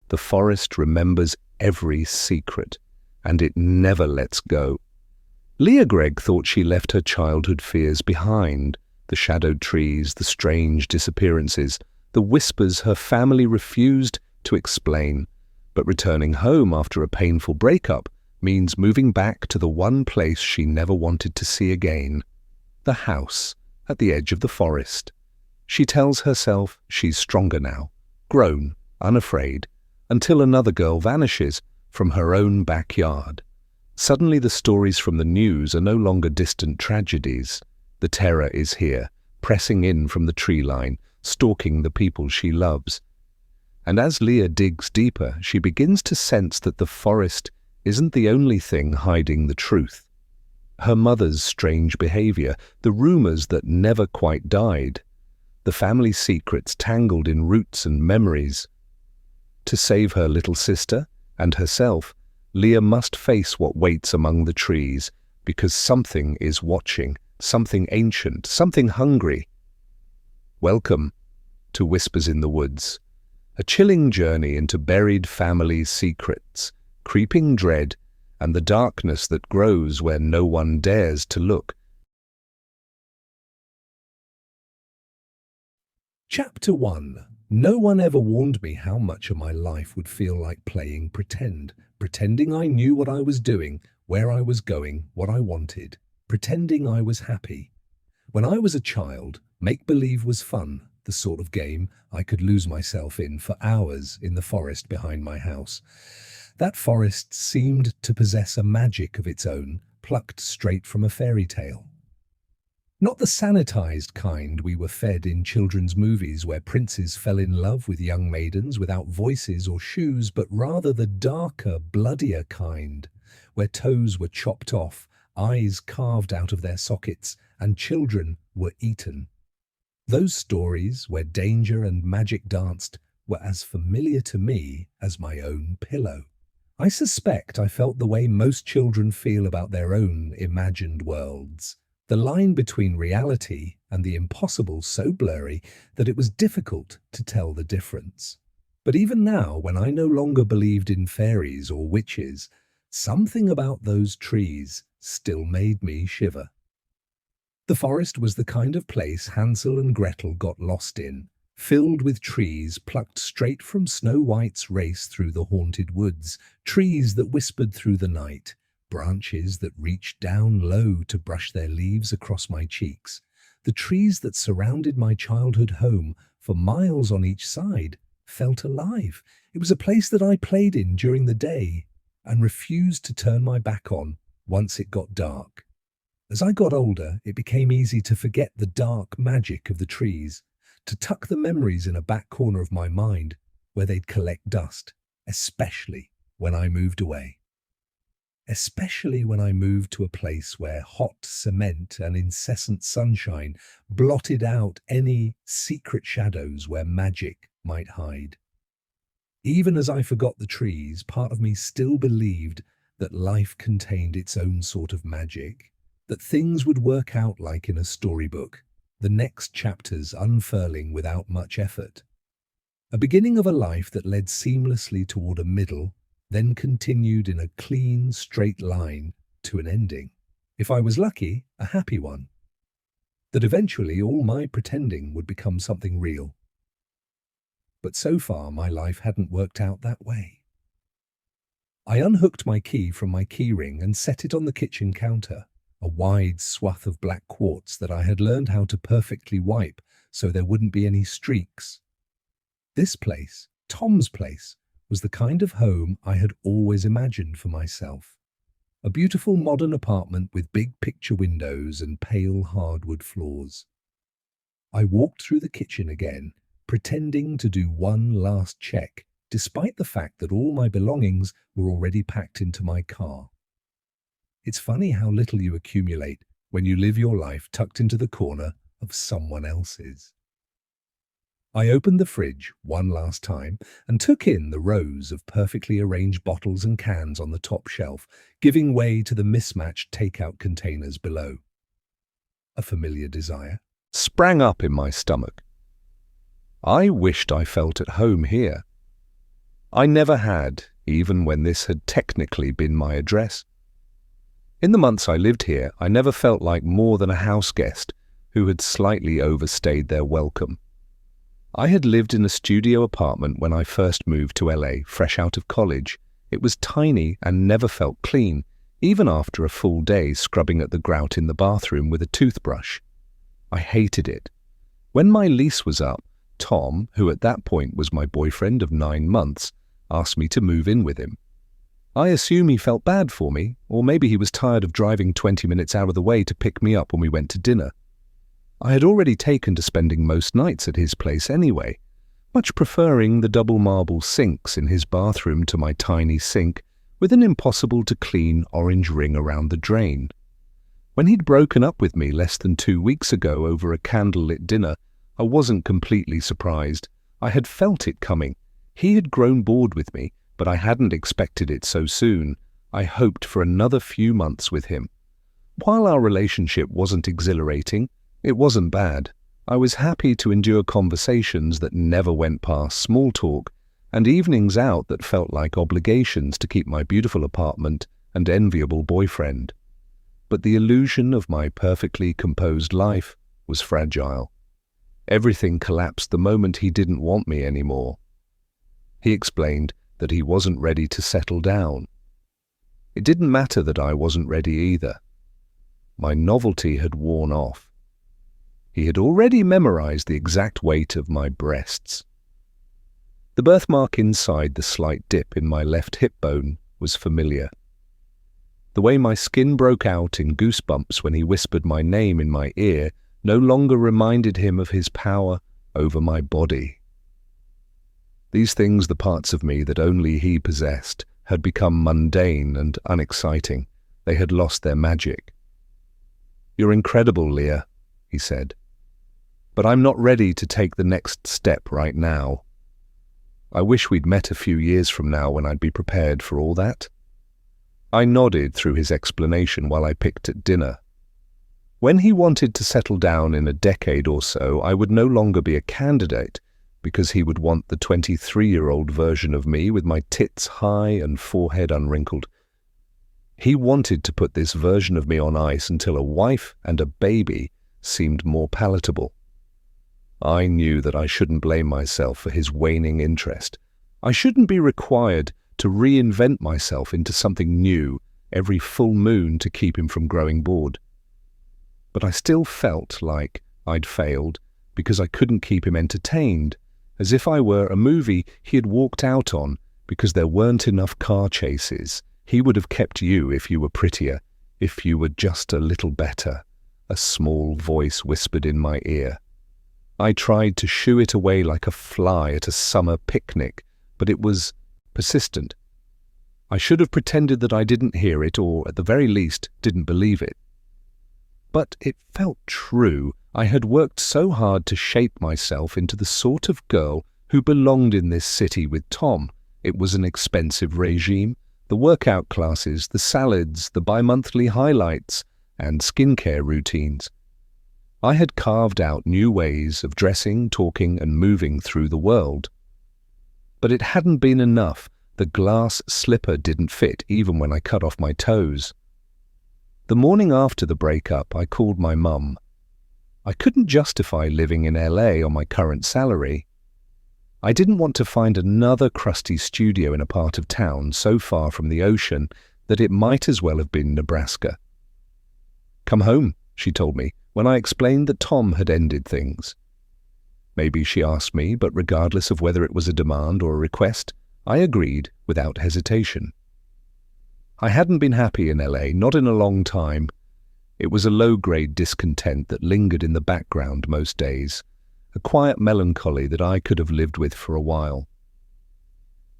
The forest remembers every secret, and it never lets go. Leah Gregg thought she left her childhood fears behind, the shadowed trees, the strange disappearances, the whispers her family refused to explain. But returning home after a painful breakup means moving back to the one place she never wanted to see again, the house at the edge of the forest. She tells herself she's stronger now, grown, unafraid, until another girl vanishes from her own backyard. Suddenly the stories from the news are no longer distant tragedies. The terror is here, pressing in from the tree line, stalking the people she loves. And as Leah digs deeper, she begins to sense that the forest isn't the only thing hiding the truth. Her mother's strange behavior, the rumors that never quite died, the family secrets tangled in roots and memories. To save her little sister and herself, Leah must face what waits among the trees, because something is watching, something ancient, something hungry. Welcome to Whispers in the Woods, a chilling journey into buried family secrets, creeping dread, and the darkness that grows where no one dares to look. Chapter 1. No one ever warned me how much of my life would feel like playing pretend, pretending I knew what I was doing, where I was going, what I wanted, pretending I was happy. When I was a child, make-believe was fun, the sort of game I could lose myself in for hours in the forest behind my house. That forest seemed to possess a magic of its own, plucked straight from a fairy tale. Not the sanitized kind we were fed in children's movies where princes fell in love with young maidens without voices or shoes, but rather the darker, bloodier kind, where toes were chopped off, eyes carved out of their sockets, and children were eaten. Those stories, where danger and magic danced, were as familiar to me as my own pillow. I suspect I felt the way most children feel about their own imagined worlds. The line between reality and the impossible so blurry that it was difficult to tell the difference. But even now, when I no longer believed in fairies or witches, something about those trees still made me shiver. The forest was the kind of place Hansel and Gretel got lost in, filled with trees plucked straight from Snow White's race through the haunted woods, trees that whispered through the night, branches that reached down low to brush their leaves across my cheeks. The trees that surrounded my childhood home for miles on each side felt alive. It was a place that I played in during the day and refused to turn my back on once it got dark. As I got older, it became easy to forget the dark magic of the trees, to tuck the memories in a back corner of my mind where they'd collect dust, especially when I moved away. Especially when I moved to a place where hot cement and incessant sunshine blotted out any secret shadows where magic might hide. Even as I forgot the trees, part of me still believed that life contained its own sort of magic, that things would work out like in a storybook, the next chapters unfurling without much effort. A beginning of a life that led seamlessly toward a middle, then continued in a clean, straight line to an ending. If I was lucky, a happy one. That eventually all my pretending would become something real. But so far, my life hadn't worked out that way. I unhooked my key from my keyring and set it on the kitchen counter, a wide swath of black quartz that I had learned how to perfectly wipe so there wouldn't be any streaks. This place, Tom's place, was the kind of home I had always imagined for myself. A beautiful modern apartment with big picture windows and pale hardwood floors. I walked through the kitchen again, pretending to do one last check, despite the fact that all my belongings were already packed into my car. It's funny how little you accumulate when you live your life tucked into the corner of someone else's. I opened the fridge one last time and took in the rows of perfectly arranged bottles and cans on the top shelf, giving way to the mismatched takeout containers below. A familiar desire sprang up in my stomach. I wished I felt at home here. I never had, even when this had technically been my address. In the months I lived here, I never felt like more than a house guest who had slightly overstayed their welcome. I had lived in a studio apartment when I first moved to LA, fresh out of college. It was tiny and never felt clean, even after a full day scrubbing at the grout in the bathroom with a toothbrush. I hated it. When my lease was up, Tom, who at that point was my boyfriend of 9 months, asked me to move in with him. I assume he felt bad for me, or maybe he was tired of driving 20 minutes out of the way to pick me up when we went to dinner. I had already taken to spending most nights at his place anyway, much preferring the double marble sinks in his bathroom to my tiny sink with an impossible-to-clean orange ring around the drain. When he'd broken up with me less than 2 weeks ago over a candlelit dinner, I wasn't completely surprised. I had felt it coming. He had grown bored with me, but I hadn't expected it so soon. I hoped for another few months with him. While our relationship wasn't exhilarating, it wasn't bad. I was happy to endure conversations that never went past small talk and evenings out that felt like obligations to keep my beautiful apartment and enviable boyfriend. But the illusion of my perfectly composed life was fragile. Everything collapsed the moment he didn't want me anymore. He explained that he wasn't ready to settle down. It didn't matter that I wasn't ready either. My novelty had worn off. He had already memorized the exact weight of my breasts. The birthmark inside the slight dip in my left hip bone was familiar. The way my skin broke out in goosebumps when he whispered my name in my ear no longer reminded him of his power over my body. These things, the parts of me that only he possessed, had become mundane and unexciting. They had lost their magic. "You're incredible, Leah," he said. "But I'm not ready to take the next step right now. I wish we'd met a few years from now when I'd be prepared for all that." I nodded through his explanation while I picked at dinner. When he wanted to settle down in a decade or so, I would no longer be a candidate, because he would want the 23-year-old version of me with my tits high and forehead unwrinkled. He wanted to put this version of me on ice until a wife and a baby seemed more palatable. I knew that I shouldn't blame myself for his waning interest. I shouldn't be required to reinvent myself into something new every full moon to keep him from growing bored. But I still felt like I'd failed because I couldn't keep him entertained, as if I were a movie he had walked out on because there weren't enough car chases. He would have kept you if you were prettier, if you were just a little better, a small voice whispered in my ear. I tried to shoo it away like a fly at a summer picnic, but it was persistent. I should have pretended that I didn't hear it, or at the very least didn't believe it. But it felt true. I had worked so hard to shape myself into the sort of girl who belonged in this city with Tom. It was an expensive regime. The workout classes, the salads, the bi-monthly highlights, and skincare routines. I had carved out new ways of dressing, talking, and moving through the world. But it hadn't been enough. The glass slipper didn't fit even when I cut off my toes. The morning after the breakup, I called my mum. I couldn't justify living in LA on my current salary. I didn't want to find another crusty studio in a part of town so far from the ocean that it might as well have been Nebraska. "Come home," she told me, when I explained that Tom had ended things. Maybe she asked me, but regardless of whether it was a demand or a request, I agreed without hesitation. I hadn't been happy in LA, not in a long time. It was a low-grade discontent that lingered in the background most days, a quiet melancholy that I could have lived with for a while.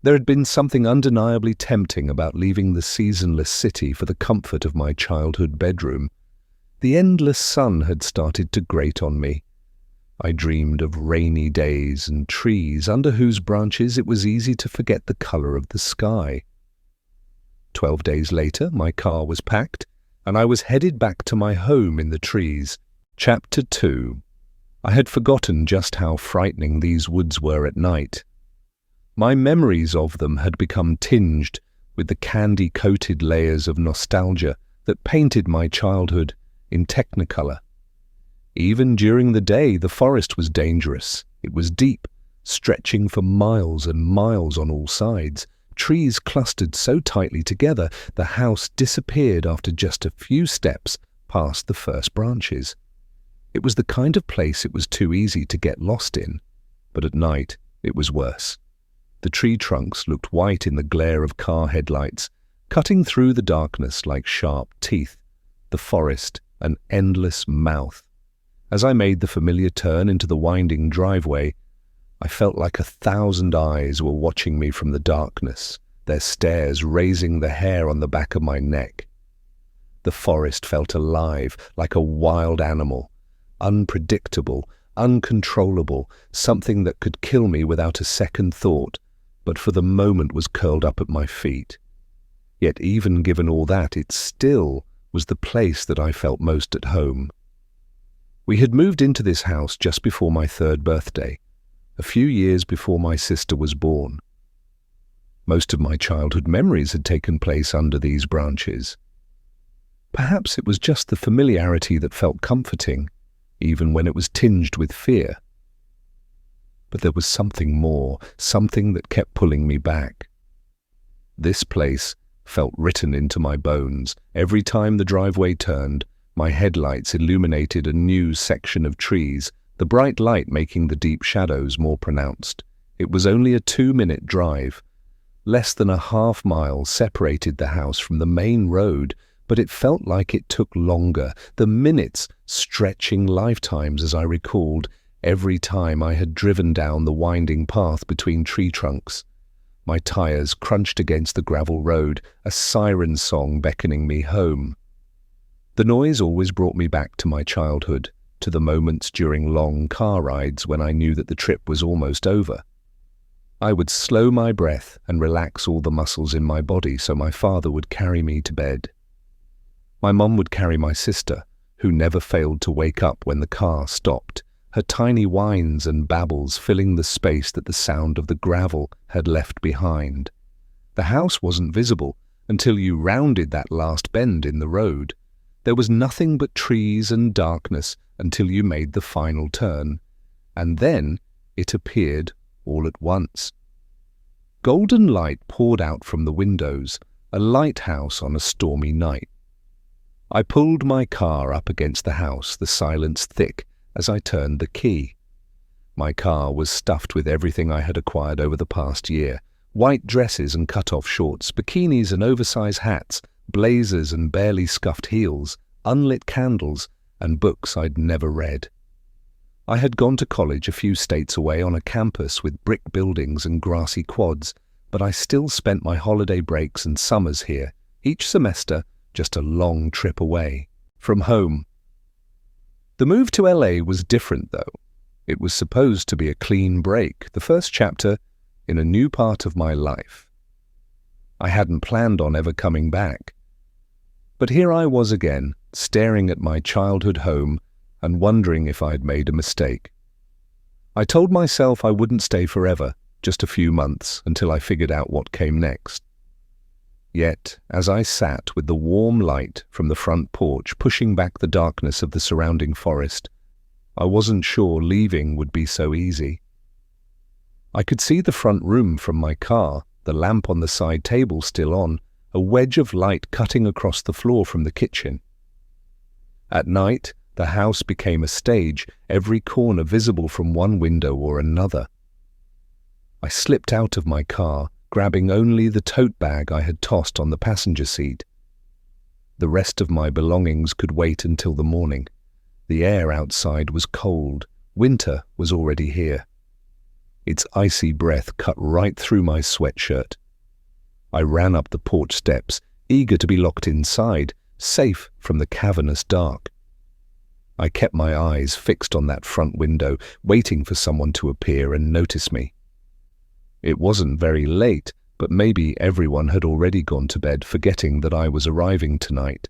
There had been something undeniably tempting about leaving the seasonless city for the comfort of my childhood bedroom. The endless sun had started to grate on me. I dreamed of rainy days and trees under whose branches it was easy to forget the color of the sky. 12 days later, my car was packed, and I was headed back to my home in the trees. Chapter 2. I had forgotten just how frightening these woods were at night. My memories of them had become tinged with the candy-coated layers of nostalgia that painted my childhood in technicolor. Even during the day, the forest was dangerous. It was deep, stretching for miles and miles on all sides. Trees clustered so tightly together, the house disappeared after just a few steps past the first branches. It was the kind of place it was too easy to get lost in, but at night it was worse. The tree trunks looked white in the glare of car headlights, cutting through the darkness like sharp teeth. The forest, an endless mouth. As I made the familiar turn into the winding driveway, I felt like 1,000 eyes were watching me from the darkness, their stares raising the hair on the back of my neck. The forest felt alive, like a wild animal, unpredictable, uncontrollable, something that could kill me without a second thought, but for the moment was curled up at my feet. Yet even given all that, it still was the place that I felt most at home. We had moved into this house just before my 3rd birthday, a few years before my sister was born. Most of my childhood memories had taken place under these branches. Perhaps it was just the familiarity that felt comforting, even when it was tinged with fear. But there was something more, something that kept pulling me back. This place felt written into my bones. Every time the driveway turned, my headlights illuminated a new section of trees, the bright light making the deep shadows more pronounced. It was only a 2-minute drive. Less than a half-mile separated the house from the main road, but it felt like it took longer, the minutes stretching lifetimes as I recalled every time I had driven down the winding path between tree trunks. My tires crunched against the gravel road, a siren song beckoning me home. The noise always brought me back to my childhood, to the moments during long car rides when I knew that the trip was almost over. I would slow my breath and relax all the muscles in my body so my father would carry me to bed. My mum would carry my sister, who never failed to wake up when the car stopped, her tiny whines and babbles filling the space that the sound of the gravel had left behind. The house wasn't visible until you rounded that last bend in the road. There was nothing but trees and darkness until you made the final turn, and then it appeared all at once. Golden light poured out from the windows, a lighthouse on a stormy night. I pulled my car up against the house, the silence thick, as I turned the key. My car was stuffed with everything I had acquired over the past year: white dresses and cut-off shorts, bikinis and oversized hats, blazers and barely scuffed heels, unlit candles, and books I'd never read. I had gone to college a few states away on a campus with brick buildings and grassy quads, but I still spent my holiday breaks and summers here, each semester just a long trip away from home. The move to LA was different, though. It was supposed to be a clean break, the first chapter in a new part of my life. I hadn't planned on ever coming back. But here I was again, staring at my childhood home and wondering if I'd made a mistake. I told myself I wouldn't stay forever, just a few months, until I figured out what came next. Yet, as I sat with the warm light from the front porch pushing back the darkness of the surrounding forest, I wasn't sure leaving would be so easy. I could see the front room from my car, the lamp on the side table still on, a wedge of light cutting across the floor from the kitchen. At night, the house became a stage, every corner visible from one window or another. I slipped out of my car, grabbing only the tote bag I had tossed on the passenger seat. The rest of my belongings could wait until the morning. The air outside was cold. Winter was already here. Its icy breath cut right through my sweatshirt. I ran up the porch steps, eager to be locked inside, safe from the cavernous dark. I kept my eyes fixed on that front window, waiting for someone to appear and notice me. It wasn't very late, but maybe everyone had already gone to bed, forgetting that I was arriving tonight.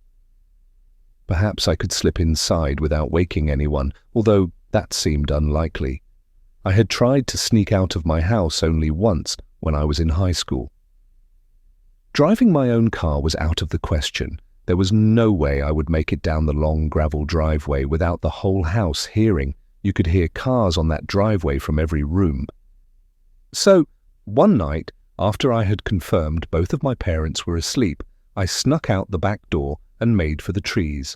Perhaps I could slip inside without waking anyone, although that seemed unlikely. I had tried to sneak out of my house only once, when I was in high school. Driving my own car was out of the question. There was no way I would make it down the long gravel driveway without the whole house hearing. You could hear cars on that driveway from every room. So, one night, after I had confirmed both of my parents were asleep, I snuck out the back door and made for the trees.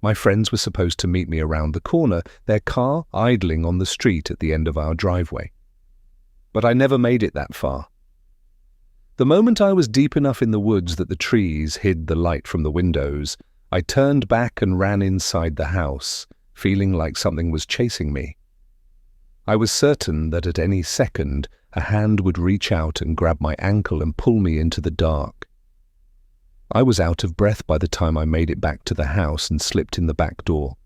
My friends were supposed to meet me around the corner, their car idling on the street at the end of our driveway. But I never made it that far. The moment I was deep enough in the woods that the trees hid the light from the windows, I turned back and ran inside the house, feeling like something was chasing me. I was certain that at any second a hand would reach out and grab my ankle and pull me into the dark. I was out of breath by the time I made it back to the house and slipped in the back door.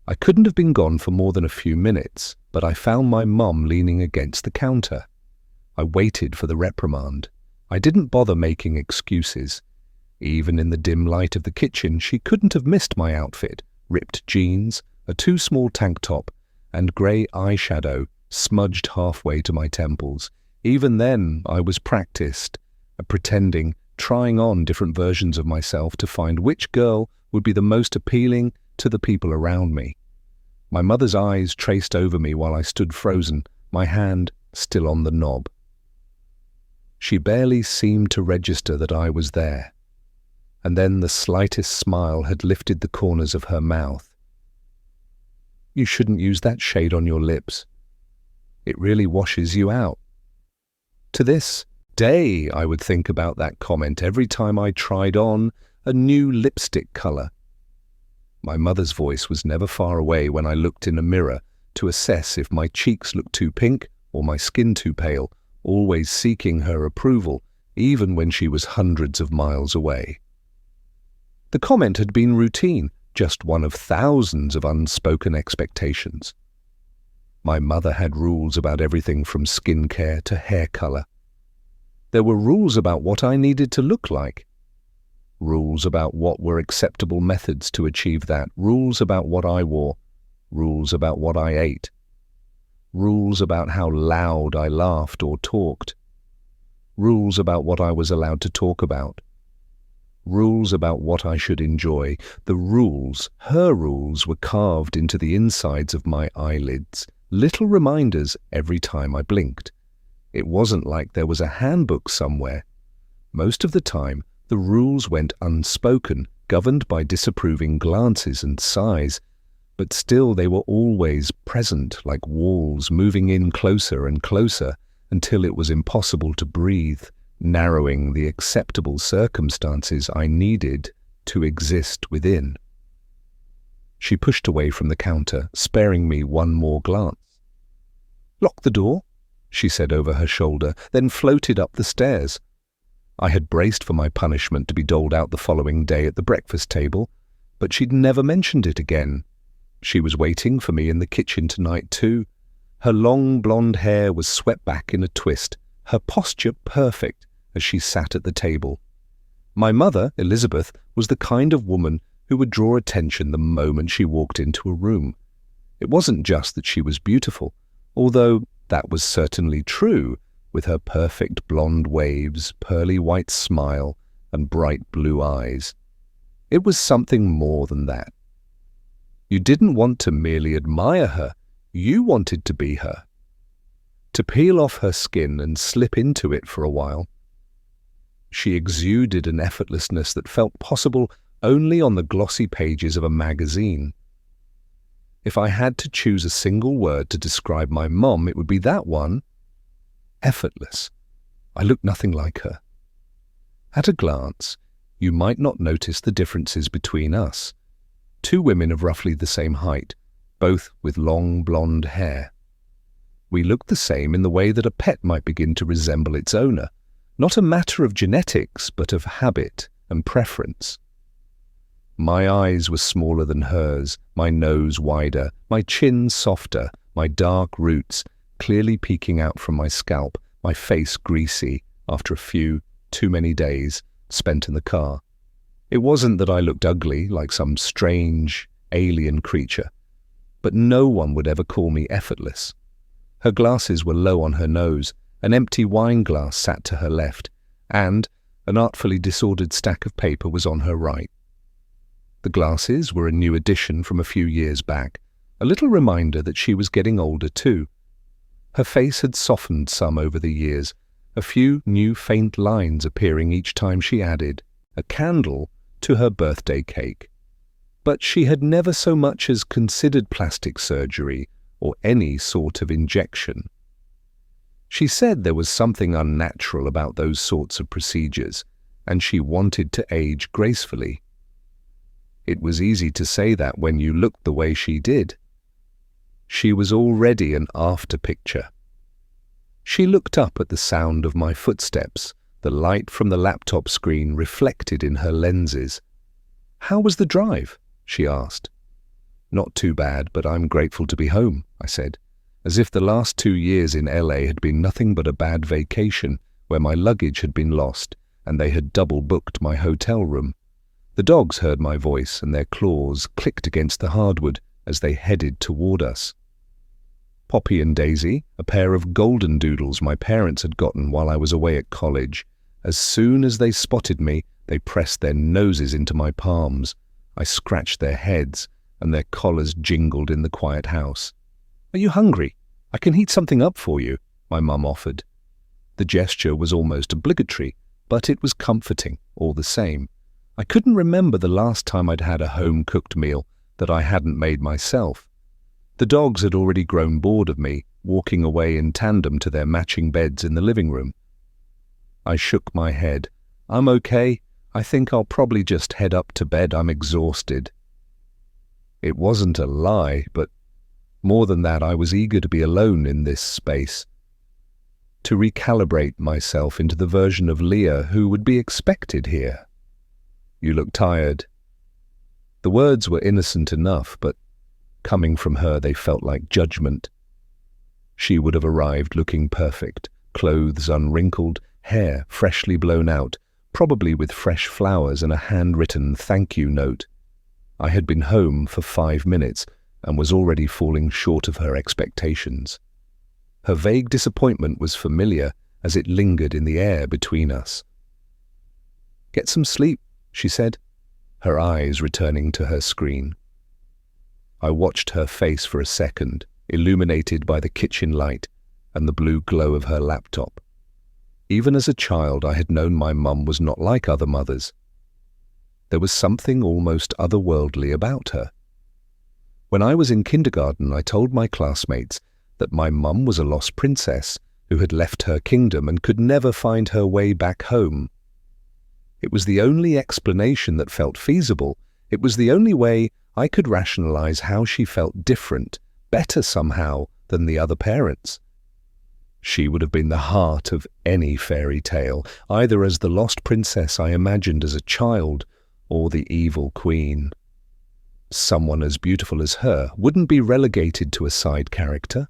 I couldn't have been gone for more than a few minutes, but I found my mum leaning against the counter. I waited for the reprimand. I didn't bother making excuses. Even in the dim light of the kitchen, she couldn't have missed my outfit: ripped jeans, a too small tank top, and grey eyeshadow smudged halfway to my temples. Even then, I was practiced at pretending, trying on different versions of myself to find which girl would be the most appealing to the people around me. My mother's eyes traced over me while I stood frozen, my hand still on the knob. She barely seemed to register that I was there, and then the slightest smile had lifted the corners of her mouth. "You shouldn't use that shade on your lips. It really washes you out." To this day, I would think about that comment every time I tried on a new lipstick colour. My mother's voice was never far away when I looked in a mirror to assess if my cheeks looked too pink or my skin too pale, always seeking her approval, even when she was hundreds of miles away. The comment had been routine, just one of thousands of unspoken expectations. My mother had rules about everything from skincare to hair colour. There were rules about what I needed to look like. Rules about what were acceptable methods to achieve that. Rules about what I wore. Rules about what I ate. Rules about how loud I laughed or talked. Rules about what I was allowed to talk about. Rules about what I should enjoy. The rules, her rules, were carved into the insides of my eyelids, little reminders every time I blinked. It wasn't like there was a handbook somewhere. Most of the time, the rules went unspoken, governed by disapproving glances and sighs, but still they were always present, like walls moving in closer and closer until it was impossible to breathe, narrowing the acceptable circumstances I needed to exist within. She pushed away from the counter, sparing me one more glance. "Lock the door," she said over her shoulder, then floated up the stairs. I had braced for my punishment to be doled out the following day at the breakfast table, but she'd never mentioned it again. She was waiting for me in the kitchen tonight too. Her long blonde hair was swept back in a twist, her posture perfect as she sat at the table. My mother, Elizabeth, was the kind of woman who would draw attention the moment she walked into a room. It wasn't just that she was beautiful, although that was certainly true, with her perfect blonde waves, pearly white smile, and bright blue eyes. It was something more than that. You didn't want to merely admire her, you wanted to be her. To peel off her skin and slip into it for a while. She exuded an effortlessness that felt possible only on the glossy pages of a magazine. If I had to choose a single word to describe my mom, it would be that one: effortless. I looked nothing like her. At a glance, you might not notice the differences between us. Two women of roughly the same height, both with long blonde hair. We looked the same in the way that a pet might begin to resemble its owner, not a matter of genetics, but of habit and preference. My eyes were smaller than hers, my nose wider, my chin softer, my dark roots clearly peeking out from my scalp, my face greasy after a few too many days spent in the car. It wasn't that I looked ugly like some strange alien creature, but no one would ever call me effortless. Her glasses were low on her nose, An empty wine glass sat to her left, and an artfully disordered stack of paper was on her right. The glasses were a new addition from a few years back, a little reminder that she was getting older too. Her face had softened some over the years, a few new faint lines appearing each time she added a candle to her birthday cake. But she had never so much as considered plastic surgery or any sort of injection. She said there was something unnatural about those sorts of procedures, and she wanted to age gracefully. It was easy to say that when you looked the way she did. She was already an after picture. She looked up at the sound of my footsteps, the light from the laptop screen reflected in her lenses. "How was the drive?" she asked. "Not too bad, but I'm grateful to be home," I said, as if the last 2 years in LA had been nothing but a bad vacation where my luggage had been lost and they had double-booked my hotel room. The dogs heard my voice and their claws clicked against the hardwood as they headed toward us. Poppy and Daisy, a pair of golden doodles my parents had gotten while I was away at college, as soon as they spotted me, they pressed their noses into my palms. I scratched their heads, and their collars jingled in the quiet house. "Are you hungry? I can heat something up for you," my mum offered. The gesture was almost obligatory, but it was comforting all the same. I couldn't remember the last time I'd had a home-cooked meal that I hadn't made myself. The dogs had already grown bored of me, walking away in tandem to their matching beds in the living room. I shook my head. "I'm okay. I think I'll probably just head up to bed. I'm exhausted." It wasn't a lie, but more than that, I was eager to be alone in this space, to recalibrate myself into the version of Leah who would be expected here. "You look tired." The words were innocent enough, but coming from her they felt like judgment. She would have arrived looking perfect, clothes unwrinkled, hair freshly blown out, probably with fresh flowers and a handwritten thank you note. I had been home for 5 minutes and was already falling short of her expectations. Her vague disappointment was familiar as it lingered in the air between us. "Get some sleep," she said, her eyes returning to her screen. I watched her face for a second, illuminated by the kitchen light and the blue glow of her laptop. Even as a child, I had known my mum was not like other mothers. There was something almost otherworldly about her. When I was in kindergarten, I told my classmates that my mum was a lost princess who had left her kingdom and could never find her way back home. It was the only explanation that felt feasible. It was the only way I could rationalize how she felt different, better somehow than the other parents. She would have been the heart of any fairy tale, either as the lost princess I imagined as a child or the evil queen. Someone as beautiful as her wouldn't be relegated to a side character.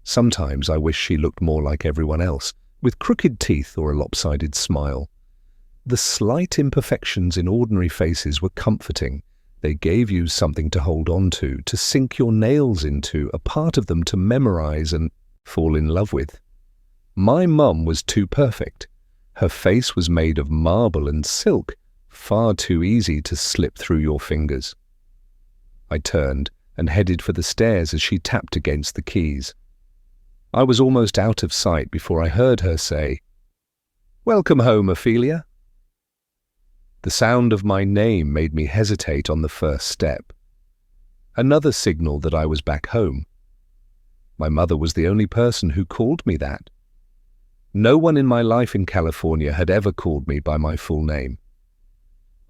Sometimes I wish she looked more like everyone else, with crooked teeth or a lopsided smile. The slight imperfections in ordinary faces were comforting. They gave you something to hold on to sink your nails into, a part of them to memorize and fall in love with. My mum was too perfect. Her face was made of marble and silk, far too easy to slip through your fingers. I turned and headed for the stairs as she tapped against the keys. I was almost out of sight before I heard her say, "Welcome home, Ophelia." The sound of my name made me hesitate on the first step. Another signal that I was back home. My mother was the only person who called me that. No one in my life in California had ever called me by my full name.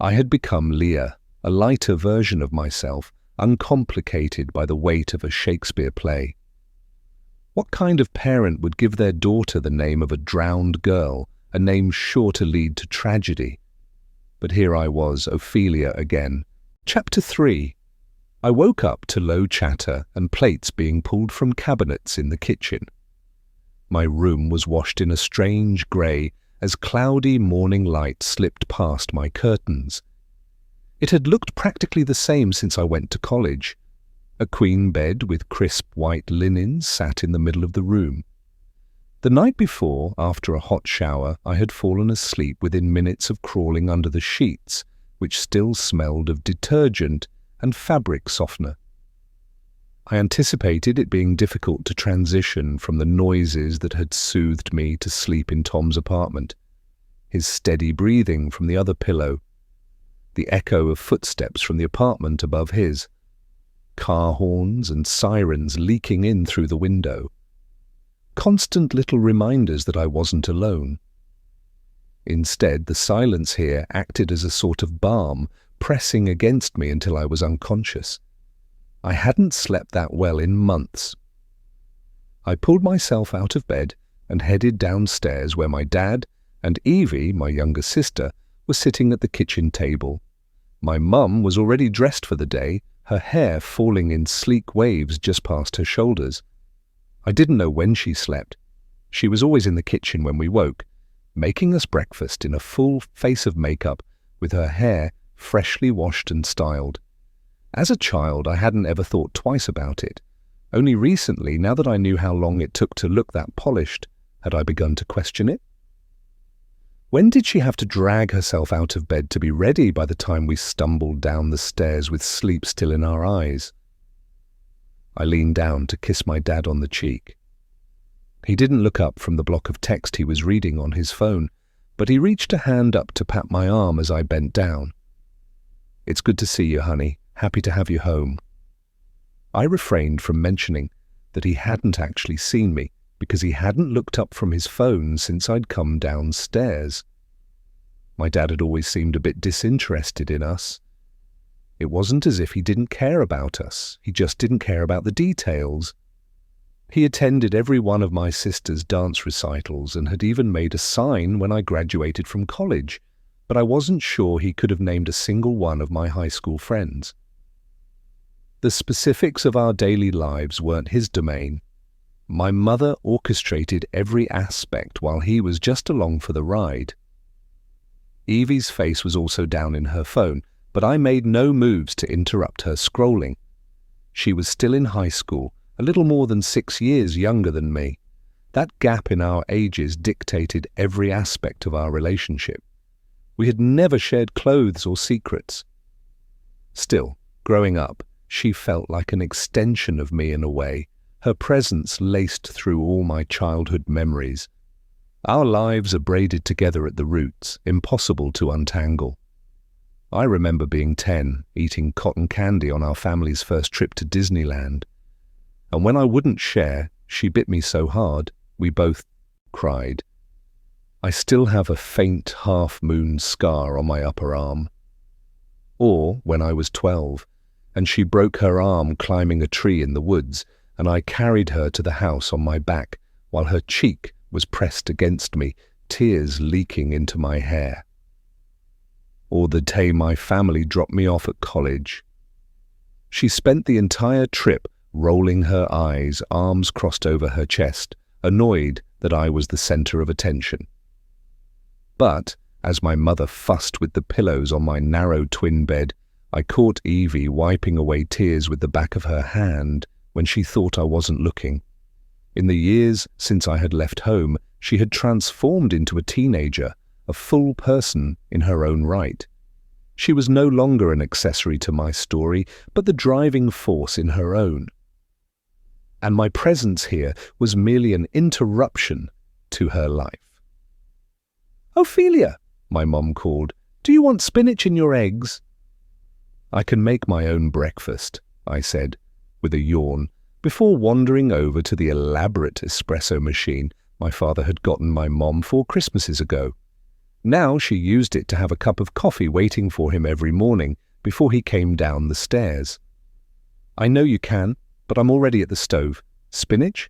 I had become Leah, a lighter version of myself, uncomplicated by the weight of a Shakespeare play. What kind of parent would give their daughter the name of a drowned girl, a name sure to lead to tragedy? But here I was, Ophelia again. Chapter 3. I woke up to low chatter and plates being pulled from cabinets in the kitchen. My room was washed in a strange grey as cloudy morning light slipped past my curtains. It had looked practically the same since I went to college. A queen bed with crisp white linen sat in the middle of the room. The night before, after a hot shower, I had fallen asleep within minutes of crawling under the sheets, which still smelled of detergent and fabric softener. I anticipated it being difficult to transition from the noises that had soothed me to sleep in Tom's apartment, his steady breathing from the other pillow, the echo of footsteps from the apartment above his, car horns and sirens leaking in through the window, constant little reminders that I wasn't alone. Instead, the silence here acted as a sort of balm, pressing against me until I was unconscious. I hadn't slept that well in months. I pulled myself out of bed and headed downstairs where my dad and Evie, my younger sister, were sitting at the kitchen table. My mum was already dressed for the day, her hair falling in sleek waves just past her shoulders. I didn't know when she slept. She was always in the kitchen when we woke, making us breakfast in a full face of makeup with her hair freshly washed and styled. As a child, I hadn't ever thought twice about it. Only recently, now that I knew how long it took to look that polished, had I begun to question it. When did she have to drag herself out of bed to be ready by the time we stumbled down the stairs with sleep still in our eyes? I leaned down to kiss my dad on the cheek. He didn't look up from the block of text he was reading on his phone, but he reached a hand up to pat my arm as I bent down. "It's good to see you, honey. Happy to have you home." I refrained from mentioning that he hadn't actually seen me because he hadn't looked up from his phone since I'd come downstairs. My dad had always seemed a bit disinterested in us. It wasn't as if he didn't care about us, he just didn't care about the details. He attended every one of my sister's dance recitals and had even made a sign when I graduated from college, but I wasn't sure he could have named a single one of my high school friends. The specifics of our daily lives weren't his domain. My mother orchestrated every aspect while he was just along for the ride. Evie's face was also down in her phone, but I made no moves to interrupt her scrolling. She was still in high school, a little more than 6 years younger than me. That gap in our ages dictated every aspect of our relationship. We had never shared clothes or secrets. Still, growing up, she felt like an extension of me in a way, her presence laced through all my childhood memories. Our lives are braided together at the roots, impossible to untangle. I remember being 10, eating cotton candy on our family's first trip to Disneyland. And when I wouldn't share, she bit me so hard, we both cried. I still have a faint half-moon scar on my upper arm. Or when I was 12, and she broke her arm climbing a tree in the woods, and I carried her to the house on my back, while her cheek was pressed against me, tears leaking into my hair. Or the day my family dropped me off at college. She spent the entire trip rolling her eyes, arms crossed over her chest, annoyed that I was the center of attention. But, as my mother fussed with the pillows on my narrow twin bed, I caught Evie wiping away tears with the back of her hand when she thought I wasn't looking. In the years since I had left home, she had transformed into a teenager, a full person in her own right. She was no longer an accessory to my story, but the driving force in her own. And my presence here was merely an interruption to her life. "Ophelia," my mom called, "do you want spinach in your eggs?" "I can make my own breakfast," I said, with a yawn, before wandering over to the elaborate espresso machine my father had gotten my mom 4 Christmases ago. Now she used it to have a cup of coffee waiting for him every morning before he came down the stairs. "I know you can, but I'm already at the stove. Spinach?"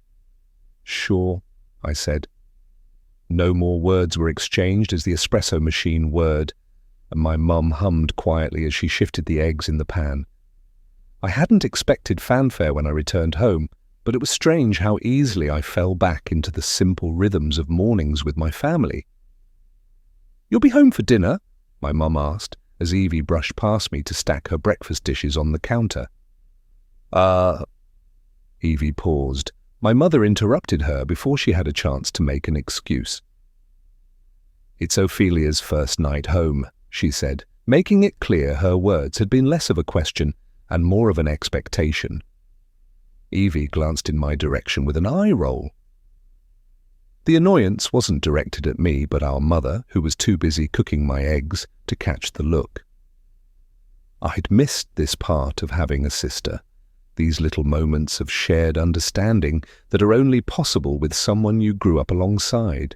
"Sure," I said. No more words were exchanged as the espresso machine whirred, and my mum hummed quietly as she shifted the eggs in the pan. I hadn't expected fanfare when I returned home, but it was strange how easily I fell back into the simple rhythms of mornings with my family. "You'll be home for dinner?" my mum asked, as Evie brushed past me to stack her breakfast dishes on the counter. Evie paused, My mother interrupted her before she had a chance to make an excuse. "It's Ophelia's first night home," she said, making it clear her words had been less of a question and more of an expectation. Evie glanced in my direction with an eye roll. The annoyance wasn't directed at me, but our mother, who was too busy cooking my eggs to catch the look. I'd missed this part of having a sister, these little moments of shared understanding that are only possible with someone you grew up alongside.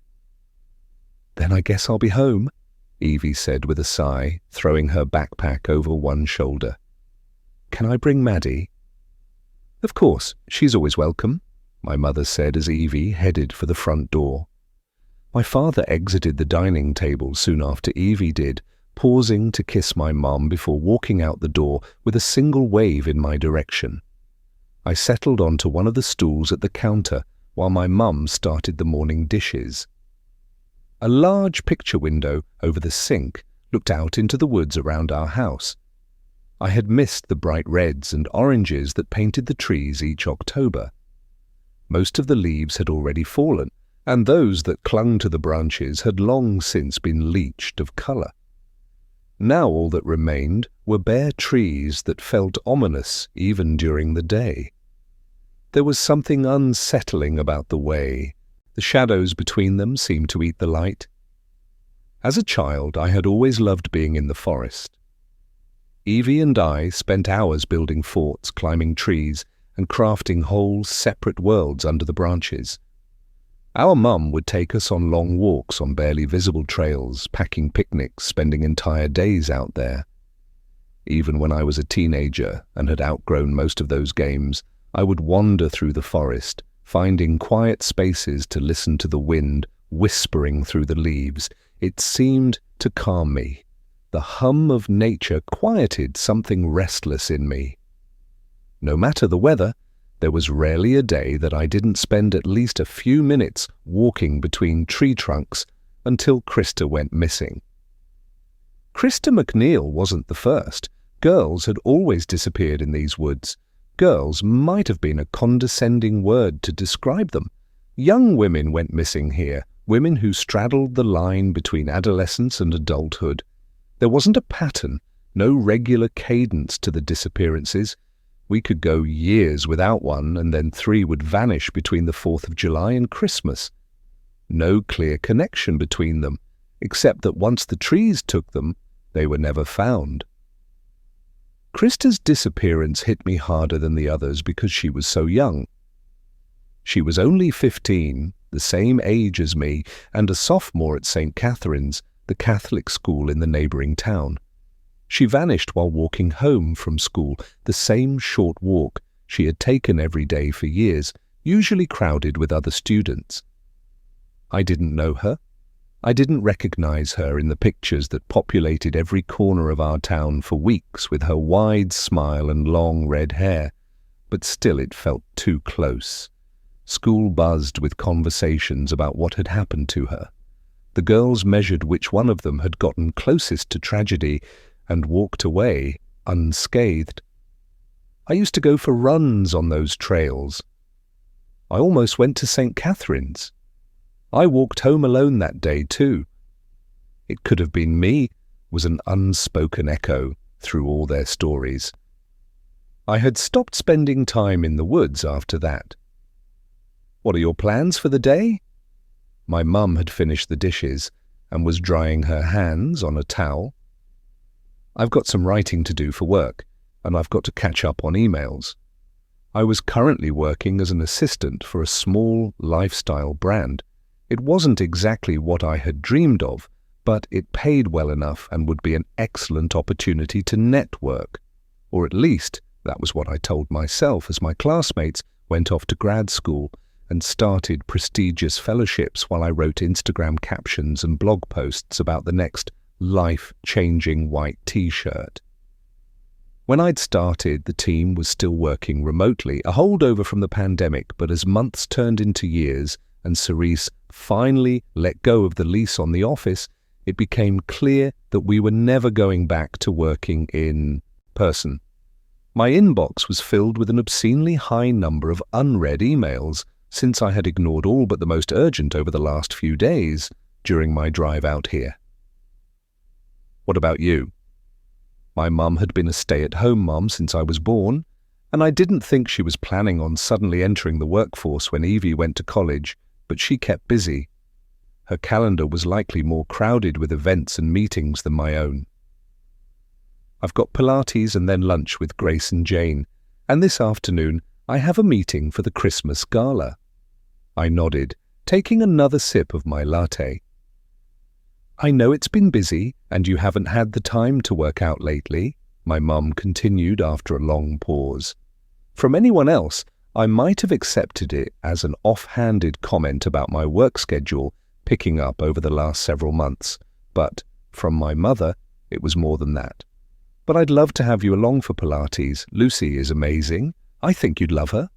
"Then I guess I'll be home," Evie said with a sigh, throwing her backpack over one shoulder. "Can I bring Maddie?" "Of course, she's always welcome," my mother said as Evie headed for the front door. My father exited the dining table soon after Evie did, pausing to kiss my mum before walking out the door with a single wave in my direction. I settled onto one of the stools at the counter while my mum started the morning dishes. A large picture window over the sink looked out into the woods around our house. I had missed the bright reds and oranges that painted the trees each October. Most of the leaves had already fallen, and those that clung to the branches had long since been leached of colour. Now all that remained were bare trees that felt ominous even during the day. There was something unsettling about the way. The shadows between them seemed to eat the light. As a child, I had always loved being in the forest. Evie and I spent hours building forts, climbing trees, and crafting whole separate worlds under the branches. Our mum would take us on long walks on barely visible trails, packing picnics, spending entire days out there. Even when I was a teenager and had outgrown most of those games, I would wander through the forest, finding quiet spaces to listen to the wind whispering through the leaves. It seemed to calm me. The hum of nature quieted something restless in me. No matter the weather, there was rarely a day that I didn't spend at least a few minutes walking between tree trunks until Krista went missing. Krista McNeil wasn't the first. Girls had always disappeared in these woods. Girls might have been a condescending word to describe them. Young women went missing here, women who straddled the line between adolescence and adulthood. There wasn't a pattern, no regular cadence to the disappearances. We could go years without one, and then 3 would vanish between the 4th of July and Christmas. No clear connection between them, except that once the trees took them, they were never found. Krista's disappearance hit me harder than the others because she was so young. She was only 15, the same age as me, and a sophomore at St. Catherine's, the Catholic school in the neighbouring town. She vanished while walking home from school, the same short walk she had taken every day for years, usually crowded with other students. I didn't know her. I didn't recognize her in the pictures that populated every corner of our town for weeks with her wide smile and long red hair, but still it felt too close. School buzzed with conversations about what had happened to her. The girls measured which one of them had gotten closest to tragedy and walked away unscathed. I used to go for runs on those trails. I almost went to St. Catherine's. I walked home alone that day too. It could have been me, was an unspoken echo through all their stories. I had stopped spending time in the woods after that. "What are your plans for the day?" My mum had finished the dishes and was drying her hands on a towel. "I've got some writing to do for work, and I've got to catch up on emails." I was currently working as an assistant for a small lifestyle brand. It wasn't exactly what I had dreamed of, but it paid well enough and would be an excellent opportunity to network. Or at least, that was what I told myself as my classmates went off to grad school and started prestigious fellowships while I wrote Instagram captions and blog posts about the next life-changing white t-shirt. When I'd started, the team was still working remotely, a holdover from the pandemic, but as months turned into years and Cerise finally let go of the lease on the office, it became clear that we were never going back to working in person. My inbox was filled with an obscenely high number of unread emails, since I had ignored all but the most urgent over the last few days during my drive out here. What about you? My mum had been a stay-at-home mum since I was born, and I didn't think she was planning on suddenly entering the workforce when Evie went to college, but she kept busy. Her calendar was likely more crowded with events and meetings than my own. I've got Pilates and then lunch with Grace and Jane, and this afternoon I have a meeting for the Christmas gala. I nodded, taking another sip of my latte. I know it's been busy and you haven't had the time to work out lately, my mum continued after a long pause. From anyone else, I might have accepted it as an off-handed comment about my work schedule picking up over the last several months, but from my mother, it was more than that. But I'd love to have you along for Pilates. Lucy is amazing. I think you'd love her.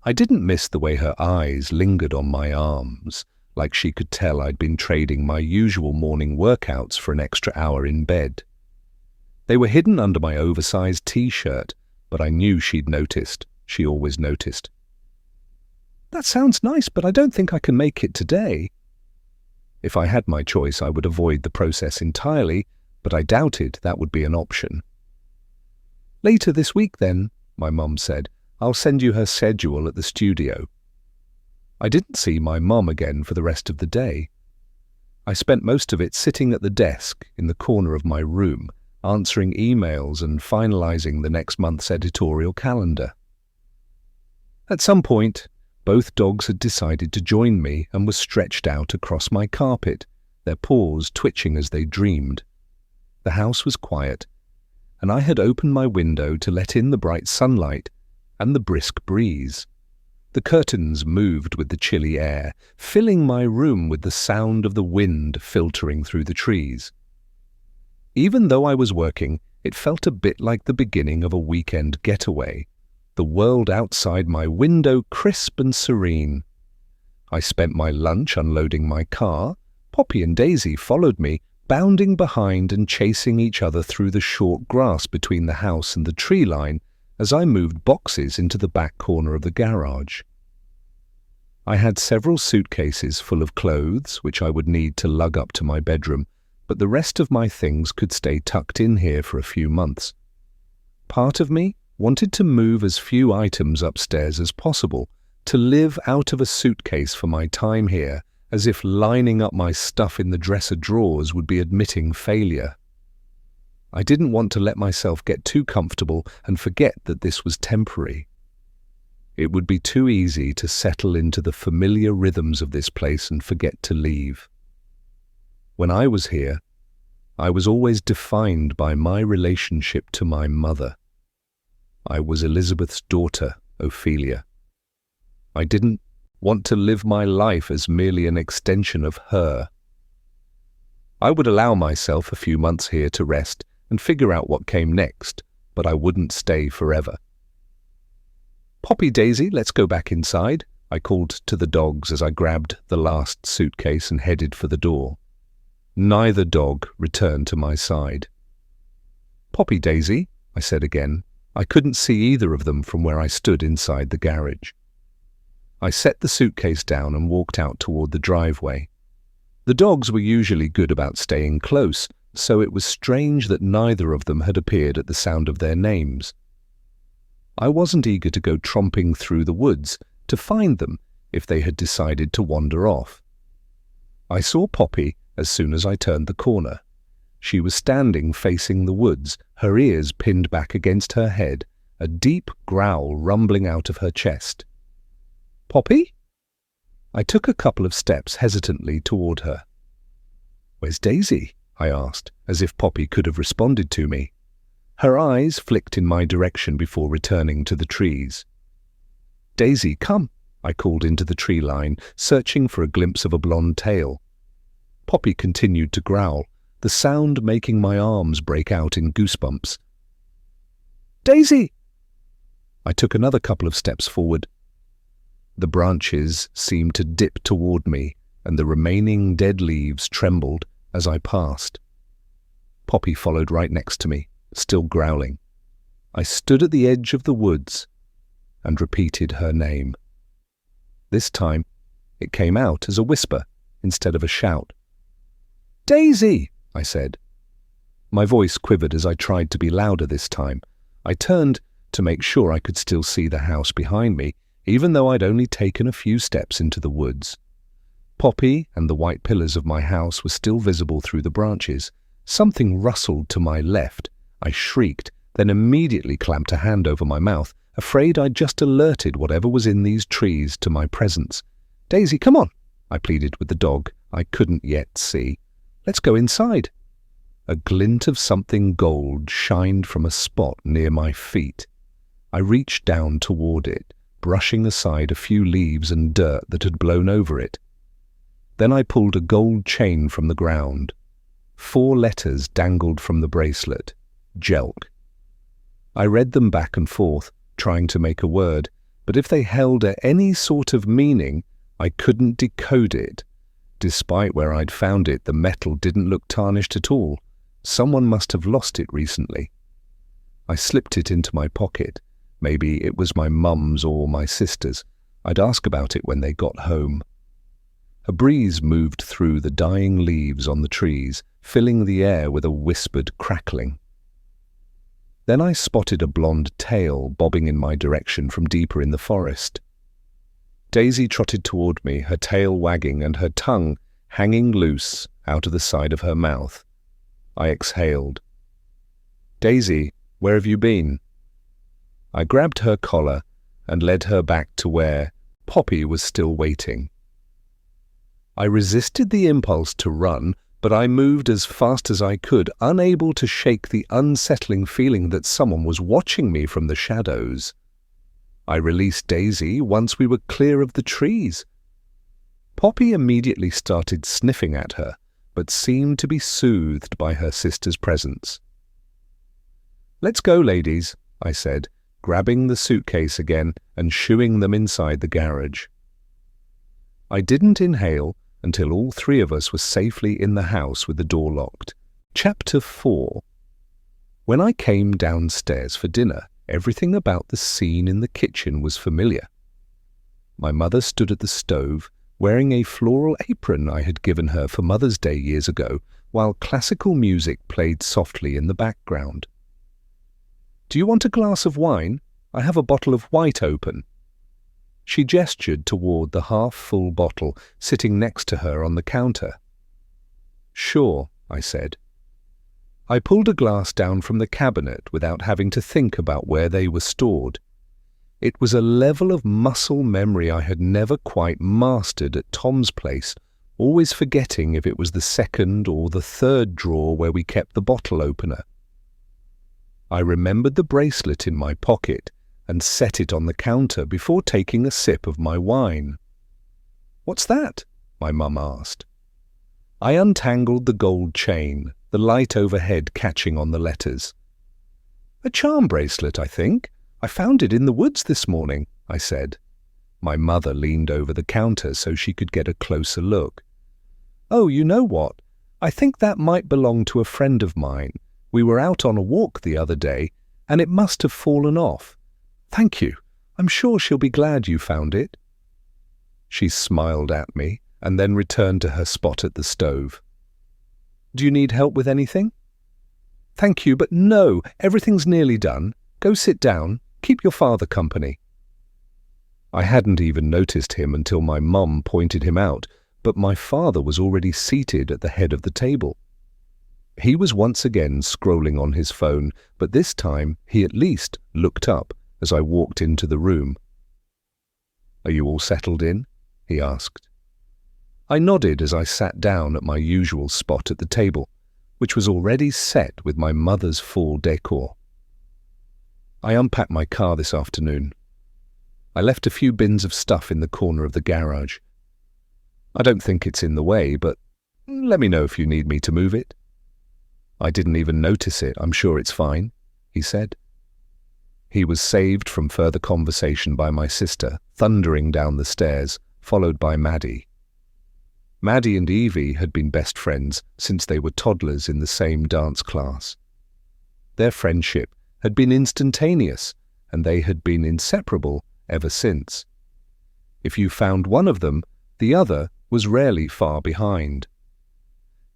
I didn't miss the way her eyes lingered on my arms, like she could tell I'd been trading my usual morning workouts for an extra hour in bed. They were hidden under my oversized t-shirt, but I knew she'd noticed. She always noticed. That sounds nice, but I don't think I can make it today. If I had my choice, I would avoid the process entirely, but I doubted that would be an option. Later this week then, my mum said, I'll send you her schedule at the studio. I didn't see my mum again for the rest of the day. I spent most of it sitting at the desk in the corner of my room, answering emails and finalizing the next month's editorial calendar. At some point, both dogs had decided to join me and were stretched out across my carpet, their paws twitching as they dreamed. The house was quiet, and I had opened my window to let in the bright sunlight and the brisk breeze. The curtains moved with the chilly air, filling my room with the sound of the wind filtering through the trees. Even though I was working, it felt a bit like the beginning of a weekend getaway, the world outside my window crisp and serene. I spent my lunch unloading my car. Poppy and Daisy followed me, bounding behind and chasing each other through the short grass between the house and the tree line as I moved boxes into the back corner of the garage. I had several suitcases full of clothes, which I would need to lug up to my bedroom, but the rest of my things could stay tucked in here for a few months. Part of me wanted to move as few items upstairs as possible, to live out of a suitcase for my time here, as if lining up my stuff in the dresser drawers would be admitting failure. I didn't want to let myself get too comfortable and forget that this was temporary. It would be too easy to settle into the familiar rhythms of this place and forget to leave. When I was here, I was always defined by my relationship to my mother. I was Elizabeth's daughter, Ophelia. I didn't want to live my life as merely an extension of her. I would allow myself a few months here to rest and figure out what came next, but I wouldn't stay forever. Poppy, Daisy, let's go back inside, I called to the dogs as I grabbed the last suitcase and headed for the door. Neither dog returned to my side. Poppy, Daisy, I said again. I couldn't see either of them from where I stood inside the garage. I set the suitcase down and walked out toward the driveway. The dogs were usually good about staying close, so it was strange that neither of them had appeared at the sound of their names. I wasn't eager to go tromping through the woods to find them if they had decided to wander off. I saw Poppy as soon as I turned the corner. She was standing facing the woods, her ears pinned back against her head, a deep growl rumbling out of her chest. Poppy? I took a couple of steps hesitantly toward her. Where's Daisy? I asked, as if Poppy could have responded to me. Her eyes flicked in my direction before returning to the trees. Daisy, come, I called into the tree line, searching for a glimpse of a blonde tail. Poppy continued to growl, the sound making my arms break out in goosebumps. Daisy! I took another couple of steps forward. The branches seemed to dip toward me, and the remaining dead leaves trembled as I passed. Poppy followed right next to me, still growling. I stood at the edge of the woods and repeated her name. This time, it came out as a whisper instead of a shout. "Daisy!" I said. My voice quivered as I tried to be louder this time. I turned to make sure I could still see the house behind me, even though I'd only taken a few steps into the woods. Poppy and the white pillars of my house were still visible through the branches. Something rustled to my left. I shrieked, then immediately clamped a hand over my mouth, afraid I'd just alerted whatever was in these trees to my presence. "Daisy, come on," I pleaded with the dog I couldn't yet see. "Let's go inside." A glint of something gold shined from a spot near my feet. I reached down toward it, brushing aside a few leaves and dirt that had blown over it. Then I pulled a gold chain from the ground. 4 letters dangled from the bracelet. Jelk. I read them back and forth, trying to make a word, but if they held any sort of meaning, I couldn't decode it. Despite where I'd found it, the metal didn't look tarnished at all. Someone must have lost it recently. I slipped it into my pocket. Maybe it was my mum's or my sister's. I'd ask about it when they got home. A breeze moved through the dying leaves on the trees, filling the air with a whispered crackling. Then I spotted a blonde tail bobbing in my direction from deeper in the forest. Daisy trotted toward me, her tail wagging and her tongue hanging loose out of the side of her mouth. I exhaled. "Daisy, where have you been?" I grabbed her collar and led her back to where Poppy was still waiting. I resisted the impulse to run, but I moved as fast as I could, unable to shake the unsettling feeling that someone was watching me from the shadows. I released Daisy once we were clear of the trees. Poppy immediately started sniffing at her, but seemed to be soothed by her sister's presence. "Let's go, ladies," I said, grabbing the suitcase again and shooing them inside the garage. I didn't inhale until all 3 of us were safely in the house with the door locked. Chapter 4. When I came downstairs for dinner, everything about the scene in the kitchen was familiar. My mother stood at the stove, wearing a floral apron I had given her for Mother's Day years ago, while classical music played softly in the background. "Do you want a glass of wine? I have a bottle of white open." She gestured toward the half-full bottle sitting next to her on the counter. "Sure," I said. I pulled a glass down from the cabinet without having to think about where they were stored. It was a level of muscle memory I had never quite mastered at Tom's place, always forgetting if it was the 2nd or the 3rd drawer where we kept the bottle opener. I remembered the bracelet in my pocket and set it on the counter before taking a sip of my wine. "What's that?" my mum asked. I untangled the gold chain, the light overhead catching on the letters. "A charm bracelet, I think. I found it in the woods this morning," I said. My mother leaned over the counter so she could get a closer look. "Oh, you know what? I think that might belong to a friend of mine. We were out on a walk the other day, and it must have fallen off. Thank you. I'm sure she'll be glad you found it." She smiled at me and then returned to her spot at the stove. "Do you need help with anything?" "Thank you, but no, everything's nearly done. Go sit down. Keep your father company." I hadn't even noticed him until my mum pointed him out, but my father was already seated at the head of the table. He was once again scrolling on his phone, but this time he at least looked up as I walked into the room. "Are you all settled in?" he asked. I nodded as I sat down at my usual spot at the table, which was already set with my mother's fall decor. "I unpacked my car this afternoon. I left a few bins of stuff in the corner of the garage. I don't think it's in the way, but let me know if you need me to move it." "I didn't even notice it. I'm sure it's fine," he said. He was saved from further conversation by my sister, thundering down the stairs, followed by Maddie. Maddie and Evie had been best friends since they were toddlers in the same dance class. Their friendship had been instantaneous, and they had been inseparable ever since. If you found one of them, the other was rarely far behind.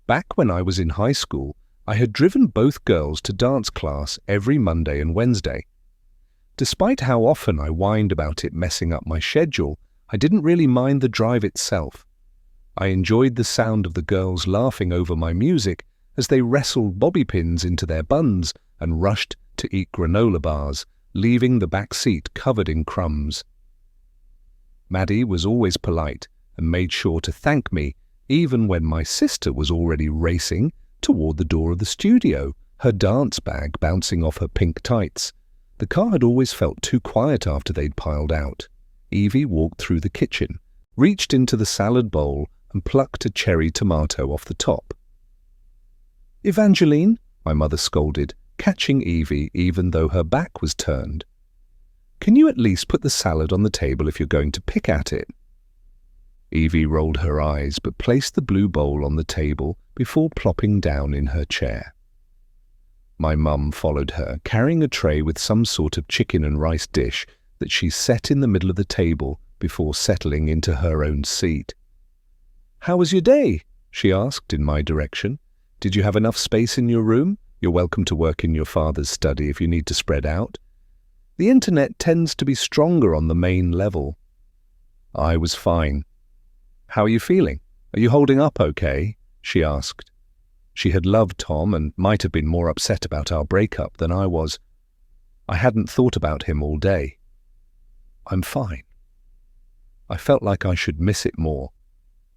Back when I was in high school, I had driven both girls to dance class every Monday and Wednesday. Despite how often I whined about it messing up my schedule, I didn't really mind the drive itself. I enjoyed the sound of the girls laughing over my music as they wrestled bobby pins into their buns and rushed to eat granola bars, leaving the back seat covered in crumbs. Maddie was always polite and made sure to thank me, even when my sister was already racing toward the door of the studio, her dance bag bouncing off her pink tights. The car had always felt too quiet after they'd piled out. Evie walked through the kitchen, reached into the salad bowl, and plucked a cherry tomato off the top. "Evangeline," my mother scolded, catching Evie even though her back was turned. "Can you at least put the salad on the table if you're going to pick at it?" Evie rolled her eyes but placed the blue bowl on the table before plopping down in her chair. My mum followed her, carrying a tray with some sort of chicken and rice dish that she set in the middle of the table before settling into her own seat. "How was your day?" she asked in my direction. "Did you have enough space in your room? You're welcome to work in your father's study if you need to spread out. The internet tends to be stronger on the main level." I was fine. "How are you feeling? Are you holding up okay?" she asked. She had loved Tom and might have been more upset about our breakup than I was. I hadn't thought about him all day. "I'm fine." I felt like I should miss it more.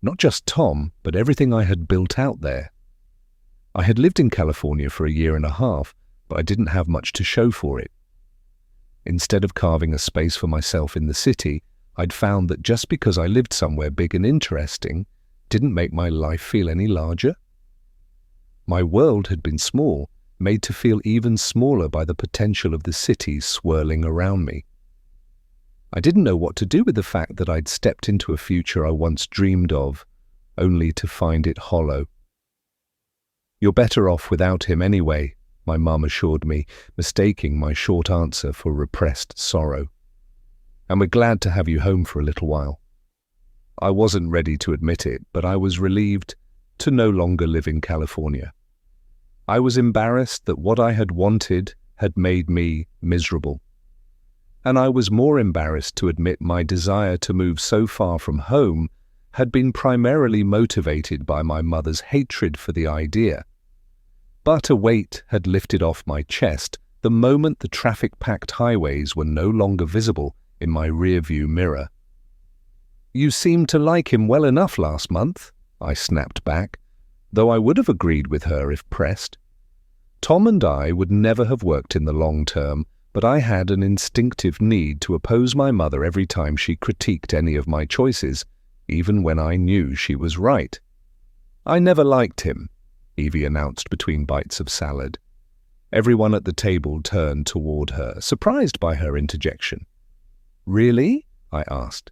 Not just Tom, but everything I had built out there. I had lived in California for a year and a half, but I didn't have much to show for it. Instead of carving a space for myself in the city, I'd found that just because I lived somewhere big and interesting didn't make my life feel any larger. My world had been small, made to feel even smaller by the potential of the city swirling around me. I didn't know what to do with the fact that I'd stepped into a future I once dreamed of, only to find it hollow. "You're better off without him anyway," my mum assured me, mistaking my short answer for repressed sorrow. "And we're glad to have you home for a little while." I wasn't ready to admit it, but I was relieved to no longer live in California. I was embarrassed that what I had wanted had made me miserable. And I was more embarrassed to admit my desire to move so far from home had been primarily motivated by my mother's hatred for the idea. But a weight had lifted off my chest the moment the traffic-packed highways were no longer visible in my rearview mirror. "You seemed to like him well enough last month," I snapped back, though I would have agreed with her if pressed. Tom and I would never have worked in the long term, but I had an instinctive need to oppose my mother every time she critiqued any of my choices, even when I knew she was right. "I never liked him," Evie announced between bites of salad. Everyone at the table turned toward her, surprised by her interjection. "Really?" I asked.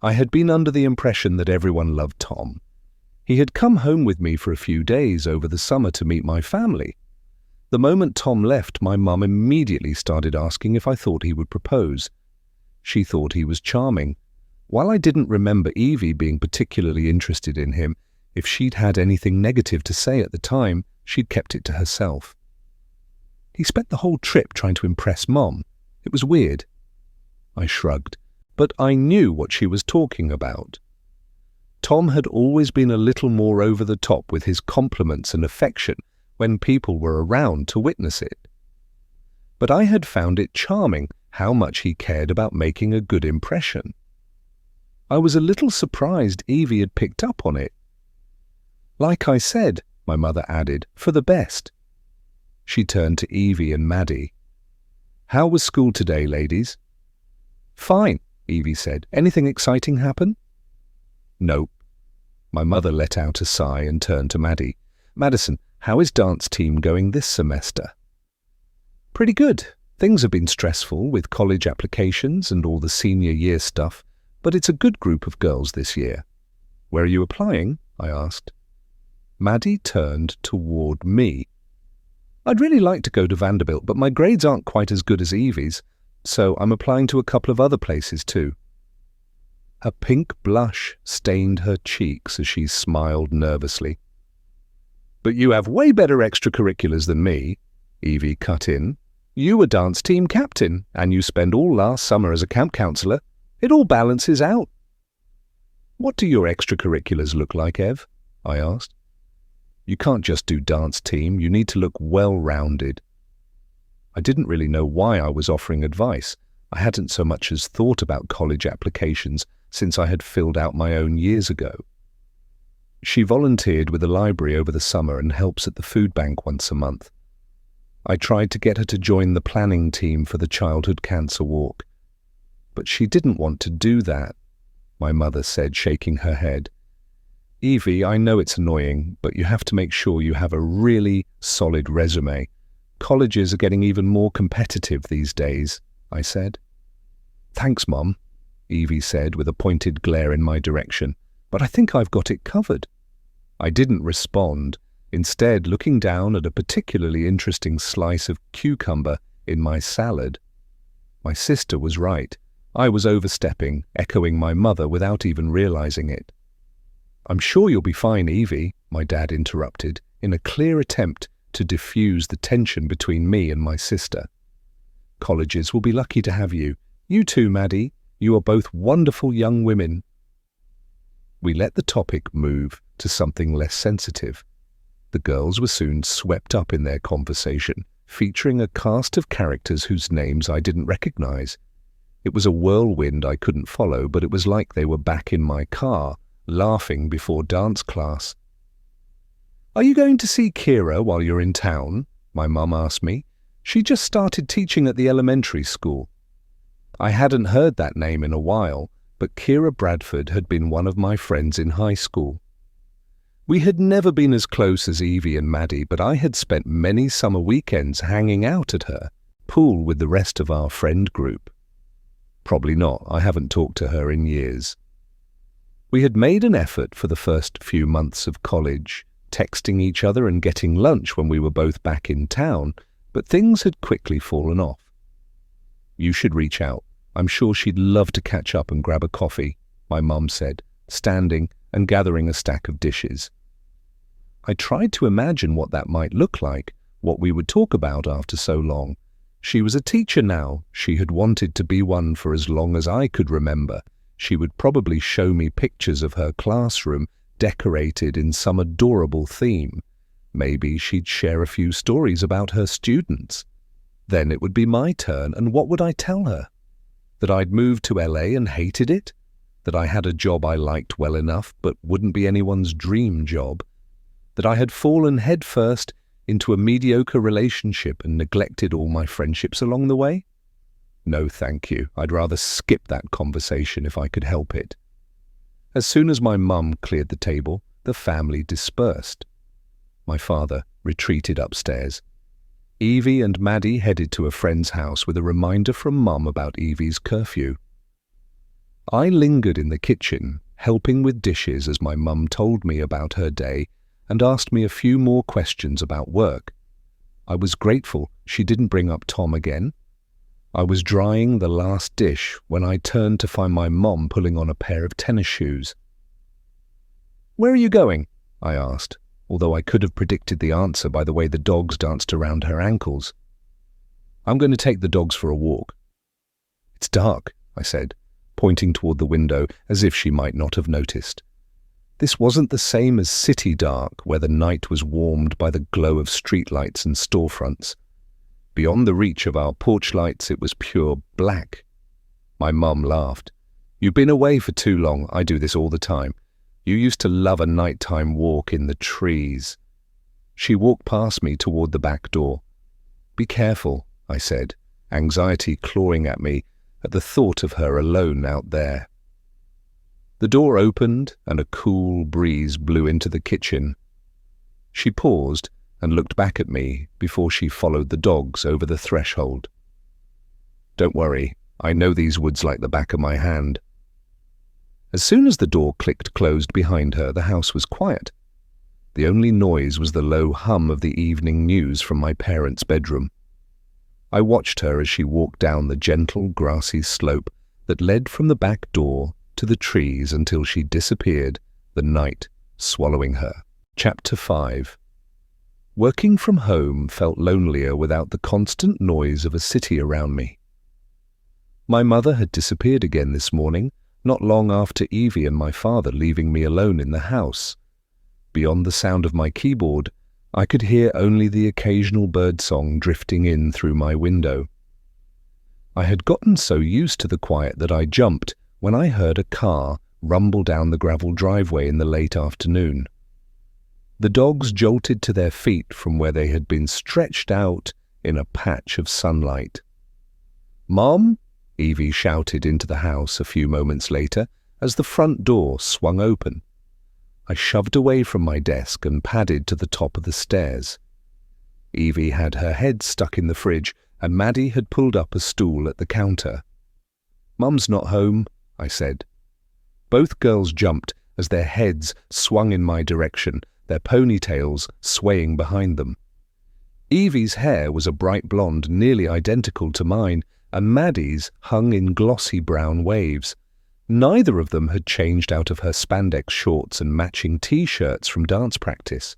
I had been under the impression that everyone loved Tom. He had come home with me for a few days over the summer to meet my family. The moment Tom left, my mum immediately started asking if I thought he would propose. She thought he was charming. While I didn't remember Evie being particularly interested in him, if she'd had anything negative to say at the time, she'd kept it to herself. "He spent the whole trip trying to impress Mom. It was weird." I shrugged, but I knew what she was talking about. Tom had always been a little more over the top with his compliments and affection when people were around to witness it. But I had found it charming how much he cared about making a good impression. I was a little surprised Evie had picked up on it. "Like I said," my mother added, "for the best." She turned to Evie and Maddie. "How was school today, ladies?" "Fine," Evie said. "Anything exciting happen?" "Nope." My mother let out a sigh and turned to Maddie. "Madison, how is dance team going this semester?" "Pretty good. Things have been stressful with college applications and all the senior year stuff, but it's a good group of girls this year." "Where are you applying?" I asked. Maddie turned toward me. I'd really like to go to Vanderbilt, but my grades aren't quite as good as Evie's, so I'm applying to a couple of other places too. A pink blush stained her cheeks as she smiled nervously. But you have way better extracurriculars than me, Evie cut in. You were dance team captain, and you spent all last summer as a camp counselor. It all balances out. What do your extracurriculars look like, Ev? I asked. You can't just do dance team, you need to look well-rounded. I didn't really know why I was offering advice. I hadn't so much as thought about college applications since I had filled out my own years ago. She volunteered with the library over the summer and helps at the food bank once a month. I tried to get her to join the planning team for the childhood cancer walk. But she didn't want to do that, my mother said, shaking her head. Evie, I know it's annoying, but you have to make sure you have a really solid resume. Colleges are getting even more competitive these days, I said. Thanks, Mom, Evie said with a pointed glare in my direction, but I think I've got it covered. I didn't respond, instead looking down at a particularly interesting slice of cucumber in my salad. My sister was right. I was overstepping, echoing my mother without even realizing it. I'm sure you'll be fine, Evie, my dad interrupted, in a clear attempt to diffuse the tension between me and my sister. Colleges will be lucky to have you. You too, Maddie. You are both wonderful young women. We let the topic move to something less sensitive. The girls were soon swept up in their conversation, featuring a cast of characters whose names I didn't recognize. It was a whirlwind I couldn't follow, but it was like they were back in my car, laughing before dance class. Are you going to see Kira while you're in town? My mum asked me. She just started teaching at the elementary school. I hadn't heard that name in a while, but Kira Bradford had been one of my friends in high school. We had never been as close as Evie and Maddie, but I had spent many summer weekends hanging out at her pool with the rest of our friend group. Probably not, I haven't talked to her in years. We had made an effort for the first few months of college, texting each other and getting lunch when we were both back in town, but things had quickly fallen off. You should reach out. I'm sure she'd love to catch up and grab a coffee, my mum said, standing and gathering a stack of dishes. I tried to imagine what that might look like, what we would talk about after so long. She was a teacher now. She had wanted to be one for as long as I could remember. She would probably show me pictures of her classroom decorated in some adorable theme. Maybe she'd share a few stories about her students. Then it would be my turn, and what would I tell her? That I'd moved to LA and hated it? That I had a job I liked well enough but wouldn't be anyone's dream job? That I had fallen headfirst into a mediocre relationship and neglected all my friendships along the way? No, thank you. I'd rather skip that conversation if I could help it. As soon as my mum cleared the table, the family dispersed. My father retreated upstairs. Evie and Maddie headed to a friend's house with a reminder from Mum about Evie's curfew. I lingered in the kitchen, helping with dishes as my mum told me about her day and asked me a few more questions about work. I was grateful she didn't bring up Tom again. I was drying the last dish when I turned to find my mom pulling on a pair of tennis shoes. "Where are you going?" I asked, although I could have predicted the answer by the way the dogs danced around her ankles. "I'm going to take the dogs for a walk." "It's dark," I said, pointing toward the window as if she might not have noticed. This wasn't the same as city dark, where the night was warmed by the glow of streetlights and storefronts. Beyond the reach of our porch lights, it was pure black. My mum laughed. "You've been away for too long. I do this all the time. You used to love a nighttime walk in the trees." She walked past me toward the back door. "Be careful," I said, anxiety clawing at me at the thought of her alone out there. The door opened and a cool breeze blew into the kitchen. She paused and looked back at me before she followed the dogs over the threshold. "Don't worry, I know these woods like the back of my hand." As soon as the door clicked closed behind her, the house was quiet. The only noise was the low hum of the evening news from my parents' bedroom. I watched her as she walked down the gentle, grassy slope that led from the back door to the trees until she disappeared, the night swallowing her. Chapter 5. Working from home felt lonelier without the constant noise of a city around me. My mother had disappeared again this morning, not long after Evie and my father leaving me alone in the house. Beyond the sound of my keyboard, I could hear only the occasional birdsong drifting in through my window. I had gotten so used to the quiet that I jumped when I heard a car rumble down the gravel driveway in the late afternoon. The dogs jolted to their feet from where they had been stretched out in a patch of sunlight. "Mom!" Evie shouted into the house a few moments later as the front door swung open. I shoved away from my desk and padded to the top of the stairs. Evie had her head stuck in the fridge and Maddie had pulled up a stool at the counter. "Mum's not home," I said. Both girls jumped as their heads swung in my direction, their ponytails swaying behind them. Evie's hair was a bright blonde nearly identical to mine, and Maddie's hung in glossy brown waves. Neither of them had changed out of her spandex shorts and matching t-shirts from dance practice.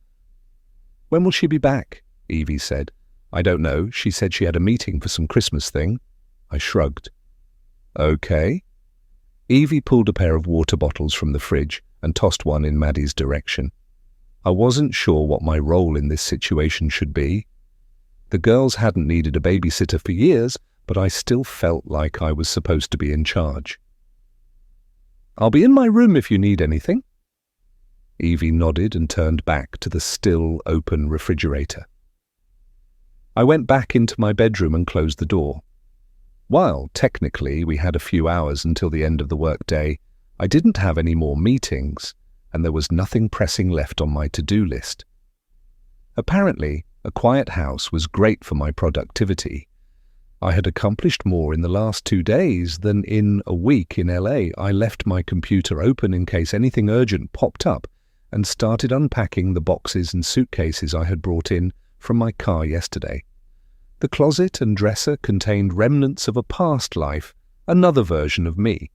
"When will she be back?" Evie said. "I don't know. She said she had a meeting for some Christmas thing." I shrugged. "Okay." Evie pulled a pair of water bottles from the fridge and tossed one in Maddie's direction. I wasn't sure what my role in this situation should be. The girls hadn't needed a babysitter for years, but I still felt like I was supposed to be in charge. "I'll be in my room if you need anything." Evie nodded and turned back to the still open refrigerator. I went back into my bedroom and closed the door. While technically we had a few hours until the end of the workday, I didn't have any more meetings, and there was nothing pressing left on my to-do list. Apparently, a quiet house was great for my productivity. I had accomplished more in the last 2 days than in a week in LA. I left my computer open in case anything urgent popped up and started unpacking the boxes and suitcases I had brought in from my car yesterday. The closet and dresser contained remnants of a past life, another version of me.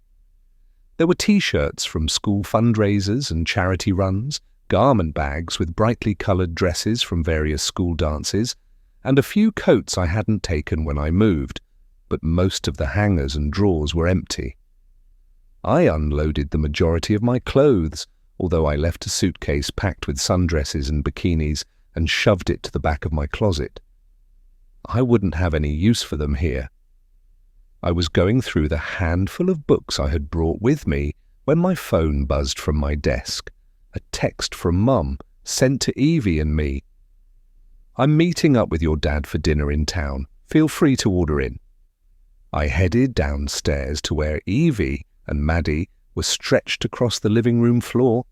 There were t-shirts from school fundraisers and charity runs, garment bags with brightly coloured dresses from various school dances, and a few coats I hadn't taken when I moved, but most of the hangers and drawers were empty. I unloaded the majority of my clothes, although I left a suitcase packed with sundresses and bikinis and shoved it to the back of my closet. I wouldn't have any use for them here. I was going through the handful of books I had brought with me when my phone buzzed from my desk, a text from Mum sent to Evie and me. "I'm meeting up with your dad for dinner in town. Feel free to order in." I headed downstairs to where Evie and Maddie were stretched across the living room floor.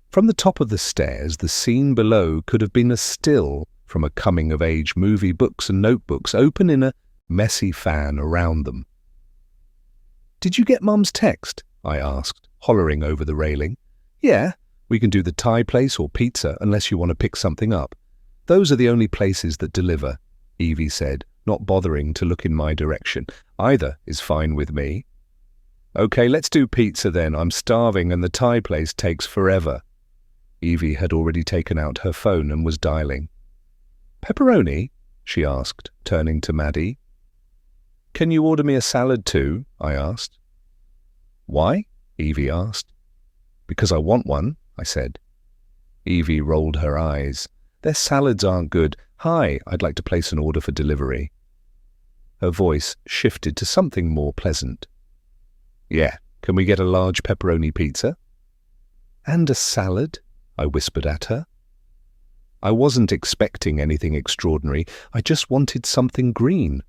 From the top of the stairs, the scene below could have been a still from a coming-of-age movie, books and notebooks open in a messy fan around them. "Did you get Mum's text?" I asked, hollering over the railing. "Yeah, we can do the Thai place or pizza unless you want to pick something up. Those are the only places that deliver," Evie said, not bothering to look in my direction. "Either is fine with me." "Okay, let's do pizza then. I'm starving and the Thai place takes forever." Evie had already taken out her phone and was dialing. "Pepperoni?" she asked, turning to Maddie. "Can you order me a salad too?" I asked. "Why?" Evie asked. "Because I want one," I said. Evie rolled her eyes. "Their salads aren't good. Hi, I'd like to place an order for delivery." Her voice shifted to something more pleasant. "Yeah, can we get a large pepperoni pizza?" "And a salad?" I whispered at her. I wasn't expecting anything extraordinary. I just wanted something green.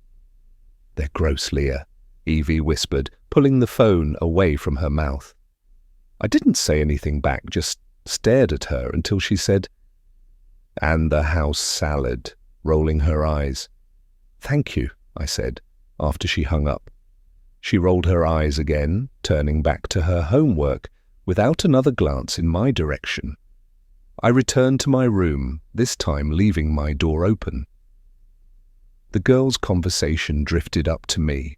"They're gross, Leah," Evie whispered, pulling the phone away from her mouth. I didn't say anything back, just stared at her until she said, "And the house salad," rolling her eyes. "Thank you," I said, after she hung up. She rolled her eyes again, turning back to her homework, without another glance in my direction. I returned to my room, this time leaving my door open. The girls' conversation drifted up to me.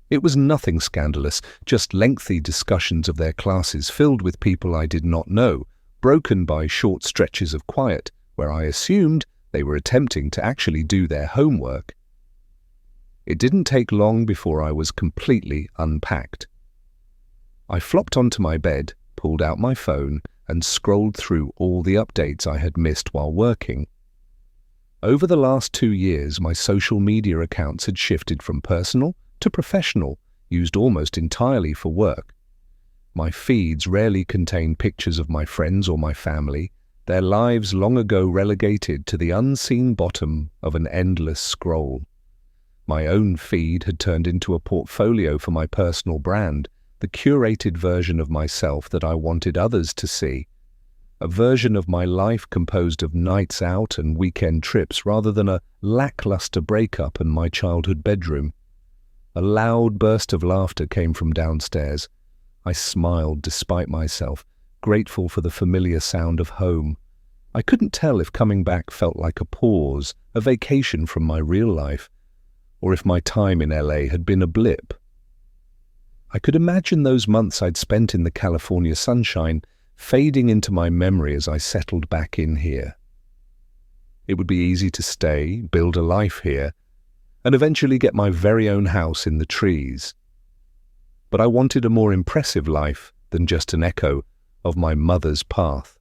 It was nothing scandalous, just lengthy discussions of their classes filled with people I did not know, broken by short stretches of quiet, where I assumed they were attempting to actually do their homework. It didn't take long before I was completely unpacked. I flopped onto my bed, pulled out my phone, and scrolled through all the updates I had missed while working. Over the last 2 years, my social media accounts had shifted from personal to professional, used almost entirely for work. My feeds rarely contain pictures of my friends or my family, their lives long ago relegated to the unseen bottom of an endless scroll. My own feed had turned into a portfolio for my personal brand, the curated version of myself that I wanted others to see. A version of my life composed of nights out and weekend trips rather than a lackluster breakup in my childhood bedroom. A loud burst of laughter came from downstairs. I smiled despite myself, grateful for the familiar sound of home. I couldn't tell if coming back felt like a pause, a vacation from my real life, or if my time in LA had been a blip. I could imagine those months I'd spent in the California sunshine fading into my memory as I settled back in here. It would be easy to stay, build a life here, and eventually get my very own house in the trees. But I wanted a more impressive life than just an echo of my mother's path.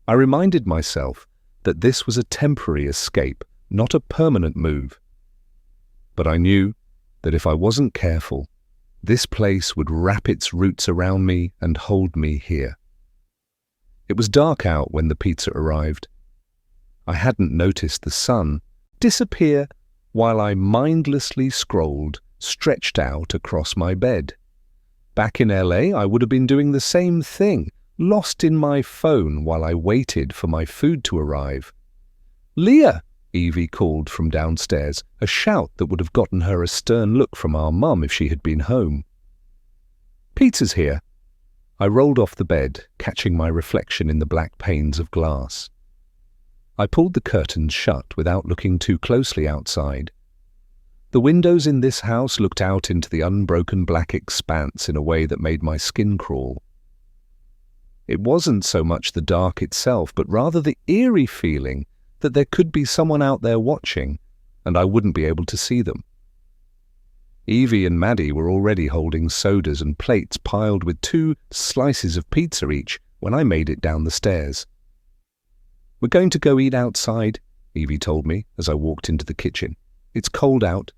I reminded myself that this was a temporary escape, not a permanent move. But I knew that if I wasn't careful, this place would wrap its roots around me and hold me here. It was dark out when the pizza arrived. I hadn't noticed the sun disappear while I mindlessly scrolled, stretched out across my bed. Back in LA, I would have been doing the same thing, lost in my phone while I waited for my food to arrive. "Leah!" Evie called from downstairs, a shout that would have gotten her a stern look from our mum if she had been home. "Pizza's here." I rolled off the bed, catching my reflection in the black panes of glass. I pulled the curtains shut without looking too closely outside. The windows in this house looked out into the unbroken black expanse in a way that made my skin crawl. It wasn't so much the dark itself, but rather the eerie feeling that there could be someone out there watching, and I wouldn't be able to see them. Evie and Maddie were already holding sodas and plates piled with 2 slices of pizza each when I made it down the stairs. "We're going to go eat outside," Evie told me as I walked into the kitchen. "It's cold out."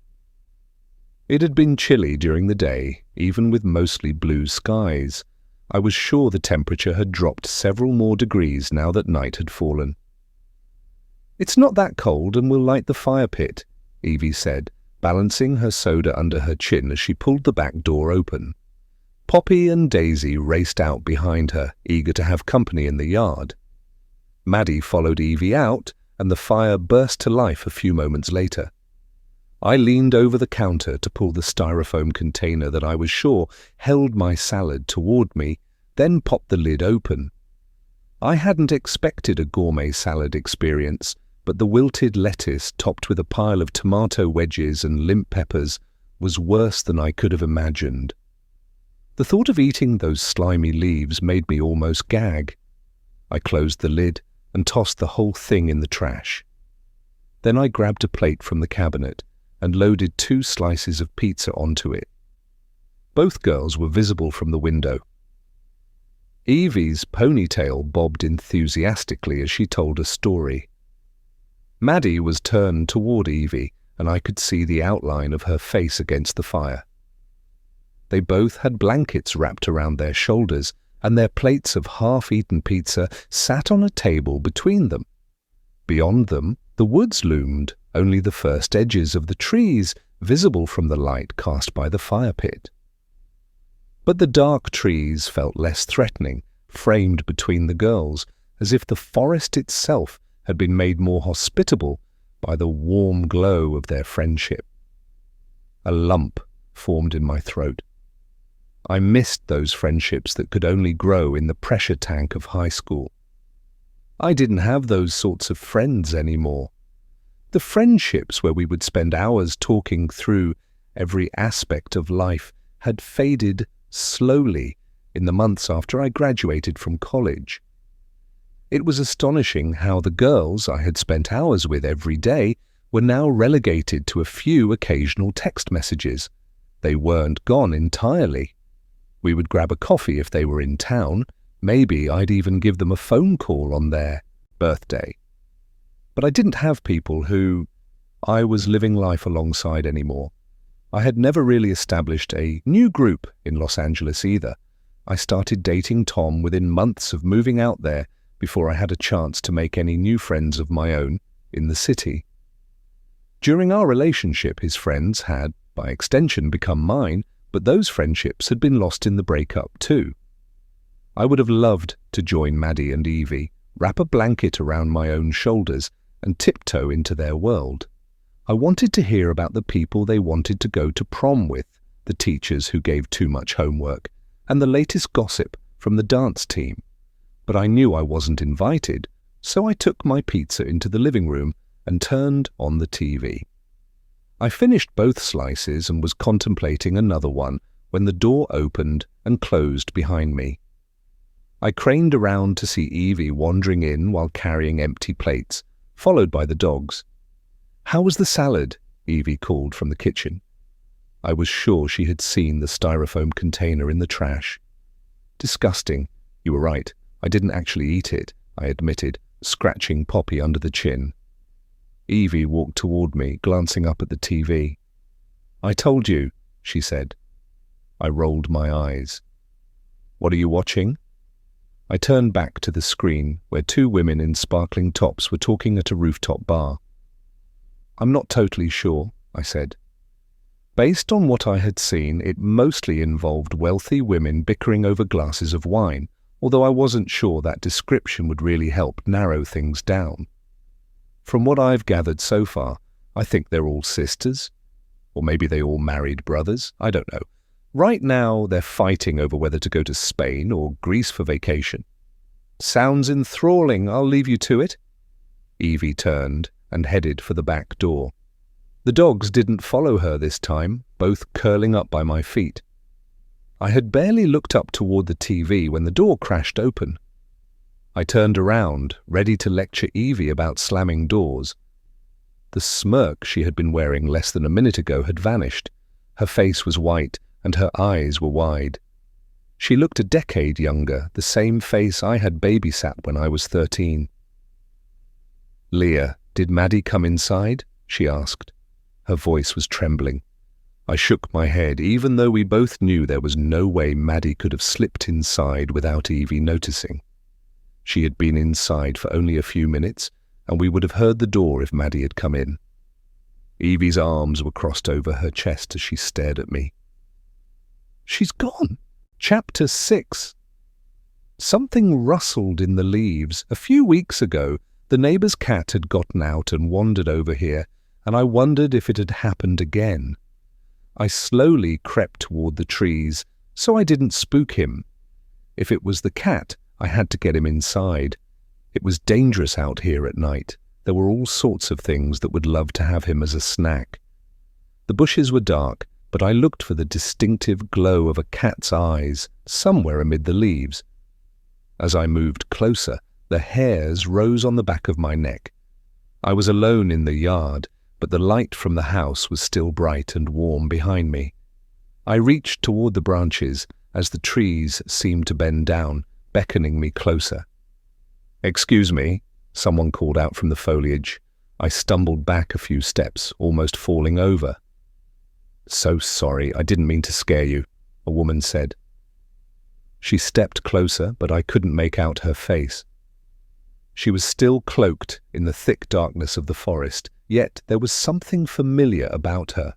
It had been chilly during the day, even with mostly blue skies. I was sure the temperature had dropped several more degrees now that night had fallen. "It's not that cold and we'll light the fire pit," Evie said, balancing her soda under her chin as she pulled the back door open. Poppy and Daisy raced out behind her, eager to have company in the yard. Maddie followed Evie out, and the fire burst to life a few moments later. I leaned over the counter to pull the styrofoam container that I was sure held my salad toward me, then popped the lid open. I hadn't expected a gourmet salad experience, but the wilted lettuce topped with a pile of tomato wedges and limp peppers was worse than I could have imagined. The thought of eating those slimy leaves made me almost gag. I closed the lid and tossed the whole thing in the trash. Then I grabbed a plate from the cabinet and loaded 2 slices of pizza onto it. Both girls were visible from the window. Evie's ponytail bobbed enthusiastically as she told a story. Maddie was turned toward Evie, and I could see the outline of her face against the fire. They both had blankets wrapped around their shoulders, and their plates of half-eaten pizza sat on a table between them. Beyond them, the woods loomed, only the first edges of the trees visible from the light cast by the fire pit. But the dark trees felt less threatening, framed between the girls, as if the forest itself had been made more hospitable by the warm glow of their friendship. A lump formed in my throat. I missed those friendships that could only grow in the pressure tank of high school. I didn't have those sorts of friends anymore. The friendships where we would spend hours talking through every aspect of life had faded slowly in the months after I graduated from college. It was astonishing how the girls I had spent hours with every day were now relegated to a few occasional text messages. They weren't gone entirely. We would grab a coffee if they were in town. Maybe I'd even give them a phone call on their birthday. But I didn't have people who I was living life alongside anymore. I had never really established a new group in Los Angeles either. I started dating Tom within months of moving out there before I had a chance to make any new friends of my own in the city. During our relationship, his friends had, by extension, become mine, but those friendships had been lost in the breakup too. I would have loved to join Maddie and Evie, wrap a blanket around my own shoulders, and tiptoe into their world. I wanted to hear about the people they wanted to go to prom with, the teachers who gave too much homework, and the latest gossip from the dance team. But I knew I wasn't invited, so I took my pizza into the living room and turned on the TV. I finished both slices and was contemplating another one when the door opened and closed behind me. I craned around to see Evie wandering in while carrying empty plates, followed by the dogs. "How was the salad?" Evie called from the kitchen. I was sure she had seen the styrofoam container in the trash. "Disgusting. You were right. I didn't actually eat it," I admitted, scratching Poppy under the chin. Evie walked toward me, glancing up at the TV. "I told you," she said. I rolled my eyes. "What are you watching?" I turned back to the screen where two women in sparkling tops were talking at a rooftop bar. "I'm not totally sure," I said. Based on what I had seen, it mostly involved wealthy women bickering over glasses of wine, although I wasn't sure that description would really help narrow things down. From what I've gathered so far, I think they're all sisters. Or maybe they all married brothers, I don't know. Right now, they're fighting over whether to go to Spain or Greece for vacation. "Sounds enthralling, I'll leave you to it." Evie turned and headed for the back door. The dogs didn't follow her this time, both curling up by my feet. I had barely looked up toward the TV when the door crashed open. I turned around, ready to lecture Evie about slamming doors. The smirk she had been wearing less than a minute ago had vanished. Her face was white and her eyes were wide. She looked a decade younger, the same face I had babysat when I was 13. "Leah, did Maddie come inside?" she asked. Her voice was trembling. I shook my head, even though we both knew there was no way Maddie could have slipped inside without Evie noticing. She had been inside for only a few minutes, and we would have heard the door if Maddie had come in. Evie's arms were crossed over her chest as she stared at me. "She's gone." Chapter 6. Something rustled in the leaves. A few weeks ago, the neighbour's cat had gotten out and wandered over here, and I wondered if it had happened again. I slowly crept toward the trees, so I didn't spook him. If it was the cat, I had to get him inside. It was dangerous out here at night. There were all sorts of things that would love to have him as a snack. The bushes were dark, but I looked for the distinctive glow of a cat's eyes somewhere amid the leaves. As I moved closer, the hairs rose on the back of my neck. I was alone in the yard, but the light from the house was still bright and warm behind me. I reached toward the branches as the trees seemed to bend down, beckoning me closer. "Excuse me," someone called out from the foliage. I stumbled back a few steps, almost falling over. "So sorry, I didn't mean to scare you," a woman said. She stepped closer, but I couldn't make out her face. She was still cloaked in the thick darkness of the forest, yet there was something familiar about her.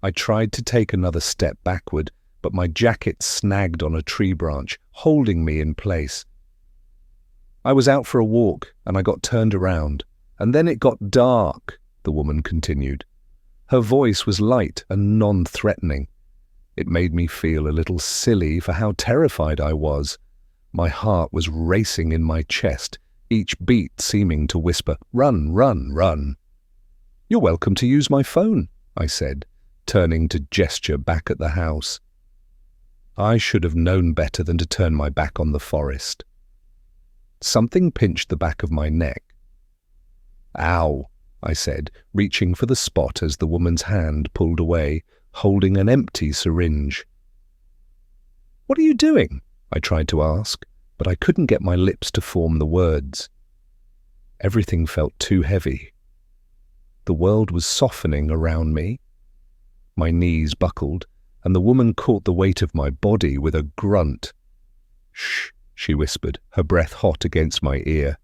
I tried to take another step backward, but my jacket snagged on a tree branch, holding me in place. "I was out for a walk, and I got turned around, and then it got dark," the woman continued. Her voice was light and non-threatening. It made me feel a little silly for how terrified I was. My heart was racing in my chest, each beat seeming to whisper, "Run, run, run." "You're welcome to use my phone," I said, turning to gesture back at the house. I should have known better than to turn my back on the forest. Something pinched the back of my neck. "Ow," I said, reaching for the spot as the woman's hand pulled away, holding an empty syringe. "What are you doing?" I tried to ask, but I couldn't get my lips to form the words. Everything felt too heavy. The world was softening around me. My knees buckled, and the woman caught the weight of my body with a grunt. "Shh," she whispered, her breath hot against my ear.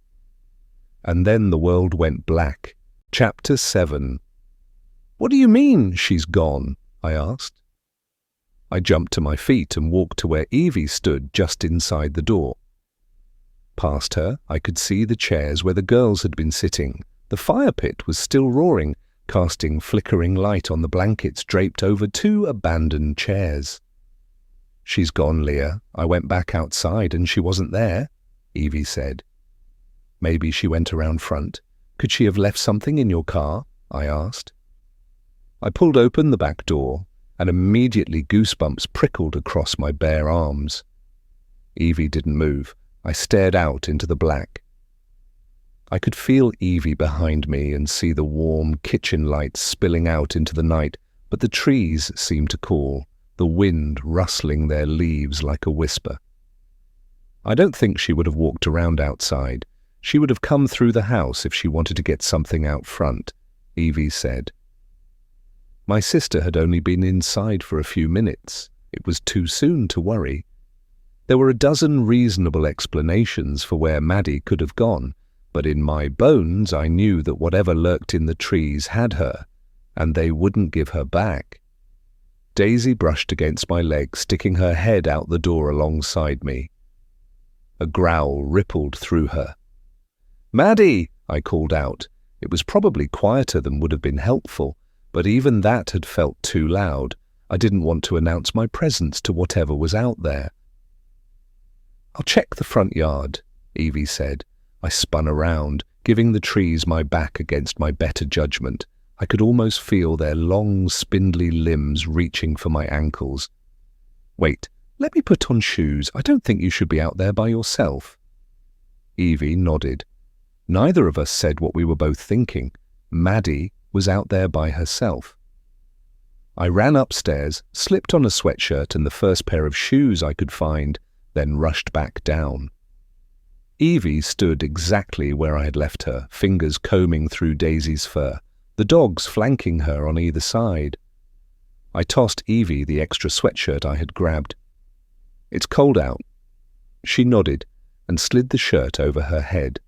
And then the world went black. Chapter 7. "What do you mean, she's gone?" I asked. I jumped to my feet and walked to where Evie stood just inside the door. Past her, I could see the chairs where the girls had been sitting. The fire pit was still roaring, casting flickering light on the blankets draped over 2 abandoned chairs. "She's gone, Leah. I went back outside and she wasn't there," Evie said. "Maybe she went around front. Could she have left something in your car?" I asked. I pulled open the back door, and immediately goosebumps prickled across my bare arms. Evie didn't move. I stared out into the black. I could feel Evie behind me and see the warm kitchen lights spilling out into the night, but the trees seemed to call, the wind rustling their leaves like a whisper. "I don't think she would have walked around outside. She would have come through the house if she wanted to get something out front," Evie said. My sister had only been inside for a few minutes. It was too soon to worry. There were a dozen reasonable explanations for where Maddie could have gone, but in my bones I knew that whatever lurked in the trees had her, and they wouldn't give her back. Daisy brushed against my leg, sticking her head out the door alongside me. A growl rippled through her. "Maddie!" I called out. It was probably quieter than would have been helpful, but even that had felt too loud. I didn't want to announce my presence to whatever was out there. "I'll check the front yard," Evie said. I spun around, giving the trees my back against my better judgment. I could almost feel their long, spindly limbs reaching for my ankles. "Wait, let me put on shoes. I don't think you should be out there by yourself." Evie nodded. Neither of us said what we were both thinking. Maddie was out there by herself. I ran upstairs, slipped on a sweatshirt and the first pair of shoes I could find, then rushed back down. Evie stood exactly where I had left her, fingers combing through Daisy's fur, the dogs flanking her on either side. I tossed Evie the extra sweatshirt I had grabbed. "It's cold out." She nodded and slid the shirt over her head.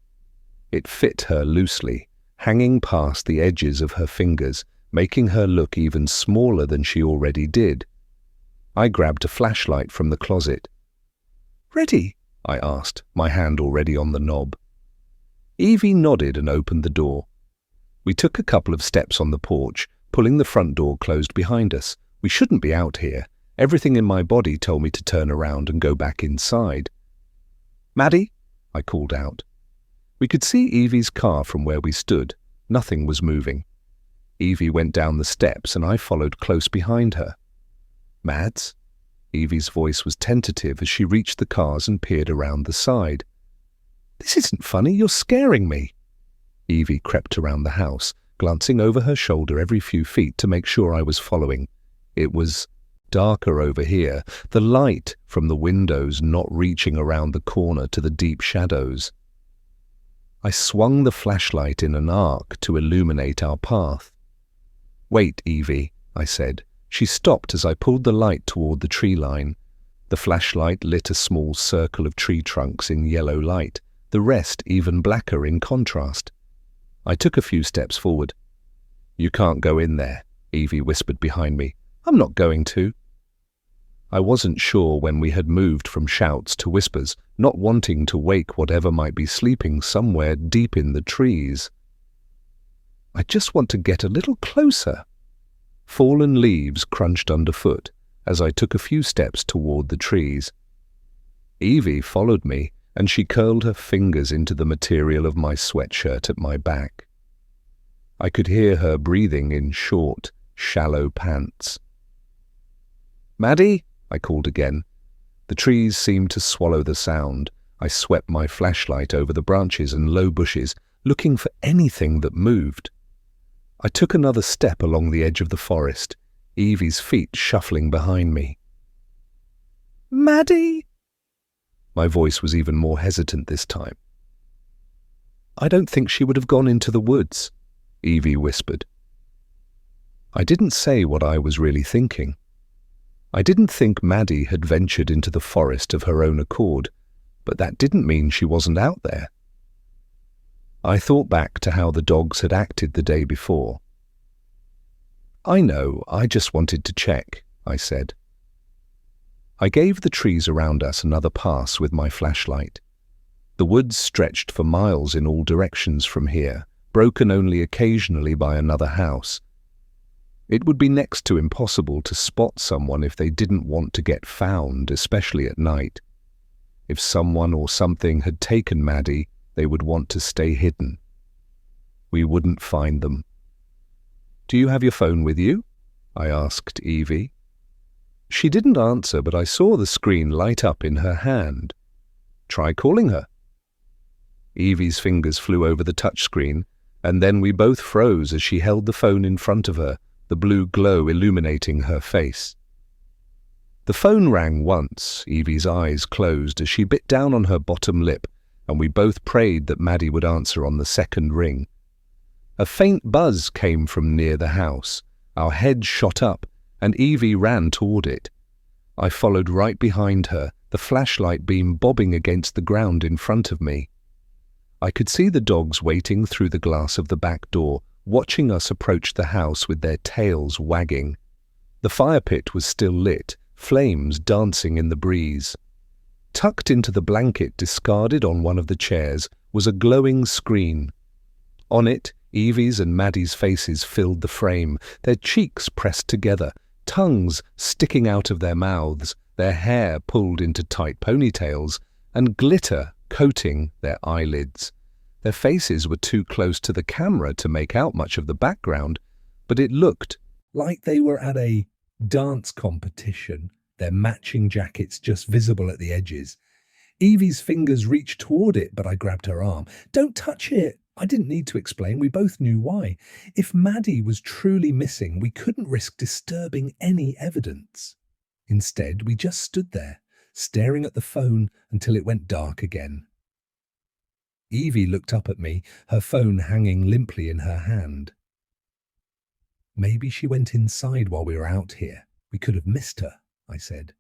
It fit her loosely, hanging past the edges of her fingers, making her look even smaller than she already did. I grabbed a flashlight from the closet. "Ready?" I asked, my hand already on the knob. Evie nodded and opened the door. We took a couple of steps on the porch, pulling the front door closed behind us. We shouldn't be out here. Everything in my body told me to turn around and go back inside. "Maddie?" I called out. We could see Evie's car from where we stood. Nothing was moving. Evie went down the steps and I followed close behind her. "Mads?" Evie's voice was tentative as she reached the cars and peered around the side. "This isn't funny, you're scaring me." Evie crept around the house, glancing over her shoulder every few feet to make sure I was following. It was darker over here, the light from the windows not reaching around the corner to the deep shadows. I swung the flashlight in an arc to illuminate our path. "Wait, Evie," I said. She stopped as I pulled the light toward the tree line. The flashlight lit a small circle of tree trunks in yellow light, the rest even blacker in contrast. I took a few steps forward. "You can't go in there," Evie whispered behind me. "I'm not going to." I wasn't sure when we had moved from shouts to whispers, not wanting to wake whatever might be sleeping somewhere deep in the trees. "I just want to get a little closer." Fallen leaves crunched underfoot as I took a few steps toward the trees. Evie followed me, and she curled her fingers into the material of my sweatshirt at my back. I could hear her breathing in short, shallow pants. "Maddie," I called again. The trees seemed to swallow the sound. I swept my flashlight over the branches and low bushes, looking for anything that moved. I took another step along the edge of the forest, Evie's feet shuffling behind me. "Maddie!" My voice was even more hesitant this time. "I don't think she would have gone into the woods," Evie whispered. I didn't say what I was really thinking. I didn't think Maddie had ventured into the forest of her own accord, but that didn't mean she wasn't out there. I thought back to how the dogs had acted the day before. "I know, I just wanted to check," I said. I gave the trees around us another pass with my flashlight. The woods stretched for miles in all directions from here, broken only occasionally by another house. It would be next to impossible to spot someone if they didn't want to get found, especially at night. If someone or something had taken Maddie, they would want to stay hidden. We wouldn't find them. "Do you have your phone with you?" I asked Evie. She didn't answer, but I saw the screen light up in her hand. "Try calling her." Evie's fingers flew over the touchscreen, and then we both froze as she held the phone in front of her, the blue glow illuminating her face. The phone rang once. Evie's eyes closed as she bit down on her bottom lip, and we both prayed that Maddie would answer on the second ring. A faint buzz came from near the house. Our heads shot up, and Evie ran toward it. I followed right behind her, the flashlight beam bobbing against the ground in front of me. I could see the dogs waiting through the glass of the back door, watching us approach the house with their tails wagging. The fire pit was still lit, flames dancing in the breeze. Tucked into the blanket discarded on one of the chairs was a glowing screen. On it, Evie's and Maddie's faces filled the frame, their cheeks pressed together, tongues sticking out of their mouths, their hair pulled into tight ponytails, and glitter coating their eyelids. Their faces were too close to the camera to make out much of the background, but it looked like they were at a dance competition, their matching jackets just visible at the edges. Evie's fingers reached toward it, but I grabbed her arm. "Don't touch it!" I didn't need to explain. We both knew why. If Maddie was truly missing, we couldn't risk disturbing any evidence. Instead, we just stood there, staring at the phone until it went dark again. Evie looked up at me, her phone hanging limply in her hand. "Maybe she went inside while we were out here. We could have missed her," I said.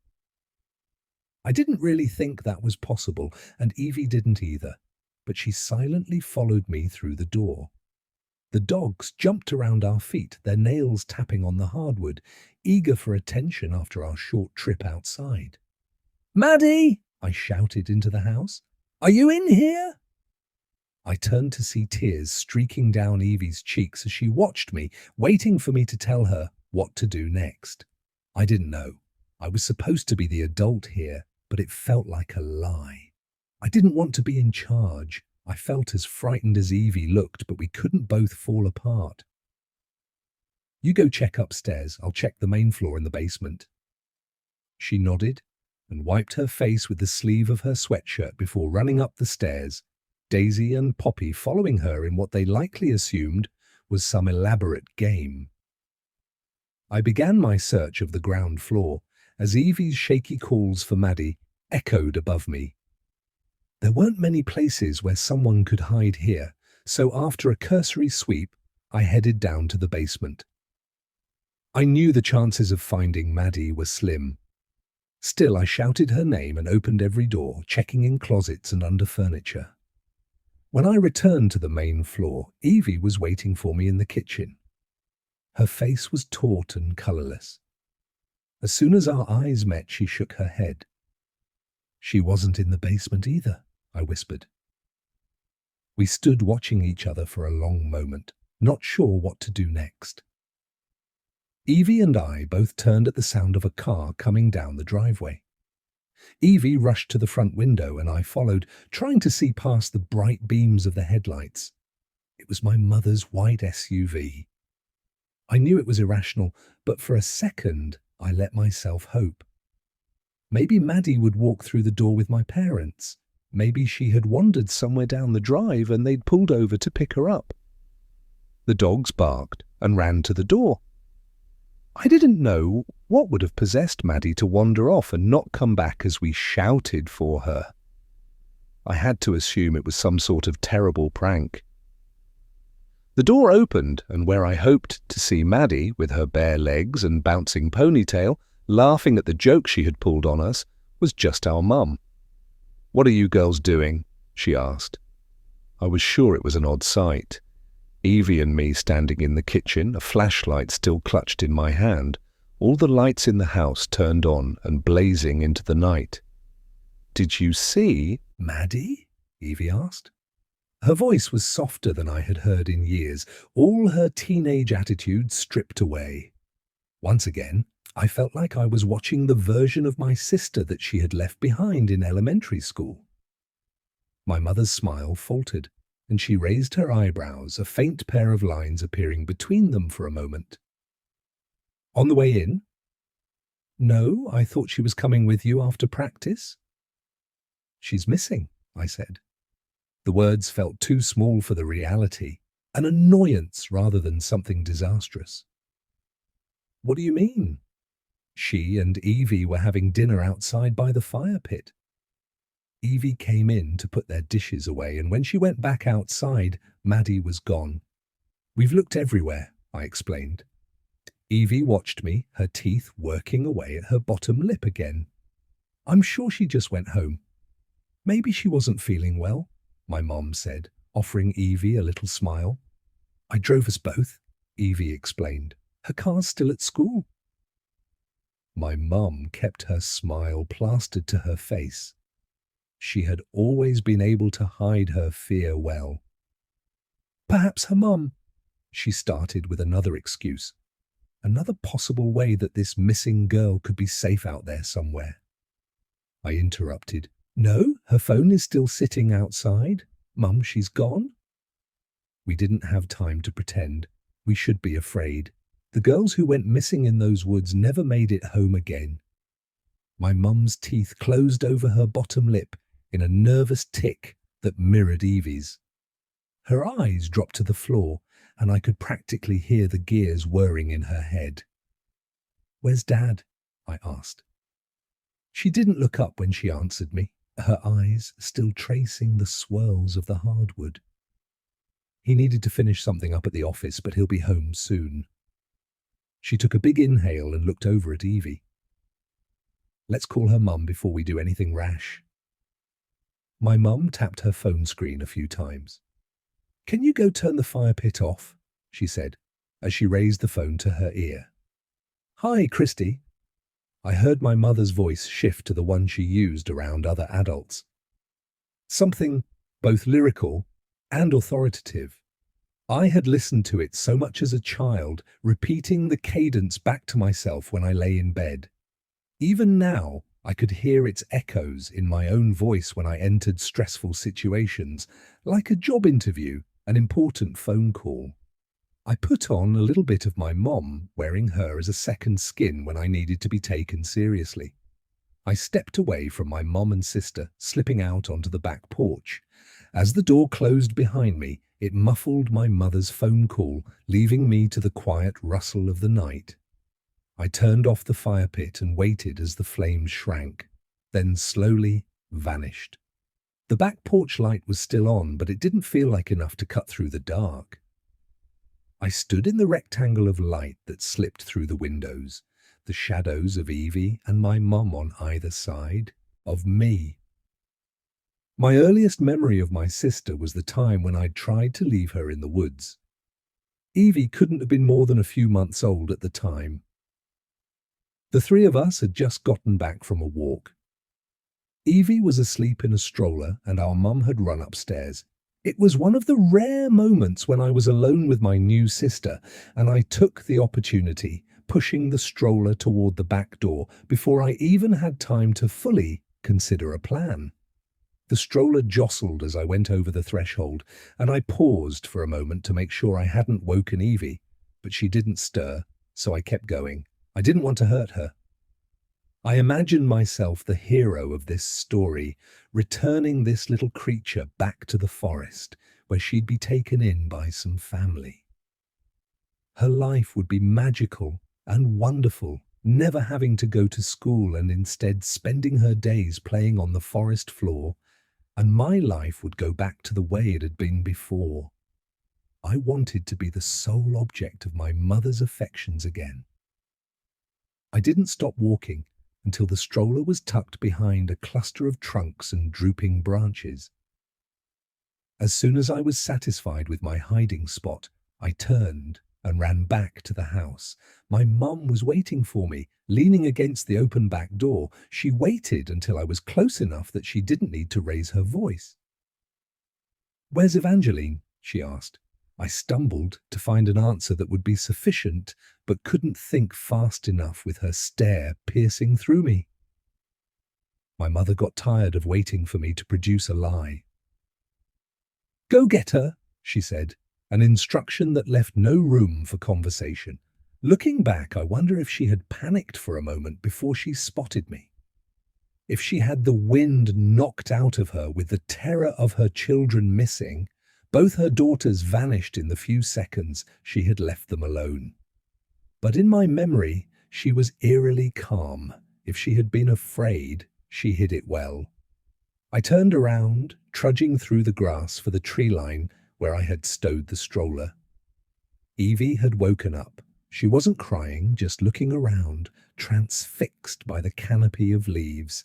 I didn't really think that was possible, and Evie didn't either, but she silently followed me through the door. The dogs jumped around our feet, their nails tapping on the hardwood, eager for attention after our short trip outside. "Maddie!" I shouted into the house. "Are you in here?" I turned to see tears streaking down Evie's cheeks as she watched me, waiting for me to tell her what to do next. I didn't know. I was supposed to be the adult here, but it felt like a lie. I didn't want to be in charge. I felt as frightened as Evie looked, but we couldn't both fall apart. "You go check upstairs. I'll check the main floor in the basement." She nodded and wiped her face with the sleeve of her sweatshirt before running up the stairs, Daisy and Poppy following her in what they likely assumed was some elaborate game. I began my search of the ground floor as Evie's shaky calls for Maddie echoed above me. There weren't many places where someone could hide here, so after a cursory sweep, I headed down to the basement. I knew the chances of finding Maddie were slim. Still, I shouted her name and opened every door, checking in closets and under furniture. When I returned to the main floor, Evie was waiting for me in the kitchen. Her face was taut and colourless. As soon as our eyes met, she shook her head. "She wasn't in the basement either," I whispered. We stood watching each other for a long moment, not sure what to do next. Evie and I both turned at the sound of a car coming down the driveway. Evie rushed to the front window and I followed, trying to see past the bright beams of the headlights. It was my mother's white SUV. I knew it was irrational, but for a second I let myself hope. Maybe Maddie would walk through the door with my parents. Maybe she had wandered somewhere down the drive and they'd pulled over to pick her up. The dogs barked and ran to the door. I didn't know what would have possessed Maddie to wander off and not come back as we shouted for her. I had to assume it was some sort of terrible prank. The door opened, and where I hoped to see Maddie, with her bare legs and bouncing ponytail, laughing at the joke she had pulled on us, was just our mum. "What are you girls doing?" she asked. I was sure it was an odd sight. Evie and me standing in the kitchen, a flashlight still clutched in my hand, all the lights in the house turned on and blazing into the night. "Did you see Maddie?" Evie asked. Her voice was softer than I had heard in years, all her teenage attitude stripped away. Once again, I felt like I was watching the version of my sister that she had left behind in elementary school. My mother's smile faltered, and she raised her eyebrows, a faint pair of lines appearing between them for a moment. "On the way in?" "No, I thought she was coming with you after practice." "She's missing," I said. The words felt too small for the reality, an annoyance rather than something disastrous. "What do you mean?" "She and Evie were having dinner outside by the fire pit. Evie came in to put their dishes away, and when she went back outside, Maddie was gone. We've looked everywhere," I explained. Evie watched me, her teeth working away at her bottom lip again. "I'm sure she just went home. Maybe she wasn't feeling well," my mom said, offering Evie a little smile. "I drove us both," Evie explained. "Her car's still at school." My mum kept her smile plastered to her face. She had always been able to hide her fear well. "Perhaps her mum," she started with another excuse. Another possible way that this missing girl could be safe out there somewhere. I interrupted. "No, her phone is still sitting outside. Mum, she's gone." We didn't have time to pretend. We should be afraid. The girls who went missing in those woods never made it home again. My mum's teeth closed over her bottom lip in a nervous tick that mirrored Evie's. Her eyes dropped to the floor, and I could practically hear the gears whirring in her head. "Where's Dad?" I asked. She didn't look up when she answered me, her eyes still tracing the swirls of the hardwood. "He needed to finish something up at the office, but he'll be home soon." She took a big inhale and looked over at Evie. "Let's call her mum before we do anything rash." My mum tapped her phone screen a few times. "Can you go turn the fire pit off?" she said, as she raised the phone to her ear. "Hi, Christy." I heard my mother's voice shift to the one she used around other adults. Something both lyrical and authoritative. I had listened to it so much as a child, repeating the cadence back to myself when I lay in bed. Even now, I could hear its echoes in my own voice when I entered stressful situations, like a job interview, an important phone call. I put on a little bit of my mom, wearing her as a second skin when I needed to be taken seriously. I stepped away from my mom and sister, slipping out onto the back porch. As the door closed behind me, it muffled my mother's phone call, leaving me to the quiet rustle of the night. I turned off the fire pit and waited as the flames shrank, then slowly vanished. The back porch light was still on, but it didn't feel like enough to cut through the dark. I stood in the rectangle of light that slipped through the windows, the shadows of Evie and my mum on either side, of me. My earliest memory of my sister was the time when I'd tried to leave her in the woods. Evie couldn't have been more than a few months old at the time. The three of us had just gotten back from a walk. Evie was asleep in a stroller and our mum had run upstairs. It was one of the rare moments when I was alone with my new sister, and I took the opportunity, pushing the stroller toward the back door before I even had time to fully consider a plan. The stroller jostled as I went over the threshold, and I paused for a moment to make sure I hadn't woken Evie, but she didn't stir, so I kept going. I didn't want to hurt her. I imagined myself the hero of this story, returning this little creature back to the forest, where she'd be taken in by some family. Her life would be magical and wonderful, never having to go to school and instead spending her days playing on the forest floor, and my life would go back to the way it had been before. I wanted to be the sole object of my mother's affections again. I didn't stop walking until the stroller was tucked behind a cluster of trunks and drooping branches. As soon as I was satisfied with my hiding spot, I turned and ran back to the house. My mum was waiting for me, leaning against the open back door. She waited until I was close enough that she didn't need to raise her voice. "Where's Evangeline?" she asked. I stumbled to find an answer that would be sufficient, but couldn't think fast enough with her stare piercing through me. My mother got tired of waiting for me to produce a lie. "Go get her," she said, an instruction that left no room for conversation. Looking back, I wonder if she had panicked for a moment before she spotted me. If she had the wind knocked out of her with the terror of her children missing. Both her daughters vanished in the few seconds she had left them alone. But in my memory, she was eerily calm. If she had been afraid, she hid it well. I turned around, trudging through the grass for the tree line where I had stowed the stroller. Evie had woken up. She wasn't crying, just looking around, transfixed by the canopy of leaves.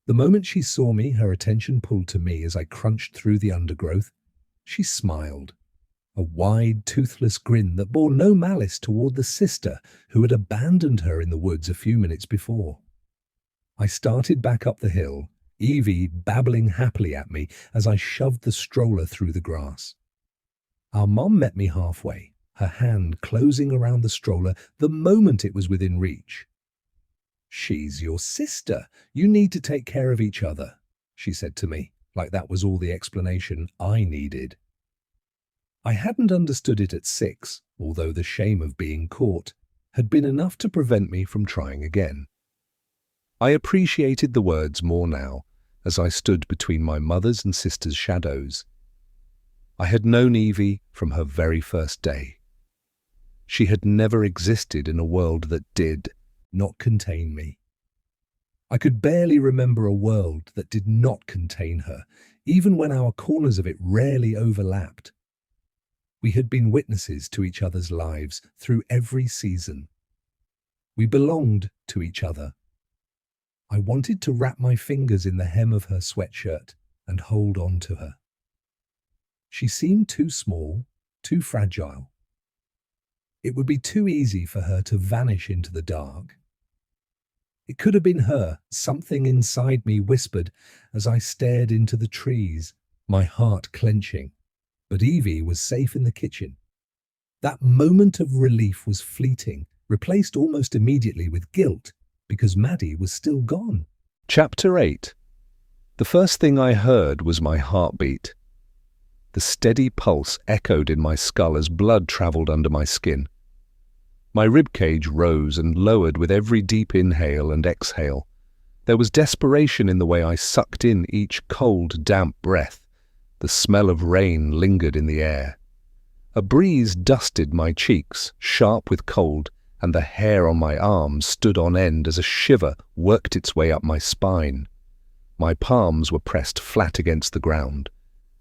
The moment she saw me, her attention pulled to me as I crunched through the undergrowth. She smiled, a wide, toothless grin that bore no malice toward the sister who had abandoned her in the woods a few minutes before. I started back up the hill, Evie babbling happily at me as I shoved the stroller through the grass. Our mom met me halfway, her hand closing around the stroller the moment it was within reach. "She's your sister. You need to take care of each other," she said to me, like that was all the explanation I needed. I hadn't understood it at 6, although the shame of being caught had been enough to prevent me from trying again. I appreciated the words more now, as I stood between my mother's and sister's shadows. I had known Evie from her very first day. She had never existed in a world that did not contain me. I could barely remember a world that did not contain her, even when our corners of it rarely overlapped. We had been witnesses to each other's lives through every season. We belonged to each other. I wanted to wrap my fingers in the hem of her sweatshirt and hold on to her. She seemed too small, too fragile. It would be too easy for her to vanish into the dark. It could have been her, something inside me whispered as I stared into the trees, my heart clenching. But Evie was safe in the kitchen. That moment of relief was fleeting, replaced almost immediately with guilt, because Maddie was still gone. Chapter 8. The first thing I heard was my heartbeat. The steady pulse echoed in my skull as blood travelled under my skin. My ribcage rose and lowered with every deep inhale and exhale. There was desperation in the way I sucked in each cold, damp breath. The smell of rain lingered in the air. A breeze dusted my cheeks, sharp with cold, and the hair on my arms stood on end as a shiver worked its way up my spine. My palms were pressed flat against the ground.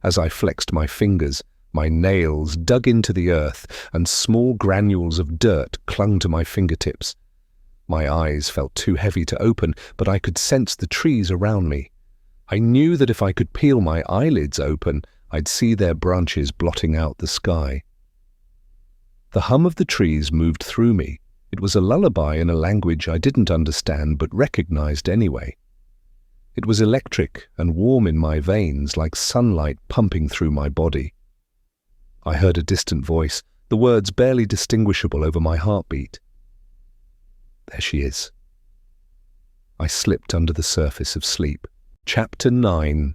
As I flexed my fingers, my nails dug into the earth, and small granules of dirt clung to my fingertips. My eyes felt too heavy to open, but I could sense the trees around me. I knew that if I could peel my eyelids open, I'd see their branches blotting out the sky. The hum of the trees moved through me. It was a lullaby in a language I didn't understand but recognized anyway. It was electric and warm in my veins, like sunlight pumping through my body. I heard a distant voice, the words barely distinguishable over my heartbeat. "There she is." I slipped under the surface of sleep. Chapter 9.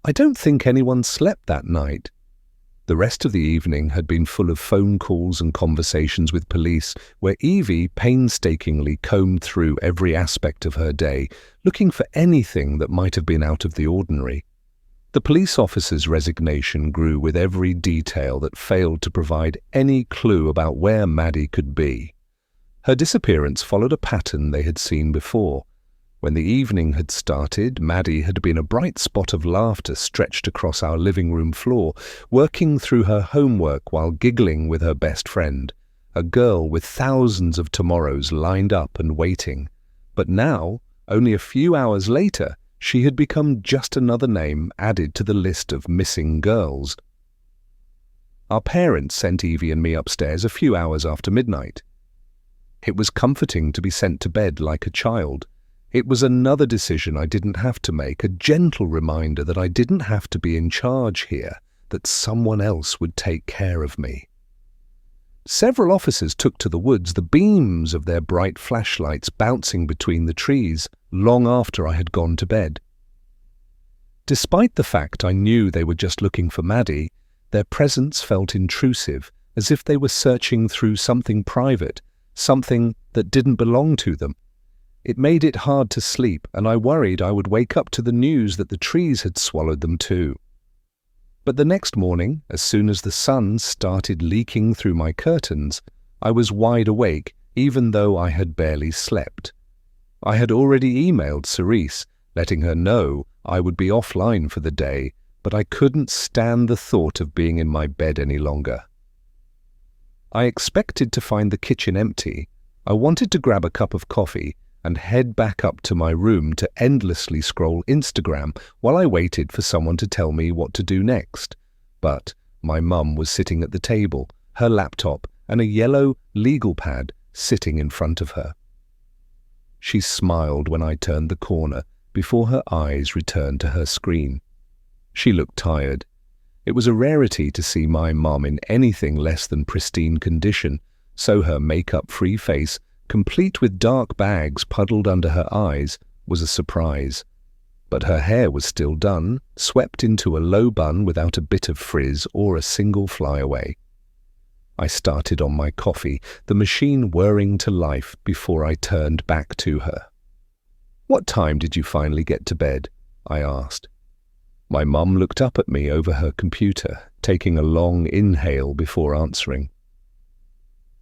I don't think anyone slept that night. The rest of the evening had been full of phone calls and conversations with police, where Evie painstakingly combed through every aspect of her day, looking for anything that might have been out of the ordinary. The police officer's resignation grew with every detail that failed to provide any clue about where Maddie could be. Her disappearance followed a pattern they had seen before. When the evening had started, Maddie had been a bright spot of laughter stretched across our living room floor, working through her homework while giggling with her best friend, a girl with thousands of tomorrows lined up and waiting. But now, only a few hours later, she had become just another name added to the list of missing girls. Our parents sent Evie and me upstairs a few hours after midnight. It was comforting to be sent to bed like a child. It was another decision I didn't have to make, a gentle reminder that I didn't have to be in charge here, that someone else would take care of me. Several officers took to the woods, the beams of their bright flashlights bouncing between the trees long after I had gone to bed. Despite the fact I knew they were just looking for Maddie, their presence felt intrusive, as if they were searching through something private, something that didn't belong to them. It made it hard to sleep, and I worried I would wake up to the news that the trees had swallowed them too. But the next morning, as soon as the sun started leaking through my curtains, I was wide awake, even though I had barely slept. I had already emailed Cerise, letting her know I would be offline for the day, but I couldn't stand the thought of being in my bed any longer. I expected to find the kitchen empty. I wanted to grab a cup of coffee and head back up to my room to endlessly scroll Instagram while I waited for someone to tell me what to do next. But my mum was sitting at the table, her laptop and a yellow legal pad sitting in front of her. She smiled when I turned the corner before her eyes returned to her screen. She looked tired. It was a rarity to see my mum in anything less than pristine condition, so her makeup-free face, complete with dark bags puddled under her eyes, was a surprise. But her hair was still done, swept into a low bun without a bit of frizz or a single flyaway. I started on my coffee, the machine whirring to life before I turned back to her. "What time did you finally get to bed?" I asked. My mum looked up at me over her computer, taking a long inhale before answering.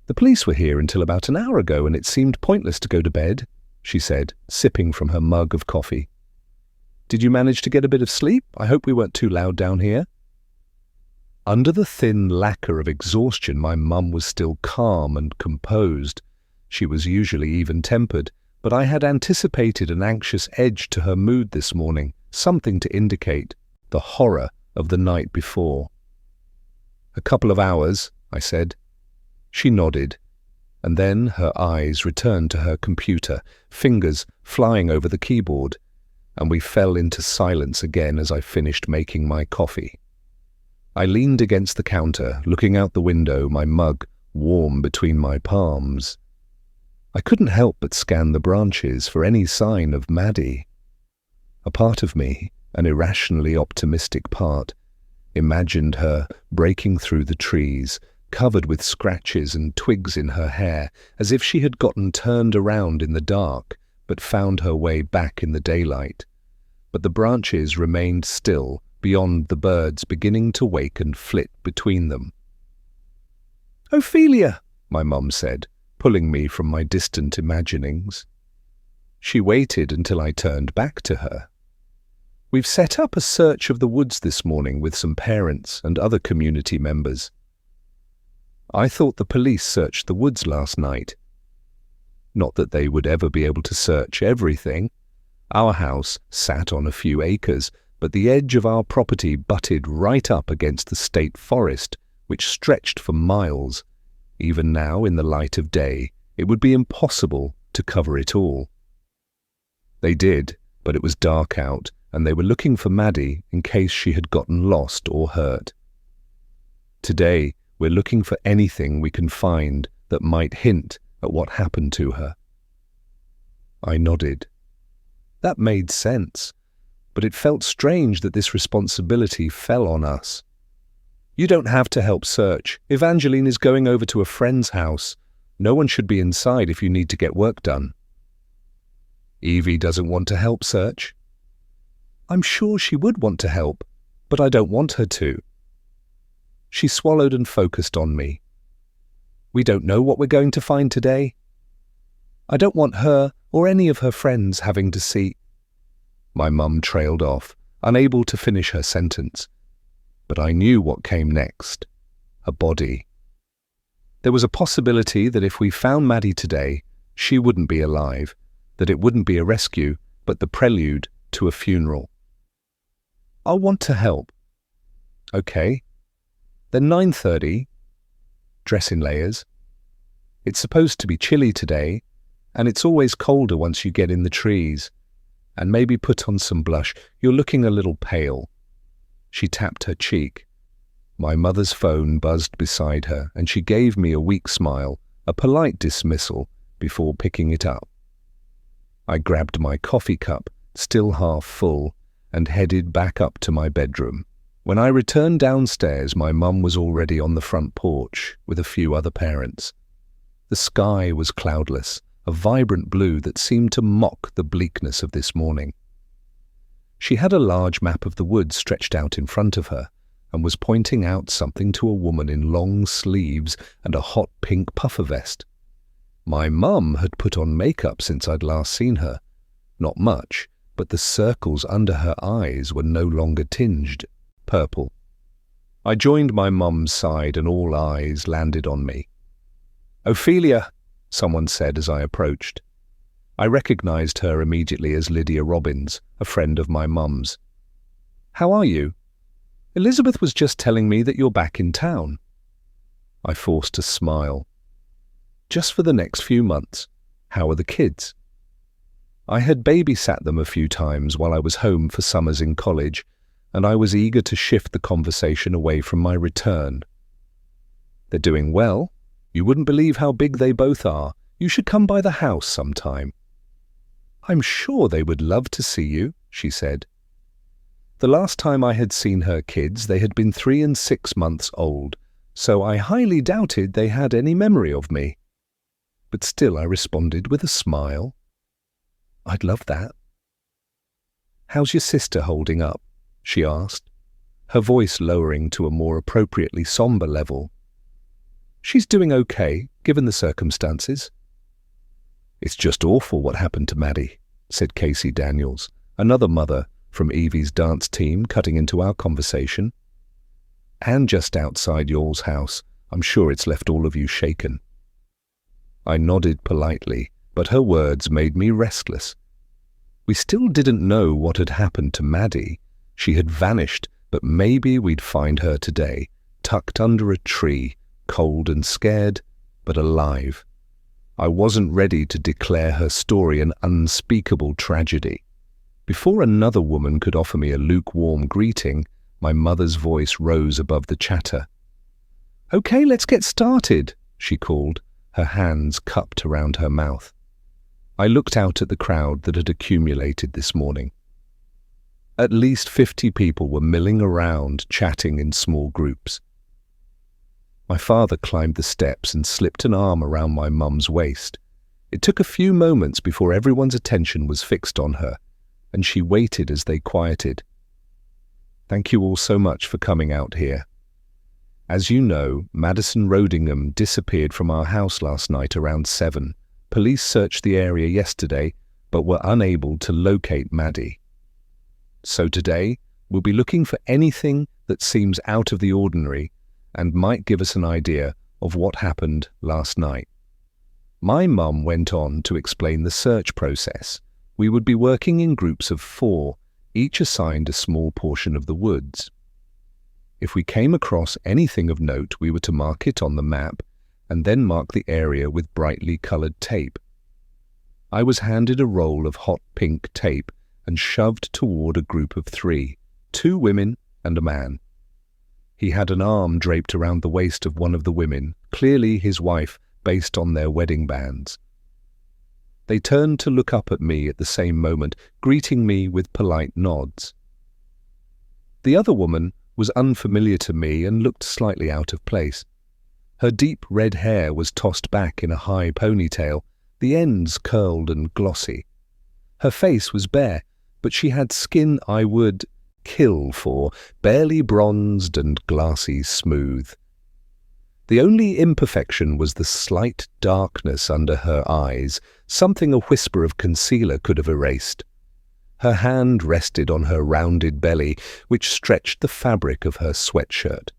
"The police were here until about an hour ago, and it seemed pointless to go to bed," she said, sipping from her mug of coffee. "Did you manage to get a bit of sleep? I hope we weren't too loud down here." Under the thin lacquer of exhaustion, my mum was still calm and composed. She was usually even-tempered, but I had anticipated an anxious edge to her mood this morning, something to indicate the horror of the night before. "A couple of hours," I said. She nodded, and then her eyes returned to her computer, fingers flying over the keyboard, and we fell into silence again as I finished making my coffee. I leaned against the counter, looking out the window, my mug warm between my palms. I couldn't help but scan the branches for any sign of Maddie. A part of me, an irrationally optimistic part, imagined her breaking through the trees, covered with scratches and twigs in her hair, as if she had gotten turned around in the dark, but found her way back in the daylight. But the branches remained still, beyond the birds beginning to wake and flit between them. "Ophelia," my mum said, pulling me from my distant imaginings. She waited until I turned back to her. "We've set up a search of the woods this morning with some parents and other community members." "I thought the police searched the woods last night." "Not that they would ever be able to search everything. Our house sat on a few acres, but the edge of our property butted right up against the state forest, which stretched for miles. Even now, in the light of day, it would be impossible to cover it all." They did, but it was dark out, and they were looking for Maddie in case she had gotten lost or hurt. Today, we're looking for anything we can find that might hint at what happened to her. I nodded, That made sense, but it felt strange that this responsibility fell on us. You don't have to help search. Evangeline is going over to a friend's house. No one should be inside if you need to get work done. Evie doesn't want to help search. I'm sure she would want to help, but I don't want her to. She swallowed and focused on me. We don't know what we're going to find today. I don't want her or any of her friends having to see. My mum trailed off, unable to finish her sentence. But I knew what came next. A body. There was a possibility that if we found Maddie today, she wouldn't be alive, that it wouldn't be a rescue, but the prelude to a funeral. I'll want to help. Okay. Then 9:30. Dress in layers. It's supposed to be chilly today, and it's always colder once you get in the trees. And maybe put on some blush. You're looking a little pale. She tapped her cheek. My mother's phone buzzed beside her, and she gave me a weak smile, a polite dismissal, before picking it up. I grabbed my coffee cup, still half full, and headed back up to my bedroom. When I returned downstairs, my mum was already on the front porch with a few other parents. The sky was cloudless, a vibrant blue that seemed to mock the bleakness of this morning. She had a large map of the woods stretched out in front of her and was pointing out something to a woman in long sleeves and a hot pink puffer vest. My mum had put on makeup since I'd last seen her. Not much, but the circles under her eyes were no longer tinged purple. I joined my mum's side and all eyes landed on me. "Ophelia," someone said as I approached. I recognized her immediately as Lydia Robbins, a friend of my mum's. "How are you? Elizabeth was just telling me that you're back in town." I forced a smile. "Just for the next few months. How are the kids?" I had babysat them a few times while I was home for summers in college, and I was eager to shift the conversation away from my return. "They're doing well. You wouldn't believe how big they both are. You should come by the house sometime." "I'm sure they would love to see you," she said. The last time I had seen her kids, they had been 3 and 6 months old, so I highly doubted they had any memory of me. But still I responded with a smile. "I'd love that." "How's your sister holding up?" she asked, her voice lowering to a more appropriately somber level. "She's doing okay, given the circumstances." "It's just awful what happened to Maddie," said Casey Daniels, another mother from Evie's dance team, cutting into our conversation. "And just outside y'all's house. I'm sure it's left all of you shaken." I nodded politely, but her words made me restless. We still didn't know what had happened to Maddie. She had vanished, but maybe we'd find her today, tucked under a tree, cold and scared, but alive. I wasn't ready to declare her story an unspeakable tragedy. Before another woman could offer me a lukewarm greeting, my mother's voice rose above the chatter. "Okay, let's get started," she called, her hands cupped around her mouth. I looked out at the crowd that had accumulated this morning. At least 50 people were milling around, chatting in small groups. My father climbed the steps and slipped an arm around my mum's waist. It took a few moments before everyone's attention was fixed on her, and she waited as they quieted. "Thank you all so much for coming out here. As you know, Madison Rodingham disappeared from our house last night around 7. Police searched the area yesterday, but were unable to locate Maddie. So today, we'll be looking for anything that seems out of the ordinary and might give us an idea of what happened last night." My mum went on to explain the search process. We would be working in groups of 4, each assigned a small portion of the woods. If we came across anything of note, we were to mark it on the map and then mark the area with brightly coloured tape. I was handed a roll of hot pink tape and shoved toward a group of 3, 2 women and a man. He had an arm draped around the waist of one of the women, clearly his wife, based on their wedding bands. They turned to look up at me at the same moment, greeting me with polite nods. The other woman was unfamiliar to me and looked slightly out of place. Her deep red hair was tossed back in a high ponytail, the ends curled and glossy. Her face was bare, but she had skin I would kill for, barely bronzed and glassy smooth. The only imperfection was the slight darkness under her eyes, something a whisper of concealer could have erased. Her hand rested on her rounded belly, which stretched the fabric of her sweatshirt.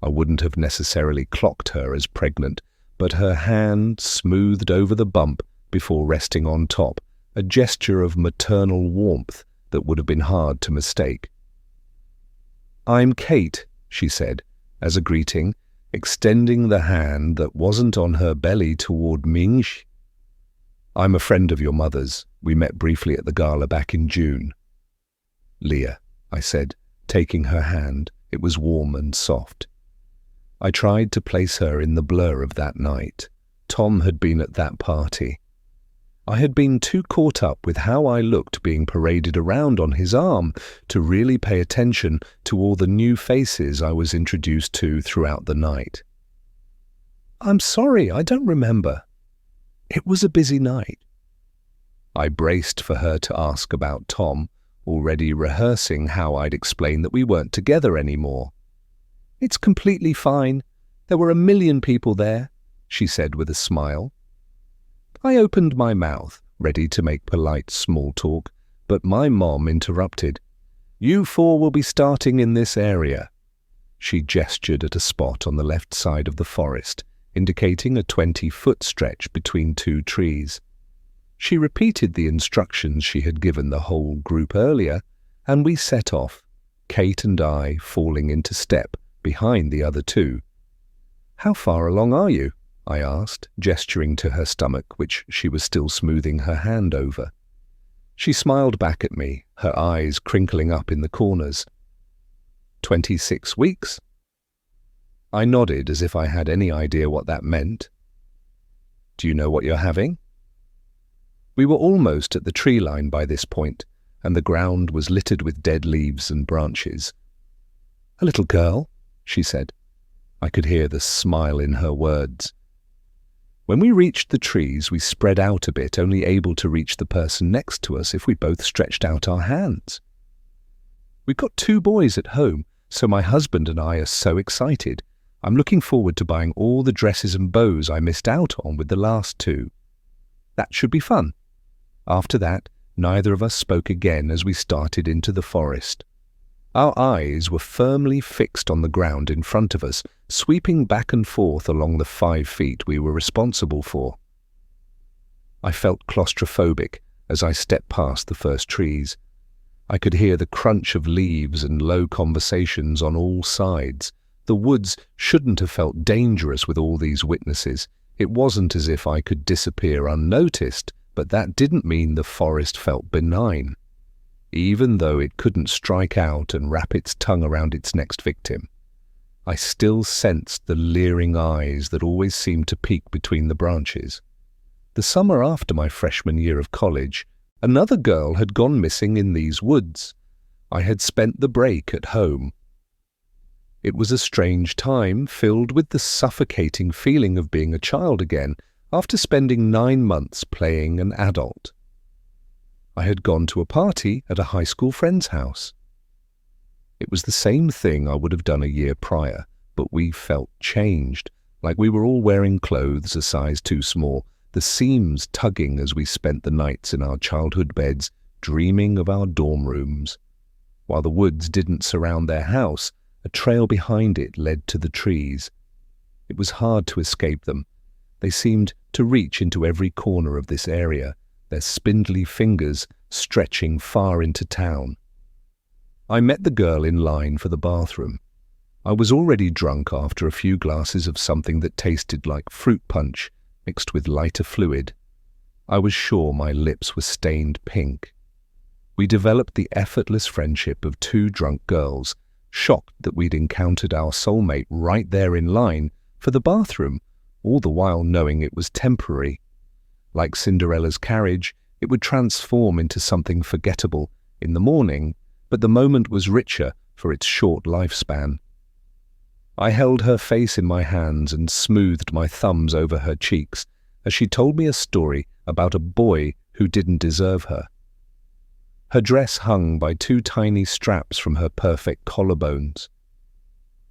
I wouldn't have necessarily clocked her as pregnant, but her hand smoothed over the bump before resting on top, a gesture of maternal warmth that would have been hard to mistake. "I'm Kate," she said, as a greeting, extending the hand that wasn't on her belly toward Mingsh. "I'm a friend of your mother's. We met briefly at the gala back in June." "Leah," I said, taking her hand. It was warm and soft. I tried to place her in the blur of that night. Tom had been at that party. I had been too caught up with how I looked being paraded around on his arm to really pay attention to all the new faces I was introduced to throughout the night. "I'm sorry, I don't remember. It was a busy night." I braced for her to ask about Tom, already rehearsing how I'd explain that we weren't together anymore. "It's completely fine. There were 1,000,000 people there," she said with a smile. I opened my mouth, ready to make polite small talk, but my mom interrupted. "You four will be starting in this area." She gestured at a spot on the left side of the forest, indicating a 20-foot stretch between two trees. She repeated the instructions she had given the whole group earlier, and we set off, Kate and I falling into step behind the other two. "How far along are you?" I asked, gesturing to her stomach, which she was still smoothing her hand over. She smiled back at me, her eyes crinkling up in the corners. 26 weeks. I nodded as if I had any idea what that meant. "Do you know what you're having?" We were almost at the tree line by this point, and the ground was littered with dead leaves and branches. "A little girl," she said. I could hear the smile in her words. When we reached the trees, we spread out a bit, only able to reach the person next to us if we both stretched out our hands. "We've got 2 boys at home, so my husband and I are so excited. I'm looking forward to buying all the dresses and bows I missed out on with the last 2. That should be fun." After that, neither of us spoke again as we started into the forest. Our eyes were firmly fixed on the ground in front of us, sweeping back and forth along the 5 feet we were responsible for. I felt claustrophobic as I stepped past the first trees. I could hear the crunch of leaves and low conversations on all sides. The woods shouldn't have felt dangerous with all these witnesses. It wasn't as if I could disappear unnoticed, but that didn't mean the forest felt benign, even though it couldn't strike out and wrap its tongue around its next victim. I still sensed the leering eyes that always seemed to peek between the branches. The summer after my freshman year of college, another girl had gone missing in these woods. I had spent the break at home. It was a strange time, filled with the suffocating feeling of being a child again, after spending 9 months playing an adult. I had gone to a party at a high school friend's house. It was the same thing I would have done a year prior, but we felt changed, like we were all wearing clothes a size too small, the seams tugging as we spent the nights in our childhood beds, dreaming of our dorm rooms. While the woods didn't surround their house, a trail behind it led to the trees. It was hard to escape them. They seemed to reach into every corner of this area, their spindly fingers stretching far into town. I met the girl in line for the bathroom. I was already drunk after a few glasses of something that tasted like fruit punch mixed with lighter fluid. I was sure my lips were stained pink. We developed the effortless friendship of 2 drunk girls, shocked that we'd encountered our soulmate right there in line for the bathroom, all the while knowing it was temporary. Like Cinderella's carriage, it would transform into something forgettable in the morning, but the moment was richer for its short lifespan. I held her face in my hands and smoothed my thumbs over her cheeks as she told me a story about a boy who didn't deserve her. Her dress hung by two tiny straps from her perfect collarbones.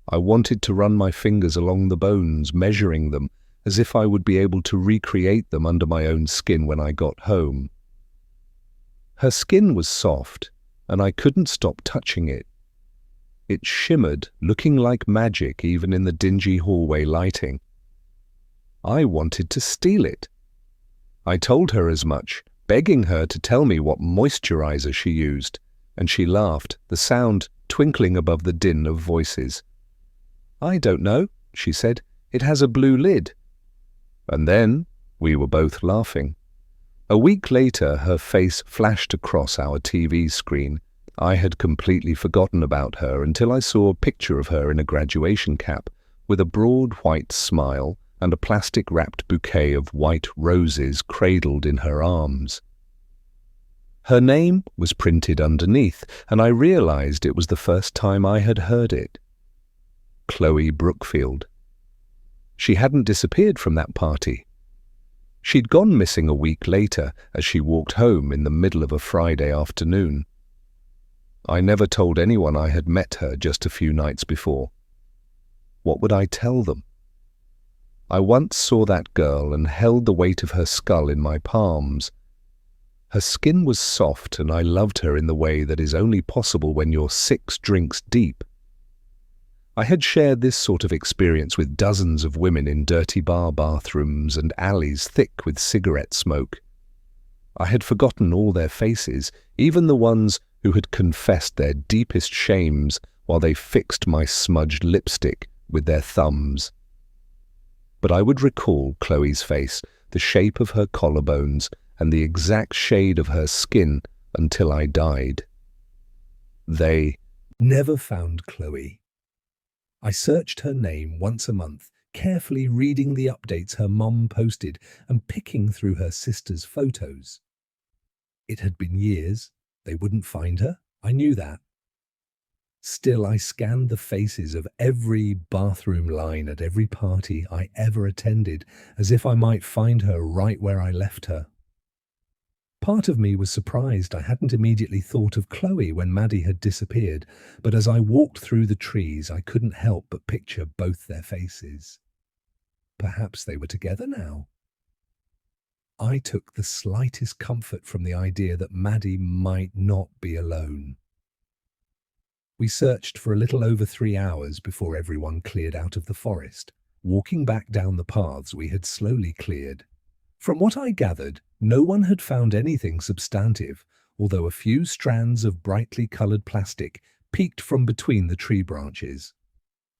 I wanted to run my fingers along the bones, measuring them, as if I would be able to recreate them under my own skin when I got home. Her skin was soft, and I couldn't stop touching it. It shimmered, looking like magic even in the dingy hallway lighting. I wanted to steal it. I told her as much, begging her to tell me what moisturizer she used, and she laughed, the sound twinkling above the din of voices. "I don't know," she said. "It has a blue lid." And then we were both laughing. A week later, her face flashed across our TV screen. I had completely forgotten about her until I saw a picture of her in a graduation cap, with a broad white smile and a plastic-wrapped bouquet of white roses cradled in her arms. Her name was printed underneath, and I realized it was the first time I had heard it. Chloe Brookfield. She hadn't disappeared from that party. She'd gone missing a week later as she walked home in the middle of a Friday afternoon. I never told anyone I had met her just a few nights before. What would I tell them? I once saw that girl and held the weight of her skull in my palms. Her skin was soft, and I loved her in the way that is only possible when you're 6 drinks deep. I had shared this sort of experience with dozens of women in dirty bar bathrooms and alleys thick with cigarette smoke. I had forgotten all their faces, even the ones who had confessed their deepest shames while they fixed my smudged lipstick with their thumbs. But I would recall Chloe's face, the shape of her collarbones, and the exact shade of her skin until I died. They never found Chloe. I searched her name once a month, carefully reading the updates her mom posted and picking through her sister's photos. It had been years. They wouldn't find her. I knew that. Still, I scanned the faces of every bathroom line at every party I ever attended, as if I might find her right where I left her. Part of me was surprised I hadn't immediately thought of Chloe when Maddie had disappeared, but as I walked through the trees, I couldn't help but picture both their faces. Perhaps they were together now. I took the slightest comfort from the idea that Maddie might not be alone. We searched for a little over 3 hours before everyone cleared out of the forest, walking back down the paths we had slowly cleared. From what I gathered, no one had found anything substantive, although a few strands of brightly colored plastic peeked from between the tree branches.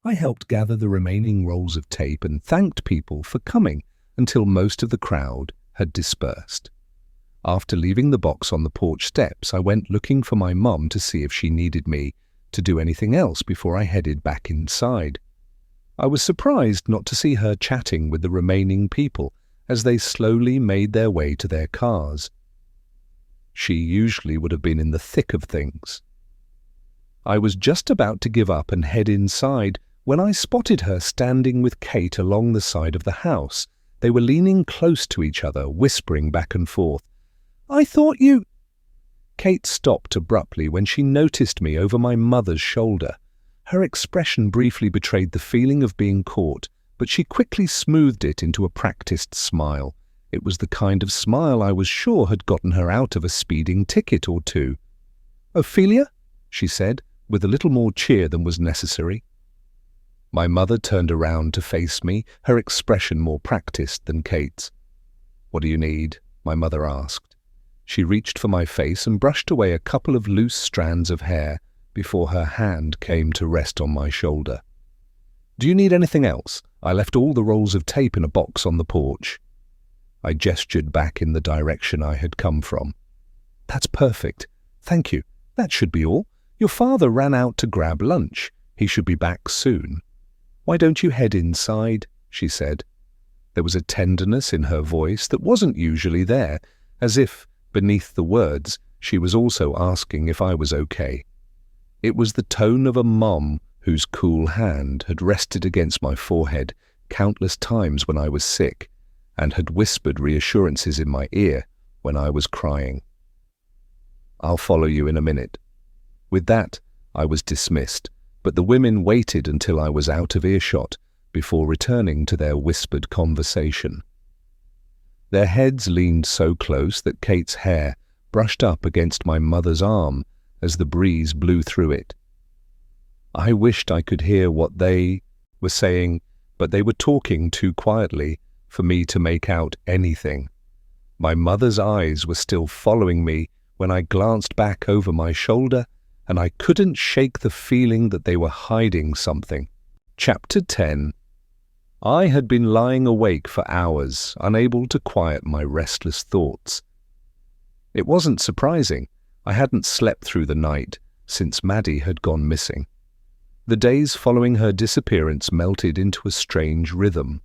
I helped gather the remaining rolls of tape and thanked people for coming until most of the crowd had dispersed. After leaving the box on the porch steps, I went looking for my mum to see if she needed me to do anything else before I headed back inside. I was surprised not to see her chatting with the remaining people as they slowly made their way to their cars. She usually would have been in the thick of things. I was just about to give up and head inside when I spotted her standing with Kate along the side of the house. They were leaning close to each other, whispering back and forth. "I thought you—" Kate stopped abruptly when she noticed me over my mother's shoulder. Her expression briefly betrayed the feeling of being caught, but she quickly smoothed it into a practiced smile. It was the kind of smile I was sure had gotten her out of a speeding ticket or two. "Ophelia?" she said, with a little more cheer than was necessary. My mother turned around to face me, her expression more practiced than Kate's. "What do you need?" my mother asked. She reached for my face and brushed away a couple of loose strands of hair before her hand came to rest on my shoulder. "Do you need anything else? I left all the rolls of tape in a box on the porch." I gestured back in the direction I had come from. "That's perfect. Thank you. That should be all. Your father ran out to grab lunch. He should be back soon. Why don't you head inside?" she said. There was a tenderness in her voice that wasn't usually there, as if, beneath the words, she was also asking if I was okay. It was the tone of a mom whose cool hand had rested against my forehead countless times when I was sick and had whispered reassurances in my ear when I was crying. "I'll follow you in a minute." With that, I was dismissed, but the women waited until I was out of earshot before returning to their whispered conversation. Their heads leaned so close that Kate's hair brushed up against my mother's arm as the breeze blew through it. I wished I could hear what they were saying, but they were talking too quietly for me to make out anything. My mother's eyes were still following me when I glanced back over my shoulder, and I couldn't shake the feeling that they were hiding something. Chapter 10. I had been lying awake for hours, unable to quiet my restless thoughts. It wasn't surprising. I hadn't slept through the night since Maddie had gone missing. The days following her disappearance melted into a strange rhythm.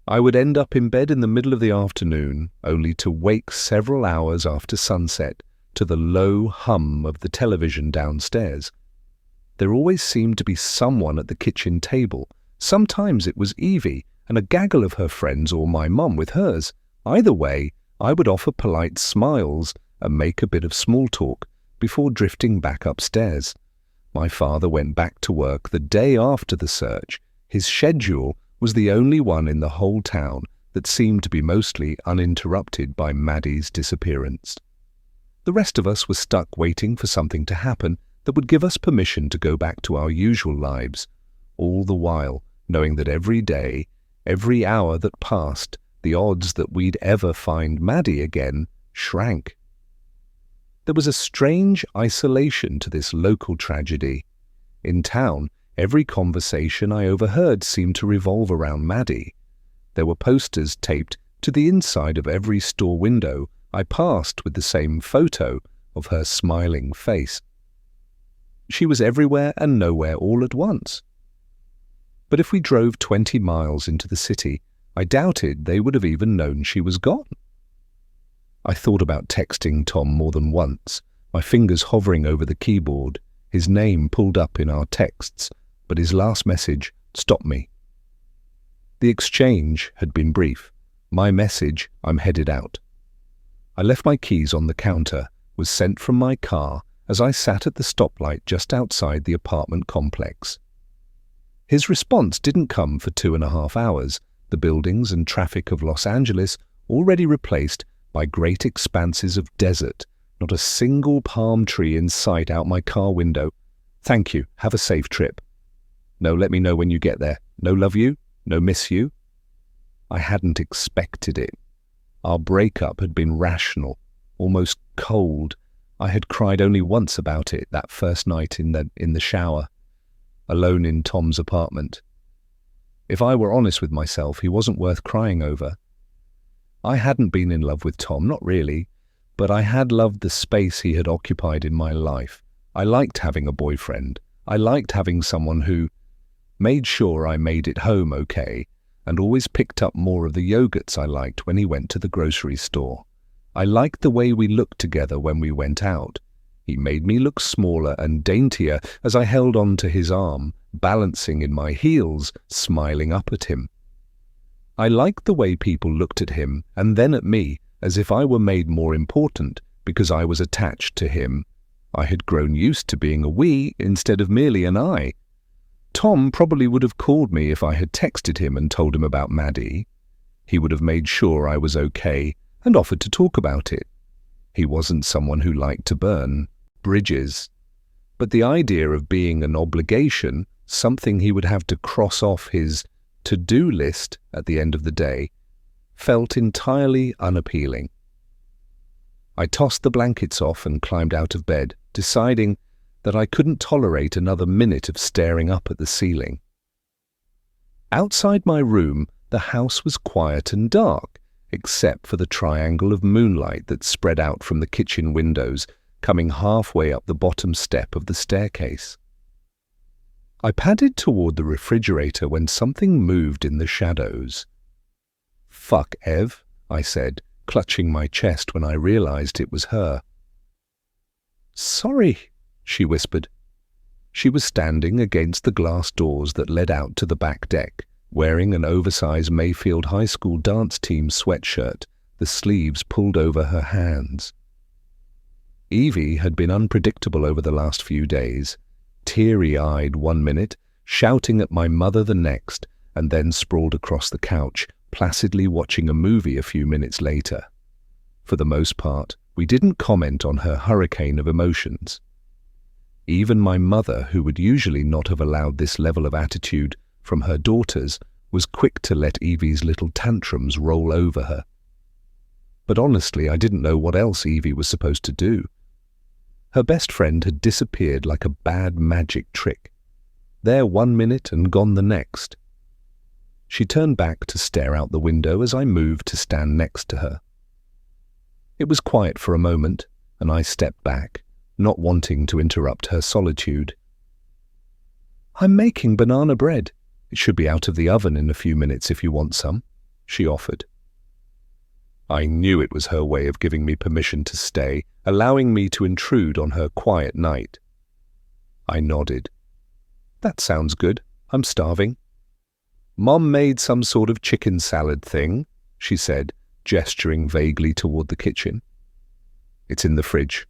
I would end up in bed in the middle of the afternoon, only to wake several hours after sunset to the low hum of the television downstairs. There always seemed to be someone at the kitchen table. Sometimes it was Evie and a gaggle of her friends, or my mum with hers. Either way, I would offer polite smiles and make a bit of small talk before drifting back upstairs. My father went back to work the day after the search. His schedule was the only one in the whole town that seemed to be mostly uninterrupted by Maddie's disappearance. The rest of us were stuck waiting for something to happen that would give us permission to go back to our usual lives, all the while knowing that every day, every hour that passed, the odds that we'd ever find Maddie again shrank. There was a strange isolation to this local tragedy. In town, every conversation I overheard seemed to revolve around Maddie. There were posters taped to the inside of every store window I passed with the same photo of her smiling face. She was everywhere and nowhere all at once. But if we drove 20 miles into the city, I doubted they would have even known she was gone. I thought about texting Tom more than once, my fingers hovering over the keyboard, his name pulled up in our texts, but his last message stopped me. The exchange had been brief. My message, "I'm headed out." I left my keys on the counter, was sent from my car as I sat at the stoplight just outside the apartment complex. His response didn't come for 2.5 hours, the buildings and traffic of Los Angeles already replaced by great expanses of desert, not a single palm tree in sight out my car window. "Thank you, have a safe trip." "No, let me know when you get there." "No, love you." "No, miss you." I hadn't expected it. Our breakup had been rational, almost cold. I had cried only once about it, that first night in the shower, alone in Tom's apartment. If I were honest with myself, he wasn't worth crying over. I hadn't been in love with Tom, not really, but I had loved the space he had occupied in my life. I liked having a boyfriend. I liked having someone who made sure I made it home okay and always picked up more of the yogurts I liked when he went to the grocery store. I liked the way we looked together when we went out. He made me look smaller and daintier as I held on to his arm, balancing in my heels, smiling up at him. I liked the way people looked at him and then at me as if I were made more important because I was attached to him. I had grown used to being a we instead of merely an I. Tom probably would have called me if I had texted him and told him about Maddie. He would have made sure I was okay and offered to talk about it. He wasn't someone who liked to burn bridges. But the idea of being an obligation, something he would have to cross off his to-do list at the end of the day, felt entirely unappealing. I tossed the blankets off and climbed out of bed, deciding that I couldn't tolerate another minute of staring up at the ceiling. Outside my room, the house was quiet and dark, except for the triangle of moonlight that spread out from the kitchen windows, coming halfway up the bottom step of the staircase. I padded toward the refrigerator when something moved in the shadows. "Fuck, Ev," I said, clutching my chest when I realized it was her. "Sorry," she whispered. She was standing against the glass doors that led out to the back deck, wearing an oversized Mayfield High School dance team sweatshirt, the sleeves pulled over her hands. Evie had been unpredictable over the last few days, teary-eyed one minute, shouting at my mother the next, and then sprawled across the couch, placidly watching a movie a few minutes later. For the most part, we didn't comment on her hurricane of emotions. Even my mother, who would usually not have allowed this level of attitude from her daughters, was quick to let Evie's little tantrums roll over her. But honestly, I didn't know what else Evie was supposed to do. Her best friend had disappeared like a bad magic trick. There one minute and gone the next. She turned back to stare out the window as I moved to stand next to her. It was quiet for a moment, and I stepped back, not wanting to interrupt her solitude. "I'm making banana bread. It should be out of the oven in a few minutes if you want some," she offered. I knew it was her way of giving me permission to stay, allowing me to intrude on her quiet night. I nodded. "That sounds good. I'm starving." "Mom made some sort of chicken salad thing," she said, gesturing vaguely toward the kitchen. "It's in the fridge."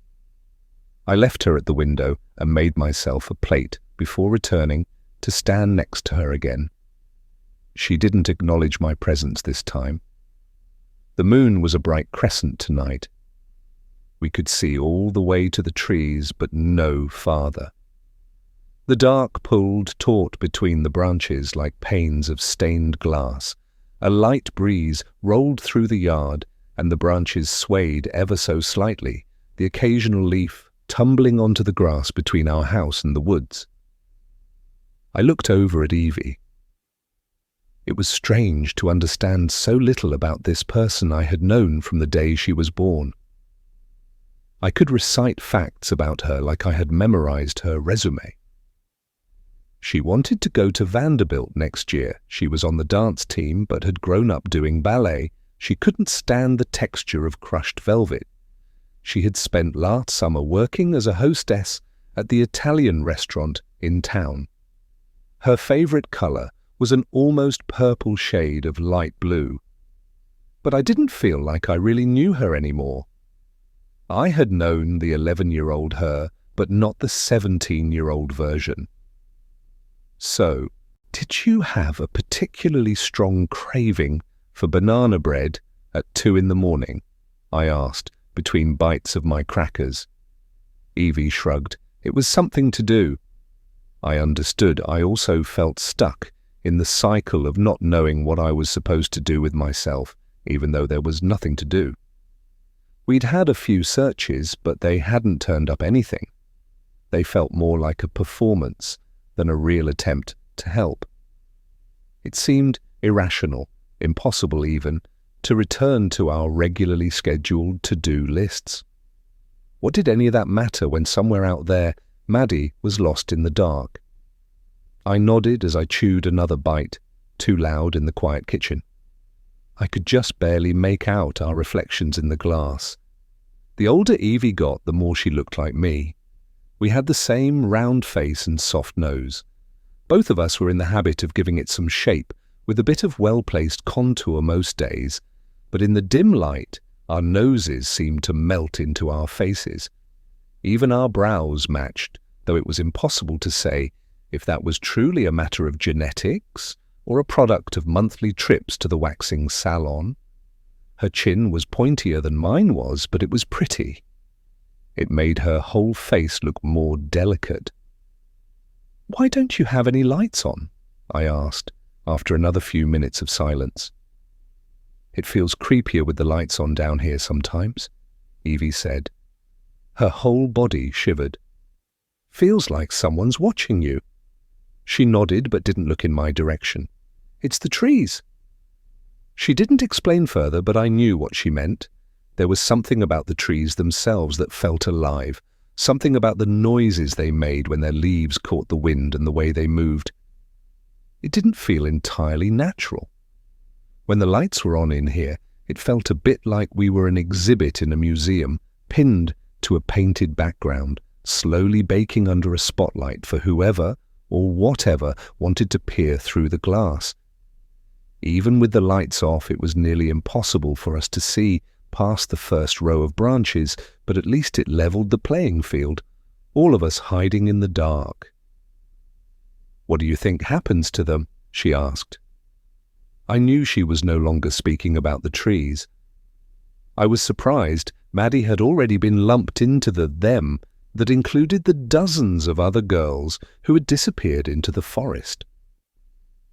I left her at the window and made myself a plate before returning to stand next to her again. She didn't acknowledge my presence this time. The moon was a bright crescent tonight. We could see all the way to the trees, but no farther. The dark pulled taut between the branches like panes of stained glass. A light breeze rolled through the yard, and the branches swayed ever so slightly, the occasional leaf tumbling onto the grass between our house and the woods. I looked over at Evie. It was strange to understand so little about this person I had known from the day she was born. I could recite facts about her like I had memorized her resume. She wanted to go to Vanderbilt next year. She was on the dance team but had grown up doing ballet. She couldn't stand the texture of crushed velvet. She had spent last summer working as a hostess at the Italian restaurant in town. Her favorite color was an almost purple shade of light blue. But I didn't feel like I really knew her anymore. I had known the 11-year-old her, but not the 17-year-old version. "So, did you have a particularly strong craving for banana bread at 2 a.m? I asked, between bites of my crackers. Evie shrugged. It was something to do. I understood. I also felt stuck in the cycle of not knowing what I was supposed to do with myself, even though there was nothing to do. We'd had a few searches, but they hadn't turned up anything. They felt more like a performance than a real attempt to help. It seemed irrational, impossible even, to return to our regularly scheduled to-do lists. What did any of that matter when somewhere out there, Maddie was lost in the dark? I nodded as I chewed another bite, too loud in the quiet kitchen. I could just barely make out our reflections in the glass. The older Evie got, the more she looked like me. We had the same round face and soft nose. Both of us were in the habit of giving it some shape, with a bit of well-placed contour most days, but in the dim light, our noses seemed to melt into our faces. Even our brows matched, though it was impossible to say if that was truly a matter of genetics or a product of monthly trips to the waxing salon. Her chin was pointier than mine was, but it was pretty. It made her whole face look more delicate. "Why don't you have any lights on?" I asked, after another few minutes of silence. "It feels creepier with the lights on down here sometimes," Evie said. Her whole body shivered. "Feels like someone's watching you." She nodded but didn't look in my direction. "It's the trees." She didn't explain further, but I knew what she meant. There was something about the trees themselves that felt alive, something about the noises they made when their leaves caught the wind and the way they moved. It didn't feel entirely natural. When the lights were on in here, it felt a bit like we were an exhibit in a museum, pinned to a painted background, slowly baking under a spotlight for whoever or whatever wanted to peer through the glass. Even with the lights off, it was nearly impossible for us to see past the first row of branches, but at least it leveled the playing field, all of us hiding in the dark. "What do you think happens to them?" she asked. I knew she was no longer speaking about the trees. I was surprised Maddie had already been lumped into the them that included the dozens of other girls who had disappeared into the forest.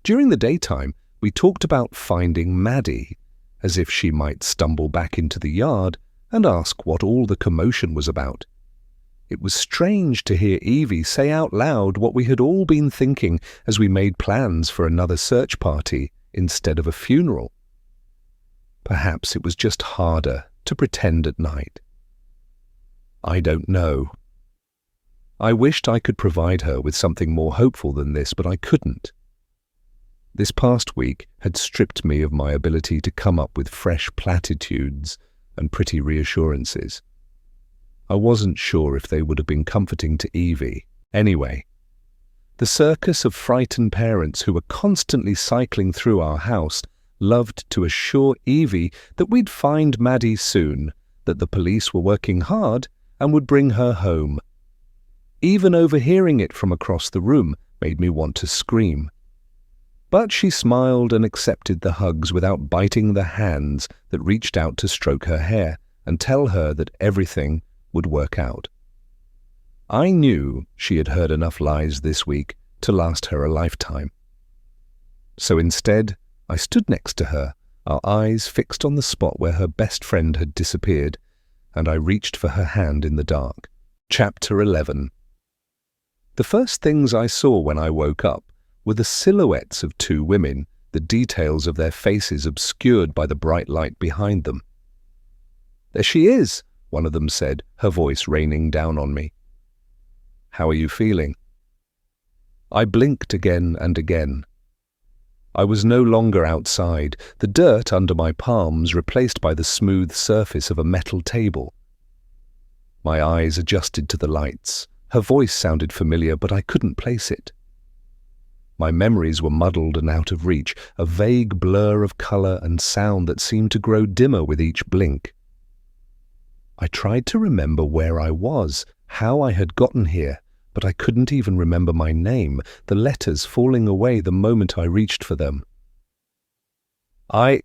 During the daytime, we talked about finding Maddie, as if she might stumble back into the yard and ask what all the commotion was about. It was strange to hear Evie say out loud what we had all been thinking as we made plans for another search party instead of a funeral. Perhaps it was just harder to pretend at night. I don't know. I wished I could provide her with something more hopeful than this, but I couldn't. This past week had stripped me of my ability to come up with fresh platitudes and pretty reassurances. I wasn't sure if they would have been comforting to Evie. Anyway, the circus of frightened parents who were constantly cycling through our house loved to assure Evie that we'd find Maddie soon, that the police were working hard and would bring her home. Even overhearing it from across the room made me want to scream. But she smiled and accepted the hugs without biting the hands that reached out to stroke her hair and tell her that everything would work out. I knew she had heard enough lies this week to last her a lifetime. So instead, I stood next to her, our eyes fixed on the spot where her best friend had disappeared, and I reached for her hand in the dark. Chapter 11. The first things I saw when I woke up were the silhouettes of two women, the details of their faces obscured by the bright light behind them. "There she is," one of them said, her voice raining down on me. "How are you feeling?" I blinked again and again. I was no longer outside, the dirt under my palms replaced by the smooth surface of a metal table. My eyes adjusted to the lights. Her voice sounded familiar, but I couldn't place it. My memories were muddled and out of reach, a vague blur of colour and sound that seemed to grow dimmer with each blink. I tried to remember where I was, how I had gotten here, but I couldn't even remember my name, the letters falling away the moment I reached for them. My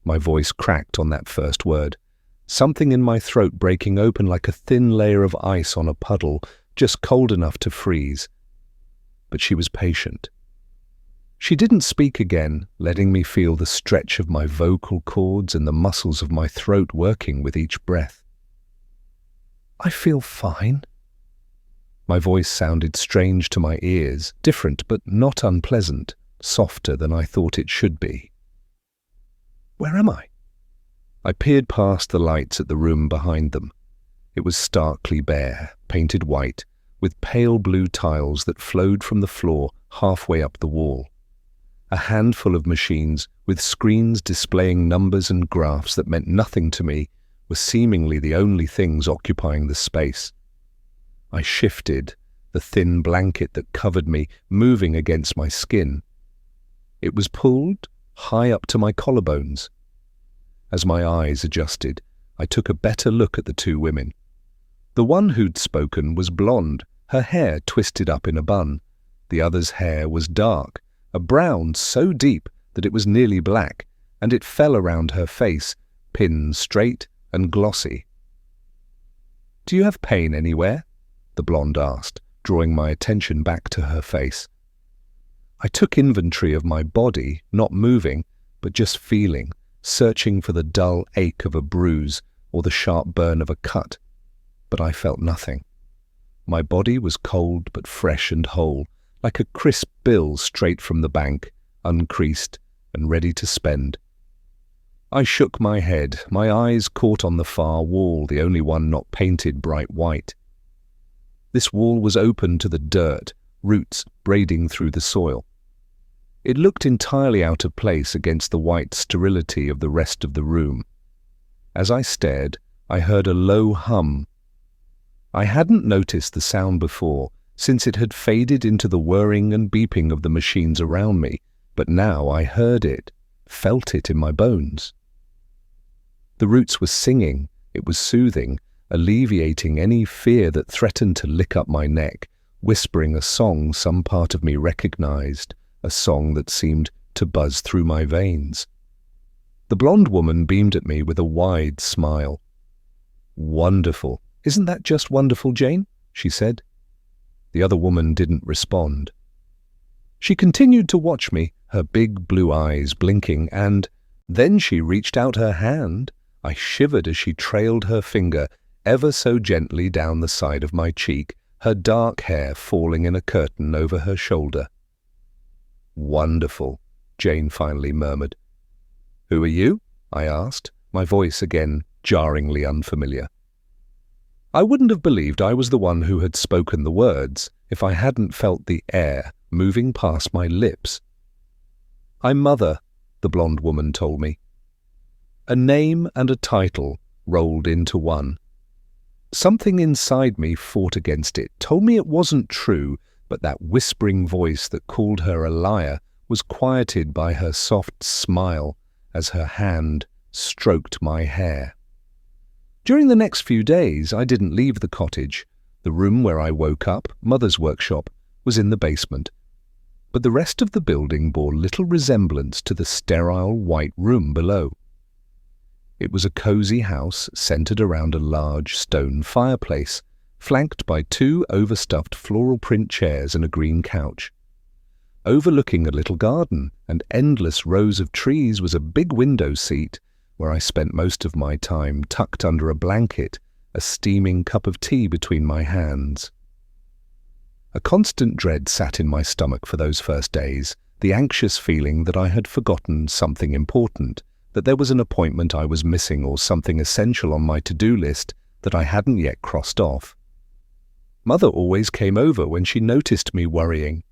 voice cracked on that first word, something in my throat breaking open like a thin layer of ice on a puddle, just cold enough to freeze. But she was patient. She didn't speak again, letting me feel the stretch of my vocal cords and the muscles of my throat working with each breath. "I feel fine." My voice sounded strange to my ears, different but not unpleasant, softer than I thought it should be. "Where am I?" I peered past the lights at the room behind them. It was starkly bare, painted white, with pale blue tiles that flowed from the floor halfway up the wall. A handful of machines, with screens displaying numbers and graphs that meant nothing to me, were seemingly the only things occupying the space. I shifted, the thin blanket that covered me moving against my skin. It was pulled high up to my collarbones. As my eyes adjusted, I took a better look at the two women. The one who'd spoken was blonde, her hair twisted up in a bun. The other's hair was dark, a brown so deep that it was nearly black, and it fell around her face, pinned straight and glossy. "Do you have pain anywhere?" the blonde asked, drawing my attention back to her face. I took inventory of my body, not moving, but just feeling, searching for the dull ache of a bruise or the sharp burn of a cut. But I felt nothing. My body was cold but fresh and whole, like a crisp bill straight from the bank, uncreased and ready to spend. I shook my head, my eyes caught on the far wall, the only one not painted bright white. This wall was open to the dirt, roots braiding through the soil. It looked entirely out of place against the white sterility of the rest of the room. As I stared, I heard a low hum. I hadn't noticed the sound before, since it had faded into the whirring and beeping of the machines around me, but now I heard it, felt it in my bones. The roots were singing. It was soothing, alleviating any fear that threatened to lick up my neck, whispering a song some part of me recognized, a song that seemed to buzz through my veins. The blonde woman beamed at me with a wide smile. "Wonderful. Isn't that just wonderful, Jane?" she said. The other woman didn't respond. She continued to watch me, her big blue eyes blinking, and then she reached out her hand. I shivered as she trailed her finger ever so gently down the side of my cheek, her dark hair falling in a curtain over her shoulder. "Wonderful," Jane finally murmured. "Who are you?" I asked, my voice again jarringly unfamiliar. I wouldn't have believed I was the one who had spoken the words if I hadn't felt the air moving past my lips. "I'm Mother," the blonde woman told me. A name and a title rolled into one. Something inside me fought against it, told me it wasn't true, but that whispering voice that called her a liar was quieted by her soft smile as her hand stroked my hair. During the next few days, I didn't leave the cottage. The room where I woke up, Mother's workshop, was in the basement. But the rest of the building bore little resemblance to the sterile white room below. It was a cozy house centered around a large stone fireplace, flanked by 2 overstuffed floral print chairs and a green couch. Overlooking a little garden and endless rows of trees was a big window seat, where I spent most of my time tucked under a blanket, a steaming cup of tea between my hands. A constant dread sat in my stomach for those first days, the anxious feeling that I had forgotten something important, that there was an appointment I was missing or something essential on my to-do list that I hadn't yet crossed off. Mother always came over when she noticed me worrying.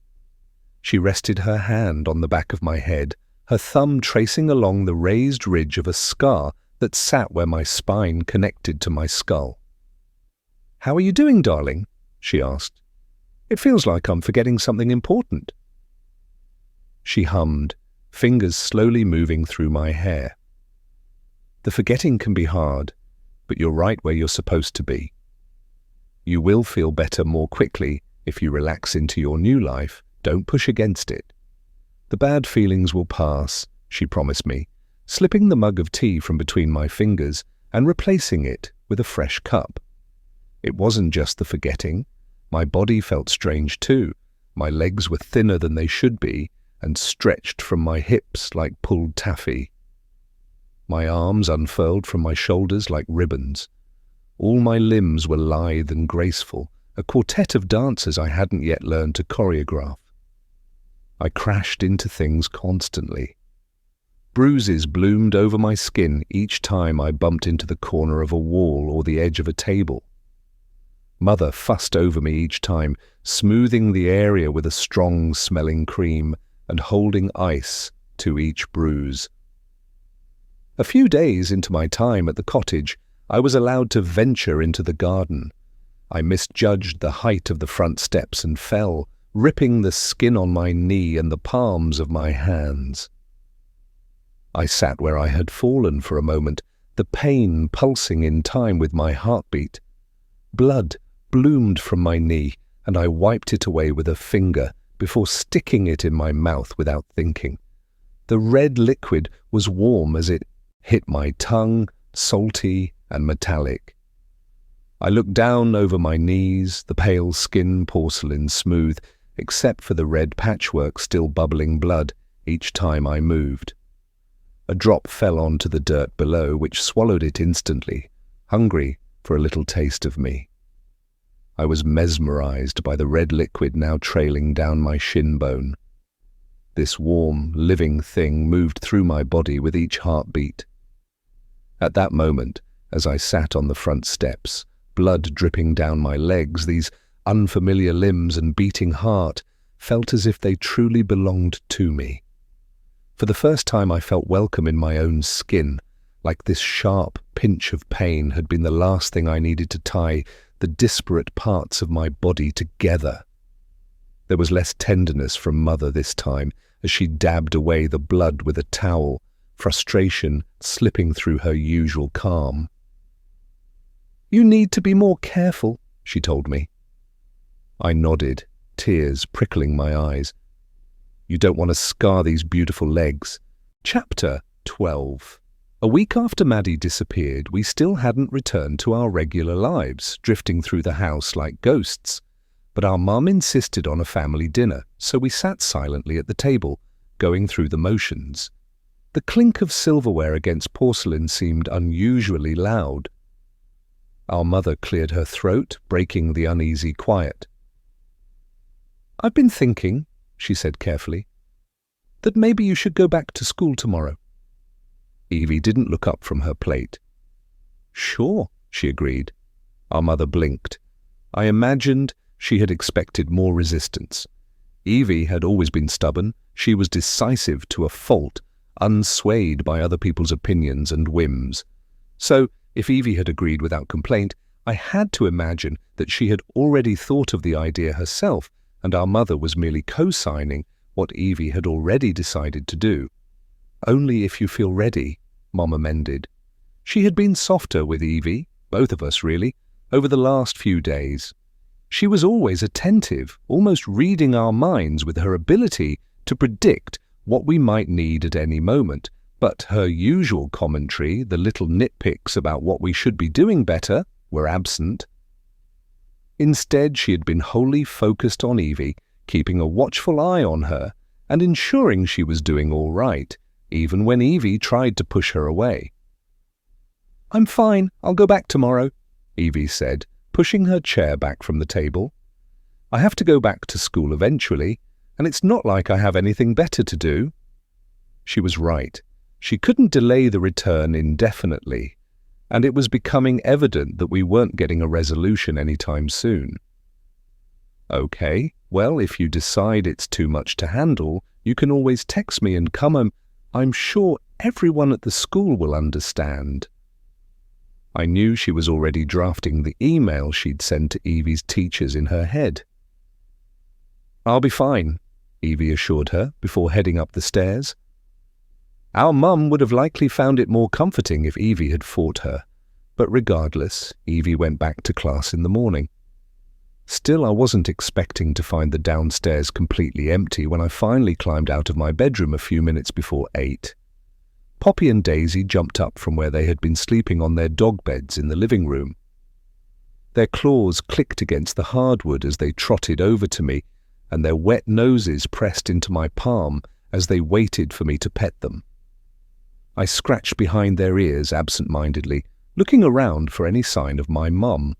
She rested her hand on the back of my head, her thumb tracing along the raised ridge of a scar that sat where my spine connected to my skull. "How are you doing, darling?" she asked. "It feels like I'm forgetting something important." She hummed, fingers slowly moving through my hair. "The forgetting can be hard, but you're right where you're supposed to be. You will feel better more quickly if you relax into your new life. Don't push against it. The bad feelings will pass," she promised me, slipping the mug of tea from between my fingers and replacing it with a fresh cup. It wasn't just the forgetting. My body felt strange too. My legs were thinner than they should be and stretched from my hips like pulled taffy. My arms unfurled from my shoulders like ribbons. All my limbs were lithe and graceful, a quartet of dancers I hadn't yet learned to choreograph. I crashed into things constantly. Bruises bloomed over my skin each time I bumped into the corner of a wall or the edge of a table. Mother fussed over me each time, smoothing the area with a strong-smelling cream and holding ice to each bruise. A few days into my time at the cottage, I was allowed to venture into the garden. I misjudged the height of the front steps and fell, ripping the skin on my knee and the palms of my hands. I sat where I had fallen for a moment, the pain pulsing in time with my heartbeat. Blood bloomed from my knee, and I wiped it away with a finger before sticking it in my mouth without thinking. The red liquid was warm as it hit my tongue, salty and metallic. I looked down over my knees, the pale skin porcelain smooth, except for the red patchwork still bubbling blood each time I moved. A drop fell onto the dirt below, which swallowed it instantly, hungry for a little taste of me. I was mesmerized by the red liquid now trailing down my shin bone. This warm, living thing moved through my body with each heartbeat. At that moment, as I sat on the front steps, blood dripping down my legs, these unfamiliar limbs and beating heart, felt as if they truly belonged to me. For the first time I felt welcome in my own skin, like this sharp pinch of pain had been the last thing I needed to tie the disparate parts of my body together. There was less tenderness from Mother this time, as she dabbed away the blood with a towel, frustration slipping through her usual calm. "You need to be more careful," she told me. I nodded, tears prickling my eyes. "You don't want to scar these beautiful legs." Chapter 12. A week after Maddie disappeared, we still hadn't returned to our regular lives, drifting through the house like ghosts. But our mum insisted on a family dinner, so we sat silently at the table, going through the motions. The clink of silverware against porcelain seemed unusually loud. Our mother cleared her throat, breaking the uneasy quiet. "I've been thinking," she said carefully, "that maybe you should go back to school tomorrow." Evie didn't look up from her plate. "Sure," she agreed. Our mother blinked. I imagined she had expected more resistance. Evie had always been stubborn. She was decisive to a fault, unswayed by other people's opinions and whims. So, if Evie had agreed without complaint, I had to imagine that she had already thought of the idea herself, and our mother was merely co-signing what Evie had already decided to do. "Only if you feel ready," Mom amended. She had been softer with Evie, both of us really, over the last few days. She was always attentive, almost reading our minds with her ability to predict what we might need at any moment, but her usual commentary, the little nitpicks about what we should be doing better, were absent. Instead, she had been wholly focused on Evie, keeping a watchful eye on her and ensuring she was doing all right, even when Evie tried to push her away. "I'm fine, I'll go back tomorrow," Evie said, pushing her chair back from the table. "I have to go back to school eventually, and it's not like I have anything better to do." She was right. She couldn't delay the return indefinitely, and it was becoming evident that we weren't getting a resolution anytime soon. "Okay, well, if you decide it's too much to handle, you can always text me and come home. I'm sure everyone at the school will understand." I knew she was already drafting the email she'd send to Evie's teachers in her head. "I'll be fine," Evie assured her before heading up the stairs. Our mum would have likely found it more comforting if Evie had fought her, but regardless, Evie went back to class in the morning. Still, I wasn't expecting to find the downstairs completely empty when I finally climbed out of my bedroom a few minutes before 8. Poppy and Daisy jumped up from where they had been sleeping on their dog beds in the living room. Their claws clicked against the hardwood as they trotted over to me, and their wet noses pressed into my palm as they waited for me to pet them. I scratched behind their ears absent-mindedly, looking around for any sign of my mum.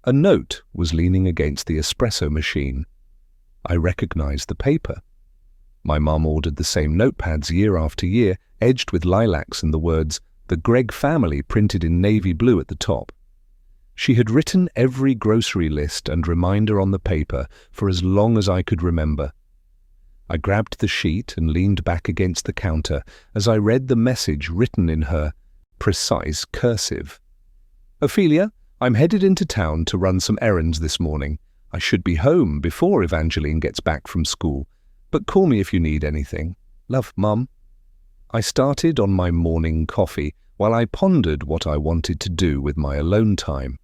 A note was leaning against the espresso machine. I recognized the paper. My mum ordered the same notepads year after year, edged with lilacs and the words, "The Gregg Family," printed in navy blue at the top. She had written every grocery list and reminder on the paper for as long as I could remember. I grabbed the sheet and leaned back against the counter as I read the message written in her precise cursive. "Ophelia, I'm headed into town to run some errands this morning. I should be home before Evangeline gets back from school, but call me if you need anything. Love, Mum." I started on my morning coffee while I pondered what I wanted to do with my alone time.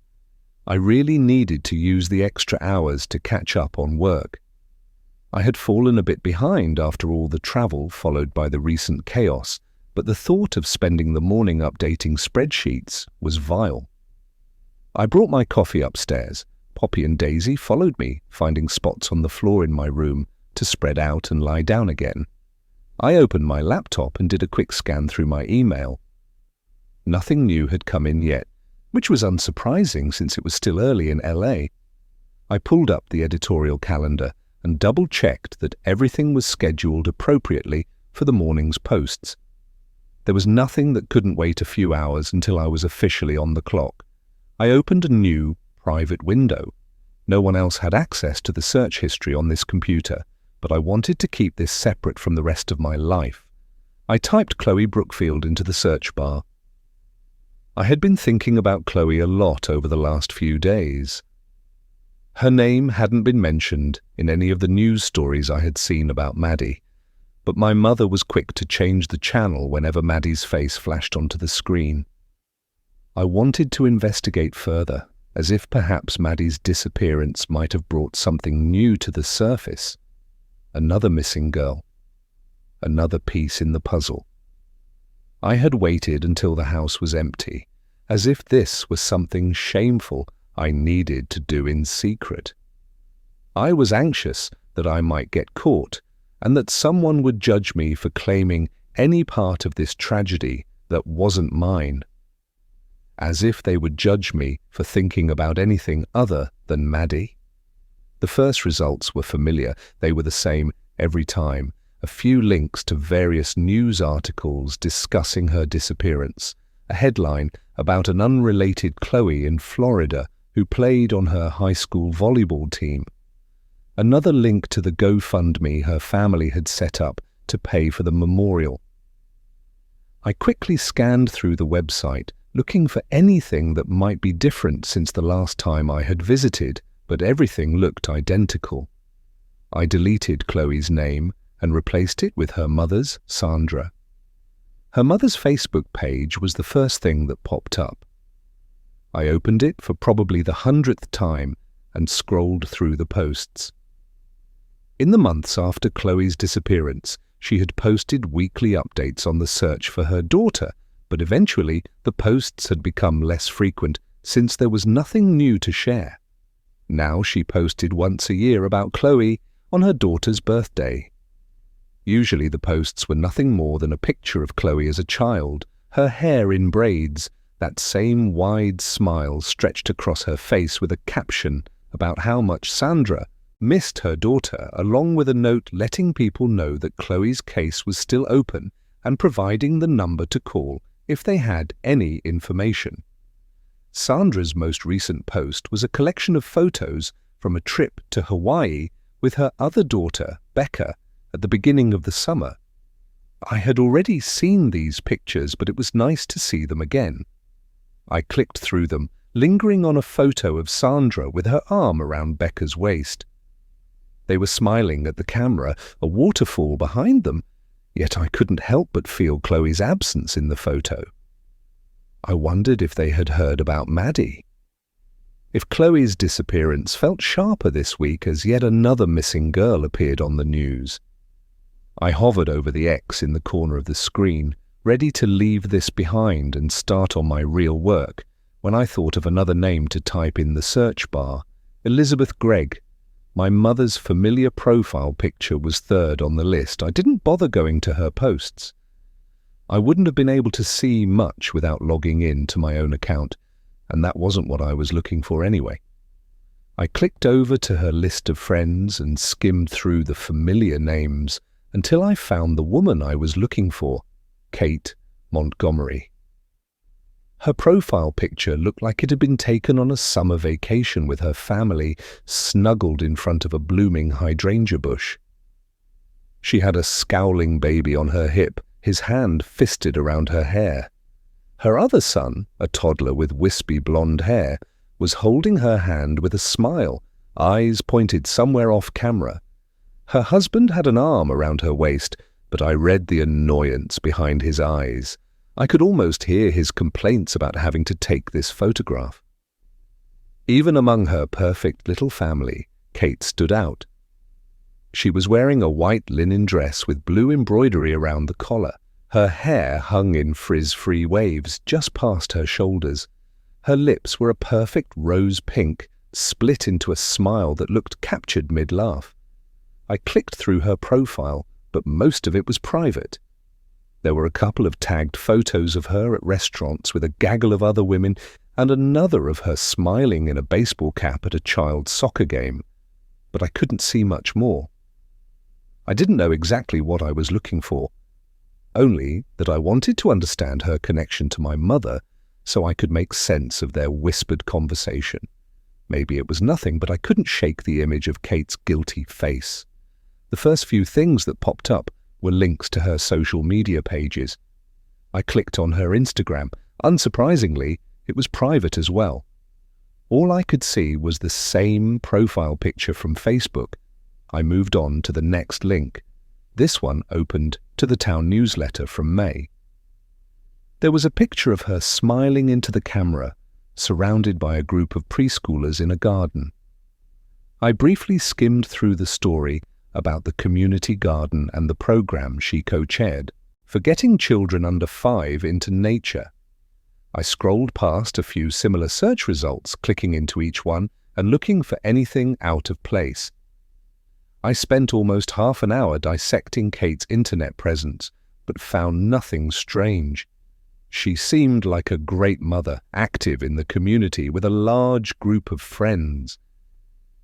I really needed to use the extra hours to catch up on work. I had fallen a bit behind after all the travel followed by the recent chaos, but the thought of spending the morning updating spreadsheets was vile. I brought my coffee upstairs. Poppy and Daisy followed me, finding spots on the floor in my room to spread out and lie down again. I opened my laptop and did a quick scan through my email. Nothing new had come in yet, which was unsurprising since it was still early in LA. I pulled up the editorial calendar and double-checked that everything was scheduled appropriately for the morning's posts. There was nothing that couldn't wait a few hours until I was officially on the clock. I opened a new, private window. No one else had access to the search history on this computer, but I wanted to keep this separate from the rest of my life. I typed Chloe Brookfield into the search bar. I had been thinking about Chloe a lot over the last few days. Her name hadn't been mentioned in any of the news stories I had seen about Maddie, but my mother was quick to change the channel whenever Maddie's face flashed onto the screen. I wanted to investigate further, as if perhaps Maddie's disappearance might have brought something new to the surface. Another missing girl. Another piece in the puzzle. I had waited until the house was empty, as if this was something shameful I needed to do in secret. I was anxious that I might get caught, and that someone would judge me for claiming any part of this tragedy that wasn't mine. As if they would judge me for thinking about anything other than Maddie. The first results were familiar. They were the same every time. A few links to various news articles discussing her disappearance. A headline about an unrelated Chloe in Florida who played on her high school volleyball team. Another link to the GoFundMe her family had set up to pay for the memorial. I quickly scanned through the website, looking for anything that might be different since the last time I had visited, but everything looked identical. I deleted Chloe's name and replaced it with her mother's, Sandra. Her mother's Facebook page was the first thing that popped up. I opened it for probably the 100th time and scrolled through the posts. In the months after Chloe's disappearance, she had posted weekly updates on the search for her daughter, but eventually the posts had become less frequent since there was nothing new to share. Now she posted once a year about Chloe on her daughter's birthday. Usually the posts were nothing more than a picture of Chloe as a child, her hair in braids, that same wide smile stretched across her face with a caption about how much Sandra missed her daughter, along with a note letting people know that Chloe's case was still open and providing the number to call if they had any information. Sandra's most recent post was a collection of photos from a trip to Hawaii with her other daughter, Becca, at the beginning of the summer. I had already seen these pictures, but it was nice to see them again. I clicked through them, lingering on a photo of Sandra with her arm around Becca's waist. They were smiling at the camera, a waterfall behind them, yet I couldn't help but feel Chloe's absence in the photo. I wondered if they had heard about Maddie. If Chloe's disappearance felt sharper this week as yet another missing girl appeared on the news. I hovered over the X in the corner of the screen, ready to leave this behind and start on my real work, when I thought of another name to type in the search bar. Elizabeth Gregg. My mother's familiar profile picture was third on the list. I didn't bother going to her posts. I wouldn't have been able to see much without logging in to my own account, and that wasn't what I was looking for anyway. I clicked over to her list of friends and skimmed through the familiar names until I found the woman I was looking for, Kate Montgomery. Her profile picture looked like it had been taken on a summer vacation with her family, snuggled in front of a blooming hydrangea bush. She had a scowling baby on her hip, his hand fisted around her hair. Her other son, a toddler with wispy blonde hair, was holding her hand with a smile, eyes pointed somewhere off camera. Her husband had an arm around her waist, but I read the annoyance behind his eyes. I could almost hear his complaints about having to take this photograph. Even among her perfect little family, Kate stood out. She was wearing a white linen dress with blue embroidery around the collar. Her hair hung in frizz-free waves just past her shoulders. Her lips were a perfect rose pink, split into a smile that looked captured mid-laugh. I clicked through her profile, but most of it was private. There were a couple of tagged photos of her at restaurants with a gaggle of other women and another of her smiling in a baseball cap at a child's soccer game. But I couldn't see much more. I didn't know exactly what I was looking for, only that I wanted to understand her connection to my mother so I could make sense of their whispered conversation. Maybe it was nothing, but I couldn't shake the image of Kate's guilty face. The first few things that popped up were links to her social media pages. I clicked on her Instagram. Unsurprisingly, it was private as well. All I could see was the same profile picture from Facebook. I moved on to the next link. This one opened to the town newsletter from May. There was a picture of her smiling into the camera, surrounded by a group of preschoolers in a garden. I briefly skimmed through the story about the community garden and the program she co-chaired for getting children under 5 into nature. I scrolled past a few similar search results, clicking into each one and looking for anything out of place. I spent almost half an hour dissecting Kate's internet presence, but found nothing strange. She seemed like a great mother, active in the community with a large group of friends.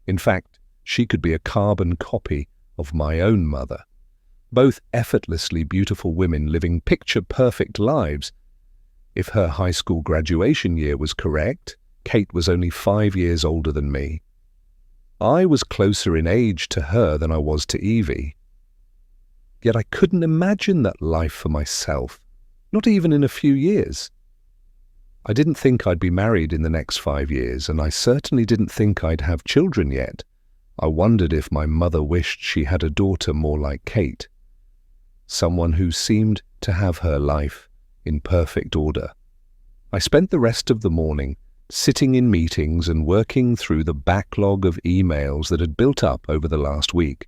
In fact, she could be a carbon copy of my own mother. Both effortlessly beautiful women living picture-perfect lives. If her high school graduation year was correct, Kate was only 5 years older than me. I was closer in age to her than I was to Evie. Yet I couldn't imagine that life for myself, not even in a few years. I didn't think I'd be married in the next 5 years, and I certainly didn't think I'd have children yet. I wondered if my mother wished she had a daughter more like Kate, someone who seemed to have her life in perfect order. I spent the rest of the morning sitting in meetings and working through the backlog of emails that had built up over the last week.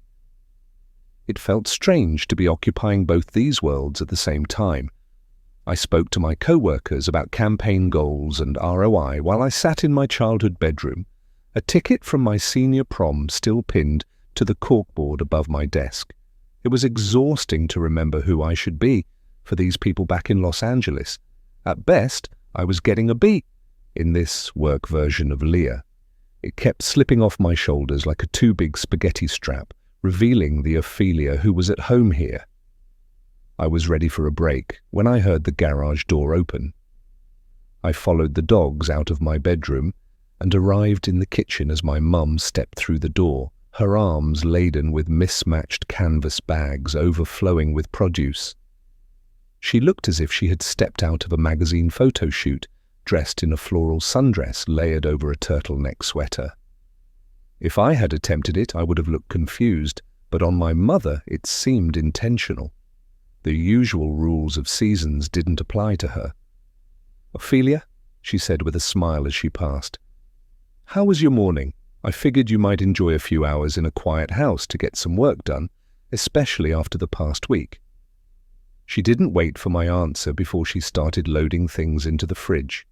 It felt strange to be occupying both these worlds at the same time. I spoke to my co-workers about campaign goals and ROI while I sat in my childhood bedroom, a ticket from my senior prom still pinned to the corkboard above my desk. It was exhausting to remember who I should be for these people back in Los Angeles. At best, I was getting a B in this work version of Leah. It kept slipping off my shoulders like a too big spaghetti strap, revealing the Ophelia who was at home here. I was ready for a break when I heard the garage door open. I followed the dogs out of my bedroom and arrived in the kitchen as my mum stepped through the door, her arms laden with mismatched canvas bags overflowing with produce. She looked as if she had stepped out of a magazine photo shoot, dressed in a floral sundress layered over a turtleneck sweater. If I had attempted it, I would have looked confused, but on my mother it seemed intentional. The usual rules of seasons didn't apply to her. "Ophelia," she said with a smile as she passed. "How was your morning? I figured you might enjoy a few hours in a quiet house to get some work done, especially after the past week." She didn't wait for my answer before she started loading things into the fridge.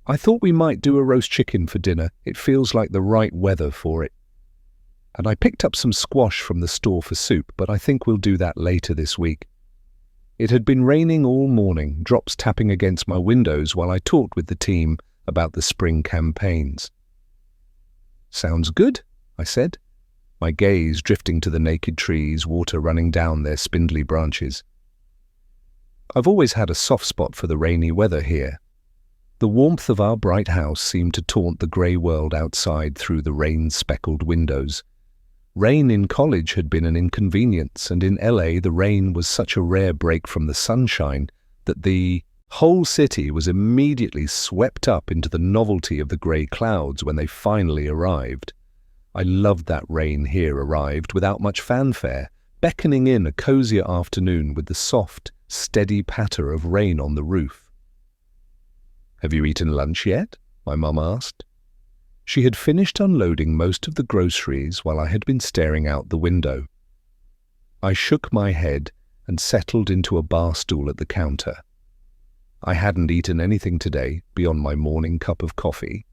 "I thought we might do a roast chicken for dinner. It feels like the right weather for it. And I picked up some squash from the store for soup, but I think we'll do that later this week." It had been raining all morning, drops tapping against my windows while I talked with the team about the spring campaigns. "Sounds good," I said, my gaze drifting to the naked trees, water running down their spindly branches. I've always had a soft spot for the rainy weather here. The warmth of our bright house seemed to taunt the grey world outside through the rain-speckled windows. Rain in college had been an inconvenience, and in LA the rain was such a rare break from the sunshine that the whole city was immediately swept up into the novelty of the grey clouds when they finally arrived. I loved that rain here arrived without much fanfare, beckoning in a cozier afternoon with the soft, steady patter of rain on the roof. "Have you eaten lunch yet?" my mum asked. She had finished unloading most of the groceries while I had been staring out the window. I shook my head and settled into a bar stool at the counter. I hadn't eaten anything today beyond my morning cup of coffee.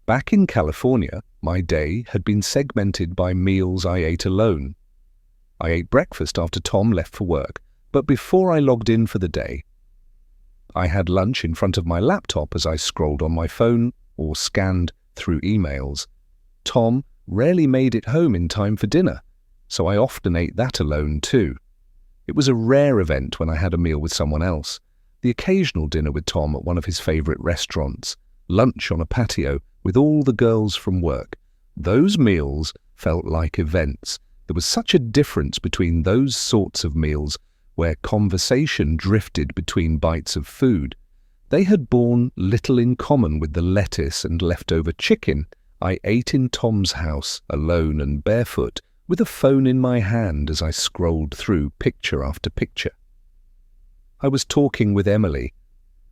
Back in California, my day had been segmented by meals I ate alone. I ate breakfast after Tom left for work, but before I logged in for the day, I had lunch in front of my laptop as I scrolled on my phone or scanned through emails. Tom rarely made it home in time for dinner, so I often ate that alone too. It was a rare event when I had a meal with someone else. The occasional dinner with Tom at one of his favorite restaurants, lunch on a patio with all the girls from work. Those meals felt like events. There was such a difference between those sorts of meals where conversation drifted between bites of food. They had borne little in common with the lettuce and leftover chicken I ate in Tom's house, alone and barefoot, with a phone in my hand as I scrolled through picture after picture. I was talking with Emily.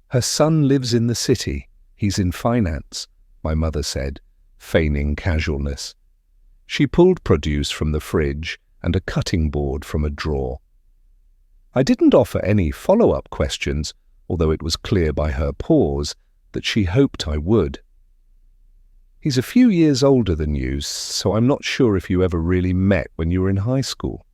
Her son lives in the city. He's in finance, my mother said, feigning casualness. She pulled produce from the fridge and a cutting board from a drawer. I didn't offer any follow-up questions, although it was clear by her pause that she hoped I would. He's a few years older than you, so I'm not sure if you ever really met when you were in high school.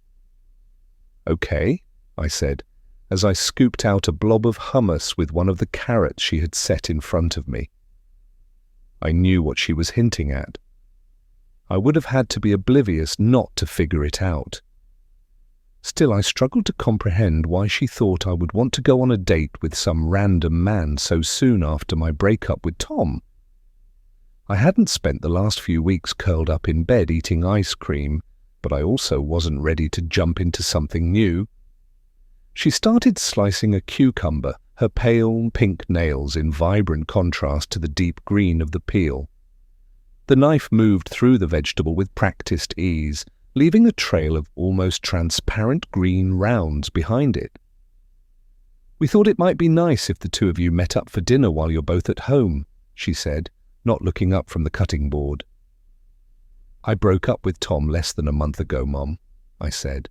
Okay, I said, as I scooped out a blob of hummus with one of the carrots she had set in front of me. I knew what she was hinting at. I would have had to be oblivious not to figure it out. Still, I struggled to comprehend why she thought I would want to go on a date with some random man so soon after my breakup with Tom. I hadn't spent the last few weeks curled up in bed eating ice cream, but I also wasn't ready to jump into something new. She started slicing a cucumber, her pale pink nails in vibrant contrast to the deep green of the peel. The knife moved through the vegetable with practiced ease, leaving a trail of almost transparent green rounds behind it. "We thought it might be nice if the two of you met up for dinner while you're both at home," she said, not looking up from the cutting board. "I broke up with Tom less than a month ago, Mom," I said.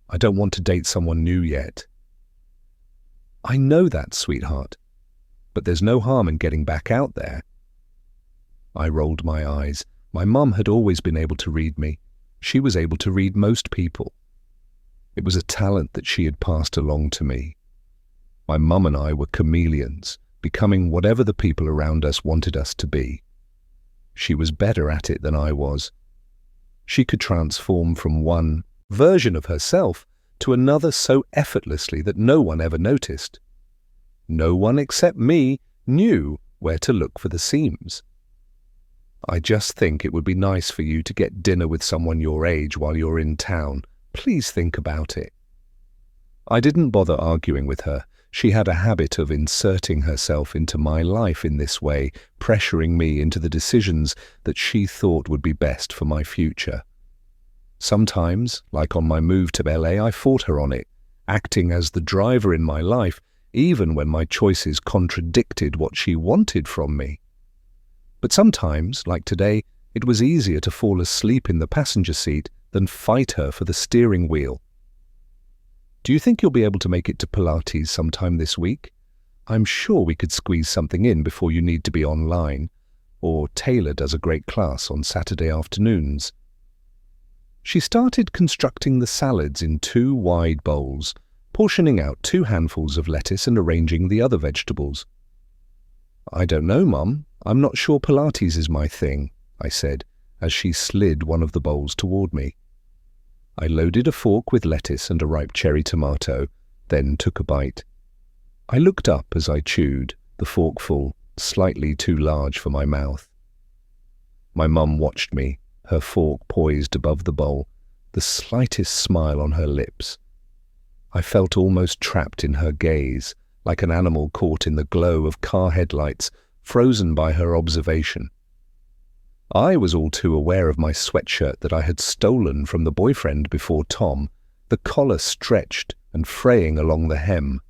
"I don't want to date someone new yet." "I know that, sweetheart, but there's no harm in getting back out there." I rolled my eyes. My mum had always been able to read me. She was able to read most people. It was a talent that she had passed along to me. My mum and I were chameleons, becoming whatever the people around us wanted us to be. She was better at it than I was. She could transform from one version of herself to another so effortlessly that no one ever noticed. No one except me knew where to look for the seams. "I just think it would be nice for you to get dinner with someone your age while you're in town. Please think about it." I didn't bother arguing with her. She had a habit of inserting herself into my life in this way, pressuring me into the decisions that she thought would be best for my future. Sometimes, like on my move to LA, I fought her on it, acting as the driver in my life, even when my choices contradicted what she wanted from me. But sometimes, like today, it was easier to fall asleep in the passenger seat than fight her for the steering wheel. "Do you think you'll be able to make it to Pilates sometime this week? I'm sure we could squeeze something in before you need to be online. Or Taylor does a great class on Saturday afternoons." She started constructing the salads in 2 wide bowls, portioning out 2 handfuls of lettuce and arranging the other vegetables. "I don't know, Mum. I'm not sure Pilates is my thing," I said, as she slid one of the bowls toward me. I loaded a fork with lettuce and a ripe cherry tomato, then took a bite. I looked up as I chewed, the forkful slightly too large for my mouth. My mum watched me, her fork poised above the bowl, the slightest smile on her lips. I felt almost trapped in her gaze, like an animal caught in the glow of car headlights, frozen by her observation. I was all too aware of my sweatshirt that I had stolen from the boyfriend before Tom, the collar stretched and fraying along the hem.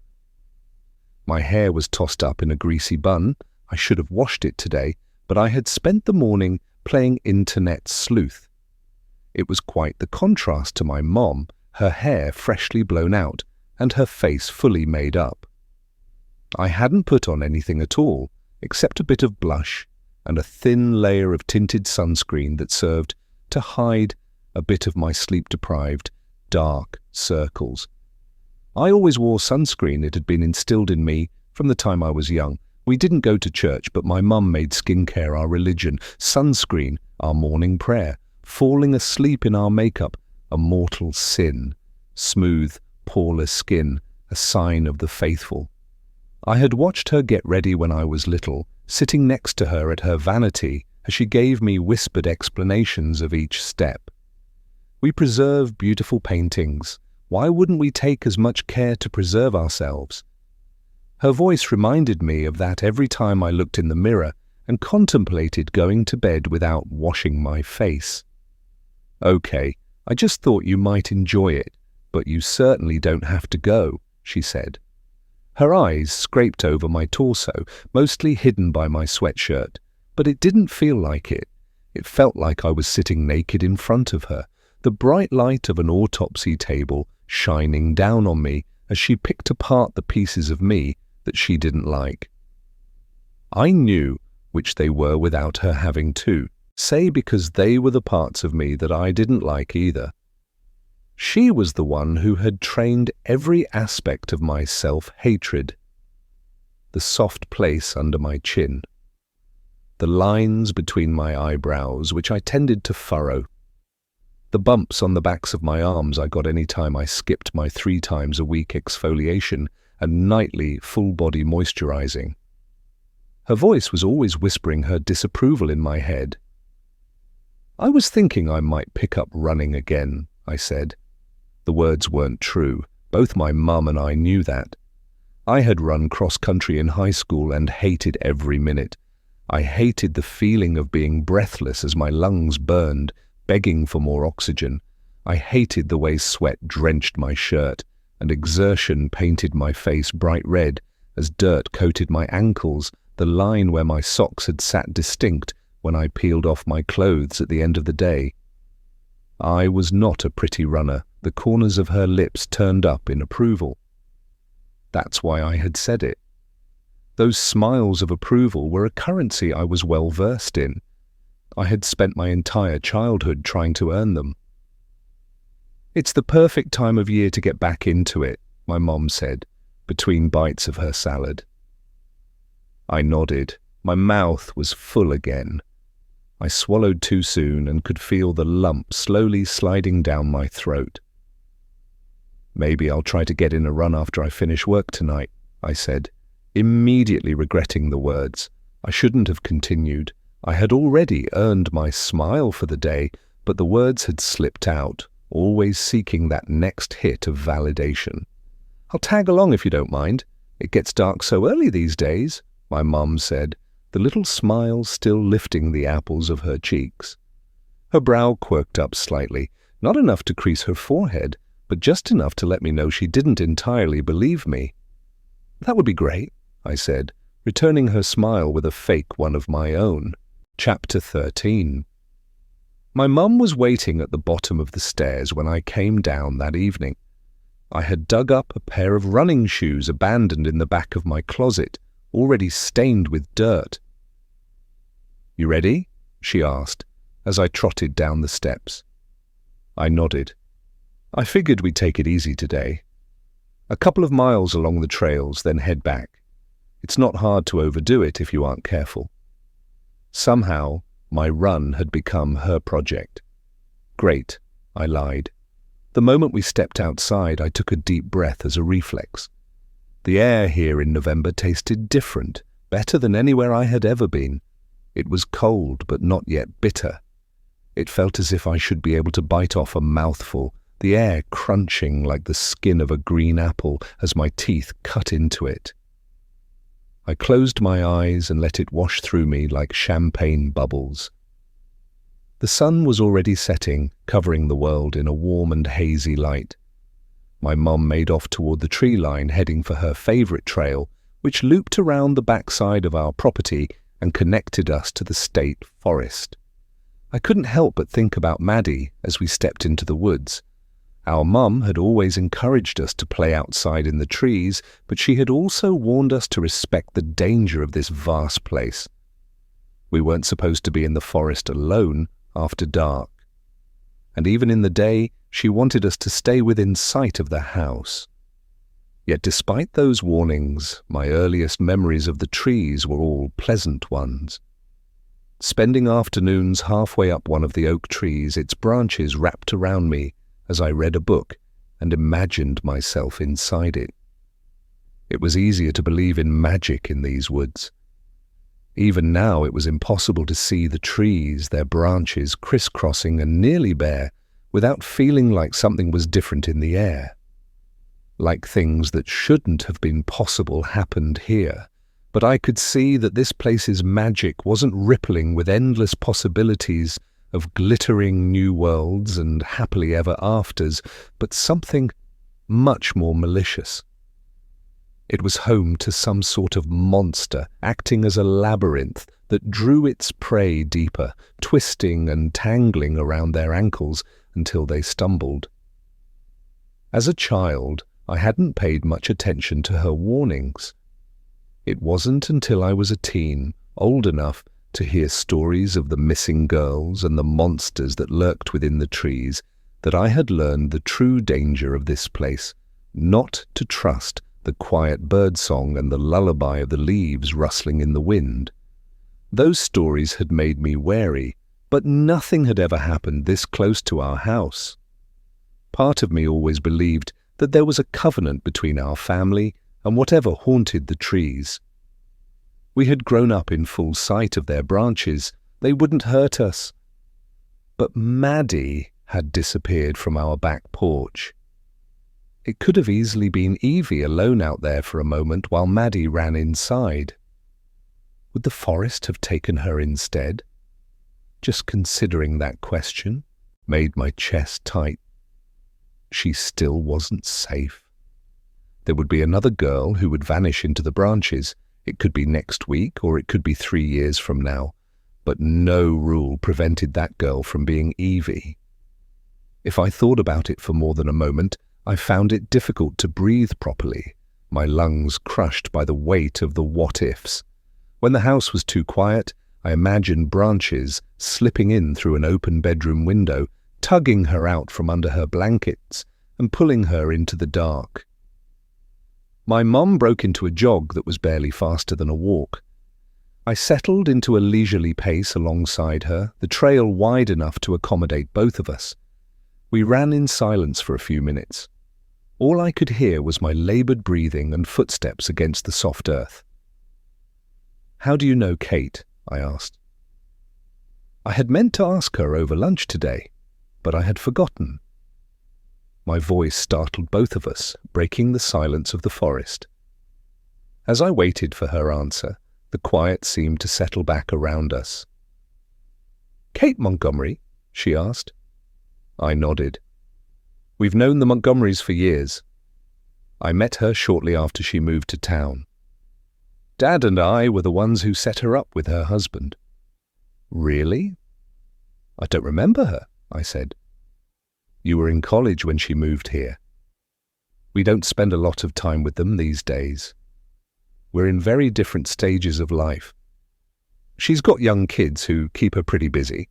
My hair was tossed up in a greasy bun. I should have washed it today, but I had spent the morning playing internet sleuth. It was quite the contrast to my mom, her hair freshly blown out and her face fully made up. I hadn't put on anything at all, except a bit of blush and a thin layer of tinted sunscreen that served to hide a bit of my sleep-deprived, dark circles. I always wore sunscreen. It had been instilled in me from the time I was young. We didn't go to church, but my mum made skincare our religion, sunscreen our morning prayer, falling asleep in our makeup a mortal sin, smooth, poreless skin, a sign of the faithful. I had watched her get ready when I was little, sitting next to her at her vanity as she gave me whispered explanations of each step. We preserve beautiful paintings. Why wouldn't we take as much care to preserve ourselves? Her voice reminded me of that every time I looked in the mirror and contemplated going to bed without washing my face. "Okay, I just thought you might enjoy it, but you certainly don't have to go," she said. Her eyes scraped over my torso, mostly hidden by my sweatshirt, but it didn't feel like it. It felt like I was sitting naked in front of her, the bright light of an autopsy table shining down on me as she picked apart the pieces of me that she didn't like. I knew which they were without her having to, say because they were the parts of me that I didn't like either. She was the one who had trained every aspect of my self-hatred. The soft place under my chin. The lines between my eyebrows, which I tended to furrow. The bumps on the backs of my arms I got any time I skipped my 3 times a week exfoliation and nightly full-body moisturizing. Her voice was always whispering her disapproval in my head. "I was thinking I might pick up running again," I said. The words weren't true. Both my mum and I knew that. I had run cross-country in high school and hated every minute. I hated the feeling of being breathless as my lungs burned, begging for more oxygen. I hated the way sweat drenched my shirt and exertion painted my face bright red as dirt coated my ankles, the line where my socks had sat distinct when I peeled off my clothes at the end of the day. I was not a pretty runner. The corners of her lips turned up in approval. That's why I had said it. Those smiles of approval were a currency I was well versed in. I had spent my entire childhood trying to earn them. "It's the perfect time of year to get back into it," my mom said, between bites of her salad. I nodded. My mouth was full again. I swallowed too soon and could feel the lump slowly sliding down my throat. "Maybe I'll try to get in a run after I finish work tonight," I said, immediately regretting the words. I shouldn't have continued. I had already earned my smile for the day, but the words had slipped out, always seeking that next hit of validation. "I'll tag along if you don't mind. It gets dark so early these days," my mum said, the little smile still lifting the apples of her cheeks. Her brow quirked up slightly, not enough to crease her forehead, but just enough to let me know she didn't entirely believe me. "That would be great," I said, returning her smile with a fake one of my own. Chapter 13. My mum was waiting at the bottom of the stairs when I came down that evening. I had dug up a pair of running shoes abandoned in the back of my closet, already stained with dirt. "You ready?" she asked, as I trotted down the steps. I nodded. I figured we'd take it easy today. A couple of miles along the trails, then head back. It's not hard to overdo it if you aren't careful. Somehow, my run had become her project. "Great," I lied. The moment we stepped outside, I took a deep breath as a reflex. The air here in November tasted different, better than anywhere I had ever been. It was cold, but not yet bitter. It felt as if I should be able to bite off a mouthful, the air crunching like the skin of a green apple as my teeth cut into it. I closed my eyes and let it wash through me like champagne bubbles. The sun was already setting, covering the world in a warm and hazy light. My mum made off toward the tree line, heading for her favorite trail, which looped around the backside of our property and connected us to the state forest. I couldn't help but think about Maddie as we stepped into the woods. Our mum had always encouraged us to play outside in the trees, but she had also warned us to respect the danger of this vast place. We weren't supposed to be in the forest alone after dark. And even in the day, she wanted us to stay within sight of the house. Yet despite those warnings, my earliest memories of the trees were all pleasant ones. Spending afternoons halfway up one of the oak trees, its branches wrapped around me as I read a book and imagined myself inside it. It was easier to believe in magic in these woods. Even now it was impossible to see the trees, their branches crisscrossing and nearly bare, without feeling like something was different in the air. Like things that shouldn't have been possible happened here. But I could see that this place's magic wasn't rippling with endless possibilities of glittering new worlds and happily ever afters, but something much more malicious. It was home to some sort of monster acting as a labyrinth that drew its prey deeper, twisting and tangling around their ankles until they stumbled. As a child, I hadn't paid much attention to her warnings. It wasn't until I was a teen, old enough to hear stories of the missing girls and the monsters that lurked within the trees, that I had learned the true danger of this place, not to trust the quiet birdsong and the lullaby of the leaves rustling in the wind. Those stories had made me wary, but nothing had ever happened this close to our house. Part of me always believed that there was a covenant between our family and whatever haunted the trees. We had grown up in full sight of their branches. They wouldn't hurt us. But Maddie had disappeared from our back porch. It could have easily been Evie alone out there for a moment while Maddie ran inside. Would the forest have taken her instead? Just considering that question made my chest tight. She still wasn't safe. There would be another girl who would vanish into the branches. It could be next week or it could be 3 years from now, but no rule prevented that girl from being Evie. If I thought about it for more than a moment, I found it difficult to breathe properly, my lungs crushed by the weight of the what-ifs. When the house was too quiet, I imagined branches slipping in through an open bedroom window, tugging her out from under her blankets and pulling her into the dark. My mum broke into a jog that was barely faster than a walk. I settled into a leisurely pace alongside her, the trail wide enough to accommodate both of us. We ran in silence for a few minutes. All I could hear was my laboured breathing and footsteps against the soft earth. "How do you know Kate?" I asked. I had meant to ask her over lunch today, but I had forgotten. My voice startled both of us, breaking the silence of the forest. As I waited for her answer, the quiet seemed to settle back around us. "Kate Montgomery?" she asked. I nodded. "We've known the Montgomerys for years. I met her shortly after she moved to town. Dad and I were the ones who set her up with her husband." "Really?" "I don't remember her," I said. "You were in college when she moved here. We don't spend a lot of time with them these days. We're in very different stages of life. She's got young kids who keep her pretty busy.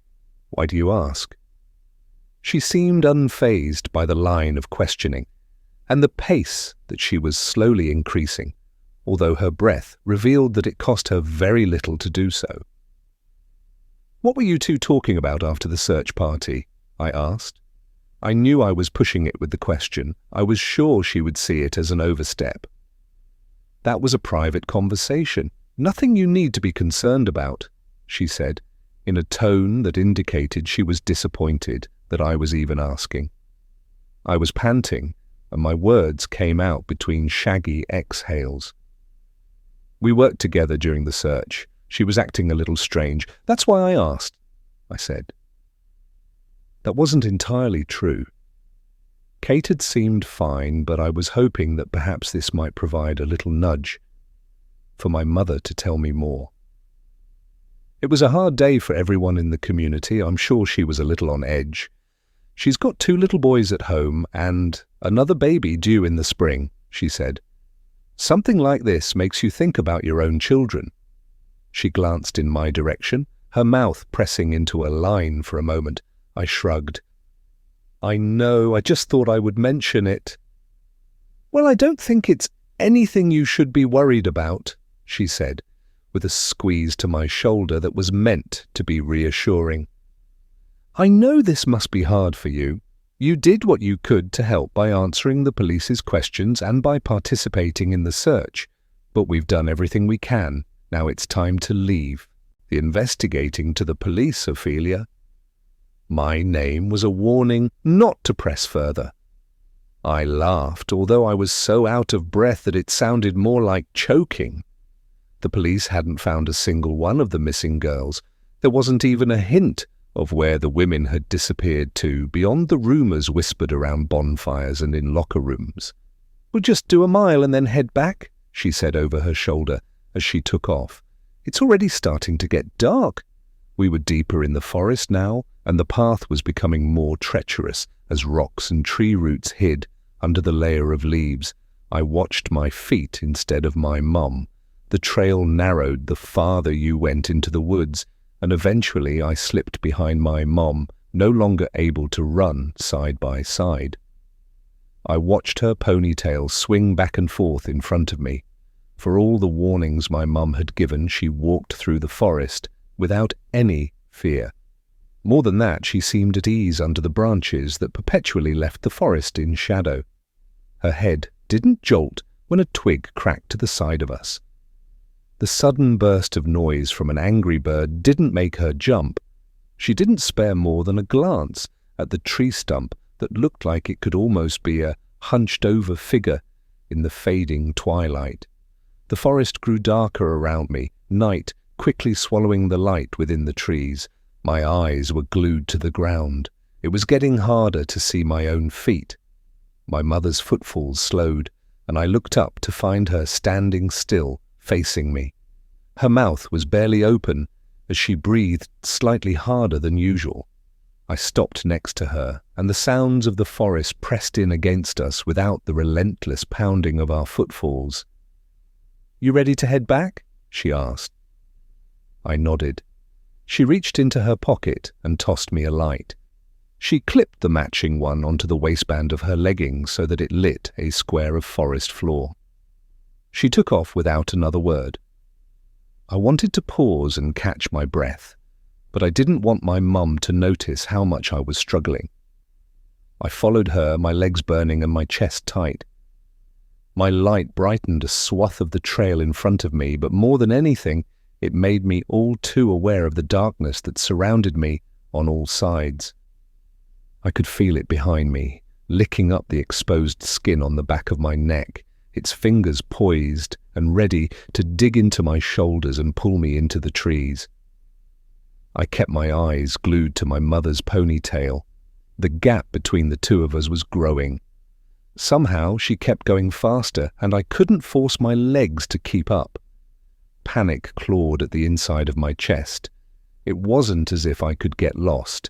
Why do you ask?" She seemed unfazed by the line of questioning, and the pace that she was slowly increasing, although her breath revealed that it cost her very little to do so. "What were you two talking about after the search party?" I asked. I knew I was pushing it with the question. I was sure she would see it as an overstep. "That was a private conversation. Nothing you need to be concerned about," she said, in a tone that indicated she was disappointed that I was even asking. I was panting, and my words came out between shaggy exhales. "We worked together during the search. She was acting a little strange. That's why I asked," I said. That wasn't entirely true. Kate had seemed fine, but I was hoping that perhaps this might provide a little nudge for my mother to tell me more. It was a hard day for everyone in the community. I'm sure she was a little on edge. "She's got 2 little boys at home and another baby due in the spring," she said. "Something like this makes you think about your own children." She glanced in my direction, her mouth pressing into a line for a moment. I shrugged. "I know, I just thought I would mention it." "Well, I don't think it's anything you should be worried about," she said, with a squeeze to my shoulder that was meant to be reassuring. "I know this must be hard for you. You did what you could to help by answering the police's questions and by participating in the search, but we've done everything we can, Now it's time to leave. The investigating to the police, Ophelia. My name was a warning not to press further. I laughed, although I was so out of breath that it sounded more like choking. The police hadn't found a single one of the missing girls. There wasn't even a hint of where the women had disappeared to, beyond the rumours whispered around bonfires and in locker rooms. "We'll just do a mile and then head back," she said over her shoulder as she took off. "It's already starting to get dark." We were deeper in the forest now, and the path was becoming more treacherous as rocks and tree roots hid under the layer of leaves. I watched my feet instead of my mum. The trail narrowed the farther you went into the woods, and eventually I slipped behind my mom, no longer able to run side by side. I watched her ponytail swing back and forth in front of me. For all the warnings my mum had given, she walked through the forest without any fear. More than that, she seemed at ease under the branches that perpetually left the forest in shadow. Her head didn't jolt when a twig cracked to the side of us. The sudden burst of noise from an angry bird didn't make her jump. She didn't spare more than a glance at the tree stump that looked like it could almost be a hunched-over figure in the fading twilight. The forest grew darker around me, night quickly swallowing the light within the trees. My eyes were glued to the ground. It was getting harder to see my own feet. My mother's footfalls slowed, and I looked up to find her standing still, facing me. Her mouth was barely open as she breathed slightly harder than usual. I stopped next to her, and the sounds of the forest pressed in against us without the relentless pounding of our footfalls. "You ready to head back?" she asked. I nodded. She reached into her pocket and tossed me a light. She clipped the matching one onto the waistband of her leggings so that it lit a square of forest floor. She took off without another word. I wanted to pause and catch my breath, but I didn't want my mum to notice how much I was struggling. I followed her, my legs burning and my chest tight. My light brightened a swath of the trail in front of me, but more than anything, it made me all too aware of the darkness that surrounded me on all sides. I could feel it behind me, licking up the exposed skin on the back of my neck, its fingers poised and ready to dig into my shoulders and pull me into the trees. I kept my eyes glued to my mother's ponytail. The gap between the two of us was growing. Somehow she kept going faster, and I couldn't force my legs to keep up. Panic clawed at the inside of my chest. It wasn't as if I could get lost.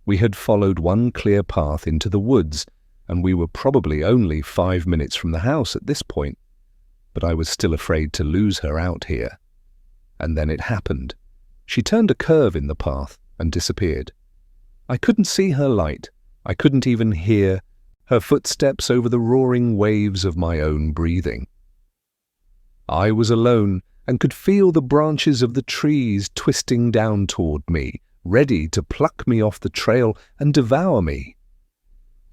We had followed one clear path into the woods, and we were probably only 5 minutes from the house at this point. But I was still afraid to lose her out here. And then it happened. She turned a curve in the path and disappeared. I couldn't see her light. I couldn't even hear her footsteps over the roaring waves of my own breathing. I was alone and could feel the branches of the trees twisting down toward me, ready to pluck me off the trail and devour me.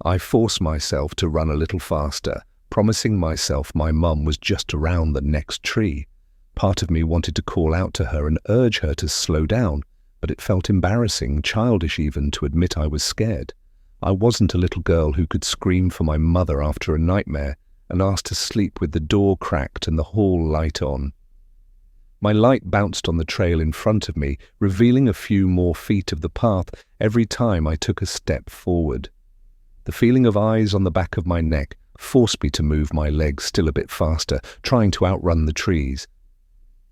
I forced myself to run a little faster, promising myself my mum was just around the next tree. Part of me wanted to call out to her and urge her to slow down, but it felt embarrassing, childish even, to admit I was scared. I wasn't a little girl who could scream for my mother after a nightmare and ask to sleep with the door cracked and the hall light on. My light bounced on the trail in front of me, revealing a few more feet of the path every time I took a step forward. The feeling of eyes on the back of my neck forced me to move my legs still a bit faster, trying to outrun the trees.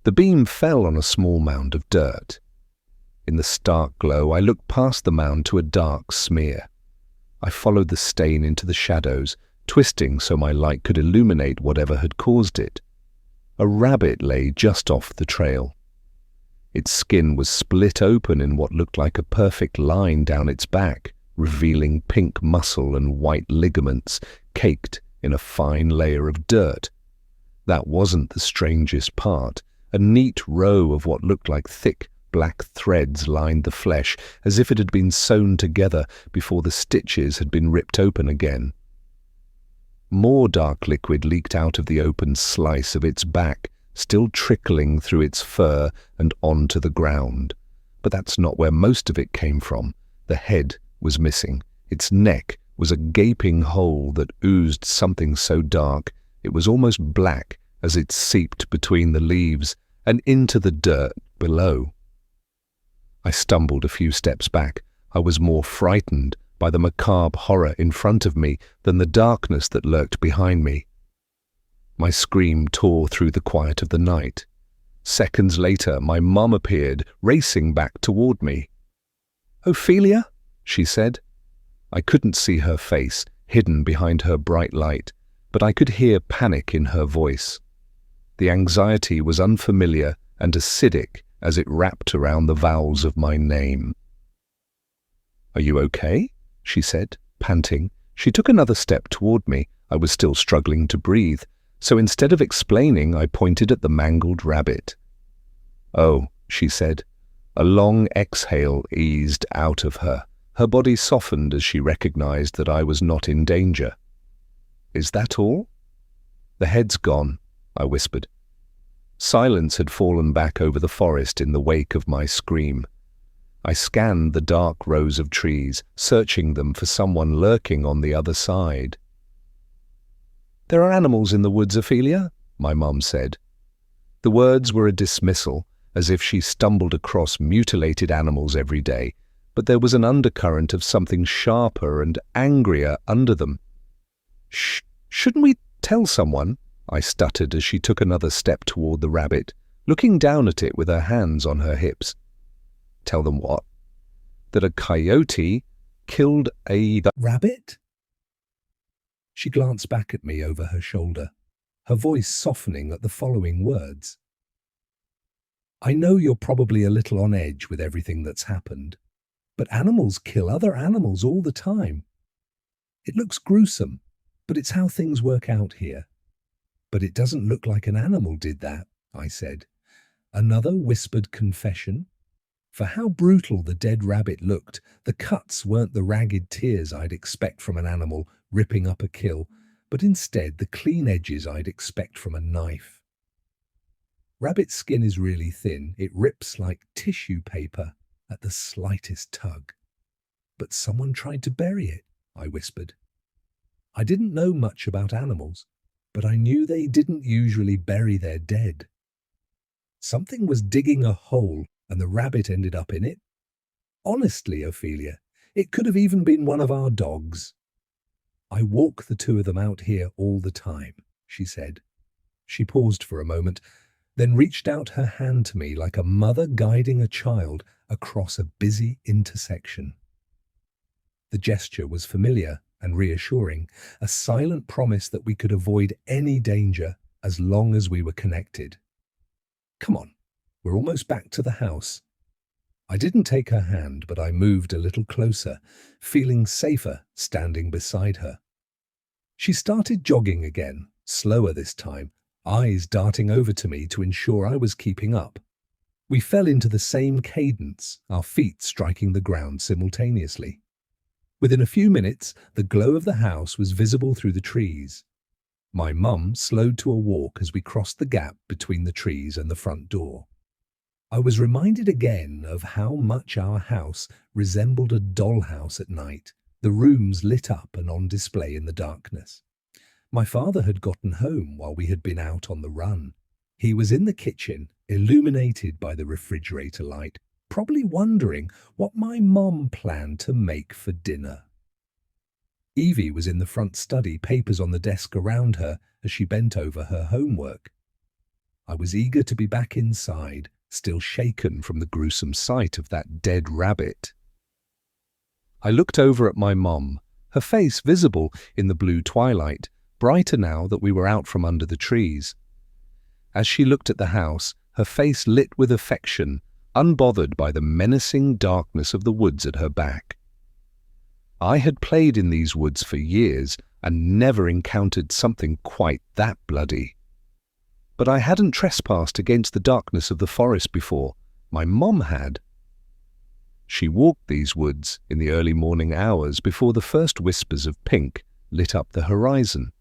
The beam fell on a small mound of dirt. In the stark glow, I looked past the mound to a dark smear. I followed the stain into the shadows, twisting so my light could illuminate whatever had caused it. A rabbit lay just off the trail. Its skin was split open in what looked like a perfect line down its back, revealing pink muscle and white ligaments caked in a fine layer of dirt. That wasn't the strangest part. A neat row of what looked like thick black threads lined the flesh, as if it had been sewn together before the stitches had been ripped open again. More dark liquid leaked out of the open slice of its back, still trickling through its fur and onto the ground. But that's not where most of it came from. The head was missing. Its neck was a gaping hole that oozed something so dark it was almost black as it seeped between the leaves and into the dirt below. I stumbled a few steps back. I was more frightened by the macabre horror in front of me than the darkness that lurked behind me. My scream tore through the quiet of the night. Seconds later, my mum appeared, racing back toward me. "Ophelia?" she said. I couldn't see her face, hidden behind her bright light, but I could hear panic in her voice. The anxiety was unfamiliar and acidic as it wrapped around the vowels of my name. "Are you okay?" she said, panting. She took another step toward me. I was still struggling to breathe, so instead of explaining, I pointed at the mangled rabbit. "Oh," she said. A long exhale eased out of her. Her body softened as she recognized that I was not in danger. "Is that all?" "The head's gone," I whispered. Silence had fallen back over the forest in the wake of my scream. I scanned the dark rows of trees, searching them for someone lurking on the other side. "There are animals in the woods, Ophelia," my mum said. The words were a dismissal, as if she stumbled across mutilated animals every day, but there was an undercurrent of something sharper and angrier under them. Shouldn't we tell someone?" I stuttered as she took another step toward the rabbit, looking down at it with her hands on her hips. "Tell them what?" "That a coyote killed a Rabbit?" She glanced back at me over her shoulder, her voice softening at the following words. "I know you're probably a little on edge with everything that's happened, but animals kill other animals all the time. It looks gruesome, but it's how things work out here." "But it doesn't look like an animal did that," I said. Another whispered confession. For how brutal the dead rabbit looked, the cuts weren't the ragged tears I'd expect from an animal ripping up a kill, but instead the clean edges I'd expect from a knife. "Rabbit skin is really thin. It rips like tissue paper at the slightest tug." "But someone tried to bury it," I whispered. I didn't know much about animals, but I knew they didn't usually bury their dead. Something was digging a hole, and the rabbit ended up in it. Honestly, Ophelia, it could have even been one of our dogs. "I walk the two of them out here all the time," she said. She paused for a moment, then reached out her hand to me like a mother guiding a child across a busy intersection. The gesture was familiar and reassuring, a silent promise that we could avoid any danger as long as we were connected. "Come on, we're almost back to the house." I didn't take her hand, but I moved a little closer, feeling safer standing beside her. She started jogging again, slower this time, eyes darting over to me to ensure I was keeping up. We fell into the same cadence, our feet striking the ground simultaneously. Within a few minutes, the glow of the house was visible through the trees. My mum slowed to a walk as we crossed the gap between the trees and the front door. I was reminded again of how much our house resembled a dollhouse at night, the rooms lit up and on display in the darkness. My father had gotten home while we had been out on the run. He was in the kitchen, illuminated by the refrigerator light, probably wondering what my mom planned to make for dinner. Evie was in the front study, papers on the desk around her as she bent over her homework. I was eager to be back inside, still shaken from the gruesome sight of that dead rabbit. I looked over at my mom, her face visible in the blue twilight, brighter now that we were out from under the trees. As she looked at the house, her face lit with affection, unbothered by the menacing darkness of the woods at her back. I had played in these woods for years and never encountered something quite that bloody. But I hadn't trespassed against the darkness of the forest before. My mom had. She walked these woods in the early morning hours before the first whispers of pink lit up the horizon.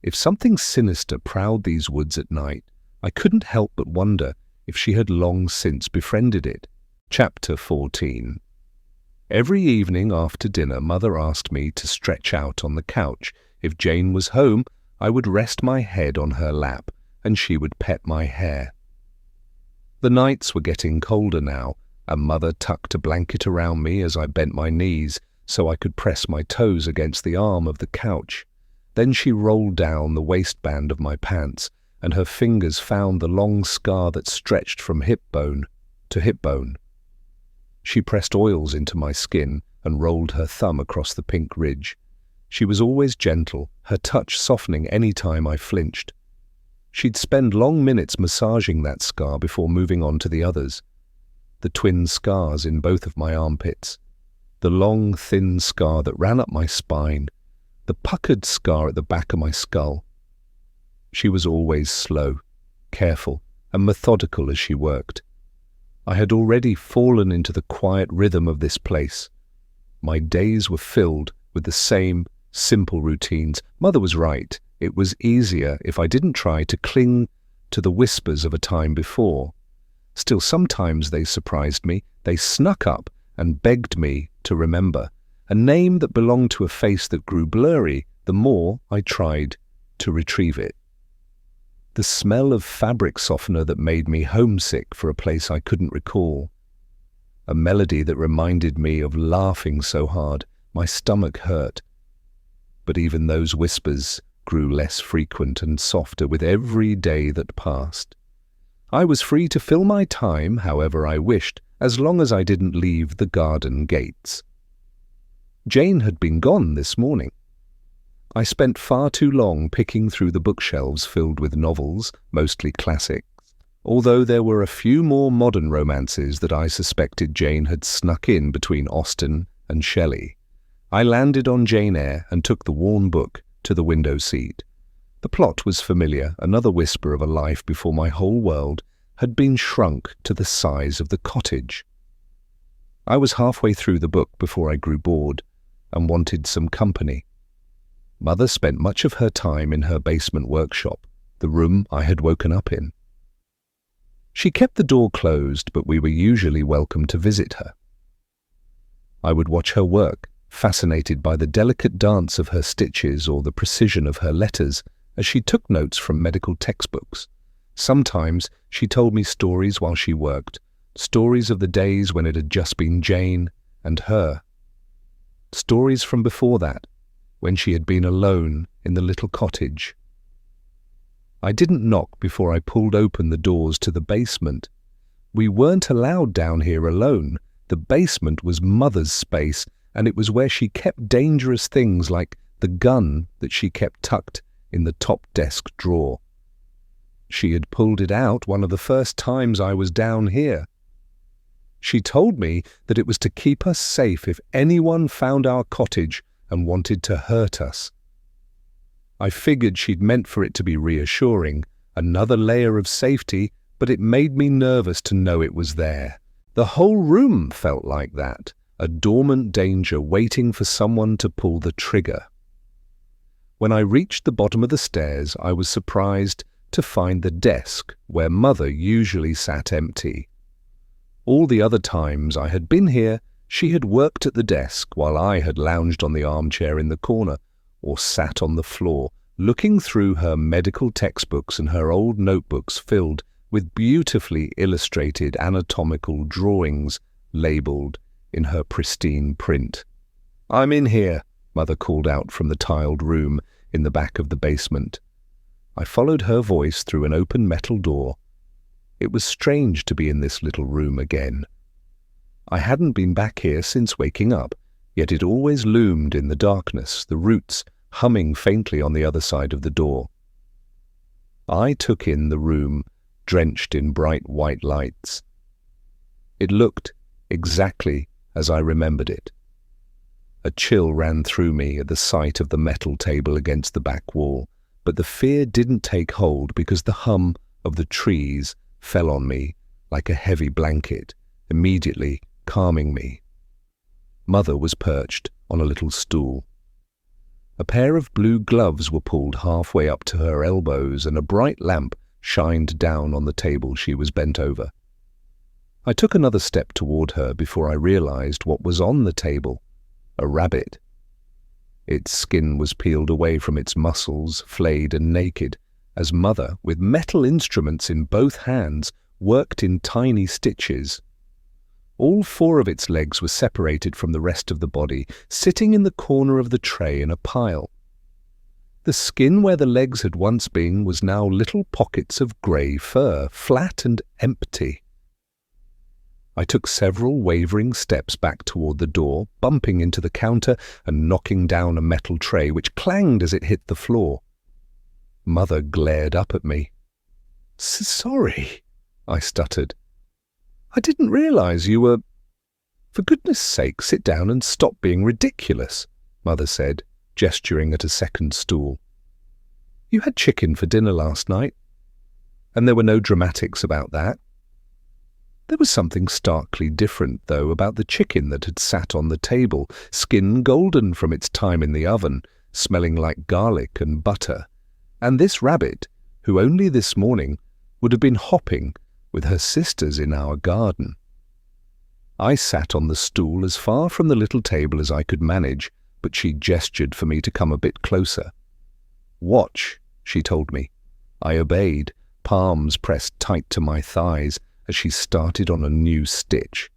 If something sinister prowled these woods at night, I couldn't help but wonder if she had long since befriended it. Chapter 14. Every evening after dinner, Mother asked me to stretch out on the couch. If Jane was home, I would rest my head on her lap, and she would pet my hair. The nights were getting colder now, and Mother tucked a blanket around me as I bent my knees so I could press my toes against the arm of the couch. Then she rolled down the waistband of my pants, and her fingers found the long scar that stretched from hip bone to hip bone. She pressed oils into my skin and rolled her thumb across the pink ridge. She was always gentle, her touch softening any time I flinched. She'd spend long minutes massaging that scar before moving on to the others. The twin scars in both of my armpits, the long, thin scar that ran up my spine, the puckered scar at the back of my skull. She was always slow, careful, and methodical as she worked. I had already fallen into the quiet rhythm of this place. My days were filled with the same simple routines. Mother was right. It was easier if I didn't try to cling to the whispers of a time before. Still, sometimes they surprised me. They snuck up and begged me to remember a name that belonged to a face that grew blurry the more I tried to retrieve it. The smell of fabric softener that made me homesick for a place I couldn't recall. A melody that reminded me of laughing so hard my stomach hurt. But even those whispers grew less frequent and softer with every day that passed. I was free to fill my time however I wished, as long as I didn't leave the garden gates. Jane had been gone this morning. I spent far too long picking through the bookshelves filled with novels, mostly classics, although there were a few more modern romances that I suspected Jane had snuck in between Austen and Shelley. I landed on Jane Eyre and took the worn book to the window seat. The plot was familiar, another whisper of a life before my whole world had been shrunk to the size of the cottage. I was halfway through the book before I grew bored and wanted some company. Mother spent much of her time in her basement workshop, the room I had woken up in. She kept the door closed, but we were usually welcome to visit her. I would watch her work, fascinated by the delicate dance of her stitches or the precision of her letters as she took notes from medical textbooks. Sometimes she told me stories while she worked, stories of the days when it had just been Jane and her. Stories from before that, when she had been alone in the little cottage. I didn't knock before I pulled open the doors to the basement. We weren't allowed down here alone. The basement was Mother's space, and it was where she kept dangerous things like the gun that she kept tucked in the top desk drawer. She had pulled it out one of the first times I was down here. She told me that it was to keep us safe if anyone found our cottage and wanted to hurt us. I figured she'd meant for it to be reassuring, another layer of safety, but it made me nervous to know it was there. The whole room felt like that, a dormant danger waiting for someone to pull the trigger. When I reached the bottom of the stairs, I was surprised to find the desk where Mother usually sat empty. All the other times I had been here, she had worked at the desk while I had lounged on the armchair in the corner or sat on the floor, looking through her medical textbooks and her old notebooks filled with beautifully illustrated anatomical drawings labelled in her pristine print. "I'm in here," Mother called out from the tiled room in the back of the basement. I followed her voice through an open metal door. It was strange to be in this little room again. I hadn't been back here since waking up, yet it always loomed in the darkness, the roots humming faintly on the other side of the door. I took in the room, drenched in bright white lights. It looked exactly as I remembered it. A chill ran through me at the sight of the metal table against the back wall, but the fear didn't take hold because the hum of the trees fell on me like a heavy blanket, immediately calming me. Mother was perched on a little stool. A pair of blue gloves were pulled halfway up to her elbows, and a bright lamp shined down on the table she was bent over. I took another step toward her before I realized what was on the table: a rabbit. Its skin was peeled away from its muscles, flayed and naked, as Mother, with metal instruments in both hands, worked in tiny stitches. All 4 of its legs were separated from the rest of the body, sitting in the corner of the tray in a pile. The skin where the legs had once been was now little pockets of grey fur, flat and empty. I took several wavering steps back toward the door, bumping into the counter and knocking down a metal tray which clanged as it hit the floor. Mother glared up at me. "Sorry," I stuttered. "I didn't realize you were—" "For goodness sake, sit down and stop being ridiculous," Mother said, gesturing at a second stool. "You had chicken for dinner last night, and there were no dramatics about that." There was something starkly different, though, about the chicken that had sat on the table, skin golden from its time in the oven, smelling like garlic and butter, and this rabbit, who only this morning would have been hopping with her sisters in our garden. I sat on the stool as far from the little table as I could manage, but she gestured for me to come a bit closer. "Watch," she told me. I obeyed, palms pressed tight to my thighs, as she started on a new stitch.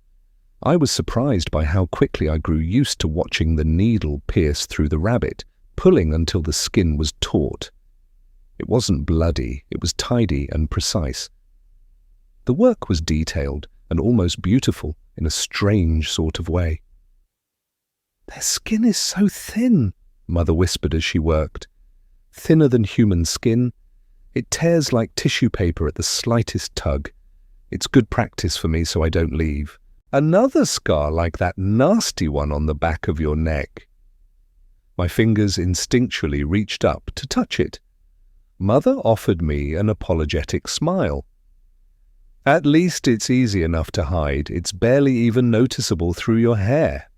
I was surprised by how quickly I grew used to watching the needle pierce through the rabbit, pulling until the skin was taut. It wasn't bloody, it was tidy and precise. The work was detailed and almost beautiful in a strange sort of way. "Their skin is so thin," Mother whispered as she worked. "Thinner than human skin. It tears like tissue paper at the slightest tug. It's good practice for me so I don't leave. Another scar like that nasty one on the back of your neck." My fingers instinctually reached up to touch it. Mother offered me an apologetic smile. "At least it's easy enough to hide. It's barely even noticeable through your hair."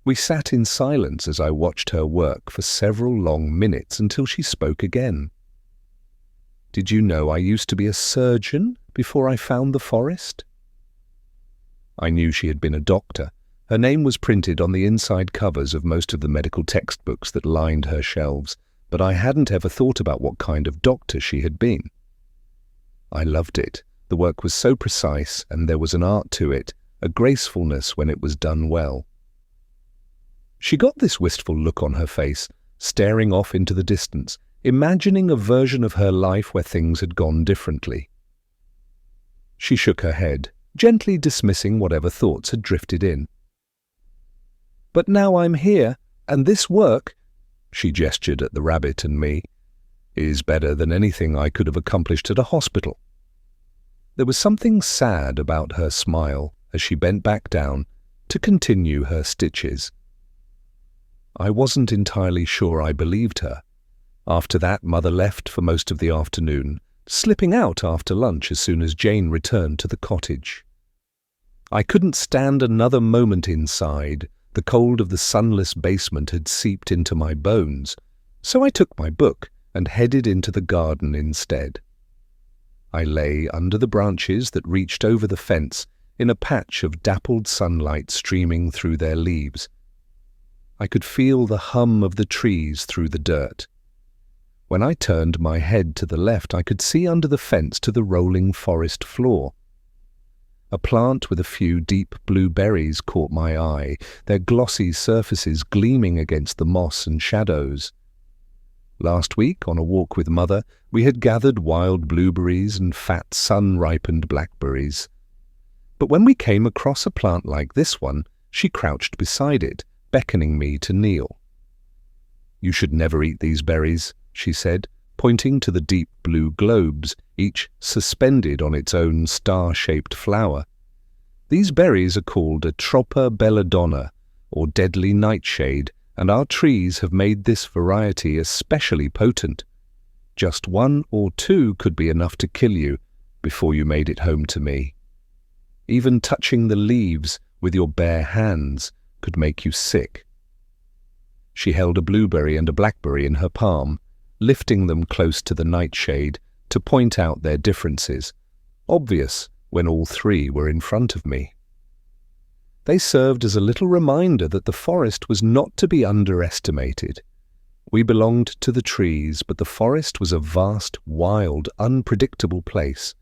We sat in silence as I watched her work for several long minutes until she spoke again. "Did you know I used to be a surgeon before I found the forest?" I knew she had been a doctor. Her name was printed on the inside covers of most of the medical textbooks that lined her shelves, but I hadn't ever thought about what kind of doctor she had been. I loved it. The work was so precise, and there was an art to it, a gracefulness when it was done well. She got this wistful look on her face, staring off into the distance, imagining a version of her life where things had gone differently. She shook her head, gently dismissing whatever thoughts had drifted in. "But now I'm here, and this work," she gestured at the rabbit and me, "is better than anything I could have accomplished at a hospital." There was something sad about her smile as she bent back down to continue her stitches. I wasn't entirely sure I believed her. After that, Mother left for most of the afternoon, slipping out after lunch as soon as Jane returned to the cottage. I couldn't stand another moment inside. The cold of the sunless basement had seeped into my bones, so I took my book and headed into the garden instead. I lay under the branches that reached over the fence in a patch of dappled sunlight streaming through their leaves. I could feel the hum of the trees through the dirt. When I turned my head to the left, I could see under the fence to the rolling forest floor. A plant with a few deep blue berries caught my eye, their glossy surfaces gleaming against the moss and shadows. Last week, on a walk with Mother, we had gathered wild blueberries and fat sun-ripened blackberries. But when we came across a plant like this one, she crouched beside it, beckoning me to kneel. "You should never eat these berries," she said, pointing to the deep blue globes, each suspended on its own star-shaped flower. "These berries are called a Tropa belladonna, or deadly nightshade, and our trees have made this variety especially potent. Just 1 or 2 could be enough to kill you before you made it home to me. Even touching the leaves with your bare hands could make you sick." She held a blueberry and a blackberry in her palm, lifting them close to the nightshade to point out their differences, obvious when all three were in front of me. They served as a little reminder that the forest was not to be underestimated. We belonged to the trees, but the forest was a vast, wild, unpredictable place.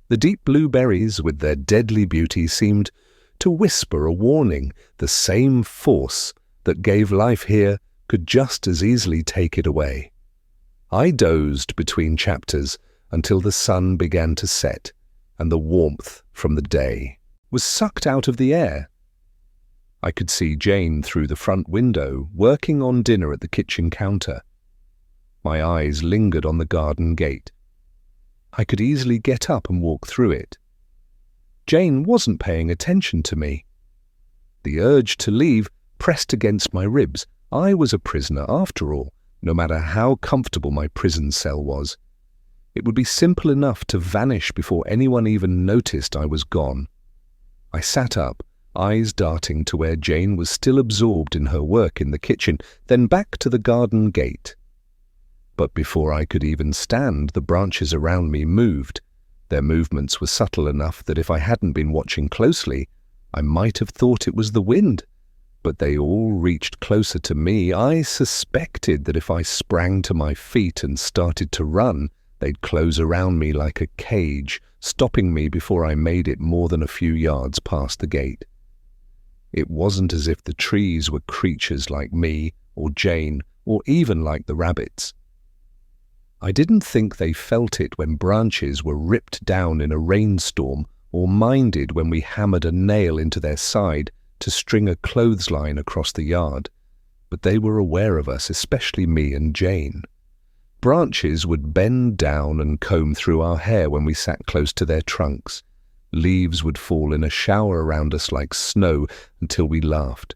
The deep blueberries, with their deadly beauty, seemed to whisper a warning. The same force that gave life here could just as easily take it away. I dozed between chapters until the sun began to set and the warmth from the day was sucked out of the air. I could see Jane through the front window, working on dinner at the kitchen counter. My eyes lingered on the garden gate. I could easily get up and walk through it. Jane wasn't paying attention to me. The urge to leave pressed against my ribs. I was a prisoner after all, no matter how comfortable my prison cell was. It would be simple enough to vanish before anyone even noticed I was gone. I sat up, eyes darting to where Jane was still absorbed in her work in the kitchen, then back to the garden gate. But before I could even stand, the branches around me moved. Their movements were subtle enough that if I hadn't been watching closely, I might have thought it was the wind. But they all reached closer to me. I suspected that if I sprang to my feet and started to run, they'd close around me like a cage, stopping me before I made it more than a few yards past the gate. It wasn't as if the trees were creatures like me, or Jane, or even like the rabbits. I didn't think they felt it when branches were ripped down in a rainstorm, or minded when we hammered a nail into their side to string a clothesline across the yard, but they were aware of us, especially me and Jane. Branches would bend down and comb through our hair when we sat close to their trunks. Leaves would fall in a shower around us like snow until we laughed.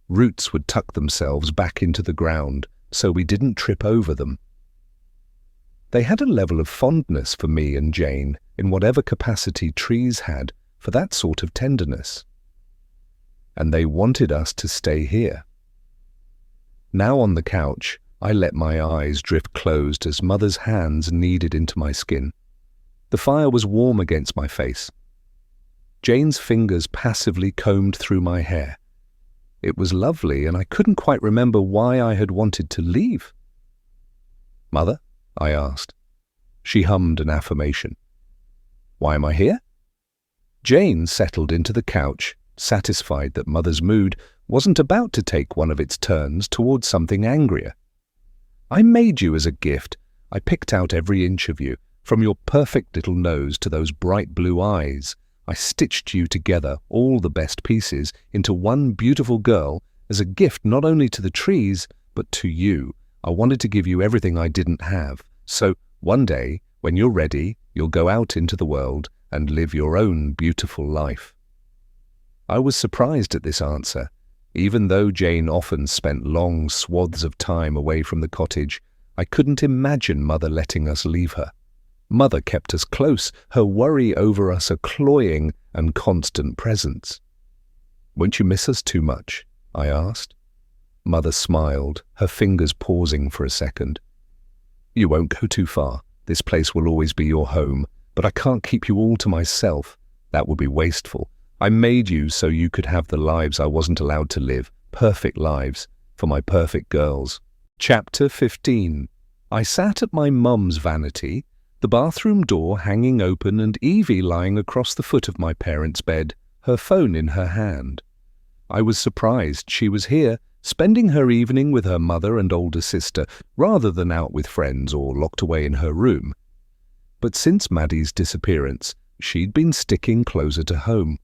Roots would tuck themselves back into the ground so we didn't trip over them. They had a level of fondness for me and Jane, in whatever capacity trees had for that sort of tenderness. And they wanted us to stay here. Now on the couch, I let my eyes drift closed as Mother's hands kneaded into my skin. The fire was warm against my face. Jane's fingers passively combed through my hair. It was lovely, and I couldn't quite remember why I had wanted to leave. "Mother?" I asked. She hummed an affirmation. "Why am I here?" Jane settled into the couch, satisfied that Mother's mood wasn't about to take one of its turns towards something angrier. "I made you as a gift. I picked out every inch of you, from your perfect little nose to those bright blue eyes. I stitched you together, all the best pieces, into one beautiful girl as a gift not only to the trees, but to you. I wanted to give you everything I didn't have. So one day, when you're ready, you'll go out into the world and live your own beautiful life." I was surprised at this answer. Even though Jane often spent long swaths of time away from the cottage, I couldn't imagine Mother letting us leave her. Mother kept us close, her worry over us a cloying and constant presence. "Won't you miss us too much?" I asked. Mother smiled, her fingers pausing for a second. "You won't go too far. This place will always be your home, but I can't keep you all to myself. That would be wasteful. I made you so you could have the lives I wasn't allowed to live, perfect lives, for my perfect girls." Chapter 15. I sat at my mum's vanity, the bathroom door hanging open and Evie lying across the foot of my parents' bed, her phone in her hand. I was surprised she was here, spending her evening with her mother and older sister, rather than out with friends or locked away in her room. But since Maddie's disappearance, she'd been sticking closer to home.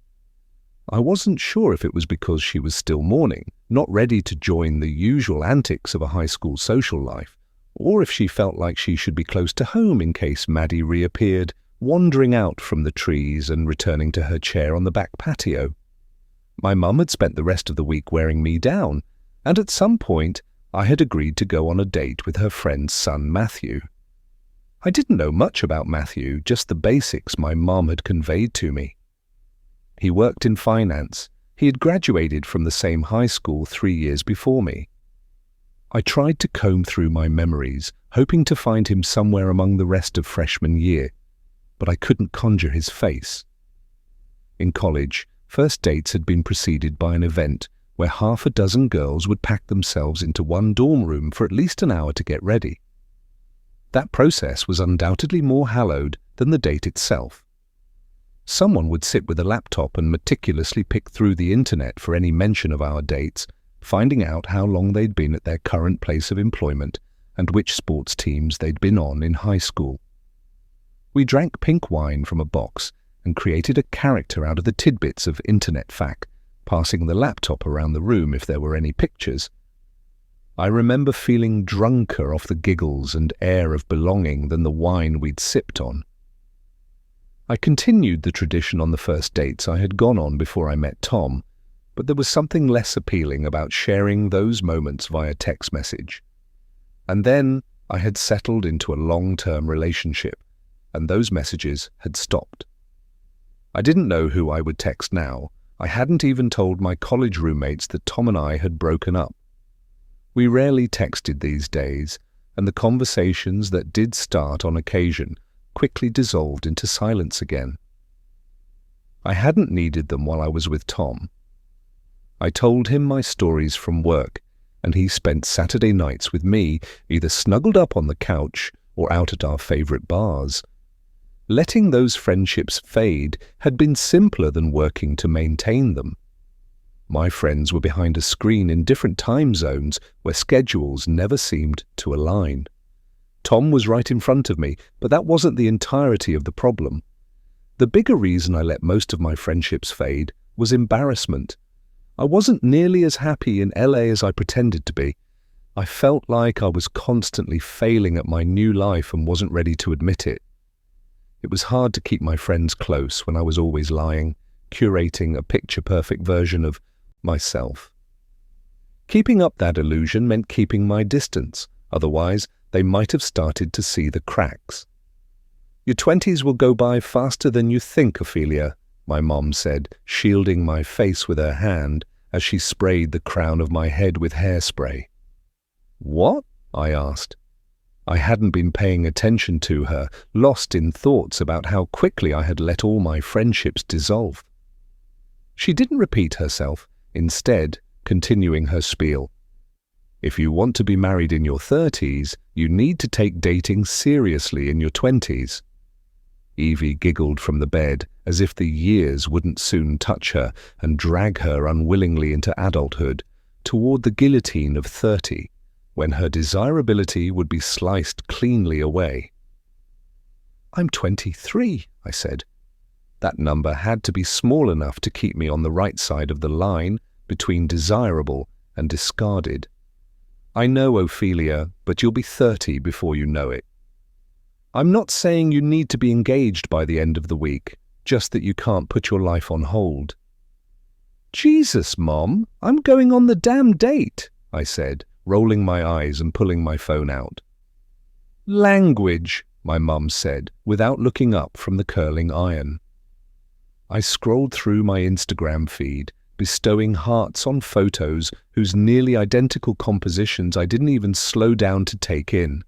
I wasn't sure if it was because she was still mourning, not ready to join the usual antics of a high school social life, or if she felt like she should be close to home in case Maddie reappeared, wandering out from the trees and returning to her chair on the back patio. My mum had spent the rest of the week wearing me down, and at some point I had agreed to go on a date with her friend's son Matthew. I didn't know much about Matthew, just the basics my mum had conveyed to me. He worked in finance. He had graduated from the same high school 3 years before me. I tried to comb through my memories, hoping to find him somewhere among the rest of freshman year, but I couldn't conjure his face. In college, first dates had been preceded by an event where half a dozen girls would pack themselves into one dorm room for at least an hour to get ready. That process was undoubtedly more hallowed than the date itself. Someone would sit with a laptop and meticulously pick through the internet for any mention of our dates, finding out how long they'd been at their current place of employment and which sports teams they'd been on in high school. We drank pink wine from a box and created a character out of the tidbits of internet fact, passing the laptop around the room if there were any pictures. I remember feeling drunker off the giggles and air of belonging than the wine we'd sipped on. I continued the tradition on the first dates I had gone on before I met Tom, but there was something less appealing about sharing those moments via text message. And then I had settled into a long-term relationship, and those messages had stopped. I didn't know who I would text now. I hadn't even told my college roommates that Tom and I had broken up. We rarely texted these days, and the conversations that did start on occasion quickly dissolved into silence again. I hadn't needed them while I was with Tom. I told him my stories from work, and he spent Saturday nights with me, either snuggled up on the couch or out at our favorite bars. Letting those friendships fade had been simpler than working to maintain them. My friends were behind a screen in different time zones where schedules never seemed to align. Tom was right in front of me, but that wasn't the entirety of the problem. The bigger reason I let most of my friendships fade was embarrassment. I wasn't nearly as happy in LA as I pretended to be. I felt like I was constantly failing at my new life and wasn't ready to admit it. It was hard to keep my friends close when I was always lying, curating a picture-perfect version of myself. Keeping up that illusion meant keeping my distance, otherwise they might have started to see the cracks. "Your 20s will go by faster than you think, Ophelia," my mom said, shielding my face with her hand as she sprayed the crown of my head with hairspray. "What?" I asked. I hadn't been paying attention to her, lost in thoughts about how quickly I had let all my friendships dissolve. She didn't repeat herself, instead continuing her spiel. "If you want to be married in your 30s, you need to take dating seriously in your 20s. Evie giggled from the bed, as if the years wouldn't soon touch her and drag her unwillingly into adulthood, toward the guillotine of 30, when her desirability would be sliced cleanly away. "I'm 23, I said. That number had to be small enough to keep me on the right side of the line between desirable and discarded. "I know, Ophelia, but you'll be 30 before you know it. I'm not saying you need to be engaged by the end of the week, just that you can't put your life on hold." "Jesus, Mom, I'm going on the damn date," I said, rolling my eyes and pulling my phone out. "Language," my mum said, without looking up from the curling iron. I scrolled through my Instagram feed, bestowing hearts on photos whose nearly identical compositions I didn't even slow down to take in.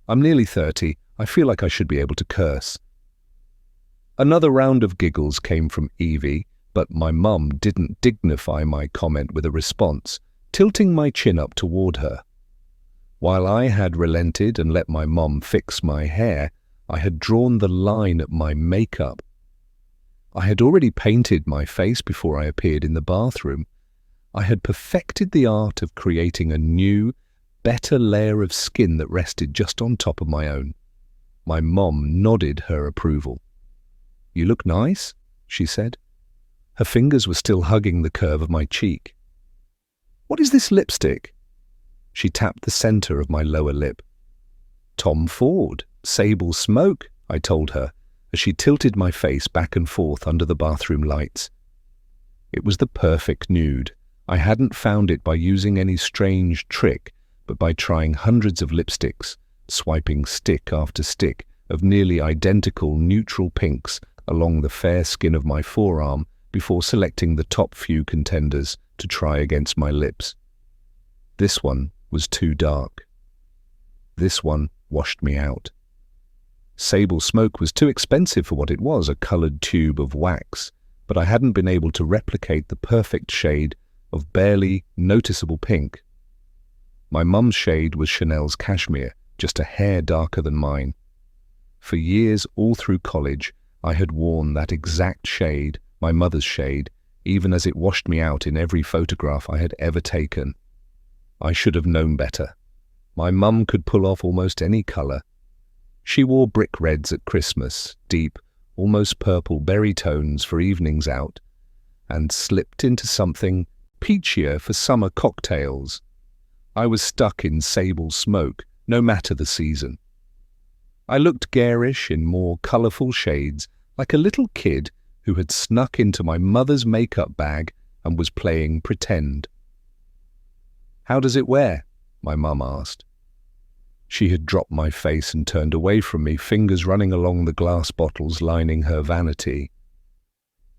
I'm nearly 30. I feel like I should be able to curse. Another round of giggles came from Evie, but my mum didn't dignify my comment with a response, tilting my chin up toward her. While I had relented and let my mum fix my hair, I had drawn the line at my makeup. I had already painted my face before I appeared in the bathroom. I had perfected the art of creating a new, better layer of skin that rested just on top of my own. My mom nodded her approval. "You look nice," she said. Her fingers were still hugging the curve of my cheek. "What is this lipstick?" She tapped the center of my lower lip. "Tom Ford, Sable Smoke," I told her, as she tilted my face back and forth under the bathroom lights. It was the perfect nude. I hadn't found it by using any strange trick, but by trying hundreds of lipsticks, swiping stick after stick of nearly identical neutral pinks along the fair skin of my forearm before selecting the top few contenders to try against my lips. This one was too dark. This one washed me out. Sable smoke was too expensive for what it was, a coloured tube of wax, but I hadn't been able to replicate the perfect shade of barely noticeable pink. My mum's shade was Chanel's cashmere, just a hair darker than mine. For years, all through college, I had worn that exact shade, my mother's shade, even as it washed me out in every photograph I had ever taken. I should have known better. My mum could pull off almost any colour. She wore brick reds at Christmas, deep, almost purple berry tones for evenings out, and slipped into something peachier for summer cocktails. I was stuck in sable smoke, no matter the season. I looked garish in more colourful shades, like a little kid who had snuck into my mother's makeup bag and was playing pretend. "How does it wear?" my mum asked. She had dropped my face and turned away from me, fingers running along the glass bottles lining her vanity.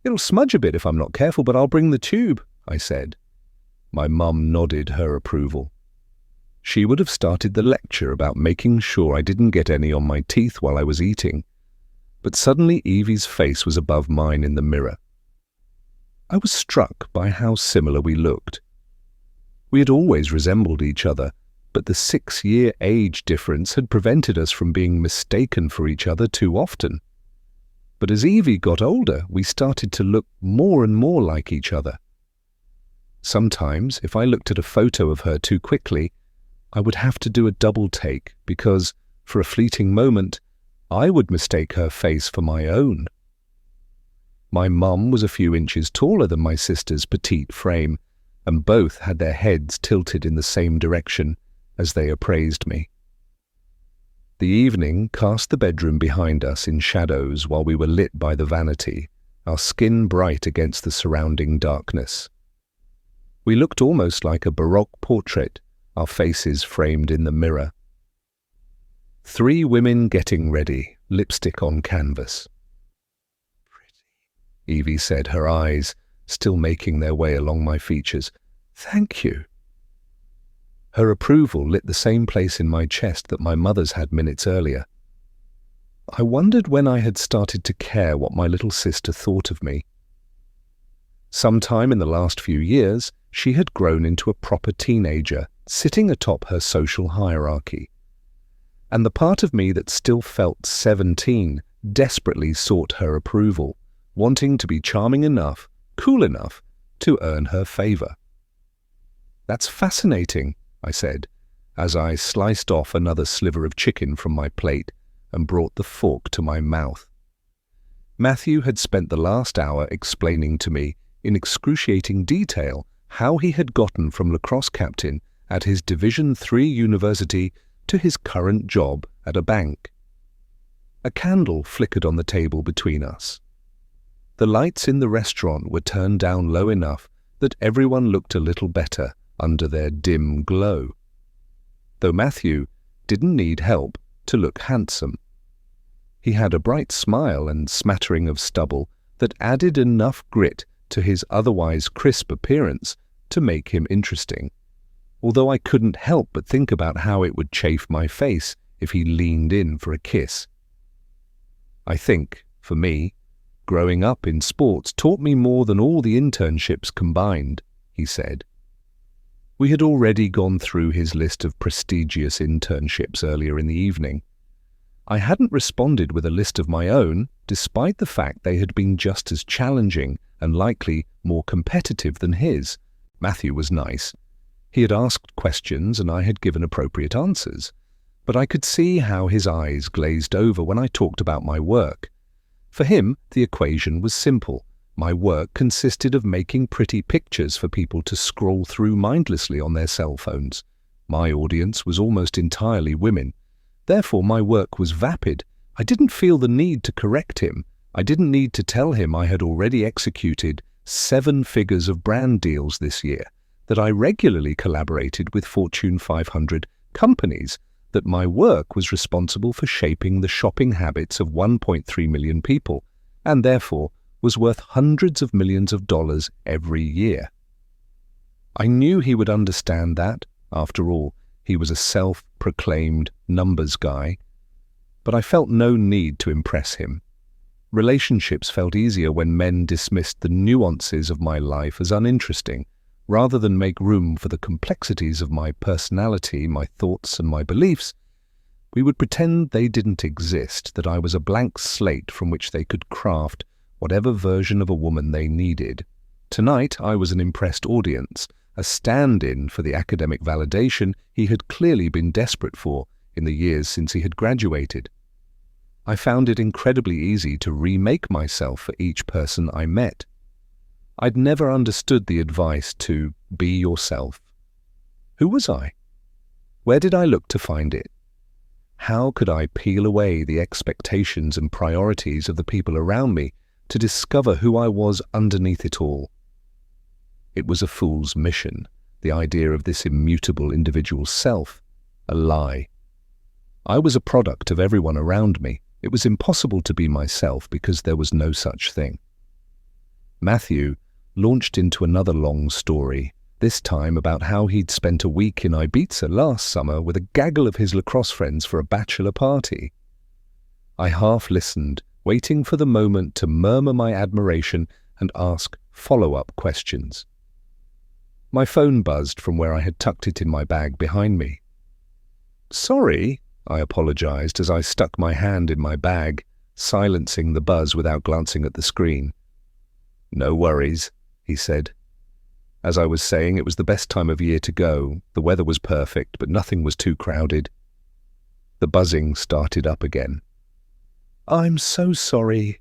"It'll smudge a bit if I'm not careful, but I'll bring the tube," I said. My mum nodded her approval. She would have started the lecture about making sure I didn't get any on my teeth while I was eating, but suddenly Evie's face was above mine in the mirror. I was struck by how similar we looked. We had always resembled each other, but the 6-year age difference had prevented us from being mistaken for each other too often. But as Evie got older, we started to look more and more like each other. Sometimes, if I looked at a photo of her too quickly, I would have to do a double take because, for a fleeting moment, I would mistake her face for my own. My mum was a few inches taller than my sister's petite frame, and both had their heads tilted in the same direction as they appraised me. The evening cast the bedroom behind us in shadows while we were lit by the vanity, our skin bright against the surrounding darkness. We looked almost like a Baroque portrait, our faces framed in the mirror. 3 women getting ready, lipstick on canvas. "Pretty," Evie said, her eyes still making their way along my features. "Thank you." Her approval lit the same place in my chest that my mother's had minutes earlier. I wondered when I had started to care what my little sister thought of me. Sometime in the last few years, she had grown into a proper teenager, sitting atop her social hierarchy. And the part of me that still felt 17 desperately sought her approval, wanting to be charming enough, cool enough, to earn her favour. "That's fascinating," I said, as I sliced off another sliver of chicken from my plate and brought the fork to my mouth. Matthew had spent the last hour explaining to me in excruciating detail how he had gotten from lacrosse captain at his Division III university to his current job at a bank. A candle flickered on the table between us. The lights in the restaurant were turned down low enough that everyone looked a little better under their dim glow. Though Matthew didn't need help to look handsome. He had a bright smile and smattering of stubble that added enough grit to his otherwise crisp appearance to make him interesting, although I couldn't help but think about how it would chafe my face if he leaned in for a kiss. I think, for me, growing up in sports taught me more than all the internships combined, he said. We had already gone through his list of prestigious internships earlier in the evening. I hadn't responded with a list of my own, despite the fact they had been just as challenging and likely more competitive than his. Matthew was nice. He had asked questions and I had given appropriate answers, but I could see how his eyes glazed over when I talked about my work. For him, the equation was simple. My work consisted of making pretty pictures for people to scroll through mindlessly on their cell phones. My audience was almost entirely women. Therefore, my work was vapid. I didn't feel the need to correct him. I didn't need to tell him I had already executed 7 figures of brand deals this year, that I regularly collaborated with Fortune 500 companies, that my work was responsible for shaping the shopping habits of 1.3 million people, and therefore was worth hundreds of millions of dollars every year. I knew he would understand that, After all, he was a self-proclaimed numbers guy. But I felt no need to impress him. Relationships felt easier when men dismissed the nuances of my life as uninteresting, rather than make room for the complexities of my personality, my thoughts, and my beliefs. We would pretend they didn't exist, that I was a blank slate from which they could craft whatever version of a woman they needed. Tonight, I was an impressed audience, a stand-in for the academic validation he had clearly been desperate for in the years since he had graduated. I found it incredibly easy to remake myself for each person I met. I'd never understood the advice to be yourself. Who was I? Where did I look to find it? How could I peel away the expectations and priorities of the people around me to discover who I was underneath it all? It was a fool's mission, the idea of this immutable individual self, a lie. I was a product of everyone around me. It was impossible to be myself because there was no such thing. Matthew launched into another long story, this time about how he'd spent a week in Ibiza last summer with a gaggle of his lacrosse friends for a bachelor party. I half listened, waiting for the moment to murmur my admiration and ask follow-up questions. My phone buzzed from where I had tucked it in my bag behind me. "Sorry," I apologized as I stuck my hand in my bag, silencing the buzz without glancing at the screen. "No worries," he said. As I was saying, it was the best time of year to go. The weather was perfect, but nothing was too crowded. The buzzing started up again. "I'm so sorry."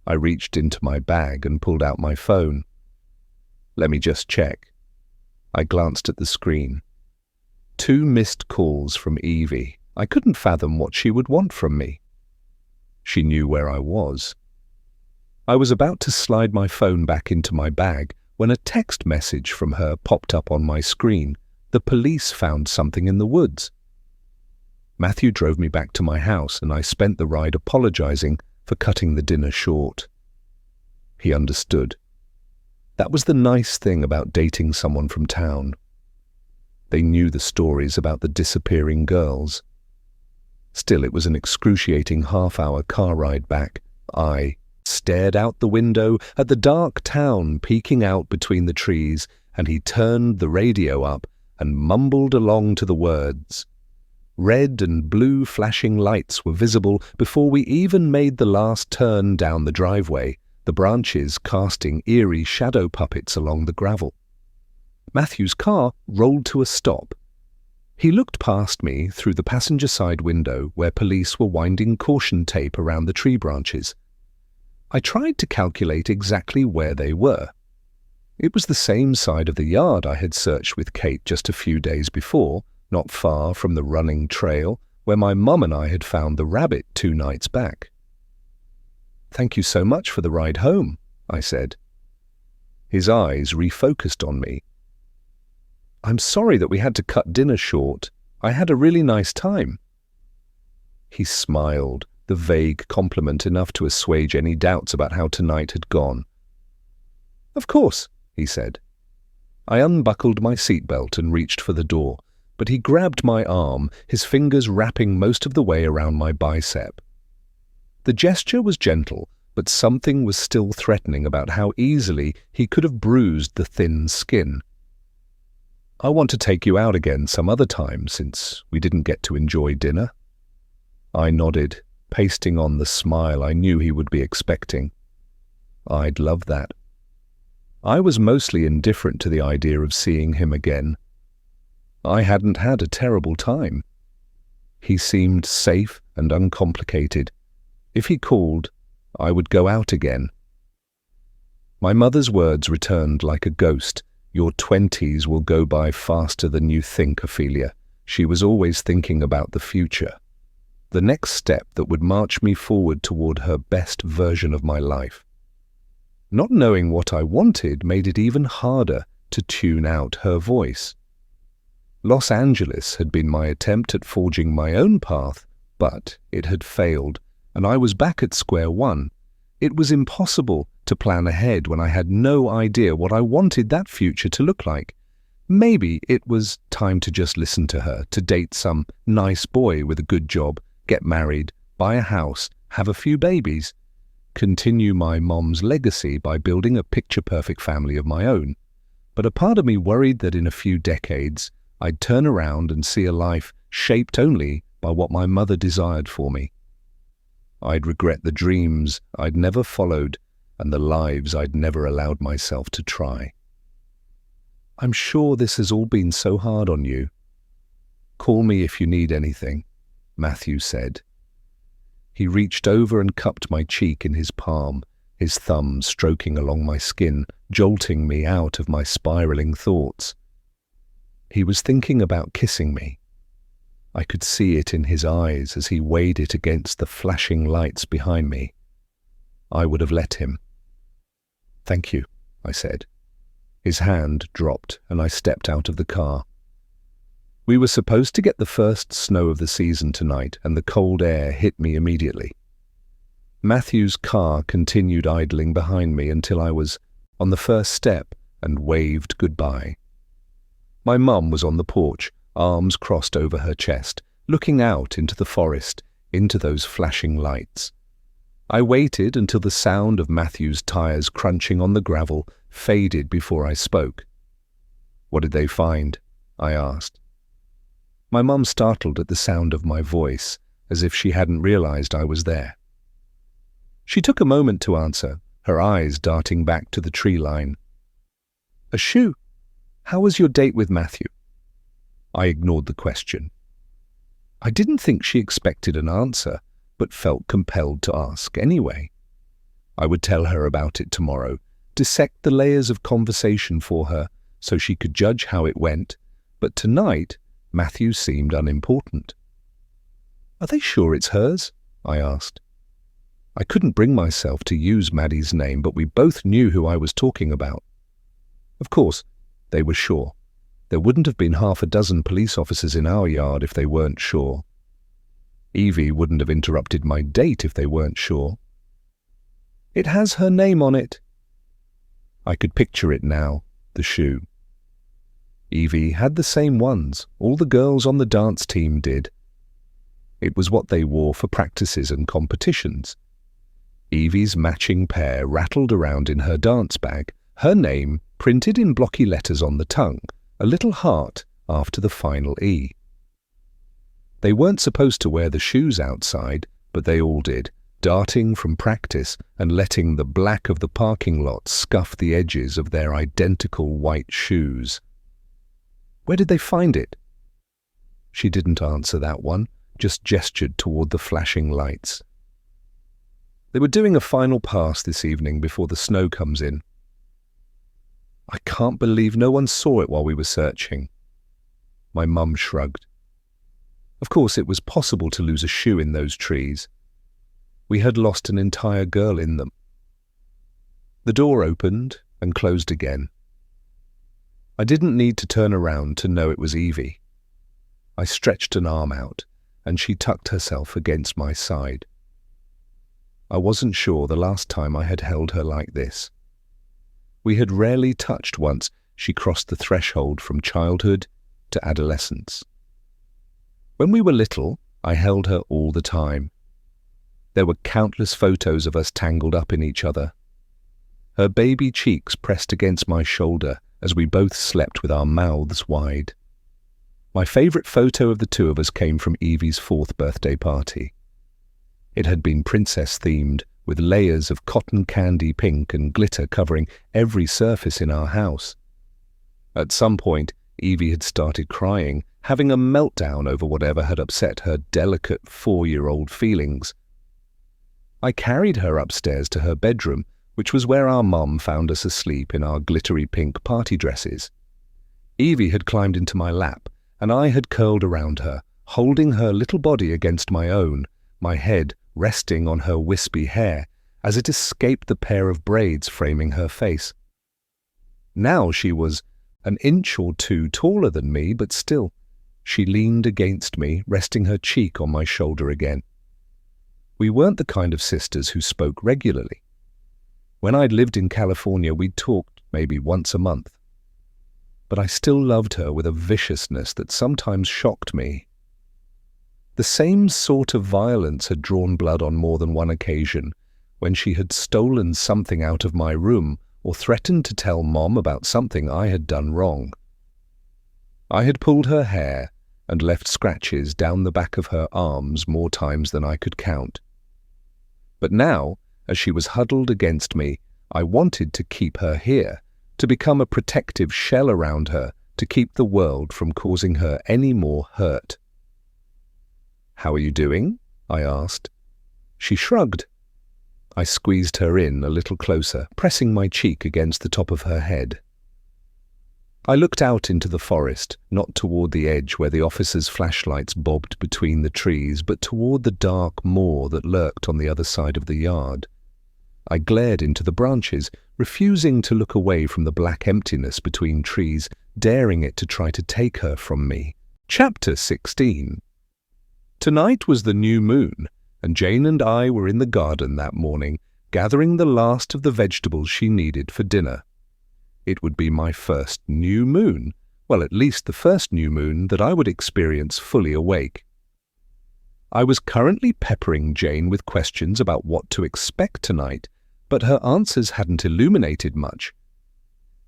I reached into my bag and pulled out my phone. "Let me just check." I glanced at the screen. 2 missed calls from Evie. I couldn't fathom what she would want from me. She knew where I was. I was about to slide my phone back into my bag when a text message from her popped up on my screen. The police found something in the woods. Matthew drove me back to my house, and I spent the ride apologizing for cutting the dinner short. He understood. That was the nice thing about dating someone from town. They knew the stories about the disappearing girls. Still, it was an excruciating half-hour car ride back. I stared out the window at the dark town peeking out between the trees, and he turned the radio up and mumbled along to the words. Red and blue flashing lights were visible before we even made the last turn down the driveway, the branches casting eerie shadow puppets along the gravel. Matthew's car rolled to a stop. He looked past me through the passenger side window where police were winding caution tape around the tree branches. I tried to calculate exactly where they were. It was the same side of the yard I had searched with Kate just a few days before, not far from the running trail where my mum and I had found the rabbit 2 nights back. "Thank you so much for the ride home," I said. His eyes refocused on me. "I'm sorry that we had to cut dinner short. I had a really nice time." He smiled, the vague compliment enough to assuage any doubts about how tonight had gone. "Of course," he said. I unbuckled my seatbelt and reached for the door, but he grabbed my arm, his fingers wrapping most of the way around my bicep. The gesture was gentle, but something was still threatening about how easily he could have bruised the thin skin. "I want to take you out again some other time, since we didn't get to enjoy dinner." I nodded, pasting on the smile I knew he would be expecting. I'd love that. I was mostly indifferent to the idea of seeing him again. I hadn't had a terrible time. He seemed safe and uncomplicated. If he called, I would go out again. My mother's words returned like a ghost. "Your 20s will go by faster than you think, Ophelia." She was always thinking about the future, the next step that would march me forward toward her best version of my life. Not knowing what I wanted made it even harder to tune out her voice. Los Angeles had been my attempt at forging my own path, but it had failed, and I was back at square one. It was impossible to plan ahead when I had no idea what I wanted that future to look like. Maybe it was time to just listen to her, to date some nice boy with a good job, get married, buy a house, have a few babies, continue my mom's legacy by building a picture-perfect family of my own. But a part of me worried that in a few decades, I'd turn around and see a life shaped only by what my mother desired for me. I'd regret the dreams I'd never followed and the lives I'd never allowed myself to try. I'm sure this has all been so hard on you. Call me if you need anything, Matthew said. He reached over and cupped my cheek in his palm, his thumb stroking along my skin, jolting me out of my spiraling thoughts. He was thinking about kissing me. I could see it in his eyes as he weighed it against the flashing lights behind me. I would have let him. "Thank you," I said. His hand dropped and I stepped out of the car. We were supposed to get the first snow of the season tonight, and the cold air hit me immediately. Matthew's car continued idling behind me until I was on the first step and waved goodbye. My mum was on the porch, arms crossed over her chest, looking out into the forest, into those flashing lights. I waited until the sound of Matthew's tires crunching on the gravel faded before I spoke. "What did they find?" I asked. My mum startled at the sound of my voice, as if she hadn't realized I was there. She took a moment to answer, her eyes darting back to the tree line. "A shoe. How was your date with Matthew?" I ignored the question. I didn't think she expected an answer, but felt compelled to ask anyway. I would tell her about it tomorrow, dissect the layers of conversation for her so she could judge how it went, but tonight Matthew seemed unimportant. "Are they sure it's hers?" I asked. I couldn't bring myself to use Maddie's name, but we both knew who I was talking about. Of course, they were sure. There wouldn't have been half a dozen police officers in our yard if they weren't sure. Evie wouldn't have interrupted my date if they weren't sure. "It has her name on it." I could picture it now, the shoe. Evie had the same ones, all the girls on the dance team did. It was what they wore for practices and competitions. Evie's matching pair rattled around in her dance bag, her name printed in blocky letters on the tongue, a little heart after the final E. They weren't supposed to wear the shoes outside, but they all did, darting from practice and letting the black of the parking lot scuff the edges of their identical white shoes. "Where did they find it?" She didn't answer that one, just gestured toward the flashing lights. "They were doing a final pass this evening before the snow comes in." "I can't believe no one saw it while we were searching." My mum shrugged. Of course, it was possible to lose a shoe in those trees. We had lost an entire girl in them. The door opened and closed again. I didn't need to turn around to know it was Evie. I stretched an arm out, and she tucked herself against my side. I wasn't sure the last time I had held her like this. We had rarely touched once she crossed the threshold from childhood to adolescence. When we were little, I held her all the time. There were countless photos of us tangled up in each other. Her baby cheeks pressed against my shoulder as we both slept with our mouths wide. My favorite photo of the two of us came from Evie's 4th birthday party. It had been princess-themed, with layers of cotton candy pink and glitter covering every surface in our house. At some point, Evie had started crying, having a meltdown over whatever had upset her delicate 4-year-old feelings. I carried her upstairs to her bedroom, which was where our mum found us asleep in our glittery pink party dresses. Evie had climbed into my lap, and I had curled around her, holding her little body against my own, my head resting on her wispy hair as it escaped the pair of braids framing her face. Now she was an inch or two taller than me, but still, she leaned against me, resting her cheek on my shoulder again. We weren't the kind of sisters who spoke regularly. When I'd lived in California, we'd talked maybe once a month. but I still loved her with a viciousness that sometimes shocked me. The same sort of violence had drawn blood on more than one occasion, when she had stolen something out of my room or threatened to tell Mom about something I had done wrong. I had pulled her hair and left scratches down the back of her arms more times than I could count. But now, as she was huddled against me, I wanted to keep her here, to become a protective shell around her, to keep the world from causing her any more hurt. "How are you doing?" I asked. She shrugged. I squeezed her in a little closer, pressing my cheek against the top of her head. I looked out into the forest, not toward the edge where the officers' flashlights bobbed between the trees, but toward the dark moor that lurked on the other side of the yard. I glared into the branches, refusing to look away from the black emptiness between trees, daring it to try to take her from me. Chapter 16. Tonight was the new moon, and Jane and I were in the garden that morning, gathering the last of the vegetables she needed for dinner. It would be my first new moon, well, at least the first new moon that I would experience fully awake. I was currently peppering Jane with questions about what to expect tonight, but her answers hadn't illuminated much.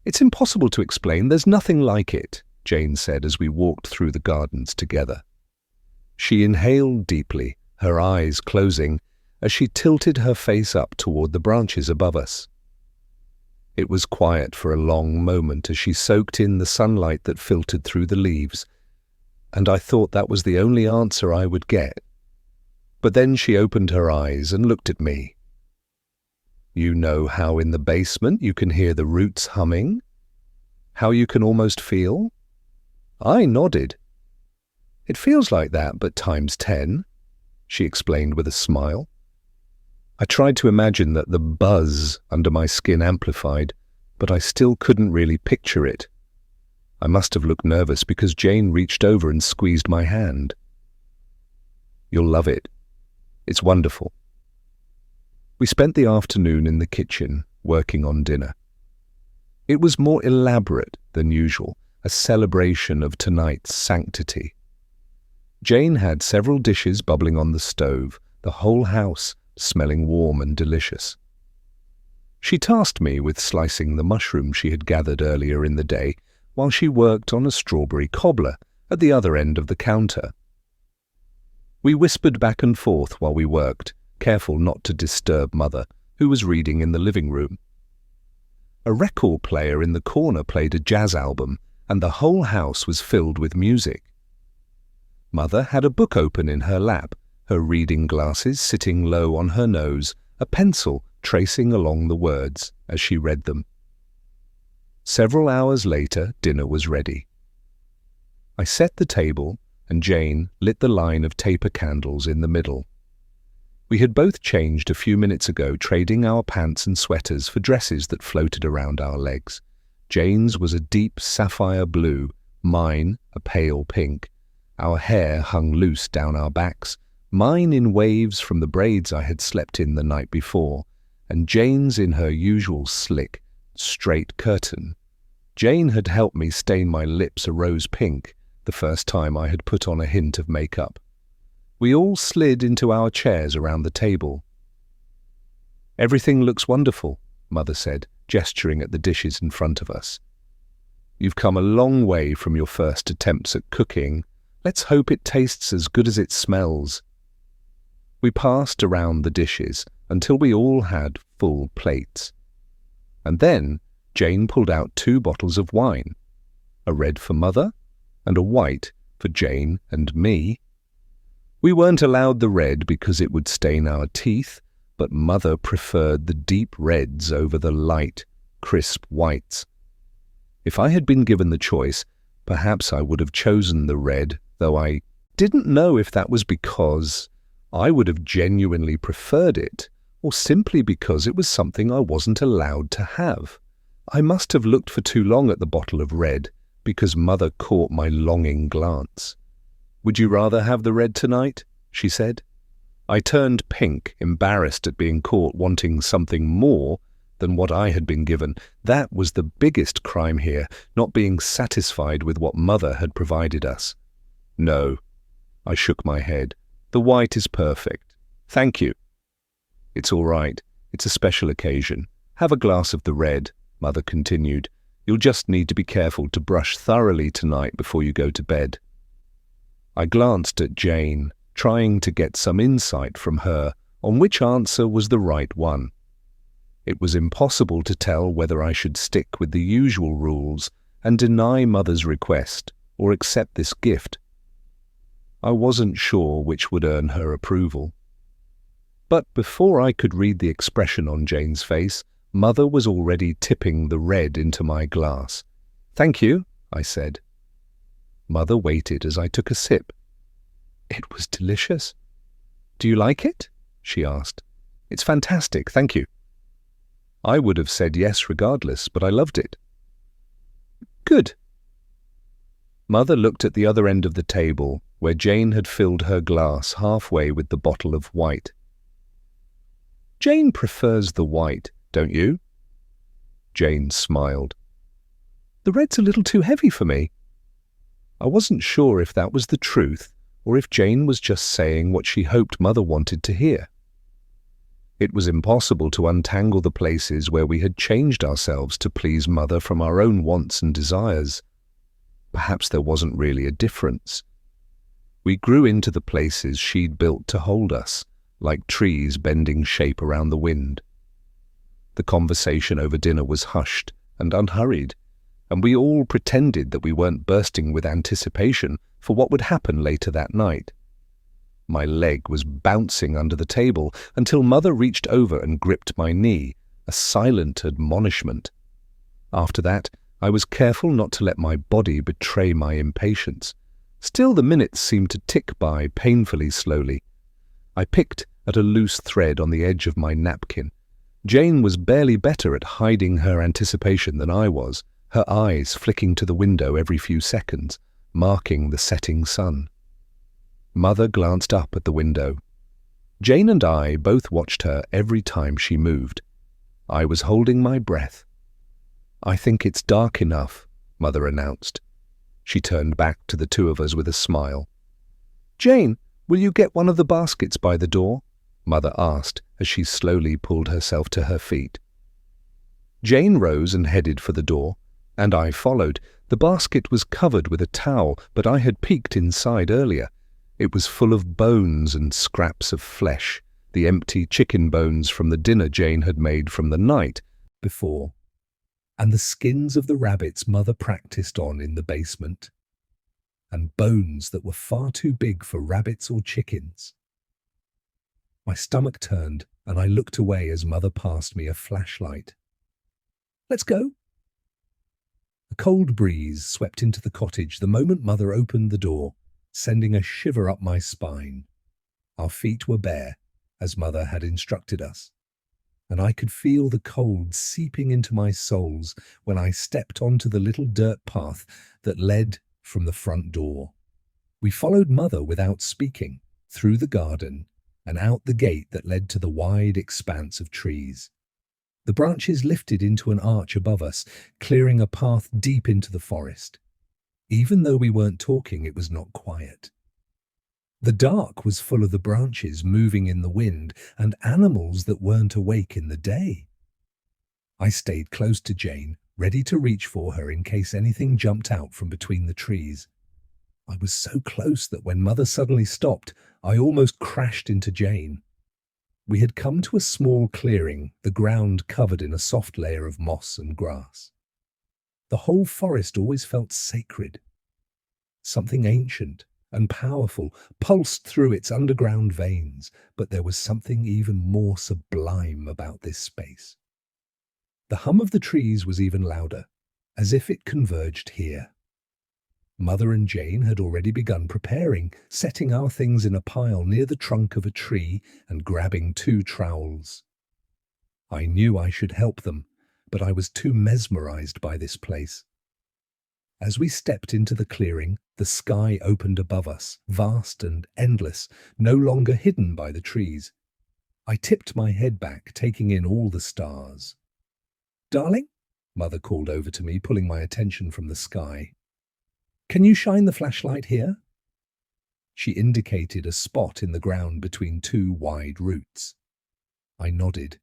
"It's impossible to explain, there's nothing like it," Jane said as we walked through the gardens together. She inhaled deeply, her eyes closing, as she tilted her face up toward the branches above us. It was quiet for a long moment as she soaked in the sunlight that filtered through the leaves, and I thought that was the only answer I would get. But then she opened her eyes and looked at me. "You know how in the basement you can hear the roots humming? How you can almost feel?" I nodded. "It feels like that, but times 10, she explained with a smile. I tried to imagine that the buzz under my skin amplified, but I still couldn't really picture it. I must have looked nervous because Jane reached over and squeezed my hand. "You'll love it. It's wonderful." We spent the afternoon in the kitchen, working on dinner. It was more elaborate than usual, a celebration of tonight's sanctity. Jane had several dishes bubbling on the stove, the whole house smelling warm and delicious. She tasked me with slicing the mushroom she had gathered earlier in the day while she worked on a strawberry cobbler at the other end of the counter. We whispered back and forth while we worked, careful not to disturb Mother, who was reading in the living room. A record player in the corner played a jazz album, and the whole house was filled with music. Mother had a book open in her lap, her reading glasses sitting low on her nose, a pencil tracing along the words as she read them. Several hours later, dinner was ready. I set the table, and Jane lit the line of taper candles in the middle. We had both changed a few minutes ago, trading our pants and sweaters for dresses that floated around our legs. Jane's was a deep sapphire blue, mine a pale pink. Our hair hung loose down our backs, mine in waves from the braids I had slept in the night before, and Jane's in her usual slick, straight curtain. Jane had helped me stain my lips a rose pink, the first time I had put on a hint of makeup. We all slid into our chairs around the table. "Everything looks wonderful," Mother said, gesturing at the dishes in front of us. "You've come a long way from your first attempts at cooking. Let's hope it tastes as good as it smells." We passed around the dishes until we all had full plates. And then Jane pulled out 2 bottles of wine, a red for Mother and a white for Jane and me. We weren't allowed the red because it would stain our teeth, but Mother preferred the deep reds over the light, crisp whites. If I had been given the choice, perhaps I would have chosen the red, though I didn't know if that was because I would have genuinely preferred it, or simply because it was something I wasn't allowed to have. I must have looked for too long at the bottle of red, because Mother caught my longing glance. "Would you rather have the red tonight?" she said. I turned pink, embarrassed at being caught wanting something more than what I had been given. That was the biggest crime here, not being satisfied with what Mother had provided us. No, I shook my head. The white is perfect. Thank you. It's all right. It's a special occasion. Have a glass of the red, Mother continued. You'll just need to be careful to brush thoroughly tonight before you go to bed. I glanced at Jane, trying to get some insight from her on which answer was the right one. It was impossible to tell whether I should stick with the usual rules and deny Mother's request or accept this gift. I wasn't sure which would earn her approval. But before I could read the expression on Jane's face, Mother was already tipping the red into my glass. Thank you, I said. Mother waited as I took a sip. It was delicious. Do you like it? She asked. It's fantastic, thank you. I would have said yes regardless, but I loved it. Good. Mother looked at the other end of the table, where Jane had filled her glass halfway with the bottle of white. Jane prefers the white, don't you? Jane smiled. The red's a little too heavy for me. I wasn't sure if that was the truth, or if Jane was just saying what she hoped Mother wanted to hear. It was impossible to untangle the places where we had changed ourselves to please Mother from our own wants and desires. Perhaps there wasn't really a difference. We grew into the places she'd built to hold us, like trees bending shape around the wind. The conversation over dinner was hushed and unhurried, and we all pretended that we weren't bursting with anticipation for what would happen later that night. My leg was bouncing under the table until Mother reached over and gripped my knee, a silent admonishment. After that, I was careful not to let my body betray my impatience. Still, the minutes seemed to tick by painfully slowly. I picked at a loose thread on the edge of my napkin. Jane was barely better at hiding her anticipation than I was, her eyes flicking to the window every few seconds, marking the setting sun. Mother glanced up at the window. Jane and I both watched her every time she moved. I was holding my breath. I think it's dark enough, Mother announced. She turned back to the two of us with a smile. Jane, will you get one of the baskets by the door? Mother asked as she slowly pulled herself to her feet. Jane rose and headed for the door, and I followed. The basket was covered with a towel, but I had peeked inside earlier. It was full of bones and scraps of flesh, the empty chicken bones from the dinner Jane had made from the night before, and the skins of the rabbits Mother practiced on in the basement, and bones that were far too big for rabbits or chickens. My stomach turned, and I looked away as Mother passed me a flashlight. Let's go. A cold breeze swept into the cottage the moment Mother opened the door, sending a shiver up my spine. Our feet were bare, as Mother had instructed us, and I could feel the cold seeping into my soles when I stepped onto the little dirt path that led from the front door. We followed Mother without speaking, through the garden and out the gate that led to the wide expanse of trees. The branches lifted into an arch above us, clearing a path deep into the forest. Even though we weren't talking, it was not quiet. The dark was full of the branches moving in the wind and animals that weren't awake in the day. I stayed close to Jane, ready to reach for her in case anything jumped out from between the trees. I was so close that when Mother suddenly stopped, I almost crashed into Jane. We had come to a small clearing, the ground covered in a soft layer of moss and grass. The whole forest always felt sacred. Something ancient and powerful pulsed through its underground veins, but there was something even more sublime about this space. The hum of the trees was even louder, as if it converged here. Mother and Jane had already begun preparing, setting our things in a pile near the trunk of a tree and grabbing 2 trowels. I knew I should help them, but I was too mesmerized by this place. As we stepped into the clearing, the sky opened above us, vast and endless, no longer hidden by the trees. I tipped my head back, taking in all the stars. Darling, Mother called over to me, pulling my attention from the sky. Can you shine the flashlight here? She indicated a spot in the ground between two wide roots. I nodded.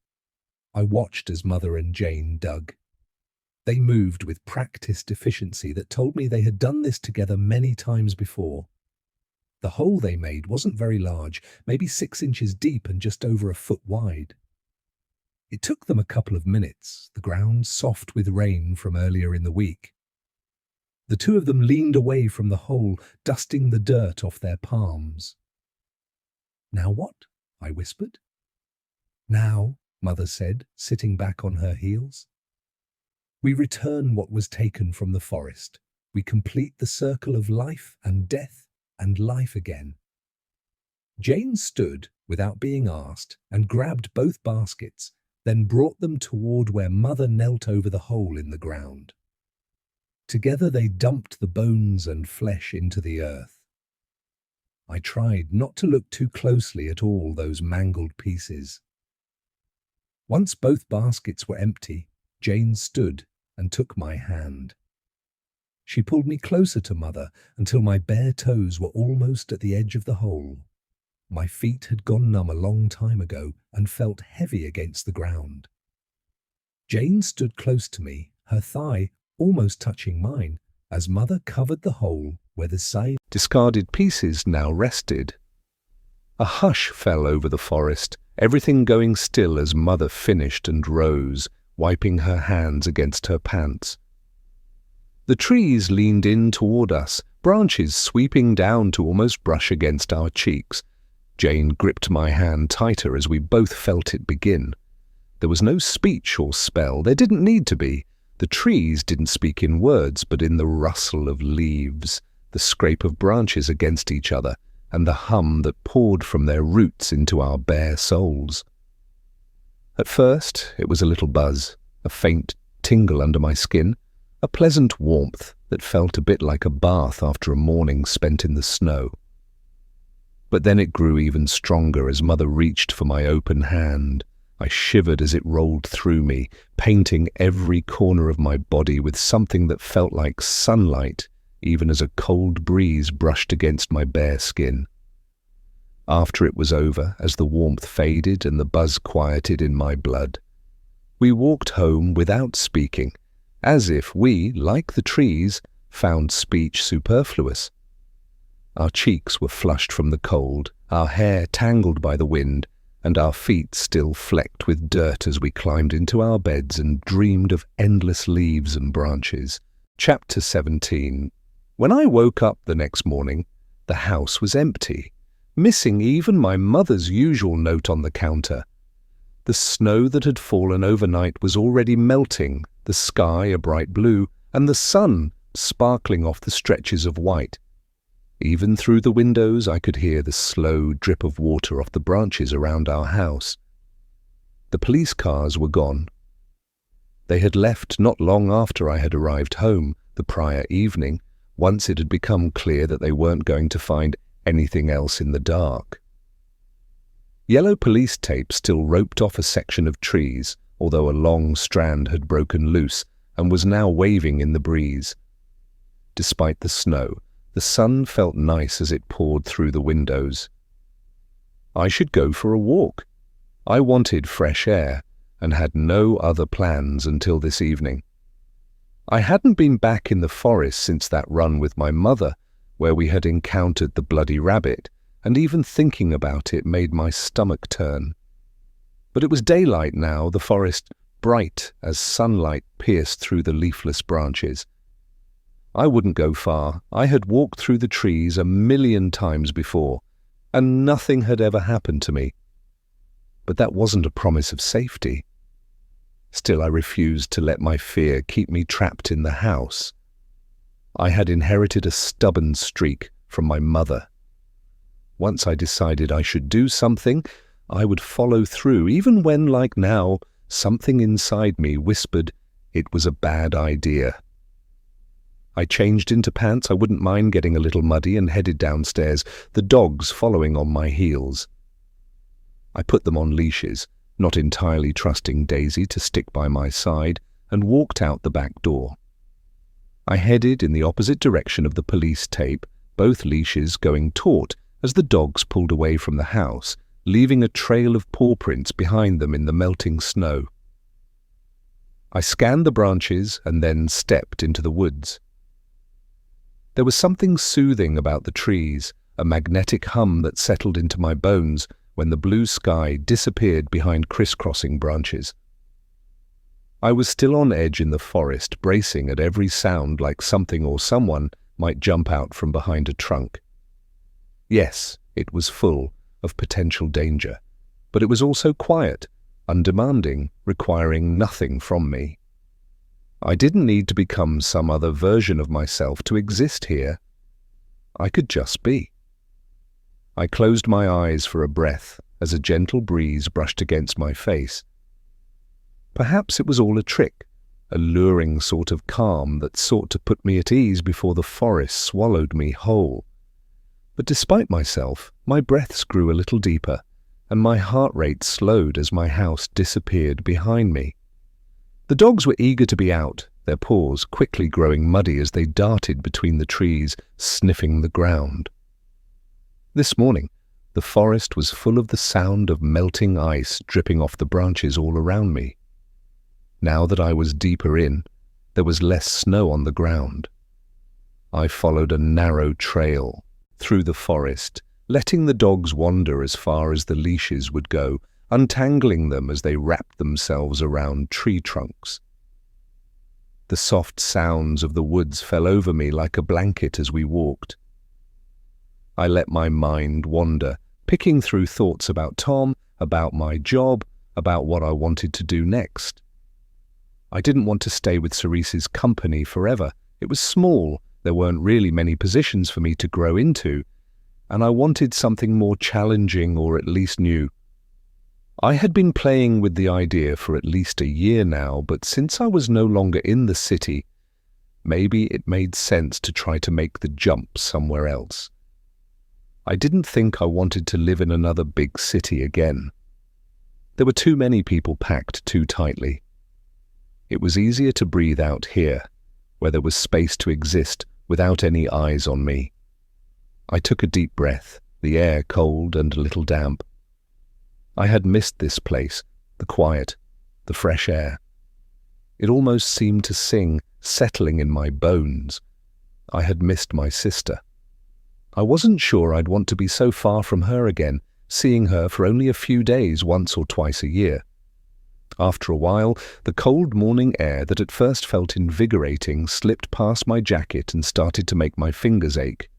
I watched as Mother and Jane dug. They moved with practiced efficiency that told me they had done this together many times before. The hole they made wasn't very large, maybe 6 inches deep and just over a foot wide. It took them a couple of minutes, the ground soft with rain from earlier in the week. The two of them leaned away from the hole, dusting the dirt off their palms. Now what? I whispered. Now, Mother said, sitting back on her heels. We return what was taken from the forest. We complete the circle of life and death and life again. Jane stood, without being asked, and grabbed both baskets, then brought them toward where Mother knelt over the hole in the ground. Together they dumped the bones and flesh into the earth. I tried not to look too closely at all those mangled pieces. Once both baskets were empty, Jane stood and took my hand. She pulled me closer to Mother until my bare toes were almost at the edge of the hole. My feet had gone numb a long time ago and felt heavy against the ground. Jane stood close to me, her thigh almost touching mine, as Mother covered the hole where the side discarded pieces now rested. A hush fell over the forest, everything going still as Mother finished and rose, wiping her hands against her pants. The trees leaned in toward us, branches sweeping down to almost brush against our cheeks. Jane gripped my hand tighter as we both felt it begin. There was no speech or spell. There didn't need to be. The trees didn't speak in words, but in the rustle of leaves, the scrape of branches against each other, and the hum that poured from their roots into our bare souls. At first, it was a little buzz, a faint tingle under my skin, a pleasant warmth that felt a bit like a bath after a morning spent in the snow. But then it grew even stronger as Mother reached for my open hand. I shivered as it rolled through me, painting every corner of my body with something that felt like sunlight, even as a cold breeze brushed against my bare skin. After it was over, as the warmth faded and the buzz quieted in my blood, we walked home without speaking, as if we, like the trees, found speech superfluous. Our cheeks were flushed from the cold, our hair tangled by the wind, and our feet still flecked with dirt as we climbed into our beds and dreamed of endless leaves and branches. Chapter 17. When I woke up the next morning, the house was empty, missing even my mother's usual note on the counter. The snow that had fallen overnight was already melting, the sky a bright blue, and the sun sparkling off the stretches of white. Even through the windows I could hear the slow drip of water off the branches around our house. The police cars were gone. They had left not long after I had arrived home the prior evening, once it had become clear that they weren't going to find anything else in the dark. Yellow police tape still roped off a section of trees, although a long strand had broken loose and was now waving in the breeze. Despite the snow, the sun felt nice as it poured through the windows. I should go for a walk. I wanted fresh air and had no other plans until this evening. I hadn't been back in the forest since that run with my mother, where we had encountered the bloody rabbit, and even thinking about it made my stomach turn. But it was daylight now, the forest bright as sunlight pierced through the leafless branches. I wouldn't go far. I had walked through the trees 1,000,000 times before, and nothing had ever happened to me. But that wasn't a promise of safety. Still, I refused to let my fear keep me trapped in the house. I had inherited a stubborn streak from my mother. Once I decided I should do something, I would follow through, even when, like now, something inside me whispered it was a bad idea. I changed into pants I wouldn't mind getting a little muddy and headed downstairs, the dogs following on my heels. I put them on leashes, not entirely trusting Daisy to stick by my side, and walked out the back door. I headed in the opposite direction of the police tape, both leashes going taut as the dogs pulled away from the house, leaving a trail of paw prints behind them in the melting snow. I scanned the branches and then stepped into the woods. There was something soothing about the trees, a magnetic hum that settled into my bones when the blue sky disappeared behind crisscrossing branches. I was still on edge in the forest, bracing at every sound like something or someone might jump out from behind a trunk. Yes, it was full of potential danger, but it was also quiet, undemanding, requiring nothing from me. I didn't need to become some other version of myself to exist here. I could just be. I closed my eyes for a breath as a gentle breeze brushed against my face. Perhaps it was all a trick, a luring sort of calm that sought to put me at ease before the forest swallowed me whole. But despite myself, my breaths grew a little deeper, and my heart rate slowed as my house disappeared behind me. The dogs were eager to be out, their paws quickly growing muddy as they darted between the trees, sniffing the ground. This morning, the forest was full of the sound of melting ice dripping off the branches all around me. Now that I was deeper in, there was less snow on the ground. I followed a narrow trail through the forest, letting the dogs wander as far as the leashes would go, untangling them as they wrapped themselves around tree trunks. The soft sounds of the woods fell over me like a blanket as we walked. I let my mind wander, picking through thoughts about Tom, about my job, about what I wanted to do next. I didn't want to stay with Cerise's company forever. It was small, there weren't really many positions for me to grow into, and I wanted something more challenging or at least new. I had been playing with the idea for at least a year now, but since I was no longer in the city, maybe it made sense to try to make the jump somewhere else. I didn't think I wanted to live in another big city again. There were too many people packed too tightly. It was easier to breathe out here, where there was space to exist without any eyes on me. I took a deep breath, the air cold and a little damp. I had missed this place, the quiet, the fresh air. It almost seemed to sing, settling in my bones. I had missed my sister. I wasn't sure I'd want to be so far from her again, seeing her for only a few days once or twice a year. After a while, the cold morning air that at first felt invigorating slipped past my jacket and started to make my fingers ache.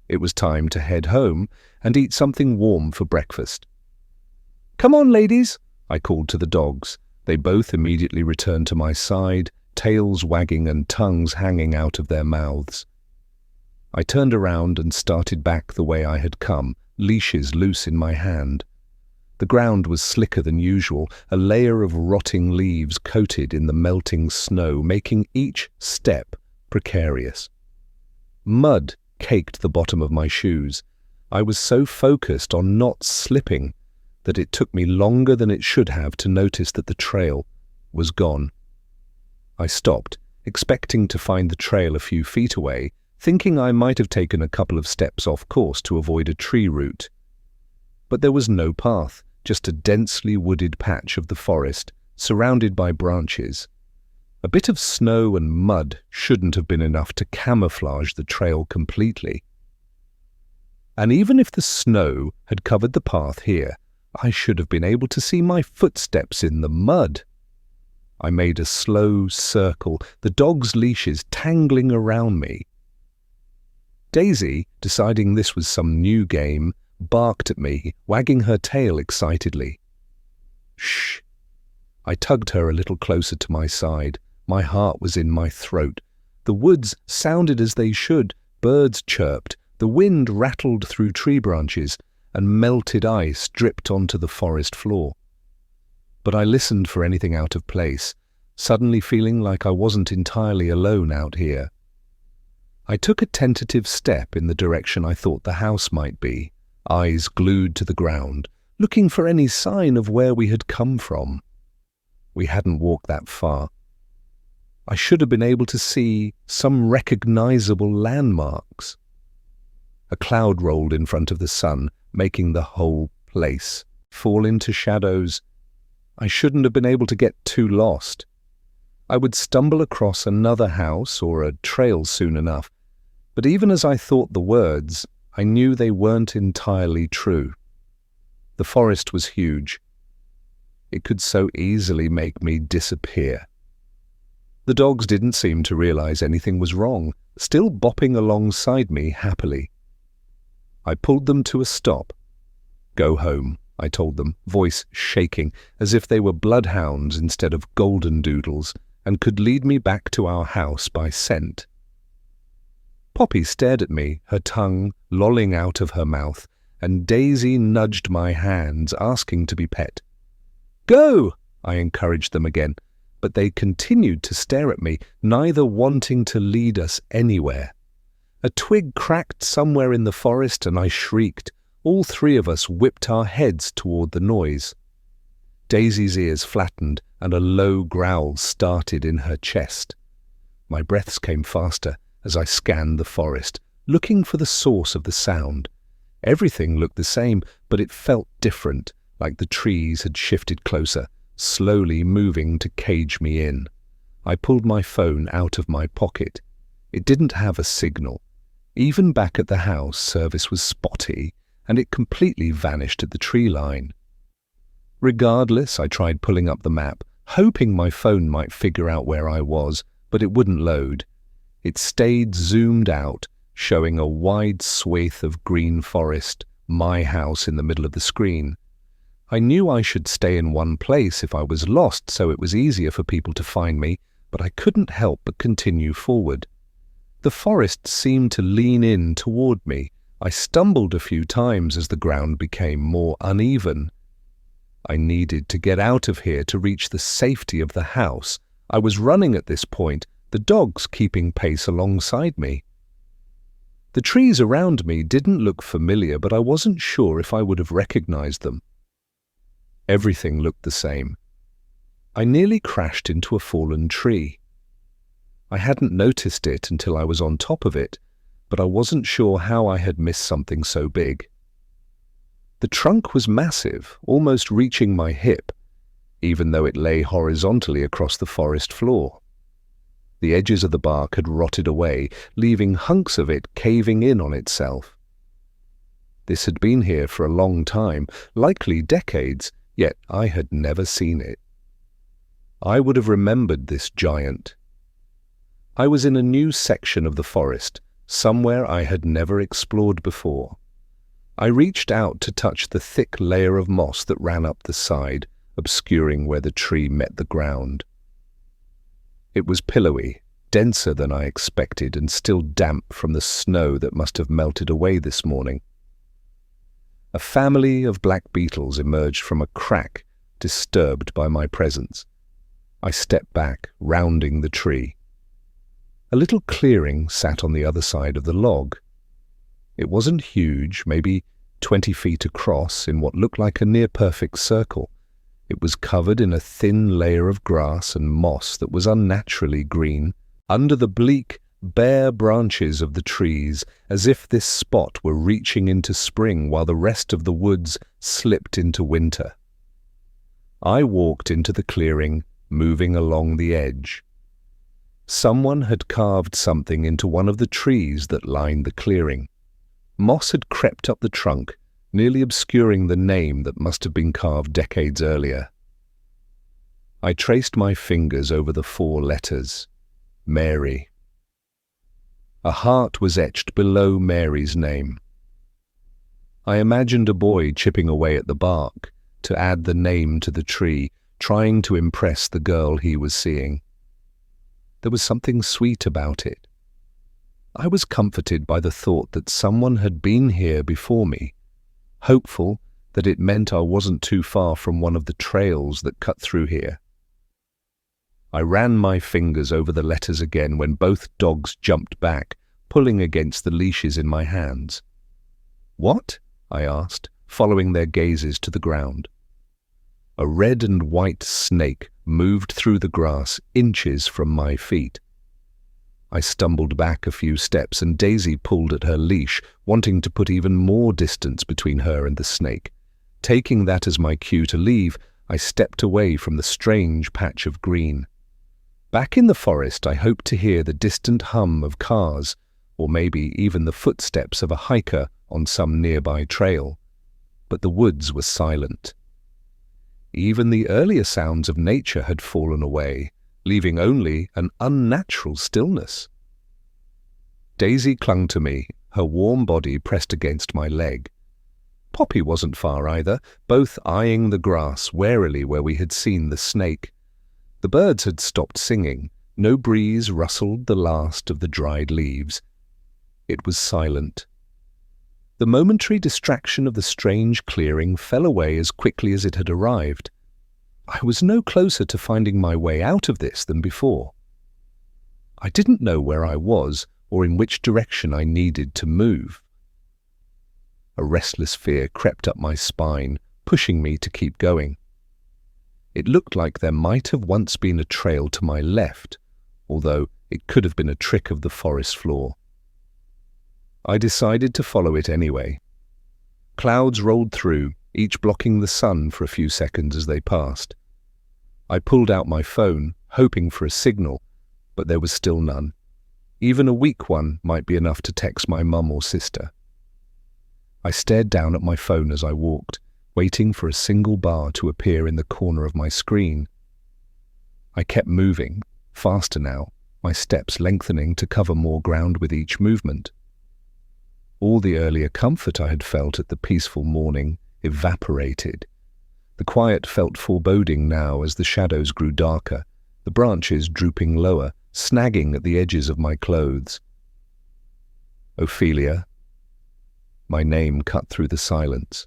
It was time to head home and eat something warm for breakfast. "Come on, ladies," I called to the dogs. They both immediately returned to my side, tails wagging and tongues hanging out of their mouths. I turned around and started back the way I had come, leashes loose in my hand. The ground was slicker than usual, a layer of rotting leaves coated in the melting snow, making each step precarious. Mud caked the bottom of my shoes. I was so focused on not slipping that it took me longer than it should have to notice that the trail was gone. I stopped, expecting to find the trail a few feet away, thinking I might have taken a couple of steps off course to avoid a tree root. But there was no path, just a densely wooded patch of the forest, surrounded by branches. A bit of snow and mud shouldn't have been enough to camouflage the trail completely. And even if the snow had covered the path here, I should have been able to see my footsteps in the mud. I made a slow circle, the dogs' leashes tangling around me. Daisy, deciding this was some new game, barked at me, wagging her tail excitedly. "Shh!" I tugged her a little closer to my side. My heart was in my throat. The woods sounded as they should. Birds chirped. The wind rattled through tree branches, and melted ice dripped onto the forest floor. But I listened for anything out of place, suddenly feeling like I wasn't entirely alone out here. I took a tentative step in the direction I thought the house might be, eyes glued to the ground, looking for any sign of where we had come from. We hadn't walked that far. I should have been able to see some recognizable landmarks. A cloud rolled in front of the sun, making the whole place fall into shadows. I shouldn't have been able to get too lost. I would stumble across another house or a trail soon enough, but even as I thought the words, I knew they weren't entirely true. The forest was huge. It could so easily make me disappear. The dogs didn't seem to realize anything was wrong, still bopping alongside me happily. I pulled them to a stop. "Go home," I told them, voice shaking, as if they were bloodhounds instead of golden doodles, and could lead me back to our house by scent. Poppy stared at me, her tongue lolling out of her mouth, and Daisy nudged my hands, asking to be pet. "Go!" I encouraged them again, but they continued to stare at me, neither wanting to lead us anywhere. A twig cracked somewhere in the forest and I shrieked. All three of us whipped our heads toward the noise. Daisy's ears flattened and a low growl started in her chest. My breaths came faster as I scanned the forest, looking for the source of the sound. Everything looked the same, but it felt different, like the trees had shifted closer, slowly moving to cage me in. I pulled my phone out of my pocket. It didn't have a signal. Even back at the house, service was spotty, and it completely vanished at the tree line. Regardless, I tried pulling up the map, hoping my phone might figure out where I was, but it wouldn't load. It stayed zoomed out, showing a wide swathe of green forest, my house in the middle of the screen. I knew I should stay in one place if I was lost, so it was easier for people to find me, but I couldn't help but continue forward. The forest seemed to lean in toward me. I stumbled a few times as the ground became more uneven. I needed to get out of here to reach the safety of the house. I was running at this point, the dogs keeping pace alongside me. The trees around me didn't look familiar, but I wasn't sure if I would have recognized them. Everything looked the same. I nearly crashed into a fallen tree. I hadn't noticed it until I was on top of it, but I wasn't sure how I had missed something so big. The trunk was massive, almost reaching my hip, even though it lay horizontally across the forest floor. The edges of the bark had rotted away, leaving hunks of it caving in on itself. This had been here for a long time, likely decades, yet I had never seen it. I would have remembered this giant. I was in a new section of the forest, somewhere I had never explored before. I reached out to touch the thick layer of moss that ran up the side, obscuring where the tree met the ground. It was pillowy, denser than I expected, and still damp from the snow that must have melted away this morning. A family of black beetles emerged from a crack, disturbed by my presence. I stepped back, rounding the tree. A little clearing sat on the other side of the log. It wasn't huge, maybe 20 feet across, in what looked like a near-perfect circle. It was covered in a thin layer of grass and moss that was unnaturally green, under the bleak, bare branches of the trees, as if this spot were reaching into spring while the rest of the woods slipped into winter. I walked into the clearing, moving along the edge. Someone had carved something into one of the trees that lined the clearing. Moss had crept up the trunk, nearly obscuring the name that must have been carved decades earlier. I traced my fingers over the 4 letters. Mary. A heart was etched below Mary's name. I imagined a boy chipping away at the bark to add the name to the tree, trying to impress the girl he was seeing. There was something sweet about it. I was comforted by the thought that someone had been here before me, hopeful that it meant I wasn't too far from one of the trails that cut through here. I ran my fingers over the letters again when both dogs jumped back, pulling against the leashes in my hands. "What?" I asked, following their gazes to the ground. A red and white snake moved through the grass inches from my feet. I stumbled back a few steps and Daisy pulled at her leash, wanting to put even more distance between her and the snake. Taking that as my cue to leave, I stepped away from the strange patch of green. Back in the forest, I hoped to hear the distant hum of cars, or maybe even the footsteps of a hiker on some nearby trail. But the woods were silent. Even the earlier sounds of nature had fallen away, leaving only an unnatural stillness. Daisy clung to me, her warm body pressed against my leg. Poppy wasn't far either, both eyeing the grass warily where we had seen the snake. The birds had stopped singing. No breeze rustled the last of the dried leaves. It was silent. The momentary distraction of the strange clearing fell away as quickly as it had arrived. I was no closer to finding my way out of this than before. I didn't know where I was or in which direction I needed to move. A restless fear crept up my spine, pushing me to keep going. It looked like there might have once been a trail to my left, although it could have been a trick of the forest floor. I decided to follow it anyway. Clouds rolled through, each blocking the sun for a few seconds as they passed. I pulled out my phone, hoping for a signal, but there was still none. Even a weak one might be enough to text my mum or sister. I stared down at my phone as I walked, waiting for a single bar to appear in the corner of my screen. I kept moving, faster now, my steps lengthening to cover more ground with each movement. All the earlier comfort I had felt at the peaceful morning evaporated. The quiet felt foreboding now as the shadows grew darker, the branches drooping lower, snagging at the edges of my clothes. Ophelia. My name cut through the silence.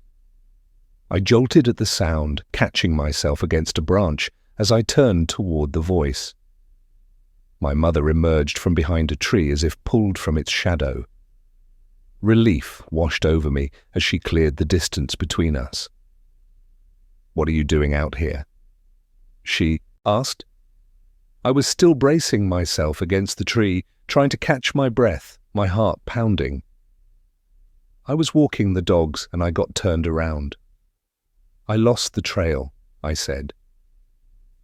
I jolted at the sound, catching myself against a branch as I turned toward the voice. My mother emerged from behind a tree as if pulled from its shadow. Relief washed over me as she cleared the distance between us. "What are you doing out here?" she asked. I was still bracing myself against the tree, trying to catch my breath, my heart pounding. I was walking the dogs and I got turned around. "I lost the trail," I said.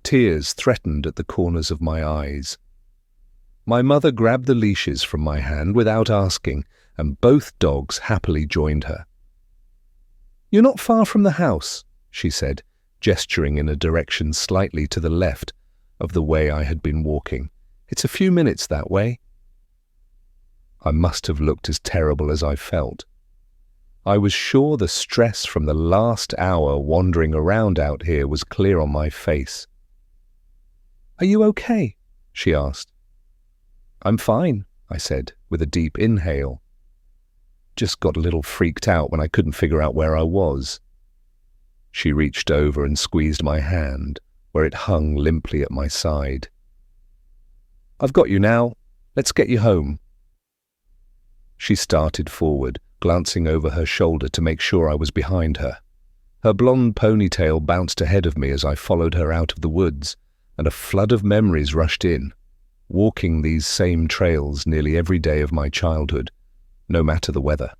Tears threatened at the corners of my eyes. My mother grabbed the leashes from my hand without asking, and both dogs happily joined her. "You're not far from the house," she said, gesturing in a direction slightly to the left of the way I had been walking. "It's a few minutes that way." I must have looked as terrible as I felt. I was sure the stress from the last hour wandering around out here was clear on my face. "Are you okay?" she asked. "I'm fine," I said, with a deep inhale. Just got a little freaked out when I couldn't figure out where I was. She reached over and squeezed my hand, where it hung limply at my side. "I've got you now. Let's get you home." She started forward, glancing over her shoulder to make sure I was behind her. Her blonde ponytail bounced ahead of me as I followed her out of the woods, and a flood of memories rushed in, walking these same trails nearly every day of my childhood, no matter the weather.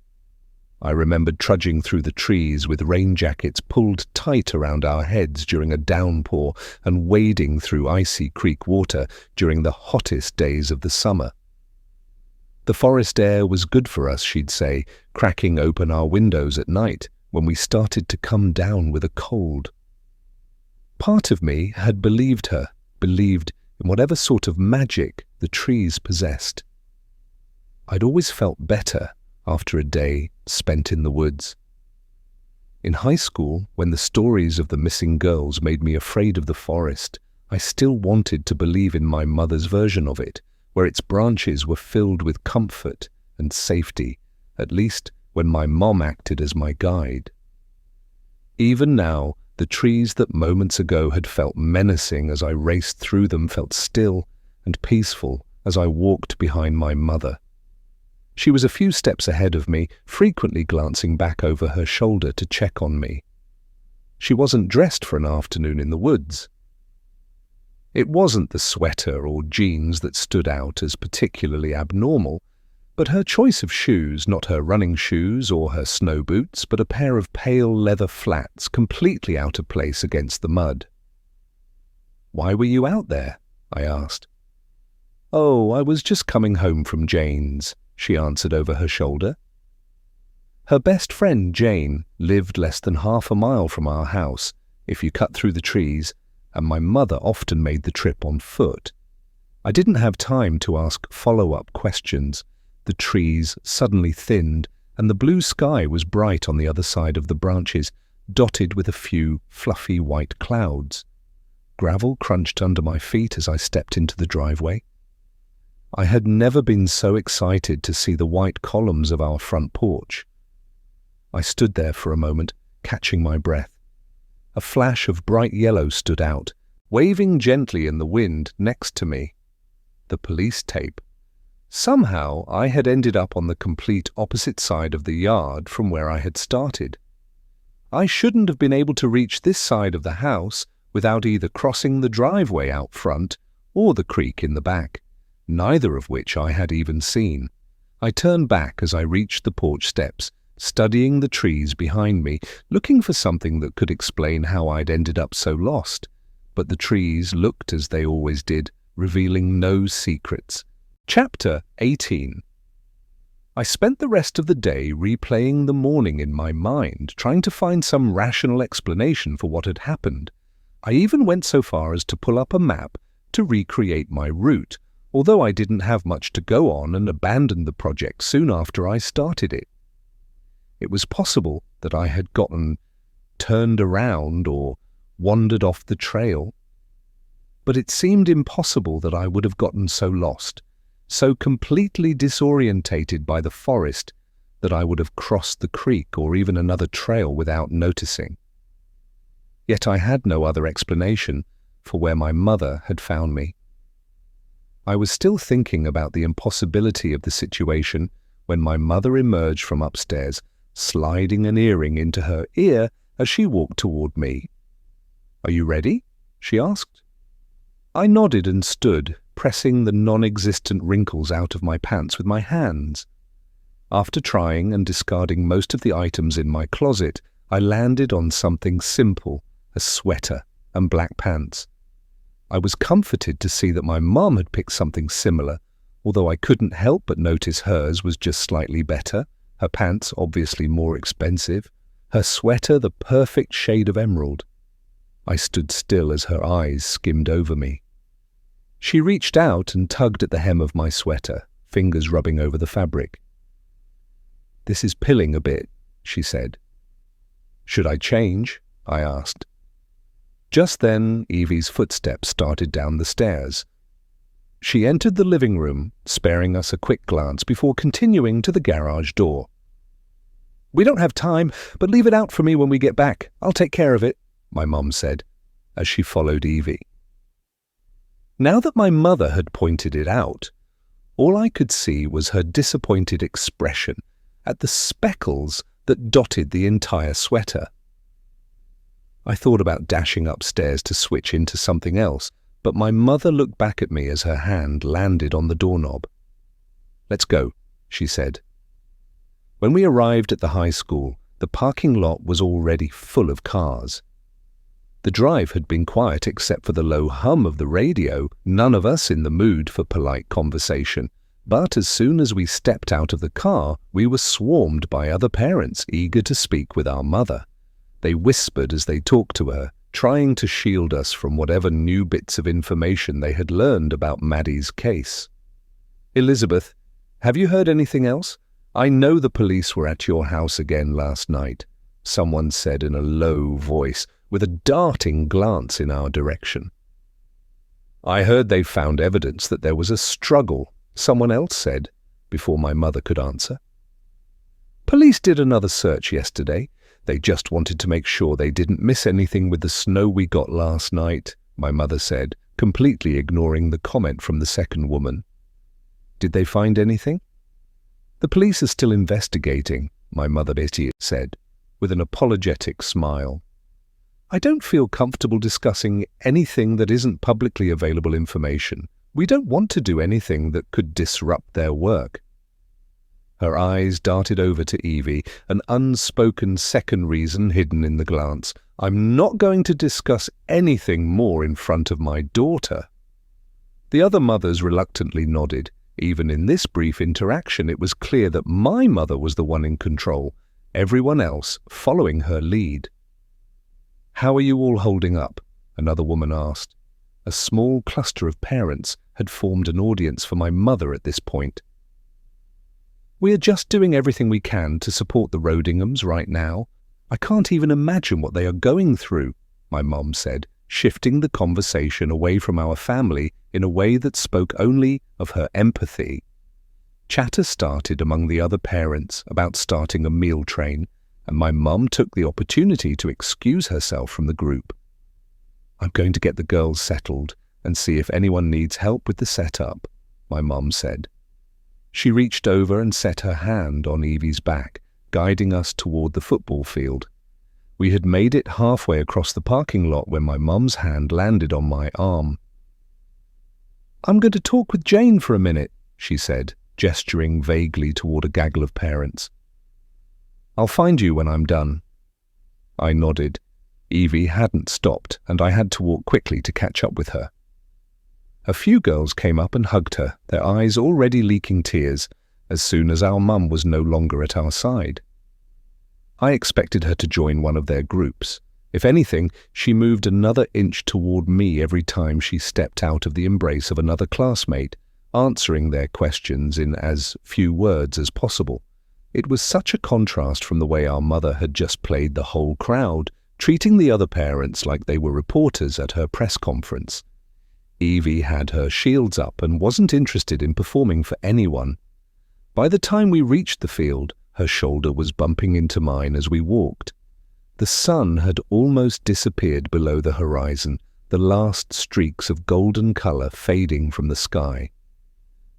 I remembered trudging through the trees with rain jackets pulled tight around our heads during a downpour and wading through icy creek water during the hottest days of the summer. The forest air was good for us, she'd say, cracking open our windows at night when we started to come down with a cold. Part of me had believed her, believed in whatever sort of magic the trees possessed. I'd always felt better after a day spent in the woods. In high school, when the stories of the missing girls made me afraid of the forest, I still wanted to believe in my mother's version of it, where its branches were filled with comfort and safety, at least when my mom acted as my guide. Even now, the trees that moments ago had felt menacing as I raced through them felt still and peaceful as I walked behind my mother. She was a few steps ahead of me, frequently glancing back over her shoulder to check on me. She wasn't dressed for an afternoon in the woods. It wasn't the sweater or jeans that stood out as particularly abnormal, but her choice of shoes, not her running shoes or her snow boots, but a pair of pale leather flats completely out of place against the mud. "Why were you out there?" I asked. "Oh, I was just coming home from Jane's," she answered over her shoulder. Her best friend, Jane, lived less than half a mile from our house, if you cut through the trees, and my mother often made the trip on foot. I didn't have time to ask follow-up questions. The trees suddenly thinned, and the blue sky was bright on the other side of the branches, dotted with a few fluffy white clouds. Gravel crunched under my feet as I stepped into the driveway. I had never been so excited to see the white columns of our front porch. I stood there for a moment, catching my breath. A flash of bright yellow stood out, waving gently in the wind next to me. The police tape. Somehow I had ended up on the complete opposite side of the yard from where I had started. I shouldn't have been able to reach this side of the house without either crossing the driveway out front or the creek in the back, neither of which I had even seen. I turned back as I reached the porch steps, studying the trees behind me, looking for something that could explain how I'd ended up so lost. But the trees looked as they always did, revealing no secrets. Chapter 18. I spent the rest of the day replaying the morning in my mind, trying to find some rational explanation for what had happened. I even went so far as to pull up a map to recreate my route, although I didn't have much to go on and abandoned the project soon after I started it. It was possible that I had gotten turned around or wandered off the trail, but it seemed impossible that I would have gotten so lost, so completely disorientated by the forest that I would have crossed the creek or even another trail without noticing. Yet I had no other explanation for where my mother had found me. I was still thinking about the impossibility of the situation when my mother emerged from upstairs, sliding an earring into her ear as she walked toward me. "Are you ready?" she asked. I nodded and stood, pressing the non-existent wrinkles out of my pants with my hands. After trying and discarding most of the items in my closet, I landed on something simple, a sweater and black pants. I was comforted to see that my mom had picked something similar, although I couldn't help but notice hers was just slightly better, her pants obviously more expensive, her sweater the perfect shade of emerald. I stood still as her eyes skimmed over me. She reached out and tugged at the hem of my sweater, fingers rubbing over the fabric. "This is pilling a bit," she said. "Should I change?" I asked. Just then, Evie's footsteps started down the stairs. She entered the living room, sparing us a quick glance before continuing to the garage door. "We don't have time, but leave it out for me when we get back. I'll take care of it," my mum said, as she followed Evie. Now that my mother had pointed it out, all I could see was her disappointed expression at the speckles that dotted the entire sweater. I thought about dashing upstairs to switch into something else, but my mother looked back at me as her hand landed on the doorknob. "Let's go," she said. When we arrived at the high school, the parking lot was already full of cars. The drive had been quiet except for the low hum of the radio, none of us in the mood for polite conversation. But as soon as we stepped out of the car, we were swarmed by other parents eager to speak with our mother. They whispered as they talked to her, trying to shield us from whatever new bits of information they had learned about Maddie's case. "Elizabeth, have you heard anything else? I know the police were at your house again last night," someone said in a low voice, with a darting glance in our direction. "I heard they found evidence that there was a struggle," someone else said, before my mother could answer. "Police did another search yesterday. They just wanted to make sure they didn't miss anything with the snow we got last night," my mother said, completely ignoring the comment from the second woman. "Did they find anything?" "The police are still investigating," my mother Betty said, with an apologetic smile. I don't feel comfortable discussing anything that isn't publicly available information. We don't want to do anything that could disrupt their work." Her eyes darted over to Evie, an unspoken second reason hidden in the glance. "I'm not going to discuss anything more in front of my daughter." The other mothers reluctantly nodded. Even in this brief interaction, it was clear that my mother was the one in control, everyone else following her lead. "How are you all holding up?" another woman asked. A small cluster of parents had formed an audience for my mother at this point. "We are just doing everything we can to support the Rodinghams right now. I can't even imagine what they are going through," my mom said, shifting the conversation away from our family in a way that spoke only of her empathy. Chatter started among the other parents about starting a meal train, and my mum took the opportunity to excuse herself from the group. "I'm going to get the girls settled and see if anyone needs help with the setup," my mum said. She reached over and set her hand on Evie's back, guiding us toward the football field. We had made it halfway across the parking lot when my mum's hand landed on my arm. "I'm going to talk with Jane for a minute," she said, gesturing vaguely toward a gaggle of parents. "I'll find you when I'm done." I nodded. Evie hadn't stopped, and I had to walk quickly to catch up with her. A few girls came up and hugged her, their eyes already leaking tears, as soon as our mum was no longer at our side. I expected her to join one of their groups. If anything, she moved another inch toward me every time she stepped out of the embrace of another classmate, answering their questions in as few words as possible. It was such a contrast from the way our mother had just played the whole crowd, treating the other parents like they were reporters at her press conference. Evie had her shields up and wasn't interested in performing for anyone. By the time we reached the field, her shoulder was bumping into mine as we walked. The sun had almost disappeared below the horizon, the last streaks of golden color fading from the sky.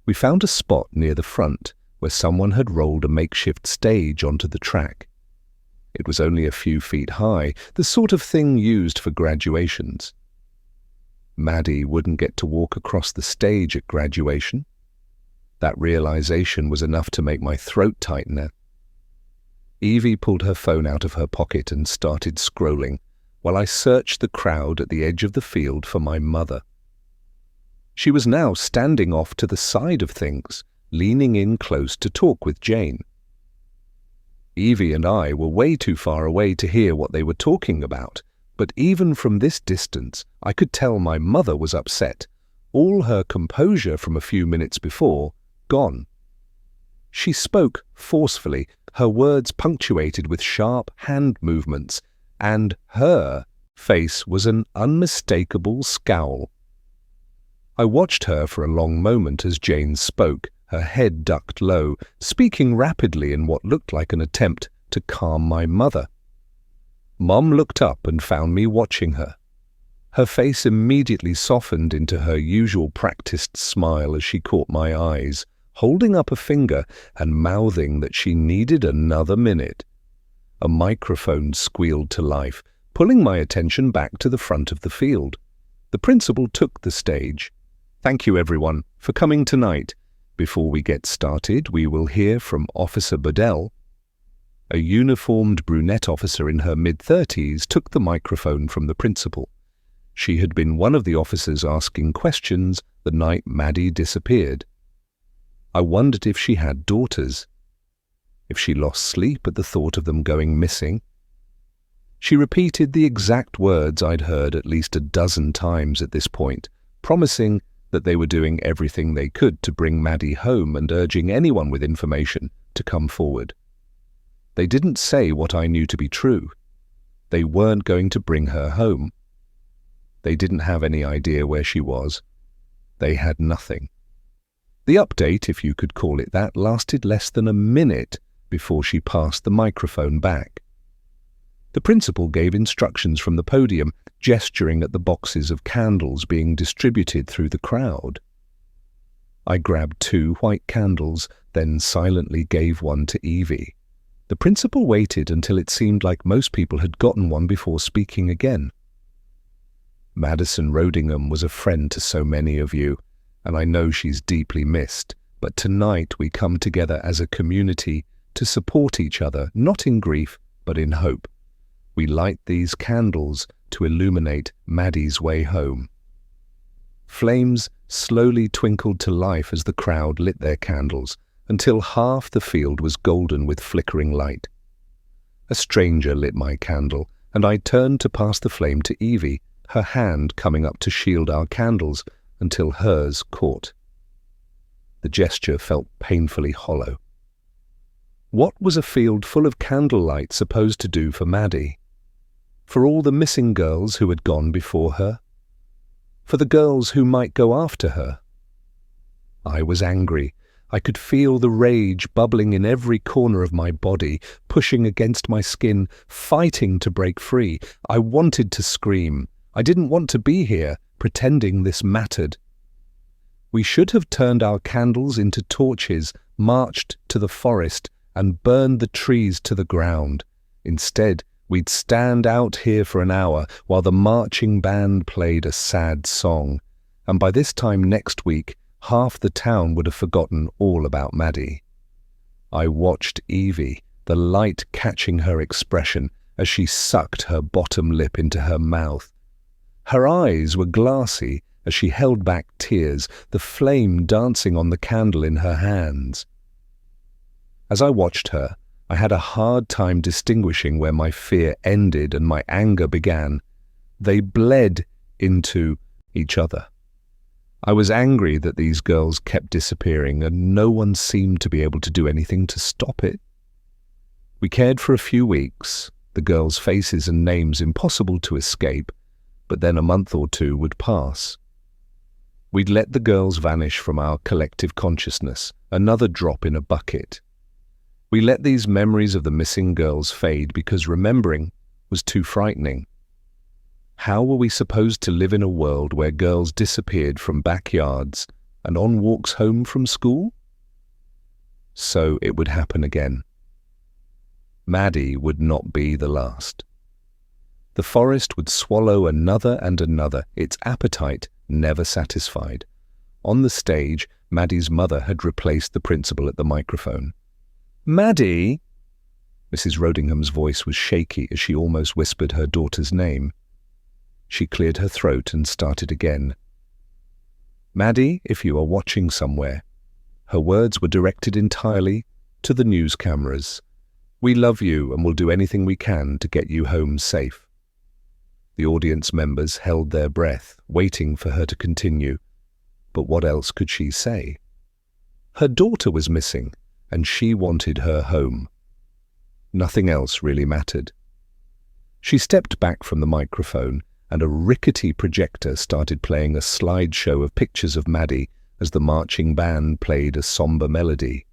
We found a spot near the front where someone had rolled a makeshift stage onto the track. It was only a few feet high, the sort of thing used for graduations. Maddie wouldn't get to walk across the stage at graduation. That realization was enough to make my throat tighten. Evie pulled her phone out of her pocket and started scrolling, while I searched the crowd at the edge of the field for my mother. She was now standing off to the side of things, leaning in close to talk with Jane. Evie and I were way too far away to hear what they were talking about, but even from this distance I could tell my mother was upset, all her composure from a few minutes before gone. She spoke forcefully, her words punctuated with sharp hand movements, and her face was an unmistakable scowl. I watched her for a long moment as Jane spoke, her head ducked low, speaking rapidly in what looked like an attempt to calm my mother. Mom looked up and found me watching her. Her face immediately softened into her usual practiced smile as she caught my eyes, holding up a finger and mouthing that she needed another minute. A microphone squealed to life, pulling my attention back to the front of the field. The principal took the stage. "Thank you, everyone, for coming tonight. Before we get started, we will hear from Officer Bedell." A uniformed brunette officer in her mid-30s took the microphone from the principal. She had been one of the officers asking questions the night Maddie disappeared. I wondered if she had daughters, if she lost sleep at the thought of them going missing. She repeated the exact words I'd heard at least a dozen times at this point, promising that they were doing everything they could to bring Maddie home and urging anyone with information to come forward. They didn't say what I knew to be true. They weren't going to bring her home. They didn't have any idea where she was. They had nothing. The update, if you could call it that, lasted less than a minute before she passed the microphone back. The principal gave instructions from the podium, gesturing at the boxes of candles being distributed through the crowd. I grabbed 2 white candles, then silently gave one to Evie. The principal waited until it seemed like most people had gotten one before speaking again. Madison Rodingham was a friend to so many of you, and I know she's deeply missed, but tonight we come together as a community to support each other, not in grief, but in hope. We light these candles to illuminate Maddie's way home. Flames slowly twinkled to life as the crowd lit their candles, until half the field was golden with flickering light. A stranger lit my candle, and I turned to pass the flame to Evie, her hand coming up to shield our candles until hers caught. The gesture felt painfully hollow. What was a field full of candlelight supposed to do for Maddie? For all the missing girls who had gone before her? For the girls who might go after her? I was angry. I could feel the rage bubbling in every corner of my body, pushing against my skin, fighting to break free. I wanted to scream. I didn't want to be here, pretending this mattered. We should have turned our candles into torches, marched to the forest, and burned the trees to the ground. Instead, we'd stand out here for an hour while the marching band played a sad song. And by this time next week, half the town would have forgotten all about Maddie. I watched Evie, the light catching her expression as she sucked her bottom lip into her mouth. Her eyes were glassy as she held back tears, the flame dancing on the candle in her hands. As I watched her, I had a hard time distinguishing where my fear ended and my anger began. They bled into each other. I was angry that these girls kept disappearing and no one seemed to be able to do anything to stop it. We cared for a few weeks, the girls' faces and names impossible to escape, but then a month or two would pass. We'd let the girls vanish from our collective consciousness, another drop in a bucket. We let these memories of the missing girls fade because remembering was too frightening. How were we supposed to live in a world where girls disappeared from backyards and on walks home from school? So it would happen again. Maddie would not be the last. The forest would swallow another and another, its appetite never satisfied. On the stage, Maddie's mother had replaced the principal at the microphone. "Maddie!" Mrs. Rodingham's voice was shaky as she almost whispered her daughter's name. She cleared her throat and started again. "Maddie, if you are watching somewhere." Her words were directed entirely to the news cameras. "We love you and will do anything we can to get you home safe." The audience members held their breath, waiting for her to continue. But what else could she say? Her daughter was missing, and she wanted her home. Nothing else really mattered. She stepped back from the microphone, and a rickety projector started playing a slideshow of pictures of Maddie as the marching band played a somber melody.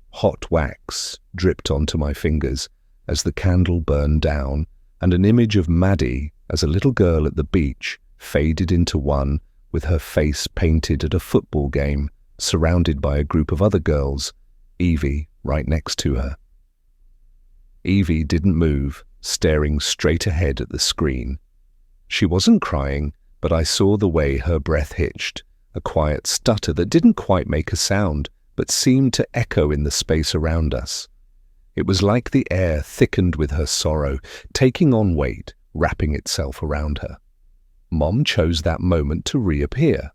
Hot wax dripped onto my fingers as the candle burned down, and an image of Maddie as a little girl at the beach faded into one with her face painted at a football game, surrounded by a group of other girls, Evie right next to her. Evie didn't move, staring straight ahead at the screen. She wasn't crying, but I saw the way her breath hitched, a quiet stutter that didn't quite make a sound, but seemed to echo in the space around us. It was like the air thickened with her sorrow, taking on weight, wrapping itself around her. Mom chose that moment to reappear.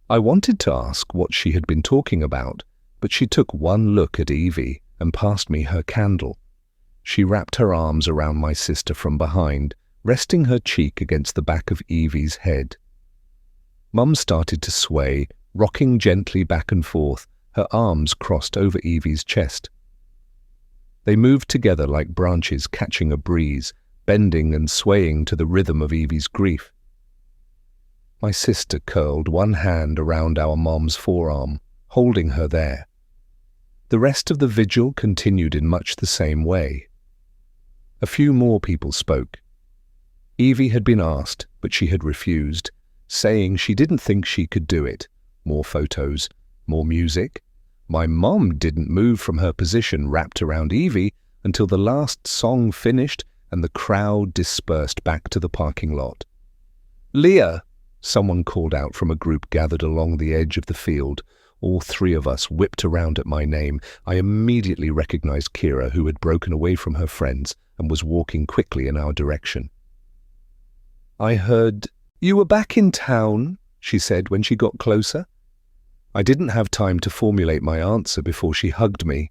I wanted to ask what she had been talking about, but she took one look at Evie and passed me her candle. She wrapped her arms around my sister from behind, resting her cheek against the back of Evie's head. Mum started to sway, rocking gently back and forth, her arms crossed over Evie's chest. They moved together like branches catching a breeze, bending and swaying to the rhythm of Evie's grief. My sister curled one hand around our mom's forearm, holding her there. The rest of the vigil continued in much the same way. A few more people spoke. Evie had been asked, but she had refused, saying she didn't think she could do it. More photos, more music. My mom didn't move from her position wrapped around Evie until the last song finished and the crowd dispersed back to the parking lot. "Leah!" someone called out from a group gathered along the edge of the field. All three of us whipped around at my name. I immediately recognized Kira, who had broken away from her friends and was walking quickly in our direction. "I heard you were back in town," she said when she got closer. I didn't have time to formulate my answer before she hugged me.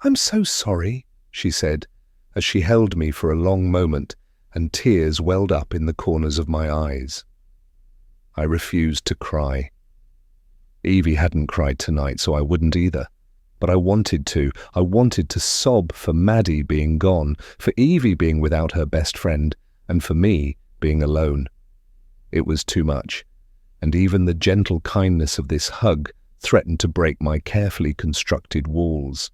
"I'm so sorry," she said, as she held me for a long moment, and tears welled up in the corners of my eyes. I refused to cry. Evie hadn't cried tonight, so I wouldn't either. But I wanted to. I wanted to sob for Maddie being gone, for Evie being without her best friend, and for me being alone. It was too much, and even the gentle kindness of this hug threatened to break my carefully constructed walls.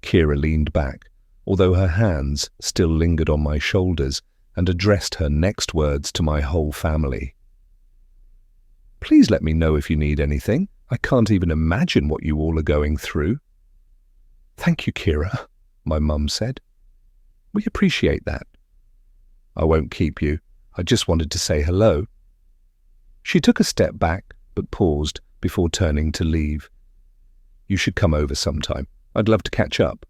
Kira leaned back, although her hands still lingered on my shoulders, and addressed her next words to my whole family. "Please let me know if you need anything. I can't even imagine what you all are going through." "Thank you, Kira," my mum said. "We appreciate that." "I won't keep you. I just wanted to say hello." She took a step back, but paused before turning to leave. "You should come over sometime. I'd love to catch up."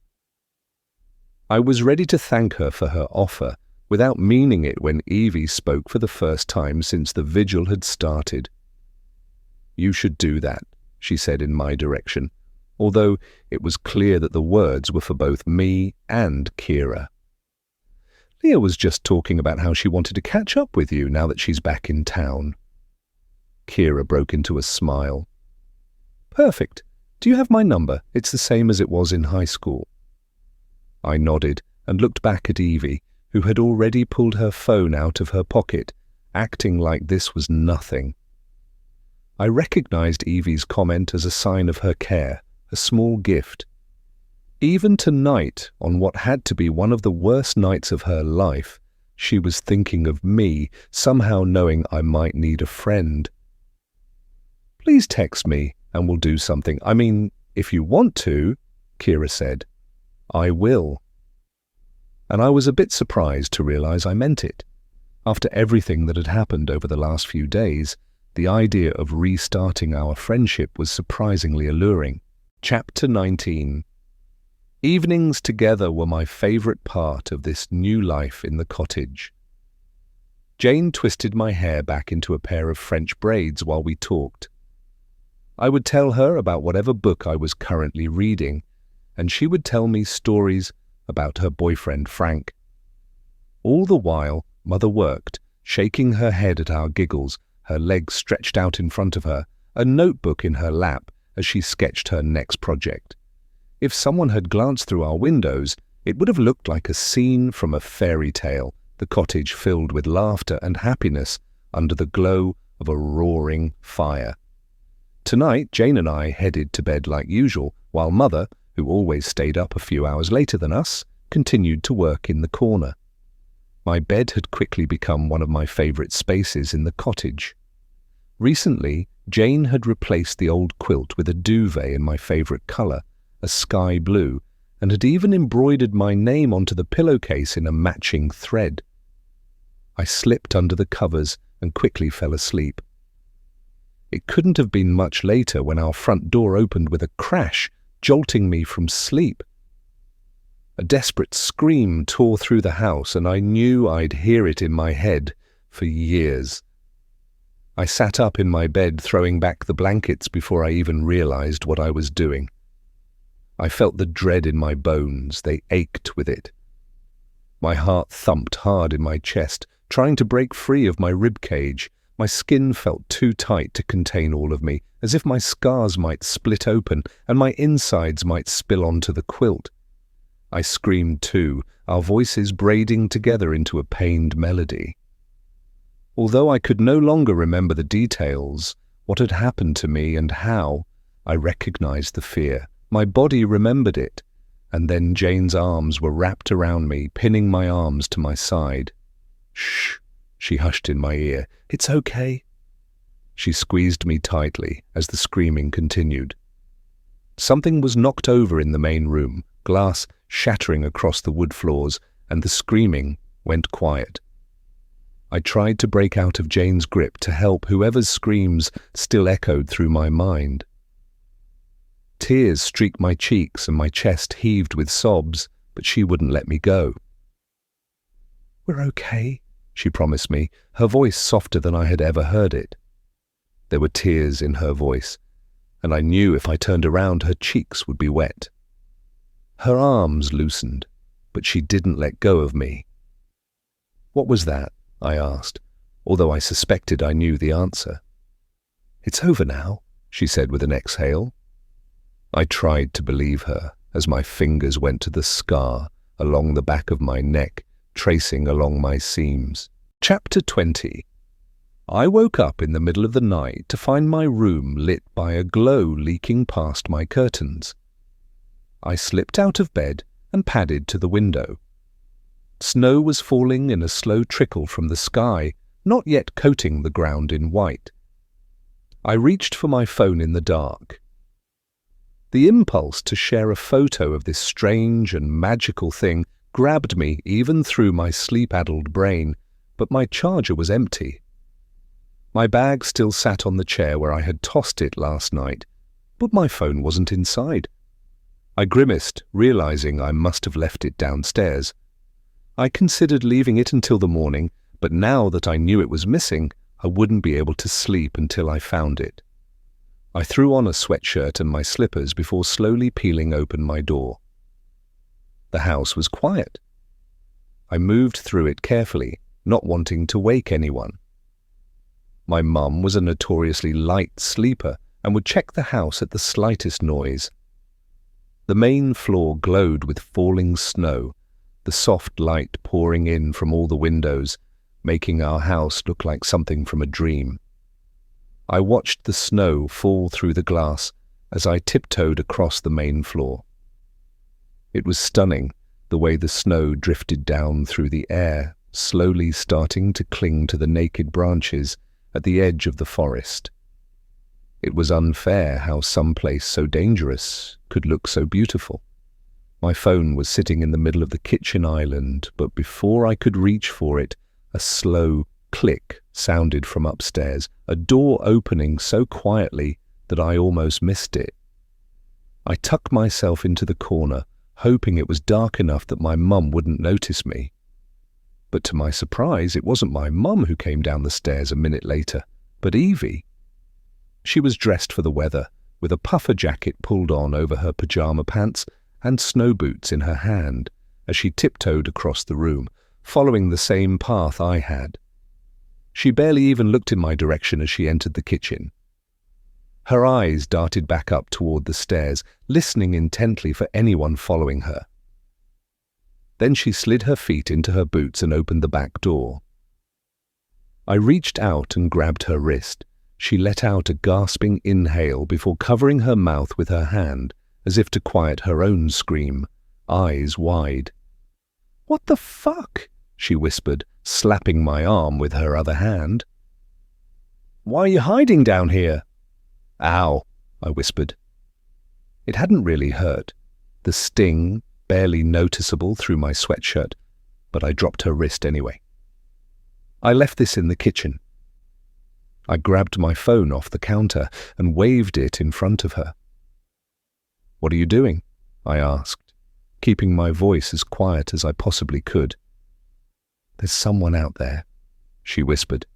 I was ready to thank her for her offer, without meaning it when Evie spoke for the first time since the vigil had started. "You should do that," she said in my direction, although it was clear that the words were for both me and Kira. "Leah was just talking about how she wanted to catch up with you now that she's back in town." Kira broke into a smile. "Perfect. Do you have my number? It's the same as it was in high school." I nodded and looked back at Evie, who had already pulled her phone out of her pocket, acting like this was nothing. I recognized Evie's comment as a sign of her care, a small gift. Even tonight, on what had to be one of the worst nights of her life, she was thinking of me, somehow knowing I might need a friend. "Please text me and we'll do something. I mean, if you want to," Kira said. "I will." And I was a bit surprised to realize I meant it. After everything that had happened over the last few days, the idea of restarting our friendship was surprisingly alluring. Chapter 19. Evenings together were my favorite part of this new life in the cottage. Jane twisted my hair back into a pair of French braids while we talked. I would tell her about whatever book I was currently reading, and she would tell me stories about her boyfriend Frank. All the while, Mother worked, shaking her head at our giggles, her legs stretched out in front of her, a notebook in her lap as she sketched her next project. If someone had glanced through our windows, it would have looked like a scene from a fairy tale, the cottage filled with laughter and happiness under the glow of a roaring fire. Tonight, Jane and I headed to bed like usual, while Mother, who always stayed up a few hours later than us, continued to work in the corner. My bed had quickly become one of my favorite spaces in the cottage. Recently, Jane had replaced the old quilt with a duvet in my favorite color, a sky blue, and had even embroidered my name onto the pillowcase in a matching thread. I slipped under the covers and quickly fell asleep. It couldn't have been much later when our front door opened with a crash, jolting me from sleep. A desperate scream tore through the house, and I knew I'd hear it in my head for years. I sat up in my bed, throwing back the blankets before I even realized what I was doing. I felt the dread in my bones. They ached with it. My heart thumped hard in my chest, trying to break free of my rib cage. My skin felt too tight to contain all of me, as if my scars might split open and my insides might spill onto the quilt. I screamed too, our voices braiding together into a pained melody. Although I could no longer remember the details, what had happened to me and how, I recognized the fear. My body remembered it, and then Jane's arms were wrapped around me, pinning my arms to my side. "Shh," she hushed in my ear. "It's okay." She squeezed me tightly as the screaming continued. Something was knocked over in the main room, glass shattering across the wood floors, and the screaming went quiet. I tried to break out of Jane's grip to help whoever's screams still echoed through my mind. Tears streaked my cheeks and my chest heaved with sobs, but she wouldn't let me go. "We're okay," she promised me, her voice softer than I had ever heard it. There were tears in her voice, and I knew if I turned around her cheeks would be wet. Her arms loosened, but she didn't let go of me. "What was that?" I asked, although I suspected I knew the answer. "It's over now," she said with an exhale. I tried to believe her as my fingers went to the scar along the back of my neck, tracing along my seams. Chapter 20. I woke up in the middle of the night to find my room lit by a glow leaking past my curtains. I slipped out of bed and padded to the window. Snow was falling in a slow trickle from the sky, not yet coating the ground in white. I reached for my phone in the dark. The impulse to share a photo of this strange and magical thing grabbed me even through my sleep-addled brain, but my charger was empty. My bag still sat on the chair where I had tossed it last night, but my phone wasn't inside. I grimaced, realizing I must have left it downstairs. I considered leaving it until the morning, but now that I knew it was missing, I wouldn't be able to sleep until I found it. I threw on a sweatshirt and my slippers before slowly peeling open my door. The house was quiet. I moved through it carefully, not wanting to wake anyone. My mum was a notoriously light sleeper and would check the house at the slightest noise. The main floor glowed with falling snow, the soft light pouring in from all the windows, making our house look like something from a dream. I watched the snow fall through the glass as I tiptoed across the main floor. It was stunning, the way the snow drifted down through the air, slowly starting to cling to the naked branches at the edge of the forest. It was unfair how some place so dangerous could look so beautiful. My phone was sitting in the middle of the kitchen island, but before I could reach for it, a slow click sounded from upstairs, a door opening so quietly that I almost missed it. I tucked myself into the corner, hoping it was dark enough that my mum wouldn't notice me. But to my surprise, it wasn't my mum who came down the stairs a minute later, but Evie. She was dressed for the weather, with a puffer jacket pulled on over her pajama pants and snow boots in her hand, as she tiptoed across the room, following the same path I had. She barely even looked in my direction as she entered the kitchen. Her eyes darted back up toward the stairs, listening intently for anyone following her. Then she slid her feet into her boots and opened the back door. I reached out and grabbed her wrist. She let out a gasping inhale before covering her mouth with her hand, as if to quiet her own scream, eyes wide. "What the fuck?" she whispered, slapping my arm with her other hand. "Why are you hiding down here?" "Ow," I whispered. It hadn't really hurt, the sting barely noticeable through my sweatshirt, but I dropped her wrist anyway. "I left this in the kitchen." I grabbed my phone off the counter and waved it in front of her. "What are you doing?" I asked, keeping my voice as quiet as I possibly could. "There's someone out there," she whispered.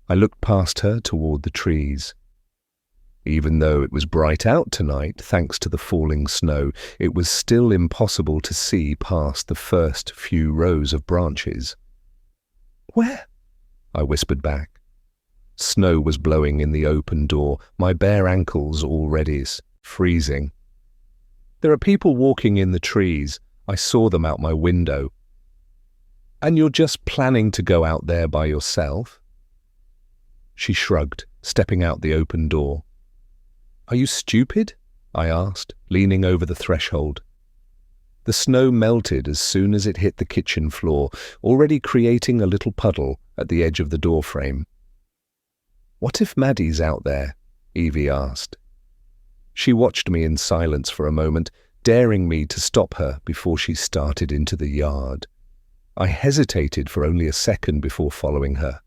I looked past her toward the trees. Even though it was bright out tonight, thanks to the falling snow, it was still impossible to see past the first few rows of branches. "Where?" I whispered back. Snow was blowing in the open door, my bare ankles already freezing. "There are people walking in the trees. I saw them out my window." "And you're just planning to go out there by yourself?" She shrugged, stepping out the open door. "Are you stupid?" I asked, leaning over the threshold. The snow melted as soon as it hit the kitchen floor, already creating a little puddle at the edge of the doorframe. "What if Maddie's out there?" Evie asked. She watched me in silence for a moment, daring me to stop her before she started into the yard. I hesitated for only a second before following her.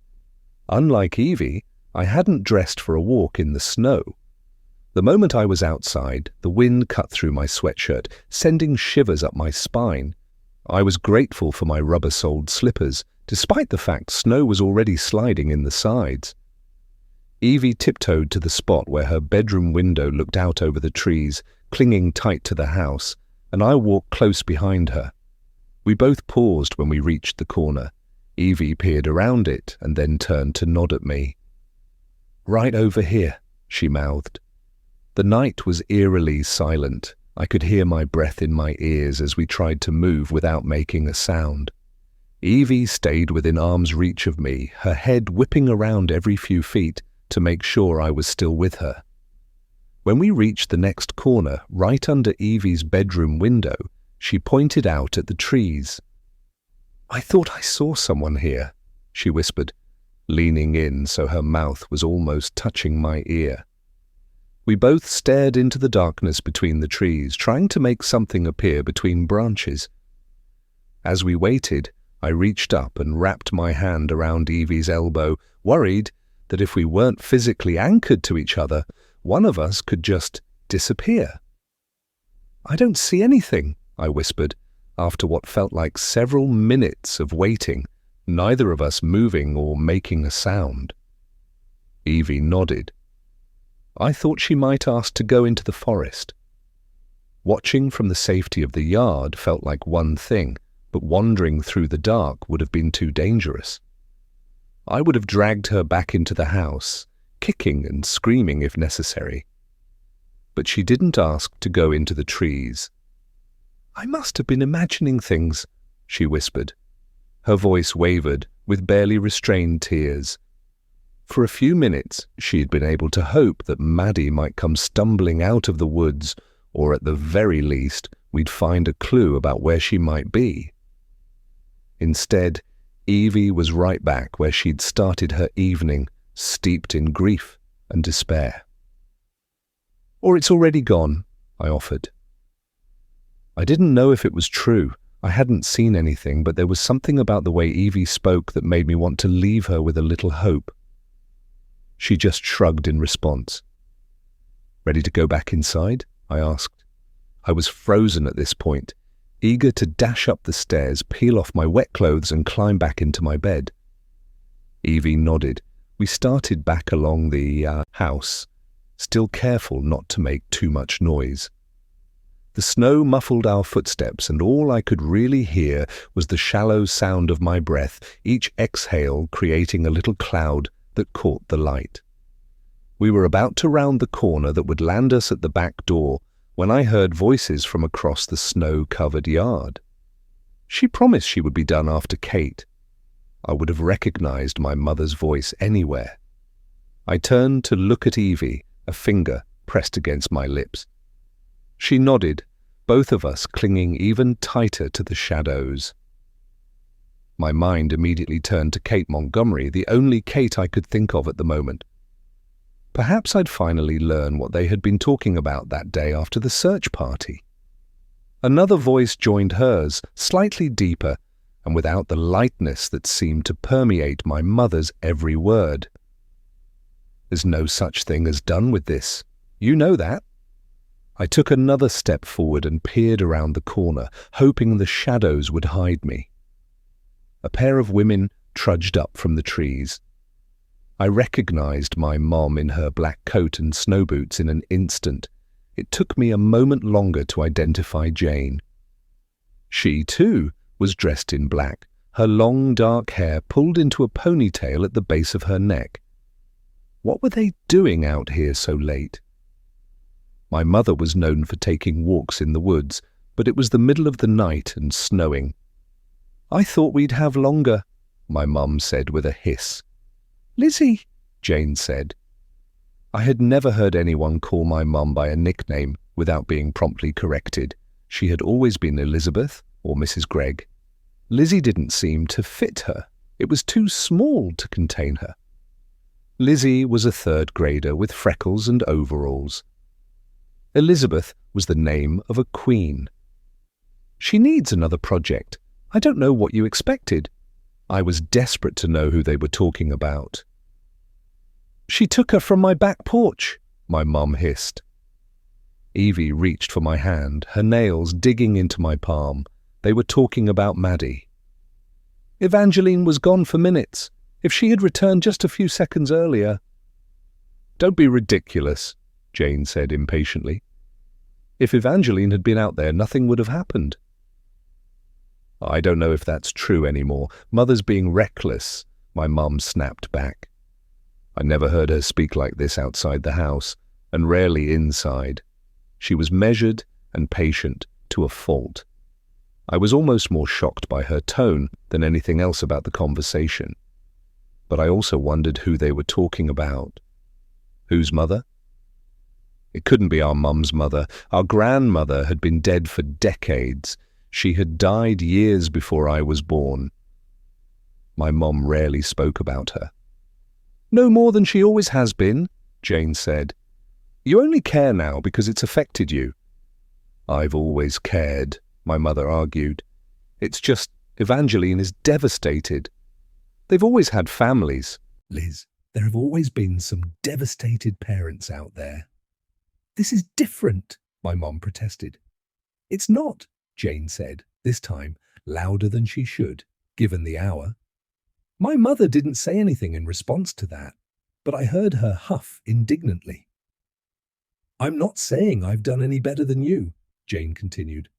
Unlike Evie, I hadn't dressed for a walk in the snow. The moment I was outside, the wind cut through my sweatshirt, sending shivers up my spine. I was grateful for my rubber-soled slippers, despite the fact snow was already sliding in the sides. Evie tiptoed to the spot where her bedroom window looked out over the trees, clinging tight to the house, and I walked close behind her. We both paused when we reached the corner. Evie peered around it and then turned to nod at me. "Right over here," she mouthed. The night was eerily silent. I could hear my breath in my ears as we tried to move without making a sound. Evie stayed within arm's reach of me, her head whipping around every few feet to make sure I was still with her. When we reached the next corner, right under Evie's bedroom window, she pointed out at the trees. "I thought I saw someone here," she whispered, leaning in so her mouth was almost touching my ear. We both stared into the darkness between the trees, trying to make something appear between branches. As we waited, I reached up and wrapped my hand around Evie's elbow, worried that if we weren't physically anchored to each other, one of us could just disappear. "I don't see anything," I whispered, after what felt like several minutes of waiting, neither of us moving or making a sound. Evie nodded. I thought she might ask to go into the forest. Watching from the safety of the yard felt like one thing, but wandering through the dark would have been too dangerous. I would have dragged her back into the house, kicking and screaming if necessary. But she didn't ask to go into the trees. "I must have been imagining things," she whispered. Her voice wavered, with barely restrained tears. For a few minutes, she had been able to hope that Maddie might come stumbling out of the woods, or at the very least, we'd find a clue about where she might be. Instead, Evie was right back where she'd started her evening, steeped in grief and despair. "Or it's already gone," I offered. I didn't know if it was true. I hadn't seen anything, but there was something about the way Evie spoke that made me want to leave her with a little hope. She just shrugged in response. "Ready to go back inside?" I asked. I was frozen at this point, eager to dash up the stairs, peel off my wet clothes and climb back into my bed. Evie nodded. We started back along the house, still careful not to make too much noise. The snow muffled our footsteps, and all I could really hear was the shallow sound of my breath, each exhale creating a little cloud that caught the light. We were about to round the corner that would land us at the back door when I heard voices from across the snow-covered yard. She promised she would be done after Kate. I would have recognized my mother's voice anywhere. I turned to look at Evie, a finger pressed against my lips. She nodded, both of us clinging even tighter to the shadows. My mind immediately turned to Kate Montgomery, the only Kate I could think of at the moment. Perhaps I'd finally learn what they had been talking about that day after the search party. Another voice joined hers, slightly deeper, and without the lightness that seemed to permeate my mother's every word. "There's no such thing as done with this. You know that." I took another step forward and peered around the corner, hoping the shadows would hide me. A pair of women trudged up from the trees. I recognized my mom in her black coat and snow boots in an instant. It took me a moment longer to identify Jane. She, too, was dressed in black, her long dark hair pulled into a ponytail at the base of her neck. What were they doing out here so late? My mother was known for taking walks in the woods, but it was the middle of the night and snowing. "I thought we'd have longer," my mum said with a hiss. "Lizzie," Jane said. I had never heard anyone call my mum by a nickname without being promptly corrected. She had always been Elizabeth or Mrs. Gregg. Lizzie didn't seem to fit her. It was too small to contain her. Lizzie was a third grader with freckles and overalls. Elizabeth was the name of a queen. She needs another project. I don't know what you expected. I was desperate to know who they were talking about. She took her from my back porch, my mum hissed. Evie reached for my hand, her nails digging into my palm. They were talking about Maddie. Evangeline was gone for minutes. If she had returned just a few seconds earlier... Don't be ridiculous, Jane said impatiently. If Evangeline had been out there, nothing would have happened. I don't know if that's true anymore. Mother's being reckless, my mum snapped back. I never heard her speak like this outside the house, and rarely inside. She was measured and patient to a fault. I was almost more shocked by her tone than anything else about the conversation. But I also wondered who they were talking about. Whose mother? It couldn't be our mum's mother. Our grandmother had been dead for decades. She had died years before I was born. My mum rarely spoke about her. No more than she always has been, Jane said. You only care now because it's affected you. I've always cared, my mother argued. It's just Evangeline is devastated. They've always had families. Liz, there have always been some devastated parents out there. This is different, my mom protested. It's not, Jane said, this time louder than she should, given the hour. My mother didn't say anything in response to that, but I heard her huff indignantly. I'm not saying I've done any better than you, Jane continued.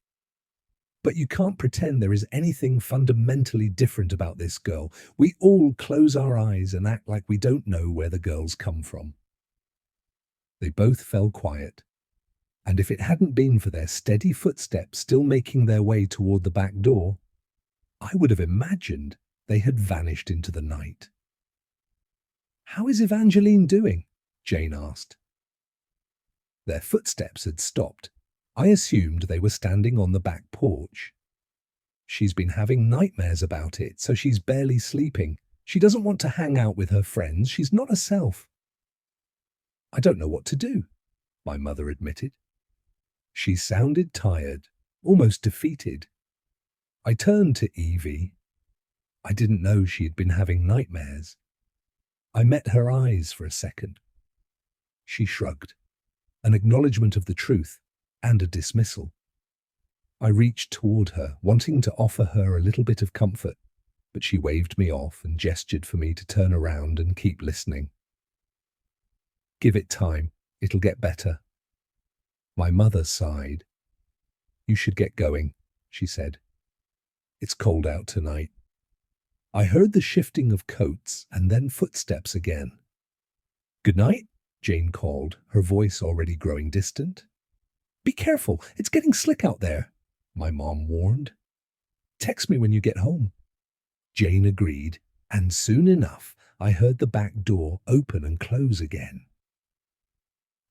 But you can't pretend there is anything fundamentally different about this girl. We all close our eyes and act like we don't know where the girls come from. They both fell quiet, and if it hadn't been for their steady footsteps still making their way toward the back door, I would have imagined they had vanished into the night. How is Evangeline doing? Jane asked. Their footsteps had stopped. I assumed they were standing on the back porch. She's been having nightmares about it, so she's barely sleeping. She doesn't want to hang out with her friends. She's not herself. I don't know what to do, my mother admitted. She sounded tired, almost defeated. I turned to Evie. I didn't know she had been having nightmares. I met her eyes for a second. She shrugged, an acknowledgement of the truth and a dismissal. I reached toward her, wanting to offer her a little bit of comfort, but she waved me off and gestured for me to turn around and keep listening. Give it time. It'll get better. My mother sighed. You should get going, she said. It's cold out tonight. I heard the shifting of coats and then footsteps again. Good night, Jane called, her voice already growing distant. Be careful, it's getting slick out there, my mom warned. Text me when you get home. Jane agreed, and soon enough I heard the back door open and close again.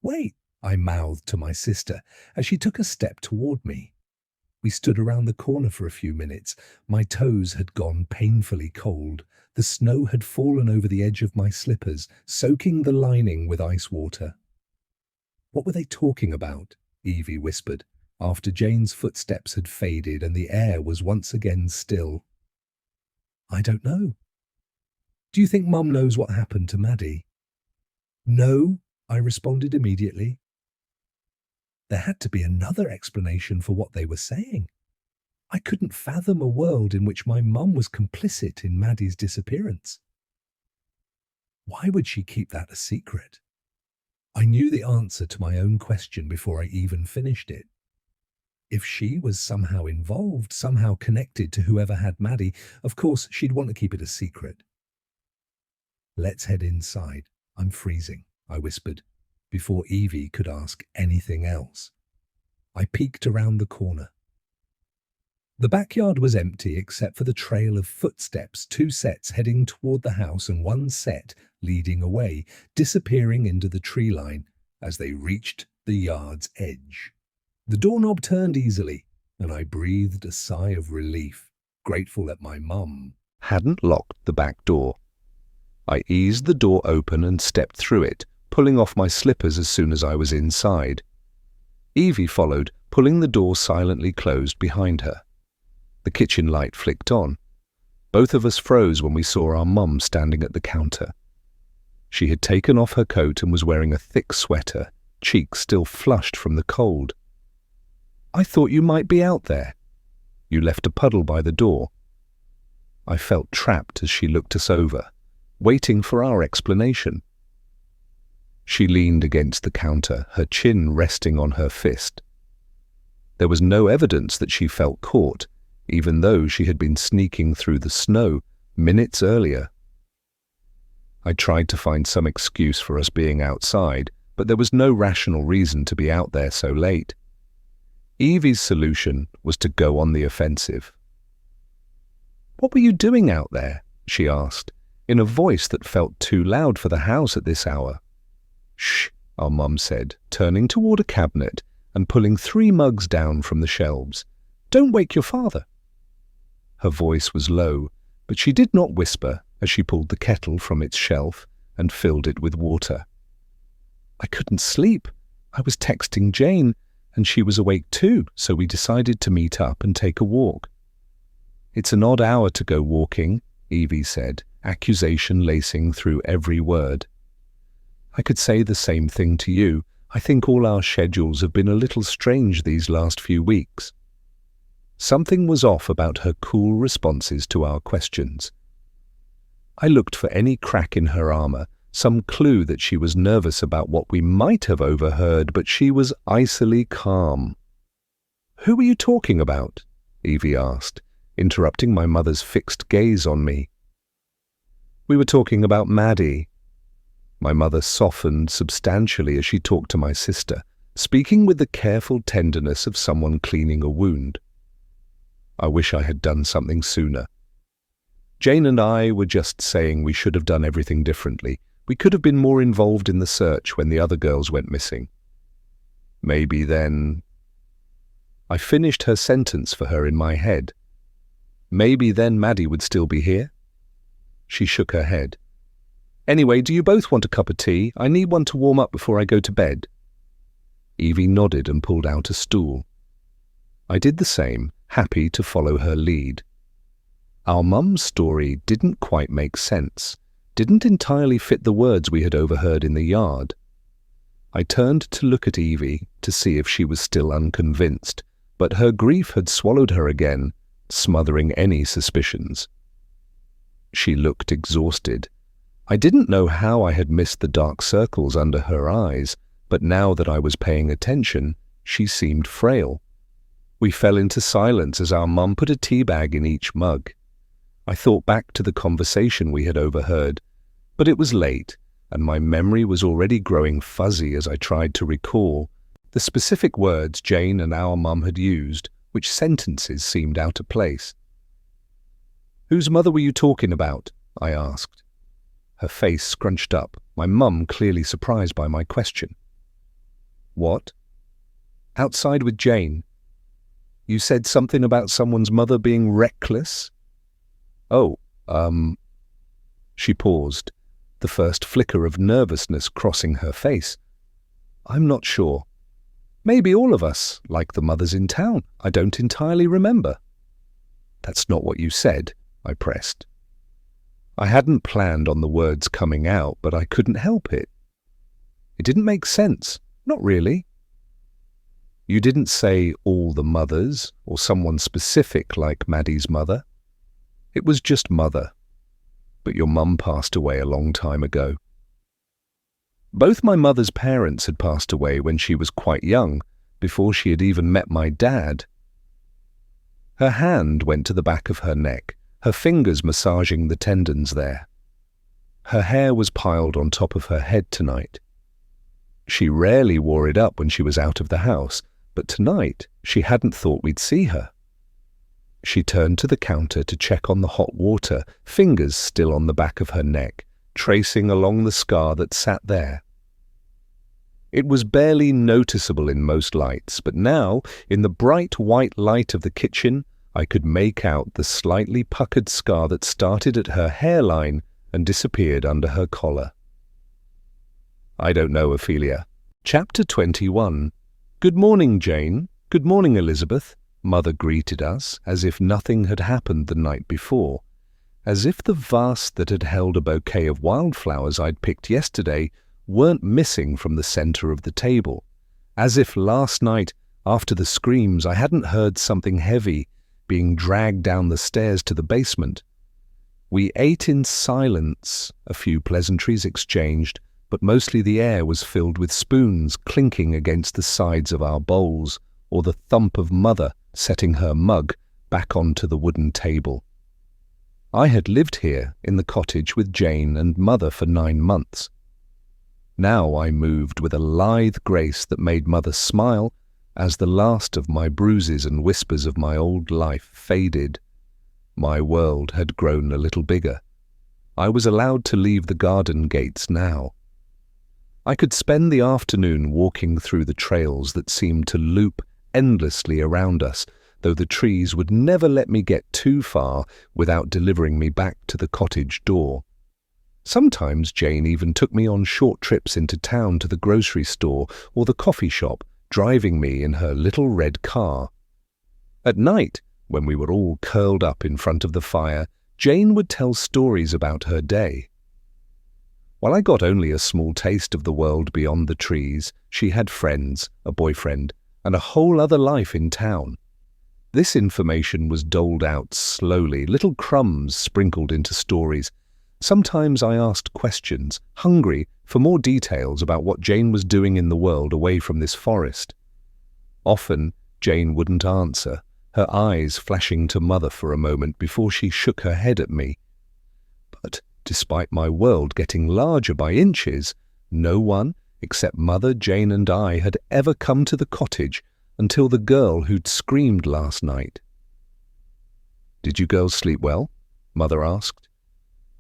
Wait, I mouthed to my sister as she took a step toward me. We stood around the corner for a few minutes. My toes had gone painfully cold. The snow had fallen over the edge of my slippers, soaking the lining with ice water. What were they talking about? Evie whispered, after Jane's footsteps had faded and the air was once again still. I don't know. Do you think Mum knows what happened to Maddie? No, I responded immediately. There had to be another explanation for what they were saying. I couldn't fathom a world in which my mum was complicit in Maddie's disappearance. Why would she keep that a secret? I knew the answer to my own question before I even finished it. If she was somehow involved, somehow connected to whoever had Maddie, of course she'd want to keep it a secret. Let's head inside. I'm freezing, I whispered, before Evie could ask anything else. I peeked around the corner. The backyard was empty except for the trail of footsteps, 2 sets heading toward the house and 1 set leading away, disappearing into the tree line as they reached the yard's edge. The doorknob turned easily, and I breathed a sigh of relief, grateful that my mum hadn't locked the back door. I eased the door open and stepped through it, pulling off my slippers as soon as I was inside. Evie followed, pulling the door silently closed behind her. The kitchen light flicked on. Both of us froze when we saw our mum standing at the counter. She had taken off her coat and was wearing a thick sweater, cheeks still flushed from the cold. "I thought you might be out there. You left a puddle by the door." I felt trapped as she looked us over, waiting for our explanation. She leaned against the counter, her chin resting on her fist. There was no evidence that she felt caught, even though she had been sneaking through the snow minutes earlier. I tried to find some excuse for us being outside, but there was no rational reason to be out there so late. Evie's solution was to go on the offensive. "What were you doing out there?" she asked, in a voice that felt too loud for the house at this hour. "Shh," our mum said, turning toward a cabinet and pulling 3 mugs down from the shelves. "Don't wake your father." Her voice was low, but she did not whisper as she pulled the kettle from its shelf and filled it with water. I couldn't sleep. I was texting Jane, and she was awake too, so we decided to meet up and take a walk. "It's an odd hour to go walking," Evie said, accusation lacing through every word. "I could say the same thing to you. I think all our schedules have been a little strange these last few weeks." Something was off about her cool responses to our questions. I looked for any crack in her armor, some clue that she was nervous about what we might have overheard, but she was icily calm. "Who were you talking about?" Evie asked, interrupting my mother's fixed gaze on me. "We were talking about Maddie." My mother softened substantially as she talked to my sister, speaking with the careful tenderness of someone cleaning a wound. I wish I had done something sooner. Jane and I were just saying we should have done everything differently. We could have been more involved in the search when the other girls went missing. Maybe then... I finished her sentence for her in my head. Maybe then Maddie would still be here? She shook her head. "Anyway, do you both want a cup of tea? I need one to warm up before I go to bed." Evie nodded and pulled out a stool. I did the same, happy to follow her lead. Our mum's story didn't quite make sense, didn't entirely fit the words we had overheard in the yard. I turned to look at Evie to see if she was still unconvinced, but her grief had swallowed her again, smothering any suspicions. She looked exhausted. I didn't know how I had missed the dark circles under her eyes, but now that I was paying attention, she seemed frail. We fell into silence as our mum put a tea bag in each mug. I thought back to the conversation we had overheard, but it was late, and my memory was already growing fuzzy as I tried to recall the specific words Jane and our mum had used, which sentences seemed out of place. "Whose mother were you talking about?" I asked. Her face scrunched up, my mum clearly surprised by my question. "What?" "Outside with Jane. You said something about someone's mother being reckless?" "Oh, She paused, the first flicker of nervousness crossing her face. "I'm not sure. Maybe all of us, like the mothers in town. I don't entirely remember." "That's not what you said," I pressed. I hadn't planned on the words coming out, but I couldn't help it. It didn't make sense. Not really. "You didn't say all the mothers, or someone specific like Maddie's mother. It was just mother. But your mum passed away a long time ago." Both my mother's parents had passed away when she was quite young, before she had even met my dad. Her hand went to the back of her neck, her fingers massaging the tendons there. Her hair was piled on top of her head tonight. She rarely wore it up when she was out of the house, but tonight she hadn't thought we'd see her. She turned to the counter to check on the hot water, fingers still on the back of her neck, tracing along the scar that sat there. It was barely noticeable in most lights, but now, in the bright white light of the kitchen, I could make out the slightly puckered scar that started at her hairline and disappeared under her collar. I don't know, Ophelia. Chapter 21. "Good morning, Jane. Good morning, Elizabeth," Mother greeted us, as if nothing had happened the night before, as if the vase that had held a bouquet of wildflowers I'd picked yesterday weren't missing from the center of the table, as if last night, after the screams, I hadn't heard something heavy being dragged down the stairs to the basement. We ate in silence, a few pleasantries exchanged, but mostly the air was filled with spoons clinking against the sides of our bowls, or the thump of Mother setting her mug back onto the wooden table. I had lived here in the cottage with Jane and Mother for 9 months. Now I moved with a lithe grace that made Mother smile as the last of my bruises and whispers of my old life faded. My world had grown a little bigger. I was allowed to leave the garden gates now. I could spend the afternoon walking through the trails that seemed to loop endlessly around us, though the trees would never let me get too far without delivering me back to the cottage door. Sometimes Jane even took me on short trips into town to the grocery store or the coffee shop, driving me in her little red car. At night, when we were all curled up in front of the fire, Jane would tell stories about her day. While I got only a small taste of the world beyond the trees, she had friends, a boyfriend, and a whole other life in town. This information was doled out slowly, little crumbs sprinkled into stories. Sometimes I asked questions, hungry for more details about what Jane was doing in the world away from this forest. Often, Jane wouldn't answer, her eyes flashing to Mother for a moment before she shook her head at me. But despite my world getting larger by inches, no one, except Mother, Jane and I, had ever come to the cottage until the girl who'd screamed last night. "Did you girls sleep well?" Mother asked.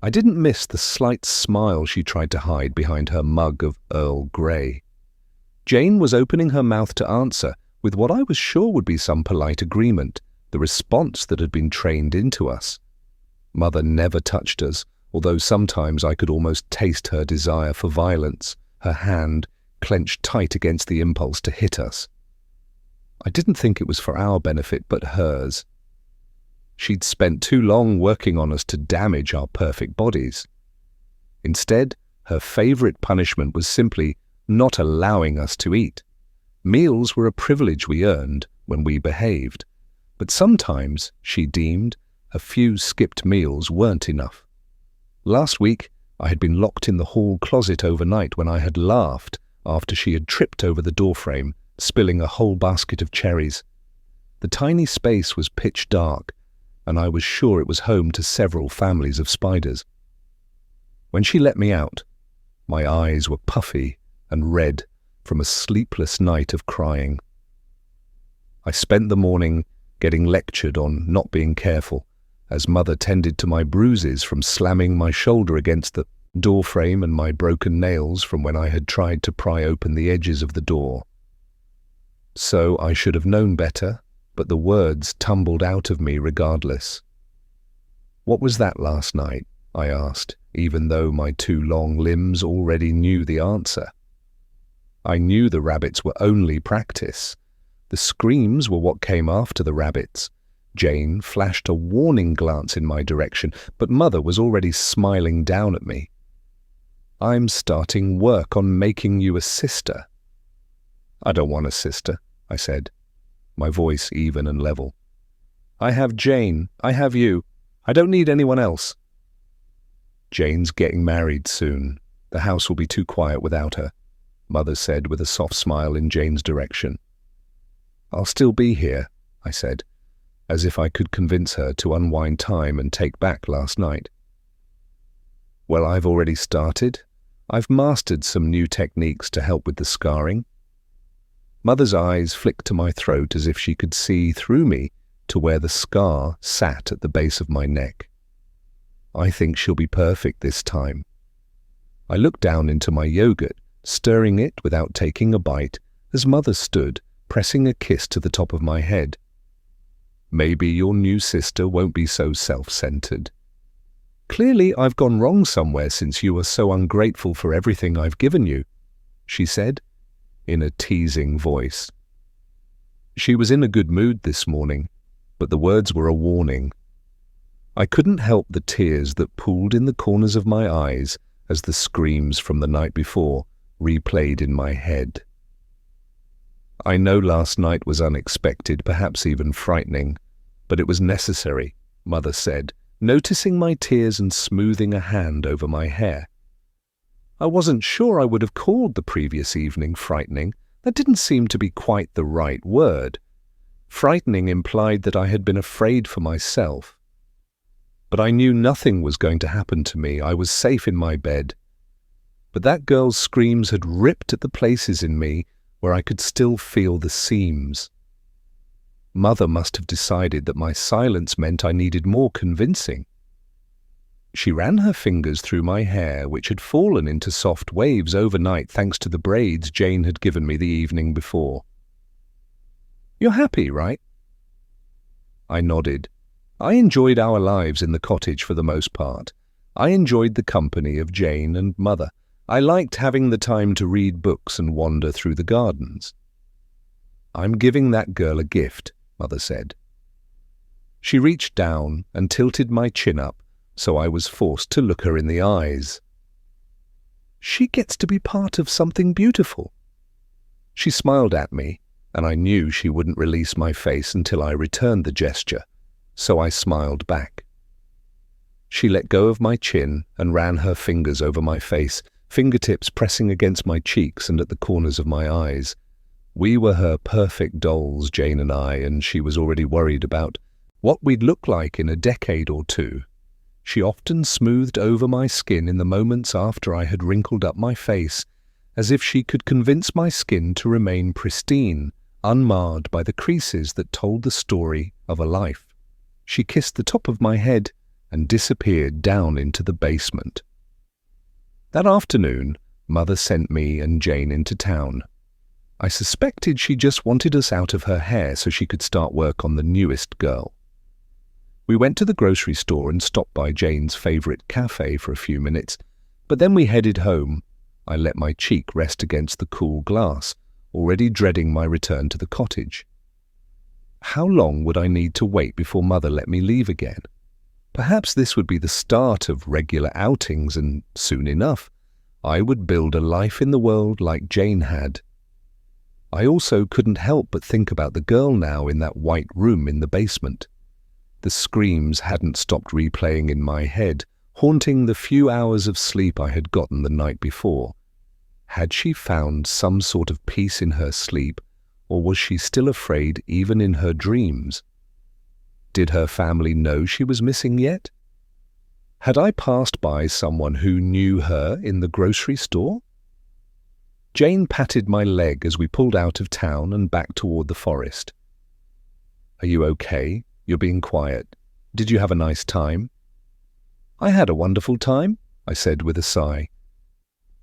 I didn't miss the slight smile she tried to hide behind her mug of Earl Grey. Jane was opening her mouth to answer with what I was sure would be some polite agreement, the response that had been trained into us. Mother never touched us, although sometimes I could almost taste her desire for violence, her hand clenched tight against the impulse to hit us. I didn't think it was for our benefit, but hers. She'd spent too long working on us to damage our perfect bodies. Instead, her favorite punishment was simply not allowing us to eat. Meals were a privilege we earned when we behaved, but sometimes, she deemed, a few skipped meals weren't enough. Last week, I had been locked in the hall closet overnight when I had laughed after she had tripped over the doorframe, spilling a whole basket of cherries. The tiny space was pitch dark, and I was sure it was home to several families of spiders. When she let me out, my eyes were puffy and red from a sleepless night of crying. I spent the morning getting lectured on not being careful, as Mother tended to my bruises from slamming my shoulder against the doorframe and my broken nails from when I had tried to pry open the edges of the door. So I should have known better, but the words tumbled out of me regardless. "What was that last night?" I asked, even though my 2 long limbs already knew the answer. I knew the rabbits were only practice. The screams were what came after the rabbits. Jane flashed a warning glance in my direction, but Mother was already smiling down at me. "I'm starting work on making you a sister." "I don't want a sister," I said, my voice even and level. "I have Jane. I have you. I don't need anyone else." "Jane's getting married soon. The house will be too quiet without her," Mother said with a soft smile in Jane's direction. "I'll still be here," I said, as if I could convince her to unwind time and take back last night. "Well, I've already started. I've mastered some new techniques to help with the scarring." Mother's eyes flicked to my throat as if she could see through me to where the scar sat at the base of my neck. "I think she'll be perfect this time." I looked down into my yogurt, stirring it without taking a bite, as Mother stood, pressing a kiss to the top of my head. "Maybe your new sister won't be so self-centered. Clearly I've gone wrong somewhere since you are so ungrateful for everything I've given you," she said, in a teasing voice. She was in a good mood this morning, but the words were a warning. I couldn't help the tears that pooled in the corners of my eyes as the screams from the night before replayed in my head. I know last night was unexpected, perhaps even frightening, but it was necessary, Mother said, noticing my tears and smoothing a hand over my hair. I wasn't sure I would have called the previous evening frightening. That didn't seem to be quite the right word. Frightening implied that I had been afraid for myself. But I knew nothing was going to happen to me. I was safe in my bed. But that girl's screams had ripped at the places in me where I could still feel the seams. Mother must have decided that my silence meant I needed more convincing. She ran her fingers through my hair, which had fallen into soft waves overnight thanks to the braids Jane had given me the evening before. "You're happy, right?" I nodded. I enjoyed our lives in the cottage for the most part. I enjoyed the company of Jane and Mother. I liked having the time to read books and wander through the gardens. "I'm giving that girl a gift," Mother said. She reached down and tilted my chin up, so I was forced to look her in the eyes. "She gets to be part of something beautiful." She smiled at me, and I knew she wouldn't release my face until I returned the gesture, so I smiled back. She let go of my chin and ran her fingers over my face, fingertips pressing against my cheeks and at the corners of my eyes. We were her perfect dolls, Jane and I, and she was already worried about what we'd look like in a decade or two. She often smoothed over my skin in the moments after I had wrinkled up my face, as if she could convince my skin to remain pristine, unmarred by the creases that told the story of a life. She kissed the top of my head and disappeared down into the basement. That afternoon, Mother sent me and Jane into town. I suspected she just wanted us out of her hair so she could start work on the newest girl. We went to the grocery store and stopped by Jane's favorite cafe for a few minutes, but then we headed home. I let my cheek rest against the cool glass, already dreading my return to the cottage. How long would I need to wait before Mother let me leave again? Perhaps this would be the start of regular outings, and soon enough, I would build a life in the world like Jane had. I also couldn't help but think about the girl now in that white room in the basement. The screams hadn't stopped replaying in my head, haunting the few hours of sleep I had gotten the night before. Had she found some sort of peace in her sleep, or was she still afraid even in her dreams? Did her family know she was missing yet? Had I passed by someone who knew her in the grocery store? Jane patted my leg as we pulled out of town and back toward the forest. "Are you okay? You're being quiet. Did you have a nice time?" "I had a wonderful time," I said with a sigh.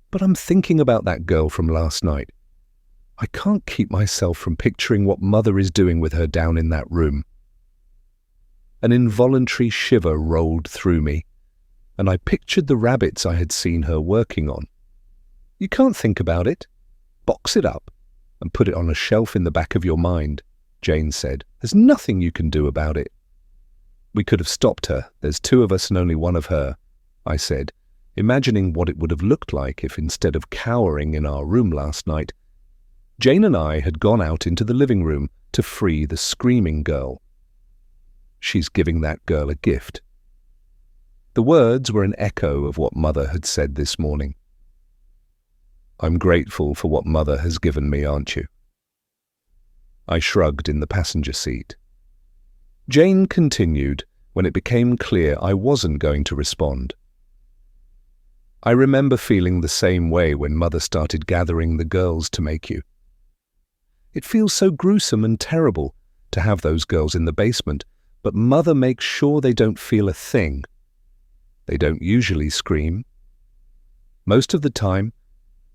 "But I'm thinking about that girl from last night. I can't keep myself from picturing what Mother is doing with her down in that room." An involuntary shiver rolled through me, and I pictured the rabbits I had seen her working on. "You can't think about it. Box it up and put it on a shelf in the back of your mind," Jane said. "There's nothing you can do about it." "We could have stopped her. There's two of us and only one of her," I said, imagining what it would have looked like if instead of cowering in our room last night, Jane and I had gone out into the living room to free the screaming girl. "She's giving that girl a gift." The words were an echo of what Mother had said this morning. "I'm grateful for what Mother has given me, aren't you?" I shrugged in the passenger seat. Jane continued when it became clear I wasn't going to respond. "I remember feeling the same way when Mother started gathering the girls to make you. It feels so gruesome and terrible to have those girls in the basement, but Mother makes sure they don't feel a thing. They don't usually scream. Most of the time,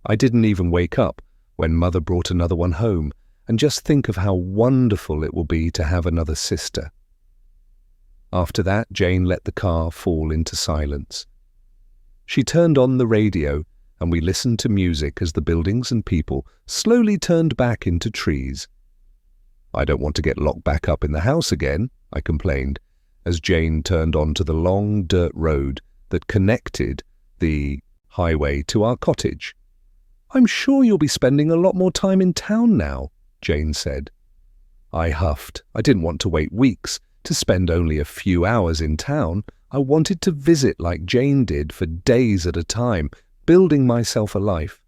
I didn't even wake up when Mother brought another one home, and just think of how wonderful it will be to have another sister." After that, Jane let the car fall into silence. She turned on the radio, and we listened to music as the buildings and people slowly turned back into trees. I don't want to get locked back up in the house again, I complained, as Jane turned onto the long dirt road that connected the highway to our cottage. I'm sure you'll be spending a lot more time in town now, Jane said. I huffed. I didn't want to wait weeks to spend only a few hours in town. I wanted to visit like Jane did for days at a time, building myself a life.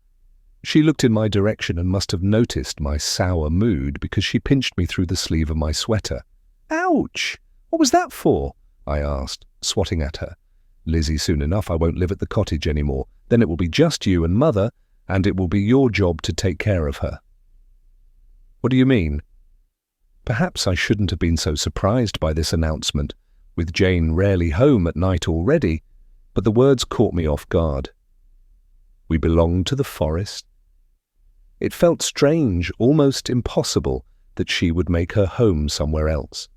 She looked in my direction and must have noticed my sour mood because she pinched me through the sleeve of my sweater. Ouch! What was that for? I asked, swatting at her. Lizzie, soon enough I won't live at the cottage anymore. Then it will be just you and Mother, and it will be your job to take care of her. What do you mean? Perhaps I shouldn't have been so surprised by this announcement, with Jane rarely home at night already, but the words caught me off guard. We belonged to the forest. It felt strange, almost impossible, that she would make her home somewhere else.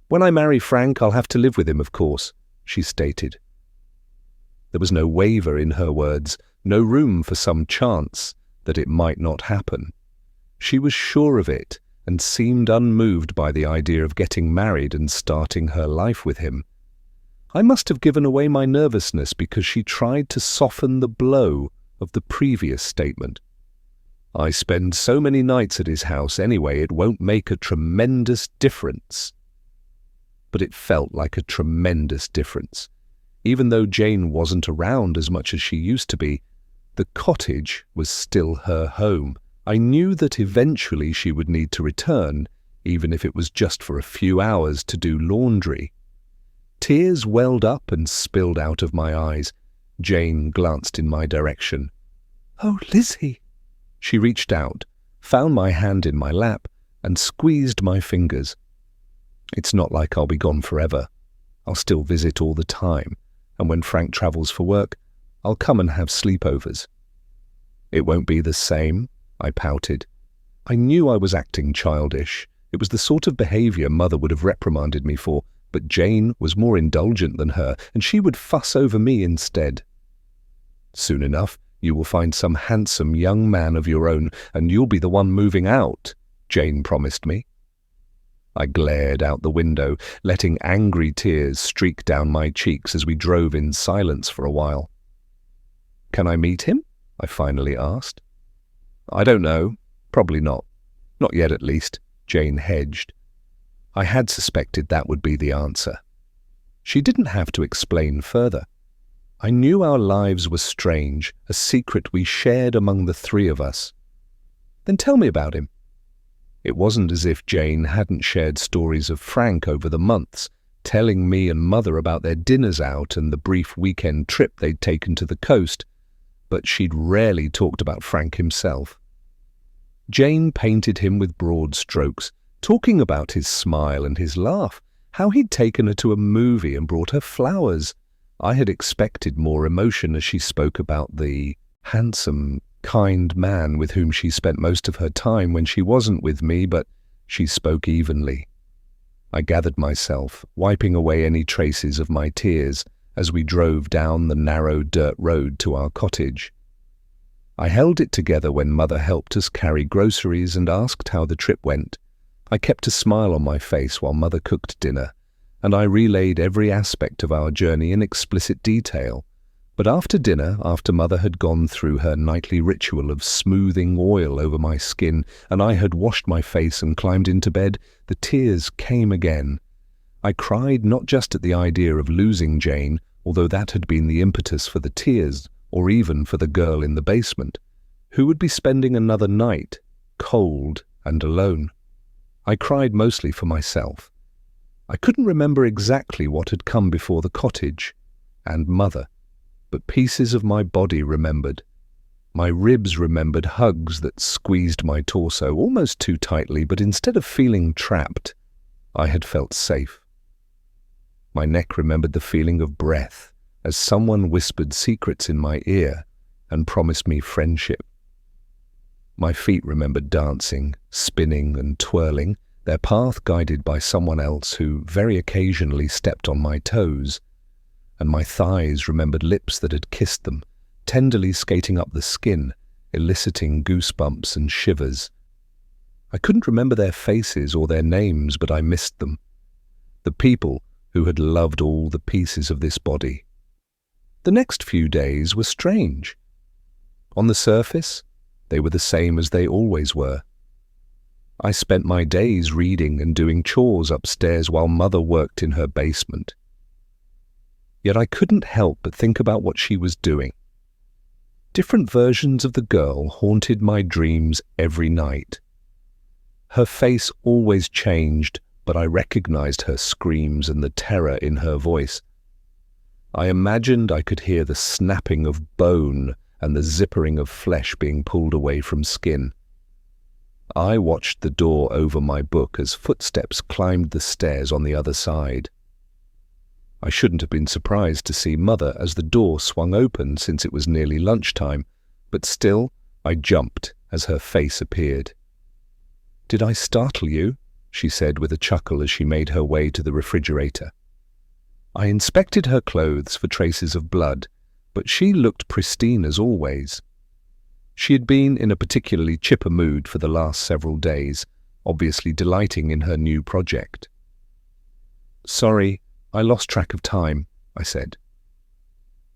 When I marry Frank, I'll have to live with him, of course, she stated. There was no waver in her words, no room for some chance that it might not happen. She was sure of it and seemed unmoved by the idea of getting married and starting her life with him. I must have given away my nervousness because she tried to soften the blow of the previous statement. I spend so many nights at his house anyway, it won't make a tremendous difference. But it felt like a tremendous difference. Even though Jane wasn't around as much as she used to be, the cottage was still her home. I knew that eventually she would need to return, even if it was just for a few hours to do laundry. Tears welled up and spilled out of my eyes. Jane glanced in my direction. "Oh, Lizzie!" She reached out, found my hand in my lap, and squeezed my fingers. It's not like I'll be gone forever. I'll still visit all the time, and when Frank travels for work, I'll come and have sleepovers. It won't be the same, I pouted. I knew I was acting childish. It was the sort of behavior Mother would have reprimanded me for, but Jane was more indulgent than her, and she would fuss over me instead. Soon enough, you will find some handsome young man of your own, and you'll be the one moving out, Jane promised me. I glared out the window, letting angry tears streak down my cheeks as we drove in silence for a while. Can I meet him? I finally asked. I don't know. Probably not. Not yet, at least, Jane hedged. I had suspected that would be the answer. She didn't have to explain further. I knew our lives were strange, a secret we shared among the three of us. Then tell me about him. It wasn't as if Jane hadn't shared stories of Frank over the months, telling me and Mother about their dinners out and the brief weekend trip they'd taken to the coast, but she'd rarely talked about Frank himself. Jane painted him with broad strokes, talking about his smile and his laugh, how he'd taken her to a movie and brought her flowers. I had expected more emotion as she spoke about the handsome, kind man with whom she spent most of her time when she wasn't with me, but she spoke evenly. I gathered myself, wiping away any traces of my tears as we drove down the narrow dirt road to our cottage. I held it together when Mother helped us carry groceries and asked how the trip went. I kept a smile on my face while Mother cooked dinner, and I relayed every aspect of our journey in explicit detail. But after dinner, after Mother had gone through her nightly ritual of smoothing oil over my skin, and I had washed my face and climbed into bed, the tears came again. I cried not just at the idea of losing Jane, although that had been the impetus for the tears, or even for the girl in the basement, who would be spending another night, cold and alone. I cried mostly for myself. I couldn't remember exactly what had come before the cottage and Mother, but pieces of my body remembered. My ribs remembered hugs that squeezed my torso almost too tightly, but instead of feeling trapped, I had felt safe. My neck remembered the feeling of breath as someone whispered secrets in my ear and promised me friendship. My feet remembered dancing, spinning and twirling, their path guided by someone else who very occasionally stepped on my toes, and my thighs remembered lips that had kissed them, tenderly skating up the skin, eliciting goosebumps and shivers. I couldn't remember their faces or their names, but I missed them. The people who had loved all the pieces of this body. The next few days were strange. On the surface, they were the same as they always were. I spent my days reading and doing chores upstairs while Mother worked in her basement. Yet I couldn't help but think about what she was doing. Different versions of the girl haunted my dreams every night. Her face always changed, but I recognized her screams and the terror in her voice. I imagined I could hear the snapping of bone and the zippering of flesh being pulled away from skin. I watched the door over my book as footsteps climbed the stairs on the other side. I shouldn't have been surprised to see Mother as the door swung open since it was nearly lunchtime, but still I jumped as her face appeared. "Did I startle you?" she said with a chuckle as she made her way to the refrigerator. I inspected her clothes for traces of blood, but she looked pristine as always. She had been in a particularly chipper mood for the last several days, obviously delighting in her new project. "Sorry, I lost track of time," I said.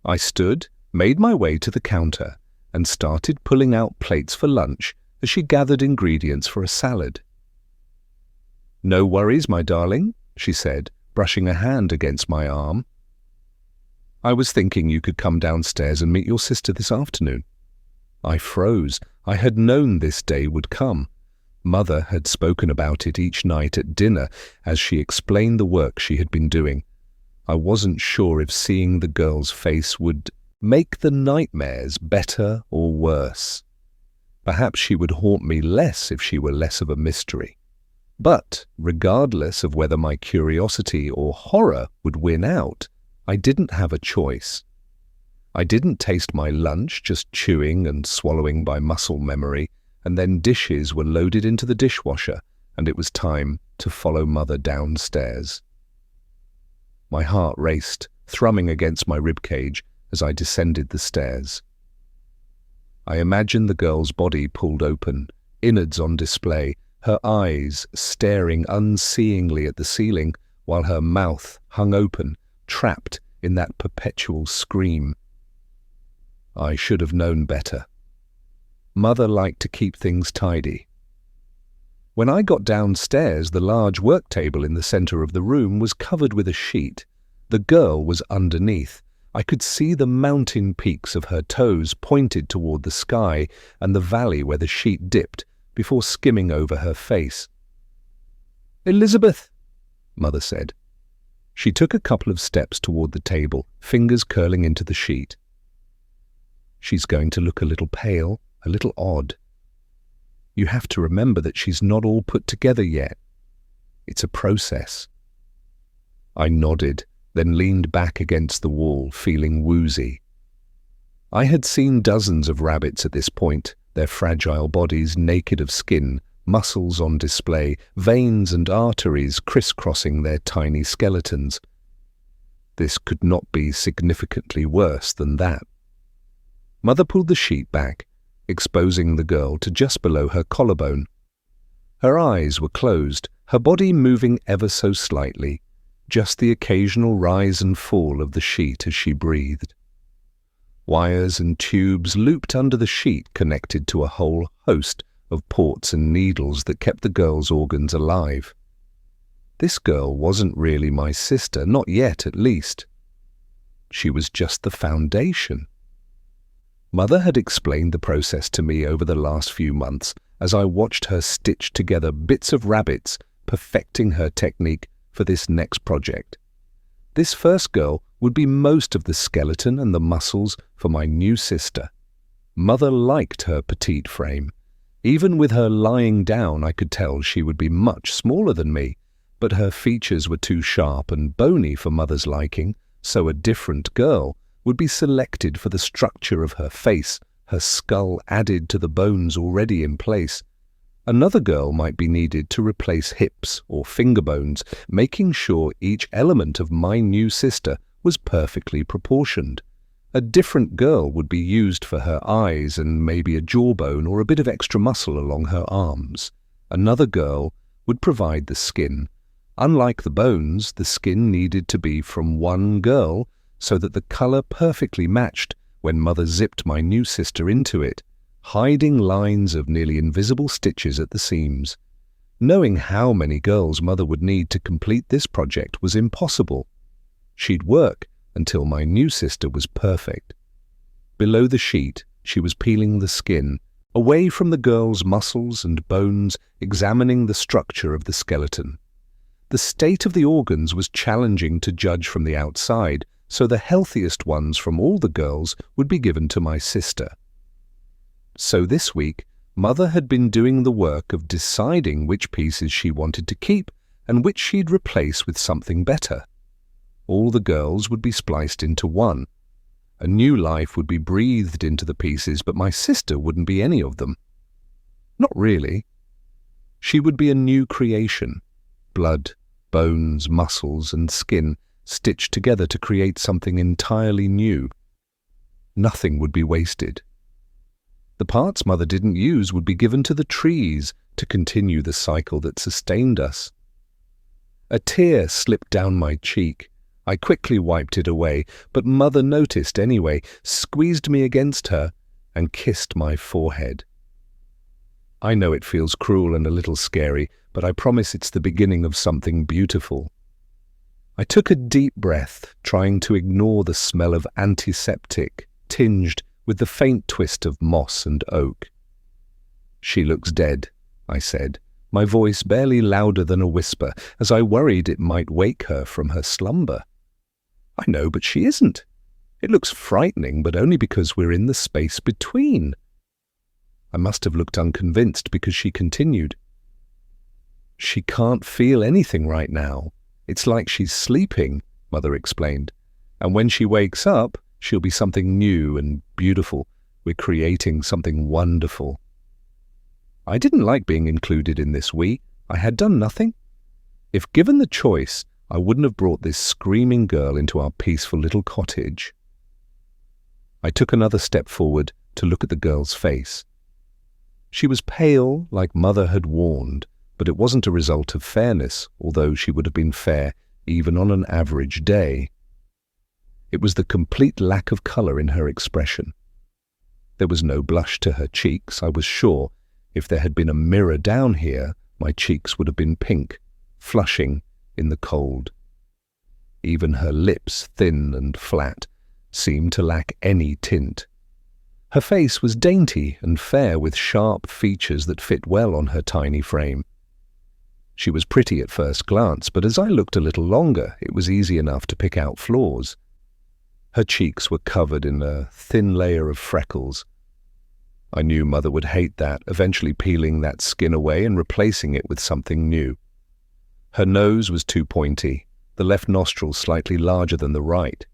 I stood, made my way to the counter, and started pulling out plates for lunch as she gathered ingredients for a salad. "No worries, my darling," she said, brushing a hand against my arm. "I was thinking you could come downstairs and meet your sister this afternoon." I froze. I had known this day would come. Mother had spoken about it each night at dinner as she explained the work she had been doing. I wasn't sure if seeing the girl's face would make the nightmares better or worse. Perhaps she would haunt me less if she were less of a mystery. But, regardless of whether my curiosity or horror would win out, I didn't have a choice. I didn't taste my lunch, just chewing and swallowing by muscle memory, and then dishes were loaded into the dishwasher, and it was time to follow Mother downstairs. My heart raced, thrumming against my ribcage as I descended the stairs. I imagined the girl's body pulled open, innards on display, her eyes staring unseeingly at the ceiling, while her mouth hung open, trapped in that perpetual scream. I should have known better. Mother liked to keep things tidy. When I got downstairs, the large work table in the center of the room was covered with a sheet. The girl was underneath. I could see the mountain peaks of her toes pointed toward the sky and the valley where the sheet dipped before skimming over her face. "Elizabeth," Mother said. She took a couple of steps toward the table, fingers curling into the sheet. "She's going to look a little pale, a little odd. You have to remember that she's not all put together yet. It's a process." I nodded, then leaned back against the wall, feeling woozy. I had seen dozens of rabbits at this point, their fragile bodies naked of skin, muscles on display, veins and arteries crisscrossing their tiny skeletons. This could not be significantly worse than that. Mother pulled the sheet back, exposing the girl to just below her collarbone. Her eyes were closed, her body moving ever so slightly, just the occasional rise and fall of the sheet as she breathed. Wires and tubes looped under the sheet connected to a whole host of ports and needles that kept the girl's organs alive. This girl wasn't really my sister, not yet at least. She was just the foundation. Mother had explained the process to me over the last few months as I watched her stitch together bits of rabbits, perfecting her technique for this next project. This first girl would be most of the skeleton and the muscles for my new sister. Mother liked her petite frame. Even with her lying down, I could tell she would be much smaller than me, but her features were too sharp and bony for Mother's liking, so a different girl would be selected for the structure of her face, her skull added to the bones already in place. Another girl might be needed to replace hips or finger bones, making sure each element of my new sister was perfectly proportioned. A different girl would be used for her eyes and maybe a jawbone or a bit of extra muscle along her arms. Another girl would provide the skin. Unlike the bones, the skin needed to be from one girl so that the color perfectly matched when Mother zipped my new sister into it, hiding lines of nearly invisible stitches at the seams. Knowing how many girls Mother would need to complete this project was impossible. She'd work until my new sister was perfect. Below the sheet, she was peeling the skin, away from the girl's muscles and bones, examining the structure of the skeleton. The state of the organs was challenging to judge from the outside, so the healthiest ones from all the girls would be given to my sister. So this week, Mother had been doing the work of deciding which pieces she wanted to keep and which she'd replace with something better. All the girls would be spliced into one. A new life would be breathed into the pieces, but my sister wouldn't be any of them. Not really. She would be a new creation. Blood, bones, muscles, and skin stitched together to create something entirely new. Nothing would be wasted. The parts Mother didn't use would be given to the trees to continue the cycle that sustained us. A tear slipped down my cheek. I quickly wiped it away, but Mother noticed anyway, squeezed me against her, and kissed my forehead. I know it feels cruel and a little scary, but I promise it's the beginning of something beautiful. I took a deep breath, trying to ignore the smell of antiseptic, tinged with the faint twist of moss and oak. "She looks dead," I said, my voice barely louder than a whisper, as I worried it might wake her from her slumber. "I know, but she isn't. It looks frightening, but only because we're in the space between." I must have looked unconvinced because she continued. "She can't feel anything right now. It's like she's sleeping," Mother explained. "And when she wakes up, she'll be something new and beautiful. We're creating something wonderful." I didn't like being included in this we. I had done nothing. If given the choice, I wouldn't have brought this screaming girl into our peaceful little cottage. I took another step forward to look at the girl's face. She was pale, like Mother had warned, but it wasn't a result of fairness, although she would have been fair even on an average day. It was the complete lack of color in her expression. There was no blush to her cheeks, I was sure. If there had been a mirror down here, my cheeks would have been pink, flushing in the cold. Even her lips, thin and flat, seemed to lack any tint. Her face was dainty and fair with sharp features that fit well on her tiny frame. She was pretty at first glance, but as I looked a little longer, it was easy enough to pick out flaws. Her cheeks were covered in a thin layer of freckles. I knew Mother would hate that, eventually peeling that skin away and replacing it with something new. Her nose was too pointy, the left nostril slightly larger than the right.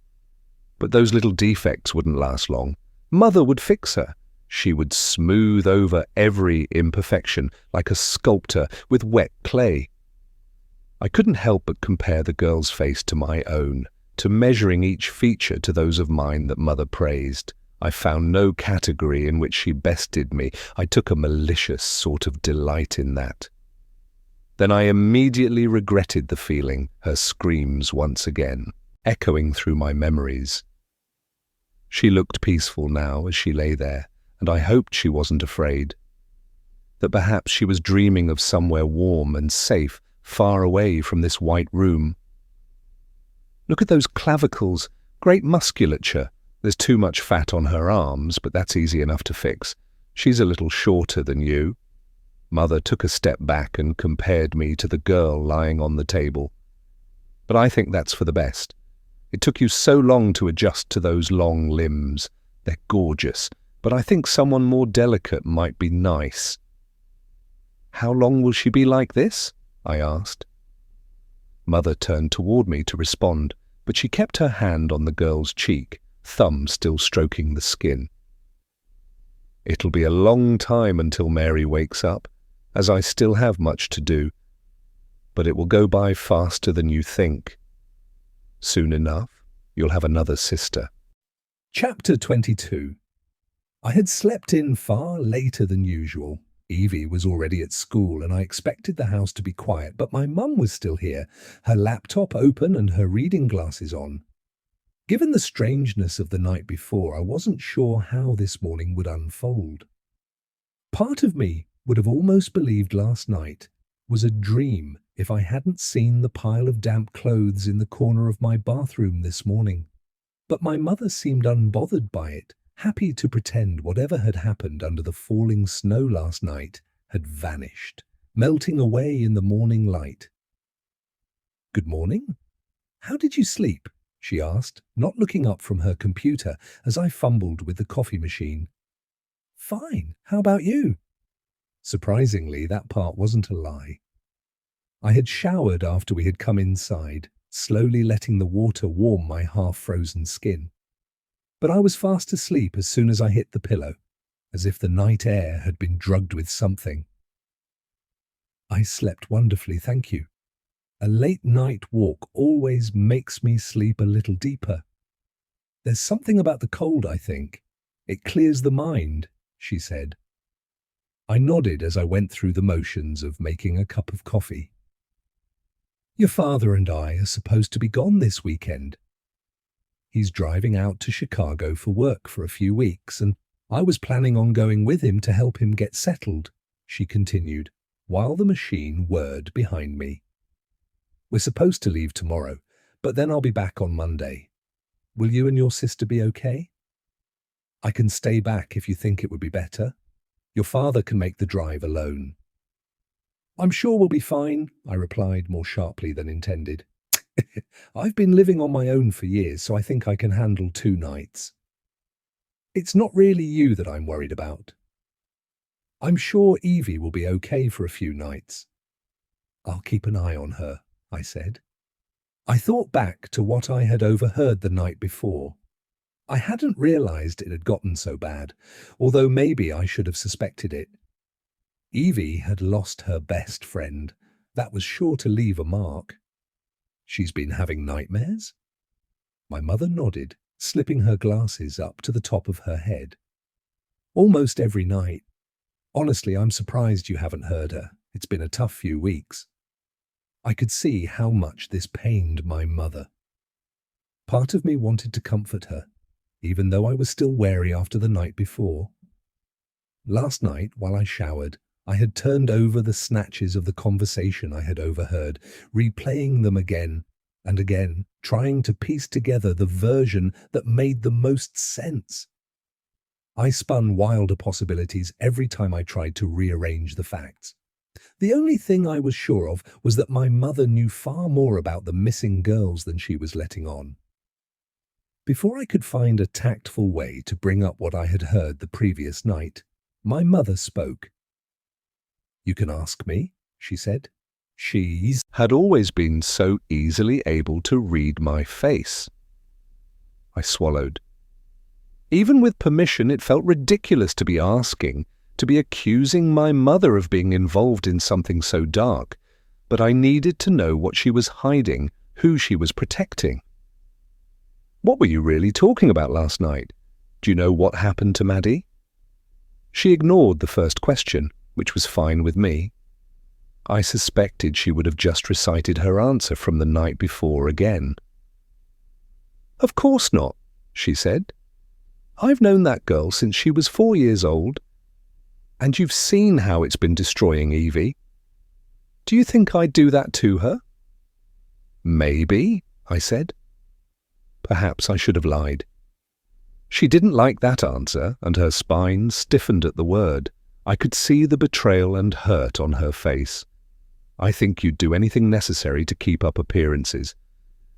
But those little defects wouldn't last long. Mother would fix her. She would smooth over every imperfection like a sculptor with wet clay. I couldn't help but compare the girl's face to my own, to measuring each feature to those of mine that Mother praised. I found no category in which she bested me. I took a malicious sort of delight in that. Then I immediately regretted the feeling, her screams once again, echoing through my memories. She looked peaceful now as she lay there, and I hoped she wasn't afraid. That perhaps she was dreaming of somewhere warm and safe, far away from this white room. "Look at those clavicles, great musculature. There's too much fat on her arms, but that's easy enough to fix. She's a little shorter than you." Mother took a step back and compared me to the girl lying on the table. "But I think that's for the best. It took you so long to adjust to those long limbs. They're gorgeous, but I think someone more delicate might be nice." "How long will she be like this?" I asked. Mother turned toward me to respond, but she kept her hand on the girl's cheek, thumb still stroking the skin. "It'll be a long time until Mary wakes up, as I still have much to do. But it will go by faster than you think. Soon enough, you'll have another sister." Chapter 22. I had slept in far later than usual. Evie was already at school and I expected the house to be quiet, but my mum was still here, her laptop open and her reading glasses on. Given the strangeness of the night before, I wasn't sure how this morning would unfold. Part of me would have almost believed last night was a dream if I hadn't seen the pile of damp clothes in the corner of my bathroom this morning. But my mother seemed unbothered by it, happy to pretend whatever had happened under the falling snow last night had vanished, melting away in the morning light. "Good morning. How did you sleep?" she asked, not looking up from her computer as I fumbled with the coffee machine. "Fine. How about you?" Surprisingly, that part wasn't a lie. I had showered after we had come inside, slowly letting the water warm my half-frozen skin. But I was fast asleep as soon as I hit the pillow, as if the night air had been drugged with something. "I slept wonderfully, thank you. A late night walk always makes me sleep a little deeper. There's something about the cold, I think. It clears the mind," she said. I nodded as I went through the motions of making a cup of coffee. "Your father and I are supposed to be gone this weekend. He's driving out to Chicago for work for a few weeks, and I was planning on going with him to help him get settled," she continued, while the machine whirred behind me. "We're supposed to leave tomorrow, but then I'll be back on Monday. Will you and your sister be okay? I can stay back if you think it would be better. Your father can make the drive alone." "I'm sure we'll be fine," I replied more sharply than intended. "I've been living on my own for years, so I think I can handle 2 nights. It's not really you that I'm worried about. I'm sure Evie will be okay for a few nights." "I'll keep an eye on her," I said. I thought back to what I had overheard the night before. I hadn't realized it had gotten so bad, although maybe I should have suspected it. Evie had lost her best friend. That was sure to leave a mark. "She's been having nightmares?" My mother nodded, slipping her glasses up to the top of her head. "Almost every night. Honestly, I'm surprised you haven't heard her. It's been a tough few weeks." I could see how much this pained my mother. Part of me wanted to comfort her, even though I was still wary after the night before. Last night, while I showered, I had turned over the snatches of the conversation I had overheard, replaying them again and again, trying to piece together the version that made the most sense. I spun wilder possibilities every time I tried to rearrange the facts. The only thing I was sure of was that my mother knew far more about the missing girls than she was letting on. Before I could find a tactful way to bring up what I had heard the previous night, my mother spoke. "You can ask me," she said. She's had always been so easily able to read my face. I swallowed. Even with permission, it felt ridiculous to be asking, to be accusing my mother of being involved in something so dark, but I needed to know what she was hiding, who she was protecting. "What were you really talking about last night? Do you know what happened to Maddie?" She ignored the first question, which was fine with me. I suspected she would have just recited her answer from the night before again. "Of course not," she said. "I've known that girl since she was 4 years old. And you've seen how it's been destroying Evie. Do you think I'd do that to her?" "Maybe," I said. Perhaps I should have lied. She didn't like that answer, and her spine stiffened at the word. I could see the betrayal and hurt on her face. "I think you'd do anything necessary to keep up appearances.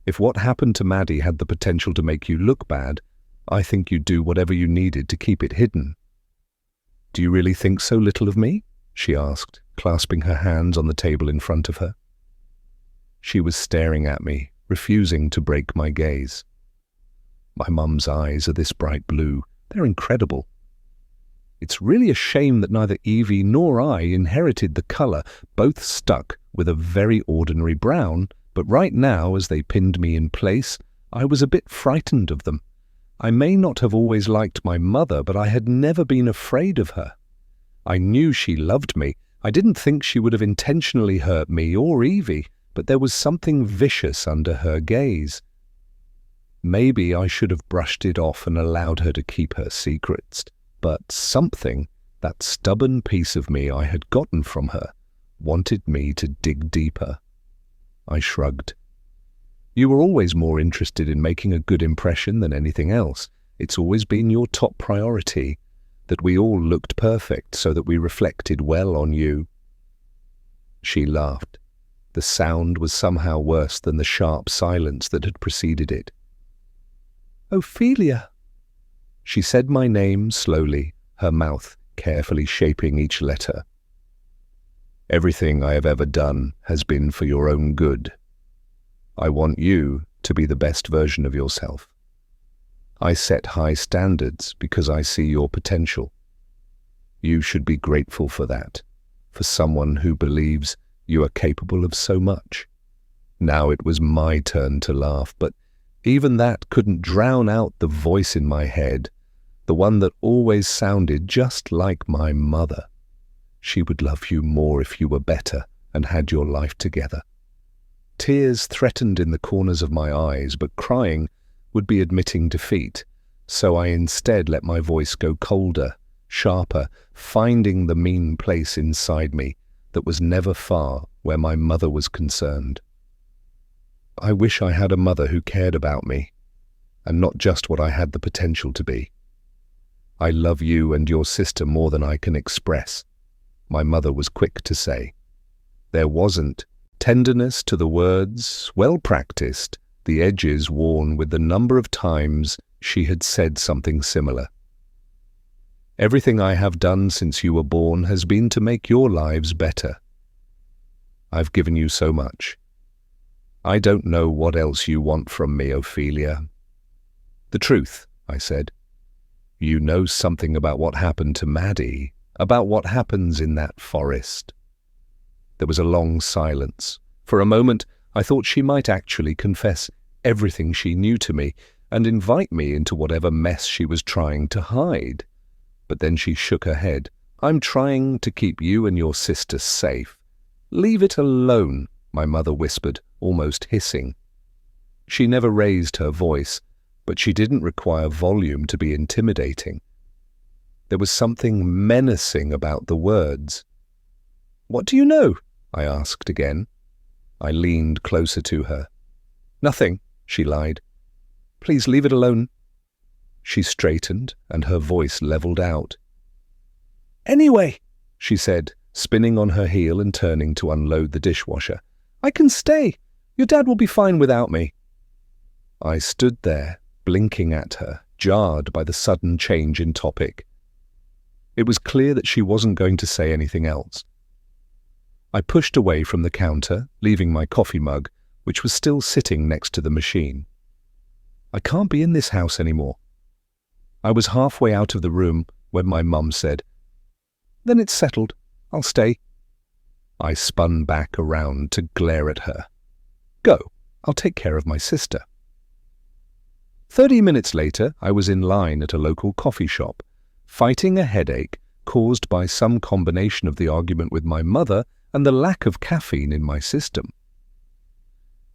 If what happened to Maddie had the potential to make you look bad, I think you'd do whatever you needed to keep it hidden." "Do you really think so little of me?" she asked, clasping her hands on the table in front of her. She was staring at me, refusing to break my gaze. My mum's eyes are this bright blue. They're incredible. It's really a shame that neither Evie nor I inherited the colour, both stuck with a very ordinary brown, but right now, as they pinned me in place, I was a bit frightened of them. I may not have always liked my mother, but I had never been afraid of her. I knew she loved me. I didn't think she would have intentionally hurt me or Evie, but there was something vicious under her gaze. Maybe I should have brushed it off and allowed her to keep her secrets, but something, that stubborn piece of me I had gotten from her, wanted me to dig deeper. I shrugged. You were always more interested in making a good impression than anything else. It's always been your top priority, that we all looked perfect so that we reflected well on you. She laughed. The sound was somehow worse than the sharp silence that had preceded it. Ophelia. She said my name slowly, her mouth carefully shaping each letter. Everything I have ever done has been for your own good. I want you to be the best version of yourself. I set high standards because I see your potential. You should be grateful for that, for someone who believes you are capable of so much. Now it was my turn to laugh, but even that couldn't drown out the voice in my head, the one that always sounded just like my mother. She would love you more if you were better and had your life together. Tears threatened in the corners of my eyes, but crying would be admitting defeat, so I instead let my voice go colder, sharper, finding the mean place inside me that was never far where my mother was concerned. I wish I had a mother who cared about me, and not just what I had the potential to be. I love you and your sister more than I can express, my mother was quick to say. There wasn't tenderness to the words, well practiced, the edges worn with the number of times she had said something similar. Everything I have done since you were born has been to make your lives better. I've given you so much. I don't know what else you want from me, Ophelia. The truth, I said. You know something about what happened to Maddie, about what happens in that forest. There was a long silence. For a moment, I thought she might actually confess everything she knew to me and invite me into whatever mess she was trying to hide. But then she shook her head. I'm trying to keep you and your sister safe. Leave it alone, my mother whispered, almost hissing. She never raised her voice, but she didn't require volume to be intimidating. There was something menacing about the words. What do you know? I asked again. I leaned closer to her. Nothing, she lied. Please leave it alone. She straightened, and her voice leveled out. Anyway, she said, spinning on her heel and turning to unload the dishwasher. I can stay. Your dad will be fine without me. I stood there, blinking at her, jarred by the sudden change in topic. It was clear that she wasn't going to say anything else. I pushed away from the counter, leaving my coffee mug, which was still sitting next to the machine. I can't be in this house anymore. I was halfway out of the room when my mum said, Then it's settled. I'll stay. I spun back around to glare at her. Go. I'll take care of my sister. 30 minutes later, I was in line at a local coffee shop, fighting a headache caused by some combination of the argument with my mother and the lack of caffeine in my system.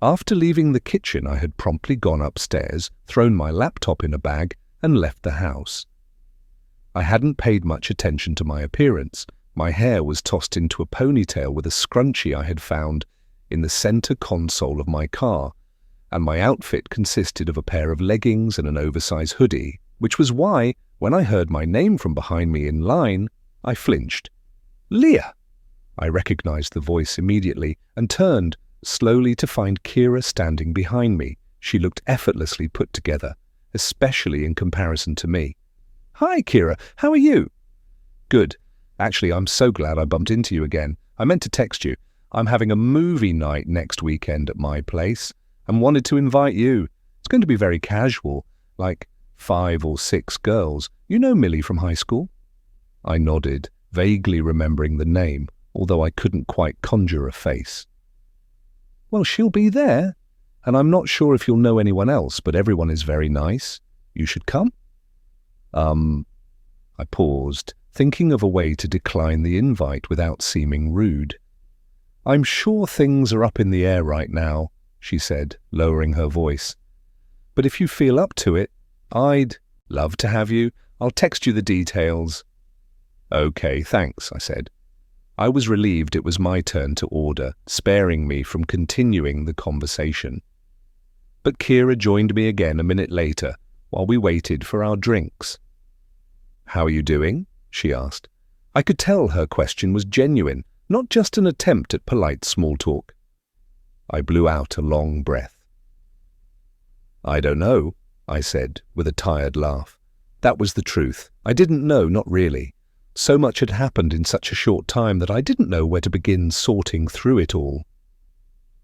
After leaving the kitchen, I had promptly gone upstairs, thrown my laptop in a bag, and left the house. I hadn't paid much attention to my appearance. My hair was tossed into a ponytail with a scrunchie I had found in the center console of my car, and my outfit consisted of a pair of leggings and an oversized hoodie, which was why, when I heard my name from behind me in line, I flinched. Leah! I recognized the voice immediately and turned slowly to find Kira standing behind me. She looked effortlessly put together, especially in comparison to me. Hi, Kira. How are you? Good. Actually, I'm so glad I bumped into you again. I meant to text you. I'm having a movie night next weekend at my place and wanted to invite you. It's going to be very casual, like 5 or 6 girls. You know Millie from high school? I nodded, vaguely remembering the name, although I couldn't quite conjure a face. Well, she'll be there, and I'm not sure if you'll know anyone else, but everyone is very nice. You should come. I paused, thinking of a way to decline the invite without seeming rude. "I'm sure things are up in the air right now," she said, lowering her voice. "But if you feel up to it, I'd love to have you. I'll text you the details." "Okay, thanks," I said. I was relieved it was my turn to order, sparing me from continuing the conversation. But Kira joined me again a minute later while we waited for our drinks. "How are you doing?" she asked. I could tell her question was genuine, not just an attempt at polite small talk. I blew out a long breath. "I don't know," I said with a tired laugh. That was the truth. I didn't know, not really. So much had happened in such a short time that I didn't know where to begin sorting through it all.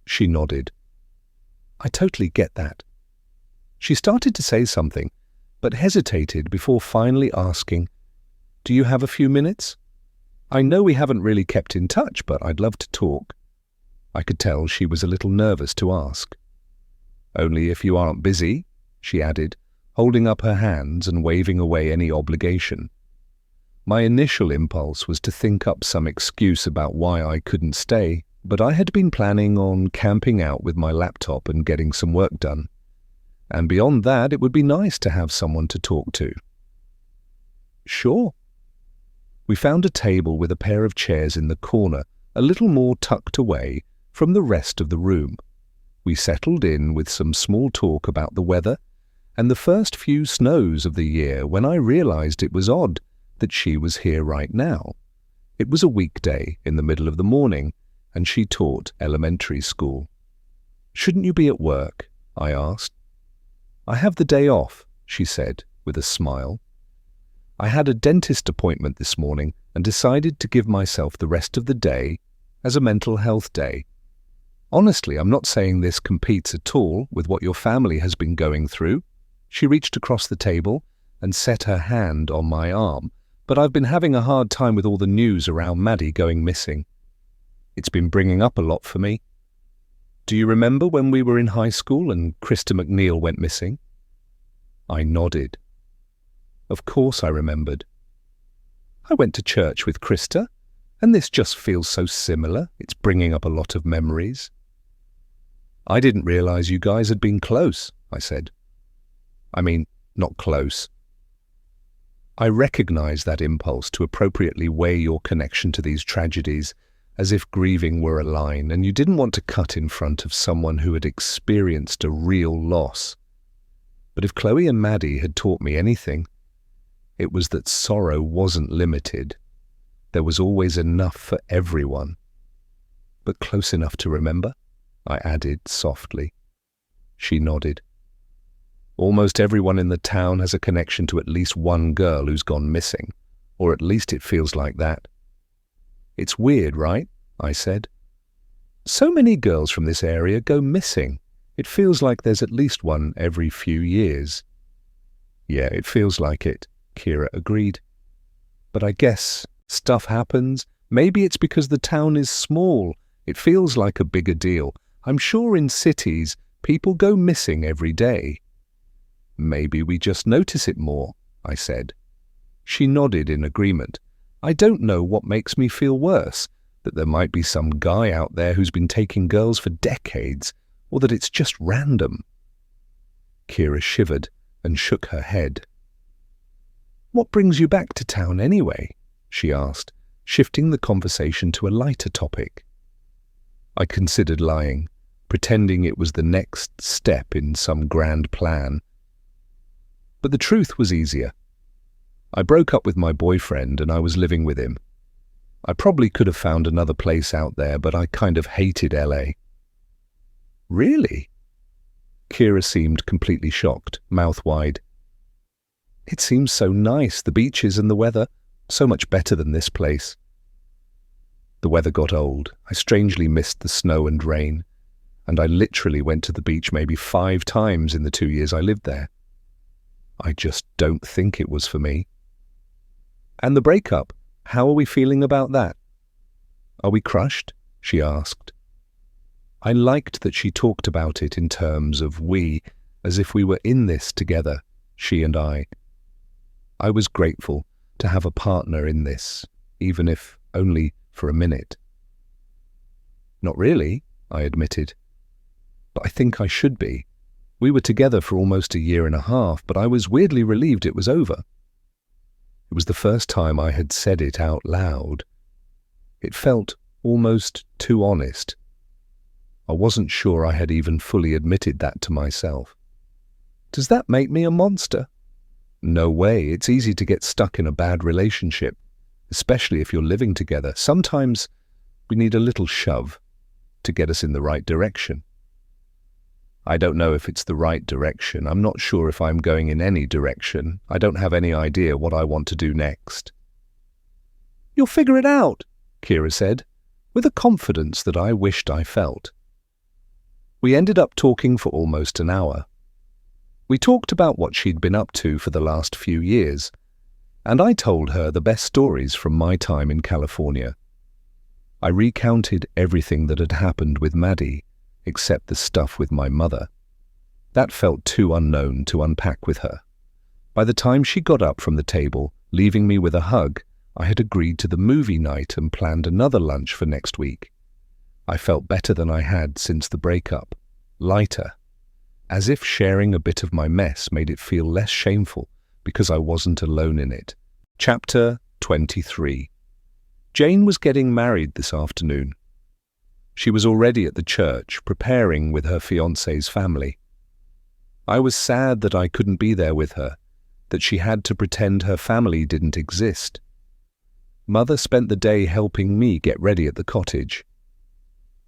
She nodded. "I totally get that." She started to say something, but hesitated before finally asking, "Do you have a few minutes? I know we haven't really kept in touch, but I'd love to talk." I could tell she was a little nervous to ask. "Only if you aren't busy," she added, holding up her hands and waving away any obligation. My initial impulse was to think up some excuse about why I couldn't stay, but I had been planning on camping out with my laptop and getting some work done. And beyond that, it would be nice to have someone to talk to. "Sure." We found a table with a pair of chairs in the corner, a little more tucked away from the rest of the room. We settled in with some small talk about the weather and the first few snows of the year when I realized it was odd that she was here right now. It was a weekday in the middle of the morning, and she taught elementary school. "Shouldn't you be at work?" I asked. "I have the day off," she said with a smile. "I had a dentist appointment this morning and decided to give myself the rest of the day as a mental health day. Honestly, I'm not saying this competes at all with what your family has been going through." She reached across the table and set her hand on my arm, but I've been having a hard time with all the news around Maddie going missing. It's been bringing up a lot for me. "Do you remember when we were in high school and Krista McNeil went missing?" I nodded. Of course I remembered. "I went to church with Krista, and this just feels so similar. It's bringing up a lot of memories." "I didn't realize you guys had been close," I said. "I mean, not close." I recognize that impulse to appropriately weigh your connection to these tragedies, as if grieving were a line and you didn't want to cut in front of someone who had experienced a real loss. But if Chloe and Maddie had taught me anything, it was that sorrow wasn't limited. There was always enough for everyone. "But close enough to remember?" I added softly. She nodded. "Almost everyone in the town has a connection to at least one girl who's gone missing, or at least it feels like that." "It's weird, right?" I said. "So many girls from this area go missing. It feels like there's at least one every few years." "Yeah, it feels like it," Kira agreed. "But I guess stuff happens. Maybe it's because the town is small. It feels like a bigger deal. I'm sure in cities, people go missing every day." "Maybe we just notice it more," I said. She nodded in agreement. "I don't know what makes me feel worse, that there might be some guy out there who's been taking girls for decades, or that it's just random." Kira shivered and shook her head. "What brings you back to town anyway?" she asked, shifting the conversation to a lighter topic. I considered lying, pretending it was the next step in some grand plan. But the truth was easier. I broke up with my boyfriend and I was living with him. I probably could have found another place out there, but I kind of hated LA. "Really?" Kira seemed completely shocked, mouth wide. "It seems so nice, the beaches and the weather, so much better than this place." The weather got old. I strangely missed the snow and rain, and I literally went to the beach maybe 5 times in the 2 years I lived there. I just don't think it was for me. "And the breakup, how are we feeling about that?" "Are we crushed?" she asked. I liked that she talked about it in terms of we, as if we were in this together, she and I. I was grateful, to have a partner in this, even if only for a minute. Not really, I admitted. But I think I should be. We were together for almost a year and a half, but I was weirdly relieved it was over. It was the first time I had said it out loud. It felt almost too honest. I wasn't sure I had even fully admitted that to myself. Does that make me a monster? No way. It's easy to get stuck in a bad relationship, especially if you're living together. Sometimes we need a little shove to get us in the right direction. I don't know if it's the right direction. I'm not sure if I'm going in any direction. I don't have any idea what I want to do next. You'll figure it out, Kira said, with a confidence that I wished I felt. We ended up talking for almost an hour. We talked about what she'd been up to for the last few years, and I told her the best stories from my time in California. I recounted everything that had happened with Maddie, except the stuff with my mother. That felt too unknown to unpack with her. By the time she got up from the table, leaving me with a hug, I had agreed to the movie night and planned another lunch for next week. I felt better than I had since the breakup, lighter, as if sharing a bit of my mess made it feel less shameful because I wasn't alone in it. Chapter 23. Jane was getting married this afternoon. She was already at the church, preparing with her fiancé's family. I was sad that I couldn't be there with her, that she had to pretend her family didn't exist. Mother spent the day helping me get ready at the cottage.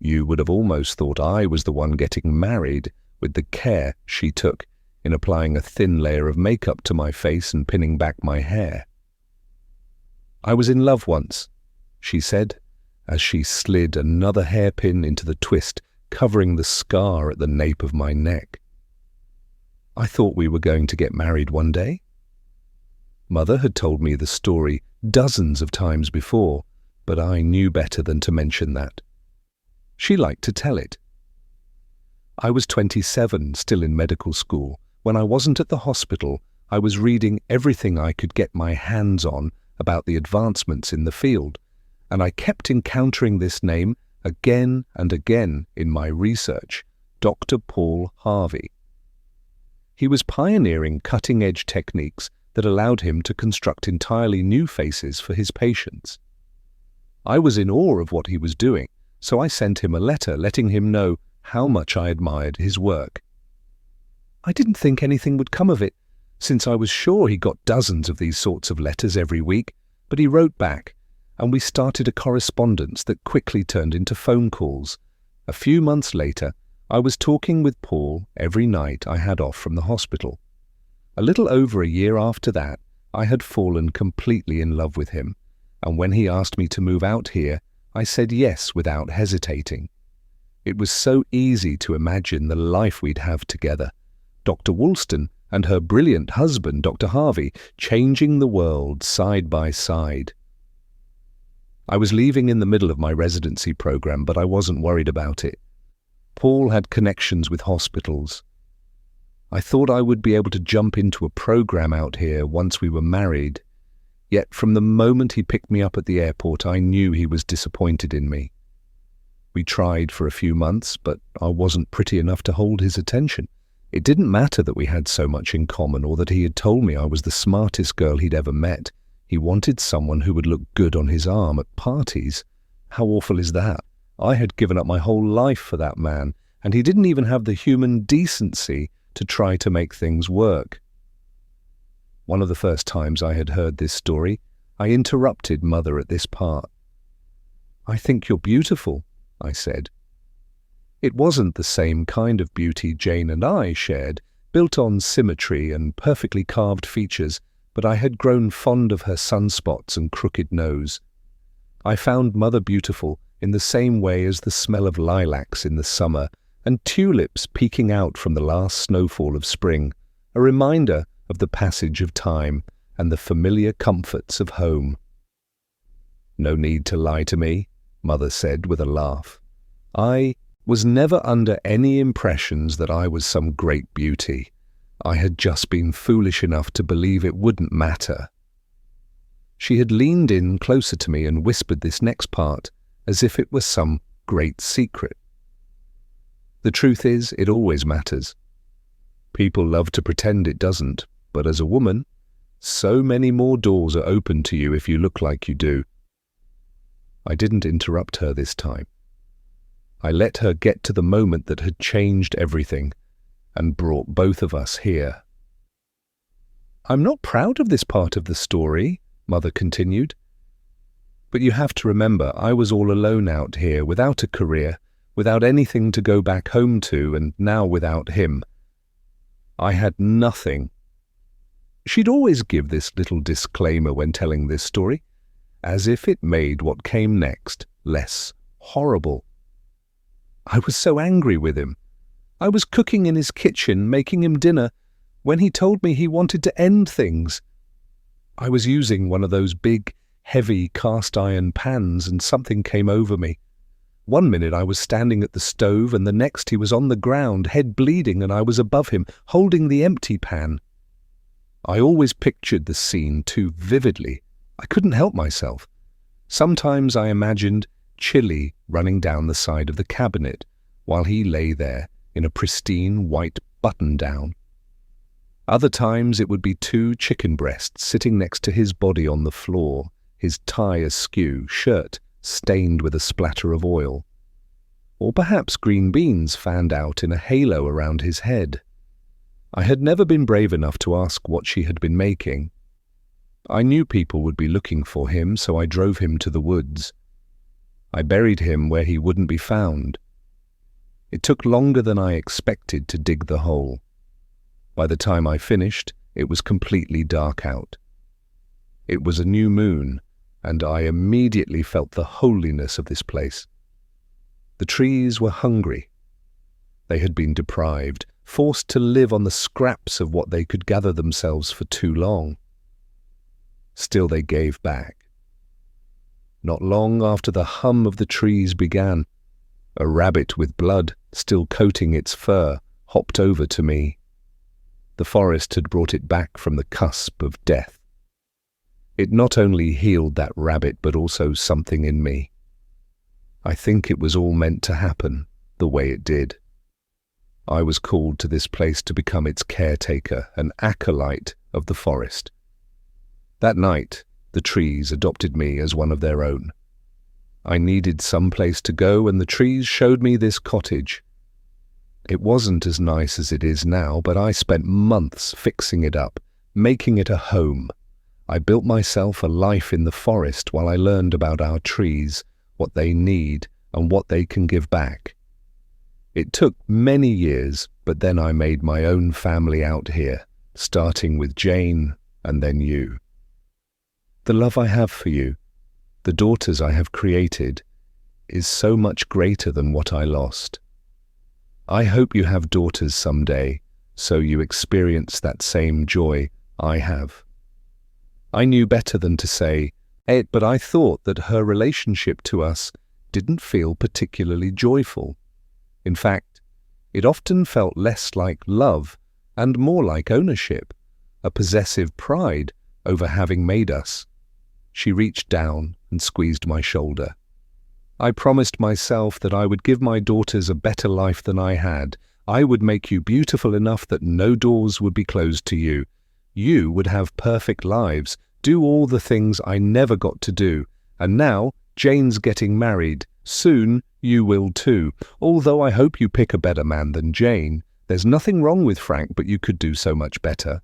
You would have almost thought I was the one getting married with the care she took in applying a thin layer of makeup to my face and pinning back my hair. I was in love once, she said, as she slid another hairpin into the twist, covering the scar at the nape of my neck. I thought we were going to get married one day. Mother had told me the story dozens of times before, but I knew better than to mention that. She liked to tell it. I was 27, still in medical school. When I wasn't at the hospital, I was reading everything I could get my hands on about the advancements in the field, and I kept encountering this name again and again in my research, Dr. Paul Harvey. He was pioneering cutting-edge techniques that allowed him to construct entirely new faces for his patients. I was in awe of what he was doing, so I sent him a letter letting him know how much I admired his work. I didn't think anything would come of it, since I was sure he got dozens of these sorts of letters every week, but he wrote back, and we started a correspondence that quickly turned into phone calls. A few months later, I was talking with Paul every night I had off from the hospital. A little over a year after that, I had fallen completely in love with him, and when he asked me to move out here, I said yes without hesitating. It was so easy to imagine the life we'd have together, Dr. Woolston and her brilliant husband, Dr. Harvey, changing the world side by side. I was leaving in the middle of my residency program, but I wasn't worried about it. Paul had connections with hospitals. I thought I would be able to jump into a program out here once we were married, yet from the moment he picked me up at the airport, I knew he was disappointed in me. We tried for a few months, but I wasn't pretty enough to hold his attention. It didn't matter that we had so much in common or that he had told me I was the smartest girl he'd ever met. He wanted someone who would look good on his arm at parties. How awful is that? I had given up my whole life for that man, and he didn't even have the human decency to try to make things work. One of the first times I had heard this story, I interrupted Mother at this part. "I think you're beautiful," I said. It wasn't the same kind of beauty Jane and I shared, built on symmetry and perfectly carved features, but I had grown fond of her sunspots and crooked nose. I found Mother beautiful in the same way as the smell of lilacs in the summer and tulips peeking out from the last snowfall of spring, a reminder of the passage of time and the familiar comforts of home. "No need to lie to me," Mother said with a laugh. "I was never under any impressions that I was some great beauty. I had just been foolish enough to believe it wouldn't matter." She had leaned in closer to me and whispered this next part as if it were some great secret. The truth is, it always matters. People love to pretend it doesn't, but as a woman, so many more doors are open to you if you look like you do. I didn't interrupt her this time. I let her get to the moment that had changed everything and brought both of us here. "I'm not proud of this part of the story," Mother continued. "But you have to remember, I was all alone out here, without a career, without anything to go back home to, and now without him. I had nothing." She'd always give this little disclaimer when telling this story, as if it made what came next less horrible. I was so angry with him. I was cooking in his kitchen, making him dinner, when he told me he wanted to end things. I was using one of those big, heavy cast-iron pans and something came over me. One minute I was standing at the stove and the next he was on the ground, head bleeding, and I was above him, holding the empty pan. I always pictured the scene too vividly. I couldn't help myself. Sometimes I imagined chili running down the side of the cabinet while he lay there in a pristine white button-down. Other times it would be 2 chicken breasts sitting next to his body on the floor, his tie askew, shirt stained with a splatter of oil. Or perhaps green beans fanned out in a halo around his head. I had never been brave enough to ask what she had been making. I knew people would be looking for him, so I drove him to the woods. I buried him where he wouldn't be found. It took longer than I expected to dig the hole. By the time I finished, it was completely dark out. It was a new moon, and I immediately felt the holiness of this place. The trees were hungry. They had been deprived, forced to live on the scraps of what they could gather themselves for too long. Still they gave back. Not long after the hum of the trees began, a rabbit with blood still coating its fur hopped over to me. The forest had brought it back from the cusp of death. It not only healed that rabbit, but also something in me. I think it was all meant to happen the way it did. I was called to this place to become its caretaker, an acolyte of the forest. That night, the trees adopted me as one of their own. I needed some place to go, and the trees showed me this cottage. It wasn't as nice as it is now, but I spent months fixing it up, making it a home. I built myself a life in the forest while I learned about our trees, what they need, and what they can give back. It took many years, but then I made my own family out here, starting with Jane and then you. The love I have for you, the daughters I have created, is so much greater than what I lost. I hope you have daughters someday, so you experience that same joy I have. I knew better than to say, but I thought that her relationship to us didn't feel particularly joyful. In fact, it often felt less like love and more like ownership, a possessive pride over having made us. She reached down and squeezed my shoulder. I promised myself that I would give my daughters a better life than I had. I would make you beautiful enough that no doors would be closed to you. You would have perfect lives, do all the things I never got to do. And now, Jane's getting married. Soon, you will too. Although I hope you pick a better man than Jane. There's nothing wrong with Frank, but you could do so much better.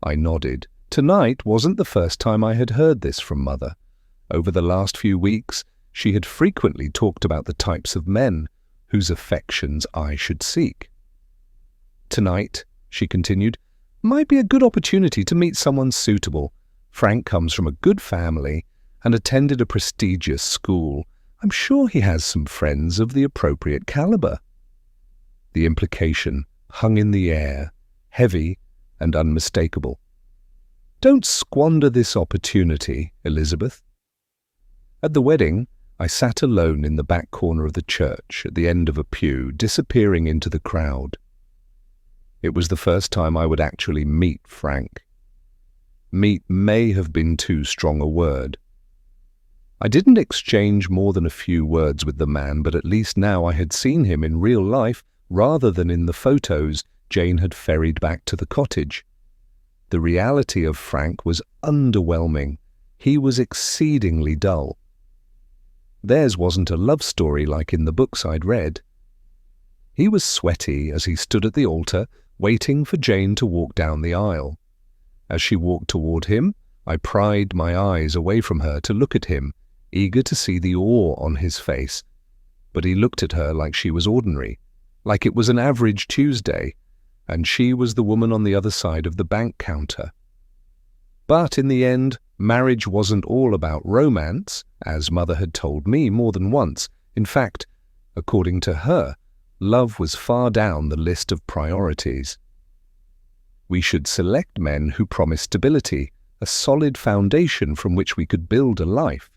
I nodded. Tonight wasn't the first time I had heard this from Mother. Over the last few weeks, she had frequently talked about the types of men whose affections I should seek. Tonight, she continued, might be a good opportunity to meet someone suitable. Frank comes from a good family and attended a prestigious school. I'm sure he has some friends of the appropriate caliber. The implication hung in the air, heavy and unmistakable. Don't squander this opportunity, Elizabeth. At the wedding, I sat alone in the back corner of the church at the end of a pew, disappearing into the crowd. It was the first time I would actually meet Frank. Meet may have been too strong a word. I didn't exchange more than a few words with the man, but at least now I had seen him in real life rather than in the photos Jane had ferried back to the cottage. The reality of Frank was underwhelming. He was exceedingly dull. Theirs wasn't a love story like in the books I'd read. He was sweaty as he stood at the altar, waiting for Jane to walk down the aisle. As she walked toward him, I pried my eyes away from her to look at him, eager to see the awe on his face. But he looked at her like she was ordinary, like it was an average Tuesday, and she was the woman on the other side of the bank counter. But in the end, marriage wasn't all about romance, as Mother had told me more than once. In fact, according to her, love was far down the list of priorities. We should select men who promised stability, a solid foundation from which we could build a life.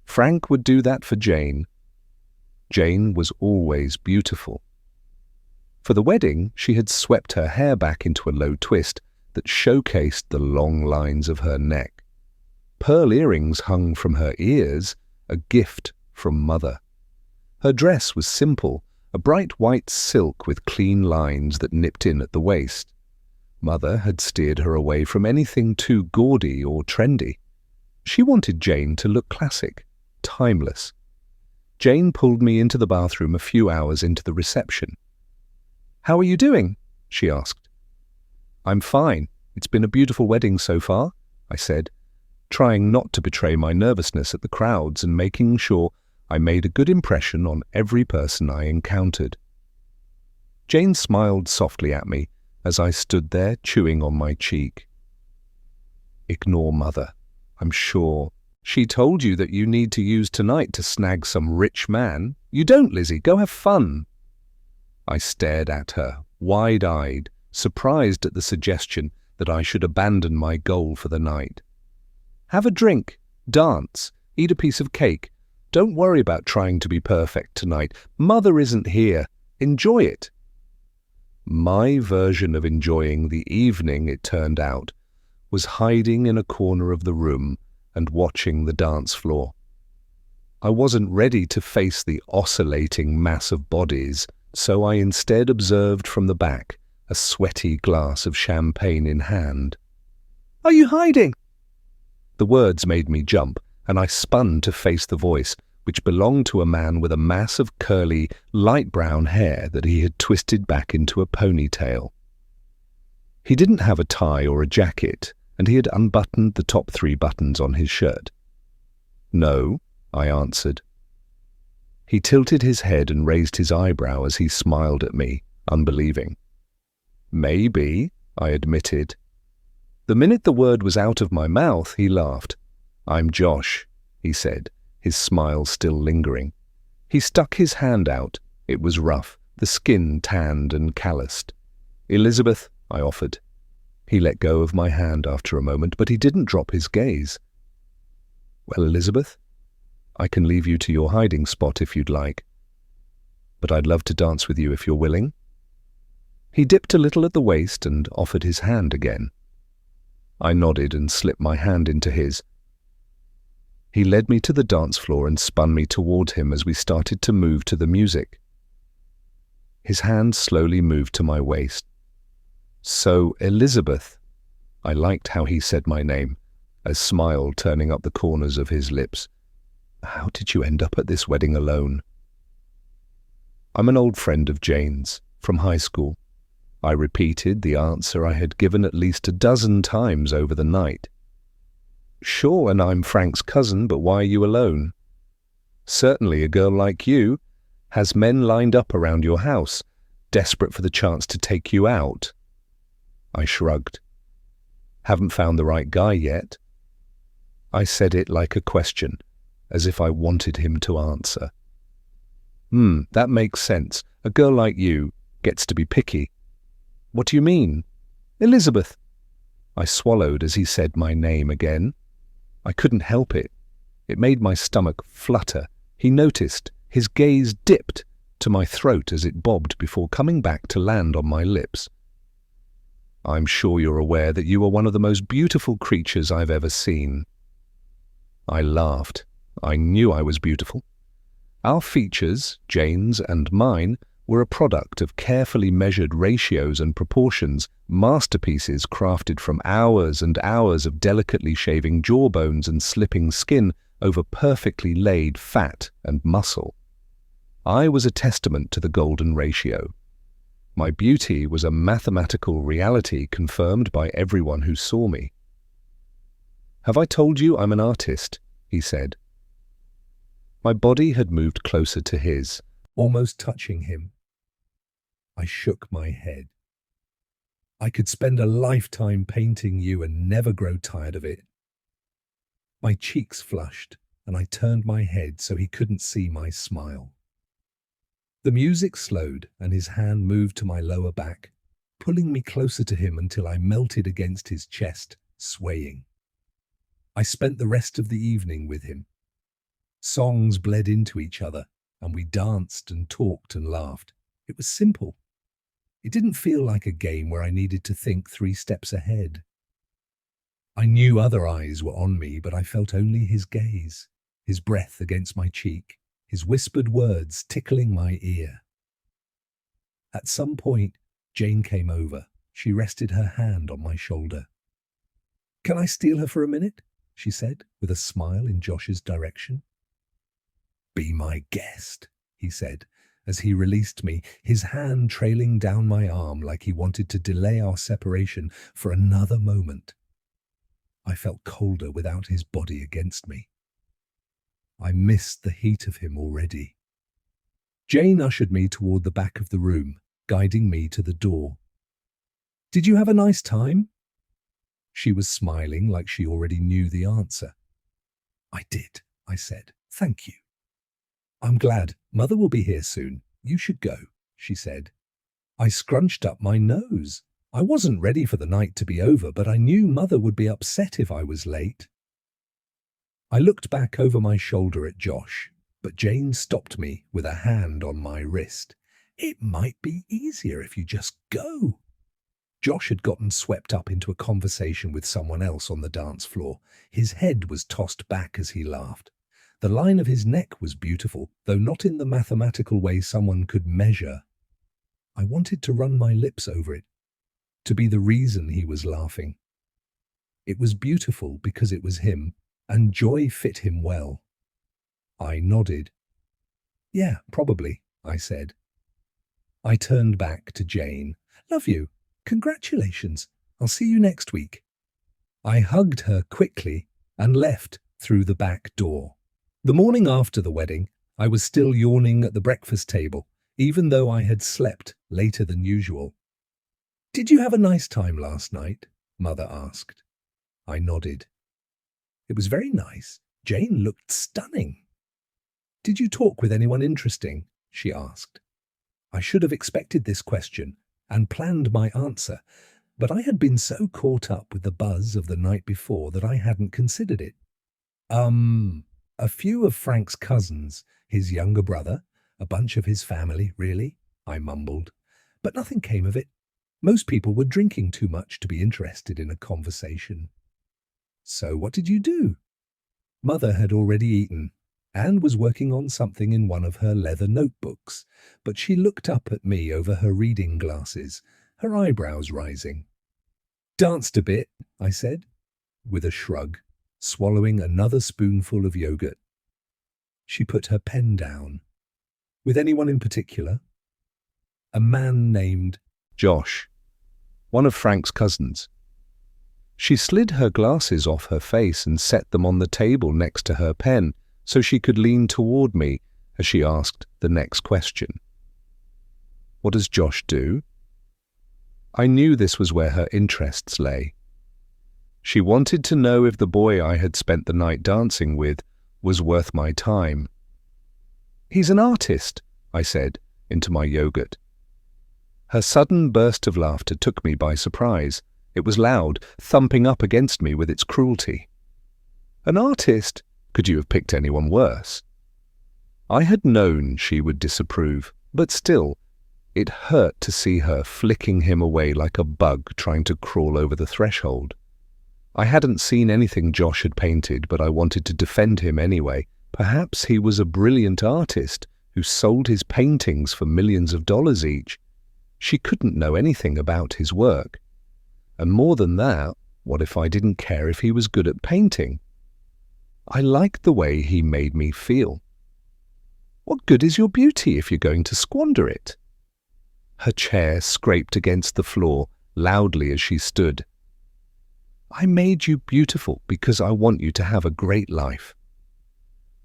Frank would do that for Jane. Jane was always beautiful. For the wedding, she had swept her hair back into a low twist that showcased the long lines of her neck. Pearl earrings hung from her ears, a gift from Mother. Her dress was simple, a bright white silk with clean lines that nipped in at the waist. Mother had steered her away from anything too gaudy or trendy. She wanted Jane to look classic, timeless. Jane pulled me into the bathroom a few hours into the reception. "How are you doing?" she asked. "I'm fine. It's been a beautiful wedding so far," I said, trying not to betray my nervousness at the crowds and making sure I made a good impression on every person I encountered. Jane smiled softly at me as I stood there chewing on my cheek. "Ignore Mother. I'm sure. She told you that you need to use tonight to snag some rich man. You don't, Lizzie. Go have fun." I stared at her, wide-eyed, surprised at the suggestion that I should abandon my goal for the night. "Have a drink, dance, eat a piece of cake. Don't worry about trying to be perfect tonight. Mother isn't here. Enjoy it." My version of enjoying the evening, it turned out, was hiding in a corner of the room and watching the dance floor. I wasn't ready to face the oscillating mass of bodies, so I instead observed from the back, a sweaty glass of champagne in hand. "Are you hiding?" The words made me jump, and I spun to face the voice, which belonged to a man with a mass of curly, light brown hair that he had twisted back into a ponytail. He didn't have a tie or a jacket, and he had unbuttoned the top 3 buttons on his shirt. "No," I answered. He tilted his head and raised his eyebrow as he smiled at me, unbelieving. "Maybe," I admitted. The minute the word was out of my mouth, he laughed. "I'm Josh," he said, his smile still lingering. He stuck his hand out. It was rough, the skin tanned and calloused. "Elizabeth," I offered. He let go of my hand after a moment, but he didn't drop his gaze. "Well, Elizabeth, I can leave you to your hiding spot if you'd like. But I'd love to dance with you if you're willing." He dipped a little at the waist and offered his hand again. I nodded and slipped my hand into his. He led me to the dance floor and spun me toward him as we started to move to the music. His hand slowly moved to my waist. "So, Elizabeth," I liked how he said my name, a smile turning up the corners of his lips. "How did you end up at this wedding alone?" "I'm an old friend of Jane's, from high school." I repeated the answer I had given at least a dozen times over the night. "Sure, and I'm Frank's cousin, but why are you alone?" "Certainly a girl like you has men lined up around your house, desperate for the chance to take you out." I shrugged. "Haven't found the right guy yet?" I said it like a question, as if I wanted him to answer. That makes sense. A girl like you gets to be picky." "What do you mean?" "Elizabeth." I swallowed as he said my name again. I couldn't help it. It made my stomach flutter. He noticed. His gaze dipped to my throat as it bobbed before coming back to land on my lips. I'm sure you're aware that you are one of the most beautiful creatures I've ever seen." I laughed. I knew I was beautiful. Our features, Jane's and mine, were a product of carefully measured ratios and proportions, masterpieces crafted from hours and hours of delicately shaving jawbones and slipping skin over perfectly laid fat and muscle. I was a testament to the golden ratio. My beauty was a mathematical reality confirmed by everyone who saw me. "Have I told you I'm an artist?" he said. My body had moved closer to his, almost touching him. I shook my head. "I could spend a lifetime painting you and never grow tired of it." My cheeks flushed, and I turned my head so he couldn't see my smile. The music slowed, and his hand moved to my lower back, pulling me closer to him until I melted against his chest, swaying. I spent the rest of the evening with him. Songs bled into each other, and we danced and talked and laughed. It was simple. It didn't feel like a game where I needed to think 3 steps ahead. I knew other eyes were on me, but I felt only his gaze, his breath against my cheek, his whispered words tickling my ear. At some point, Jane came over. She rested her hand on my shoulder. "Can I steal her for a minute?" she said, with a smile in Josh's direction. "Be my guest," he said, as he released me, his hand trailing down my arm like he wanted to delay our separation for another moment. I felt colder without his body against me. I missed the heat of him already. Jane ushered me toward the back of the room, guiding me to the door. "Did you have a nice time?" She was smiling like she already knew the answer. "I did," I said. "Thank you." "I'm glad. Mother will be here soon. You should go," she said. I scrunched up my nose. I wasn't ready for the night to be over, but I knew Mother would be upset if I was late. I looked back over my shoulder at Josh, but Jane stopped me with a hand on my wrist. "It might be easier if you just go." Josh had gotten swept up into a conversation with someone else on the dance floor. His head was tossed back as he laughed. The line of his neck was beautiful, though not in the mathematical way someone could measure. I wanted to run my lips over it, to be the reason he was laughing. It was beautiful because it was him, and joy fit him well. I nodded. "Yeah, probably," I said. I turned back to Jane. "Love you. Congratulations. I'll see you next week." I hugged her quickly and left through the back door. The morning after the wedding, I was still yawning at the breakfast table, even though I had slept later than usual. "Did you have a nice time last night?" Mother asked. I nodded. "It was very nice. Jane looked stunning." "Did you talk with anyone interesting?" she asked. I should have expected this question and planned my answer, but I had been so caught up with the buzz of the night before that I hadn't considered it. A few of Frank's cousins, his younger brother, a bunch of his family, really," I mumbled. But nothing came of it. Most people were drinking too much to be interested in a conversation. "So what did you do?" Mother had already eaten and was working on something in one of her leather notebooks, but she looked up at me over her reading glasses, her eyebrows rising. "Danced a bit," I said, with a shrug, swallowing another spoonful of yogurt. She put her pen down. "With anyone in particular?" "A man named Josh, one of Frank's cousins." She slid her glasses off her face and set them on the table next to her pen so she could lean toward me as she asked the next question. "What does Josh do?" I knew this was where her interests lay. She wanted to know if the boy I had spent the night dancing with was worth my time. "He's an artist," I said into my yogurt. Her sudden burst of laughter took me by surprise. It was loud, thumping up against me with its cruelty. "An artist? Could you have picked anyone worse?" I had known she would disapprove, but still, It hurt to see her flicking him away like a bug trying to crawl over the threshold. I hadn't seen anything Josh had painted, but I wanted to defend him anyway. Perhaps he was a brilliant artist who sold his paintings for millions of dollars each. She couldn't know anything about his work. And more than that, what if I didn't care if he was good at painting? I liked the way he made me feel. What good is your beauty if you're going to squander it? Her chair scraped against the floor loudly as she stood. I made you beautiful because I want you to have a great life.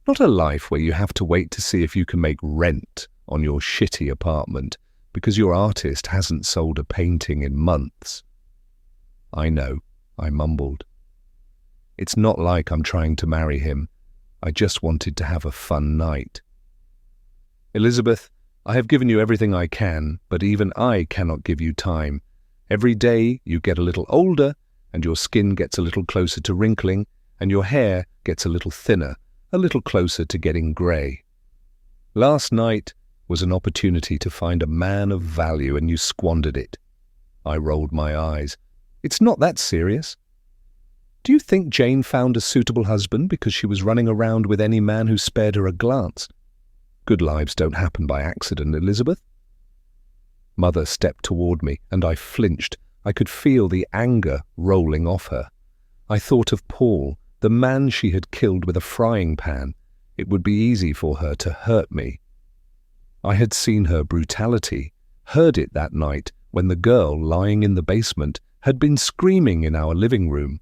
Not a life where you have to wait to see if you can make rent on your shitty apartment because your artist hasn't sold a painting in months. I know, I mumbled. It's not like I'm trying to marry him. I just wanted to have a fun night. Elizabeth, I have given you everything I can, but even I cannot give you time. Every day you get a little older, and your skin gets a little closer to wrinkling, and your hair gets a little thinner, a little closer to getting grey. Last night was an opportunity to find a man of value, and you squandered it. I rolled my eyes. It's not that serious. Do you think Jane found a suitable husband because she was running around with any man who spared her a glance? Good lives don't happen by accident, Elizabeth. Mother stepped toward me, and I flinched. I could feel the anger rolling off her. I thought of Paul, the man she had killed with a frying pan. It would be easy for her to hurt me. I had seen her brutality, heard it that night when the girl lying in the basement had been screaming in our living room.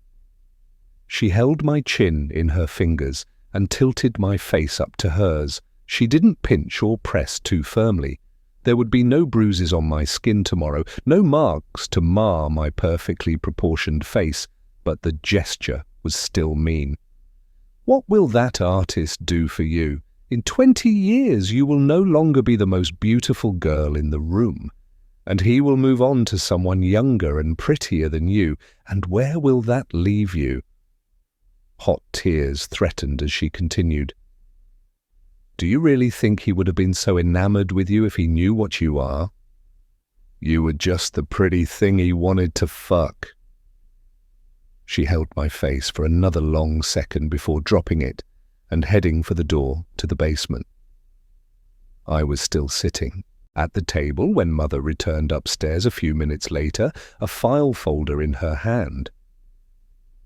She held my chin in her fingers and tilted my face up to hers. She didn't pinch or press too firmly. There would be no bruises on my skin tomorrow, no marks to mar my perfectly proportioned face, but the gesture was still mean. What will that artist do for you? In 20 years you will no longer be the most beautiful girl in the room, and he will move on to someone younger and prettier than you, and where will that leave you? Hot tears threatened as she continued. Do you really think he would have been so enamored with you if he knew what you are? You were just the pretty thing he wanted to fuck. She held my face for another long second before dropping it and heading for the door to the basement. I was still sitting at the table when Mother returned upstairs a few minutes later, a file folder in her hand.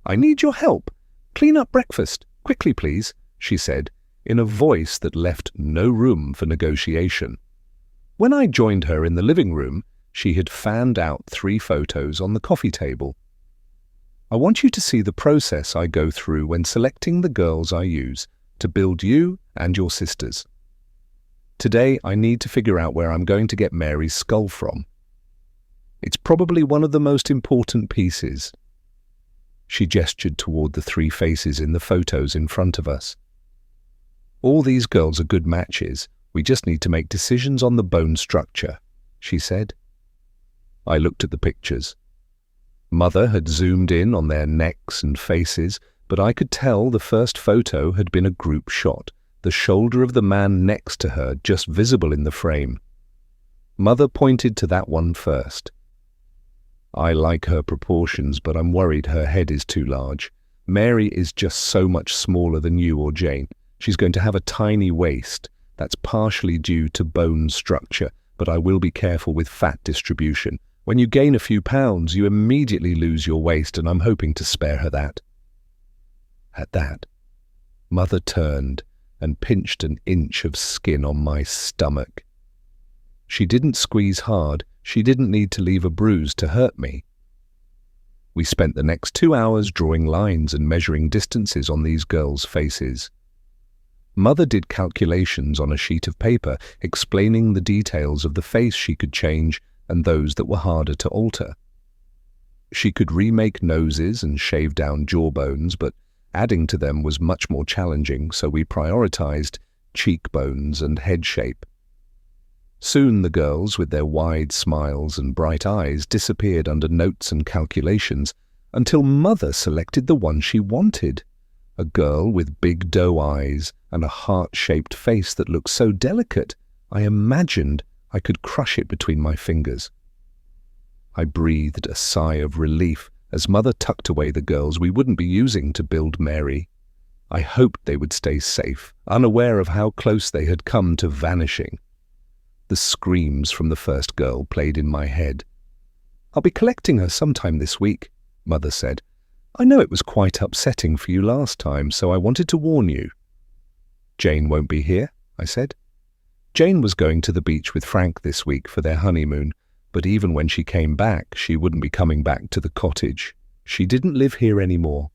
I need your help. Clean up breakfast, quickly please, she said, in a voice that left no room for negotiation. When I joined her in the living room, she had fanned out 3 photos on the coffee table. I want you to see the process I go through when selecting the girls I use to build you and your sisters. Today, I need to figure out where I'm going to get Mary's skull from. It's probably one of the most important pieces. She gestured toward the 3 faces in the photos in front of us. All these girls are good matches. We just need to make decisions on the bone structure, she said. I looked at the pictures. Mother had zoomed in on their necks and faces, but I could tell the first photo had been a group shot, the shoulder of the man next to her just visible in the frame. Mother pointed to that one first. I like her proportions, but I'm worried her head is too large. Mary is just so much smaller than you or Jane. She's going to have a tiny waist. That's partially due to bone structure, but I will be careful with fat distribution. When you gain a few pounds, you immediately lose your waist, and I'm hoping to spare her that. At that, Mother turned and pinched an inch of skin on my stomach. She didn't squeeze hard. She didn't need to leave a bruise to hurt me. We spent the next 2 hours drawing lines and measuring distances on these girls' faces. Mother did calculations on a sheet of paper explaining the details of the face she could change and those that were harder to alter. She could remake noses and shave down jawbones, but adding to them was much more challenging, so we prioritized cheekbones and head shape. Soon the girls, with their wide smiles and bright eyes, disappeared under notes and calculations until Mother selected the one she wanted, a girl with big doe eyes and a heart-shaped face that looked so delicate I imagined I could crush it between my fingers. I breathed a sigh of relief as Mother tucked away the girls we wouldn't be using to build Mary. I hoped they would stay safe, unaware of how close they had come to vanishing. The screams from the first girl played in my head. "I'll be collecting her sometime this week," Mother said. "I know it was quite upsetting for you last time, so I wanted to warn you." "Jane won't be here," I said. Jane was going to the beach with Frank this week for their honeymoon, but even when she came back, she wouldn't be coming back to the cottage. She didn't live here anymore.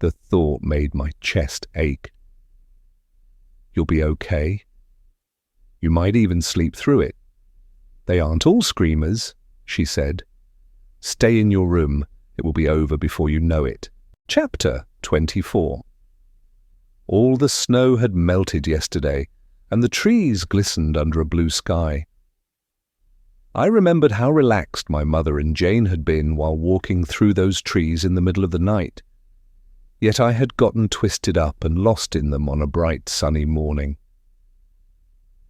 The thought made my chest ache. "You'll be okay. You might even sleep through it. They aren't all screamers," she said. "Stay in your room. It will be over before you know it." Chapter 24. All the snow had melted yesterday, and the trees glistened under a blue sky. I remembered how relaxed my mother and Jane had been while walking through those trees in the middle of the night. Yet I had gotten twisted up and lost in them on a bright sunny morning.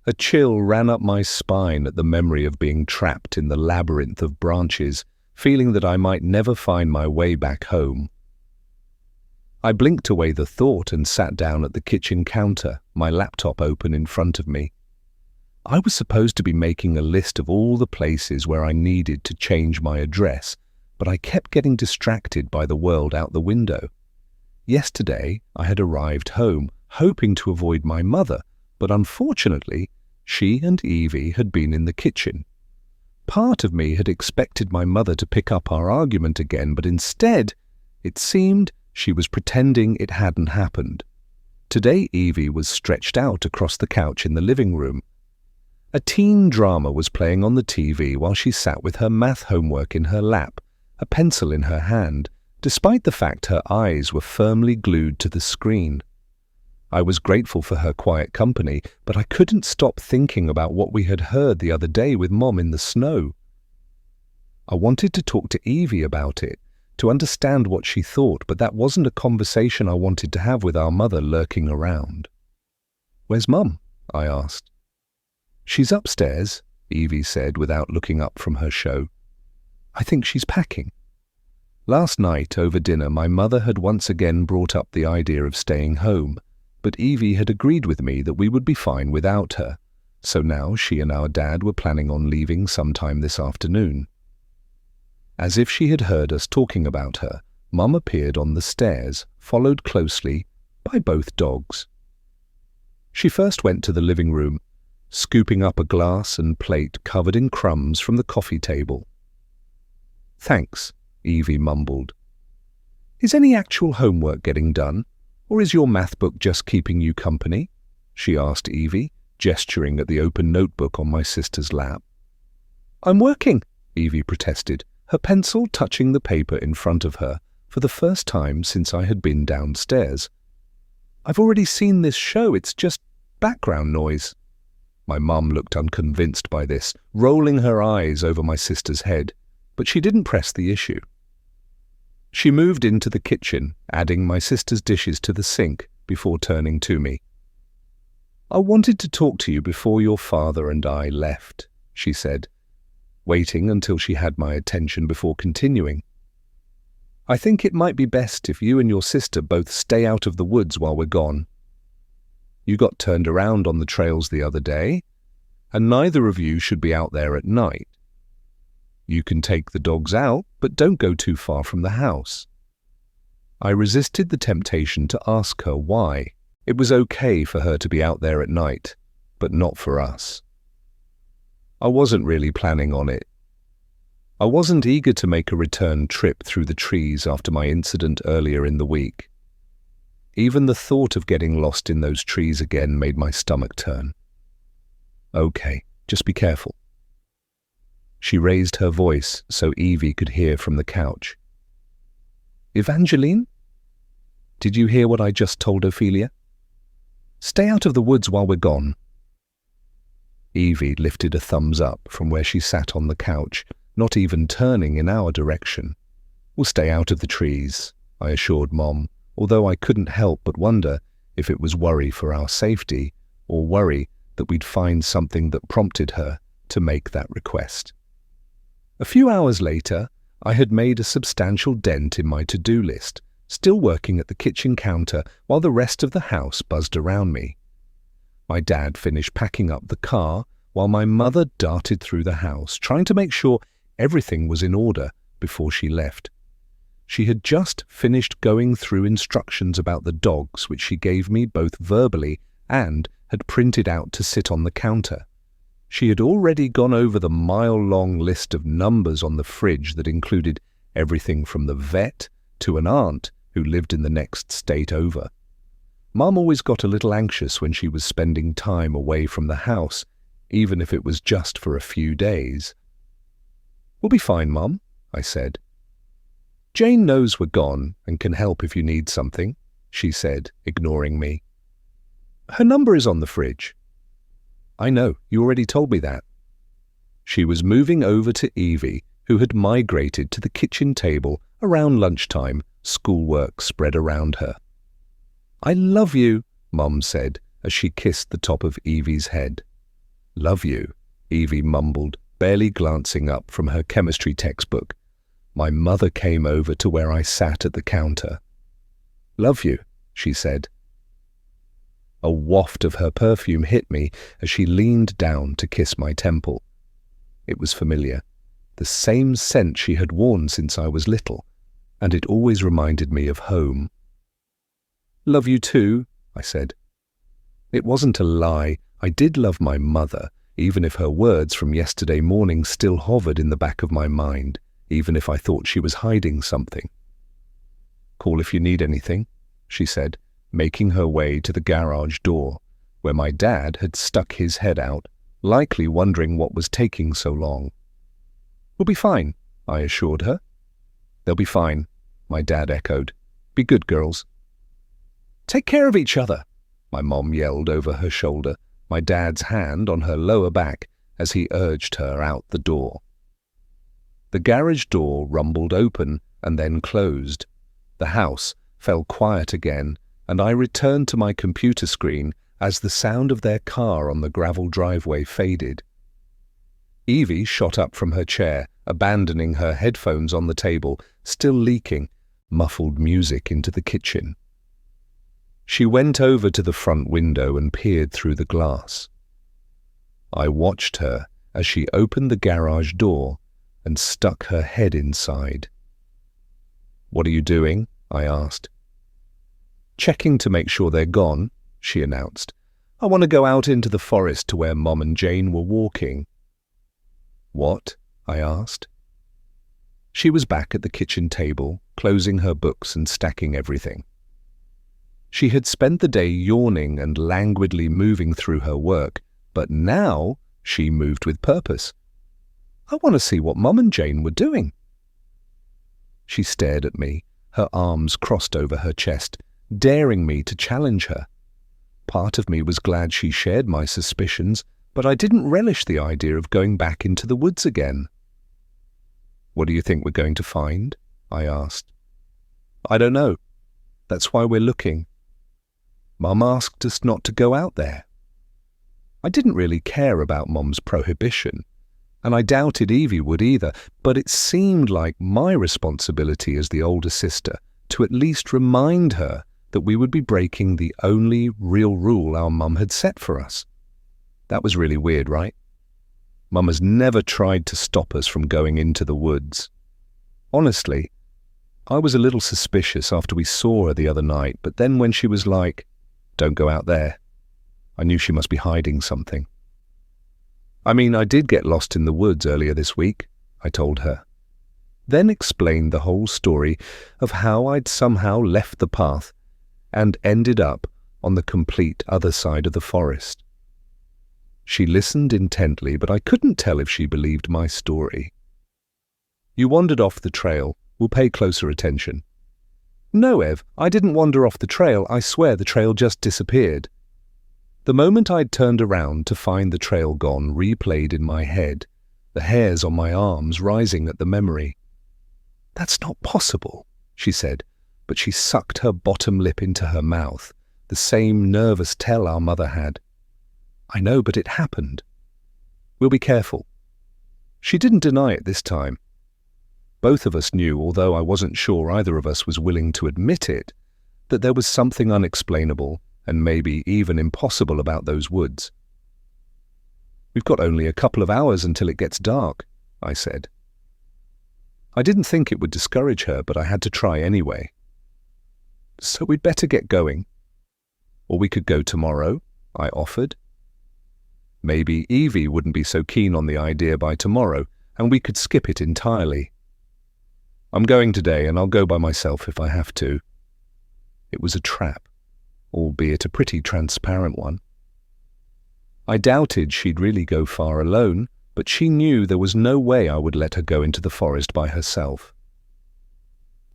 A chill ran up my spine at the memory of being trapped in the labyrinth of branches, feeling that I might never find my way back home. I blinked away the thought and sat down at the kitchen counter, my laptop open in front of me. I was supposed to be making a list of all the places where I needed to change my address, but I kept getting distracted by the world out the window. Yesterday, I had arrived home, hoping to avoid my mother, but unfortunately, she and Evie had been in the kitchen. Part of me had expected my mother to pick up our argument again, but instead, it seemed she was pretending it hadn't happened. Today, Evie was stretched out across the couch in the living room. A teen drama was playing on the TV while she sat with her math homework in her lap, a pencil in her hand, despite the fact her eyes were firmly glued to the screen. I was grateful for her quiet company, but I couldn't stop thinking about what we had heard the other day with Mom in the snow. I wanted to talk to Evie about it, to understand what she thought, but that wasn't a conversation I wanted to have with our mother lurking around. "Where's Mum?" I asked. "She's upstairs," Evie said without looking up from her show. "I think she's packing." Last night, over dinner, my mother had once again brought up the idea of staying home, but Evie had agreed with me that we would be fine without her, so now she and our dad were planning on leaving sometime this afternoon. As if she had heard us talking about her, Mum appeared on the stairs, followed closely by both dogs. She first went to the living room, scooping up a glass and plate covered in crumbs from the coffee table. "Thanks," Evie mumbled. "Is any actual homework getting done, or is your math book just keeping you company?" she asked Evie, gesturing at the open notebook on my sister's lap. "I'm working," Evie protested, her pencil touching the paper in front of her for the first time since I had been downstairs. "I've already seen this show, it's just background noise." My mum looked unconvinced by this, rolling her eyes over my sister's head, but she didn't press the issue. She moved into the kitchen, adding my sister's dishes to the sink before turning to me. "I wanted to talk to you before your father and I left," she said, waiting until she had my attention before continuing. "I think it might be best if you and your sister both stay out of the woods while we're gone. You got turned around on the trails the other day, and neither of you should be out there at night. You can take the dogs out, but don't go too far from the house." I resisted the temptation to ask her why. It was okay for her to be out there at night, but not for us. I wasn't really planning on it. I wasn't eager to make a return trip through the trees after my incident earlier in the week. Even the thought of getting lost in those trees again made my stomach turn. "Okay, just be careful." She raised her voice so Evie could hear from the couch. "Evangeline? Did you hear what I just told Ophelia? Stay out of the woods while we're gone." Evie lifted a thumbs up from where she sat on the couch, not even turning in our direction. "We'll stay out of the trees," I assured Mom, although I couldn't help but wonder if it was worry for our safety or worry that we'd find something that prompted her to make that request. A few hours later, I had made a substantial dent in my to-do list, still working at the kitchen counter while the rest of the house buzzed around me. My dad finished packing up the car while my mother darted through the house, trying to make sure everything was in order before she left. She had just finished going through instructions about the dogs, which she gave me both verbally and had printed out to sit on the counter. She had already gone over the mile-long list of numbers on the fridge that included everything from the vet to an aunt who lived in the next state over. Mum always got a little anxious when she was spending time away from the house, even if it was just for a few days. "We'll be fine, Mum," I said. "Jane knows we're gone and can help if you need something," she said, ignoring me. "Her number is on the fridge." "I know, you already told me that." She was moving over to Evie, who had migrated to the kitchen table around lunchtime, schoolwork spread around her. "I love you," Mum said as she kissed the top of Evie's head. "Love you," Evie mumbled, barely glancing up from her chemistry textbook. My mother came over to where I sat at the counter. "Love you," she said. A waft of her perfume hit me as she leaned down to kiss my temple. It was familiar, the same scent she had worn since I was little, and it always reminded me of home. "Love you too," I said. It wasn't a lie. I did love my mother, even if her words from yesterday morning still hovered in the back of my mind, even if I thought she was hiding something. "Call if you need anything," she said, making her way to the garage door, where my dad had stuck his head out, likely wondering what was taking so long. "We'll be fine," I assured her. "They'll be fine," my dad echoed. "Be good girls." "Take care of each other," my mom yelled over her shoulder, my dad's hand on her lower back as he urged her out the door. The garage door rumbled open and then closed. The house fell quiet again, and I returned to my computer screen as the sound of their car on the gravel driveway faded. Evie shot up from her chair, abandoning her headphones on the table, still leaking muffled music into the kitchen. She went over to the front window and peered through the glass. I watched her as she opened the garage door and stuck her head inside. "What are you doing?" I asked. "Checking to make sure they're gone," she announced. "I want to go out into the forest to where Mom and Jane were walking." "What?" I asked. She was back at the kitchen table, closing her books and stacking everything. She had spent the day yawning and languidly moving through her work, but now she moved with purpose. "I want to see what Mum and Jane were doing." She stared at me, her arms crossed over her chest, daring me to challenge her. Part of me was glad she shared my suspicions, but I didn't relish the idea of going back into the woods again. "What do you think we're going to find?" I asked. "I don't know. That's why we're looking. Mum asked us not to go out there." I didn't really care about Mum's prohibition, and I doubted Evie would either, but it seemed like my responsibility as the older sister to at least remind her that we would be breaking the only real rule our mum had set for us. That was really weird, right? Mum has never tried to stop us from going into the woods. Honestly, I was a little suspicious after we saw her the other night, but then when she was like, "Don't go out there," I knew she must be hiding something. "I mean, I did get lost in the woods earlier this week," I told her. Then explained the whole story of how I'd somehow left the path and ended up on the complete other side of the forest. She listened intently, but I couldn't tell if she believed my story. "You wandered off the trail. We'll pay closer attention." "No, Ev, I didn't wander off the trail. I swear the trail just disappeared." The moment I'd turned around to find the trail gone replayed in my head, the hairs on my arms rising at the memory. "That's not possible," she said, but she sucked her bottom lip into her mouth, the same nervous tell our mother had. "I know, but it happened." We'll be careful." She didn't deny it this time. Both of us knew, although I wasn't sure either of us was willing to admit it, that there was something unexplainable and maybe even impossible about those woods. "We've got only a couple of hours until it gets dark," I said. I didn't think it would discourage her, but I had to try anyway. "So we'd better get going." "Or we could go tomorrow," I offered. Maybe Evie wouldn't be so keen on the idea by tomorrow, and we could skip it entirely. "I'm going today, and I'll go by myself if I have to." It was a trap, albeit a pretty transparent one. I doubted she'd really go far alone, but she knew there was no way I would let her go into the forest by herself.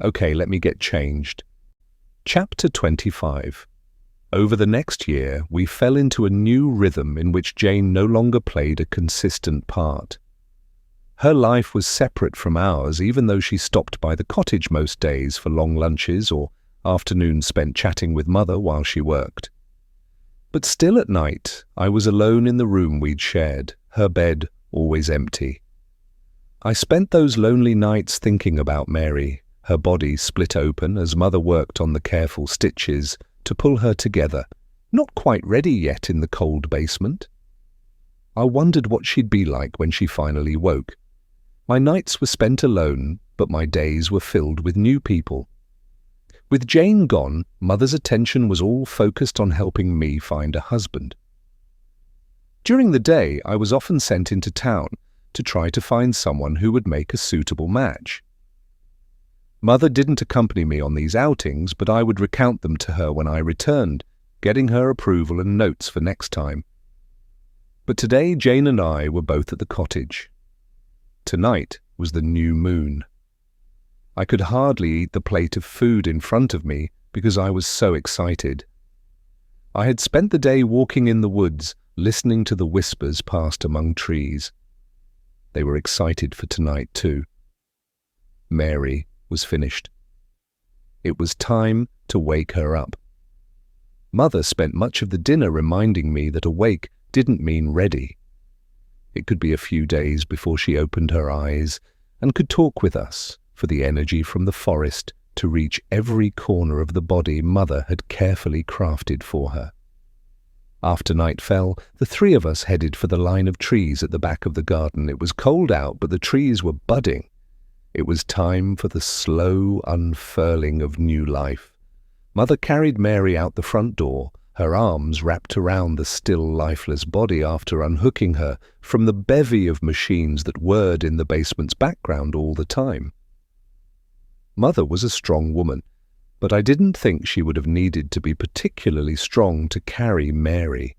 Okay, let me get changed. Chapter 25. Over the next year, we fell into a new rhythm in which Jane no longer played a consistent part. Her life was separate from ours, even though she stopped by the cottage most days for long lunches or afternoons spent chatting with Mother while she worked. But still at night, I was alone in the room we'd shared, her bed always empty. I spent those lonely nights thinking about Mary, her body split open as Mother worked on the careful stitches to pull her together, not quite ready yet in the cold basement. I wondered what she'd be like when she finally woke. My nights were spent alone, but my days were filled with new people. With Jane gone, Mother's attention was all focused on helping me find a husband. During the day, I was often sent into town to try to find someone who would make a suitable match. Mother didn't accompany me on these outings, but I would recount them to her when I returned, getting her approval and notes for next time. But today Jane and I were both at the cottage. Tonight was the new moon. I could hardly eat the plate of food in front of me because I was so excited. I had spent the day walking in the woods, listening to the whispers passed among trees. They were excited for tonight too. Mary was finished. It was time to wake her up. Mother spent much of the dinner reminding me that awake didn't mean ready. It could be a few days before she opened her eyes and could talk with us, for the energy from the forest to reach every corner of the body Mother had carefully crafted for her. After night fell, the three of us headed for the line of trees at the back of the garden. It was cold out, but the trees were budding. It was time for the slow unfurling of new life. Mother carried Mary out the front door, her arms wrapped around the still lifeless body after unhooking her from the bevy of machines that whirred in the basement's background all the time. Mother was a strong woman, but I didn't think she would have needed to be particularly strong to carry Mary.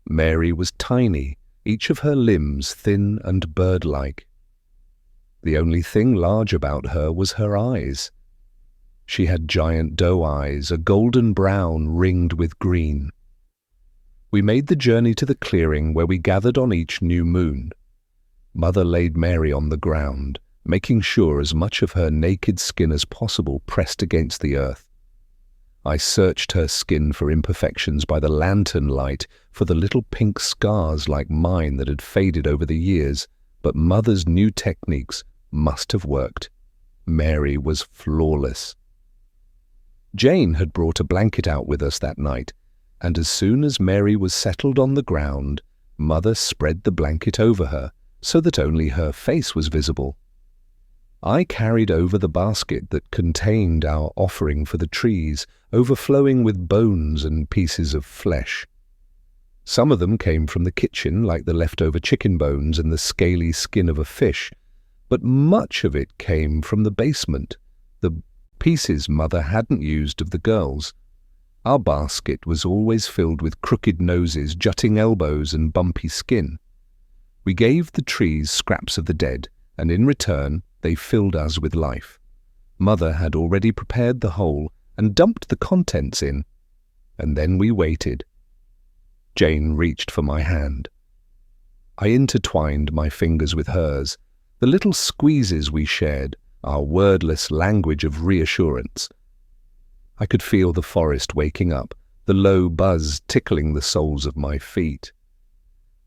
Mary was tiny, each of her limbs thin and bird-like. The only thing large about her was her eyes. She had giant doe eyes, a golden brown ringed with green. We made the journey to the clearing where we gathered on each new moon. Mother laid Mary on the ground, making sure as much of her naked skin as possible pressed against the earth. I searched her skin for imperfections by the lantern light, for the little pink scars like mine that had faded over the years, but Mother's new techniques must have worked. Mary was flawless. Jane had brought a blanket out with us that night, and as soon as Mary was settled on the ground, Mother spread the blanket over her so that only her face was visible. I carried over the basket that contained our offering for the trees, overflowing with bones and pieces of flesh. Some of them came from the kitchen, like the leftover chicken bones and the scaly skin of a fish, but much of it came from the basement, the pieces Mother hadn't used of the girls. Our basket was always filled with crooked noses, jutting elbows, and bumpy skin. We gave the trees scraps of the dead, and in return they filled us with life. Mother had already prepared the hole and dumped the contents in, and then we waited. Jane reached for my hand. I intertwined my fingers with hers, the little squeezes we shared, our wordless language of reassurance. I could feel the forest waking up, the low buzz tickling the soles of my feet.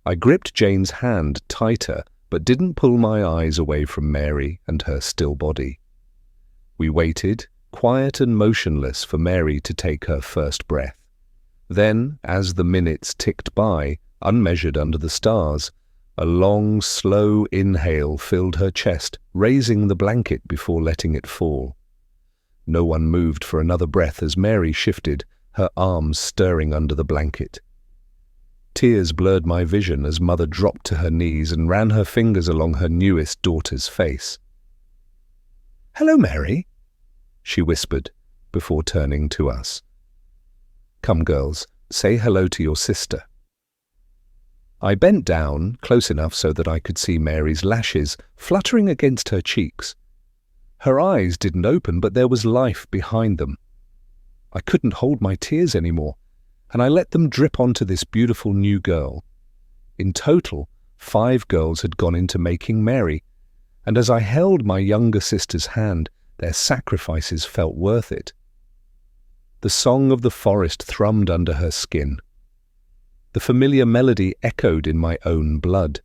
I gripped Jane's hand tighter, but didn't pull my eyes away from Mary and her still body. We waited, quiet and motionless, for Mary to take her first breath. Then, as the minutes ticked by, unmeasured under the stars, a long, slow inhale filled her chest, raising the blanket before letting it fall. No one moved for another breath as Mary shifted, her arms stirring under the blanket. Tears blurred my vision as Mother dropped to her knees and ran her fingers along her newest daughter's face. "Hello, Mary," she whispered, before turning to us. "Come, girls, say hello to your sister." I bent down, close enough so that I could see Mary's lashes fluttering against her cheeks. Her eyes didn't open, but there was life behind them. I couldn't hold my tears anymore, and I let them drip onto this beautiful new girl. In total, 5 girls had gone into making Mary, and as I held my younger sister's hand, their sacrifices felt worth it. The song of the forest thrummed under her skin. The familiar melody echoed in my own blood.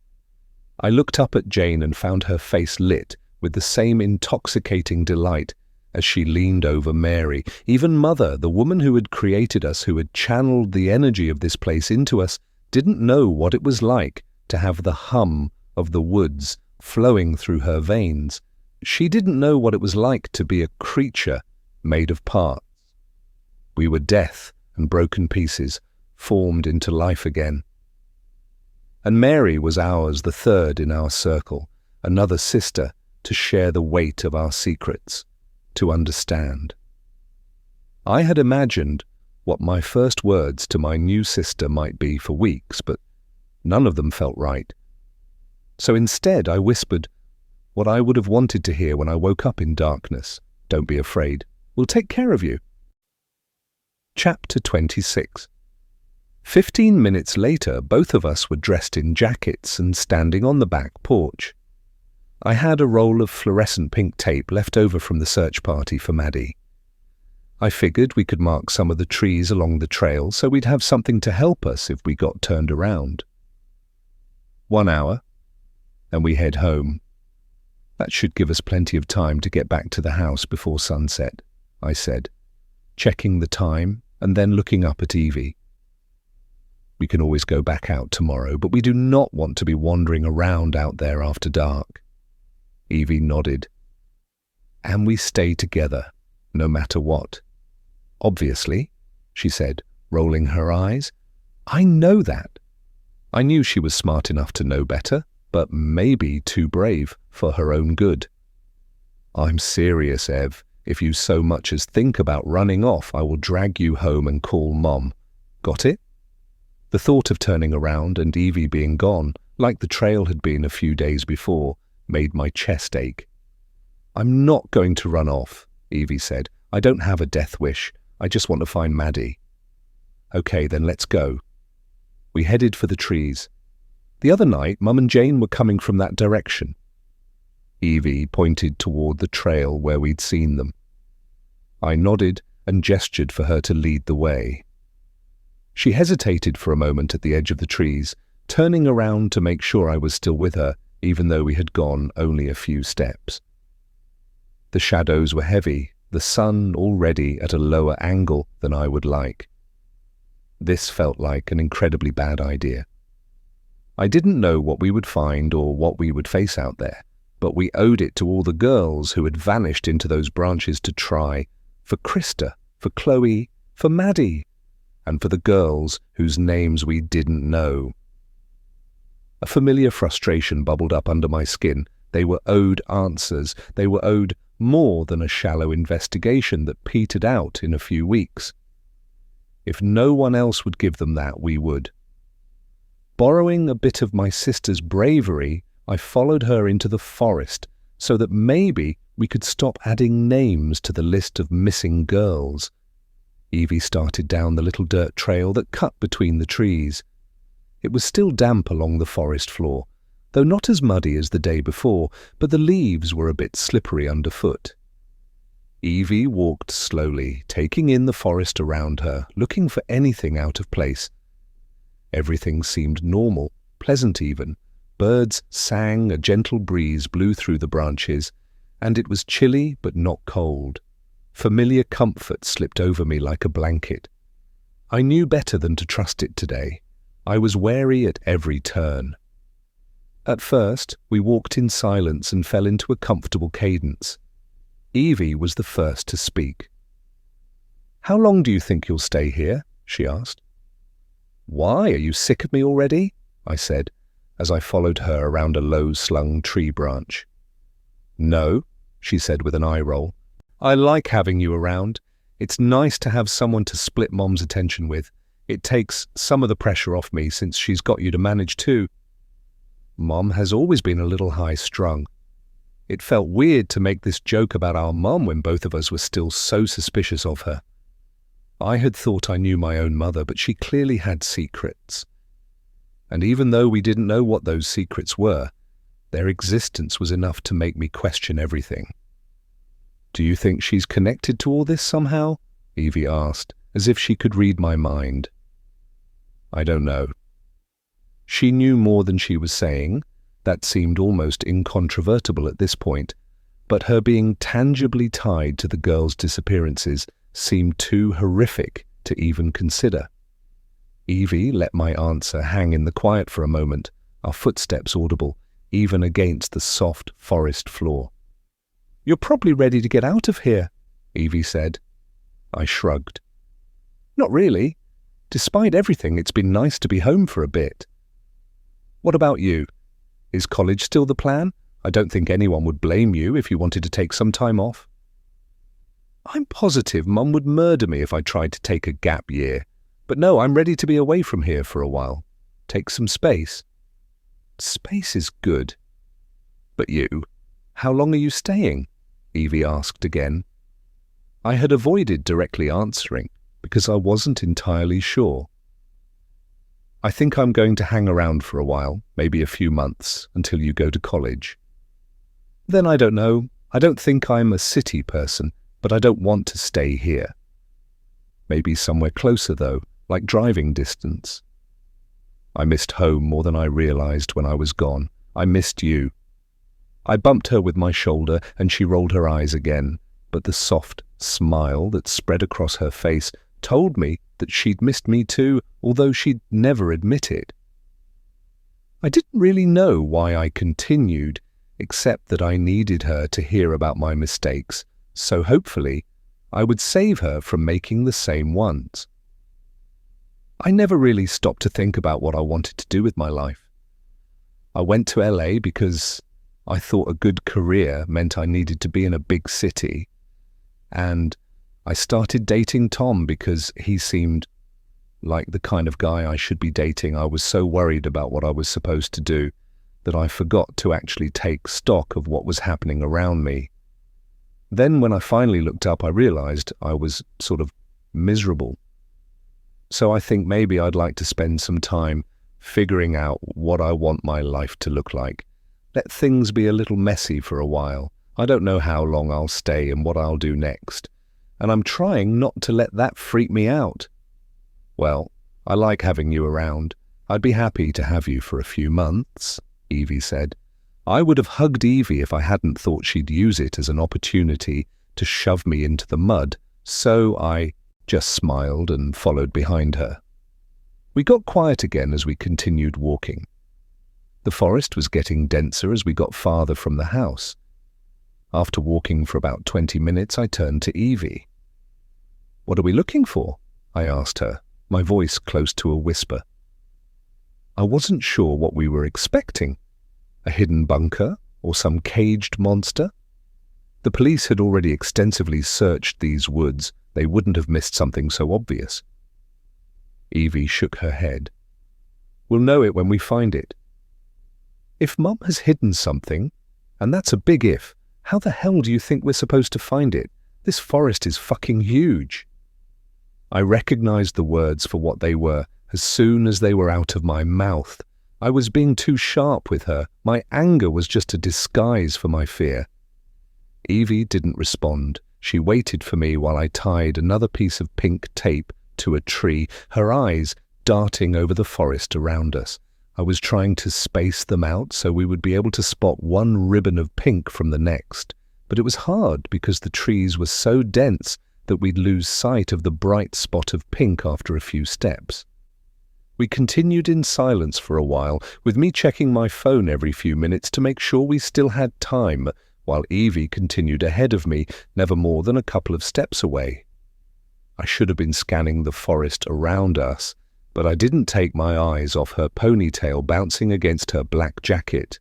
I looked up at Jane and found her face lit with the same intoxicating delight as she leaned over Mary. Even Mother, the woman who had created us, who had channeled the energy of this place into us, didn't know what it was like to have the hum of the woods flowing through her veins. She didn't know what it was like to be a creature made of parts. We were death and broken pieces, formed into life again. And Mary was ours, the third in our circle, another sister to share the weight of our secrets, to understand. I had imagined what my first words to my new sister might be for weeks, but none of them felt right. So instead I whispered what I would have wanted to hear when I woke up in darkness. "Don't be afraid. We'll take care of you." Chapter 26. 15 minutes later, both of us were dressed in jackets and standing on the back porch. I had a roll of fluorescent pink tape left over from the search party for Maddie. I figured we could mark some of the trees along the trail so we'd have something to help us if we got turned around. 1 hour, and we head home. That should give us plenty of time to get back to the house before sunset, I said, checking the time and then looking up at Evie. We can always go back out tomorrow, but we do not want to be wandering around out there after dark. Evie nodded. And we stay together, no matter what. Obviously, she said, rolling her eyes. I know that. I knew she was smart enough to know better, but maybe too brave for her own good. I'm serious, Ev. If you so much as think about running off, I will drag you home and call Mom. Got it? The thought of turning around and Evie being gone, like the trail had been a few days before, made my chest ache. I'm not going to run off, Evie said. I don't have a death wish. I just want to find Maddie. Okay, then let's go. We headed for the trees. The other night, Mum and Jane were coming from that direction. Evie pointed toward the trail where we'd seen them. I nodded and gestured for her to lead the way. She hesitated for a moment at the edge of the trees, turning around to make sure I was still with her, even though we had gone only a few steps. The shadows were heavy, the sun already at a lower angle than I would like. This felt like an incredibly bad idea. I didn't know what we would find or what we would face out there, but we owed it to all the girls who had vanished into those branches to try, for Krista, for Chloe, for Maddie, and for the girls whose names we didn't know. A familiar frustration bubbled up under my skin. They were owed answers. They were owed more than a shallow investigation that petered out in a few weeks. If no one else would give them that, we would. Borrowing a bit of my sister's bravery, I followed her into the forest so that maybe we could stop adding names to the list of missing girls. Evie started down the little dirt trail that cut between the trees. It was still damp along the forest floor, though not as muddy as the day before, but the leaves were a bit slippery underfoot. Evie walked slowly, taking in the forest around her, looking for anything out of place. Everything seemed normal, pleasant even. Birds sang, a gentle breeze blew through the branches, and it was chilly but not cold. Familiar comfort slipped over me like a blanket. I knew better than to trust it today. I was wary at every turn. At first, we walked in silence and fell into a comfortable cadence. Evie was the first to speak. "How long do you think you'll stay here?" she asked. "Why, are you sick of me already?" I said, as I followed her around a low-slung tree branch. "No," she said with an eye roll. "I like having you around. It's nice to have someone to split Mom's attention with. It takes some of the pressure off me since she's got you to manage too. Mom has always been a little high-strung. It felt weird to make this joke about our mom when both of us were still so suspicious of her. I had thought I knew my own mother, but she clearly had secrets. And even though we didn't know what those secrets were, their existence was enough to make me question everything. "Do you think she's connected to all this somehow?" Evie asked, as if she could read my mind. "I don't know." She knew more than she was saying. That seemed almost incontrovertible at this point, but her being tangibly tied to the girls' disappearances seemed too horrific to even consider. Evie let my answer hang in the quiet for a moment, our footsteps audible, even against the soft forest floor. "You're probably ready to get out of here," Evie said. I shrugged. "Not really. Despite everything, it's been nice to be home for a bit." "What about you? Is college still the plan? I don't think anyone would blame you if you wanted to take some time off." "I'm positive Mum would murder me if I tried to take a gap year. But no, I'm ready to be away from here for a while. Take some space." "Space is good. But you, how long are you staying?" Evie asked again. I had avoided directly answering because I wasn't entirely sure. "I think I'm going to hang around for a while, maybe a few months, until you go to college." "Then I don't know. I don't think I'm a city person, but I don't want to stay here." "Maybe somewhere closer, though, like driving distance." I missed home more than I realized when I was gone. I missed you. I bumped her with my shoulder, and she rolled her eyes again, but the soft smile that spread across her face told me that she'd missed me too, although she'd never admit it. I didn't really know why I continued, except that I needed her to hear about my mistakes, so hopefully I would save her from making the same ones. I never really stopped to think about what I wanted to do with my life. I went to LA because I thought a good career meant I needed to be in a big city, and I started dating Tom because he seemed like the kind of guy I should be dating. I was so worried about what I was supposed to do that I forgot to actually take stock of what was happening around me. Then when I finally looked up, I realized I was sort of miserable. So I think maybe I'd like to spend some time figuring out what I want my life to look like. Let things be a little messy for a while. I don't know how long I'll stay and what I'll do next, and I'm trying not to let that freak me out. "Well, I like having you around. I'd be happy to have you for a few months," Evie said. I would have hugged Evie if I hadn't thought she'd use it as an opportunity to shove me into the mud, so I just smiled and followed behind her. We got quiet again as we continued walking. The forest was getting denser as we got farther from the house. After walking for about 20 minutes, I turned to Evie. "What are we looking for?" I asked her, my voice close to a whisper. I wasn't sure what we were expecting. A hidden bunker or some caged monster? The police had already extensively searched these woods. They wouldn't have missed something so obvious. Evie shook her head. "We'll know it when we find it." "If Mum has hidden something, and that's a big if, how the hell do you think we're supposed to find it? This forest is fucking huge." I recognized the words for what they were as soon as they were out of my mouth. I was being too sharp with her. My anger was just a disguise for my fear. Evie didn't respond. She waited for me while I tied another piece of pink tape to a tree, her eyes darting over the forest around us. I was trying to space them out so we would be able to spot one ribbon of pink from the next, but it was hard because the trees were so dense that we'd lose sight of the bright spot of pink after a few steps. We continued in silence for a while, with me checking my phone every few minutes to make sure we still had time, while Evie continued ahead of me, never more than a couple of steps away. I should have been scanning the forest around us, but I didn't take my eyes off her ponytail bouncing against her black jacket.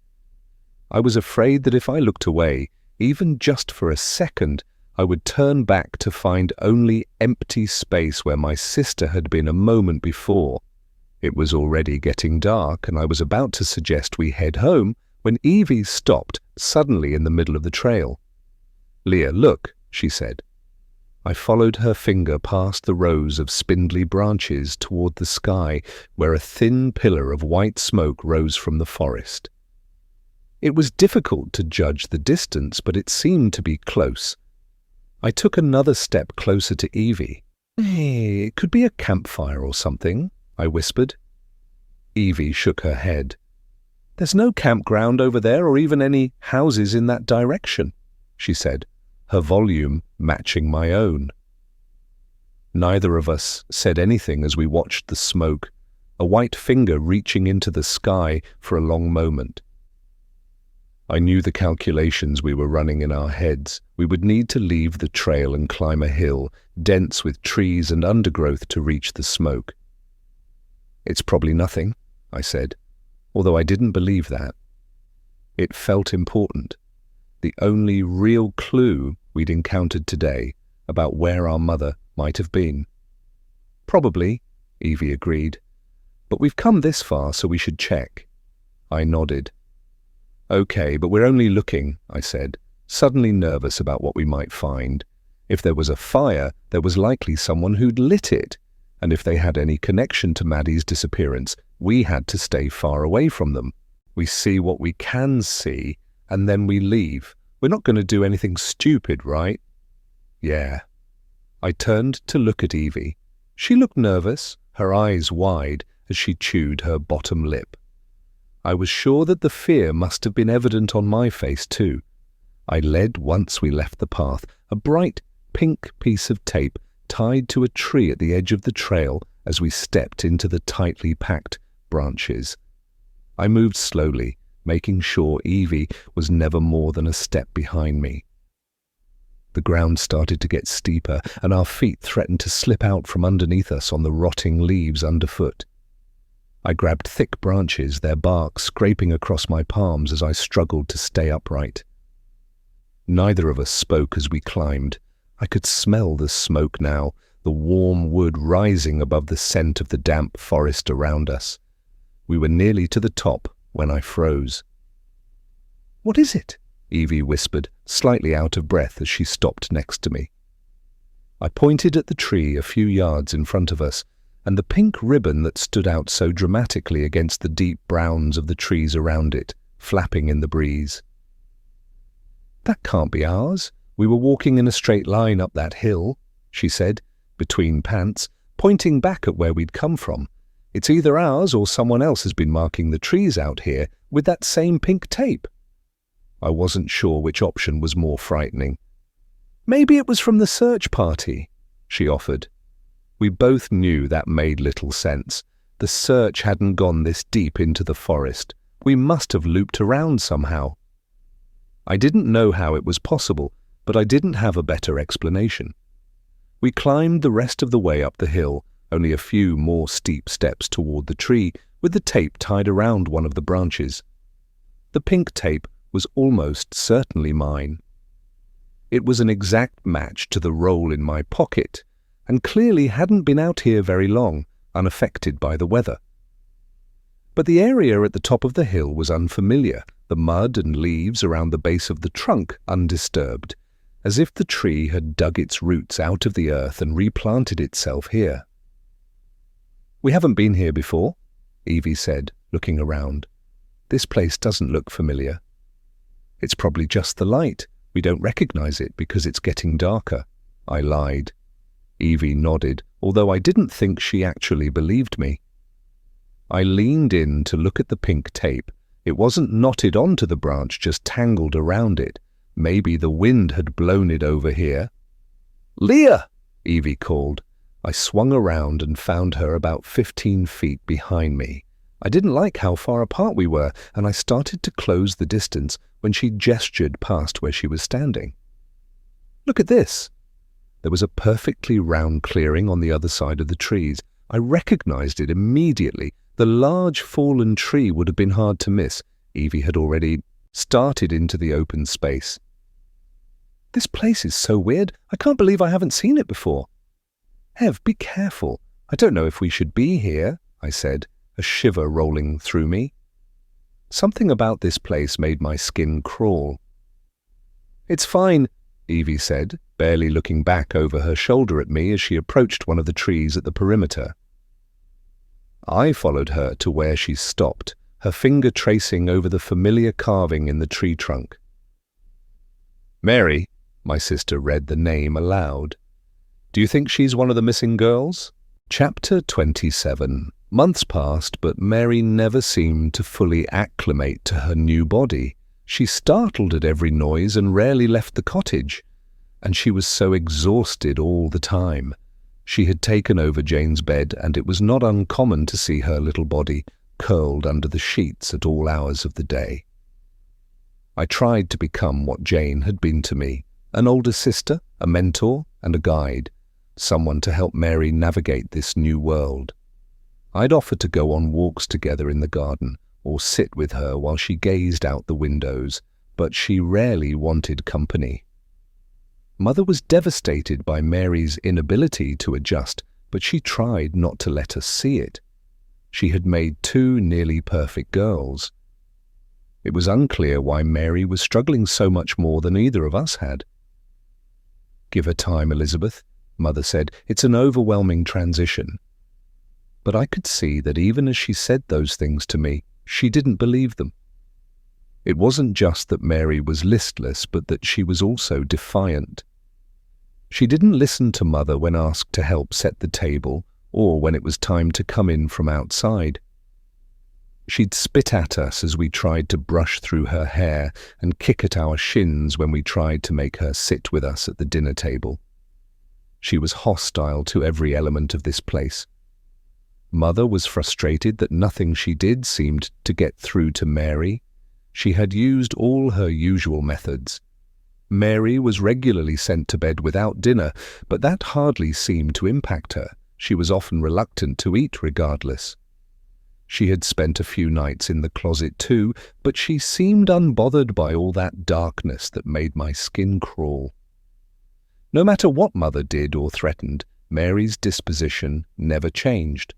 I was afraid that if I looked away, even just for a second, I would turn back to find only empty space where my sister had been a moment before. It was already getting dark, and I was about to suggest we head home when Evie stopped suddenly in the middle of the trail. "Leah, look," she said. I followed her finger past the rows of spindly branches toward the sky, where a thin pillar of white smoke rose from the forest. It was difficult to judge the distance, but it seemed to be close. I took another step closer to Evie. "Hey, it could be a campfire or something," I whispered. Evie shook her head. "There's no campground over there or even any houses in that direction," she said, her volume matching my own. Neither of us said anything as we watched the smoke, a white finger reaching into the sky for a long moment. I knew the calculations we were running in our heads. We would need to leave the trail and climb a hill, dense with trees and undergrowth, to reach the smoke. "It's probably nothing," I said, although I didn't believe that. It felt important, the only real clue we'd encountered today about where our mother might have been. "Probably," Evie agreed, "but we've come this far, so we should check." I nodded. "Okay, but we're only looking," I said, suddenly nervous about what we might find. If there was a fire, there was likely someone who'd lit it, and if they had any connection to Maddie's disappearance, we had to stay far away from them. We see what we can see, and then we leave. We're not going to do anything stupid, right? "Yeah." I turned to look at Evie. She looked nervous, her eyes wide as she chewed her bottom lip. I was sure that the fear must have been evident on my face too. I led once we left the path, a bright pink piece of tape tied to a tree at the edge of the trail as we stepped into the tightly packed branches. I moved slowly, making sure Evie was never more than a step behind me. The ground started to get steeper, and our feet threatened to slip out from underneath us on the rotting leaves underfoot. I grabbed thick branches, their bark scraping across my palms as I struggled to stay upright. Neither of us spoke as we climbed. I could smell the smoke now, the warm wood rising above the scent of the damp forest around us. We were nearly to the top when I froze. "What is it?" Evie whispered, slightly out of breath as she stopped next to me. I pointed at the tree a few yards in front of us, and the pink ribbon that stood out so dramatically against the deep browns of the trees around it, flapping in the breeze. "That can't be ours. We were walking in a straight line up that hill," she said, between pants, pointing back at where we'd come from. "It's either ours or someone else has been marking the trees out here with that same pink tape." I wasn't sure which option was more frightening. "Maybe it was from the search party," she offered. We both knew that made little sense. The search hadn't gone this deep into the forest. We must have looped around somehow. I didn't know how it was possible, but I didn't have a better explanation. We climbed the rest of the way up the hill, only a few more steep steps toward the tree, with the tape tied around one of the branches. The pink tape was almost certainly mine. It was an exact match to the roll in my pocket, and clearly hadn't been out here very long, unaffected by the weather. But the area at the top of the hill was unfamiliar, the mud and leaves around the base of the trunk undisturbed, as if the tree had dug its roots out of the earth and replanted itself here. "We haven't been here before," Evie said, looking around. "This place doesn't look familiar." "It's probably just the light. We don't recognize it because it's getting darker," I lied. Evie nodded, although I didn't think she actually believed me. I leaned in to look at the pink tape. It wasn't knotted onto the branch, just tangled around it. Maybe the wind had blown it over here. "Leah!" Evie called. I swung around and found her about 15 feet behind me. I didn't like how far apart we were, and I started to close the distance when she gestured past where she was standing. "Look at this." There was a perfectly round clearing on the other side of the trees. I recognized it immediately. The large fallen tree would have been hard to miss. Evie had already started into the open space. "This place is so weird. I can't believe I haven't seen it before." "Ev, be careful. I don't know if we should be here," I said, a shiver rolling through me. Something about this place made my skin crawl. "It's fine," Evie said, barely looking back over her shoulder at me as she approached one of the trees at the perimeter. I followed her to where she stopped, her finger tracing over the familiar carving in the tree trunk. "Mary," my sister read the name aloud. "Do you think she's one of the missing girls?" Chapter 27. Months passed, but Mary never seemed to fully acclimate to her new body. She startled at every noise and rarely left the cottage. And she was so exhausted all the time. She had taken over Jane's bed, and it was not uncommon to see her little body curled under the sheets at all hours of the day. I tried to become what Jane had been to me, an older sister, a mentor, and a guide, someone to help Mary navigate this new world. I'd offer to go on walks together in the garden or sit with her while she gazed out the windows, but she rarely wanted company. Mother was devastated by Mary's inability to adjust, but she tried not to let us see it. She had made 2 nearly perfect girls. It was unclear why Mary was struggling so much more than either of us had. "Give her time, Elizabeth," Mother said. "It's an overwhelming transition." But I could see that even as she said those things to me, she didn't believe them. It wasn't just that Mary was listless, but that she was also defiant. She didn't listen to Mother when asked to help set the table or when it was time to come in from outside. She'd spit at us as we tried to brush through her hair and kick at our shins when we tried to make her sit with us at the dinner table. She was hostile to every element of this place. Mother was frustrated that nothing she did seemed to get through to Mary. She had used all her usual methods. Mary was regularly sent to bed without dinner, but that hardly seemed to impact her. She was often reluctant to eat regardless. She had spent a few nights in the closet too, but she seemed unbothered by all that darkness that made my skin crawl. No matter what Mother did or threatened, Mary's disposition never changed.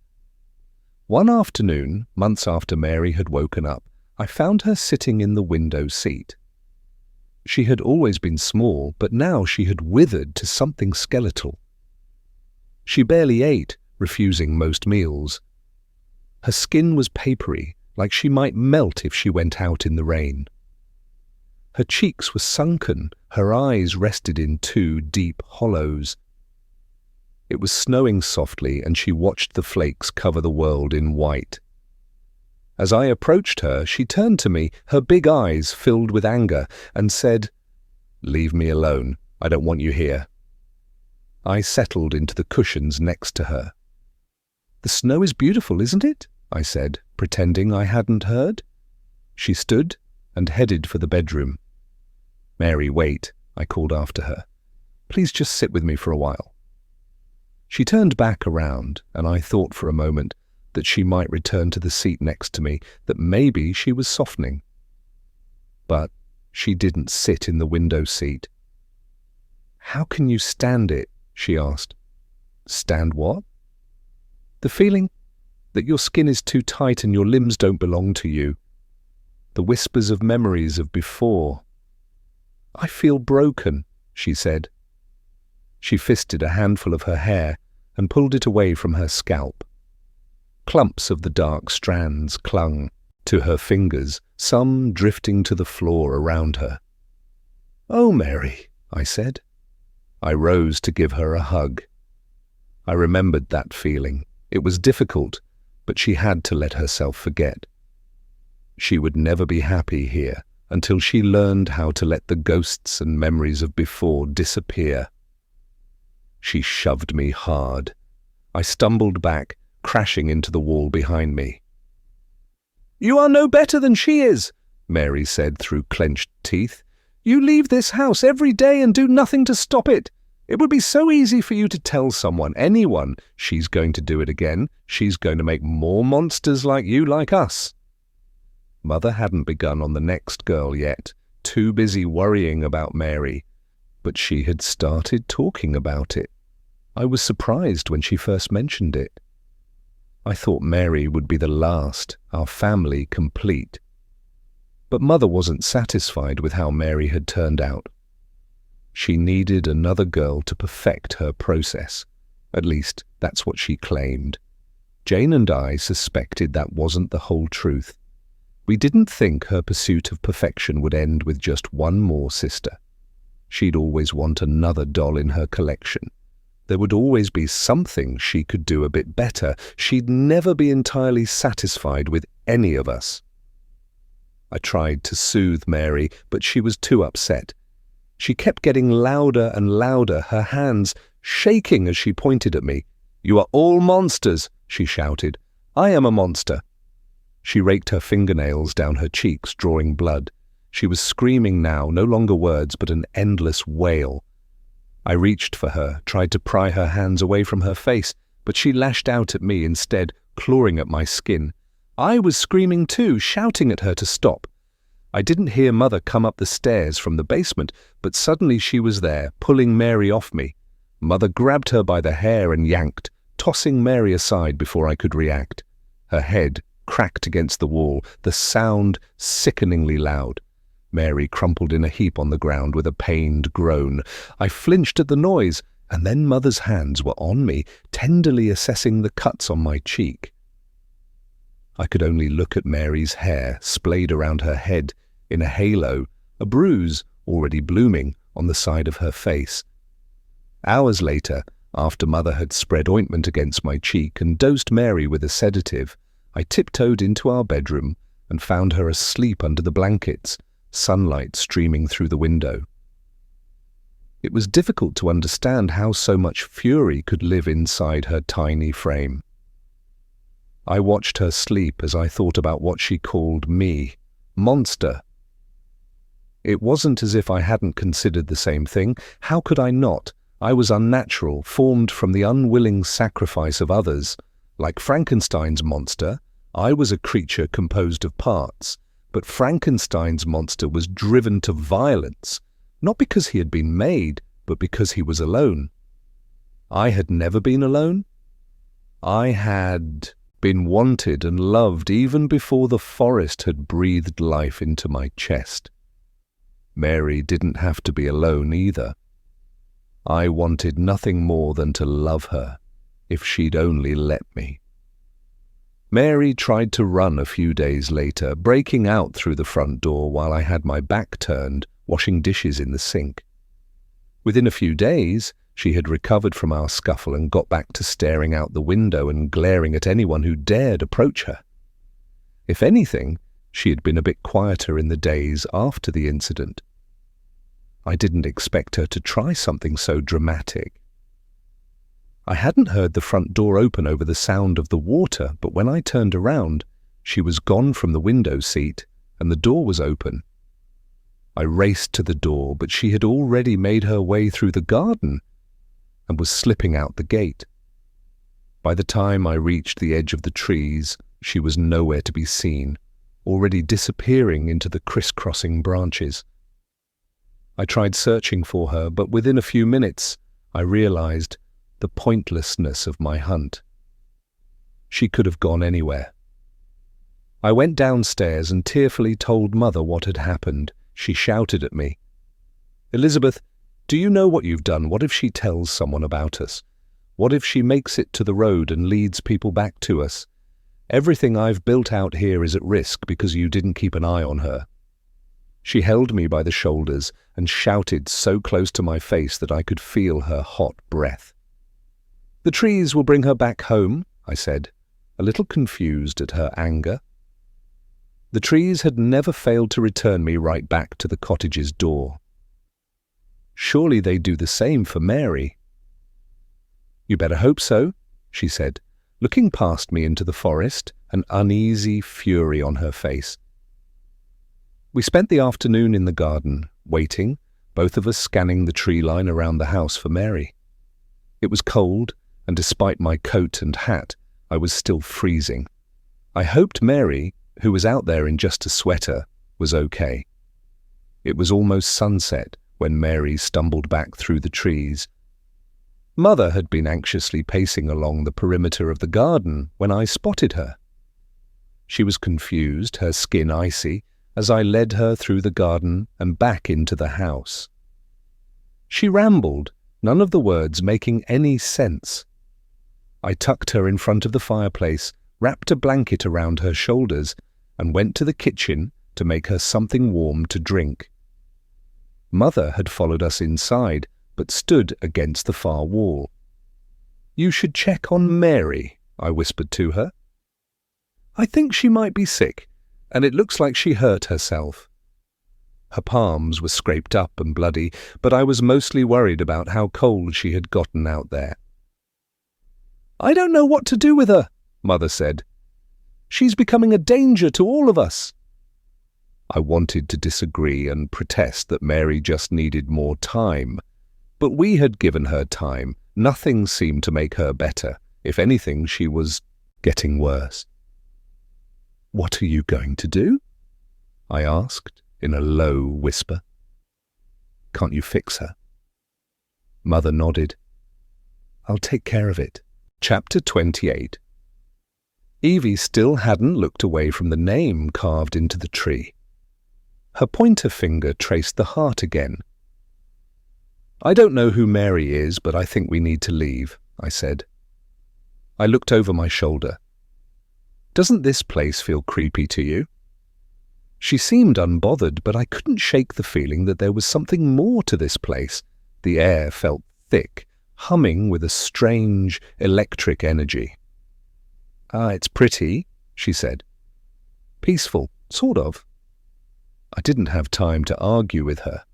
One afternoon, months after Mary had woken up, I found her sitting in the window seat. She had always been small, but now she had withered to something skeletal. She barely ate, refusing most meals. Her skin was papery, like she might melt if she went out in the rain. Her cheeks were sunken, her eyes rested in 2 deep hollows. It was snowing softly, and she watched the flakes cover the world in white. As I approached her, she turned to me, her big eyes filled with anger, and said, "Leave me alone. I don't want you here." I settled into the cushions next to her. "The snow is beautiful, isn't it?" I said, pretending I hadn't heard. She stood and headed for the bedroom. "Mary, wait," I called after her. "Please just sit with me for a while." She turned back around, and I thought for a moment that she might return to the seat next to me, that maybe she was softening. But she didn't sit in the window seat. "How can you stand it?" she asked. "Stand what?" "The feeling that your skin is too tight and your limbs don't belong to you. The whispers of memories of before." "I feel broken," she said. She fisted a handful of her hair and pulled it away from her scalp. Clumps of the dark strands clung to her fingers, some drifting to the floor around her. "Oh, Mary," I said. I rose to give her a hug. I remembered that feeling. It was difficult, but she had to let herself forget. She would never be happy here until she learned how to let the ghosts and memories of before disappear. She shoved me hard. I stumbled back, crashing into the wall behind me. "You are no better than she is," Mary said through clenched teeth. "You leave this house every day and do nothing to stop it. It would be so easy for you to tell someone, anyone, she's going to do it again. She's going to make more monsters like you, like us." Mother hadn't begun on the next girl yet, too busy worrying about Mary, but she had started talking about it. I was surprised when she first mentioned it. I thought Mary would be the last, our family complete. But Mother wasn't satisfied with how Mary had turned out. She needed another girl to perfect her process. At least, that's what she claimed. Jane and I suspected that wasn't the whole truth. We didn't think her pursuit of perfection would end with just one more sister. She'd always want another doll in her collection. There would always be something she could do a bit better. She'd never be entirely satisfied with any of us. I tried to soothe Mary, but she was too upset. She kept getting louder and louder, her hands shaking as she pointed at me. "You are all monsters," she shouted. "I am a monster." She raked her fingernails down her cheeks, drawing blood. She was screaming now, no longer words, but an endless wail. I reached for her, tried to pry her hands away from her face, but she lashed out at me instead, clawing at my skin. I was screaming too, shouting at her to stop. I didn't hear Mother come up the stairs from the basement, but suddenly she was there, pulling Mary off me. Mother grabbed her by the hair and yanked, tossing Mary aside before I could react. Her head cracked against the wall, the sound sickeningly loud. Mary crumpled in a heap on the ground with a pained groan. I flinched at the noise, and then Mother's hands were on me, tenderly assessing the cuts on my cheek. I could only look at Mary's hair splayed around her head in a halo, a bruise already blooming on the side of her face. Hours later, after Mother had spread ointment against my cheek and dosed Mary with a sedative, I tiptoed into our bedroom and found her asleep under the blankets, sunlight streaming through the window. It was difficult to understand how so much fury could live inside her tiny frame. I watched her sleep as I thought about what she called me, monster. It wasn't as if I hadn't considered the same thing. How could I not? I was unnatural, formed from the unwilling sacrifice of others. Like Frankenstein's monster, I was a creature composed of parts, but Frankenstein's monster was driven to violence, not because he had been made, but because he was alone. I had never been alone. I had been wanted and loved even before the forest had breathed life into my chest. Mary didn't have to be alone either. I wanted nothing more than to love her, if she'd only let me. Mary tried to run a few days later, breaking out through the front door while I had my back turned, washing dishes in the sink. Within a few days, she had recovered from our scuffle and got back to staring out the window and glaring at anyone who dared approach her. If anything, she had been a bit quieter in the days after the incident. I didn't expect her to try something so dramatic. I hadn't heard the front door open over the sound of the water, but when I turned around, she was gone from the window seat and the door was open. I raced to the door, but she had already made her way through the garden and was slipping out the gate. By the time I reached the edge of the trees, she was nowhere to be seen, already disappearing into the crisscrossing branches. I tried searching for her, but within a few minutes, I realized the pointlessness of my hunt. She could have gone anywhere. I went downstairs and tearfully told Mother what had happened. She shouted at me, "Elizabeth, do you know what you've done? What if she tells someone about us? What if she makes it to the road and leads people back to us? Everything I've built out here is at risk because you didn't keep an eye on her." She held me by the shoulders and shouted so close to my face that I could feel her hot breath. "The trees will bring her back home," I said. a little confused at her anger. The trees had never failed to return me right back to the cottage's door. Surely they'd do the same for Mary. "You better hope so," she said, looking past me into the forest, an uneasy fury on her face. We spent the afternoon in the garden, waiting, both of us scanning the tree line around the house for Mary. It was cold, and despite my coat and hat, I was still freezing. I hoped Mary, who was out there in just a sweater, was okay. It was almost sunset when Mary stumbled back through the trees. Mother had been anxiously pacing along the perimeter of the garden when I spotted her. She was confused, her skin icy, as I led her through the garden and back into the house. She rambled, none of the words making any sense. I tucked her in front of the fireplace, wrapped a blanket around her shoulders, and went to the kitchen to make her something warm to drink. Mother had followed us inside, but stood against the far wall. "You should check on Mary," I whispered to her. "I think she might be sick, and it looks like she hurt herself." Her palms were scraped up and bloody, but I was mostly worried about how cold she had gotten out there. "I don't know what to do with her," Mother said. "She's becoming a danger to all of us." I wanted to disagree and protest that Mary just needed more time. But we had given her time. Nothing seemed to make her better. If anything, she was getting worse. "What are you going to do?" I asked in a low whisper. "Can't you fix her?" Mother nodded. "I'll take care of it." Chapter 28. Evie still hadn't looked away from the name carved into the tree. Her pointer finger traced the heart again. "I don't know who Mary is, but I think we need to leave," I said. I looked over my shoulder. "Doesn't this place feel creepy to you?" She seemed unbothered, but I couldn't shake the feeling that there was something more to this place. The air felt thick, humming with a strange electric energy. It's pretty," she said. "Peaceful, sort of." I didn't have time to argue with her.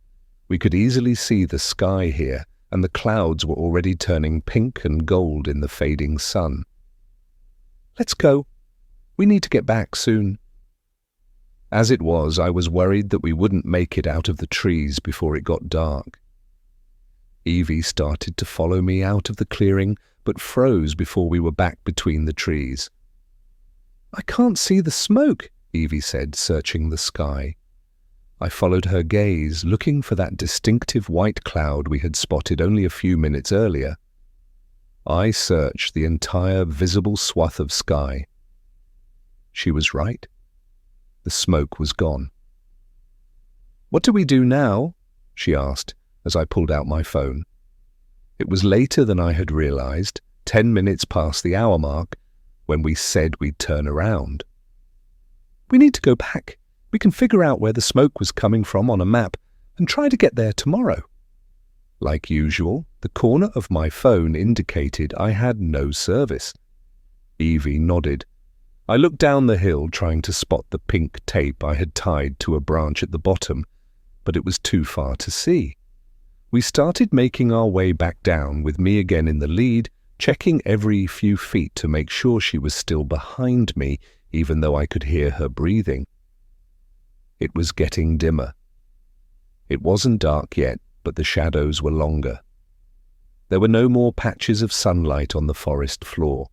We could easily see the sky here, and the clouds were already turning pink and gold in the fading sun. "Let's go. We need to get back soon." As it was, I was worried that we wouldn't make it out of the trees before it got dark. Evie started to follow me out of the clearing, but froze before we were back between the trees. "I can't see the smoke," Evie said, searching the sky. I followed her gaze, looking for that distinctive white cloud we had spotted only a few minutes earlier. I searched the entire visible swath of sky. She was right. The smoke was gone. "What do we do now?" she asked as I pulled out my phone. It was later than I had realized, 10 minutes past the hour mark, when we said we'd turn around. "We need to go back. We can figure out where the smoke was coming from on a map and try to get there tomorrow." Like usual, the corner of my phone indicated I had no service. Evie nodded. I looked down the hill trying to spot the pink tape I had tied to a branch at the bottom, but it was too far to see. We started making our way back down, with me again in the lead, checking every few feet to make sure she was still behind me, even though I could hear her breathing. It was getting dimmer. It wasn't dark yet, but the shadows were longer. There were no more patches of sunlight on the forest floor.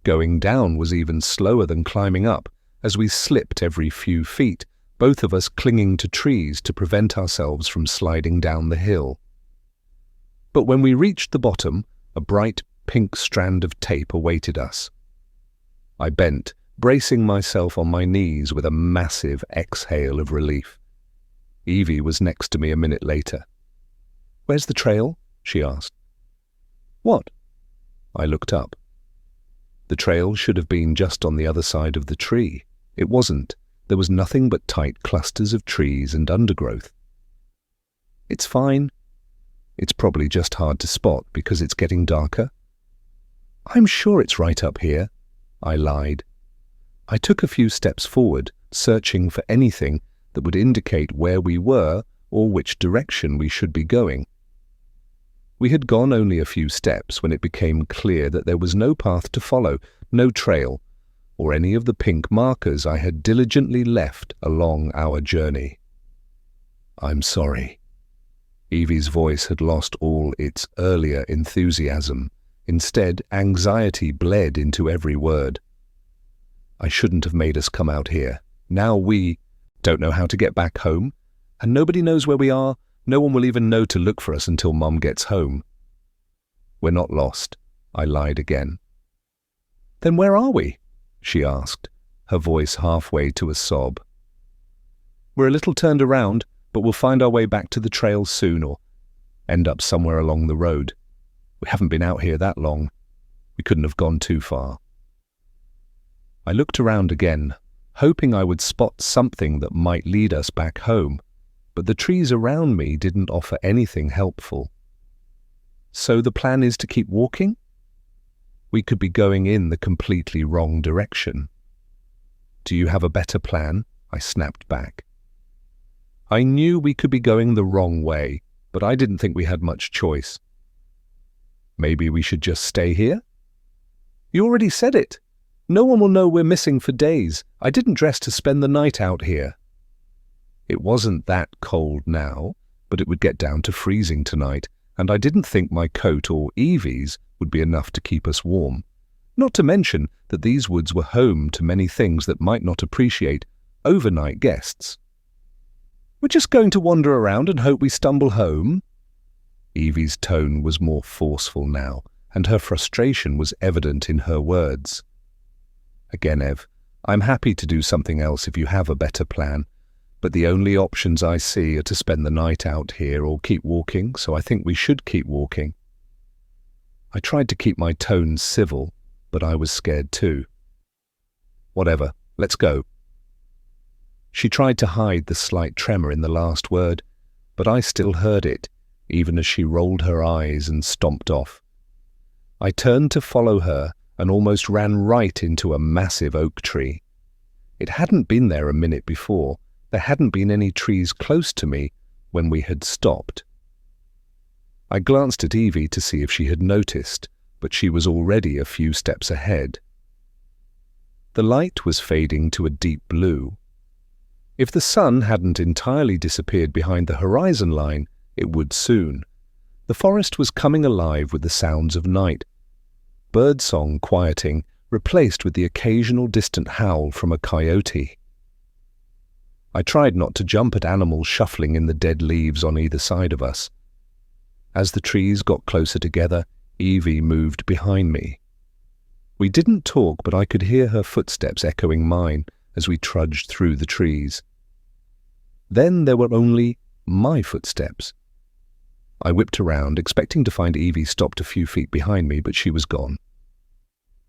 Going down was even slower than climbing up, as we slipped every few feet, both of us clinging to trees to prevent ourselves from sliding down the hill. But when we reached the bottom, a bright pink strand of tape awaited us. I bent, bracing myself on my knees with a massive exhale of relief. Evie was next to me a minute later. "Where's the trail?" she asked. "What?" I looked up. The trail should have been just on the other side of the tree. It wasn't. There was nothing but tight clusters of trees and undergrowth. "It's fine. It's probably just hard to spot because it's getting darker." "I'm sure it's right up here." I lied. I took a few steps forward, searching for anything that would indicate where we were or which direction we should be going. We had gone only a few steps when it became clear that there was no path to follow, no trail, or any of the pink markers I had diligently left along our journey. "I'm sorry." Evie's voice had lost all its earlier enthusiasm. Instead, anxiety bled into every word. "I shouldn't have made us come out here. Now we don't know how to get back home, and nobody knows where we are. No one will even know to look for us until Mum gets home." "We're not lost," I lied again. "Then where are we?" she asked, her voice halfway to a sob. "We're a little turned around, but we'll find our way back to the trail soon or end up somewhere along the road. We haven't been out here that long. We couldn't have gone too far." I looked around again, hoping I would spot something that might lead us back home, but the trees around me didn't offer anything helpful. "So the plan is to keep walking?" We could be going in the completely wrong direction. "Do you have a better plan?" I snapped back. I knew we could be going the wrong way, but I didn't think we had much choice. "Maybe we should just stay here?" "You already said it. No one will know we're missing for days. I didn't dress to spend the night out here." It wasn't that cold now, but it would get down to freezing tonight, and I didn't think my coat or Evie's would be enough to keep us warm. Not to mention that these woods were home to many things that might not appreciate overnight guests. "We're just going to wander around and hope we stumble home." Evie's tone was more forceful now, and her frustration was evident in her words. "Again, Ev, I'm happy to do something else if you have a better plan, but the only options I see are to spend the night out here or keep walking, so I think we should keep walking." I tried to keep my tone civil, but I was scared too. "Whatever, let's go." She tried to hide the slight tremor in the last word, but I still heard it, even as she rolled her eyes and stomped off. I turned to follow her and almost ran right into a massive oak tree. It hadn't been there a minute before. There hadn't been any trees close to me when we had stopped. I glanced at Evie to see if she had noticed, but she was already a few steps ahead. The light was fading to a deep blue. If the sun hadn't entirely disappeared behind the horizon line, it would soon. The forest was coming alive with the sounds of night. Birdsong quieting, replaced with the occasional distant howl from a coyote. I tried not to jump at animals shuffling in the dead leaves on either side of us. As the trees got closer together, Evie moved behind me. We didn't talk, but I could hear her footsteps echoing mine as we trudged through the trees. Then there were only my footsteps. I whipped around, expecting to find Evie stopped a few feet behind me, but she was gone.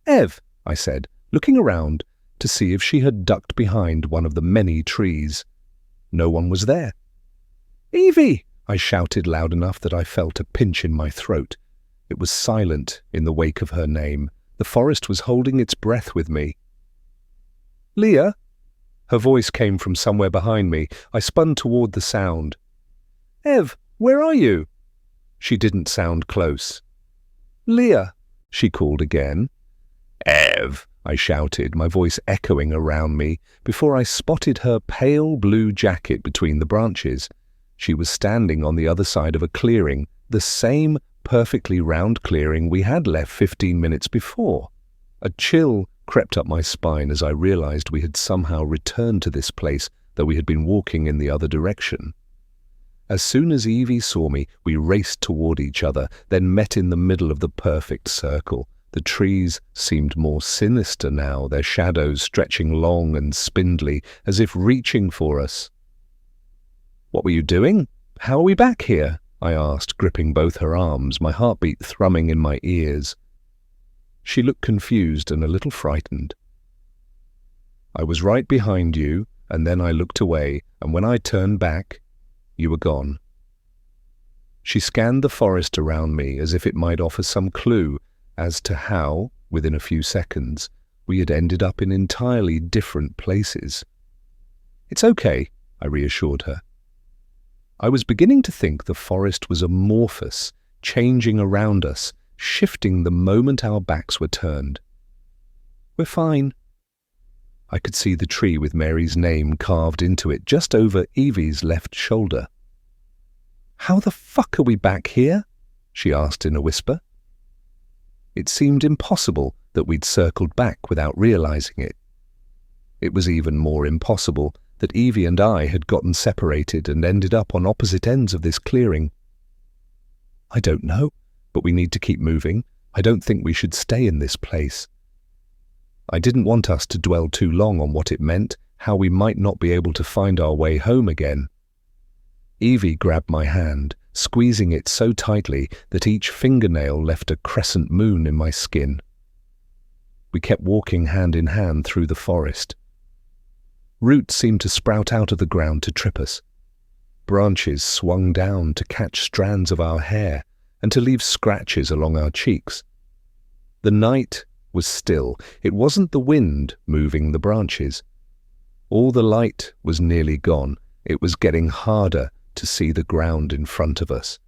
"Ev," I said, looking around to see if she had ducked behind one of the many trees. No one was there. "Evie!" I shouted loud enough that I felt a pinch in my throat. It was silent in the wake of her name. The forest was holding its breath with me. "Leah?" Her voice came from somewhere behind me. I spun toward the sound. "Ev, where are you?" She didn't sound close. "Leah," she called again. "Ev," I shouted, my voice echoing around me, before I spotted her pale blue jacket between the branches. She was standing on the other side of a clearing, the same perfectly round clearing we had left 15 minutes before. A chill crept up my spine as I realized we had somehow returned to this place, though we had been walking in the other direction. As soon as Evie saw me, we raced toward each other, then met in the middle of the perfect circle. The trees seemed more sinister now, their shadows stretching long and spindly, as if reaching for us. "What were you doing? How are we back here?" I asked, gripping both her arms, my heartbeat thrumming in my ears. She looked confused and a little frightened. "I was right behind you, and then I looked away, and when I turned back, you were gone." She scanned the forest around me as if it might offer some clue as to how, within a few seconds, We had ended up in entirely different places. "It's okay," I reassured her. I was beginning to think the forest was amorphous, changing around us, shifting the moment our backs were turned. "We're fine." I could see the tree with Mary's name carved into it just over Evie's left shoulder. "How the fuck are we back here?" she asked in a whisper. It seemed impossible that we'd circled back without realizing it. It was even more impossible that Evie and I had gotten separated and ended up on opposite ends of this clearing. "I don't know, but we need to keep moving. I don't think we should stay in this place." I didn't want us to dwell too long on what it meant, how we might not be able to find our way home again. Evie grabbed my hand, squeezing it so tightly that each fingernail left a crescent moon in my skin. We kept walking hand in hand through the forest. Roots seemed to sprout out of the ground to trip us. Branches swung down to catch strands of our hair and to leave scratches along our cheeks. The night was still. It wasn't the wind moving the branches. All the light was nearly gone. It was getting harder to see the ground in front of us.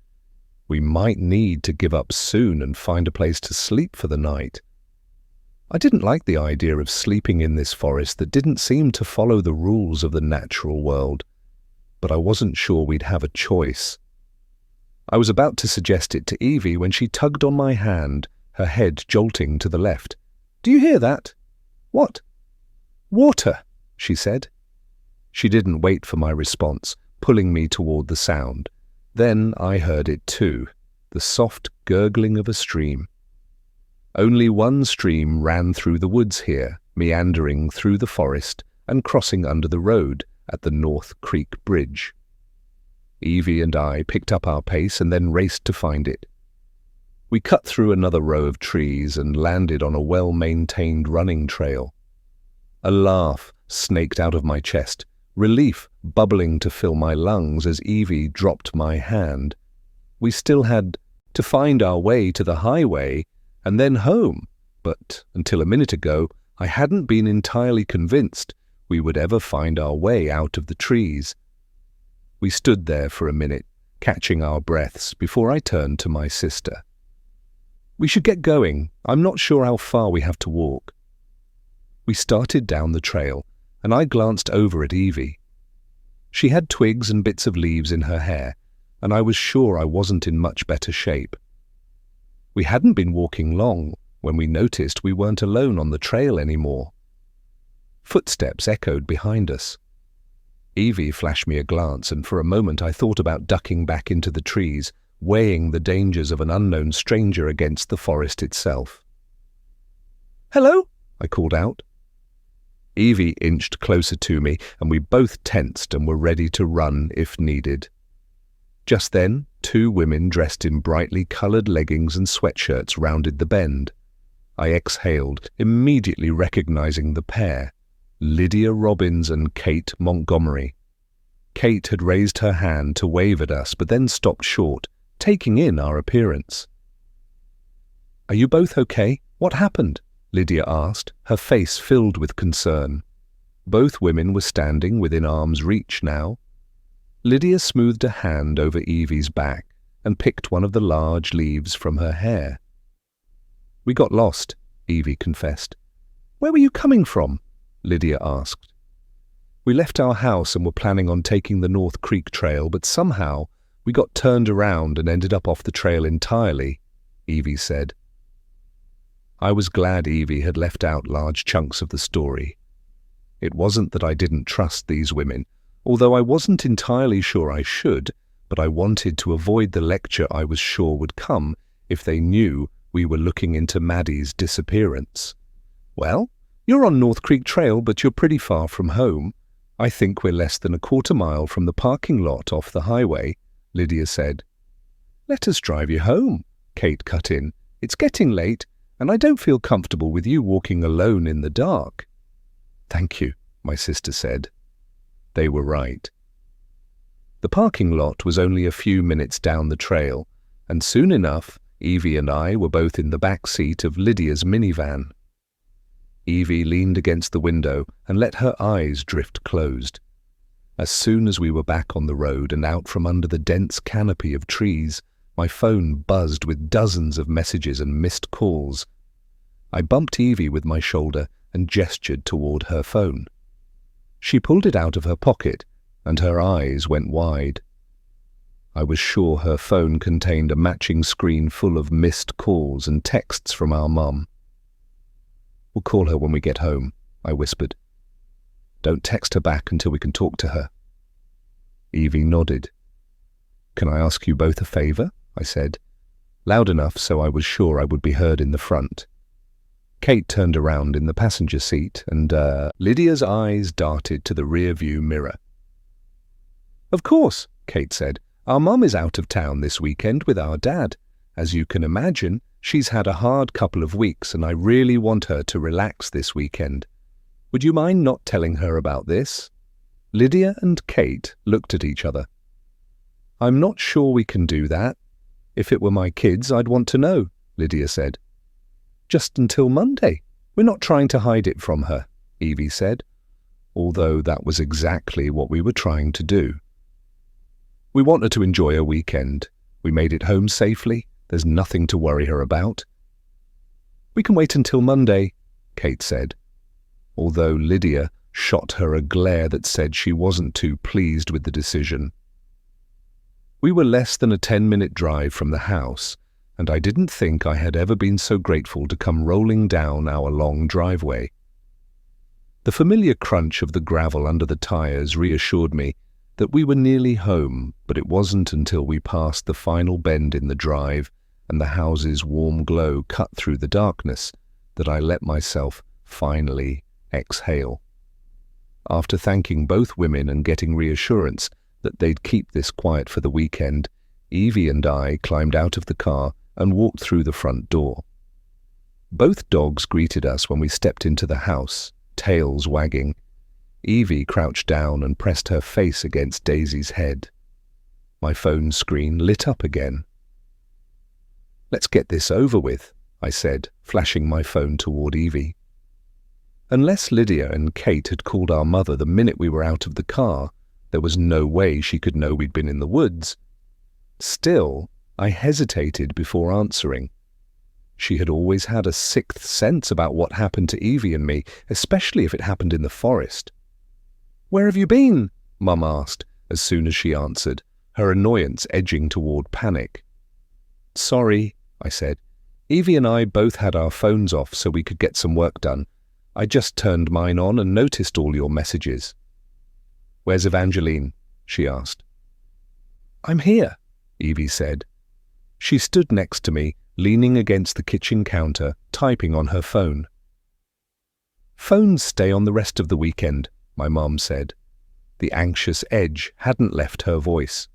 We might need to give up soon and find a place to sleep for the night. I didn't like the idea of sleeping in this forest that didn't seem to follow the rules of the natural world, but I wasn't sure we'd have a choice. I was about to suggest it to Evie when she tugged on my hand, her head jolting to the left. "Do you hear that?" "What?" "Water," she said. She didn't wait for my response, pulling me toward the sound. Then I heard it too, the soft gurgling of a stream. Only one stream ran through the woods here, meandering through the forest and crossing under the road at the North Creek Bridge. Evie and I picked up our pace and then raced to find it. We cut through another row of trees and landed on a well-maintained running trail. A laugh snaked out of my chest, relief bubbling to fill my lungs as Evie dropped my hand. We still had to find our way to the highway and then home, but until a minute ago, I hadn't been entirely convinced we would ever find our way out of the trees. We stood there for a minute, catching our breaths before I turned to my sister. "We should get going. I'm not sure how far we have to walk." We started down the trail, and I glanced over at Evie. She had twigs and bits of leaves in her hair, and I was sure I wasn't in much better shape. We hadn't been walking long when we noticed we weren't alone on the trail anymore. Footsteps echoed behind us. Evie flashed me a glance, and for a moment I thought about ducking back into the trees, weighing the dangers of an unknown stranger against the forest itself. "Hello," I called out. Evie inched closer to me, and we both tensed and were ready to run if needed. Just then, two women dressed in brightly coloured leggings and sweatshirts rounded the bend. I exhaled, immediately recognizing the pair, Lydia Robbins and Kate Montgomery. Kate had raised her hand to wave at us, but then stopped short, taking in our appearance. "Are you both okay? What happened?" Lydia asked, her face filled with concern. Both women were standing within arm's reach now. Lydia smoothed a hand over Evie's back and picked one of the large leaves from her hair. "We got lost," Evie confessed. "Where were you coming from?" Lydia asked. "We left our house and were planning on taking the North Creek Trail, but somehow we got turned around and ended up off the trail entirely," Evie said. I was glad Evie had left out large chunks of the story. It wasn't that I didn't trust these women, although I wasn't entirely sure I should, but I wanted to avoid the lecture I was sure would come if they knew we were looking into Maddie's disappearance. "Well, you're on North Creek Trail, but you're pretty far from home. I think we're less than a quarter mile from the parking lot off the highway," Lydia said. "Let us drive you home," Kate cut in. "It's getting late, and I don't feel comfortable with you walking alone in the dark." "Thank you," my sister said. They were right. The parking lot was only a few minutes down the trail, and soon enough, Evie and I were both in the back seat of Lydia's minivan. Evie leaned against the window and let her eyes drift closed. As soon as we were back on the road and out from under the dense canopy of trees, my phone buzzed with dozens of messages and missed calls. I bumped Evie with my shoulder and gestured toward her phone. She pulled it out of her pocket, and her eyes went wide. I was sure her phone contained a matching screen full of missed calls and texts from our mum. "We'll call her when we get home," I whispered. "Don't text her back until we can talk to her." Evie nodded. "Can I ask you both a favor?" I said, loud enough so I was sure I would be heard in the front. Kate turned around in the passenger seat and Lydia's eyes darted to the rear-view mirror. "Of course," Kate said. "Our mum is out of town this weekend with our dad. As you can imagine, she's had a hard couple of weeks and I really want her to relax this weekend. Would you mind not telling her about this?" Lydia and Kate looked at each other. "I'm not sure we can do that. If it were my kids, I'd want to know," Lydia said. "Just until Monday. We're not trying to hide it from her," Evie said, although that was exactly what we were trying to do. "We want her to enjoy her weekend. We made it home safely. There's nothing to worry her about." "We can wait until Monday," Kate said, although Lydia shot her a glare that said she wasn't too pleased with the decision. We were less than a 10-minute drive from the house, and I didn't think I had ever been so grateful to come rolling down our long driveway. The familiar crunch of the gravel under the tires reassured me that we were nearly home, but it wasn't until we passed the final bend in the drive and the house's warm glow cut through the darkness that I let myself finally exhale. After thanking both women and getting reassurance that they'd keep this quiet for the weekend, Evie and I climbed out of the car and walked through the front door. Both dogs greeted us when we stepped into the house, tails wagging. Evie crouched down and pressed her face against Daisy's head. My phone screen lit up again. "Let's get this over with," I said, flashing my phone toward Evie. Unless Lydia and Kate had called our mother the minute we were out of the car, there was no way she could know we'd been in the woods. Still, I hesitated before answering. She had always had a sixth sense about what happened to Evie and me, especially if it happened in the forest. "Where have you been?" Mum asked as soon as she answered, her annoyance edging toward panic. "Sorry," I said. "Evie and I both had our phones off so we could get some work done. I just turned mine on and noticed all your messages." "Where's Evangeline?" she asked. "I'm here," Evie said. She stood next to me, leaning against the kitchen counter, typing on her phone. "Phones stay on the rest of the weekend," my mum said. The anxious edge hadn't left her voice.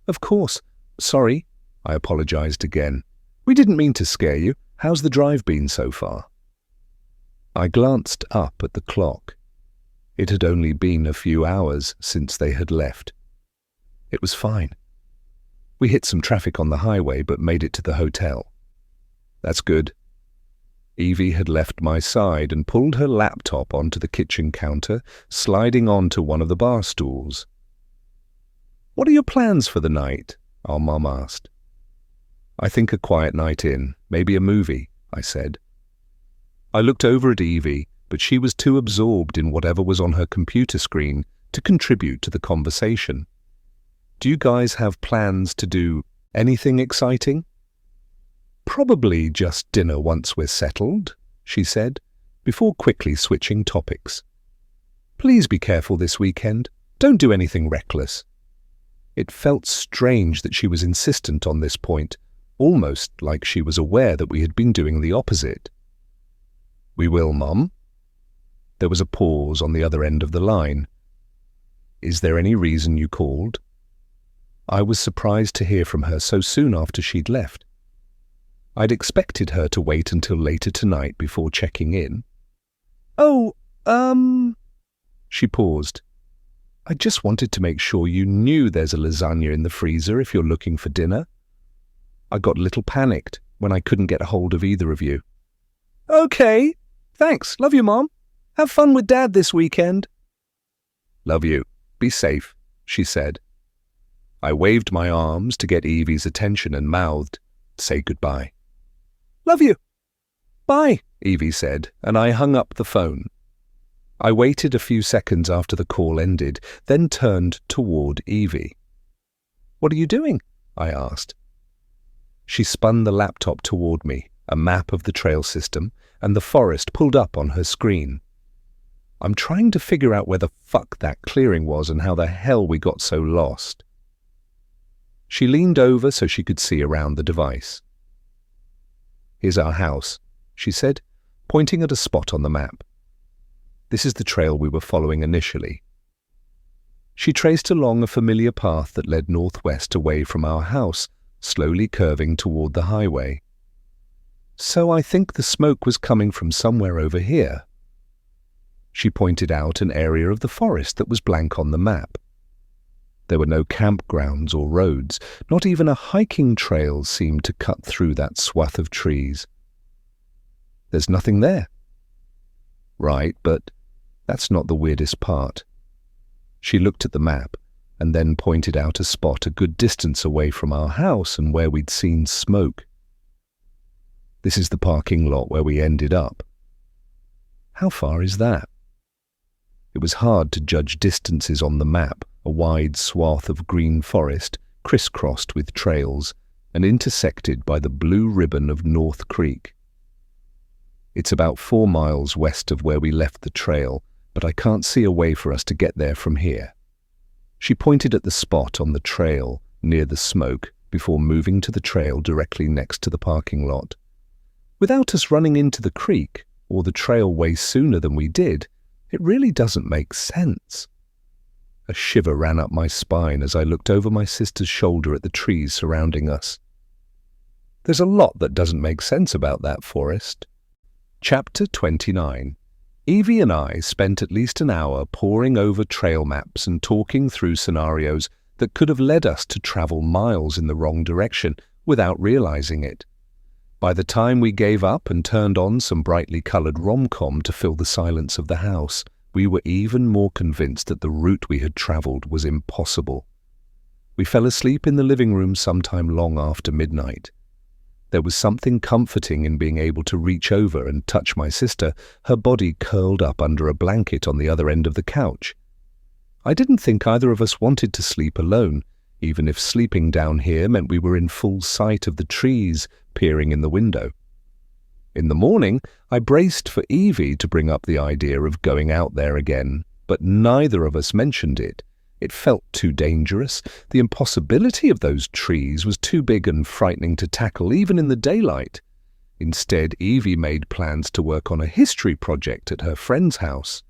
"Of course. Sorry," I apologized again. "We didn't mean to scare you. How's the drive been so far?" I glanced up at the clock. It had only been a few hours since they had left. It was fine. We hit some traffic on the highway but made it to the hotel. "That's good." Evie had left my side and pulled her laptop onto the kitchen counter, sliding onto one of the bar stools. "What are your plans for the night?" our mum asked. "I think a quiet night in, maybe a movie," I said. I looked over at Evie, but she was too absorbed in whatever was on her computer screen to contribute to the conversation. "Do you guys have plans to do anything exciting?" "Probably just dinner once we're settled," she said, before quickly switching topics. "Please be careful this weekend. Don't do anything reckless." It felt strange that she was insistent on this point, almost like she was aware that we had been doing the opposite. "We will, Mum." There was a pause on the other end of the line. "Is there any reason you called?" I was surprised to hear from her so soon after she'd left. I'd expected her to wait until later tonight before checking in. "Oh, She paused. "I just wanted to make sure you knew there's a lasagna in the freezer if you're looking for dinner. I got a little panicked when I couldn't get a hold of either of you." "Okay," Thanks. Love you, Mom. Have fun with Dad this weekend. Love you. Be safe, she said. I waved my arms to get Evie's attention and mouthed, "Say goodbye." Love you. Bye, Evie said, and I hung up the phone. I waited a few seconds after the call ended, then turned toward Evie. What are you doing? I asked. She spun the laptop toward me, a map of the trail system, and the forest pulled up on her screen. I'm trying to figure out where the fuck that clearing was and how the hell we got so lost. She leaned over so she could see around the device. Here's our house, she said, pointing at a spot on the map. This is the trail we were following initially. She traced along a familiar path that led northwest away from our house, slowly curving toward the highway. So I think the smoke was coming from somewhere over here. She pointed out an area of the forest that was blank on the map. There were no campgrounds or roads, not even a hiking trail seemed to cut through that swath of trees. There's nothing there. Right, but that's not the weirdest part. She looked at the map and then pointed out a spot a good distance away from our house and where we'd seen smoke. This is the parking lot where we ended up. How far is that? It was hard to judge distances on the map, a wide swath of green forest, crisscrossed with trails and intersected by the blue ribbon of North Creek. It's about 4 miles west of where we left the trail, but I can't see a way for us to get there from here. She pointed at the spot on the trail near the smoke before moving to the trail directly next to the parking lot. Without us running into the creek or the trail way sooner than we did, it really doesn't make sense. A shiver ran up my spine as I looked over my sister's shoulder at the trees surrounding us. There's a lot that doesn't make sense about that forest. Chapter 29. Evie and I spent at least an hour poring over trail maps and talking through scenarios that could have led us to travel miles in the wrong direction without realizing it. By the time we gave up and turned on some brightly colored rom-com to fill the silence of the house, we were even more convinced that the route we had traveled was impossible. We fell asleep in the living room sometime long after midnight. There was something comforting in being able to reach over and touch my sister, her body curled up under a blanket on the other end of the couch. I didn't think either of us wanted to sleep alone, even if sleeping down here meant we were in full sight of the trees peering in the window. In the morning, I braced for Evie to bring up the idea of going out there again, but neither of us mentioned it. It felt too dangerous. The impossibility of those trees was too big and frightening to tackle even in the daylight. Instead, Evie made plans to work on a history project at her friend's house.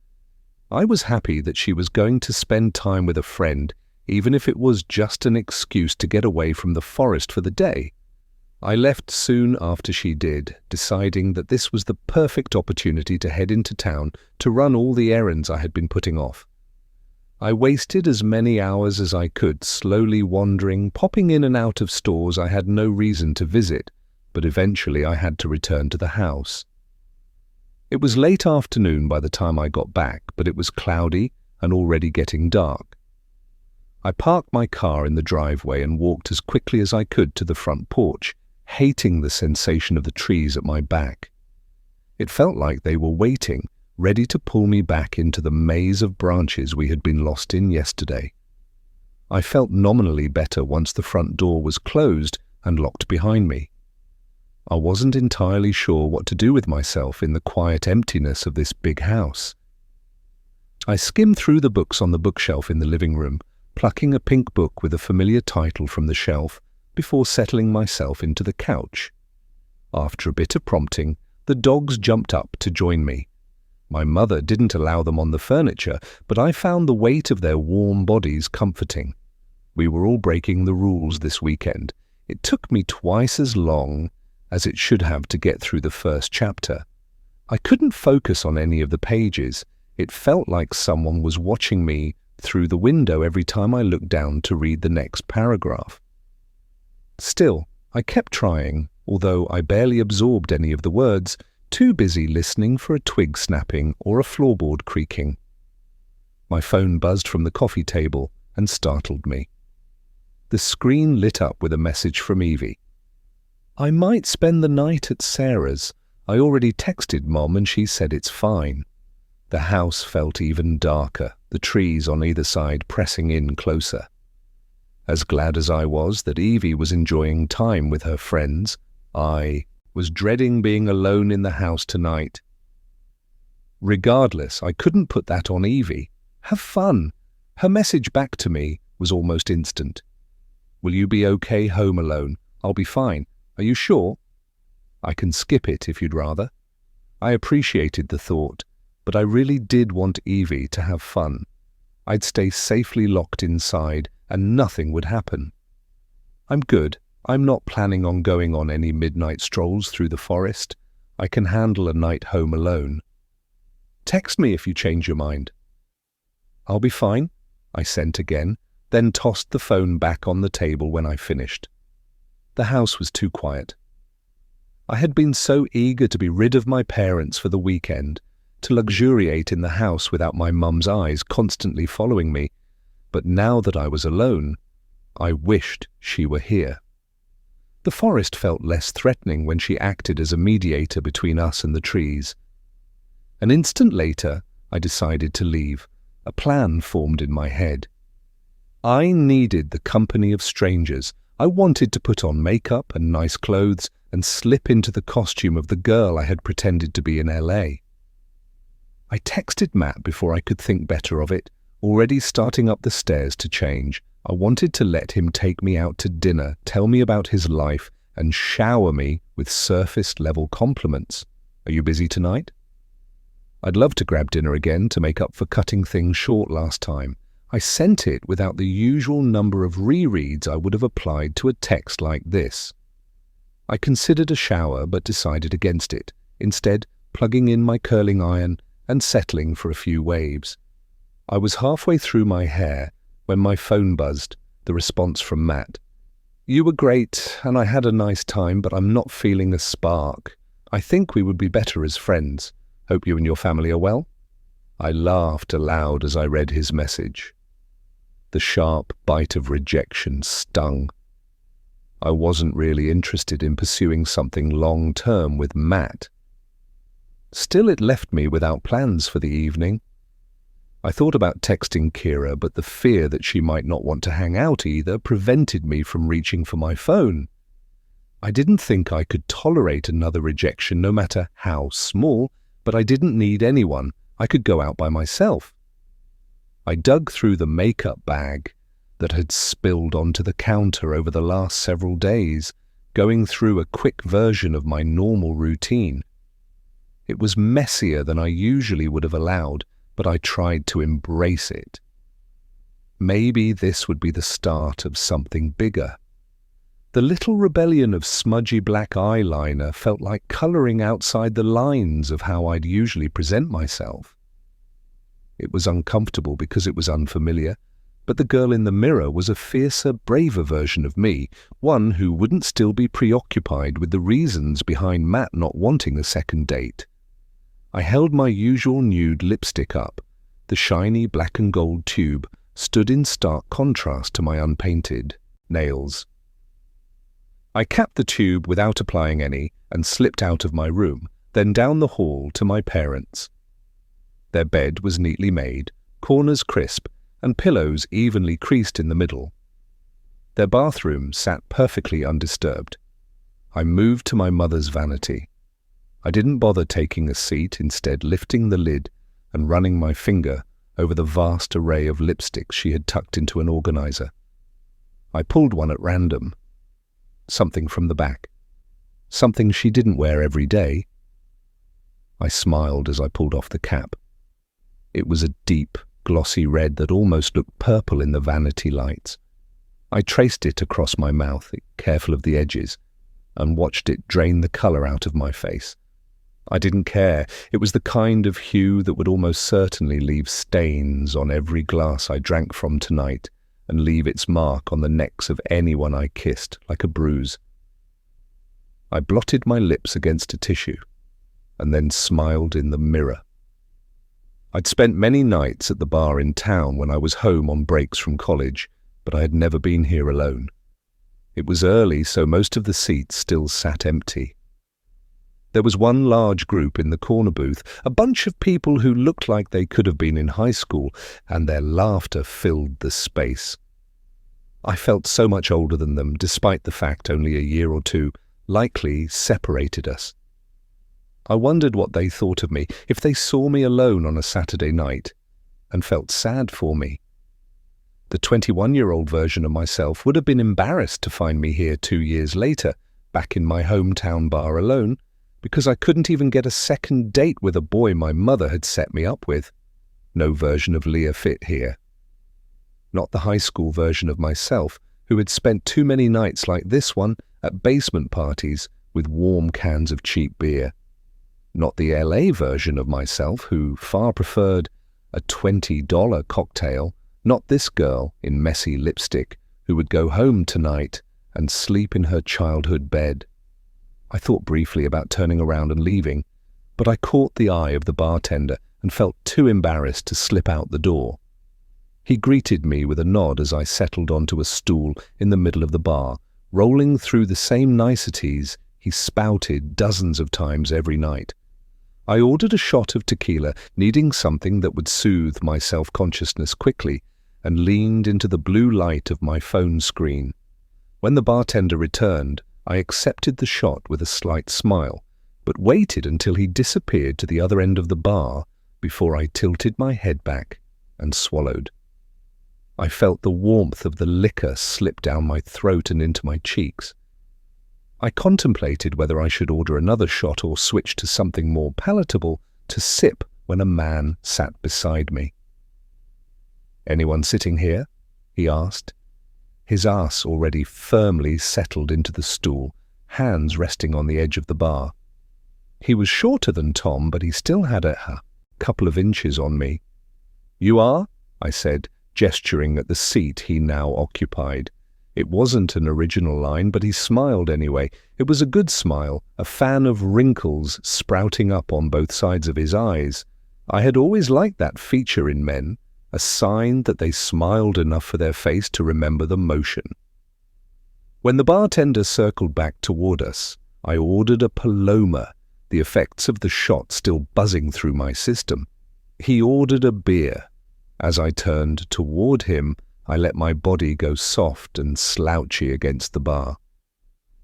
I was happy that she was going to spend time with a friend, even if it was just an excuse to get away from the forest for the day. I left soon after she did, deciding that this was the perfect opportunity to head into town to run all the errands I had been putting off. I wasted as many hours as I could, slowly wandering, popping in and out of stores I had no reason to visit, but eventually I had to return to the house. It was late afternoon by the time I got back, but it was cloudy and already getting dark. I parked my car in the driveway and walked as quickly as I could to the front porch, hating the sensation of the trees at my back. It felt like they were waiting, ready to pull me back into the maze of branches we had been lost in yesterday. I felt nominally better once the front door was closed and locked behind me. I wasn't entirely sure what to do with myself in the quiet emptiness of this big house. I skimmed through the books on the bookshelf in the living room, plucking a pink book with a familiar title from the shelf before settling myself into the couch. After a bit of prompting, the dogs jumped up to join me. My mother didn't allow them on the furniture, but I found the weight of their warm bodies comforting. We were all breaking the rules this weekend. It took me twice as long as it should have to get through the first chapter. I couldn't focus on any of the pages. It felt like someone was watching me through the window every time I looked down to read the next paragraph. Still, I kept trying, although I barely absorbed any of the words, too busy listening for a twig snapping or a floorboard creaking. My phone buzzed from the coffee table and startled me. The screen lit up with a message from Evie. "I might spend the night at Sarah's. I already texted Mom and she said it's fine." The house felt even darker, the trees on either side pressing in closer. As glad as I was that Evie was enjoying time with her friends, I was dreading being alone in the house tonight. Regardless, I couldn't put that on Evie. Have fun. Her message back to me was almost instant. "Will you be okay home alone? I'll be fine. Are you sure?" "I can skip it if you'd rather." I appreciated the thought, but I really did want Evie to have fun. I'd stay safely locked inside and nothing would happen. "I'm good. I'm not planning on going on any midnight strolls through the forest. I can handle a night home alone. Text me if you change your mind." "I'll be fine," I sent again, then tossed the phone back on the table when I finished. The house was too quiet. I had been so eager to be rid of my parents for the weekend, to luxuriate in the house without my mum's eyes constantly following me, but now that I was alone, I wished she were here. The forest felt less threatening when she acted as a mediator between us and the trees. An instant later, I decided to leave. A plan formed in my head. I needed the company of strangers. I wanted to put on makeup and nice clothes and slip into the costume of the girl I had pretended to be in LA. I texted Matt before I could think better of it, already starting up the stairs to change. I wanted to let him take me out to dinner, tell me about his life, and shower me with surface-level compliments. "Are you busy tonight?" I'd love to grab dinner again to make up for cutting things short last time. I sent it without the usual number of rereads I would have applied to a text like this. I considered a shower but decided against it, instead plugging in my curling iron and settling for a few waves. I was halfway through my hair when my phone buzzed, the response from Matt. "You were great and I had a nice time, but I'm not feeling a spark. I think we would be better as friends. Hope you and your family are well." I laughed aloud as I read his message. The sharp bite of rejection stung. I wasn't really interested in pursuing something long-term with Matt. Still, it left me without plans for the evening. I thought about texting Kira, but the fear that she might not want to hang out either prevented me from reaching for my phone. I didn't think I could tolerate another rejection, no matter how small, but I didn't need anyone. I could go out by myself. I dug through the makeup bag that had spilled onto the counter over the last several days, going through a quick version of my normal routine. It was messier than I usually would have allowed, but I tried to embrace it. Maybe this would be the start of something bigger. The little rebellion of smudgy black eyeliner felt like colouring outside the lines of how I'd usually present myself. It was uncomfortable because it was unfamiliar, but the girl in the mirror was a fiercer, braver version of me, one who wouldn't still be preoccupied with the reasons behind Matt not wanting a second date. I held my usual nude lipstick up. The shiny black and gold tube stood in stark contrast to my unpainted nails. I capped the tube without applying any and slipped out of my room, then down the hall to my parents'. Their bed was neatly made, corners crisp, and pillows evenly creased in the middle. Their bathroom sat perfectly undisturbed. I moved to my mother's vanity. I didn't bother taking a seat, instead lifting the lid and running my finger over the vast array of lipsticks she had tucked into an organizer. I pulled one at random. Something from the back. Something she didn't wear every day. I smiled as I pulled off the cap. It was a deep, glossy red that almost looked purple in the vanity lights. I traced it across my mouth, careful of the edges, and watched it drain the colour out of my face. I didn't care. It was the kind of hue that would almost certainly leave stains on every glass I drank from tonight and leave its mark on the necks of anyone I kissed, like a bruise. I blotted my lips against a tissue. and then smiled in the mirror. I'd spent many nights at the bar in town when I was home on breaks from college, but I had never been here alone. It was early, so most of the seats still sat empty. There was one large group in the corner booth, a bunch of people who looked like they could have been in high school, and their laughter filled the space. I felt so much older than them, despite the fact only a year or two likely separated us. I wondered what they thought of me if they saw me alone on a Saturday night, and felt sad for me. The 21-year-old version of myself would have been embarrassed to find me here 2 years later, back in my hometown bar alone, because I couldn't even get a second date with a boy my mother had set me up with. No version of Leah fit here. Not the high school version of myself, who had spent too many nights like this one at basement parties with warm cans of cheap beer. Not the LA version of myself, who far preferred a $20 cocktail. Not this girl in messy lipstick who would go home tonight and sleep in her childhood bed. I thought briefly about turning around and leaving, but I caught the eye of the bartender and felt too embarrassed to slip out the door. He greeted me with a nod as I settled onto a stool in the middle of the bar, rolling through the same niceties he spouted dozens of times every night. I ordered a shot of tequila, needing something that would soothe my self-consciousness quickly, and leaned into the blue light of my phone screen. When the bartender returned, I accepted the shot with a slight smile, but waited until he disappeared to the other end of the bar before I tilted my head back and swallowed. I felt the warmth of the liquor slip down my throat and into my cheeks. I contemplated whether I should order another shot or switch to something more palatable to sip when a man sat beside me. "Anyone sitting here?" he asked, his ass already firmly settled into the stool, hands resting on the edge of the bar. He was shorter than Tom, but he still had a couple of inches on me. "You are?" I said, gesturing at the seat he now occupied. It wasn't an original line, but he smiled anyway. It was a good smile, a fan of wrinkles sprouting up on both sides of his eyes. I had always liked that feature in men, a sign that they smiled enough for their face to remember the motion. When the bartender circled back toward us, I ordered a Paloma, the effects of the shot still buzzing through my system. He ordered a beer. As I turned toward him, I let my body go soft and slouchy against the bar.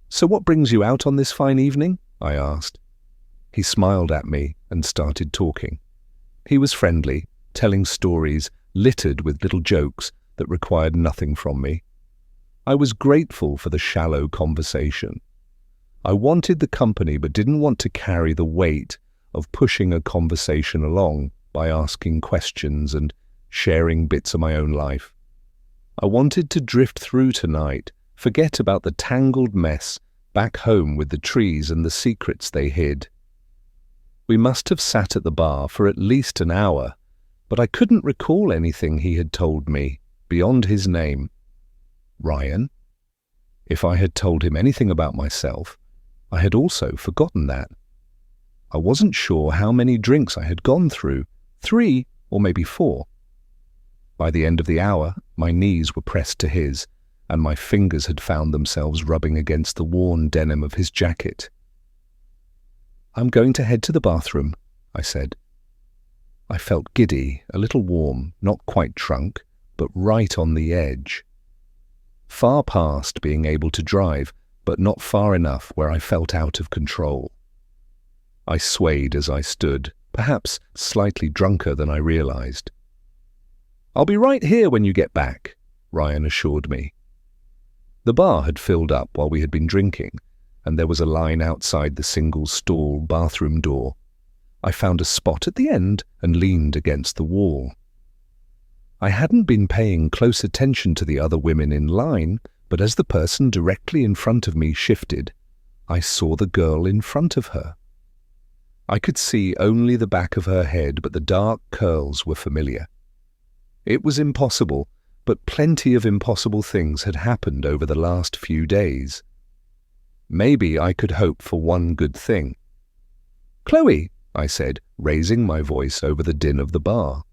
"So what brings you out on this fine evening?" I asked. He smiled at me and started talking. He was friendly, telling stories littered with little jokes that required nothing from me. I was grateful for the shallow conversation. I wanted the company but didn't want to carry the weight of pushing a conversation along by asking questions and sharing bits of my own life. I wanted to drift through tonight, forget about the tangled mess back home with the trees and the secrets they hid. We must have sat at the bar for at least an hour, but I couldn't recall anything he had told me beyond his name. Ryan? If I had told him anything about myself, I had also forgotten that. I wasn't sure how many drinks I had gone through, 3 or maybe 4. By the end of the hour, my knees were pressed to his, and my fingers had found themselves rubbing against the worn denim of his jacket. "I'm going to head to the bathroom," I said. I felt giddy, a little warm, not quite drunk, but right on the edge. Far past being able to drive, but not far enough where I felt out of control. I swayed as I stood, perhaps slightly drunker than I realized. "I'll be right here when you get back," Ryan assured me. The bar had filled up while we had been drinking, and there was a line outside the single-stall bathroom door. I found a spot at the end and leaned against the wall. I hadn't been paying close attention to the other women in line, but as the person directly in front of me shifted, I saw the girl in front of her. I could see only the back of her head, but the dark curls were familiar. It was impossible, but plenty of impossible things had happened over the last few days. Maybe I could hope for one good thing. "Chloe," I said, raising my voice over the din of the bar.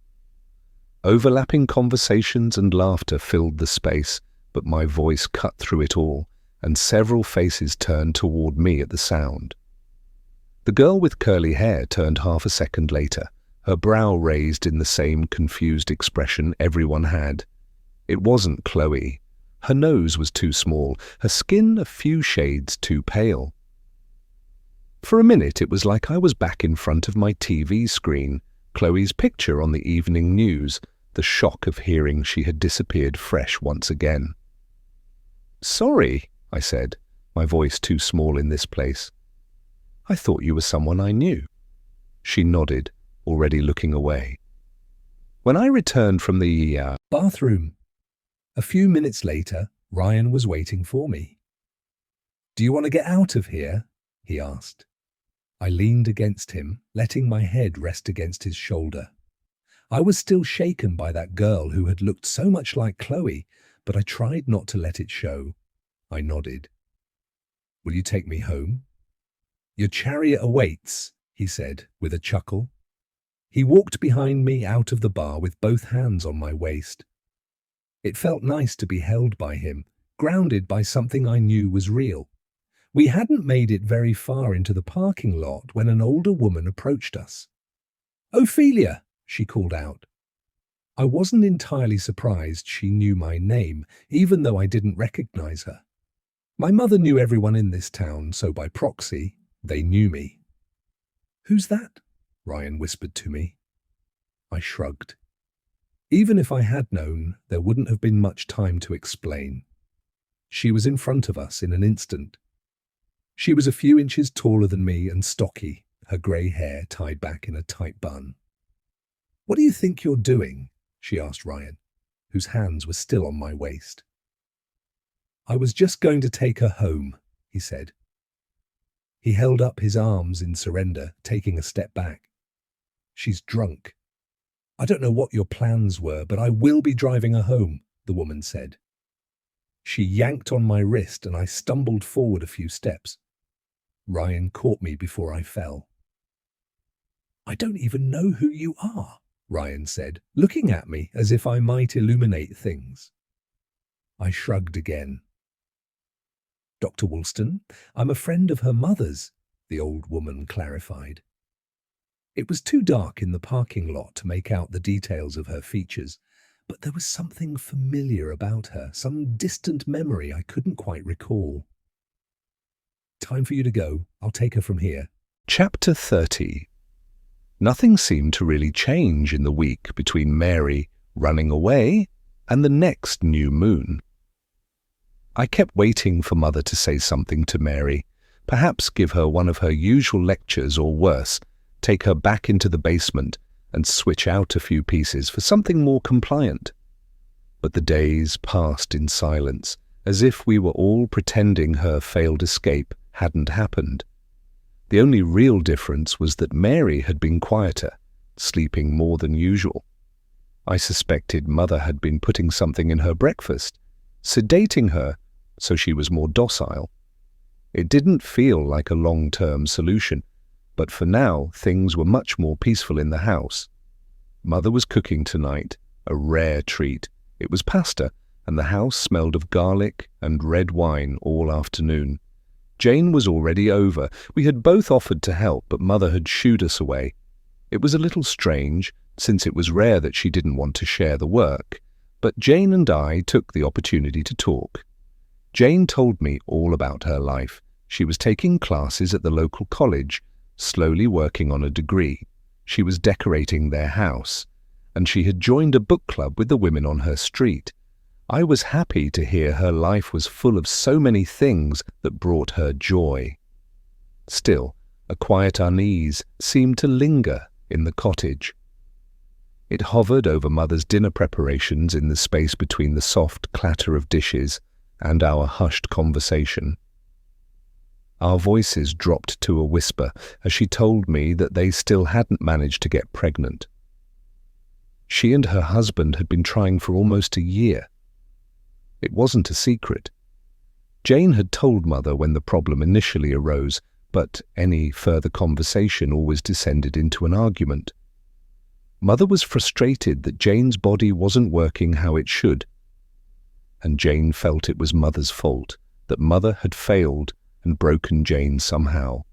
Overlapping conversations and laughter filled the space, but my voice cut through it all, and several faces turned toward me at the sound. The girl with curly hair turned half a second later, her brow raised in the same confused expression everyone had. It wasn't Chloe. Her nose was too small, her skin a few shades too pale. For a minute it was like I was back in front of my TV screen, Chloe's picture on the evening news, the shock of hearing she had disappeared fresh once again. "Sorry," I said, my voice too small in this place. "I thought you were someone I knew." She nodded, already looking away. When I returned from the bathroom, a few minutes later, Ryan was waiting for me. "Do you want to get out of here?" he asked. I leaned against him, letting my head rest against his shoulder. I was still shaken by that girl who had looked so much like Chloe, but I tried not to let it show. I nodded. "Will you take me home?" "Your chariot awaits," he said, with a chuckle. He walked behind me out of the bar with both hands on my waist. It felt nice to be held by him, grounded by something I knew was real. We hadn't made it very far into the parking lot when an older woman approached us. "Ophelia!" she called out. I wasn't entirely surprised she knew my name, even though I didn't recognize her. My mother knew everyone in this town, so by proxy, they knew me. "Who's that?" Ryan whispered to me. I shrugged. Even if I had known, there wouldn't have been much time to explain. She was in front of us in an instant. She was a few inches taller than me and stocky, her grey hair tied back in a tight bun. "What do you think you're doing?" she asked Ryan, whose hands were still on my waist. "I was just going to take her home," he said. He held up his arms in surrender, taking a step back. "She's drunk. I don't know what your plans were, but I will be driving her home," the woman said. She yanked on my wrist and I stumbled forward a few steps. Ryan caught me before I fell. "I don't even know who you are," Ryan said, looking at me as if I might illuminate things. I shrugged again. "Dr. Woolston, I'm a friend of her mother's," the old woman clarified. It was too dark in the parking lot to make out the details of her features, but there was something familiar about her, some distant memory I couldn't quite recall. "Time for you to go. I'll take her from here." Chapter 30. Nothing seemed to really change in the week between Mary running away and the next new moon. I kept waiting for Mother to say something to Mary, perhaps give her one of her usual lectures or worse, take her back into the basement and switch out a few pieces for something more compliant. But the days passed in silence, as if we were all pretending her failed escape hadn't happened. The only real difference was that Mary had been quieter, sleeping more than usual. I suspected Mother had been putting something in her breakfast, sedating her so she was more docile. It didn't feel like a long-term solution, but for now things were much more peaceful in the house. Mother was cooking tonight, a rare treat. It was pasta, and the house smelled of garlic and red wine all afternoon. Jane was already over. We had both offered to help, but Mother had shooed us away. It was a little strange, since it was rare that she didn't want to share the work, but Jane and I took the opportunity to talk. Jane told me all about her life. She was taking classes at the local college, slowly working on a degree. She was decorating their house, and she had joined a book club with the women on her street. I was happy to hear her life was full of so many things that brought her joy. Still, a quiet unease seemed to linger in the cottage. It hovered over Mother's dinner preparations in the space between the soft clatter of dishes and our hushed conversation. Our voices dropped to a whisper as she told me that they still hadn't managed to get pregnant. She and her husband had been trying for almost a year. It wasn't a secret. Jane had told Mother when the problem initially arose, but any further conversation always descended into an argument. Mother was frustrated that Jane's body wasn't working how it should, and Jane felt it was Mother's fault, that Mother had failed and broken Jane somehow.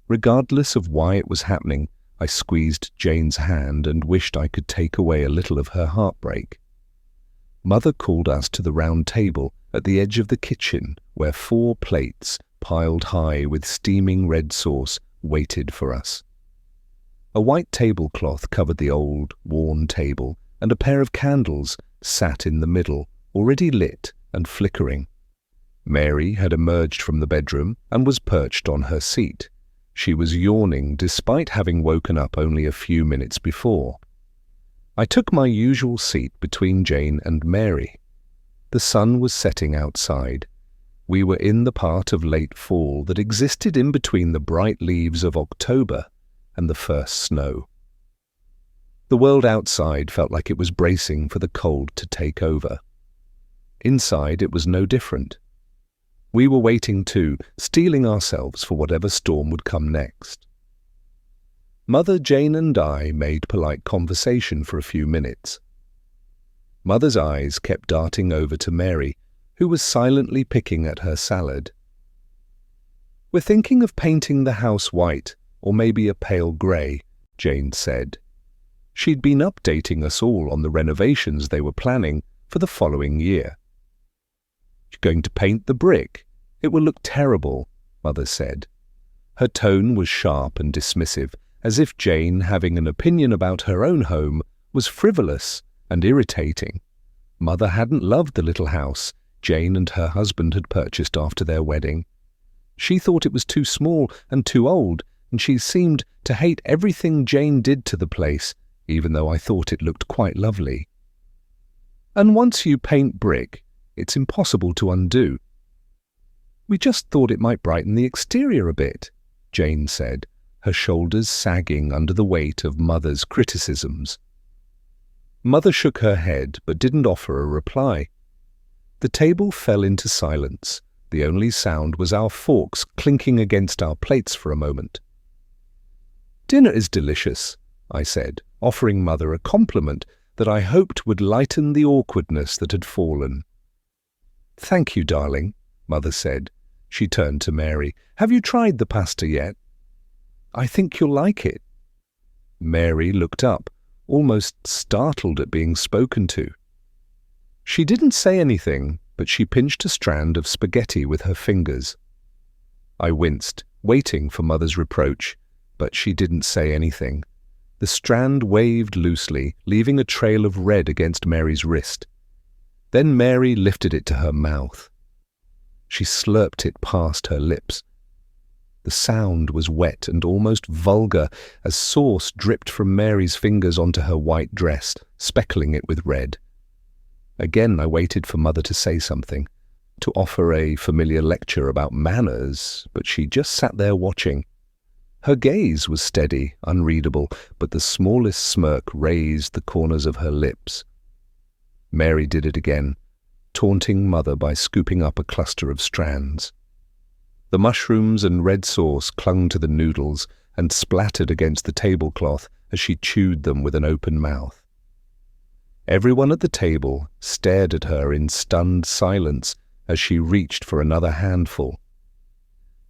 Regardless of why it was happening, I squeezed Jane's hand and wished I could take away a little of her heartbreak. Mother called us to the round table at the edge of the kitchen, where 4 plates, piled high with steaming red sauce, waited for us. A white tablecloth covered the old, worn table, and a pair of candles sat in the middle, already lit and flickering. Mary had emerged from the bedroom and was perched on her seat. She was yawning despite having woken up only a few minutes before. I took my usual seat between Jane and Mary. The sun was setting outside. We were in the part of late fall that existed in between the bright leaves of October and the first snow. The world outside felt like it was bracing for the cold to take over. Inside it was no different. We were waiting too, steeling ourselves for whatever storm would come next. Mother, Jane and I made polite conversation for a few minutes. Mother's eyes kept darting over to Mary, who was silently picking at her salad. "We're thinking of painting the house white, or maybe a pale grey," Jane said. She'd been updating us all on the renovations they were planning for the following year. "You're going to paint the brick? It will look terrible," Mother said. Her tone was sharp and dismissive, as if Jane, having an opinion about her own home, was frivolous and irritating. Mother hadn't loved the little house Jane and her husband had purchased after their wedding. She thought it was too small and too old, and she seemed to hate everything Jane did to the place, even though I thought it looked quite lovely. "And once you paint brick, it's impossible to undo." "We just thought it might brighten the exterior a bit," Jane said, her shoulders sagging under the weight of Mother's criticisms. Mother shook her head but didn't offer a reply. The table fell into silence. The only sound was our forks clinking against our plates for a moment. "Dinner is delicious," I said, offering Mother a compliment that I hoped would lighten the awkwardness that had fallen. "Thank you, darling," Mother said. She turned to Mary. "Have you tried the pasta yet?" "I think you'll like it." Mary looked up, almost startled at being spoken to. She didn't say anything, but she pinched a strand of spaghetti with her fingers. I winced, waiting for Mother's reproach, but she didn't say anything. The strand waved loosely, leaving a trail of red against Mary's wrist. Then Mary lifted it to her mouth. She slurped it past her lips. The sound was wet and almost vulgar as sauce dripped from Mary's fingers onto her white dress, speckling it with red. Again I waited for Mother to say something, to offer a familiar lecture about manners, but she just sat there watching. Her gaze was steady, unreadable, but the smallest smirk raised the corners of her lips. Mary did it again, taunting Mother by scooping up a cluster of strands. The mushrooms and red sauce clung to the noodles and splattered against the tablecloth as she chewed them with an open mouth. Everyone at the table stared at her in stunned silence as she reached for another handful.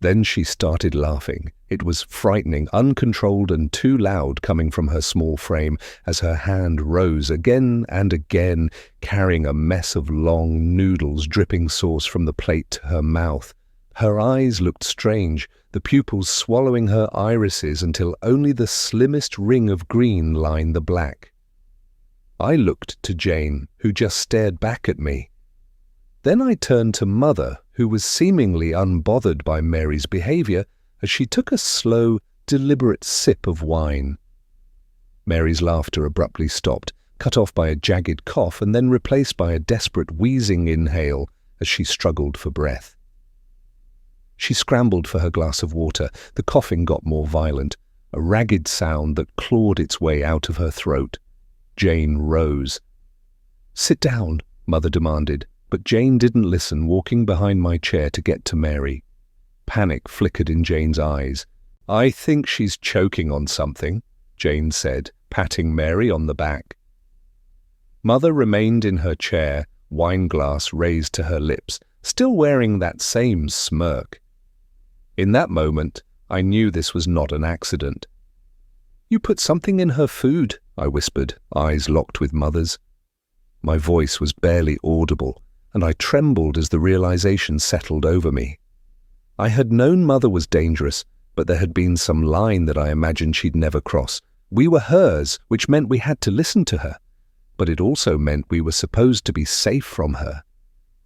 Then she started laughing. It was frightening, uncontrolled and too loud coming from her small frame as her hand rose again and again, carrying a mess of long noodles dripping sauce from the plate to her mouth. Her eyes looked strange, the pupils swallowing her irises until only the slimmest ring of green lined the black. I looked to Jane, who just stared back at me. Then I turned to Mother, who was seemingly unbothered by Mary's behavior as she took a slow, deliberate sip of wine. Mary's laughter abruptly stopped, cut off by a jagged cough and then replaced by a desperate wheezing inhale as she struggled for breath. She scrambled for her glass of water. The coughing got more violent, a ragged sound that clawed its way out of her throat. Jane rose. "Sit down," Mother demanded, but Jane didn't listen, walking behind my chair to get to Mary. Panic flickered in Jane's eyes. "I think she's choking on something," Jane said, patting Mary on the back. Mother remained in her chair, wineglass raised to her lips, still wearing that same smirk. In that moment, I knew this was not an accident. "You put something in her food," I whispered, eyes locked with Mother's. My voice was barely audible, and I trembled as the realization settled over me. I had known Mother was dangerous, but there had been some line that I imagined she'd never cross. We were hers, which meant we had to listen to her, but it also meant we were supposed to be safe from her.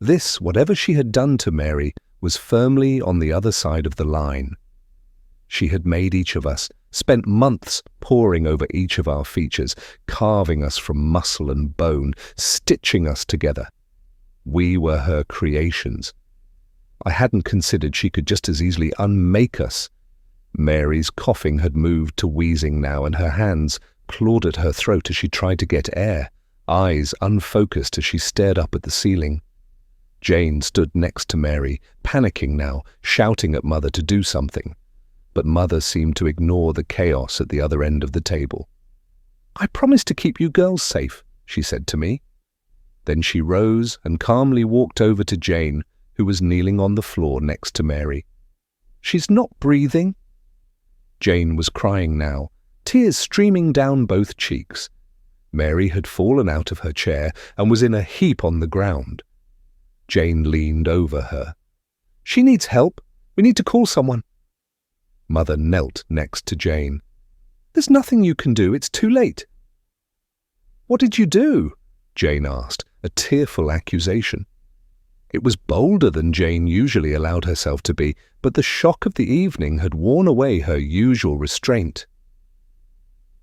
This, whatever she had done to Mary, was firmly on the other side of the line. She had made each of us, spent months poring over each of our features, carving us from muscle and bone, stitching us together. We were her creations. I hadn't considered she could just as easily unmake us. Mary's coughing had moved to wheezing now, and her hands clawed at her throat as she tried to get air, eyes unfocused as she stared up at the ceiling. Jane stood next to Mary, panicking now, shouting at Mother to do something. But Mother seemed to ignore the chaos at the other end of the table. "I promised to keep you girls safe," she said to me. Then she rose and calmly walked over to Jane, who was kneeling on the floor next to Mary. "She's not breathing." Jane was crying now, tears streaming down both cheeks. Mary had fallen out of her chair and was in a heap on the ground. Jane leaned over her. "She needs help. We need to call someone." Mother knelt next to Jane. "There's nothing you can do. It's too late." "What did you do?" Jane asked, a tearful accusation. It was bolder than Jane usually allowed herself to be, but the shock of the evening had worn away her usual restraint.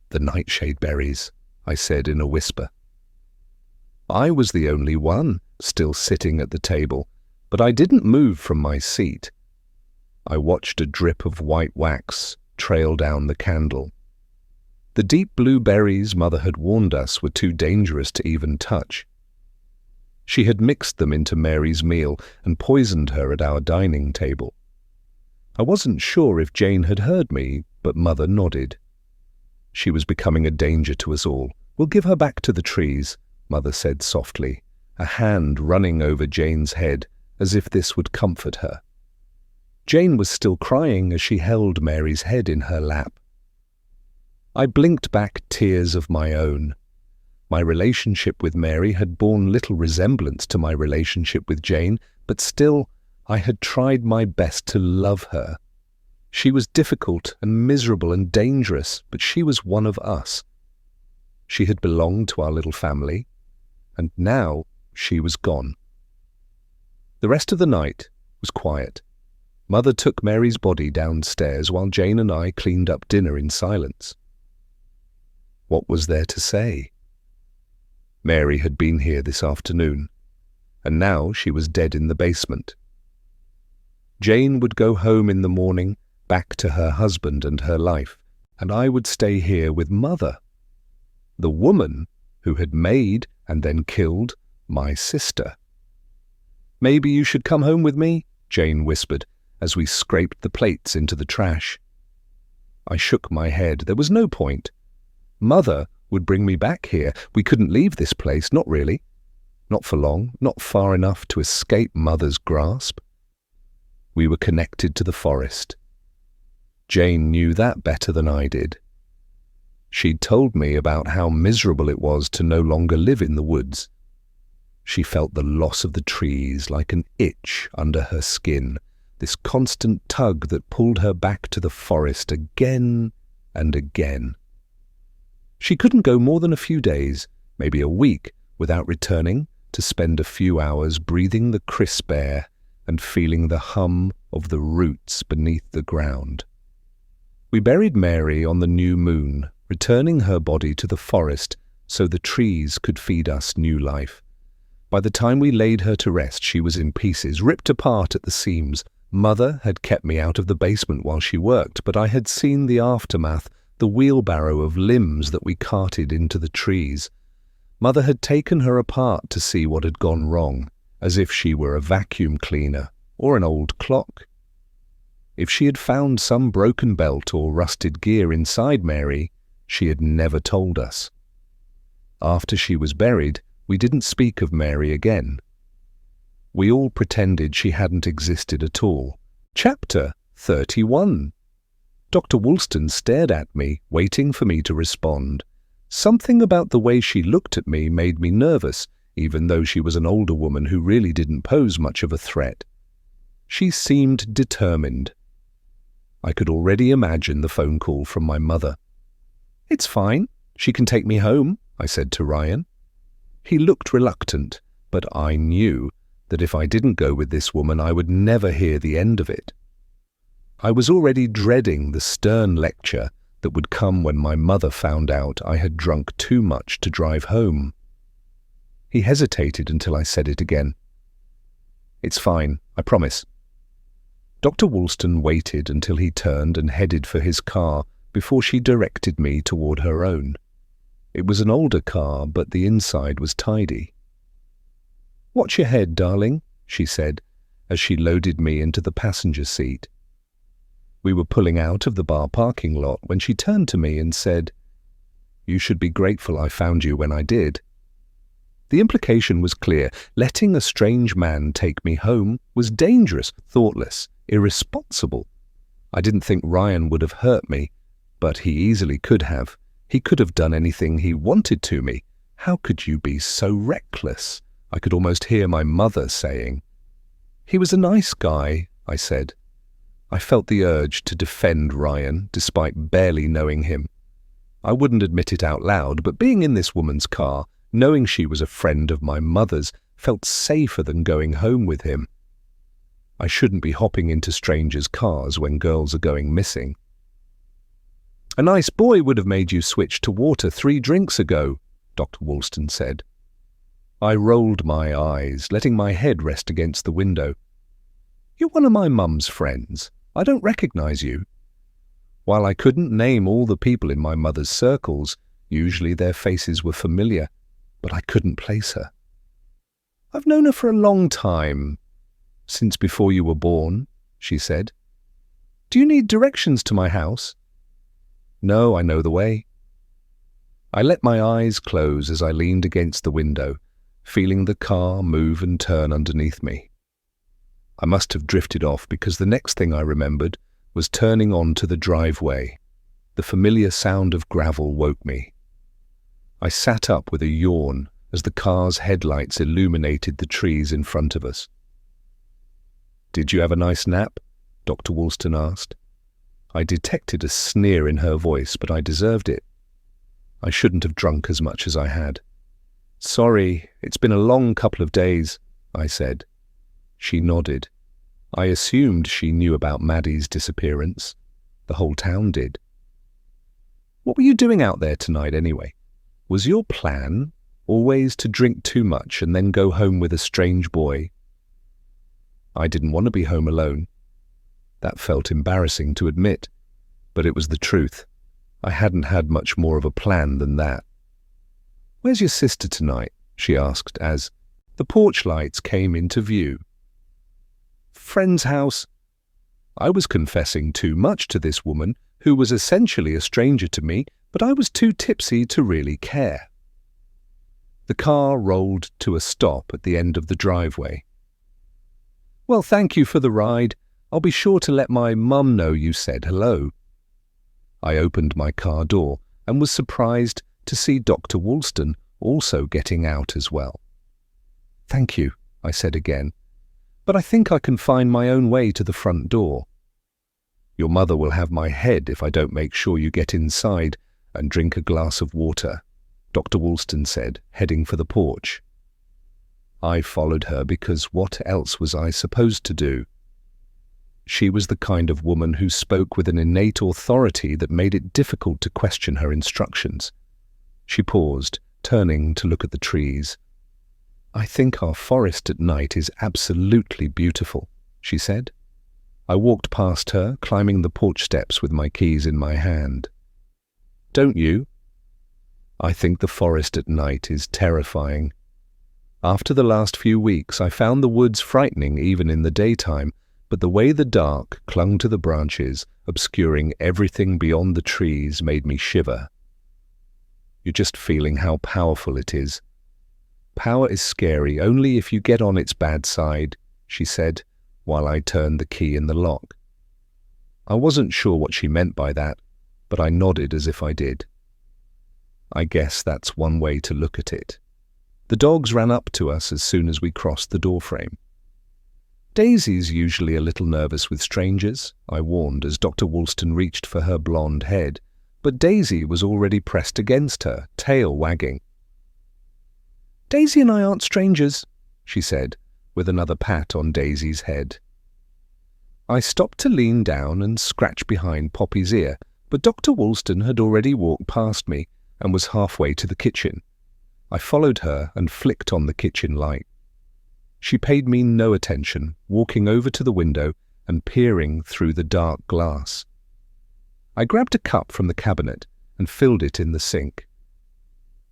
"The nightshade berries," I said in a whisper. I was the only one still sitting at the table, but I didn't move from my seat. I watched a drip of white wax trail down the candle. The deep blue berries Mother had warned us were too dangerous to even touch. She had mixed them into Mary's meal and poisoned her at our dining table. I wasn't sure if Jane had heard me, but Mother nodded. "She was becoming a danger to us all. We'll give her back to the trees," Mother said softly, a hand running over Jane's head as if this would comfort her. Jane was still crying as she held Mary's head in her lap. I blinked back tears of my own. My relationship with Mary had borne little resemblance to my relationship with Jane, but still, I had tried my best to love her. She was difficult and miserable and dangerous, but she was one of us. She had belonged to our little family, and now she was gone. The rest of the night was quiet. Mother took Mary's body downstairs while Jane and I cleaned up dinner in silence. What was there to say? Mary had been here this afternoon, and now she was dead in the basement. Jane would go home in the morning, back to her husband and her life, and I would stay here with Mother, the woman who had made and then killed my sister. "Maybe you should come home with me," Jane whispered, as we scraped the plates into the trash. I shook my head. There was no point. Mother would bring me back here. We couldn't leave this place, not really. Not for long, not far enough to escape Mother's grasp. We were connected to the forest. Jane knew that better than I did. She'd told me about how miserable it was to no longer live in the woods. She felt the loss of the trees like an itch under her skin, this constant tug that pulled her back to the forest again and again. She couldn't go more than a few days, maybe a week, without returning to spend a few hours breathing the crisp air and feeling the hum of the roots beneath the ground. We buried Mary on the new moon, returning her body to the forest so the trees could feed us new life. By the time we laid her to rest, she was in pieces, ripped apart at the seams. Mother had kept me out of the basement while she worked, but I had seen the aftermath, the wheelbarrow of limbs that we carted into the trees. Mother had taken her apart to see what had gone wrong, as if she were a vacuum cleaner or an old clock. If she had found some broken belt or rusted gear inside Mary, she had never told us. After she was buried, we didn't speak of Mary again. We all pretended she hadn't existed at all. Chapter 31. Dr. Woolston stared at me, waiting for me to respond. Something about the way she looked at me made me nervous, even though she was an older woman who really didn't pose much of a threat. She seemed determined. I could already imagine the phone call from my mother. "It's fine. She can take me home," I said to Ryan. He looked reluctant, but I knew that if I didn't go with this woman, I would never hear the end of it. I was already dreading the stern lecture that would come when my mother found out I had drunk too much to drive home. He hesitated until I said it again. "It's fine, I promise." Dr. Woolston waited until he turned and headed for his car before she directed me toward her own. It was an older car, but the inside was tidy. "Watch your head, darling," she said, as she loaded me into the passenger seat. We were pulling out of the bar parking lot when she turned to me and said, "You should be grateful I found you when I did." The implication was clear. Letting a strange man take me home was dangerous, thoughtless, irresponsible. I didn't think Ryan would have hurt me, but he easily could have. He could have done anything he wanted to me. How could you be so reckless? I could almost hear my mother saying. "He was a nice guy," I said. I felt the urge to defend Ryan, despite barely knowing him. I wouldn't admit it out loud, but being in this woman's car, knowing she was a friend of my mother's, felt safer than going home with him. I shouldn't be hopping into strangers' cars when girls are going missing. "A nice boy would have made you switch to water 3 drinks ago," Dr. Woolston said. I rolled my eyes, letting my head rest against the window. "You're one of my mum's friends. I don't recognize you." While I couldn't name all the people in my mother's circles, usually their faces were familiar, but I couldn't place her. "I've known her for a long time, since before you were born," she said. "Do you need directions to my house?" "No, I know the way." I let my eyes close as I leaned against the window, feeling the car move and turn underneath me. I must have drifted off because the next thing I remembered was turning onto the driveway. The familiar sound of gravel woke me. I sat up with a yawn as the car's headlights illuminated the trees in front of us. "Did you have a nice nap?" Dr. Woolston asked. I detected a sneer in her voice, but I deserved it. I shouldn't have drunk as much as I had. "Sorry, it's been a long couple of days," I said. She nodded. I assumed she knew about Maddie's disappearance. The whole town did. "What were you doing out there tonight anyway? Was your plan always to drink too much and then go home with a strange boy?" I didn't want to be home alone. That felt embarrassing to admit, but it was the truth. I hadn't had much more of a plan than that. "Where's your sister tonight?" she asked as the porch lights came into view. "Friend's house." I was confessing too much to this woman, who was essentially a stranger to me, but I was too tipsy to really care. The car rolled to a stop at the end of the driveway. "Well, thank you for the ride. I'll be sure to let my mum know you said hello." I opened my car door and was surprised to see Dr. Woolston also getting out as well. "Thank you," I said again, "but I think I can find my own way to the front door." "Your mother will have my head if I don't make sure you get inside and drink a glass of water," Dr. Woolston said, heading for the porch. I followed her because what else was I supposed to do? She was the kind of woman who spoke with an innate authority that made it difficult to question her instructions. She paused, turning to look at the trees. "I think our forest at night is absolutely beautiful," she said. I walked past her, climbing the porch steps with my keys in my hand. "Don't you?" "I think the forest at night is terrifying. After the last few weeks, I found the woods frightening even in the daytime, but the way the dark clung to the branches, obscuring everything beyond the trees, made me shiver. You're just feeling how powerful it is. Power is scary only if you get on its bad side, she said, while I turned the key in the lock. I wasn't sure what she meant by that, but I nodded as if I did. I guess that's one way to look at it. The dogs ran up to us as soon as we crossed the doorframe. Daisy's usually a little nervous with strangers, I warned as Dr. Woolston reached for her blonde head, but Daisy was already pressed against her, tail wagging. "Daisy and I aren't strangers," she said, with another pat on Daisy's head. I stopped to lean down and scratch behind Poppy's ear, but Dr. Woolston had already walked past me and was halfway to the kitchen. I followed her and flicked on the kitchen light. She paid me no attention, walking over to the window and peering through the dark glass. I grabbed a cup from the cabinet and filled it in the sink.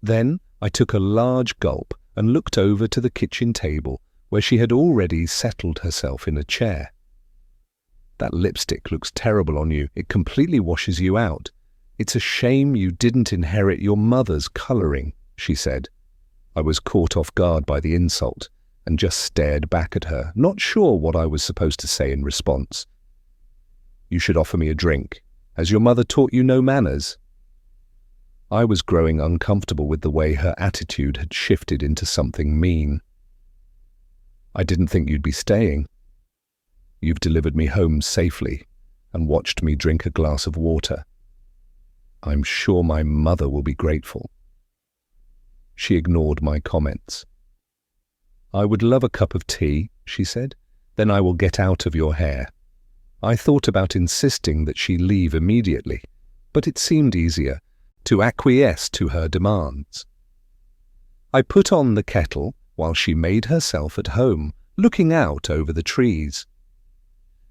Then I took a large gulp and looked over to the kitchen table where she had already settled herself in a chair. "That lipstick looks terrible on you. It completely washes you out. It's a shame you didn't inherit your mother's colouring," she said. I was caught off guard by the insult and just stared back at her, not sure what I was supposed to say in response. "You should offer me a drink. Has your mother taught you no manners?" I was growing uncomfortable with the way her attitude had shifted into something mean. "I didn't think you'd be staying. You've delivered me home safely and watched me drink a glass of water. I'm sure my mother will be grateful." She ignored my comments. "I would love a cup of tea," she said. "Then I will get out of your hair." I thought about insisting that she leave immediately, but it seemed easier to acquiesce to her demands. I put on the kettle while she made herself at home, looking out over the trees.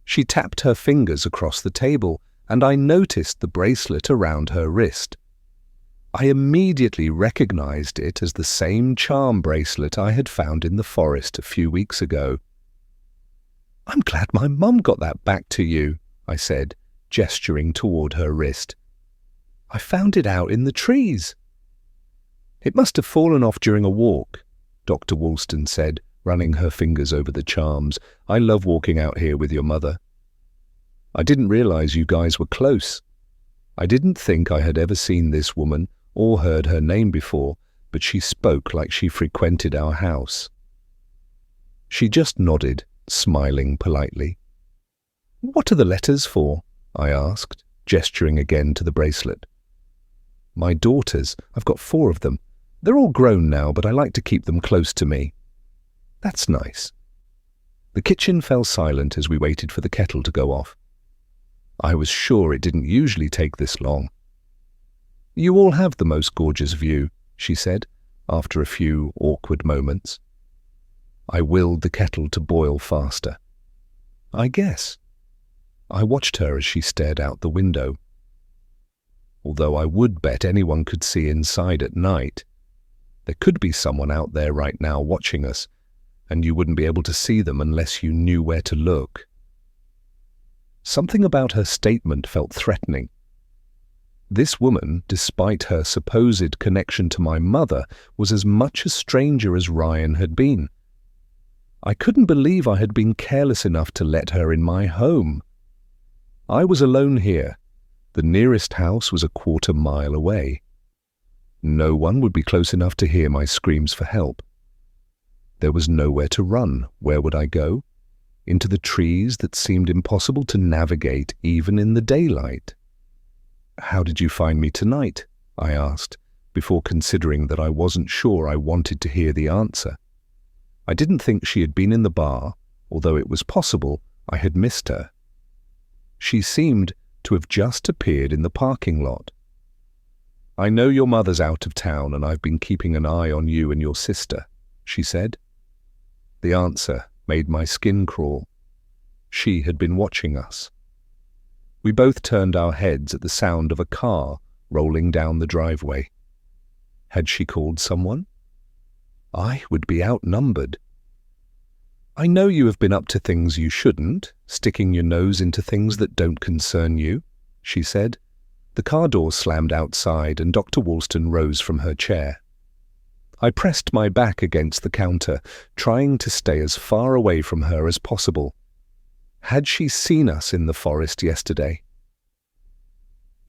She tapped her fingers across the table, and I noticed the bracelet around her wrist. I immediately recognized it as the same charm bracelet I had found in the forest a few weeks ago. "I'm glad my mum got that back to you," I said, gesturing toward her wrist. "I found it out in the trees." "It must have fallen off during a walk," Dr. Woolston said, running her fingers over the charms. "I love walking out here with your mother." "I didn't realize you guys were close." I didn't think I had ever seen this woman or heard her name before, but she spoke like she frequented our house. She just nodded, smiling politely. "What are the letters for?" I asked, gesturing again to the bracelet. "My daughters. I've got 4 of them. They're all grown now, but I like to keep them close to me." "That's nice." The kitchen fell silent as we waited for the kettle to go off. I was sure it didn't usually take this long. "You all have the most gorgeous view," she said, after a few awkward moments. I willed the kettle to boil faster. "I guess." I watched her as she stared out the window. Although I would bet anyone could see inside at night, there could be someone out there right now watching us, and you wouldn't be able to see them unless you knew where to look. Something about her statement felt threatening. This woman, despite her supposed connection to my mother, was as much a stranger as Ryan had been. I couldn't believe I had been careless enough to let her in my home. I was alone here. The nearest house was a 1/4 mile away. No one would be close enough to hear my screams for help. There was nowhere to run. Where would I go? Into the trees that seemed impossible to navigate even in the daylight. "How did you find me tonight?" I asked, before considering that I wasn't sure I wanted to hear the answer. I didn't think she had been in the bar, although it was possible I had missed her. She seemed to have just appeared in the parking lot. "I know your mother's out of town and I've been keeping an eye on you and your sister," she said. The answer made my skin crawl. She had been watching us. We both turned our heads at the sound of a car rolling down the driveway. Had she called someone? I would be outnumbered. I know you have been up to things you shouldn't, sticking your nose into things that don't concern you, she said. The car door slammed outside and Dr. Woolston rose from her chair. I pressed my back against the counter, trying to stay as far away from her as possible. Had she seen us in the forest yesterday?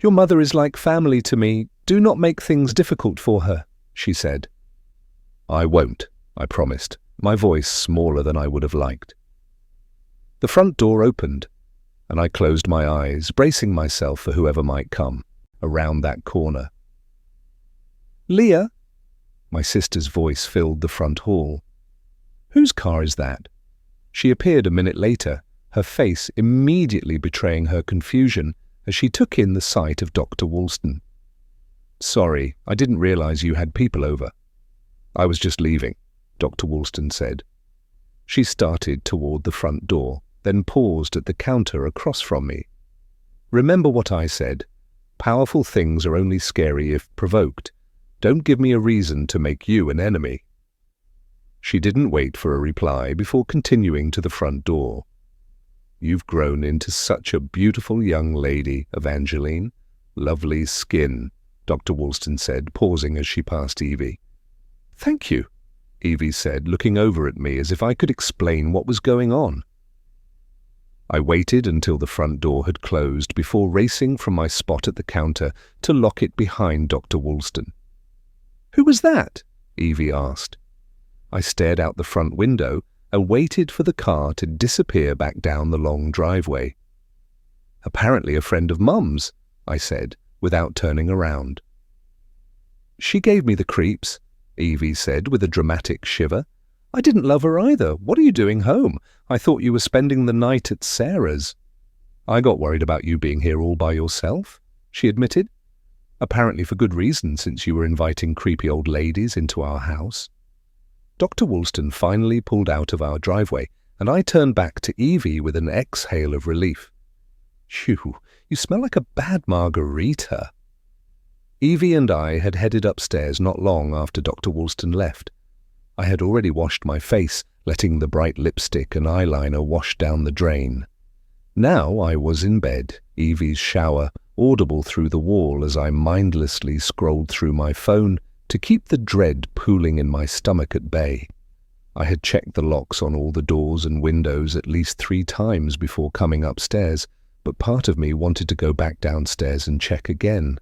Your mother is like family to me. Do not make things difficult for her, she said. I won't, I promised, my voice smaller than I would have liked. The front door opened, and I closed my eyes, bracing myself for whoever might come around that corner. Leah? My sister's voice filled the front hall. Whose car is that? She appeared a minute later, her face immediately betraying her confusion as she took in the sight of Dr. Woolston. Sorry, I didn't realize you had people over. I was just leaving, Dr. Woolston said. She started toward the front door, then paused at the counter across from me. Remember what I said. Powerful things are only scary if provoked. Don't give me a reason to make you an enemy. She didn't wait for a reply before continuing to the front door. You've grown into such a beautiful young lady, Evangeline. Lovely skin, Dr. Woolston said, pausing as she passed Evie. Thank you, Evie said, looking over at me as if I could explain what was going on. I waited until the front door had closed before racing from my spot at the counter to lock it behind Dr. Woolston. Who was that? Evie asked. I stared out the front window and waited for the car to disappear back down the long driveway. Apparently a friend of Mum's, I said, without turning around. She gave me the creeps, Evie said with a dramatic shiver. I didn't love her either. What are you doing home? I thought you were spending the night at Sarah's. I got worried about you being here all by yourself, she admitted. Apparently for good reason, since you were inviting creepy old ladies into our house. Dr. Woolston finally pulled out of our driveway, and I turned back to Evie with an exhale of relief. Phew, you smell like a bad margarita. Evie and I had headed upstairs not long after Dr. Woolston left. I had already washed my face, letting the bright lipstick and eyeliner wash down the drain. Now I was in bed, Evie's shower audible through the wall as I mindlessly scrolled through my phone to keep the dread pooling in my stomach at bay. I had checked the locks on all the doors and windows at least 3 times before coming upstairs, but part of me wanted to go back downstairs and check again.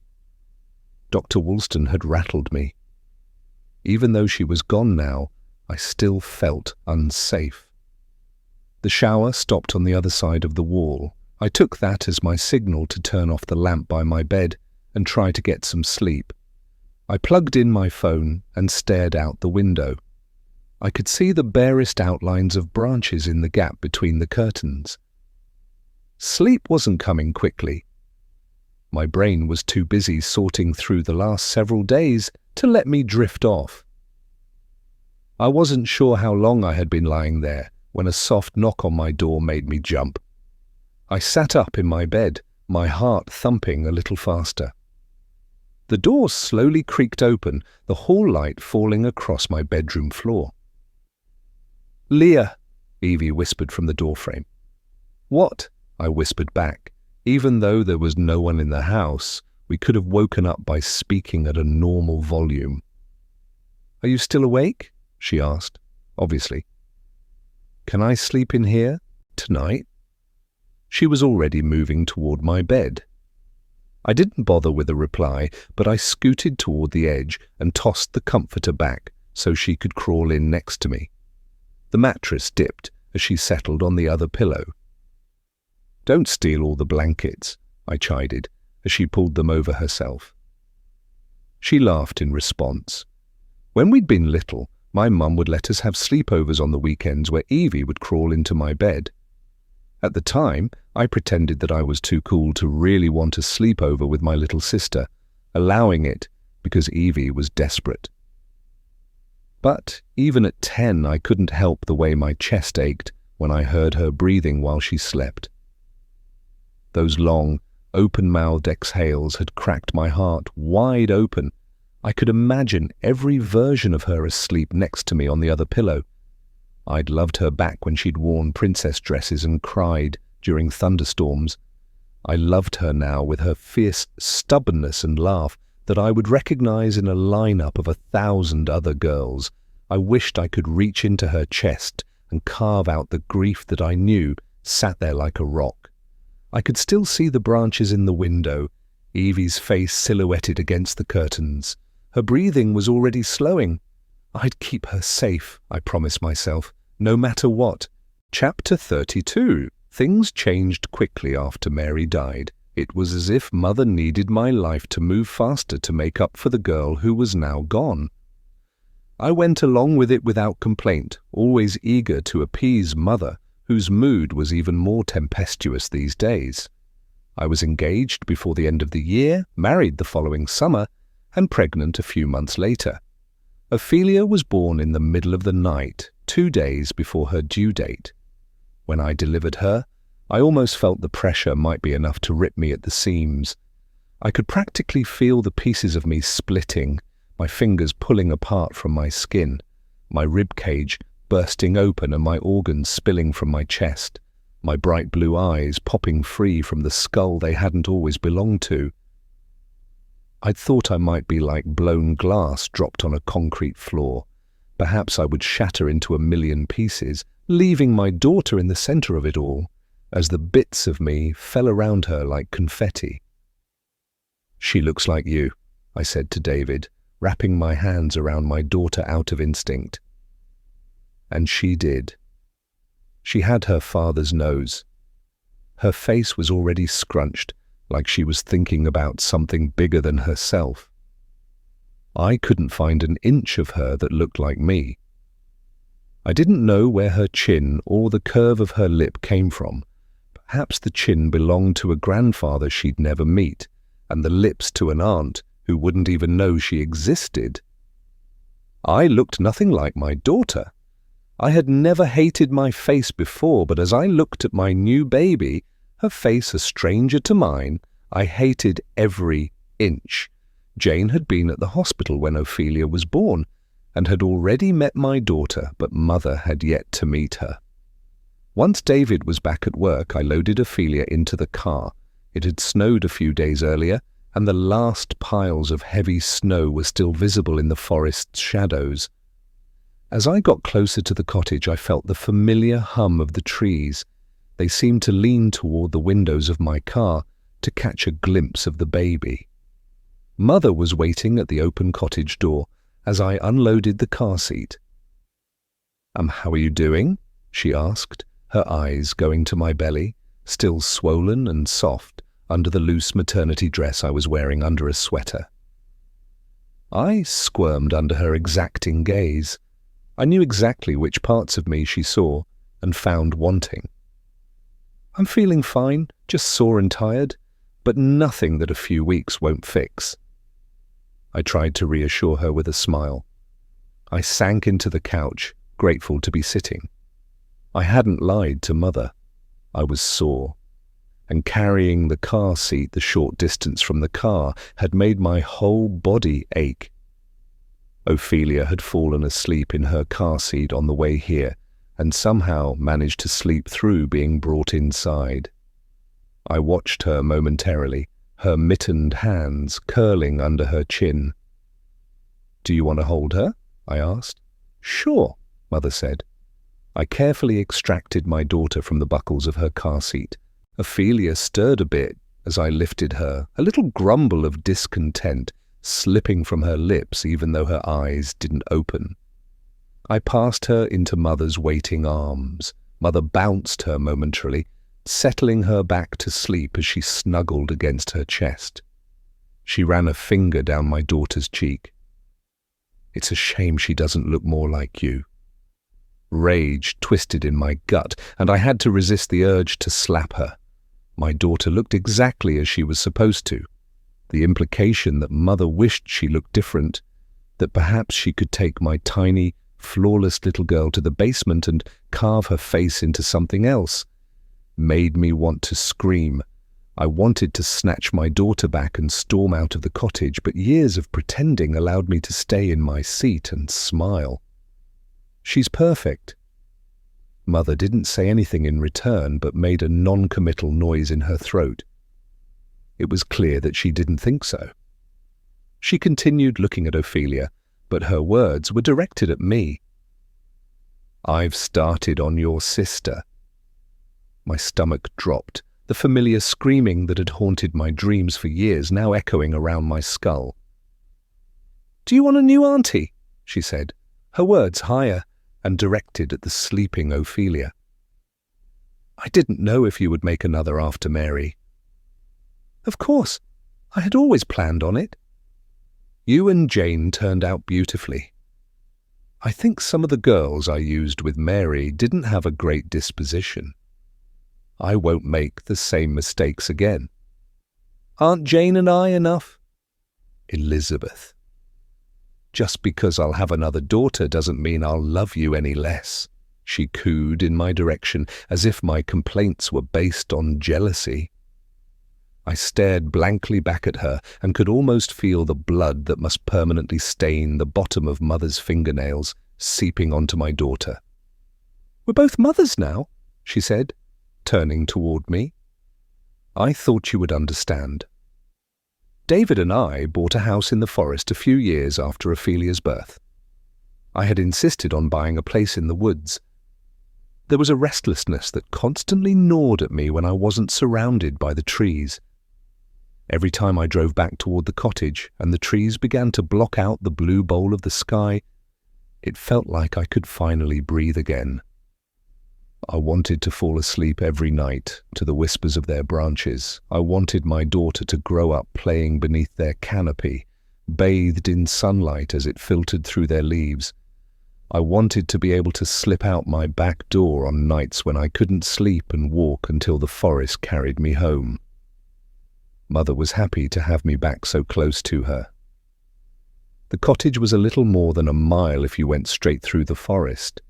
Dr. Woolston had rattled me. Even though she was gone now, I still felt unsafe. The shower stopped on the other side of the wall. I took that as my signal to turn off the lamp by my bed and try to get some sleep. I plugged in my phone and stared out the window. I could see the barest outlines of branches in the gap between the curtains. Sleep wasn't coming quickly. My brain was too busy sorting through the last several days to let me drift off. I wasn't sure how long I had been lying there when a soft knock on my door made me jump. I sat up in my bed, my heart thumping a little faster. The door slowly creaked open, the hall light falling across my bedroom floor. Leah, Evie whispered from the doorframe. What? I whispered back. Even though there was no one in the house, we could have woken up by speaking at a normal volume. Are you still awake? She asked, obviously. Can I sleep in here tonight? She was already moving toward my bed. I didn't bother with a reply, but I scooted toward the edge and tossed the comforter back so she could crawl in next to me. The mattress dipped as she settled on the other pillow. Don't steal all the blankets, I chided as she pulled them over herself. She laughed in response. When we'd been little, my mum would let us have sleepovers on the weekends where Evie would crawl into my bed. At the time, I pretended that I was too cool to really want a sleepover with my little sister, allowing it because Evie was desperate. But even at 10, I couldn't help the way my chest ached when I heard her breathing while she slept. Those long, open-mouthed exhales had cracked my heart wide open. I could imagine every version of her asleep next to me on the other pillow. I'd loved her back when she'd worn princess dresses and cried during thunderstorms. I loved her now with her fierce stubbornness and laugh that I would recognize in a lineup of 1,000 other girls. I wished I could reach into her chest and carve out the grief that I knew sat there like a rock. I could still see the branches in the window, Evie's face silhouetted against the curtains. Her breathing was already slowing. I'd keep her safe, I promised myself, no matter what. Chapter 32. Things changed quickly after Mary died. It was as if Mother needed my life to move faster to make up for the girl who was now gone. I went along with it without complaint, always eager to appease Mother, whose mood was even more tempestuous these days. I was engaged before the end of the year, married the following summer, and pregnant a few months later. Ophelia was born in the middle of the night, 2 days before her due date. When I delivered her, I almost felt the pressure might be enough to rip me at the seams. I could practically feel the pieces of me splitting, my fingers pulling apart from my skin, my rib cage bursting open and my organs spilling from my chest, my bright blue eyes popping free from the skull they hadn't always belonged to. I'd thought I might be like blown glass dropped on a concrete floor. Perhaps I would shatter into 1,000,000 pieces, leaving my daughter in the center of it all, as the bits of me fell around her like confetti. "She looks like you," I said to David, wrapping my hands around my daughter out of instinct. And she did. She had her father's nose. Her face was already scrunched, like she was thinking about something bigger than herself. I couldn't find an inch of her that looked like me. I didn't know where her chin or the curve of her lip came from. Perhaps the chin belonged to a grandfather she'd never meet, and the lips to an aunt who wouldn't even know she existed. I looked nothing like my daughter. I had never hated my face before, but as I looked at my new baby, her face a stranger to mine, I hated every inch. Jane had been at the hospital when Ophelia was born, and had already met my daughter, but Mother had yet to meet her. Once David was back at work, I loaded Ophelia into the car. It had snowed a few days earlier, and the last piles of heavy snow were still visible in the forest's shadows. As I got closer to the cottage, I felt the familiar hum of the trees. They seemed to lean toward the windows of my car to catch a glimpse of the baby. Mother was waiting at the open cottage door as I unloaded the car seat. How are you doing?" she asked, her eyes going to my belly, still swollen and soft under the loose maternity dress I was wearing under a sweater. I squirmed under her exacting gaze. I knew exactly which parts of me she saw and found wanting. "I'm feeling fine, just sore and tired, but nothing that a few weeks won't fix." I tried to reassure her with a smile. I sank into the couch, grateful to be sitting. I hadn't lied to Mother. I was sore, and carrying the car seat the short distance from the car had made my whole body ache. Ophelia had fallen asleep in her car seat on the way here, and somehow managed to sleep through being brought inside. I watched her momentarily, her mittened hands curling under her chin. "Do you want to hold her?" I asked. "Sure," Mother said. I carefully extracted my daughter from the buckles of her car seat. Ophelia stirred a bit as I lifted her, a little grumble of discontent slipping from her lips even though her eyes didn't open. I passed her into Mother's waiting arms. Mother bounced her momentarily, settling her back to sleep as she snuggled against her chest. She ran a finger down my daughter's cheek. "It's a shame she doesn't look more like you." Rage twisted in my gut, and I had to resist the urge to slap her. My daughter looked exactly as she was supposed to. The implication that Mother wished she looked different, that perhaps she could take my tiny, flawless little girl to the basement and carve her face into something else, made me want to scream. I wanted to snatch my daughter back and storm out of the cottage, but years of pretending allowed me to stay in my seat and smile. "She's perfect," Mother didn't say anything in return, but made a non-committal noise in her throat. It was clear that she didn't think so. She continued looking at Ophelia, but her words were directed at me. "I've started on your sister." My stomach dropped, the familiar screaming that had haunted my dreams for years now echoing around my skull. "Do you want a new auntie?" she said, her words higher and directed at the sleeping Ophelia. "I didn't know if you would make another after Mary." "Of course. I had always planned on it." "You and Jane turned out beautifully. I think some of the girls I used with Mary didn't have a great disposition. I won't make the same mistakes again. Aren't Jane and I enough?" "Elizabeth, just because I'll have another daughter doesn't mean I'll love you any less," she cooed in my direction, as if my complaints were based on jealousy. I stared blankly back at her and could almost feel the blood that must permanently stain the bottom of Mother's fingernails seeping onto my daughter. "We're both mothers now," she said, turning toward me. "I thought you would understand. David and I bought a house in the forest a few years after Ophelia's birth. I had insisted on buying a place in the woods. There was a restlessness that constantly gnawed at me when I wasn't surrounded by the trees. Every time I drove back toward the cottage and the trees began to block out the blue bowl of the sky, it felt like I could finally breathe again. I wanted to fall asleep every night to the whispers of their branches. I wanted my daughter to grow up playing beneath their canopy, bathed in sunlight as it filtered through their leaves. I wanted to be able to slip out my back door on nights when I couldn't sleep and walk until the forest carried me home. Mother was happy to have me back so close to her. The cottage was a little more than a mile if you went straight through the forest.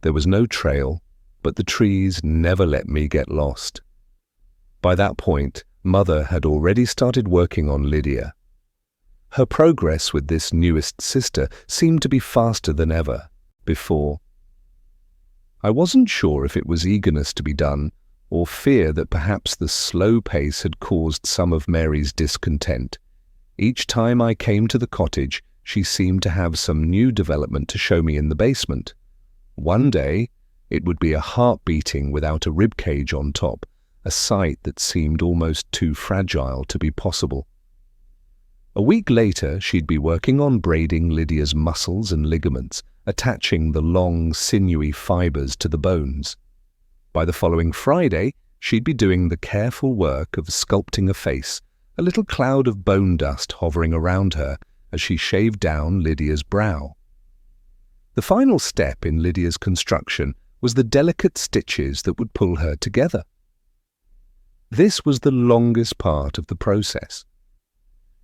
There was no trail, but the trees never let me get lost. By that point, Mother had already started working on Lydia. Her progress with this newest sister seemed to be faster than ever before. I wasn't sure if it was eagerness to be done or fear that perhaps the slow pace had caused some of Mary's discontent. Each time I came to the cottage, she seemed to have some new development to show me in the basement. One day, it would be a heart beating without a rib cage on top, a sight that seemed almost too fragile to be possible. A week later, she'd be working on braiding Lydia's muscles and ligaments, attaching the long, sinewy fibers to the bones. By the following Friday, she'd be doing the careful work of sculpting a face, a little cloud of bone dust hovering around her as she shaved down Lydia's brow. The final step in Lydia's construction was the delicate stitches that would pull her together. This was the longest part of the process.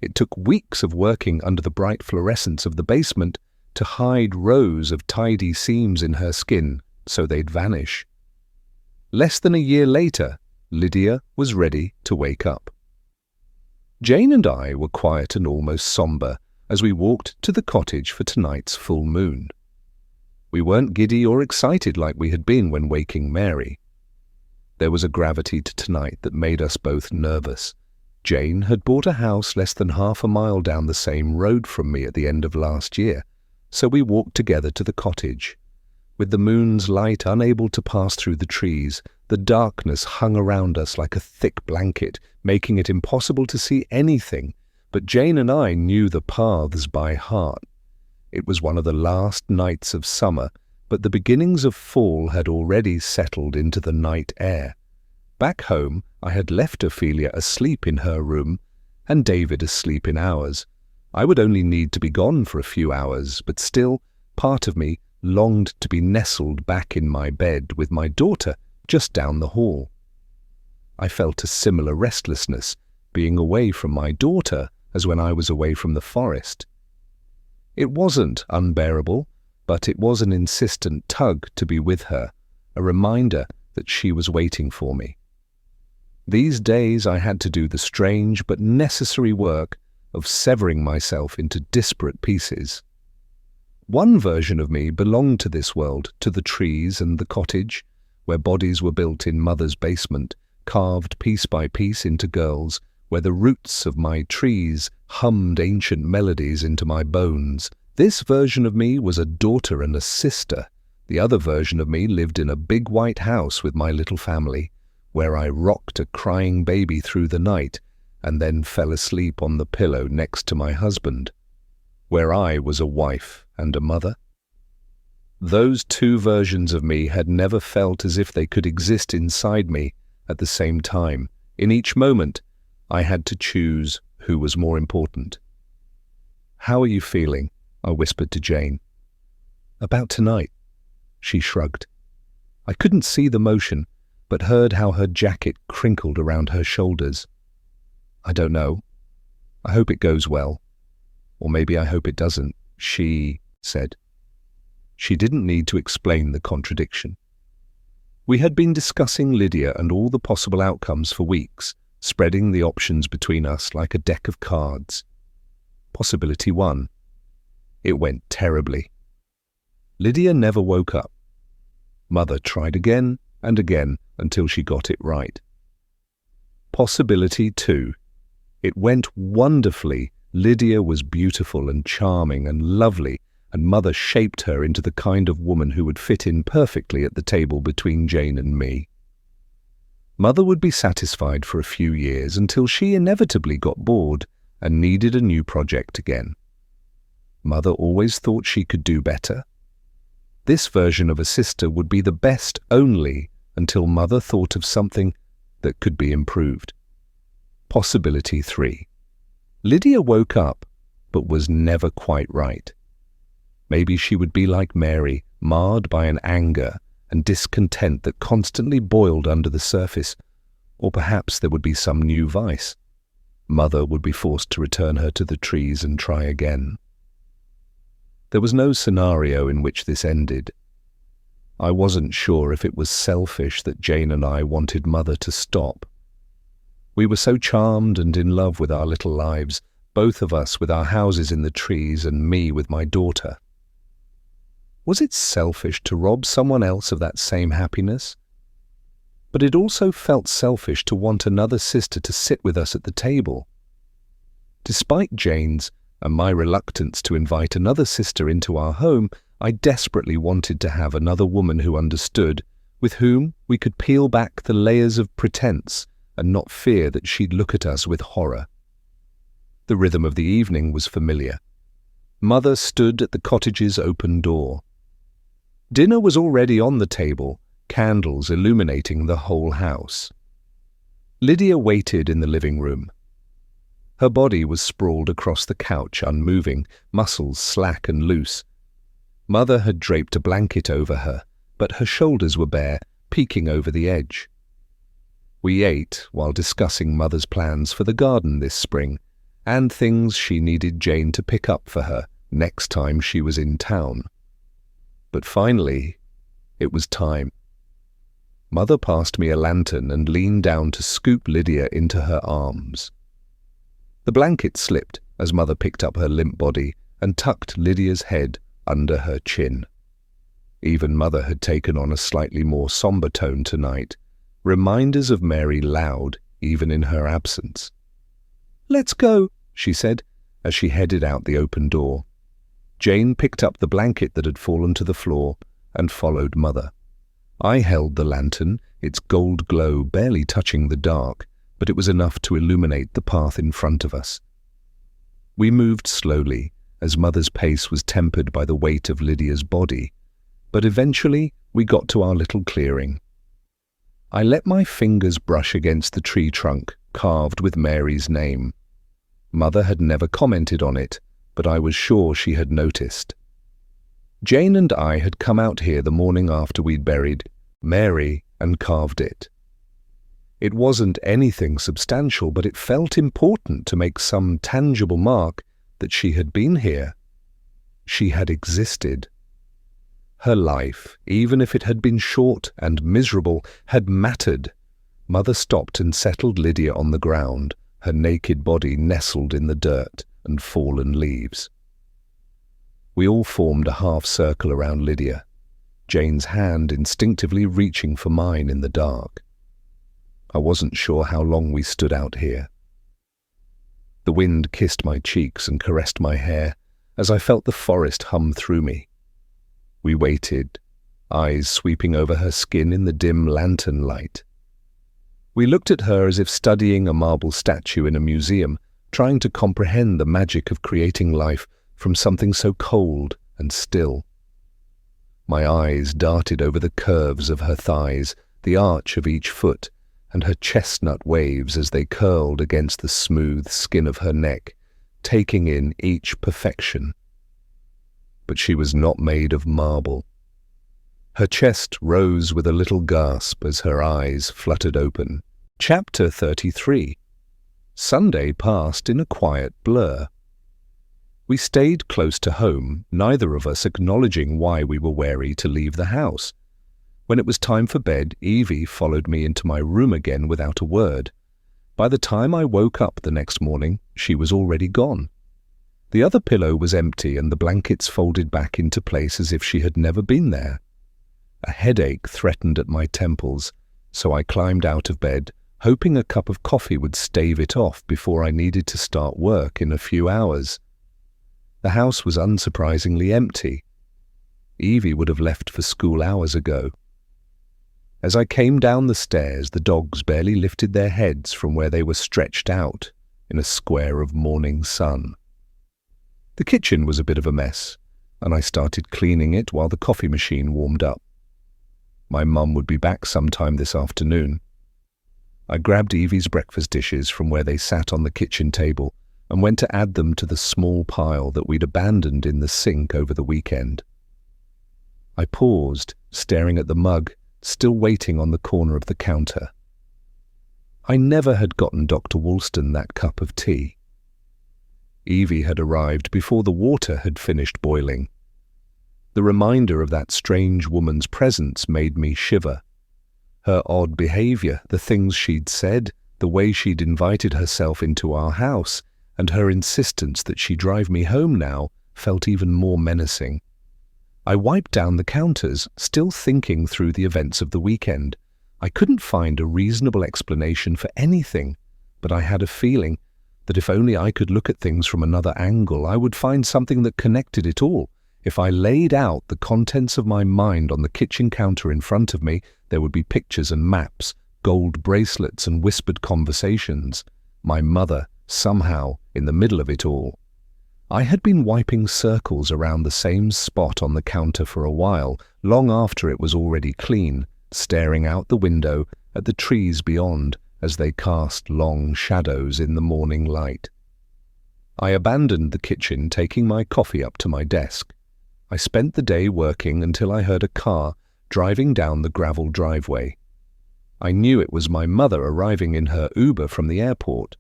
It took weeks of working under the bright fluorescence of the basement to hide rows of tidy seams in her skin so they'd vanish. Less than a year later, Lydia was ready to wake up. Jane and I were quiet and almost somber as we walked to the cottage for tonight's full moon. We weren't giddy or excited like we had been when waking Mary. There was a gravity to tonight that made us both nervous. Jane had bought a house less than half a mile down the same road from me at the end of last year, so we walked together to the cottage. With the moon's light unable to pass through the trees, the darkness hung around us like a thick blanket, making it impossible to see anything, but Jane and I knew the paths by heart. It was one of the last nights of summer, but the beginnings of fall had already settled into the night air. Back home, I had left Ophelia asleep in her room and David asleep in ours. I would only need to be gone for a few hours, but still, part of me longed to be nestled back in my bed with my daughter just down the hall. I felt a similar restlessness, being away from my daughter as when I was away from the forest. It wasn't unbearable, but it was an insistent tug to be with her, a reminder that she was waiting for me. These days I had to do the strange but necessary work of severing myself into disparate pieces. One version of me belonged to this world, to the trees and the cottage, where bodies were built in Mother's basement, carved piece by piece into girls, where the roots of my trees hummed ancient melodies into my bones. This version of me was a daughter and a sister. The other version of me lived in a big white house with my little family, where I rocked a crying baby through the night and then fell asleep on the pillow next to my husband, where I was a wife and a mother. Those two versions of me had never felt as if they could exist inside me at the same time. In each moment, I had to choose who was more important. "How are you feeling?" I whispered to Jane. "About tonight," she shrugged. I couldn't see the motion, but heard how her jacket crinkled around her shoulders. "I don't know. I hope it goes well. Or maybe I hope it doesn't," she said. She didn't need to explain the contradiction. We had been discussing Lydia and all the possible outcomes for weeks, spreading the options between us like a deck of cards. Possibility 1. It went terribly. Lydia never woke up. Mother tried again and again until she got it right. Possibility 2. It went wonderfully. Lydia was beautiful and charming and lovely, and Mother shaped her into the kind of woman who would fit in perfectly at the table between Jane and me. Mother would be satisfied for a few years until she inevitably got bored and needed a new project again. Mother always thought she could do better. This version of a sister would be the best only until Mother thought of something that could be improved. Possibility 3. Lydia woke up, but was never quite right. Maybe she would be like Mary, marred by an anger and discontent that constantly boiled under the surface, or perhaps there would be some new vice. Mother would be forced to return her to the trees and try again. There was no scenario in which this ended. I wasn't sure if it was selfish that Jane and I wanted Mother to stop. We were so charmed and in love with our little lives, both of us with our houses in the trees and me with my daughter. Was it selfish to rob someone else of that same happiness? But it also felt selfish to want another sister to sit with us at the table. Despite Jane's and my reluctance to invite another sister into our home, I desperately wanted to have another woman who understood, with whom we could peel back the layers of pretense and not fear that she'd look at us with horror. The rhythm of the evening was familiar. Mother stood at the cottage's open door. Dinner was already on the table, candles illuminating the whole house. Lydia waited in the living room. Her body was sprawled across the couch, unmoving, muscles slack and loose. Mother had draped a blanket over her, but her shoulders were bare, peeking over the edge. We ate while discussing Mother's plans for the garden this spring, and things she needed Jane to pick up for her next time she was in town. But finally, it was time. Mother passed me a lantern and leaned down to scoop Lydia into her arms. The blanket slipped as Mother picked up her limp body and tucked Lydia's head under her chin. Even Mother had taken on a slightly more somber tone tonight, reminders of Mary loud even in her absence. "Let's go," she said as she headed out the open door. Jane picked up the blanket that had fallen to the floor and followed Mother. I held the lantern, its gold glow barely touching the dark, but it was enough to illuminate the path in front of us. We moved slowly, as Mother's pace was tempered by the weight of Lydia's body, but eventually we got to our little clearing. I let my fingers brush against the tree trunk, carved with Mary's name. Mother had never commented on it, but I was sure she had noticed. Jane and I had come out here the morning after we'd buried Mary and carved it. It wasn't anything substantial, but it felt important to make some tangible mark that she had been here. She had existed. Her life, even if it had been short and miserable, had mattered. Mother stopped and settled Lydia on the ground, her naked body nestled in the dirt and fallen leaves. We all formed a half circle around Lydia, Jane's hand instinctively reaching for mine in the dark. I wasn't sure how long we stood out here. The wind kissed my cheeks and caressed my hair as I felt the forest hum through me. We waited, eyes sweeping over her skin in the dim lantern light. We looked at her as if studying a marble statue in a museum, trying to comprehend the magic of creating life from something so cold and still. My eyes darted over the curves of her thighs, the arch of each foot, and her chestnut waves as they curled against the smooth skin of her neck, taking in each perfection. But she was not made of marble. Her chest rose with a little gasp as her eyes fluttered open. Chapter 33. Sunday passed in a quiet blur. We stayed close to home, neither of us acknowledging why we were wary to leave the house. When it was time for bed, Evie followed me into my room again without a word. By the time I woke up the next morning, she was already gone. The other pillow was empty and the blankets folded back into place as if she had never been there. A headache threatened at my temples, so I climbed out of bed, hoping a cup of coffee would stave it off before I needed to start work in a few hours. The house was unsurprisingly empty. Evie would have left for school hours ago. As I came down the stairs, the dogs barely lifted their heads from where they were stretched out in a square of morning sun. The kitchen was a bit of a mess, and I started cleaning it while the coffee machine warmed up. My mum would be back sometime this afternoon. I grabbed Evie's breakfast dishes from where they sat on the kitchen table and went to add them to the small pile that we'd abandoned in the sink over the weekend. I paused, staring at the mug, still waiting on the corner of the counter. I never had gotten Dr. Woolston that cup of tea. Evie had arrived before the water had finished boiling. The reminder of that strange woman's presence made me shiver. Her odd behavior, the things she'd said, the way she'd invited herself into our house, and her insistence that she drive me home now felt even more menacing. I wiped down the counters, still thinking through the events of the weekend. I couldn't find a reasonable explanation for anything, but I had a feeling that if only I could look at things from another angle, I would find something that connected it all. If I laid out the contents of my mind on the kitchen counter in front of me, there would be pictures and maps, gold bracelets and whispered conversations. My mother, somehow, in the middle of it all. I had been wiping circles around the same spot on the counter for a while, long after it was already clean, staring out the window at the trees beyond as they cast long shadows in the morning light. I abandoned the kitchen, taking my coffee up to my desk. I spent the day working until I heard a car driving down the gravel driveway. I knew it was my mother arriving in her Uber from the airport.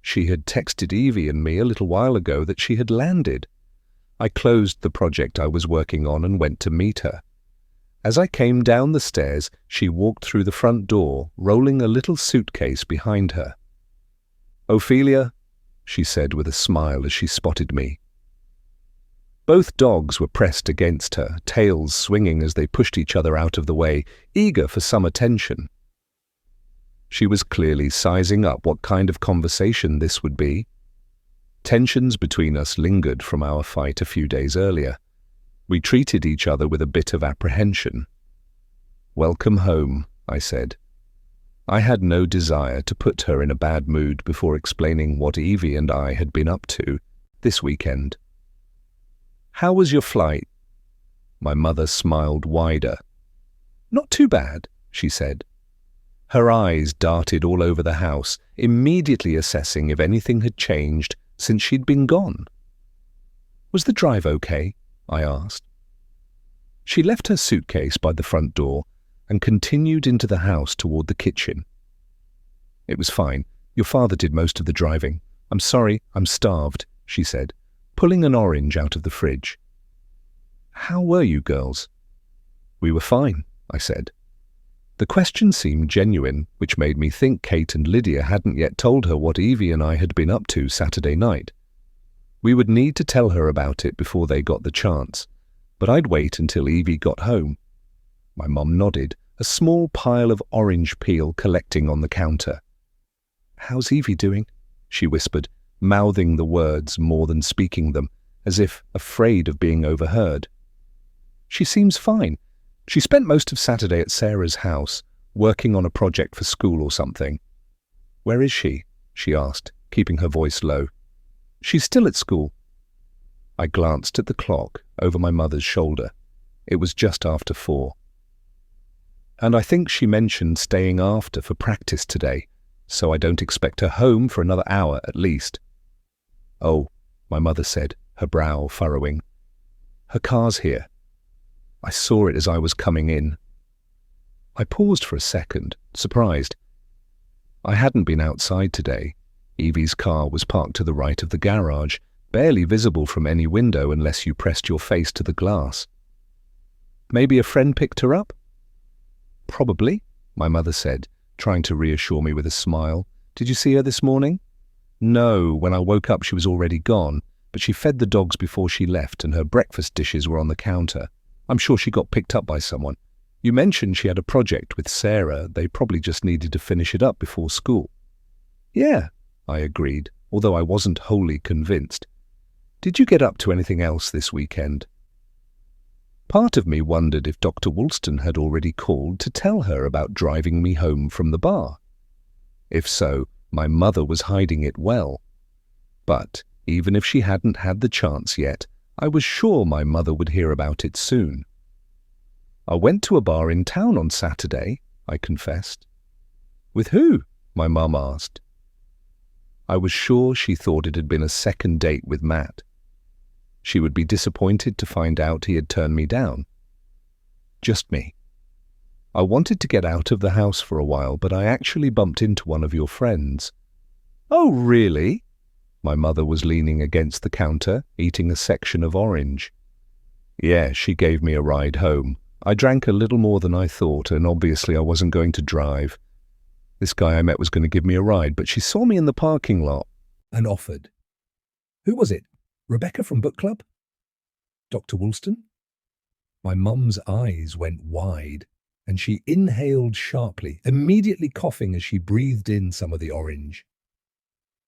She had texted Evie and me a little while ago that she had landed. I closed the project I was working on and went to meet her. As I came down the stairs, she walked through the front door, rolling a little suitcase behind her. "Ophelia," she said with a smile as she spotted me. Both dogs were pressed against her, tails swinging as they pushed each other out of the way, eager for some attention. She was clearly sizing up what kind of conversation this would be. Tensions between us lingered from our fight a few days earlier. We treated each other with a bit of apprehension. "Welcome home," I said. I had no desire to put her in a bad mood before explaining what Evie and I had been up to this weekend. "How was your flight?" My mother smiled wider. "Not too bad," she said. Her eyes darted all over the house, immediately assessing if anything had changed since she'd been gone. "Was the drive okay?" I asked. She left her suitcase by the front door and continued into the house toward the kitchen. "It was fine. Your father did most of the driving. I'm sorry, I'm starved," she said, pulling an orange out of the fridge. "How were you girls?" "We were fine," I said. The question seemed genuine, which made me think Kate and Lydia hadn't yet told her what Evie and I had been up to Saturday night. We would need to tell her about it before they got the chance, but I'd wait until Evie got home. My mum nodded, a small pile of orange peel collecting on the counter. "How's Evie doing?" she whispered, mouthing the words more than speaking them, as if afraid of being overheard. "She seems fine. She spent most of Saturday at Sarah's house, working on a project for school or something." "Where is she?" she asked, keeping her voice low. "She's still at school." I glanced at the clock over my mother's shoulder. It was just after 4. "And I think she mentioned staying after for practice today, so I don't expect her home for another hour at least." "Oh," my mother said, her brow furrowing. "Her car's here. I saw it as I was coming in." I paused for a second, surprised. I hadn't been outside today. Evie's car was parked to the right of the garage, barely visible from any window unless you pressed your face to the glass. "Maybe a friend picked her up?" "Probably," my mother said, trying to reassure me with a smile. "Did you see her this morning?" "No, when I woke up she was already gone, but she fed the dogs before she left and her breakfast dishes were on the counter. I'm sure she got picked up by someone. You mentioned she had a project with Sarah. They probably just needed to finish it up before school." "Yeah," I agreed, although I wasn't wholly convinced. "Did you get up to anything else this weekend?" Part of me wondered if Dr. Woolston had already called to tell her about driving me home from the bar. If so, my mother was hiding it well. But even if she hadn't had the chance yet, I was sure my mother would hear about it soon. "I went to a bar in town on Saturday," I confessed. "With who?" my mum asked. I was sure she thought it had been a second date with Matt. She would be disappointed to find out he had turned me down. "Just me. I wanted to get out of the house for a while, but I actually bumped into one of your friends." "Oh, really?" My mother was leaning against the counter, eating a section of orange. "Yeah, she gave me a ride home. I drank a little more than I thought, and obviously I wasn't going to drive. This guy I met was going to give me a ride, but she saw me in the parking lot and offered. Who was it? Rebecca from book club? Dr. Woolston? My mum's eyes went wide, and she inhaled sharply, immediately coughing as she breathed in some of the orange.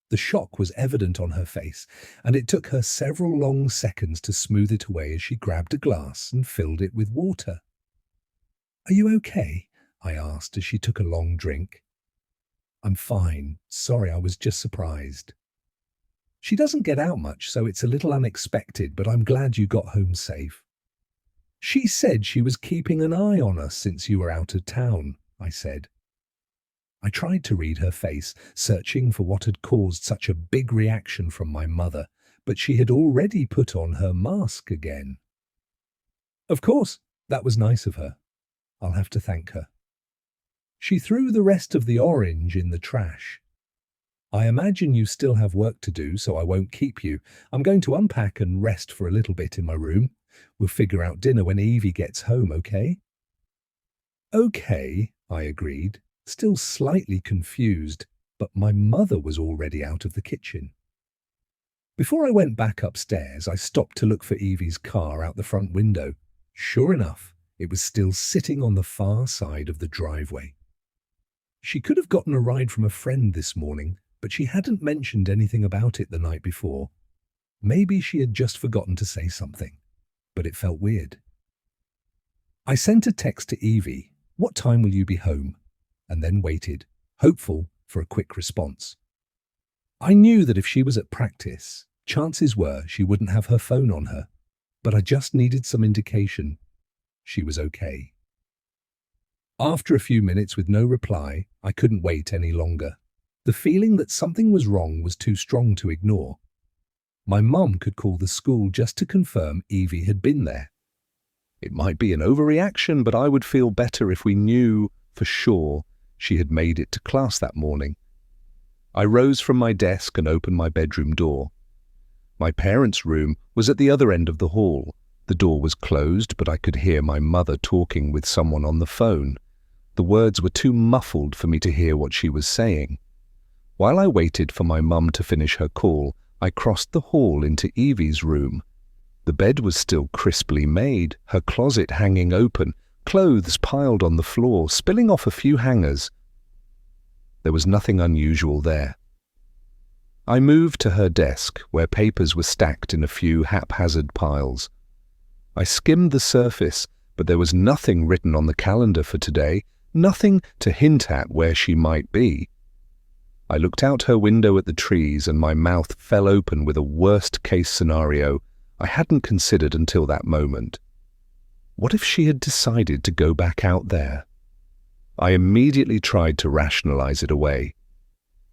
The shock was evident on her face, and it took her several long seconds to smooth it away as she grabbed a glass and filled it with water. "Are you okay?" I asked as she took a long drink. "I'm fine. Sorry, I was just surprised. She doesn't get out much, so it's a little unexpected, but I'm glad you got home safe. She said she was keeping an eye on us since you were out of town," I said. I tried to read her face, searching for what had caused such a big reaction from my mother, but she had already put on her mask again. "Of course, that was nice of her. I'll have to thank her." She threw the rest of the orange in the trash. "I imagine you still have work to do, so I won't keep you. I'm going to unpack and rest for a little bit in my room. We'll figure out dinner when Evie gets home, okay?" "Okay," I agreed, still slightly confused, but my mother was already out of the kitchen. Before I went back upstairs, I stopped to look for Evie's car out the front window. Sure enough, it was still sitting on the far side of the driveway. She could have gotten a ride from a friend this morning, but she hadn't mentioned anything about it the night before. Maybe she had just forgotten to say something, but it felt weird. I sent a text to Evie, "What time will you be home?" and then waited, hopeful for a quick response. I knew that if she was at practice, chances were she wouldn't have her phone on her, but I just needed some indication she was okay. After a few minutes with no reply, I couldn't wait any longer. The feeling that something was wrong was too strong to ignore. My mum could call the school just to confirm Evie had been there. It might be an overreaction, but I would feel better if we knew for sure she had made it to class that morning. I rose from my desk and opened my bedroom door. My parents' room was at the other end of the hall. The door was closed, but I could hear my mother talking with someone on the phone. The words were too muffled for me to hear what she was saying. While I waited for my mum to finish her call, I crossed the hall into Evie's room. The bed was still crisply made, her closet hanging open, clothes piled on the floor, spilling off a few hangers. There was nothing unusual there. I moved to her desk, where papers were stacked in a few haphazard piles. I skimmed the surface, but there was nothing written on the calendar for today, nothing to hint at where she might be. I looked out her window at the trees, and my mouth fell open with a worst-case scenario I hadn't considered until that moment. What if she had decided to go back out there? I immediately tried to rationalize it away.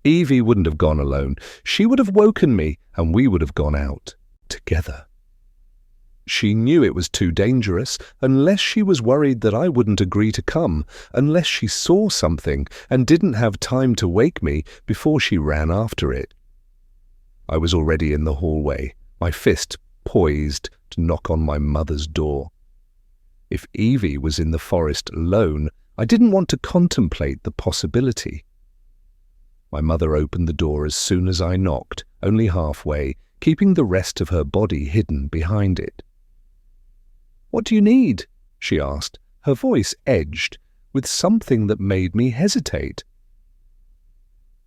Evie wouldn't have gone alone. She would have woken me, and we would have gone out together. She knew it was too dangerous, unless she was worried that I wouldn't agree to come, unless she saw something and didn't have time to wake me before she ran after it. I was already in the hallway, my fist poised to knock on my mother's door. If Evie was in the forest alone, I didn't want to contemplate the possibility. My mother opened the door as soon as I knocked, only halfway, keeping the rest of her body hidden behind it. "What do you need?" she asked, her voice edged with something that made me hesitate.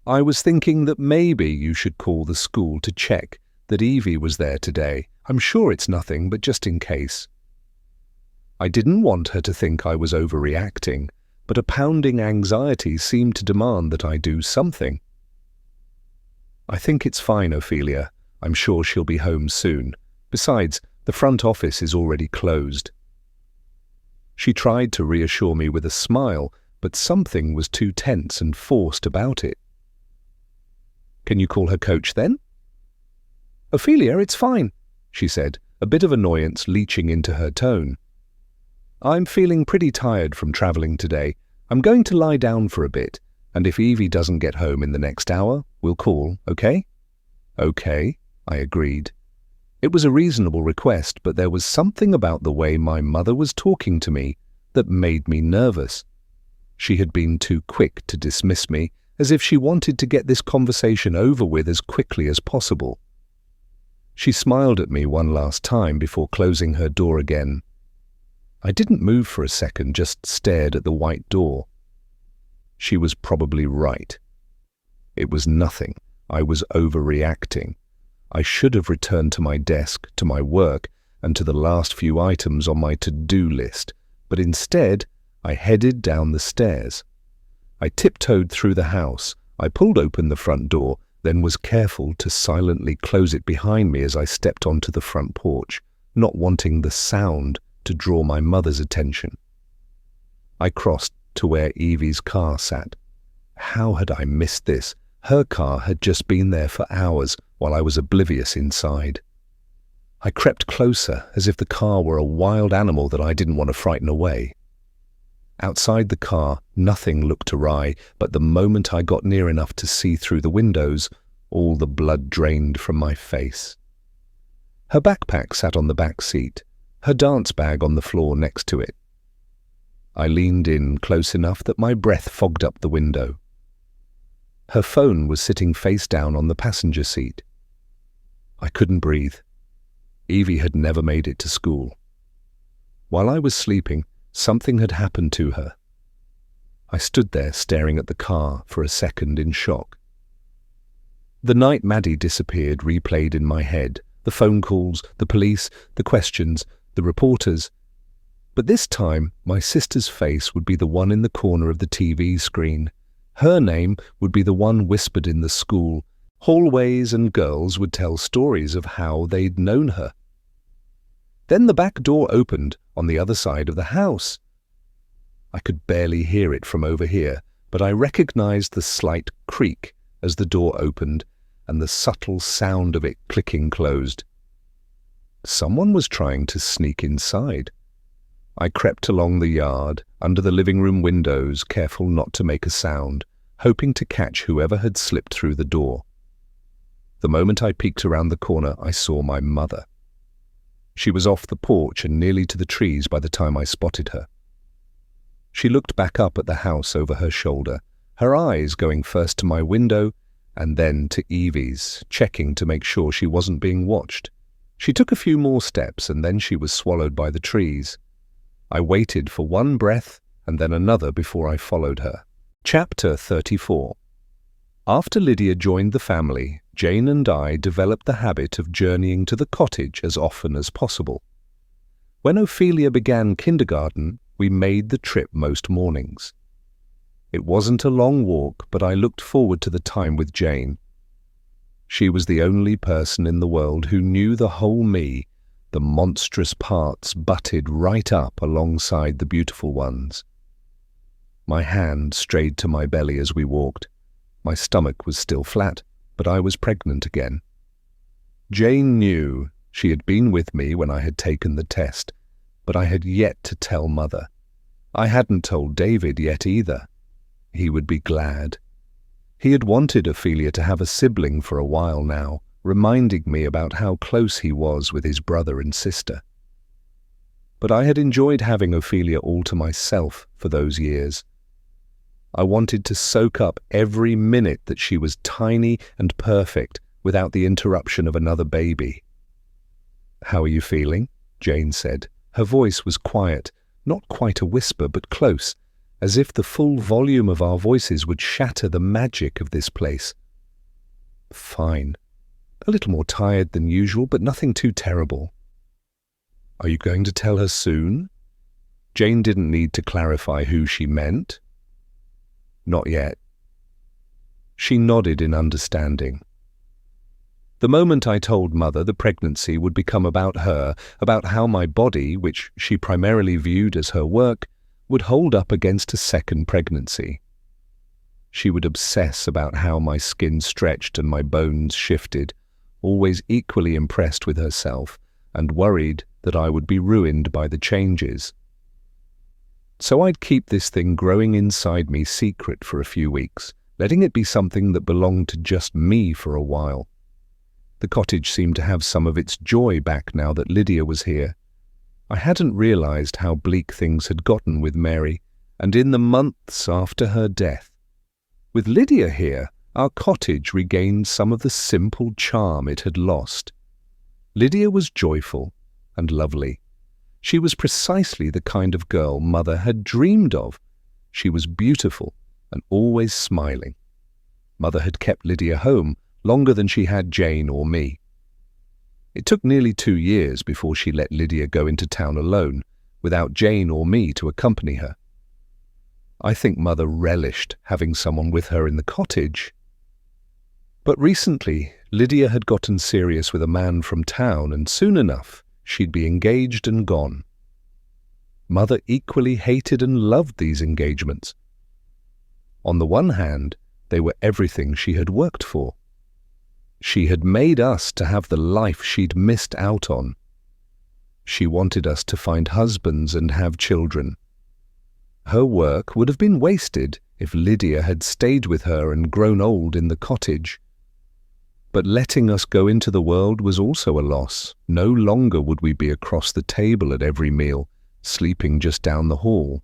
"I was thinking that maybe you should call the school to check that Evie was there today. I'm sure it's nothing, but just in case." I didn't want her to think I was overreacting, but a pounding anxiety seemed to demand that I do something. "I think it's fine, Ophelia. I'm sure she'll be home soon. Besides, the front office is already closed." She tried to reassure me with a smile, but something was too tense and forced about it. "Can you call her coach then?" "Ophelia, it's fine," she said, a bit of annoyance leaching into her tone. "I'm feeling pretty tired from traveling today. I'm going to lie down for a bit, and if Evie doesn't get home in the next hour, we'll call, okay?" "Okay," I agreed. It was a reasonable request, but there was something about the way my mother was talking to me that made me nervous. She had been too quick to dismiss me, as if she wanted to get this conversation over with as quickly as possible. She smiled at me one last time before closing her door again. I didn't move for a second, just stared at the white door. She was probably right. It was nothing. I was overreacting. I should have returned to my desk, to my work, and to the last few items on my to-do list, but instead I headed down the stairs. I tiptoed through the house. I pulled open the front door, then was careful to silently close it behind me as I stepped onto the front porch, not wanting the sound to draw my mother's attention. I crossed to where Evie's car sat. How had I missed this? Her car had just been there for hours while I was oblivious inside. I crept closer as if the car were a wild animal that I didn't want to frighten away. Outside the car, nothing looked awry, but the moment I got near enough to see through the windows, all the blood drained from my face. Her backpack sat on the back seat, her dance bag on the floor next to it. I leaned in close enough that my breath fogged up the window. Her phone was sitting face down on the passenger seat. I couldn't breathe. Evie had never made it to school. While I was sleeping, something had happened to her. I stood there staring at the car for a second in shock. The night Maddie disappeared replayed in my head, the phone calls, the police, the questions, the reporters. But this time, my sister's face would be the one in the corner of the TV screen. Her name would be the one whispered in the school. Hallways and girls would tell stories of how they'd known her. Then the back door opened on the other side of the house. I could barely hear it from over here, but I recognized the slight creak as the door opened and the subtle sound of it clicking closed. Someone was trying to sneak inside. I crept along the yard, under the living room windows, careful not to make a sound, hoping to catch whoever had slipped through the door. The moment I peeked around the corner, I saw my mother. She was off the porch and nearly to the trees by the time I spotted her. She looked back up at the house over her shoulder, her eyes going first to my window, and then to Evie's, checking to make sure she wasn't being watched. She took a few more steps, and then she was swallowed by the trees. I waited for one breath and then another before I followed her. Chapter 34. After Lydia joined the family, Jane and I developed the habit of journeying to the cottage as often as possible. When Ophelia began kindergarten, we made the trip most mornings. It wasn't a long walk, but I looked forward to the time with Jane. She was the only person in the world who knew the whole me. The monstrous parts butted right up alongside the beautiful ones. My hand strayed to my belly as we walked. My stomach was still flat, but I was pregnant again. Jane knew. She had been with me when I had taken the test, but I had yet to tell Mother. I hadn't told David yet either. He would be glad. He had wanted Ophelia to have a sibling for a while now, reminding me about how close he was with his brother and sister. But I had enjoyed having Ophelia all to myself for those years. I wanted to soak up every minute that she was tiny and perfect without the interruption of another baby. "How are you feeling?" Jane said. Her voice was quiet, not quite a whisper, but close, as if the full volume of our voices would shatter the magic of this place. "Fine. A little more tired than usual, but nothing too terrible." "Are you going to tell her soon?" Jane didn't need to clarify who she meant. "Not yet." She nodded in understanding. The moment I told Mother the pregnancy would become about her, about how my body, which she primarily viewed as her work, would hold up against a second pregnancy. She would obsess about how my skin stretched and my bones shifted, always equally impressed with herself and worried that I would be ruined by the changes. So I'd keep this thing growing inside me secret for a few weeks, letting it be something that belonged to just me for a while. The cottage seemed to have some of its joy back now that Lydia was here. I hadn't realized how bleak things had gotten with Mary, and in the months after her death. With Lydia here, our cottage regained some of the simple charm it had lost. Lydia was joyful and lovely. She was precisely the kind of girl Mother had dreamed of. She was beautiful and always smiling. Mother had kept Lydia home longer than she had Jane or me. It took nearly 2 years before she let Lydia go into town alone, without Jane or me to accompany her. I think Mother relished having someone with her in the cottage. But recently, Lydia had gotten serious with a man from town, and soon enough, she'd be engaged and gone. Mother equally hated and loved these engagements. On the one hand, they were everything she had worked for. She had made us to have the life she'd missed out on. She wanted us to find husbands and have children. Her work would have been wasted if Lydia had stayed with her and grown old in the cottage. But letting us go into the world was also a loss. No longer would we be across the table at every meal, sleeping just down the hall.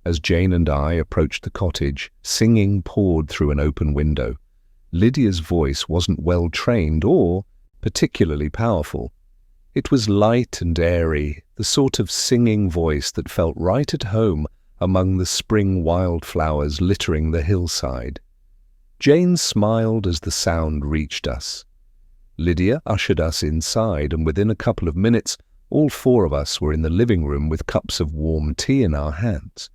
As Jane and I approached the cottage, singing poured through an open window. Lydia's voice wasn't well trained or particularly powerful. It was light and airy, the sort of singing voice that felt right at home among the spring wildflowers littering the hillside. Jane smiled as the sound reached us. Lydia ushered us inside, and within a couple of minutes, all 4 of us were in the living room with cups of warm tea in our hands.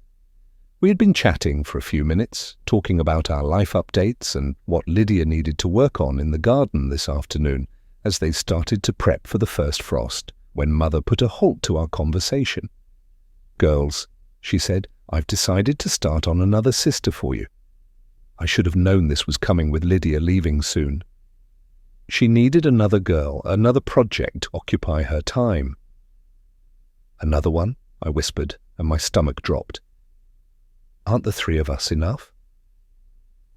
We had been chatting for a few minutes, talking about our life updates and what Lydia needed to work on in the garden this afternoon, as they started to prep for the first frost, when Mother put a halt to our conversation. "Girls," she said, "I've decided to start on another sister for you." I should have known this was coming with Lydia leaving soon. She needed another girl, another project to occupy her time. "Another one?" I whispered, and my stomach dropped. "Aren't the 3 of us enough?"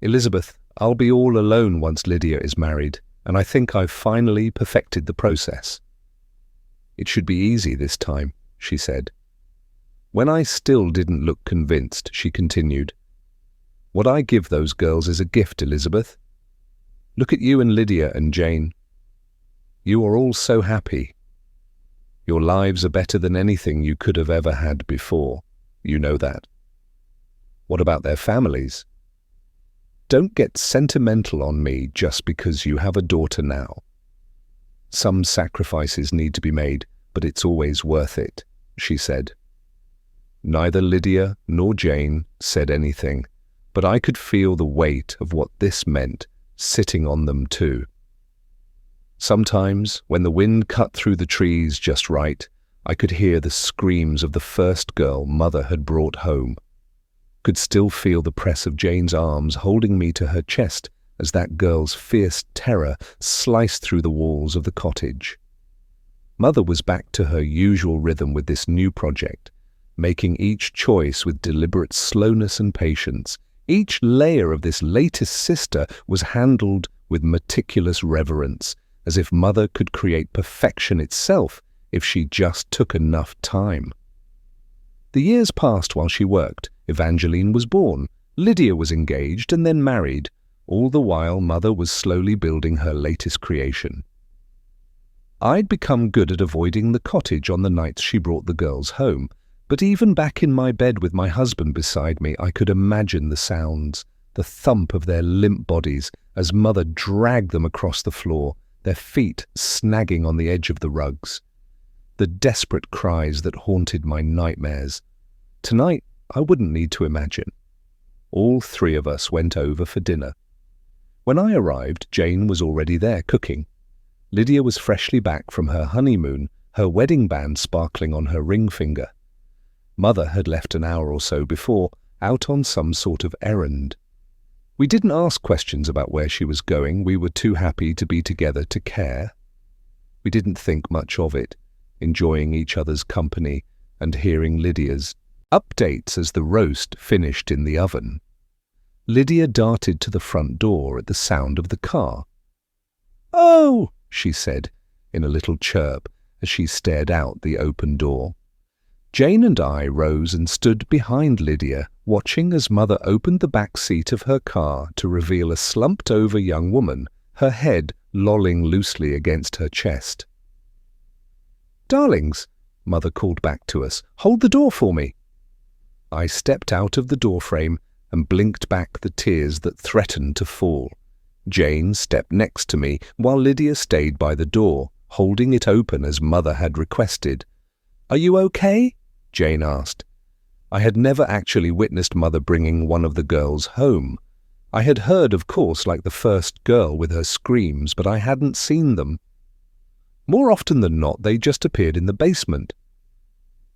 "Elizabeth, I'll be all alone once Lydia is married, and I think I've finally perfected the process." "It should be easy this time," she said. When I still didn't look convinced, she continued, "What I give those girls is a gift, Elizabeth. Look at you and Lydia and Jane. You are all so happy. Your lives are better than anything you could have ever had before. You know that. What about their families? Don't get sentimental on me just because you have a daughter now. Some sacrifices need to be made, but it's always worth it, she said. Neither Lydia nor Jane said anything, but I could feel the weight of what this meant sitting on them too. Sometimes, when the wind cut through the trees just right, I could hear the screams of the first girl Mother had brought home. Could still feel the press of Jane's arms holding me to her chest as that girl's fierce terror sliced through the walls of the cottage. Mother was back to her usual rhythm with this new project, making each choice with deliberate slowness and patience. Each layer of this latest sister was handled with meticulous reverence, as if Mother could create perfection itself if she just took enough time. The years passed while she worked. Evangeline was born, Lydia was engaged and then married. All the while, Mother was slowly building her latest creation. I'd become good at avoiding the cottage on the nights she brought the girls home, but even back in my bed with my husband beside me, I could imagine the sounds, the thump of their limp bodies as Mother dragged them across the floor, their feet snagging on the edge of the rugs. The desperate cries that haunted my nightmares. Tonight, I wouldn't need to imagine. All three of us went over for dinner. When I arrived, Jane was already there cooking. Lydia was freshly back from her honeymoon, her wedding band sparkling on her ring finger. Mother had left an hour or so before, out on some sort of errand. We didn't ask questions about where she was going. We were too happy to be together to care. We didn't think much of it, enjoying each other's company and hearing Lydia's updates as the roast finished in the oven. Lydia darted to the front door at the sound of the car. "Oh!" she said, in a little chirp as she stared out the open door. Jane and I rose and stood behind Lydia, watching as Mother opened the back seat of her car to reveal a slumped-over young woman, her head lolling loosely against her chest. "Darlings," Mother called back to us, "hold the door for me." I stepped out of the doorframe and blinked back the tears that threatened to fall. Jane stepped next to me, while Lydia stayed by the door, holding it open as Mother had requested. "Are you okay?" Jane asked. I had never actually witnessed Mother bringing one of the girls home. I had heard, of course, like the first girl with her screams, but I hadn't seen them. More often than not, they just appeared in the basement.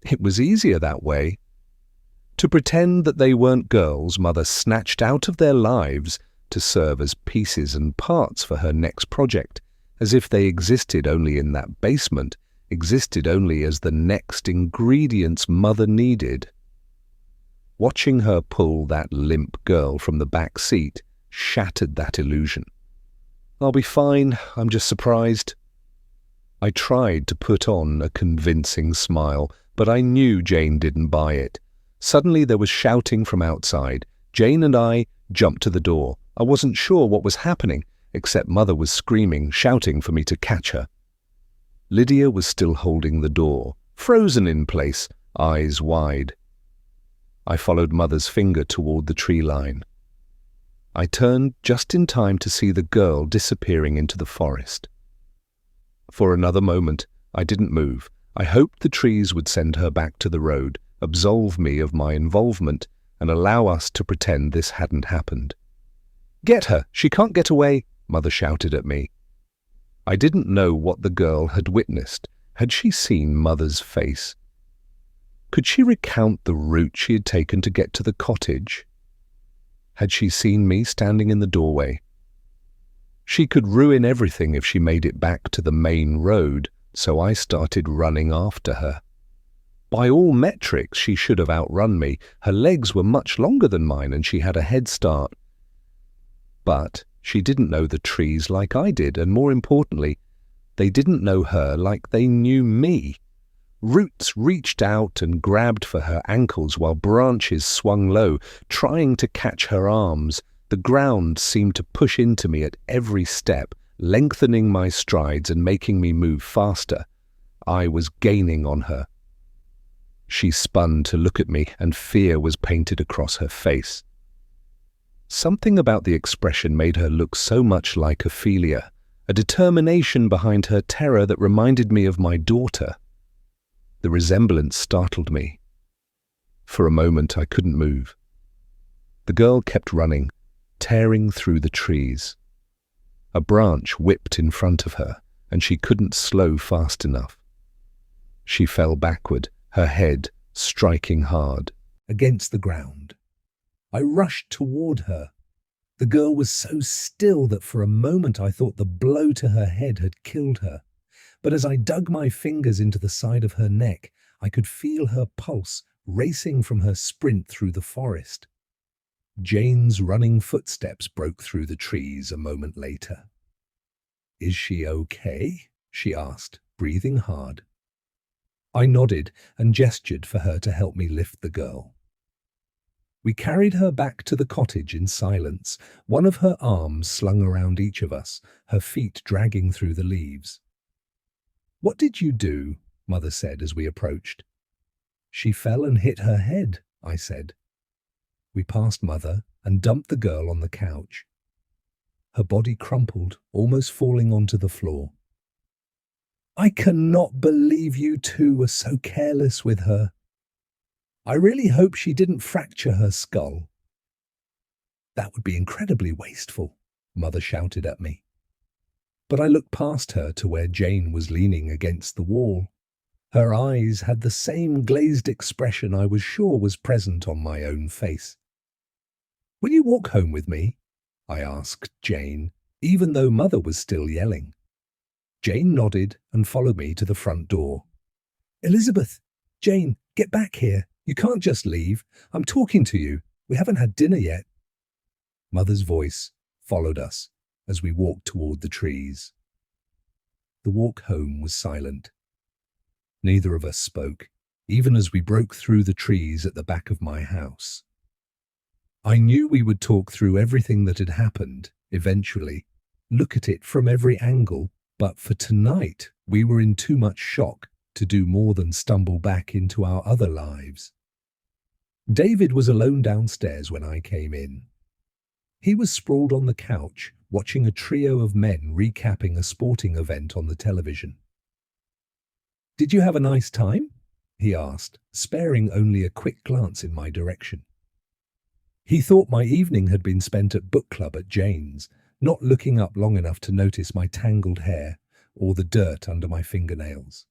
It was easier that way. To pretend that they weren't girls Mother snatched out of their lives to serve as pieces and parts for her next project, as if they existed only in that basement, existed only as the next ingredients Mother needed. Watching her pull that limp girl from the back seat shattered that illusion. "I'll be fine, I'm just surprised." I tried to put on a convincing smile, but I knew Jane didn't buy it. Suddenly there was shouting from outside. Jane and I jumped to the door. I wasn't sure what was happening, except Mother was screaming, shouting for me to catch her. Lydia was still holding the door, frozen in place, eyes wide. I followed Mother's finger toward the tree line. I turned just in time to see the girl disappearing into the forest. For another moment, I didn't move. I hoped the trees would send her back to the road, absolve me of my involvement, and allow us to pretend this hadn't happened. "Get her! She can't get away!" Mother shouted at me. I didn't know what the girl had witnessed. Had she seen Mother's face? Could she recount the route she had taken to get to the cottage? Had she seen me standing in the doorway? She could ruin everything if she made it back to the main road, so I started running after her. By all metrics, she should have outrun me. Her legs were much longer than mine, and she had a head start. But she didn't know the trees like I did, and more importantly, they didn't know her like they knew me. Roots reached out and grabbed for her ankles while branches swung low, trying to catch her arms, The ground seemed to push into me at every step, lengthening my strides and making me move faster. I was gaining on her. She spun to look at me, and fear was painted across her face. Something about the expression made her look so much like Ophelia, a determination behind her terror that reminded me of my daughter. The resemblance startled me. For a moment I couldn't move. The girl kept running, tearing through the trees. A branch whipped in front of her, and she couldn't slow fast enough. She fell backward, her head striking hard against the ground. I rushed toward her. The girl was so still that for a moment I thought the blow to her head had killed her. But as I dug my fingers into the side of her neck, I could feel her pulse racing from her sprint through the forest. Jane's running footsteps broke through the trees a moment later. "Is she okay?" she asked, breathing hard. I nodded and gestured for her to help me lift the girl. We carried her back to the cottage in silence, one of her arms slung around each of us, her feet dragging through the leaves. "What did you do?" Mother said as we approached. "She fell and hit her head," I said. We passed Mother and dumped the girl on the couch. Her body crumpled, almost falling onto the floor. "I cannot believe you two were so careless with her. I really hope she didn't fracture her skull." "That would be incredibly wasteful," Mother shouted at me. But I looked past her to where Jane was leaning against the wall. Her eyes had the same glazed expression I was sure was present on my own face. "Will you walk home with me?" I asked Jane, even though Mother was still yelling. Jane nodded and followed me to the front door. "Elizabeth, Jane, get back here. You can't just leave. I'm talking to you. We haven't had dinner yet." Mother's voice followed us as we walked toward the trees. The walk home was silent. Neither of us spoke, even as we broke through the trees at the back of my house. I knew we would talk through everything that had happened, eventually, look at it from every angle, but for tonight we were in too much shock to do more than stumble back into our other lives. David was alone downstairs when I came in. He was sprawled on the couch, watching a trio of men recapping a sporting event on the television. "Did you have a nice time?" he asked, sparing only a quick glance in my direction. He thought my evening had been spent at book club at Jane's, not looking up long enough to notice my tangled hair or the dirt under my fingernails.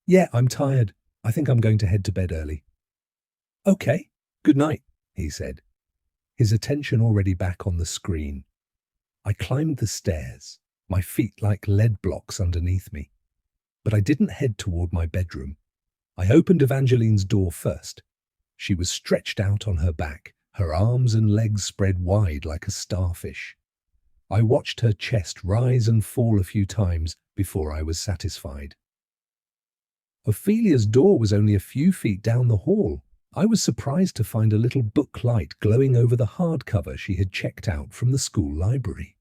"Yeah, I'm tired. I think I'm going to head to bed early." "Okay, good night," he said, his attention already back on the screen. I climbed the stairs, my feet like lead blocks underneath me. But I didn't head toward my bedroom. I opened Evangeline's door first. She was stretched out on her back, her arms and legs spread wide like a starfish. I watched her chest rise and fall a few times before I was satisfied. Ophelia's door was only a few feet down the hall. I was surprised to find a little book light glowing over the hardcover she had checked out from the school library.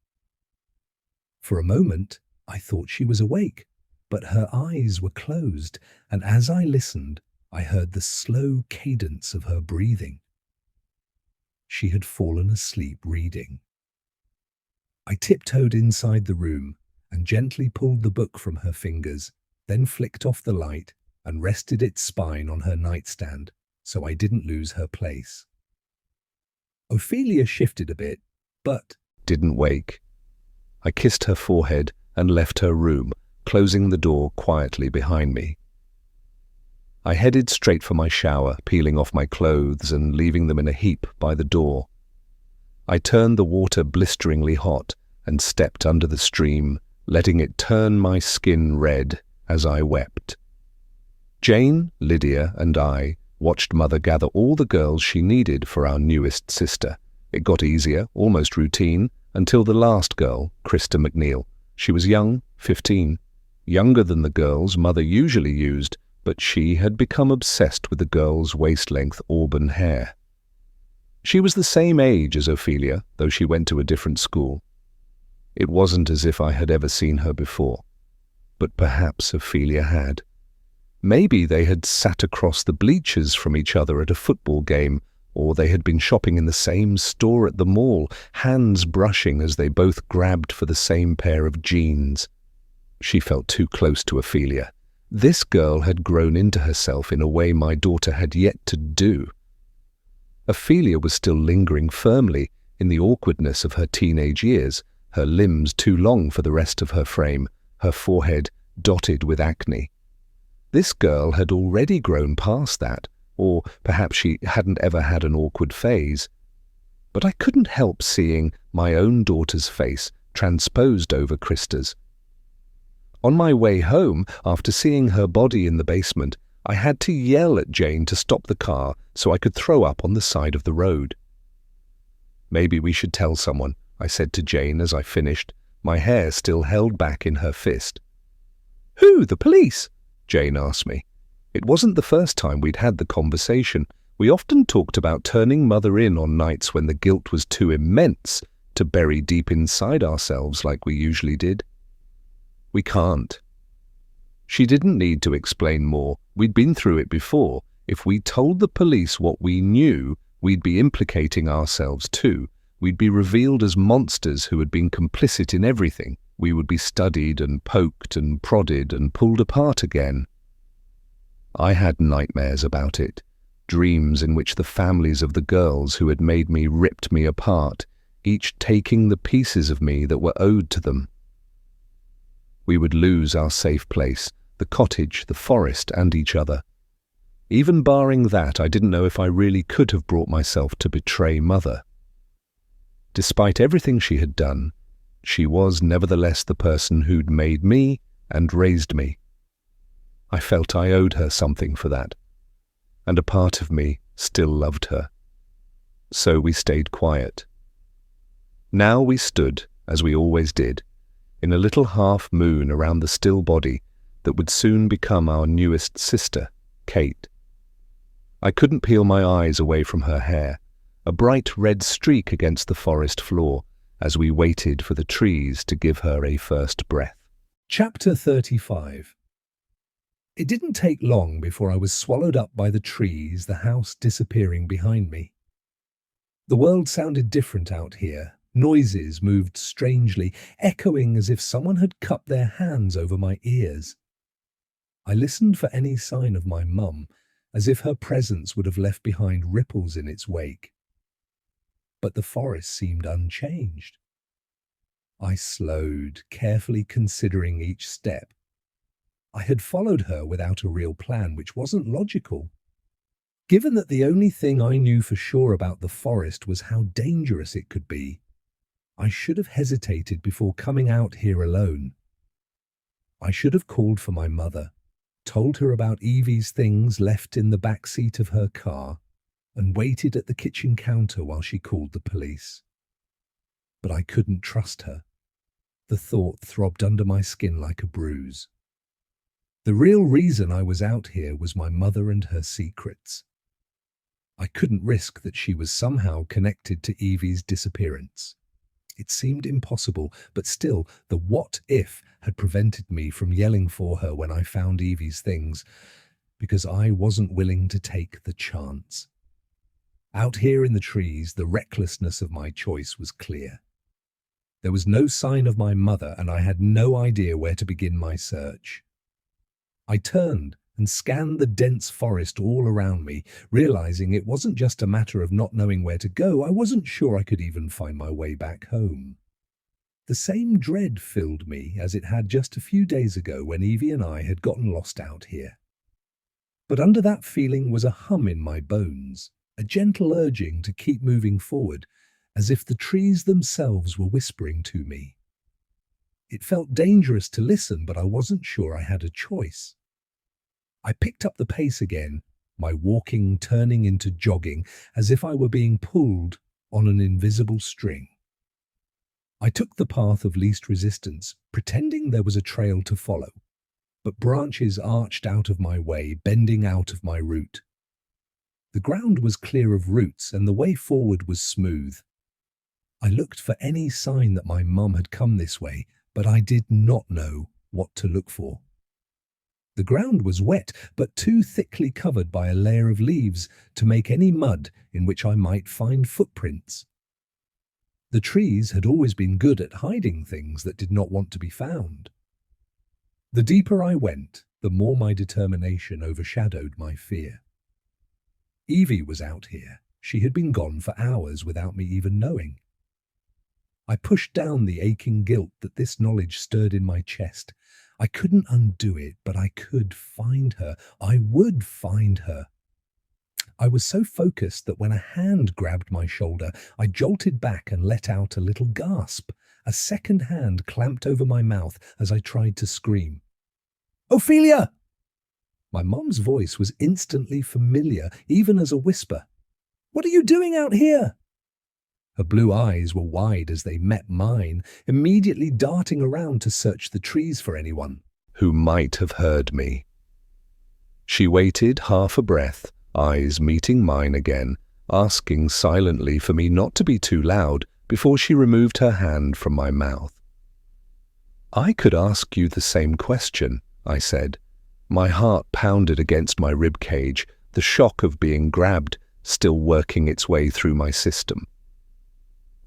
For a moment, I thought she was awake, but her eyes were closed, and as I listened, I heard the slow cadence of her breathing. She had fallen asleep reading. I tiptoed inside the room and gently pulled the book from her fingers, then flicked off the light and rested its spine on her nightstand so I didn't lose her place. Ophelia shifted a bit, but didn't wake. I kissed her forehead and left her room, closing the door quietly behind me. I headed straight for my shower, peeling off my clothes and leaving them in a heap by the door. I turned the water blisteringly hot and stepped under the stream, letting it turn my skin red as I wept. Jane, Lydia, and I watched Mother gather all the girls she needed for our newest sister. It got easier, almost routine, until the last girl, Krista McNeil. She was young, 15, younger than the girls Mother usually used, but she had become obsessed with the girl's waist-length auburn hair. She was the same age as Ophelia, though she went to a different school. It wasn't as if I had ever seen her before, but perhaps Ophelia had. Maybe they had sat across the bleachers from each other at a football game, or they had been shopping in the same store at the mall, hands brushing as they both grabbed for the same pair of jeans. She felt too close to Ophelia. This girl had grown into herself in a way my daughter had yet to do. Ophelia was still lingering firmly in the awkwardness of her teenage years, her limbs too long for the rest of her frame, her forehead dotted with acne. This girl had already grown past that, or perhaps she hadn't ever had an awkward phase. But I couldn't help seeing my own daughter's face transposed over Krista's. On my way home, after seeing her body in the basement, I had to yell at Jane to stop the car so I could throw up on the side of the road. "Maybe we should tell someone," I said to Jane as I finished, my hair still held back in her fist. "Who, the police?" Jane asked me. It wasn't the first time we'd had the conversation. We often talked about turning Mother in on nights when the guilt was too immense to bury deep inside ourselves like we usually did. "We can't." She didn't need to explain more. We'd been through it before. If we told the police what we knew, we'd be implicating ourselves too. We'd be revealed as monsters who had been complicit in everything. We would be studied and poked and prodded and pulled apart again. I had nightmares about it, dreams in which the families of the girls who had made me ripped me apart, each taking the pieces of me that were owed to them. We would lose our safe place, the cottage, the forest, and each other. Even barring that, I didn't know if I really could have brought myself to betray Mother. Despite everything she had done, she was nevertheless the person who'd made me and raised me. I felt I owed her something for that, and a part of me still loved her. So we stayed quiet. Now we stood, as we always did, in a little half-moon around the still body that would soon become our newest sister, Kate. I couldn't peel my eyes away from her hair, a bright red streak against the forest floor, as we waited for the trees to give her a first breath. Chapter 35. It didn't take long before I was swallowed up by the trees, the house disappearing behind me. The world sounded different out here. Noises moved strangely, echoing as if someone had cupped their hands over my ears. I listened for any sign of my mum, as if her presence would have left behind ripples in its wake. But the forest seemed unchanged. I slowed, carefully considering each step. I had followed her without a real plan, which wasn't logical. Given that the only thing I knew for sure about the forest was how dangerous it could be, I should have hesitated before coming out here alone. I should have called for my mother, told her about Evie's things left in the back seat of her car, and waited at the kitchen counter while she called the police. But I couldn't trust her. The thought throbbed under my skin like a bruise. The real reason I was out here was my mother and her secrets. I couldn't risk that she was somehow connected to Evie's disappearance. It seemed impossible, but still, the what if had prevented me from yelling for her when I found Evie's things, because I wasn't willing to take the chance. Out here in the trees, the recklessness of my choice was clear. There was no sign of my mother, and I had no idea where to begin my search. I turned and scanned the dense forest all around me, realizing it wasn't just a matter of not knowing where to go. I wasn't sure I could even find my way back home. The same dread filled me as it had just a few days ago when Evie and I had gotten lost out here. But under that feeling was a hum in my bones, a gentle urging to keep moving forward, as if the trees themselves were whispering to me. It felt dangerous to listen, but I wasn't sure I had a choice. I picked up the pace again, my walking turning into jogging, as if I were being pulled on an invisible string. I took the path of least resistance, pretending there was a trail to follow, but branches arched out of my way, bending out of my route. The ground was clear of roots and the way forward was smooth. I looked for any sign that my mum had come this way, but I did not know what to look for. The ground was wet, but too thickly covered by a layer of leaves to make any mud in which I might find footprints. The trees had always been good at hiding things that did not want to be found. The deeper I went, the more my determination overshadowed my fear. Evie was out here. She had been gone for hours without me even knowing. I pushed down the aching guilt that this knowledge stirred in my chest. I couldn't undo it, but I could find her. I would find her. I was so focused that when a hand grabbed my shoulder, I jolted back and let out a little gasp. A second hand clamped over my mouth as I tried to scream. "Ophelia!" My mum's voice was instantly familiar, even as a whisper. "What are you doing out here?" Her blue eyes were wide as they met mine, immediately darting around to search the trees for anyone who might have heard me. She waited, half a breath, eyes meeting mine again, asking silently for me not to be too loud before she removed her hand from my mouth. "I could ask you the same question," I said. My heart pounded against my rib cage, the shock of being grabbed still working its way through my system.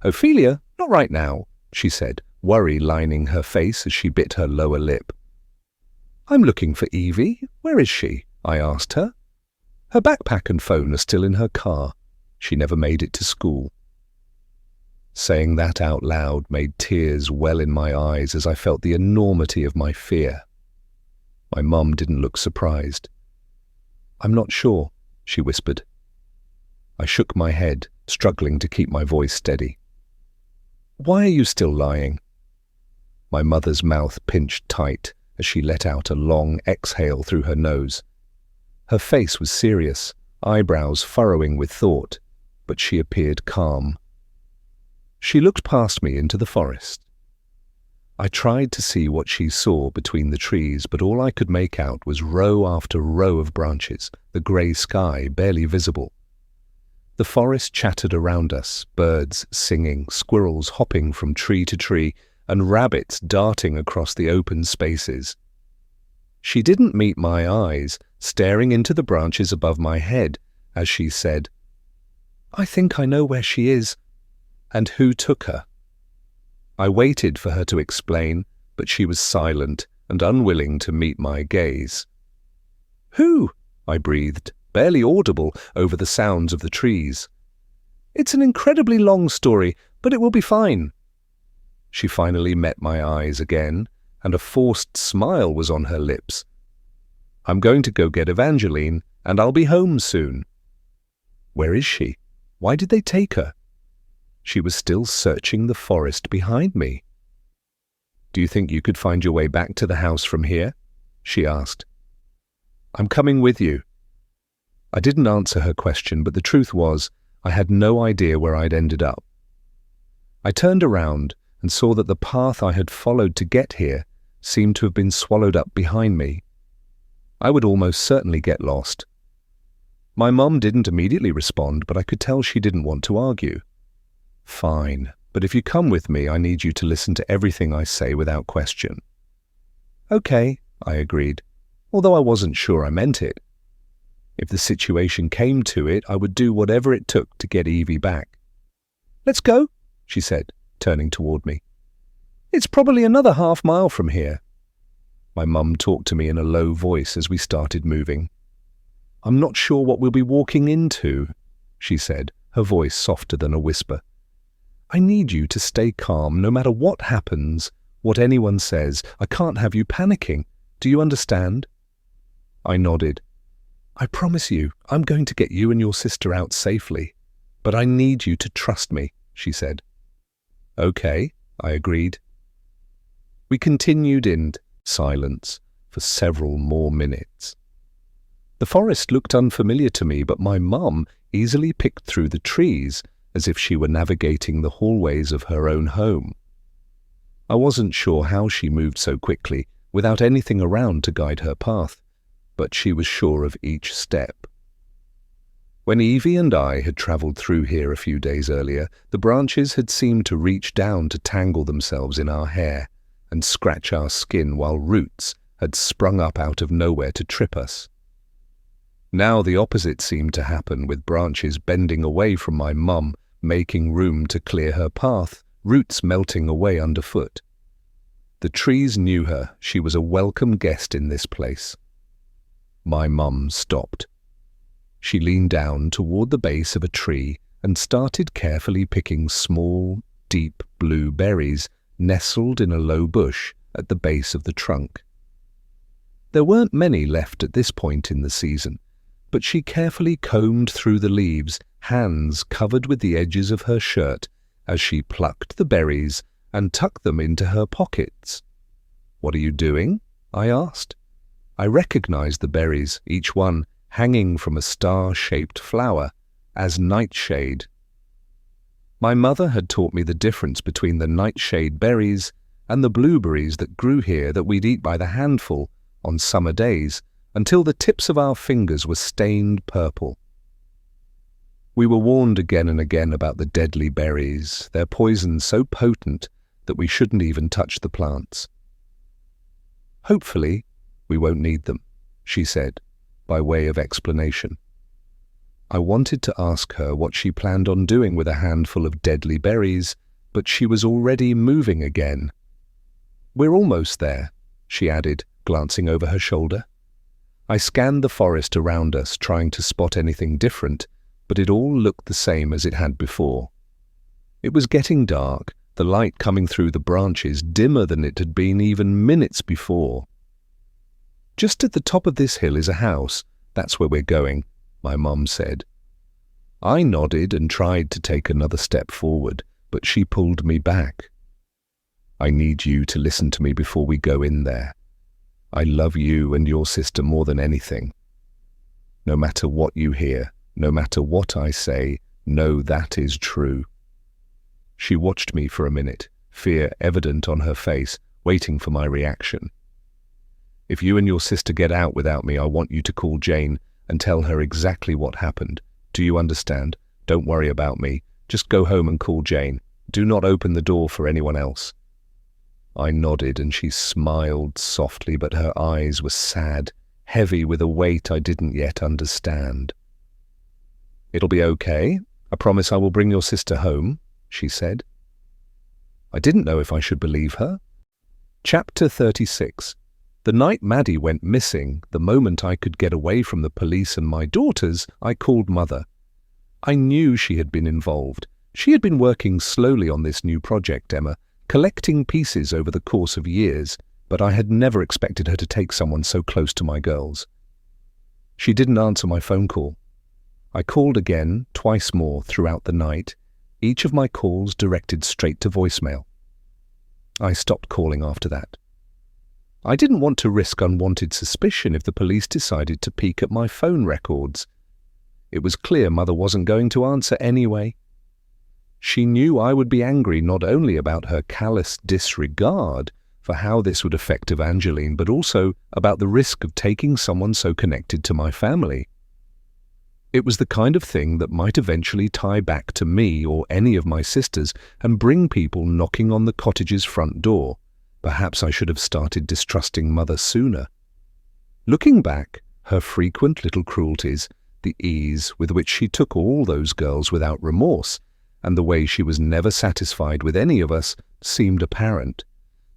"Ophelia, not right now," she said, worry lining her face as she bit her lower lip. "I'm looking for Evie. Where is she?" I asked her. "Her backpack and phone are still in her car. She never made it to school." Saying that out loud made tears well in my eyes as I felt the enormity of my fear. My mum didn't look surprised. "I'm not sure," she whispered. I shook my head, struggling to keep my voice steady. "Why are you still lying?" My mother's mouth pinched tight as she let out a long exhale through her nose. Her face was serious, eyebrows furrowing with thought, but she appeared calm. She looked past me into the forest. I tried to see what she saw between the trees, but all I could make out was row after row of branches, the grey sky barely visible. The forest chattered around us, birds singing, squirrels hopping from tree to tree, and rabbits darting across the open spaces. She didn't meet my eyes, staring into the branches above my head, as she said, "I think I know where she is." "And who took her?" I waited for her to explain, but she was silent and unwilling to meet my gaze. "Who?" I breathed, barely audible over the sounds of the trees. "It's an incredibly long story, but it will be fine." She finally met my eyes again, and a forced smile was on her lips. "I'm going to go get Evangeline, and I'll be home soon." "Where is she? Why did they take her?" She was still searching the forest behind me. "Do you think you could find your way back to the house from here?" she asked. "I'm coming with you." I didn't answer her question, but the truth was, I had no idea where I'd ended up. I turned around and saw that the path I had followed to get here seemed to have been swallowed up behind me. I would almost certainly get lost. My mum didn't immediately respond, but I could tell she didn't want to argue. "Fine, but if you come with me, I need you to listen to everything I say without question." "Okay," I agreed, although I wasn't sure I meant it. If the situation came to it, I would do whatever it took to get Evie back. "Let's go," she said, turning toward me. "It's probably another half-mile from here." My mum talked to me in a low voice as we started moving. "I'm not sure what we'll be walking into," she said, her voice softer than a whisper. "I need you to stay calm no matter what happens, what anyone says. I can't have you panicking. Do you understand?" I nodded. "I promise you, I'm going to get you and your sister out safely. But I need you to trust me," she said. "Okay," I agreed. We continued in silence for several more minutes. The forest looked unfamiliar to me, but my mum easily picked through the trees as if she were navigating the hallways of her own home. I wasn't sure how she moved so quickly without anything around to guide her path, but she was sure of each step. When Evie and I had travelled through here a few days earlier, the branches had seemed to reach down to tangle themselves in our hair and scratch our skin, while roots had sprung up out of nowhere to trip us. Now the opposite seemed to happen, with branches bending away from my mum, making room to clear her path, roots melting away underfoot. The trees knew her. She was a welcome guest in this place. My mum stopped. She leaned down toward the base of a tree and started carefully picking small, deep blue berries nestled in a low bush at the base of the trunk. There weren't many left at this point in the season, but she carefully combed through the leaves, hands covered with the edges of her shirt, as she plucked the berries and tucked them into her pockets. "What are you doing?" I asked. I recognized the berries, each one hanging from a star-shaped flower, as nightshade. My mother had taught me the difference between the nightshade berries and the blueberries that grew here that we'd eat by the handful on summer days, until the tips of our fingers were stained purple. We were warned again and again about the deadly berries, their poison so potent that we shouldn't even touch the plants. "Hopefully, we won't need them," she said, by way of explanation. I wanted to ask her what she planned on doing with a handful of deadly berries, but she was already moving again. "We're almost there," she added, glancing over her shoulder. I scanned the forest around us, trying to spot anything different, but it all looked the same as it had before. It was getting dark, the light coming through the branches dimmer than it had been even minutes before. "Just at the top of this hill is a house. That's where we're going," my mum said. I nodded and tried to take another step forward, but she pulled me back. "I need you to listen to me before we go in there. I love you and your sister more than anything. No matter what you hear, no matter what I say, know that is true." She watched me for a minute, fear evident on her face, waiting for my reaction. "If you and your sister get out without me, I want you to call Jane and tell her exactly what happened. Do you understand? Don't worry about me. Just go home and call Jane. Do not open the door for anyone else." I nodded and she smiled softly, but her eyes were sad, heavy with a weight I didn't yet understand. "It'll be okay. I promise I will bring your sister home," she said. I didn't know if I should believe her. Chapter 36. The night Maddie went missing, the moment I could get away from the police and my daughters, I called Mother. I knew she had been involved. She had been working slowly on this new project, Emma, collecting pieces over the course of years, but I had never expected her to take someone so close to my girls. She didn't answer my phone call. I called again, twice more throughout the night, each of my calls directed straight to voicemail. I stopped calling after that. I didn't want to risk unwanted suspicion if the police decided to peek at my phone records. It was clear Mother wasn't going to answer anyway. She knew I would be angry not only about her callous disregard for how this would affect Evangeline, but also about the risk of taking someone so connected to my family. It was the kind of thing that might eventually tie back to me or any of my sisters and bring people knocking on the cottage's front door. Perhaps I should have started distrusting Mother sooner. Looking back, her frequent little cruelties, the ease with which she took all those girls without remorse, and the way she was never satisfied with any of us, seemed apparent.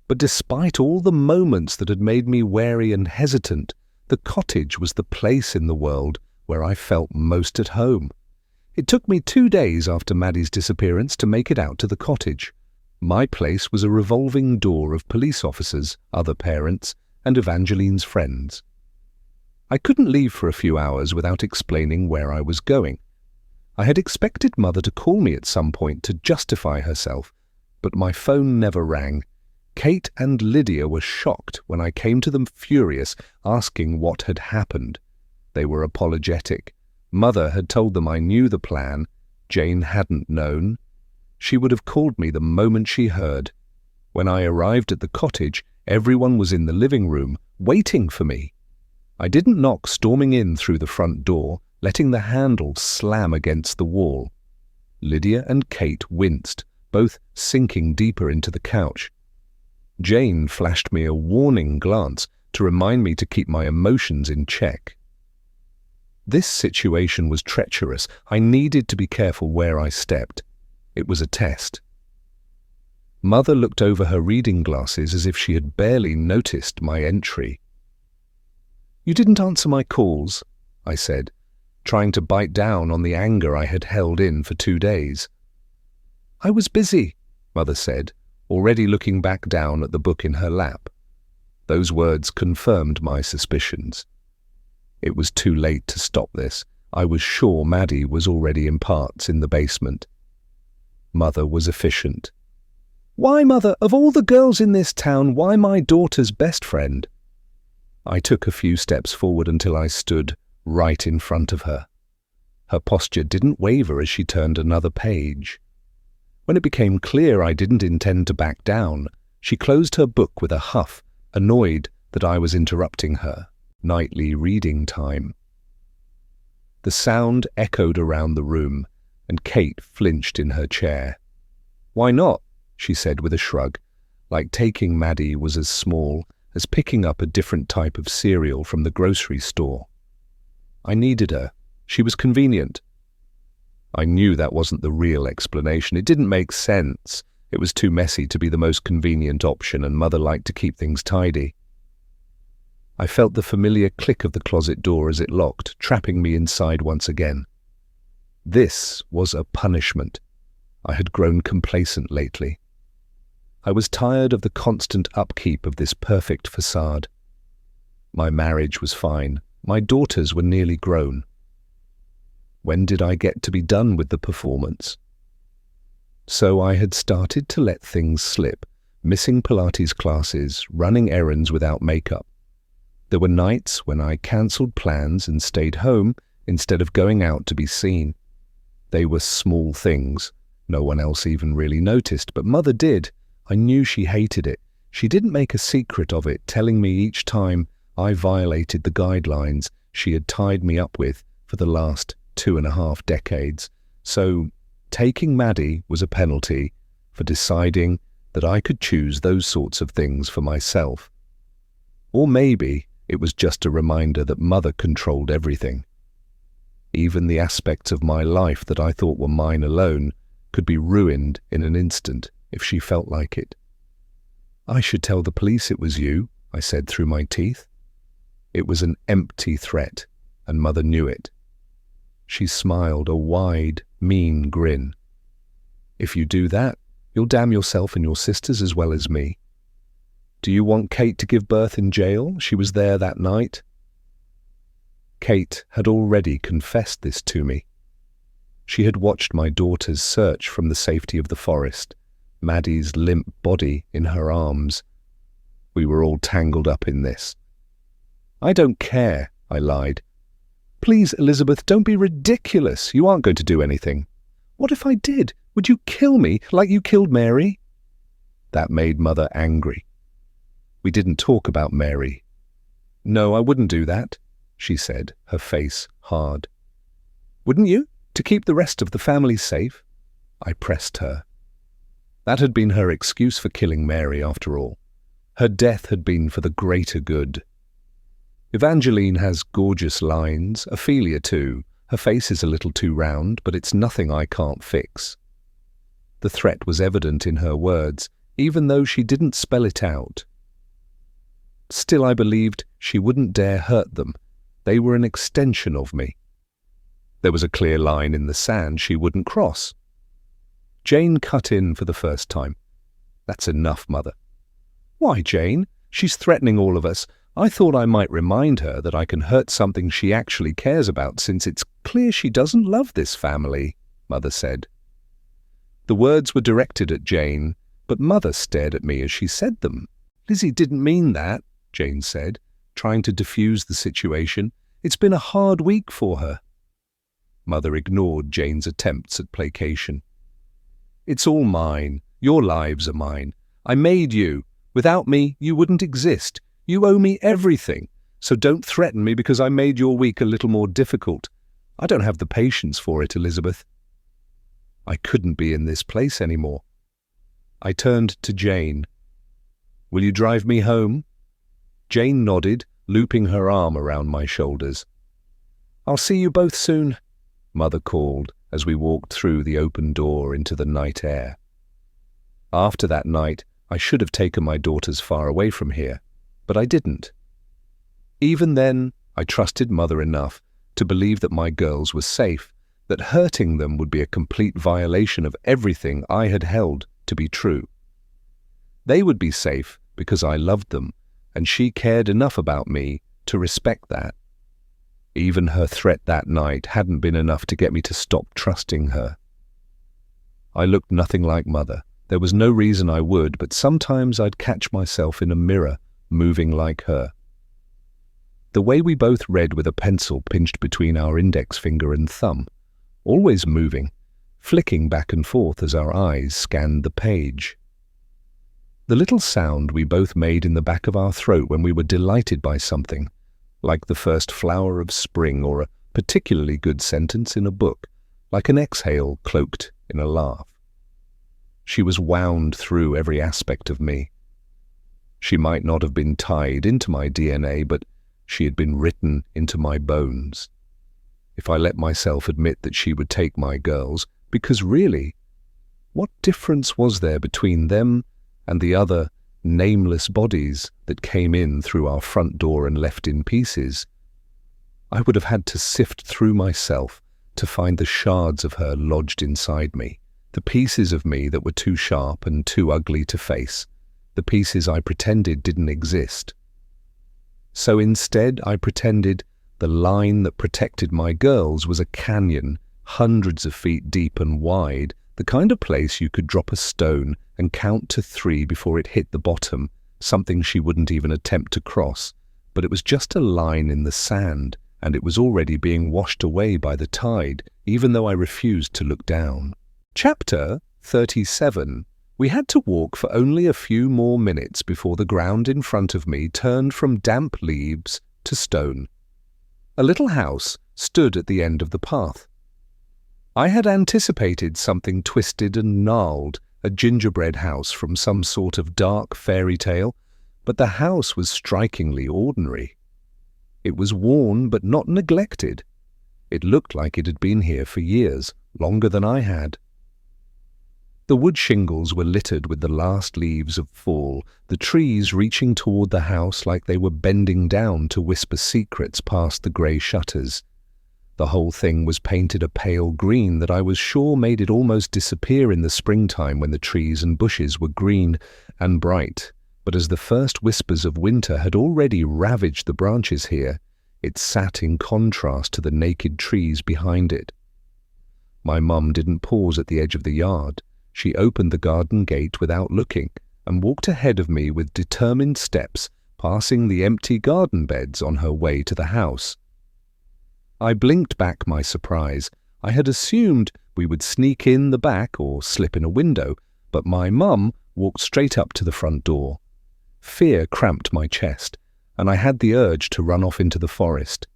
But despite all the moments that had made me wary and hesitant, the cottage was the place in the world where I felt most at home. It took me 2 days after Maddie's disappearance to make it out to the cottage. My place was a revolving door of police officers, other parents, and Evangeline's friends. I couldn't leave for a few hours without explaining where I was going. I had expected Mother to call me at some point to justify herself, but my phone never rang. Kate and Lydia were shocked when I came to them furious, asking what had happened. They were apologetic. Mother had told them I knew the plan. Jane hadn't known. She would have called me the moment she heard. When I arrived at the cottage, everyone was in the living room, waiting for me. I didn't knock storming in through the front door, letting the handle slam against the wall. Lydia and Kate winced, both sinking deeper into the couch. Jane flashed me a warning glance to remind me to keep my emotions in check. This situation was treacherous. I needed to be careful where I stepped. It was a test. Mother looked over her reading glasses as if she had barely noticed my entry. "You didn't answer my calls," I said, trying to bite down on the anger I had held in for 2 days. "I was busy," Mother said, already looking back down at the book in her lap. Those words confirmed my suspicions. It was too late to stop this. I was sure Maddie was already in parts in the basement. Mother was efficient. "Why, Mother, of all the girls in this town, why my daughter's best friend?" I took a few steps forward until I stood right in front of her. Her posture didn't waver as she turned another page. When it became clear I didn't intend to back down, she closed her book with a huff, annoyed that I was interrupting her nightly reading time. The sound echoed around the room, and Kate flinched in her chair. "Why not?" she said with a shrug, like taking Maddie was as small as picking up a different type of cereal from the grocery store. "I needed her. She was convenient." I knew that wasn't the real explanation. It didn't make sense. It was too messy to be the most convenient option, and Mother liked to keep things tidy. I felt the familiar click of the closet door as it locked, trapping me inside once again. This was a punishment. I had grown complacent lately. I was tired of the constant upkeep of this perfect facade. My marriage was fine. My daughters were nearly grown. When did I get to be done with the performance? So I had started to let things slip, missing Pilates classes, running errands without makeup. There were nights when I cancelled plans and stayed home instead of going out to be seen. They were small things. No one else even really noticed, but Mother did. I knew she hated it. She didn't make a secret of it, telling me each time I violated the guidelines she had tied me up with for the last 2.5 decades. So taking Maddie was a penalty for deciding that I could choose those sorts of things for myself. Or maybe it was just a reminder that Mother controlled everything. Even the aspects of my life that I thought were mine alone could be ruined in an instant if she felt like it. "I should tell the police it was you," I said through my teeth. It was an empty threat, and Mother knew it. She smiled a wide, mean grin. "If you do that, you'll damn yourself and your sisters as well as me. Do you want Kate to give birth in jail? She was there that night." Kate had already confessed this to me. She had watched my daughters search from the safety of the forest, Maddie's limp body in her arms. We were all tangled up in this. "I don't care," I lied. "Please, Elizabeth, don't be ridiculous. You aren't going to do anything." "What if I did? Would you kill me like you killed Mary?" That made Mother angry. We didn't talk about Mary. "No, I wouldn't do that," she said, her face hard. "Wouldn't you? To keep the rest of the family safe?" I pressed her. That had been her excuse for killing Mary, after all. Her death had been for the greater good. Evangeline has gorgeous lines, Ophelia too. Her face is a little too round, but it's nothing I can't fix. The threat was evident in her words, even though she didn't spell it out. Still, I believed she wouldn't dare hurt them. They were an extension of me. There was a clear line in the sand she wouldn't cross. Jane cut in for the first time. "That's enough, Mother." "Why, Jane? She's threatening all of us. I thought I might remind her that I can hurt something she actually cares about, since it's clear she doesn't love this family," Mother said. The words were directed at Jane, but Mother stared at me as she said them. "Lizzie didn't mean that," Jane said, trying to diffuse the situation. "It's been a hard week for her." Mother ignored Jane's attempts at placation. "It's all mine. Your lives are mine. I made you. Without me, you wouldn't exist. You owe me everything. So don't threaten me because I made your week a little more difficult. I don't have the patience for it, Elizabeth. I couldn't be in this place anymore. I turned to Jane. Will you drive me home? Jane nodded, looping her arm around my shoulders. I'll see you both soon, Mother called as we walked through the open door into the night air. After that night, I should have taken my daughters far away from here, but I didn't. Even then, I trusted Mother enough to believe that my girls were safe, that hurting them would be a complete violation of everything I had held to be true. They would be safe because I loved them, and she cared enough about me to respect that. Even her threat that night hadn't been enough to get me to stop trusting her. I looked nothing like Mother. There was no reason I would, but sometimes I'd catch myself in a mirror, moving like her. The way we both read with a pencil pinched between our index finger and thumb, always moving, flicking back and forth as our eyes scanned the page. The little sound we both made in the back of our throat when we were delighted by something, like the first flower of spring or a particularly good sentence in a book, like an exhale cloaked in a laugh. She was wound through every aspect of me. She might not have been tied into my DNA, but she had been written into my bones. If I let myself admit that she would take my girls, because really, what difference was there between them and the other nameless bodies that came in through our front door and left in pieces? I would have had to sift through myself to find the shards of her lodged inside me, the pieces of me that were too sharp and too ugly to face, the pieces I pretended didn't exist. So instead, I pretended the line that protected my girls was a canyon, hundreds of feet deep and wide, the kind of place you could drop a stone and count to 3 before it hit the bottom, something she wouldn't even attempt to cross. But it was just a line in the sand, and it was already being washed away by the tide, even though I refused to look down. Chapter 37. We had to walk for only a few more minutes before the ground in front of me turned from damp leaves to stone. A little house stood at the end of the path. I had anticipated something twisted and gnarled, a gingerbread house from some sort of dark fairy tale, but the house was strikingly ordinary. It was worn but not neglected. It looked like it had been here for years, longer than I had. The wood shingles were littered with the last leaves of fall, the trees reaching toward the house like they were bending down to whisper secrets past the grey shutters. The whole thing was painted a pale green that I was sure made it almost disappear in the springtime when the trees and bushes were green and bright. But as the first whispers of winter had already ravaged the branches here, it sat in contrast to the naked trees behind it. My mum didn't pause at the edge of the yard. She opened the garden gate without looking and walked ahead of me with determined steps, passing the empty garden beds on her way to the house. I blinked back my surprise. I had assumed we would sneak in the back or slip in a window, but my mum walked straight up to the front door. Fear cramped my chest, and I had the urge to run off into the forest.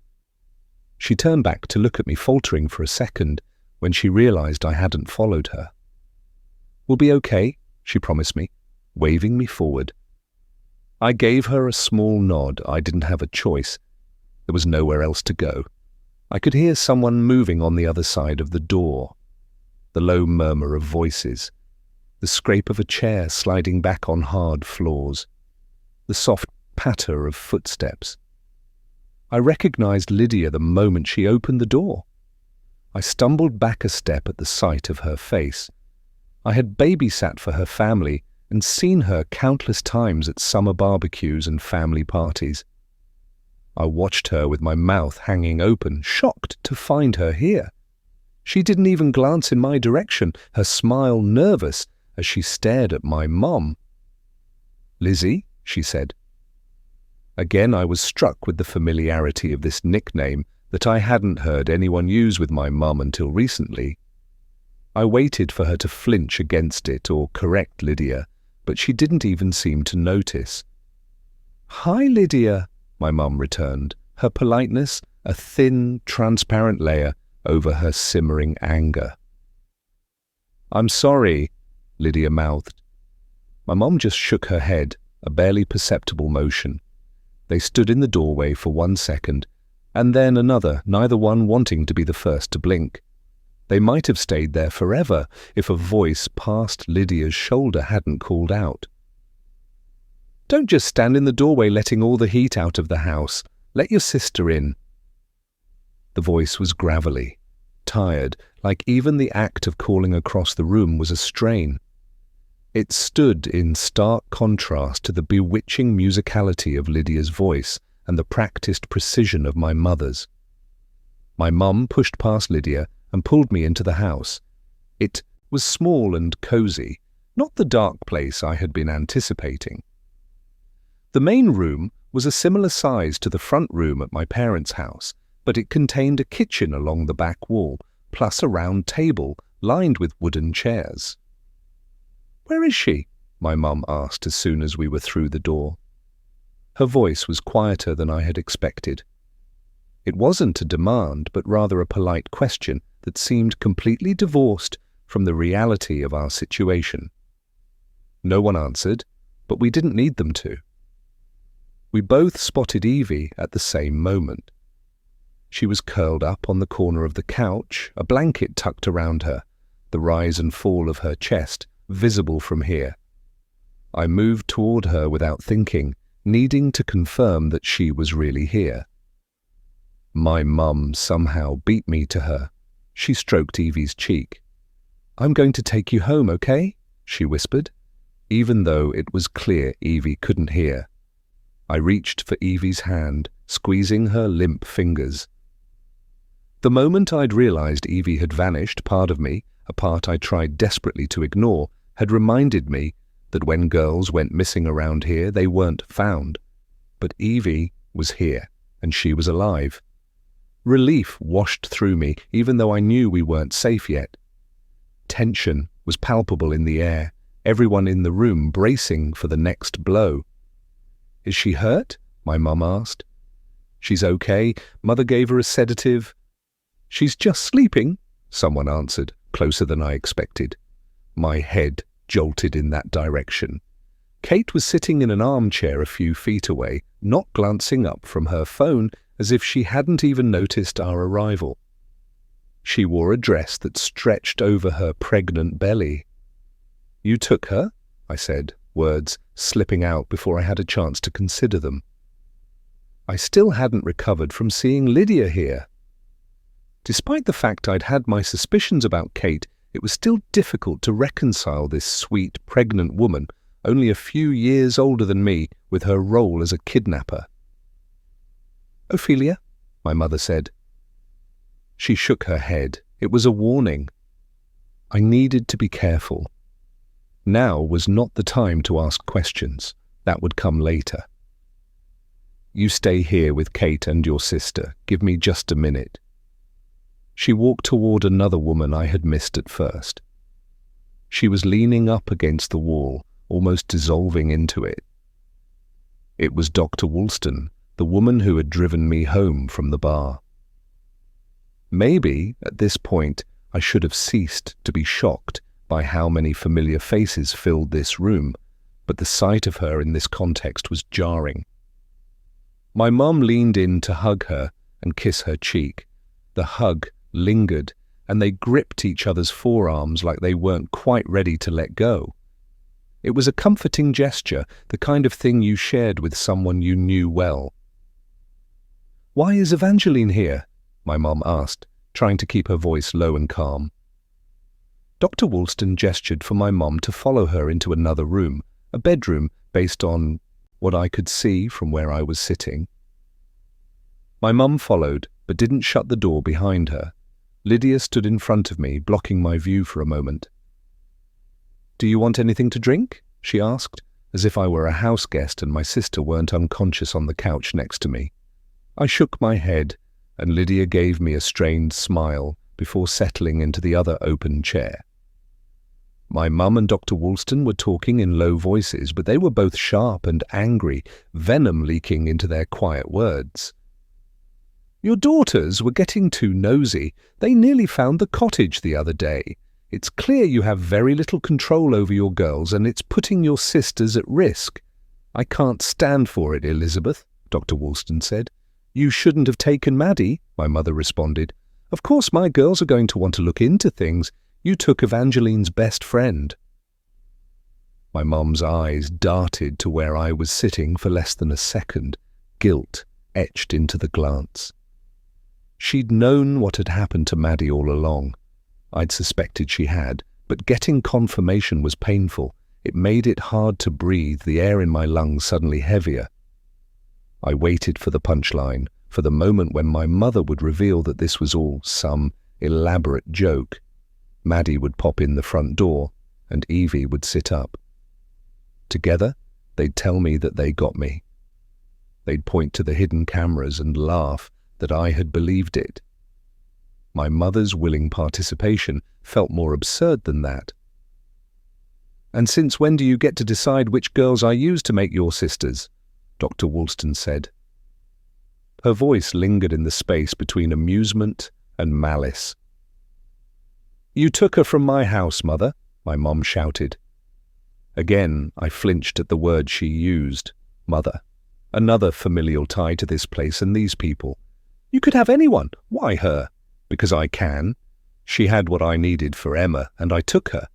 She turned back to look at me, faltering for a second, when she realized I hadn't followed her. "We'll be okay," she promised me, waving me forward. I gave her a small nod. I didn't have a choice. There was nowhere else to go. I could hear someone moving on the other side of the door. The low murmur of voices, the scrape of a chair sliding back on hard floors, the soft patter of footsteps. I recognized Lydia the moment she opened the door. I stumbled back a step at the sight of her face. I had babysat for her family and seen her countless times at summer barbecues and family parties. I watched her with my mouth hanging open, shocked to find her here. She didn't even glance in my direction, her smile nervous as she stared at my mom. "Lizzie," she said. Again I was struck with the familiarity of this nickname that I hadn't heard anyone use with my mum until recently. I waited for her to flinch against it or correct Lydia, but she didn't even seem to notice. "Hi, Lydia," my mum returned, her politeness a thin, transparent layer over her simmering anger. "I'm sorry," Lydia mouthed. My mom just shook her head, a barely perceptible motion. They stood in the doorway for 1 second, and then another, neither one wanting to be the first to blink. They might have stayed there forever if a voice past Lydia's shoulder hadn't called out. "Don't just stand in the doorway letting all the heat out of the house. Let your sister in." The voice was gravelly, tired, like even the act of calling across the room was a strain. It stood in stark contrast to the bewitching musicality of Lydia's voice and the practiced precision of my mother's. My mum pushed past Lydia and pulled me into the house. It was small and cosy, not the dark place I had been anticipating. The main room was a similar size to the front room at my parents' house, but it contained a kitchen along the back wall, plus a round table lined with wooden chairs. "Where is she?" my mum asked as soon as we were through the door. Her voice was quieter than I had expected. It wasn't a demand, but rather a polite question that seemed completely divorced from the reality of our situation. No one answered, but we didn't need them to. We both spotted Evie at the same moment. She was curled up on the corner of the couch, a blanket tucked around her, the rise and fall of her chest visible from here. I moved toward her without thinking, needing to confirm that she was really here. My mum somehow beat me to her. She stroked Evie's cheek. "I'm going to take you home, okay?" she whispered, even though it was clear Evie couldn't hear. I reached for Evie's hand, squeezing her limp fingers. The moment I'd realized Evie had vanished, part of me, a part I tried desperately to ignore, had reminded me that when girls went missing around here, they weren't found. But Evie was here, and she was alive. Relief washed through me, even though I knew we weren't safe yet. Tension was palpable in the air, everyone in the room bracing for the next blow. "Is she hurt?" my mum asked. "She's okay. Mother gave her a sedative." "She's just sleeping," someone answered, closer than I expected. My head jolted in that direction. Kate was sitting in an armchair a few feet away, not glancing up from her phone, as if she hadn't even noticed our arrival. She wore a dress that stretched over her pregnant belly. "You took her?" I said, words slipping out before I had a chance to consider them. I still hadn't recovered from seeing Lydia here. Despite the fact I'd had my suspicions about Kate, it was still difficult to reconcile this sweet, pregnant woman, only a few years older than me, with her role as a kidnapper. "Ophelia?" my mother said. She shook her head. It was a warning. I needed to be careful. Now was not the time to ask questions. That would come later. "You stay here with Kate and your sister. Give me just a minute." She walked toward another woman I had missed at first. She was leaning up against the wall, almost dissolving into it. It was Dr. Woolston, the woman who had driven me home from the bar. Maybe, at this point, I should have ceased to be shocked by how many familiar faces filled this room, but the sight of her in this context was jarring. My mum leaned in to hug her and kiss her cheek. The hug lingered, and they gripped each other's forearms like they weren't quite ready to let go. It was a comforting gesture, the kind of thing you shared with someone you knew well. "Why is Evangeline here?" my mum asked, trying to keep her voice low and calm. Dr. Woolston gestured for my mum to follow her into another room, a bedroom based on what I could see from where I was sitting. My mum followed, but didn't shut the door behind her. Lydia stood in front of me, blocking my view for a moment. "Do you want anything to drink?" she asked, as if I were a house guest and my sister weren't unconscious on the couch next to me. I shook my head, and Lydia gave me a strained smile before settling into the other open chair. My mum and Dr. Woolston were talking in low voices, but they were both sharp and angry, venom leaking into their quiet words. Your daughters were getting too nosy. They nearly found the cottage the other day. It's clear you have very little control over your girls, and it's putting your sisters at risk. I can't stand for it, Elizabeth, Dr. Woolston said. You shouldn't have taken Maddie, my mother responded. Of course my girls are going to want to look into things. You took Evangeline's best friend. My mum's eyes darted to where I was sitting for less than a second, guilt etched into the glance. She'd known what had happened to Maddie all along. I'd suspected she had, but getting confirmation was painful. It made it hard to breathe, the air in my lungs suddenly heavier. I waited for the punchline, for the moment when my mother would reveal that this was all some elaborate joke. Maddie would pop in the front door, and Evie would sit up. Together, they'd tell me that they got me. They'd point to the hidden cameras and laugh that I had believed it. My mother's willing participation felt more absurd than that. And since when do you get to decide which girls I use to make your sisters? Dr. Woolston said. Her voice lingered in the space between amusement and malice. You took her from my house, Mother, my mom shouted. Again, I flinched at the word she used, mother. Another familial tie to this place and these people. You could have anyone. Why her? Because I can. She had what I needed for Emma, and I took her.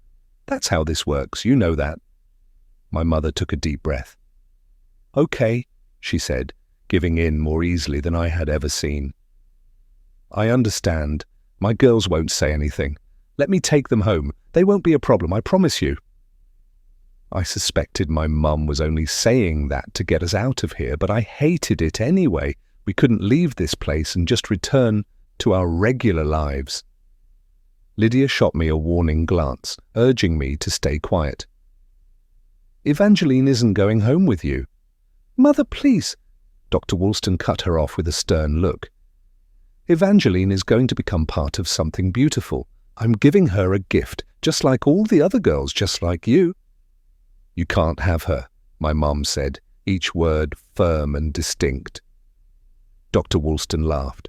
That's how this works, you know that. My mother took a deep breath. Okay, she said, giving in more easily than I had ever seen. I understand. My girls won't say anything. Let me take them home. They won't be a problem, I promise you. I suspected my mum was only saying that to get us out of here, but I hated it anyway. We couldn't leave this place and just return to our regular lives. Lydia shot me a warning glance, urging me to stay quiet. Evangeline isn't going home with you. Mother, please. Dr. Woolston cut her off with a stern look. Evangeline is going to become part of something beautiful. I'm giving her a gift, just like all the other girls, just like you. You can't have her, my mum said, each word firm and distinct. Dr. Woolston laughed.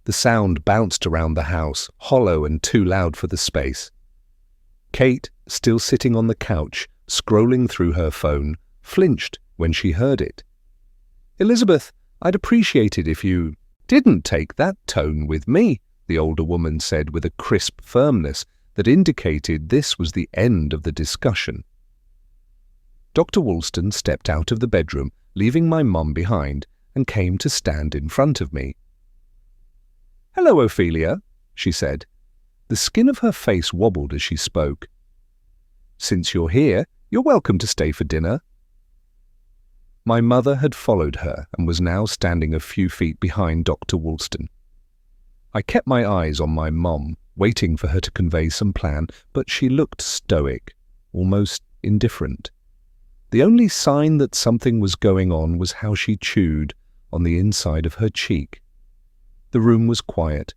The sound bounced around the house, hollow and too loud for the space. Kate, still sitting on the couch, scrolling through her phone, flinched when she heard it. Elizabeth, I'd appreciate it if you didn't take that tone with me, the older woman said with a crisp firmness that indicated this was the end of the discussion. Dr. Woolston stepped out of the bedroom, leaving my mum behind, and came to stand in front of me. Hello, Ophelia, she said. The skin of her face wobbled as she spoke. Since you're here, you're welcome to stay for dinner. My mother had followed her and was now standing a few feet behind Dr. Woolston. I kept my eyes on my mum, waiting for her to convey some plan, but she looked stoic, almost indifferent. The only sign that something was going on was how she chewed on the inside of her cheek. The room was quiet.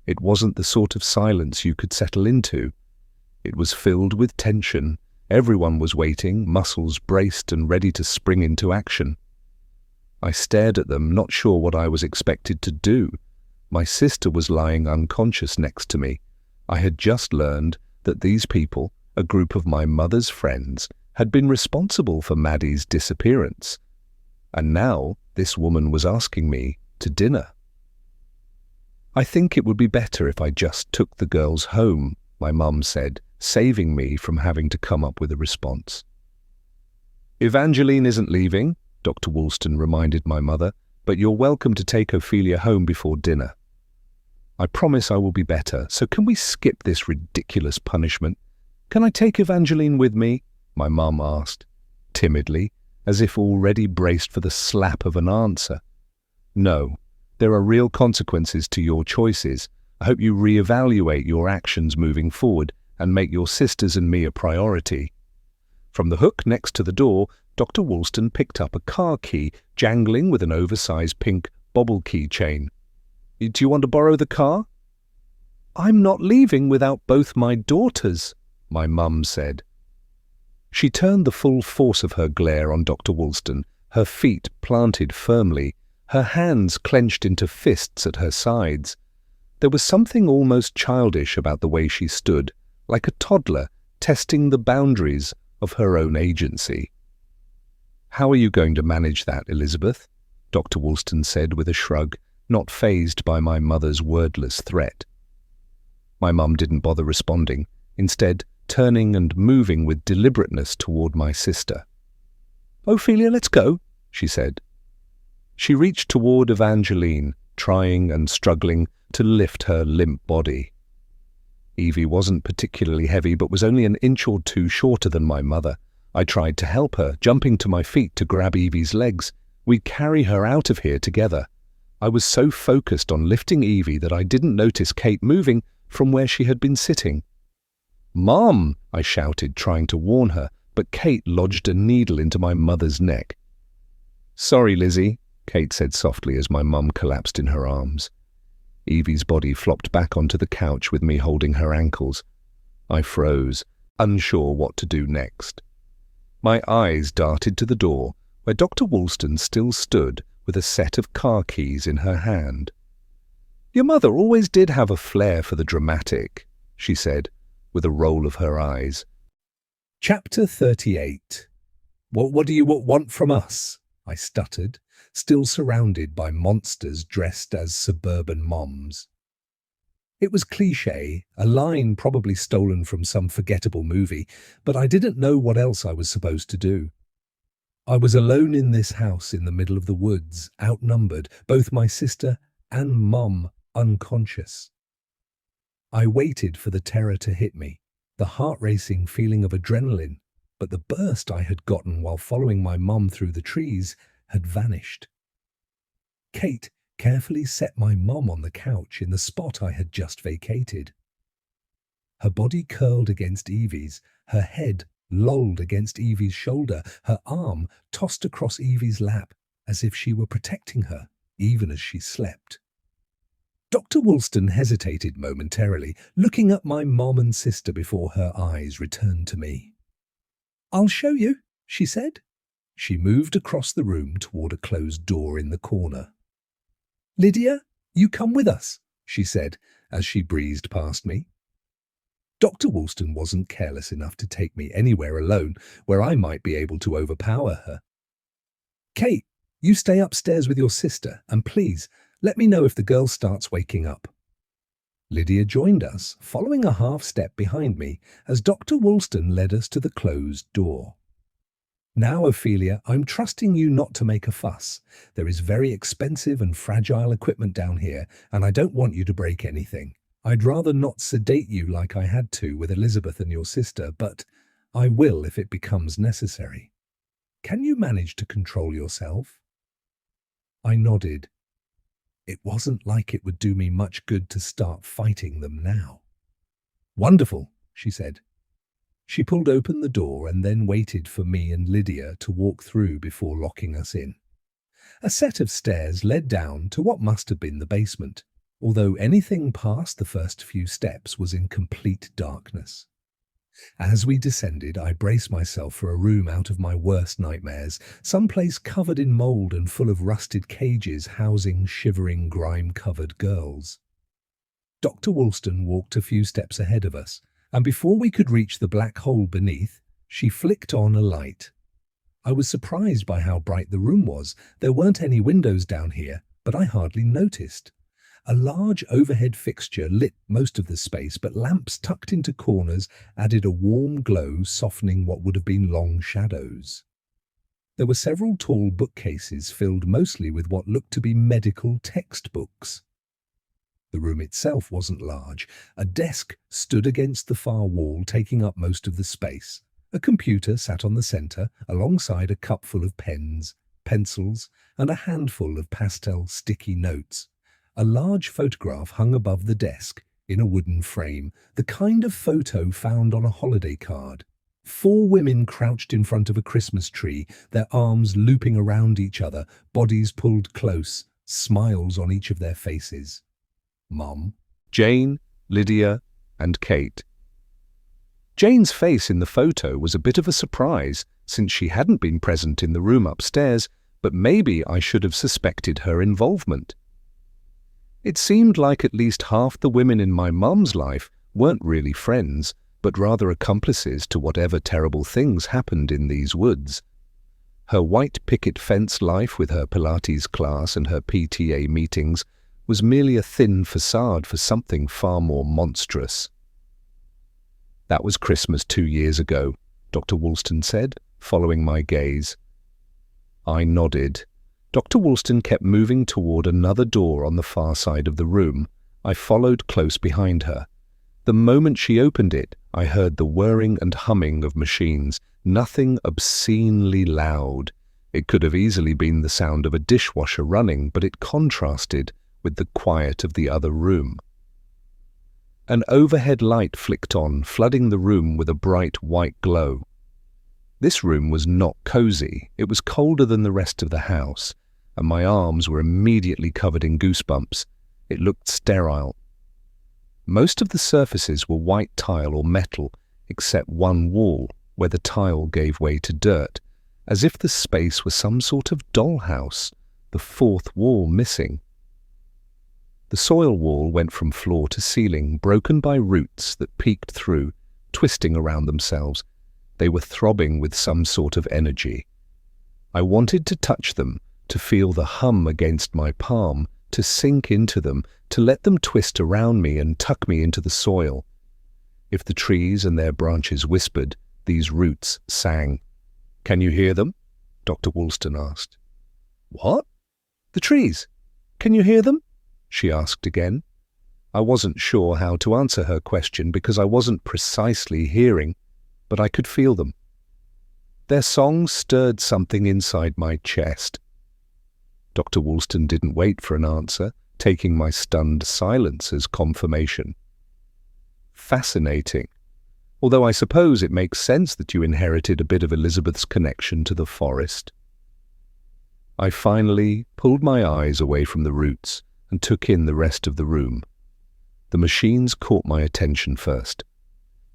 It wasn't the sort of silence you could settle into. It was filled with tension. Everyone was waiting, muscles braced and ready to spring into action. I stared at them, not sure what I was expected to do. My sister was lying unconscious next to me. I had just learned that these people, a group of my mother's friends, had been responsible for Maddie's disappearance. And now this woman was asking me to dinner. I think it would be better if I just took the girls home, my mum said, saving me from having to come up with a response. Evangeline isn't leaving, Dr. Woolston reminded my mother, but you're welcome to take Ophelia home before dinner. I promise I will be better, so can we skip this ridiculous punishment? Can I take Evangeline with me? My mum asked, timidly, as if already braced for the slap of an answer. No, there are real consequences to your choices. I hope you reevaluate your actions moving forward and make your sisters and me a priority. From the hook next to the door, Dr. Woolston picked up a car key, jangling with an oversized pink bobble key chain. Do you want to borrow the car? I'm not leaving without both my daughters, my mum said. She turned the full force of her glare on Dr. Woolston, her feet planted firmly, her hands clenched into fists at her sides. There was something almost childish about the way she stood, like a toddler testing the boundaries of her own agency. "How are you going to manage that, Elizabeth?" Dr. Woolston said with a shrug, not fazed by my mother's wordless threat. My mum didn't bother responding, instead turning and moving with deliberateness toward my sister. "Ophelia, let's go," she said. She reached toward Evangeline, trying and struggling to lift her limp body. Evie wasn't particularly heavy, but was only an inch or two shorter than my mother. I tried to help her, jumping to my feet to grab Evie's legs. We'd carry her out of here together. I was so focused on lifting Evie that I didn't notice Kate moving from where she had been sitting. "Mom!" I shouted, trying to warn her, but Kate lodged a needle into my mother's neck. "Sorry, Lizzie," Kate said softly as my mum collapsed in her arms. Evie's body flopped back onto the couch with me holding her ankles. I froze, unsure what to do next. My eyes darted to the door, where Dr. Woolston still stood with a set of car keys in her hand. "Your mother always did have a flair for the dramatic," she said, with a roll of her eyes. Chapter 38. What do you want from us?" I stuttered, still surrounded by monsters dressed as suburban moms. It was cliché, a line probably stolen from some forgettable movie, but I didn't know what else I was supposed to do. I was alone in this house in the middle of the woods, outnumbered, both my sister and Mum unconscious. I waited for the terror to hit me, the heart-racing feeling of adrenaline, but the burst I had gotten while following my mum through the trees had vanished. Kate carefully set my mum on the couch in the spot I had just vacated. Her body curled against Evie's, her head lolled against Evie's shoulder, her arm tossed across Evie's lap as if she were protecting her, even as she slept. Dr. Woolston hesitated momentarily, looking at my mom and sister before her eyes returned to me. "I'll show you," she said. She moved across the room toward a closed door in the corner. "Lydia, you come with us," she said as she breezed past me. Dr. Woolston wasn't careless enough to take me anywhere alone where I might be able to overpower her. "Kate, you stay upstairs with your sister, and please, let me know if the girl starts waking up." Lydia joined us, following a half-step behind me as Dr. Woolston led us to the closed door. "Now, Ophelia, I'm trusting you not to make a fuss. There is very expensive and fragile equipment down here, and I don't want you to break anything. I'd rather not sedate you like I had to with Elizabeth and your sister, but I will if it becomes necessary. Can you manage to control yourself?" I nodded. It wasn't like it would do me much good to start fighting them now. "Wonderful," she said. She pulled open the door and then waited for me and Lydia to walk through before locking us in. A set of stairs led down to what must have been the basement, although anything past the first few steps was in complete darkness. As we descended, I braced myself for a room out of my worst nightmares, some place covered in mold and full of rusted cages housing shivering, grime-covered girls. Dr. Woolston walked a few steps ahead of us, and before we could reach the black hole beneath, she flicked on a light. I was surprised by how bright the room was. There weren't any windows down here, but I hardly noticed. A large overhead fixture lit most of the space, but lamps tucked into corners added a warm glow, softening what would have been long shadows. There were several tall bookcases filled mostly with what looked to be medical textbooks. The room itself wasn't large. A desk stood against the far wall, taking up most of the space. A computer sat on the center, alongside a cupful of pens, pencils, and a handful of pastel sticky notes. A large photograph hung above the desk, in a wooden frame, the kind of photo found on a holiday card. 4 women crouched in front of a Christmas tree, their arms looping around each other, bodies pulled close, smiles on each of their faces. Mom, Jane, Lydia, and Kate. Jane's face in the photo was a bit of a surprise, since she hadn't been present in the room upstairs, but maybe I should have suspected her involvement. It seemed like at least half the women in my mum's life weren't really friends, but rather accomplices to whatever terrible things happened in these woods. Her white picket fence life with her Pilates class and her PTA meetings was merely a thin facade for something far more monstrous. "That was Christmas 2 years ago," Dr. Woolston said, following my gaze. I nodded. Dr. Woolston kept moving toward another door on the far side of the room. I followed close behind her. The moment she opened it, I heard the whirring and humming of machines, nothing obscenely loud. It could have easily been the sound of a dishwasher running, but it contrasted with the quiet of the other room. An overhead light flicked on, flooding the room with a bright white glow. This room was not cozy. It was colder than the rest of the house, and my arms were immediately covered in goosebumps. It looked sterile. Most of the surfaces were white tile or metal, except one wall, where the tile gave way to dirt, as if the space was some sort of dollhouse, the fourth wall missing. The soil wall went from floor to ceiling, broken by roots that peeked through, twisting around themselves. They were throbbing with some sort of energy. I wanted to touch them, to feel the hum against my palm, to sink into them, to let them twist around me and tuck me into the soil. If the trees and their branches whispered, these roots sang. "Can you hear them?" Dr. Woolston asked. "What?" "The trees. Can you hear them?" she asked again. I wasn't sure how to answer her question because I wasn't precisely hearing, but I could feel them. Their song stirred something inside my chest. Dr. Woolston didn't wait for an answer, taking my stunned silence as confirmation. "Fascinating. Although I suppose it makes sense that you inherited a bit of Elizabeth's connection to the forest." I finally pulled my eyes away from the roots and took in the rest of the room. The machines caught my attention first.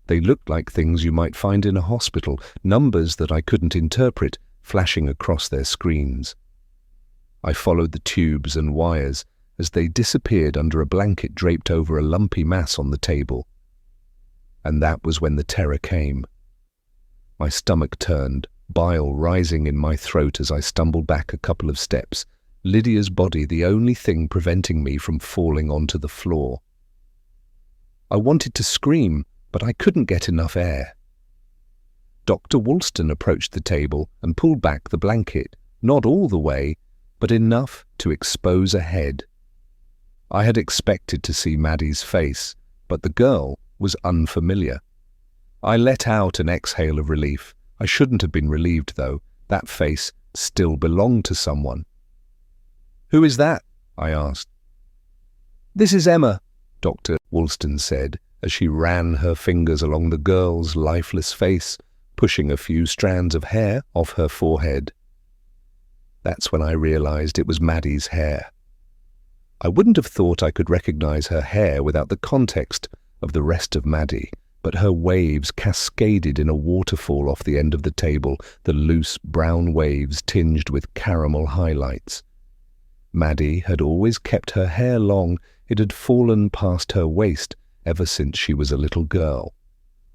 They looked like things you might find in a hospital, numbers that I couldn't interpret, flashing across their screens. I followed the tubes and wires as they disappeared under a blanket draped over a lumpy mass on the table. And that was when the terror came. My stomach turned, bile rising in my throat as I stumbled back a couple of steps, Lydia's body the only thing preventing me from falling onto the floor. I wanted to scream, but I couldn't get enough air. Dr. Woolston approached the table and pulled back the blanket, not all the way, but enough to expose a head. I had expected to see Maddie's face, but the girl was unfamiliar. I let out an exhale of relief. I shouldn't have been relieved, though. That face still belonged to someone. "Who is that?" I asked. "This is Emma," Dr. Woolston said, as she ran her fingers along the girl's lifeless face, pushing a few strands of hair off her forehead. That's when I realized it was Maddie's hair. I wouldn't have thought I could recognize her hair without the context of the rest of Maddie, but her waves cascaded in a waterfall off the end of the table, the loose brown waves tinged with caramel highlights. Maddie had always kept her hair long. It had fallen past her waist ever since she was a little girl.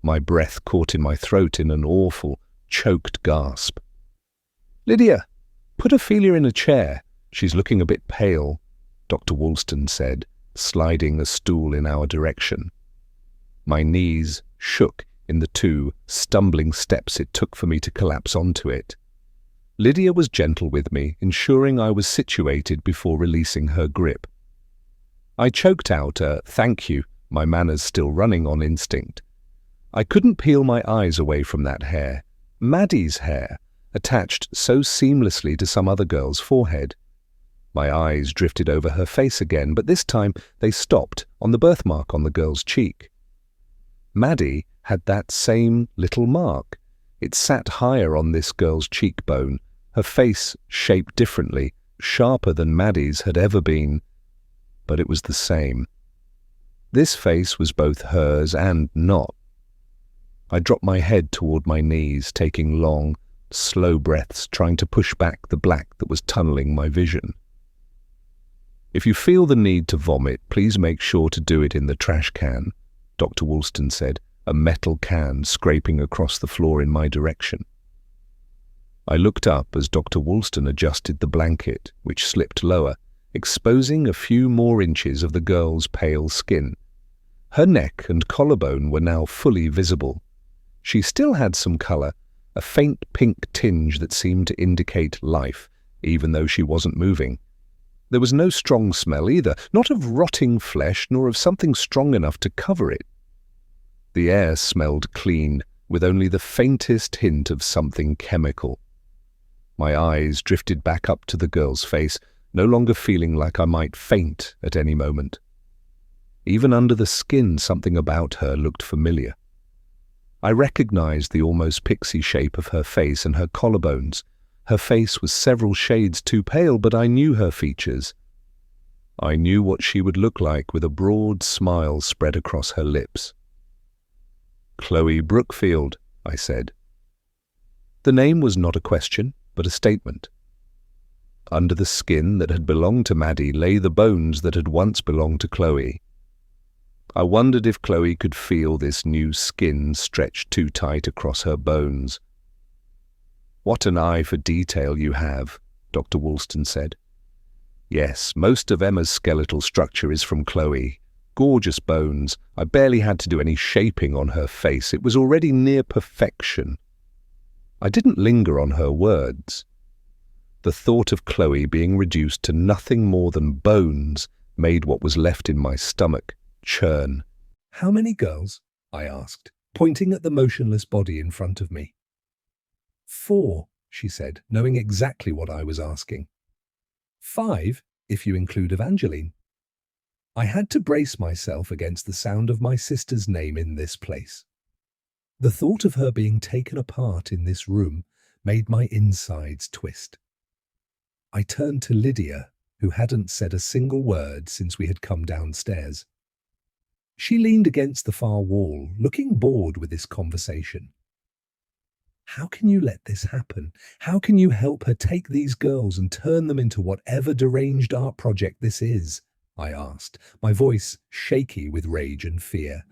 My breath caught in my throat in an awful, choked gasp. "Lydia, put Ophelia in a chair. She's looking a bit pale," Dr. Woolston said, sliding a stool in our direction. My knees shook in the 2 stumbling steps it took for me to collapse onto it. Lydia was gentle with me, ensuring I was situated before releasing her grip. I choked out a "thank you," my manners still running on instinct. I couldn't peel my eyes away from that hair, Maddie's hair, attached so seamlessly to some other girl's forehead. My eyes drifted over her face again, but this time they stopped on the birthmark on the girl's cheek. Maddie had that same little mark. It sat higher on this girl's cheekbone, her face shaped differently, sharper than Maddie's had ever been, but it was the same. This face was both hers and not. I dropped my head toward my knees, taking long, slow breaths, trying to push back the black that was tunneling my vision. "If you feel the need to vomit, please make sure to do it in the trash can," Dr. Woolston said, a metal can scraping across the floor in my direction. I looked up as Dr. Woolston adjusted the blanket, which slipped lower, exposing a few more inches of the girl's pale skin. Her neck and collarbone were now fully visible. She still had some colour, a faint pink tinge that seemed to indicate life, even though she wasn't moving. There was no strong smell either, not of rotting flesh nor of something strong enough to cover it. The air smelled clean, with only the faintest hint of something chemical. My eyes drifted back up to the girl's face, no longer feeling like I might faint at any moment. Even under the skin, something about her looked familiar. I recognized the almost pixie shape of her face and her collarbones. Her face was several shades too pale, but I knew her features. I knew what she would look like with a broad smile spread across her lips. "Chloe Brookfield," I said. The name was not a question, but a statement. Under the skin that had belonged to Maddie lay the bones that had once belonged to Chloe. I wondered if Chloe could feel this new skin stretched too tight across her bones. "What an eye for detail you have," Dr. Woolston said. "Yes, most of Emma's skeletal structure is from Chloe. Gorgeous bones. I barely had to do any shaping on her face. It was already near perfection." I didn't linger on her words. The thought of Chloe being reduced to nothing more than bones made what was left in my stomach churn. "How many girls?" I asked, pointing at the motionless body in front of me. "4, she said, knowing exactly what I was asking. 5, if you include Evangeline." I had to brace myself against the sound of my sister's name in this place. The thought of her being taken apart in this room made my insides twist. I turned to Lydia, who hadn't said a single word since we had come downstairs. She leaned against the far wall, looking bored with this conversation. "How can you let this happen? How can you help her take these girls and turn them into whatever deranged art project this is?" I asked, my voice shaky with rage and fear.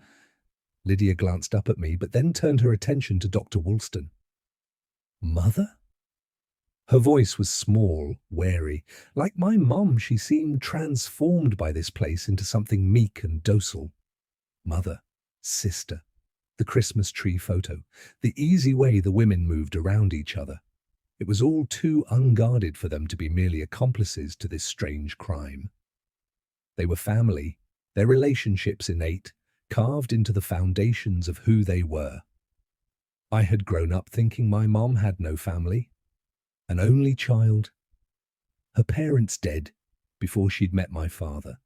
Lydia glanced up at me, but then turned her attention to Dr. Woolston. "Mother?" Her voice was small, wary. Like my mum, she seemed transformed by this place into something meek and docile. Mother, sister, the Christmas tree photo, the easy way the women moved around each other. It was all too unguarded for them to be merely accomplices to this strange crime. They were family, their relationships innate, carved into the foundations of who they were. I had grown up thinking my mom had no family, an only child. Her parents dead before she'd met my father.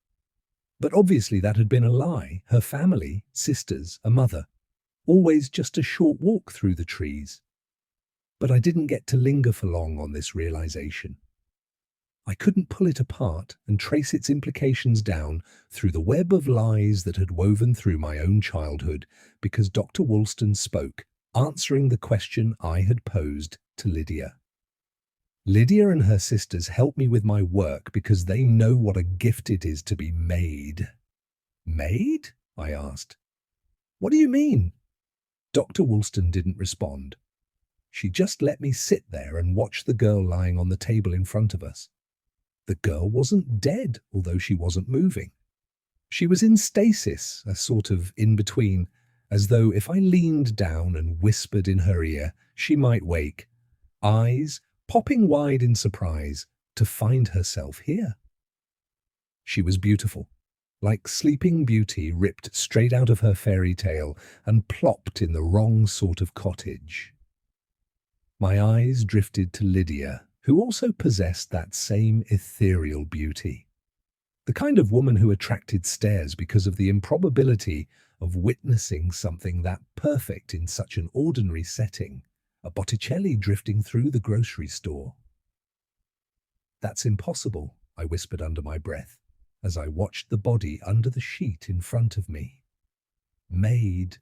But obviously that had been a lie. Her family, sisters, a mother, always just a short walk through the trees. But I didn't get to linger for long on this realization. I couldn't pull it apart and trace its implications down through the web of lies that had woven through my own childhood because Dr. Woolston spoke, answering the question I had posed to Lydia. Lydia and her sisters help me with my work because they know what a gift it is to be made. "Made?" I asked. "What do you mean?" Dr. Woolston didn't respond. She just let me sit there and watch the girl lying on the table in front of us. The girl wasn't dead, although she wasn't moving. She was in stasis, a sort of in-between, as though if I leaned down and whispered in her ear, she might wake, eyes popping wide in surprise to find herself here. She was beautiful, like Sleeping Beauty ripped straight out of her fairy tale and plopped in the wrong sort of cottage. My eyes drifted to Lydia, who also possessed that same ethereal beauty. The kind of woman who attracted stares because of the improbability of witnessing something that perfect in such an ordinary setting, a Botticelli drifting through the grocery store. "That's impossible," I whispered under my breath, as I watched the body under the sheet in front of me. "Made."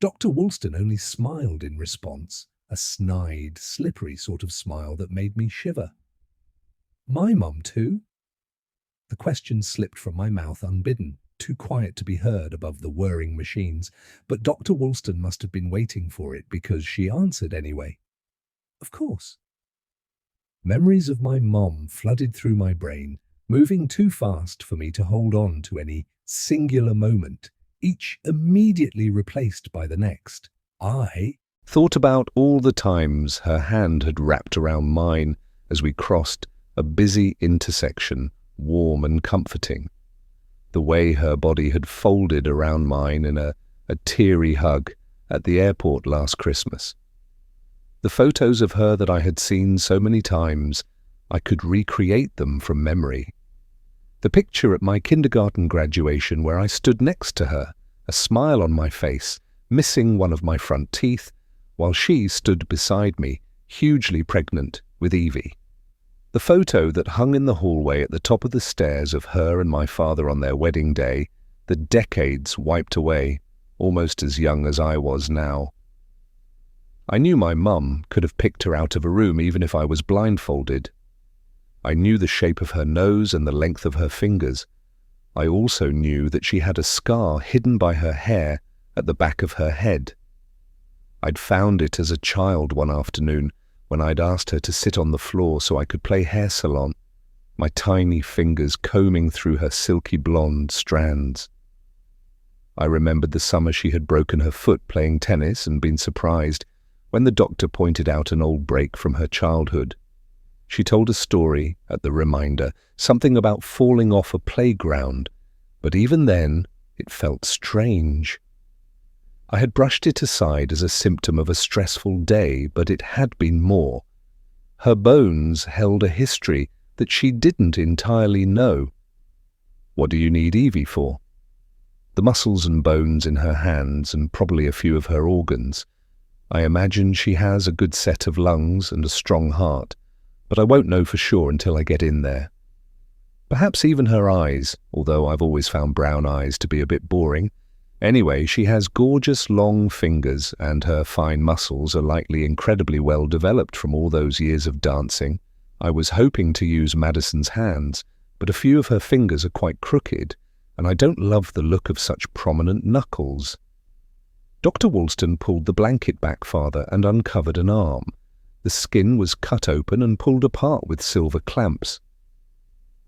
Dr. Woolston only smiled in response, a snide, slippery sort of smile that made me shiver. My mum too? The question slipped from my mouth unbidden, too quiet to be heard above the whirring machines, but Dr. Woolston must have been waiting for it because she answered anyway. Of course. Memories of my mom flooded through my brain, moving too fast for me to hold on to any singular moment, each immediately replaced by the next. I thought about all the times her hand had wrapped around mine as we crossed a busy intersection, warm and comforting. The way her body had folded around mine in a teary hug at the airport last Christmas. The photos of her that I had seen so many times, I could recreate them from memory. The picture at my kindergarten graduation where I stood next to her, a smile on my face, missing one of my front teeth, while she stood beside me, hugely pregnant with Evie. The photo that hung in the hallway at the top of the stairs of her and my father on their wedding day, the decades wiped away, almost as young as I was now. I knew my mum could have picked her out of a room even if I was blindfolded. I knew the shape of her nose and the length of her fingers. I also knew that she had a scar hidden by her hair at the back of her head. I'd found it as a child one afternoon when I'd asked her to sit on the floor so I could play hair salon, my tiny fingers combing through her silky blonde strands. I remembered the summer she had broken her foot playing tennis and been surprised when the doctor pointed out an old break from her childhood. She told a story at the reminder, something about falling off a playground, but even then it felt strange. I had brushed it aside as a symptom of a stressful day, but it had been more. Her bones held a history that she didn't entirely know. What do you need Evie for? The muscles and bones in her hands and probably a few of her organs. I imagine she has a good set of lungs and a strong heart, but I won't know for sure until I get in there. Perhaps even her eyes, although I've always found brown eyes to be a bit boring. Anyway, she has gorgeous long fingers and her fine muscles are likely incredibly well developed from all those years of dancing. I was hoping to use Madison's hands, but a few of her fingers are quite crooked, and I don't love the look of such prominent knuckles. Dr. Woolston pulled the blanket back farther and uncovered an arm. The skin was cut open and pulled apart with silver clamps.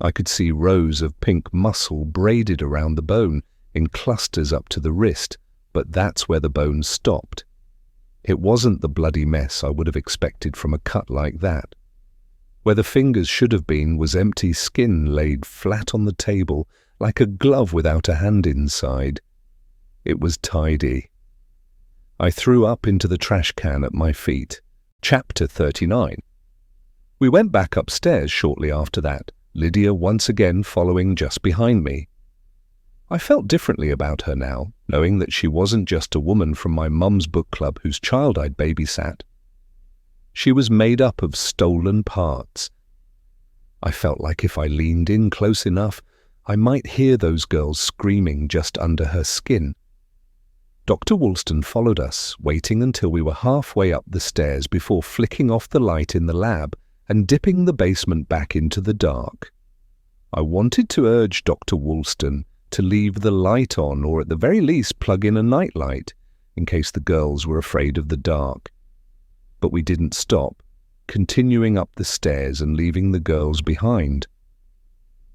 I could see rows of pink muscle braided around the bone, in clusters up to the wrist, but that's where the bone stopped. It wasn't the bloody mess I would have expected from a cut like that. Where the fingers should have been was empty skin laid flat on the table, like a glove without a hand inside. It was tidy. I threw up into the trash can at my feet. Chapter 39. We went back upstairs shortly after that, Lydia once again following just behind me. I felt differently about her now, knowing that she wasn't just a woman from my mum's book club whose child I'd babysat. She was made up of stolen parts. I felt like if I leaned in close enough, I might hear those girls screaming just under her skin. Dr. Woolston followed us, waiting until we were halfway up the stairs before flicking off the light in the lab and dipping the basement back into the dark. I wanted to urge Dr. Woolston to leave the light on or at the very least plug in a nightlight in case the girls were afraid of the dark. But we didn't stop, continuing up the stairs and leaving the girls behind.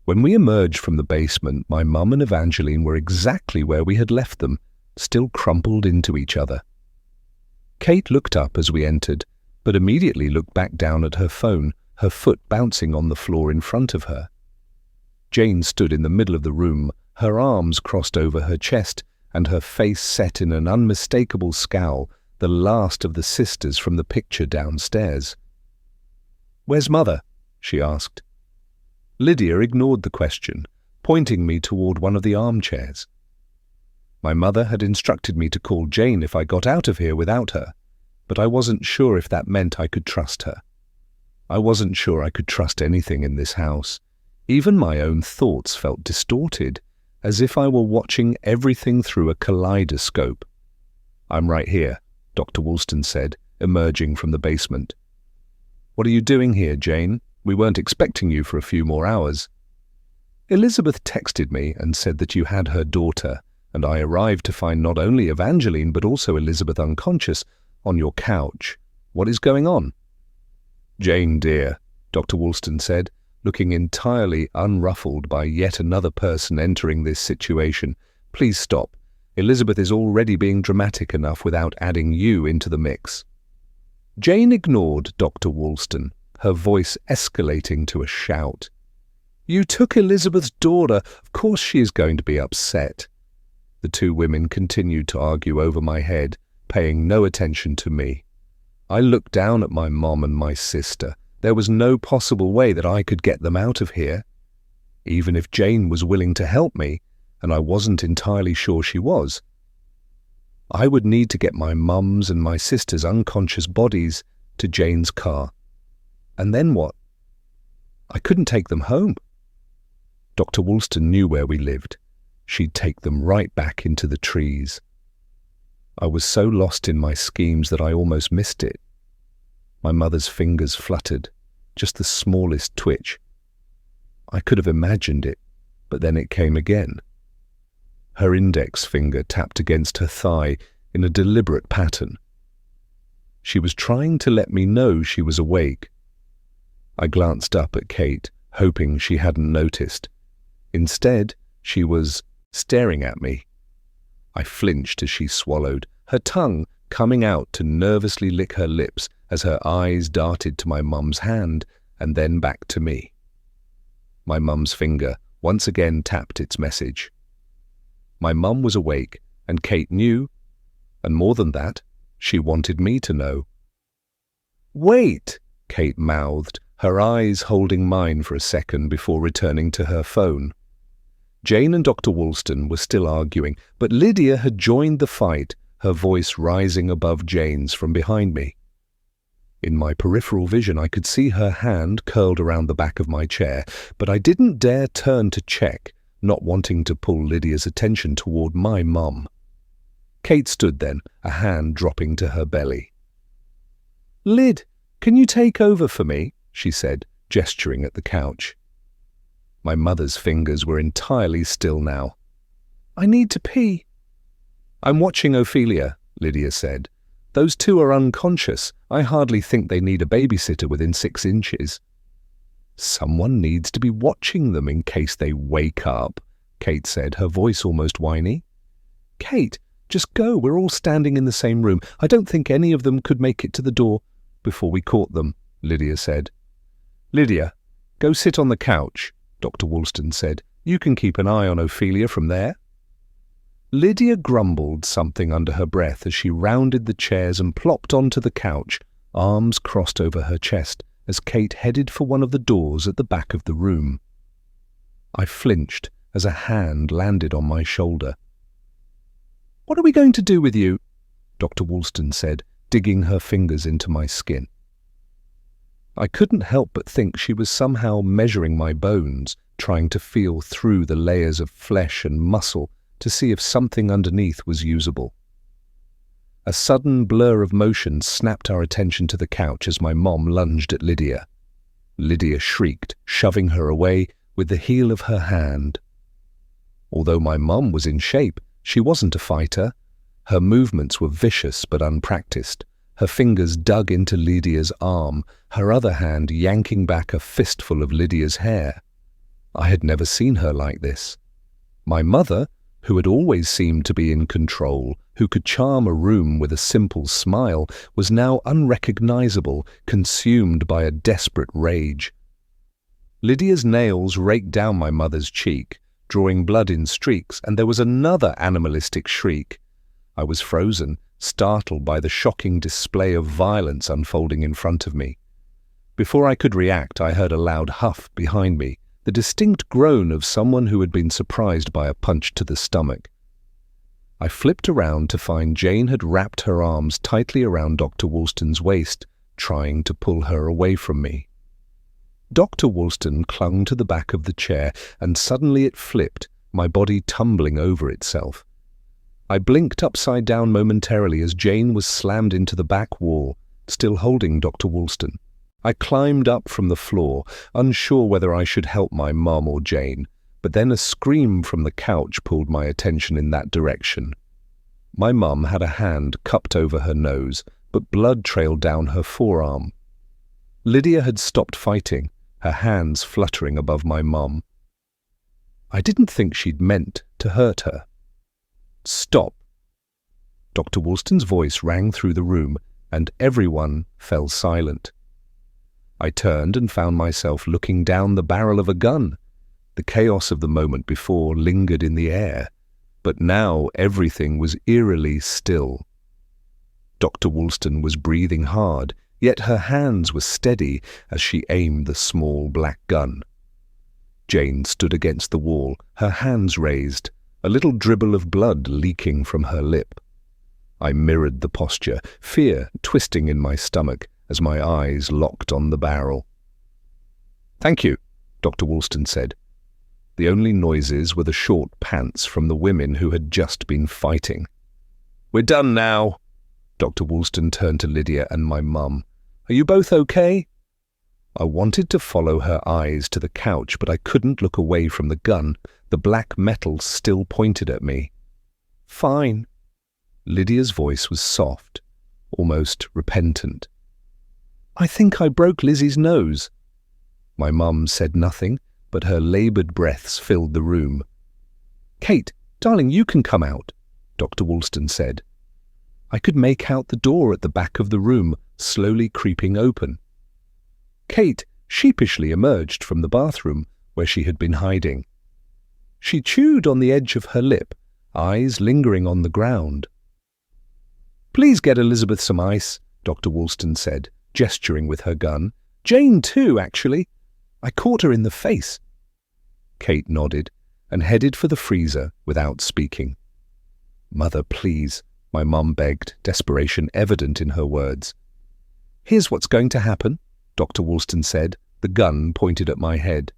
When we emerged from the basement, my mum and Evangeline were exactly where we had left them, still crumpled into each other. Kate looked up as we entered, but immediately looked back down at her phone, her foot bouncing on the floor in front of her. Jane stood in the middle of the room, her arms crossed over her chest and her face set in an unmistakable scowl, the last of the sisters from the picture downstairs. "Where's Mother?" she asked. Lydia ignored the question, pointing me toward one of the armchairs. My mother had instructed me to call Jane if I got out of here without her, but I wasn't sure if that meant I could trust her. I wasn't sure I could trust anything in this house. Even my own thoughts felt distorted, as if I were watching everything through a kaleidoscope. "I'm right here," Dr. Woolston said, emerging from the basement. "What are you doing here, Jane? We weren't expecting you for a few more hours." "Elizabeth texted me and said that you had her daughter, and I arrived to find not only Evangeline but also Elizabeth unconscious on your couch. What is going on?" "Jane, dear," Dr. Woolston said, looking entirely unruffled by yet another person entering this situation, "please stop. Elizabeth is already being dramatic enough without adding you into the mix." Jane ignored Dr. Woolston, her voice escalating to a shout. "You took Elizabeth's daughter. Of course she is going to be upset." The two women continued to argue over my head, paying no attention to me. I looked down at my mom and my sister. There was no possible way that I could get them out of here. Even if Jane was willing to help me, and I wasn't entirely sure she was, I would need to get my mum's and my sister's unconscious bodies to Jane's car. And then what? I couldn't take them home. Dr. Woolston knew where we lived. She'd take them right back into the trees. I was so lost in my schemes that I almost missed it. My mother's fingers fluttered, just the smallest twitch. I could have imagined it, but then it came again. Her index finger tapped against her thigh in a deliberate pattern. She was trying to let me know she was awake. I glanced up at Kate, hoping she hadn't noticed. Instead, she was staring at me. I flinched as she swallowed, her tongue coming out to nervously lick her lips as her eyes darted to my mum's hand and then back to me. My mum's finger once again tapped its message. My mum was awake, and Kate knew, and more than that, she wanted me to know. "Wait," Kate mouthed, her eyes holding mine for a second before returning to her phone. Jane and Dr. Woolston were still arguing, but Lydia had joined the fight, her voice rising above Jane's from behind me. In my peripheral vision, I could see her hand curled around the back of my chair, but I didn't dare turn to check, not wanting to pull Lydia's attention toward my mum. Kate stood then, a hand dropping to her belly. "Lyd, can you take over for me?" she said, gesturing at the couch. My mother's fingers were entirely still now. "I need to pee." "I'm watching Ophelia," Lydia said. "Those two are unconscious. I hardly think they need a babysitter within 6 inches. "Someone needs to be watching them in case they wake up," Kate said, her voice almost whiny. "Kate, just go. We're all standing in the same room. I don't think any of them could make it to the door before we caught them," Lydia said. "Lydia, go sit on the couch," Dr. Woolston said. "You can keep an eye on Ophelia from there." Lydia grumbled something under her breath as she rounded the chairs and plopped onto the couch, arms crossed over her chest, as Kate headed for one of the doors at the back of the room. I flinched as a hand landed on my shoulder. "What are we going to do with you?" Dr. Woolston said, digging her fingers into my skin. I couldn't help but think she was somehow measuring my bones, trying to feel through the layers of flesh and muscle to see if something underneath was usable. A sudden blur of motion snapped our attention to the couch as my mom lunged at Lydia. Lydia shrieked, shoving her away with the heel of her hand. Although my mom was in shape, she wasn't a fighter. Her movements were vicious but unpracticed. Her fingers dug into Lydia's arm, her other hand yanking back a fistful of Lydia's hair. I had never seen her like this. My mother, who had always seemed to be in control, who could charm a room with a simple smile, was now unrecognizable, consumed by a desperate rage. Lydia's nails raked down my mother's cheek, drawing blood in streaks, and there was another animalistic shriek. I was frozen, startled by the shocking display of violence unfolding in front of me. Before I could react, I heard a loud huff behind me, the distinct groan of someone who had been surprised by a punch to the stomach. I flipped around to find Jane had wrapped her arms tightly around Dr. Woolston's waist, trying to pull her away from me. Dr. Woolston clung to the back of the chair, and suddenly it flipped, my body tumbling over itself. I blinked upside down momentarily as Jane was slammed into the back wall, still holding Dr. Woolston. I climbed up from the floor, unsure whether I should help my mum or Jane, but then a scream from the couch pulled my attention in that direction. My mum had a hand cupped over her nose, but blood trailed down her forearm. Lydia had stopped fighting, her hands fluttering above my mum. I didn't think she'd meant to hurt her. "Stop!" Dr. Woolston's voice rang through the room, and everyone fell silent. I turned and found myself looking down the barrel of a gun. The chaos of the moment before lingered in the air, but now everything was eerily still. Dr. Woolston was breathing hard, yet her hands were steady as she aimed the small black gun. Jane stood against the wall, her hands raised, a little dribble of blood leaking from her lip. I mirrored the posture, fear twisting in my stomach as my eyes locked on the barrel. "Thank you," Dr. Woolston said. The only noises were the short pants from the women who had just been fighting. "We're done now." Dr. Woolston turned to Lydia and my mum. "Are you both okay?" I wanted to follow her eyes to the couch, but I couldn't look away from the gun. The black metal still pointed at me. "Fine." Lydia's voice was soft, almost repentant. "I think I broke Lizzie's nose." My mum said nothing, but her laboured breaths filled the room. "Kate, darling, you can come out," Dr. Woolston said. I could make out the door at the back of the room, slowly creeping open. Kate sheepishly emerged from the bathroom, where she had been hiding. She chewed on the edge of her lip, eyes lingering on the ground. "Please get Elizabeth some ice," Dr. Woolston said, gesturing with her gun. "Jane too, actually. I caught her in the face." Kate nodded and headed for the freezer without speaking. "Mother, please," my mum begged, desperation evident in her words. "Here's what's going to happen," Dr. Woolston said, the gun pointed at my head.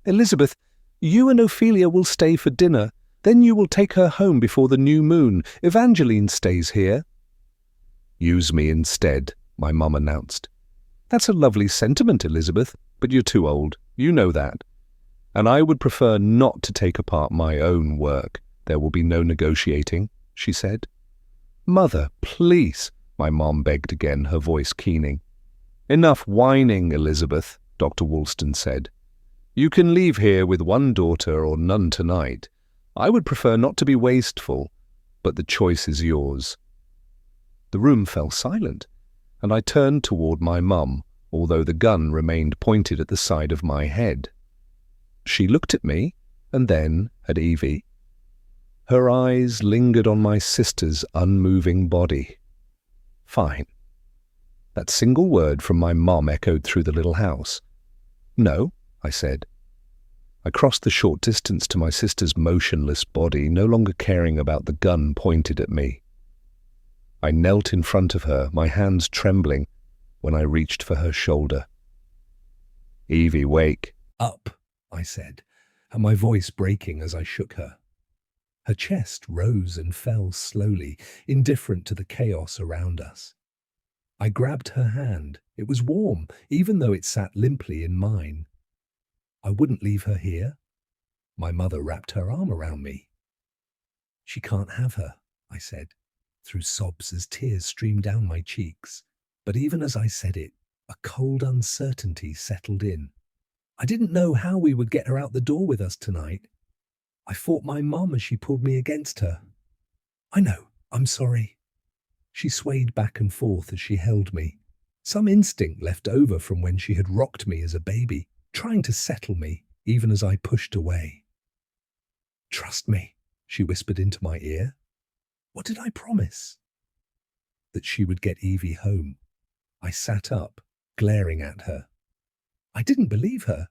"Elizabeth, you and Ophelia will stay for dinner. Then you will take her home before the new moon. Evangeline stays here." "Use me instead," my mum announced. "That's a lovely sentiment, Elizabeth, but you're too old. You know that. And I would prefer not to take apart my own work. There will be no negotiating," she said. "Mother, please," my mom begged again, her voice keening. "Enough whining, Elizabeth," Dr. Woolston said. "You can leave here with one daughter or none tonight. I would prefer not to be wasteful, but the choice is yours." The room fell silent, and I turned toward my mum, although the gun remained pointed at the side of my head. She looked at me, and then at Evie. Her eyes lingered on my sister's unmoving body. "Fine." That single word from my mum echoed through the little house. "No," I said. I crossed the short distance to my sister's motionless body, no longer caring about the gun pointed at me. I knelt in front of her, my hands trembling, when I reached for her shoulder. "Evie, wake." "Up," I said, and my voice breaking as I shook her. Her chest rose and fell slowly, indifferent to the chaos around us. I grabbed her hand. It was warm, even though it sat limply in mine. I wouldn't leave her here. My mother wrapped her arm around me. "She can't have her," I said, through sobs as tears streamed down my cheeks. But even as I said it, a cold uncertainty settled in. I didn't know how we would get her out the door with us tonight. I fought my mum as she pulled me against her. "I know, I'm sorry." She swayed back and forth as she held me, some instinct left over from when she had rocked me as a baby, trying to settle me even as I pushed away. "Trust me," she whispered into my ear. What did I promise? That she would get Evie home. I sat up, glaring at her. I didn't believe her,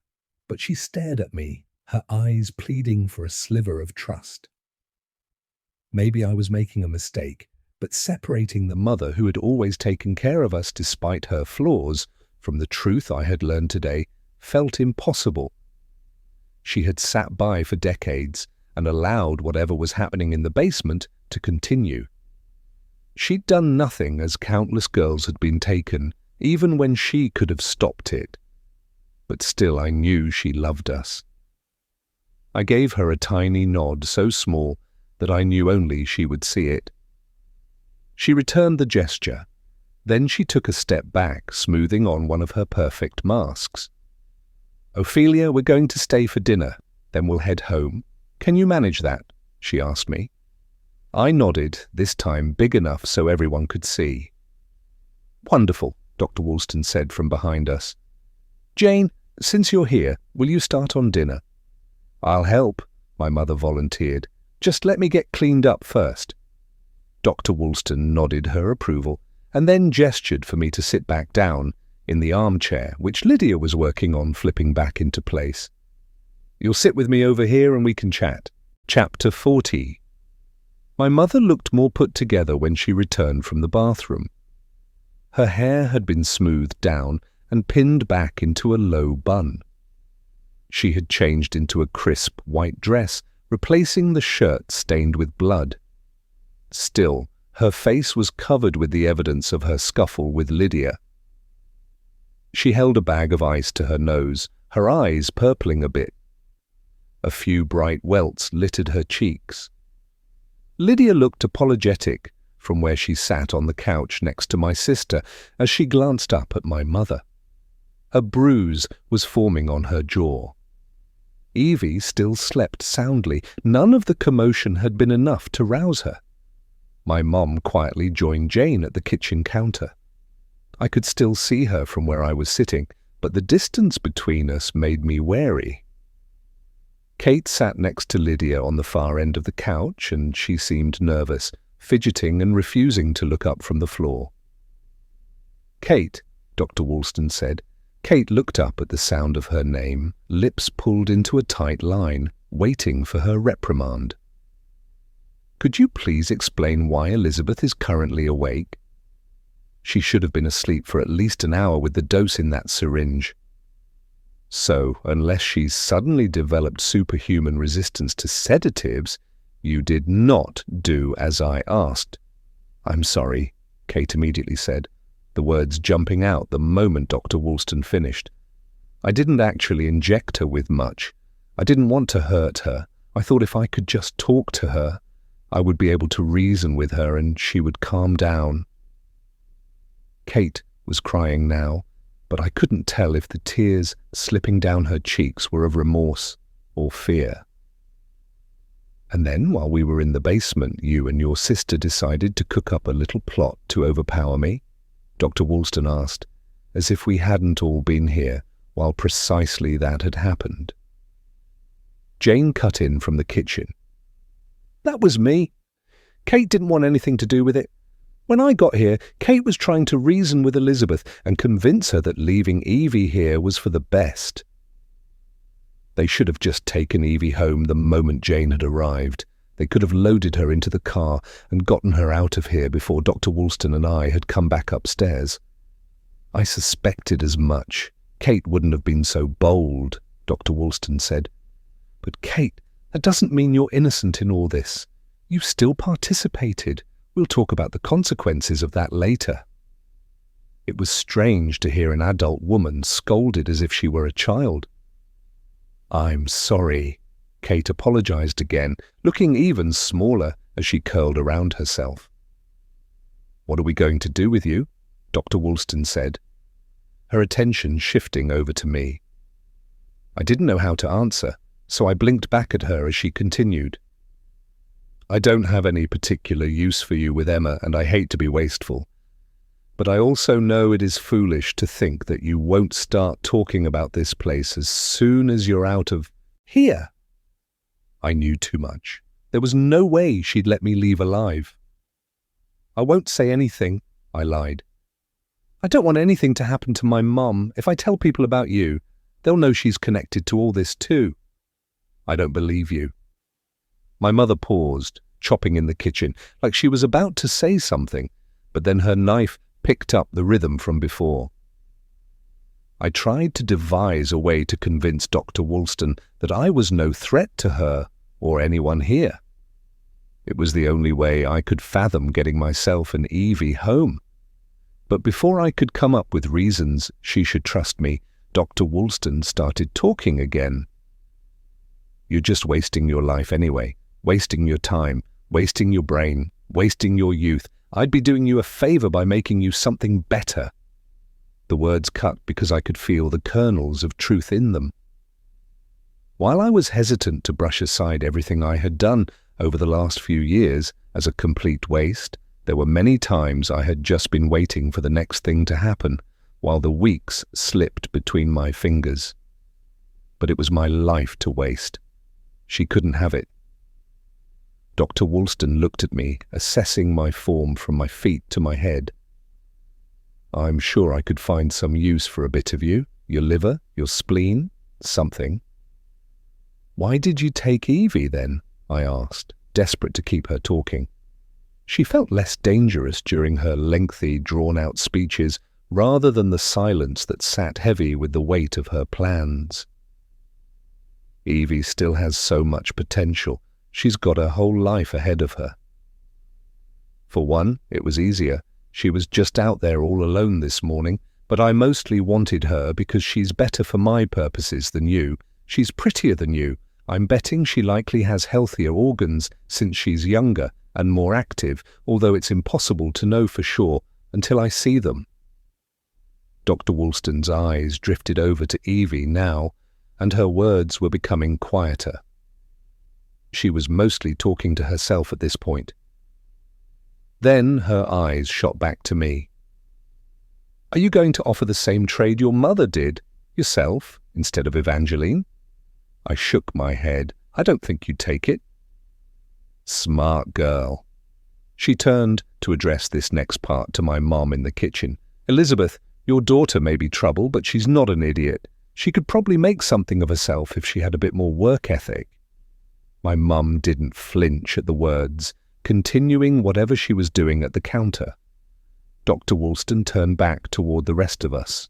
but she stared at me, her eyes pleading for a sliver of trust. Maybe I was making a mistake, but separating the mother who had always taken care of us despite her flaws from the truth I had learned today felt impossible. She had sat by for decades and allowed whatever was happening in the basement to continue. She'd done nothing, as countless girls had been taken, even when she could have stopped it. But still I knew she loved us. I gave her a tiny nod, so small that I knew only she would see it. She returned the gesture. Then she took a step back, smoothing on one of her perfect masks. "Ophelia, we're going to stay for dinner, then we'll head home. Can you manage that?" she asked me. I nodded, this time big enough so everyone could see. "Wonderful," Dr. Woolston said from behind us. "Jane, since you're here, will you start on dinner?" "I'll help," my mother volunteered. "Just let me get cleaned up first." Dr. Woolston nodded her approval and then gestured for me to sit back down in the armchair, which Lydia was working on flipping back into place. "You'll sit with me over here and we can chat." Chapter 40. My mother looked more put together when she returned from the bathroom. Her hair had been smoothed down and pinned back into a low bun. She had changed into a crisp white dress, replacing the shirt stained with blood. Still, her face was covered with the evidence of her scuffle with Lydia. She held a bag of ice to her nose, her eyes purpling a bit. A few bright welts littered her cheeks. Lydia looked apologetic from where she sat on the couch next to my sister as she glanced up at my mother. A bruise was forming on her jaw. Evie still slept soundly. None of the commotion had been enough to rouse her. My mom quietly joined Jane at the kitchen counter. I could still see her from where I was sitting, but the distance between us made me wary. Kate sat next to Lydia on the far end of the couch, and she seemed nervous, fidgeting and refusing to look up from the floor. "Kate," Dr. Woolston said. Kate looked up at the sound of her name, lips pulled into a tight line, waiting for her reprimand. "Could you please explain why Elizabeth is currently awake?" She should have been asleep for at least an hour with the dose in that syringe. "So, unless she's suddenly developed superhuman resistance to sedatives, you did not do as I asked." "I'm sorry," Kate immediately said, the words jumping out the moment Dr. Woolston finished. "I didn't actually inject her with much. I didn't want to hurt her. I thought if I could just talk to her, I would be able to reason with her and she would calm down." Kate was crying now, but I couldn't tell if the tears slipping down her cheeks were of remorse or fear. "And then, while we were in the basement, you and your sister decided to cook up a little plot to overpower me?" Dr. Woolston asked, as if we hadn't all been here while precisely that had happened. Jane cut in from the kitchen. "That was me. Kate didn't want anything to do with it. When I got here, Kate was trying to reason with Elizabeth and convince her that leaving Evie here was for the best. They should have just taken Evie home the moment Jane had arrived. They could have loaded her into the car and gotten her out of here before Dr. Woolston and I had come back upstairs. I suspected as much. Kate wouldn't have been so bold, Dr. Woolston said. But Kate, that doesn't mean you're innocent in all this. You still participated. We'll talk about the consequences of that later. It was strange to hear an adult woman scolded as if she were a child. "I'm sorry," Kate apologized again, looking even smaller as she curled around herself. "What are we going to do with you?" Dr. Woolston said, her attention shifting over to me. I didn't know how to answer, so I blinked back at her as she continued. "I don't have any particular use for you with Emma, and I hate to be wasteful. But I also know it is foolish to think that you won't start talking about this place as soon as you're out of here." I knew too much. There was no way she'd let me leave alive. "I won't say anything," I lied. "I don't want anything to happen to my mum. If I tell people about you, they'll know she's connected to all this too." "I don't believe you." My mother paused, chopping in the kitchen, like she was about to say something, but then her knife picked up the rhythm from before. I tried to devise a way to convince Dr. Woolston that I was no threat to her or anyone here. It was the only way I could fathom getting myself and Evie home. But before I could come up with reasons she should trust me, Dr. Woolston started talking again. "You're just wasting your life anyway, wasting your time, wasting your brain, wasting your youth. I'd be doing you a favor by making you something better." The words cut because I could feel the kernels of truth in them. While I was hesitant to brush aside everything I had done over the last few years as a complete waste, there were many times I had just been waiting for the next thing to happen, while the weeks slipped between my fingers. But it was my life to waste. She couldn't have it. Dr. Woolston looked at me, assessing my form from my feet to my head. "I'm sure I could find some use for a bit of you, your liver, your spleen, something." "Why did you take Evie then?" I asked, desperate to keep her talking. She felt less dangerous during her lengthy, drawn-out speeches rather than the silence that sat heavy with the weight of her plans. "Evie still has so much potential. She's got her whole life ahead of her." For one, it was easier. She was just out there all alone this morning, but I mostly wanted her because she's better for my purposes than you. She's prettier than you. I'm betting she likely has healthier organs since she's younger and more active, although it's impossible to know for sure until I see them. Dr. Woolston's eyes drifted over to Evie now, and her words were becoming quieter. She was mostly talking to herself at this point. Then her eyes shot back to me. "Are you going to offer the same trade your mother did, yourself, instead of Evangeline?" I shook my head. "I don't think you'd take it." "Smart girl." She turned to address this next part to my mom in the kitchen. "Elizabeth, your daughter may be trouble, but she's not an idiot. She could probably make something of herself if she had a bit more work ethic." My mum didn't flinch at the words, continuing whatever she was doing at the counter. Dr. Woolston turned back toward the rest of us.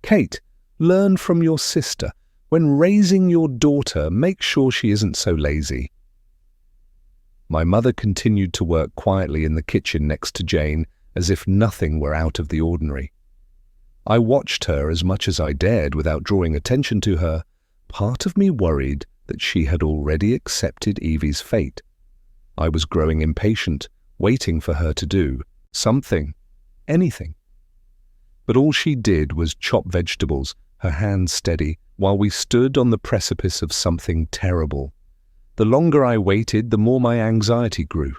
"Kate, learn from your sister. When raising your daughter, make sure she isn't so lazy." My mother continued to work quietly in the kitchen next to Jane, as if nothing were out of the ordinary. I watched her as much as I dared without drawing attention to her. Part of me worried that she had already accepted Evie's fate. I was growing impatient, waiting for her to do something, anything. But all she did was chop vegetables, her hands steady, while we stood on the precipice of something terrible. The longer I waited, the more my anxiety grew.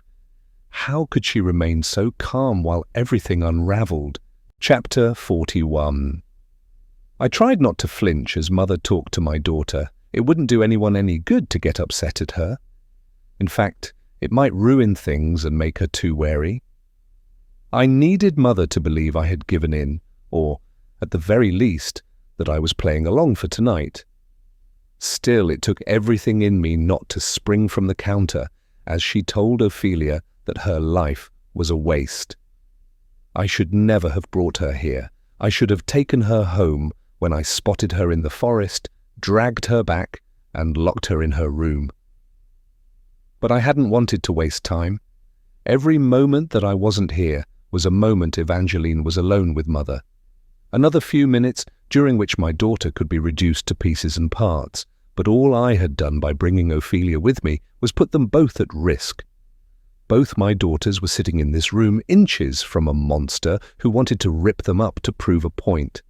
How could she remain so calm while everything unraveled? Chapter 41. I tried not to flinch as Mother talked to my daughter. It wouldn't do anyone any good to get upset at her. In fact, it might ruin things and make her too wary. I needed Mother to believe I had given in, or, at the very least, that I was playing along for tonight. Still, it took everything in me not to spring from the counter as she told Ophelia that her life was a waste. I should never have brought her here. I should have taken her home when I spotted her in the forest, dragged her back, and locked her in her room. But I hadn't wanted to waste time. Every moment that I wasn't here was a moment Evangeline was alone with Mother. Another few minutes during which my daughter could be reduced to pieces and parts, but all I had done by bringing Ophelia with me was put them both at risk. Both my daughters were sitting in this room inches from a monster who wanted to rip them up to prove a point.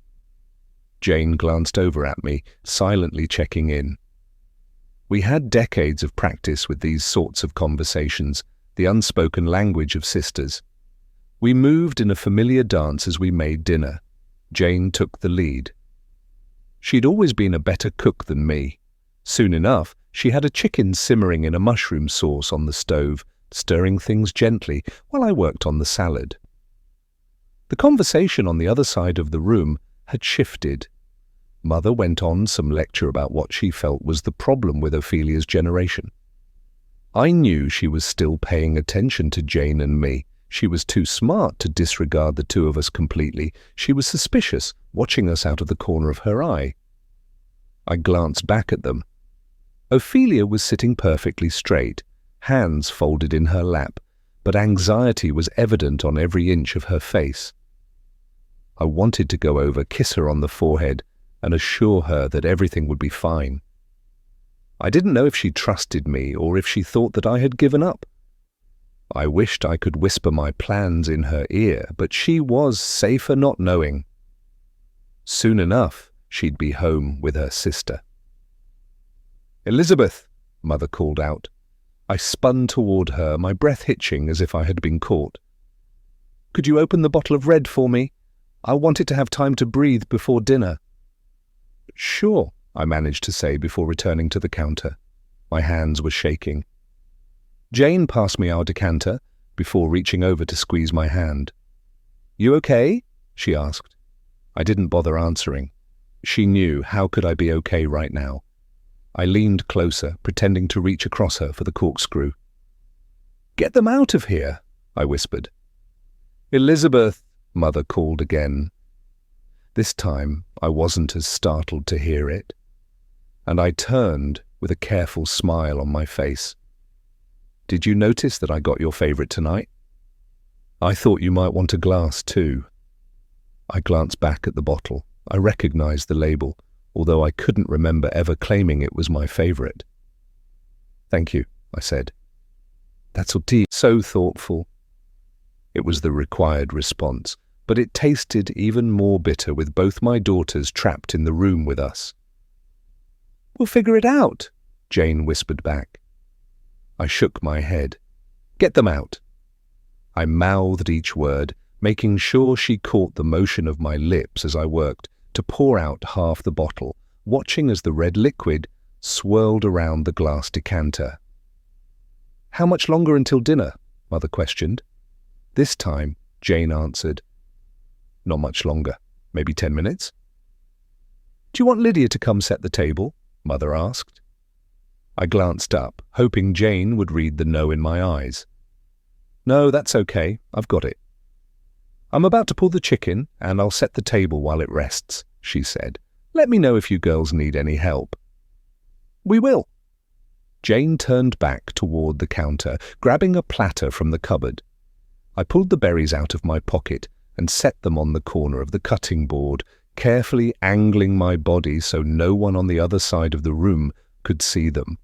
Jane glanced over at me, silently checking in. We had decades of practice with these sorts of conversations, the unspoken language of sisters. We moved in a familiar dance as we made dinner. Jane took the lead. She'd always been a better cook than me. Soon enough, she had a chicken simmering in a mushroom sauce on the stove, stirring things gently while I worked on the salad. The conversation on the other side of the room had shifted. Mother went on some lecture about what she felt was the problem with Ophelia's generation. I knew she was still paying attention to Jane and me. She was too smart to disregard the two of us completely. She was suspicious, watching us out of the corner of her eye. I glanced back at them. Ophelia was sitting perfectly straight, hands folded in her lap, but anxiety was evident on every inch of her face. I wanted to go over, kiss her on the forehead, and assure her that everything would be fine. I didn't know if she trusted me or if she thought that I had given up. I wished I could whisper my plans in her ear, but she was safer not knowing. Soon enough, she'd be home with her sister. "Elizabeth," Mother called out. I spun toward her, my breath hitching as if I had been caught. "Could you open the bottle of red for me? I want it to have time to breathe before dinner." "Sure," I managed to say before returning to the counter. My hands were shaking. Jane passed me our decanter before reaching over to squeeze my hand. "You okay?" she asked. I didn't bother answering. She knew, how could I be okay right now? I leaned closer, pretending to reach across her for the corkscrew. "Get them out of here," I whispered. "Elizabeth," Mother called again. This time I wasn't as startled to hear it, and I turned with a careful smile on my face. "Did you notice that I got your favorite tonight? I thought you might want a glass too." I glanced back at the bottle. I recognized the label, although I couldn't remember ever claiming it was my favorite. "Thank you," I said. "That's so thoughtful." It was the required response, but it tasted even more bitter with both my daughters trapped in the room with us. "We'll figure it out," Jane whispered back. I shook my head. "Get them out." I mouthed each word, making sure she caught the motion of my lips as I worked to pour out half the bottle, watching as the red liquid swirled around the glass decanter. "How much longer until dinner?" Mother questioned. This time, Jane answered, "Not much longer, maybe 10 minutes. "Do you want Lydia to come set the table?" Mother asked. I glanced up, hoping Jane would read the no in my eyes. "No, that's okay, I've got it." "I'm about to pull the chicken, and I'll set the table while it rests," she said. "Let me know if you girls need any help." "We will." Jane turned back toward the counter, grabbing a platter from the cupboard. I pulled the berries out of my pocket and set them on the corner of the cutting board, carefully angling my body so no one on the other side of the room could see them.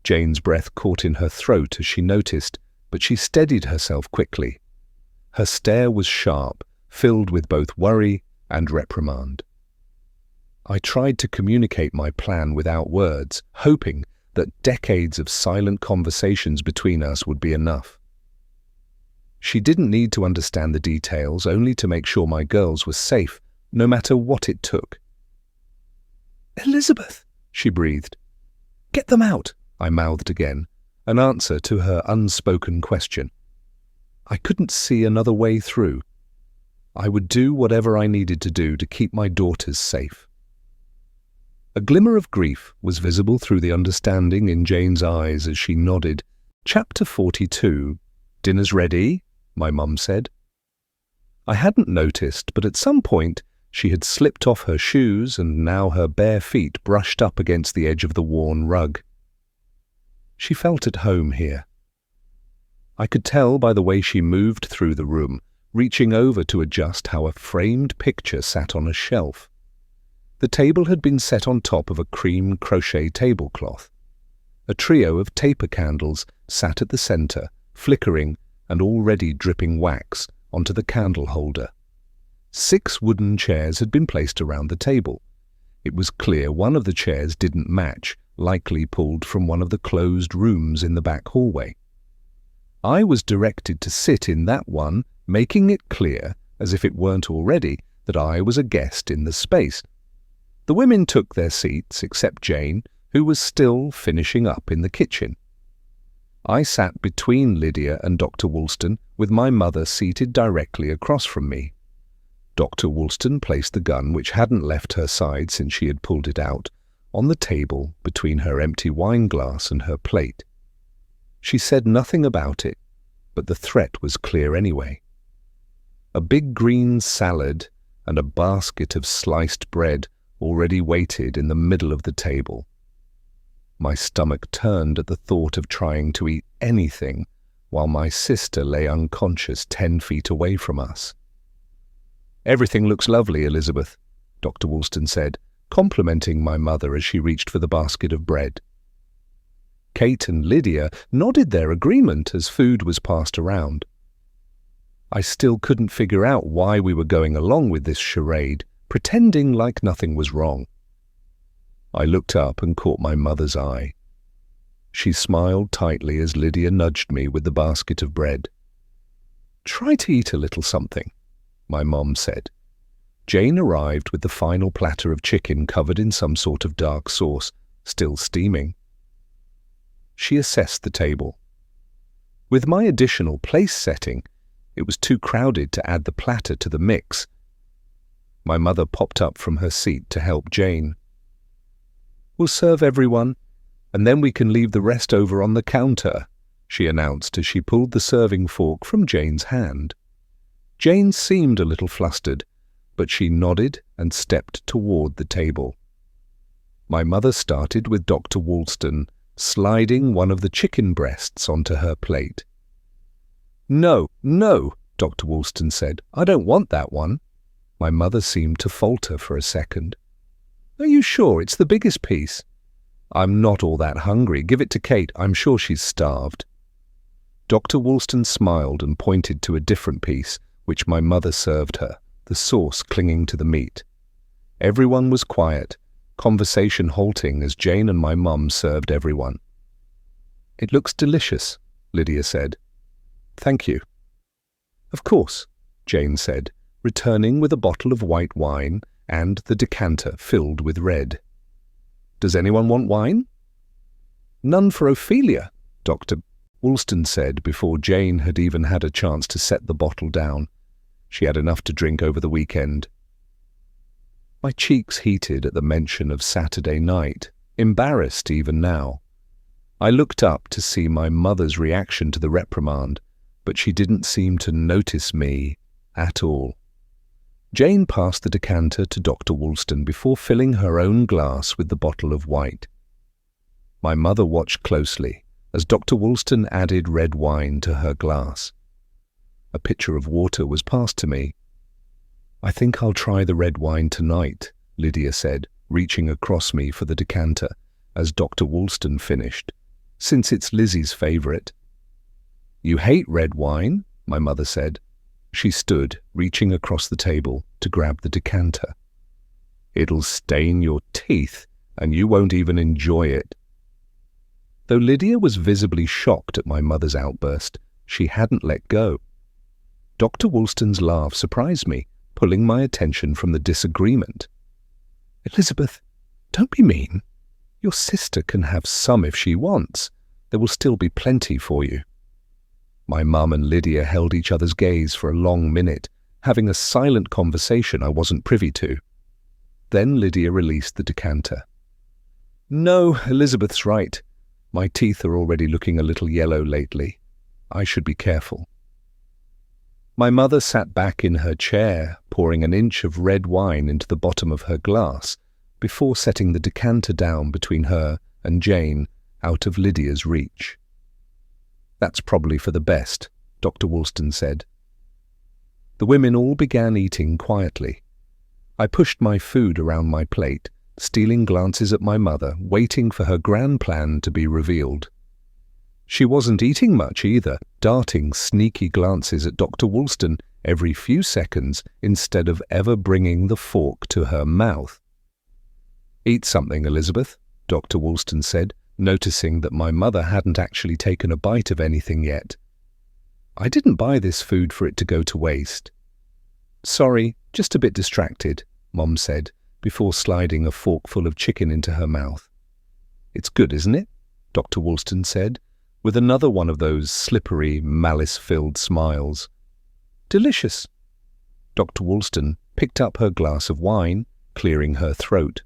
Jane's breath caught in her throat as she noticed, but she steadied herself quickly. Her stare was sharp, filled with both worry and reprimand. I tried to communicate my plan without words, hoping that decades of silent conversations between us would be enough. She didn't need to understand the details, only to make sure my girls were safe, no matter what it took. "Elizabeth," she breathed. "Get them out," I mouthed again, an answer to her unspoken question. I couldn't see another way through. I would do whatever I needed to do to keep my daughters safe. A glimmer of grief was visible through the understanding in Jane's eyes as she nodded. "Chapter 42. Dinner's ready," my mum said. I hadn't noticed, but at some point she had slipped off her shoes and now her bare feet brushed up against the edge of the worn rug. She felt at home here. I could tell by the way she moved through the room, reaching over to adjust how a framed picture sat on a shelf. The table had been set on top of a cream crochet tablecloth. A trio of taper candles sat at the center, flickering and already dripping wax onto the candle holder. 6 wooden chairs had been placed around the table. It was clear one of the chairs didn't match, likely pulled from one of the closed rooms in the back hallway. I was directed to sit in that one, making it clear, as if it weren't already, that I was a guest in the space. The women took their seats, except Jane, who was still finishing up in the kitchen. I sat between Lydia and Dr. Woolston, with my mother seated directly across from me. Dr. Woolston placed the gun, which hadn't left her side since she had pulled it out, on the table between her empty wine glass and her plate. She said nothing about it, but the threat was clear anyway. A big green salad and a basket of sliced bread already waited in the middle of the table. My stomach turned at the thought of trying to eat anything while my sister lay unconscious 10 feet away from us. "Everything looks lovely, Elizabeth," Dr. Woolston said, complimenting my mother as she reached for the basket of bread. Kate and Lydia nodded their agreement as food was passed around. I still couldn't figure out why we were going along with this charade, pretending like nothing was wrong. I looked up and caught my mother's eye. She smiled tightly as Lydia nudged me with the basket of bread. "Try to eat a little something," my mom said. Jane arrived with the final platter of chicken covered in some sort of dark sauce, still steaming. She assessed the table. With my additional place setting, it was too crowded to add the platter to the mix. My mother popped up from her seat to help Jane. "We'll serve everyone, and then we can leave the rest over on the counter," she announced as she pulled the serving fork from Jane's hand. Jane seemed a little flustered, but she nodded and stepped toward the table. My mother started with Dr. Woolston, sliding one of the chicken breasts onto her plate. No, Dr. Woolston said. "I don't want that one." My mother seemed to falter for a second. "Are you sure it's the biggest piece?" "I'm not all that hungry. Give it to Kate. I'm sure she's starved." Dr. Woolston smiled and pointed to a different piece, which my mother served her, the sauce clinging to the meat. Everyone was quiet, conversation halting as Jane and my mum served everyone. "It looks delicious," Lydia said. "Thank you." "Of course," Jane said, returning with a bottle of white wine and the decanter filled with red. "Does anyone want wine?" "None for Ophelia," Dr. Woolston said before Jane had even had a chance to set the bottle down. She had enough to drink over the weekend. My cheeks heated at the mention of Saturday night, embarrassed even now. I looked up to see my mother's reaction to the reprimand, but she didn't seem to notice me at all. Jane passed the decanter to Dr. Woolston before filling her own glass with the bottle of white. My mother watched closely as Dr. Woolston added red wine to her glass. A pitcher of water was passed to me. "I think I'll try the red wine tonight," Lydia said, reaching across me for the decanter as Dr. Woolston finished, "since it's Lizzie's favorite." "You hate red wine?" my mother said. She stood, reaching across the table to grab the decanter. "It'll stain your teeth, and you won't even enjoy it." Though Lydia was visibly shocked at my mother's outburst, she hadn't let go. Dr. Woolston's laugh surprised me, pulling my attention from the disagreement. "Elizabeth, don't be mean. Your sister can have some if she wants. There will still be plenty for you." My mum and Lydia held each other's gaze for a long minute, having a silent conversation I wasn't privy to. Then Lydia released the decanter. "No, Elizabeth's right. My teeth are already looking a little yellow lately. I should be careful." My mother sat back in her chair, pouring an inch of red wine into the bottom of her glass, before setting the decanter down between her and Jane, out of Lydia's reach. "That's probably for the best," Dr. Woolston said. The women all began eating quietly. I pushed my food around my plate, stealing glances at my mother, waiting for her grand plan to be revealed. She wasn't eating much either, darting sneaky glances at Dr. Woolston every few seconds instead of ever bringing the fork to her mouth. "Eat something, Elizabeth," Dr. Woolston said, noticing that my mother hadn't actually taken a bite of anything yet. "I didn't buy this food for it to go to waste." "Sorry, just a bit distracted," Mom said, before sliding a forkful of chicken into her mouth. "It's good, isn't it?" Dr. Woolston said, with another one of those slippery, malice-filled smiles. "Delicious." Dr. Woolston picked up her glass of wine, clearing her throat.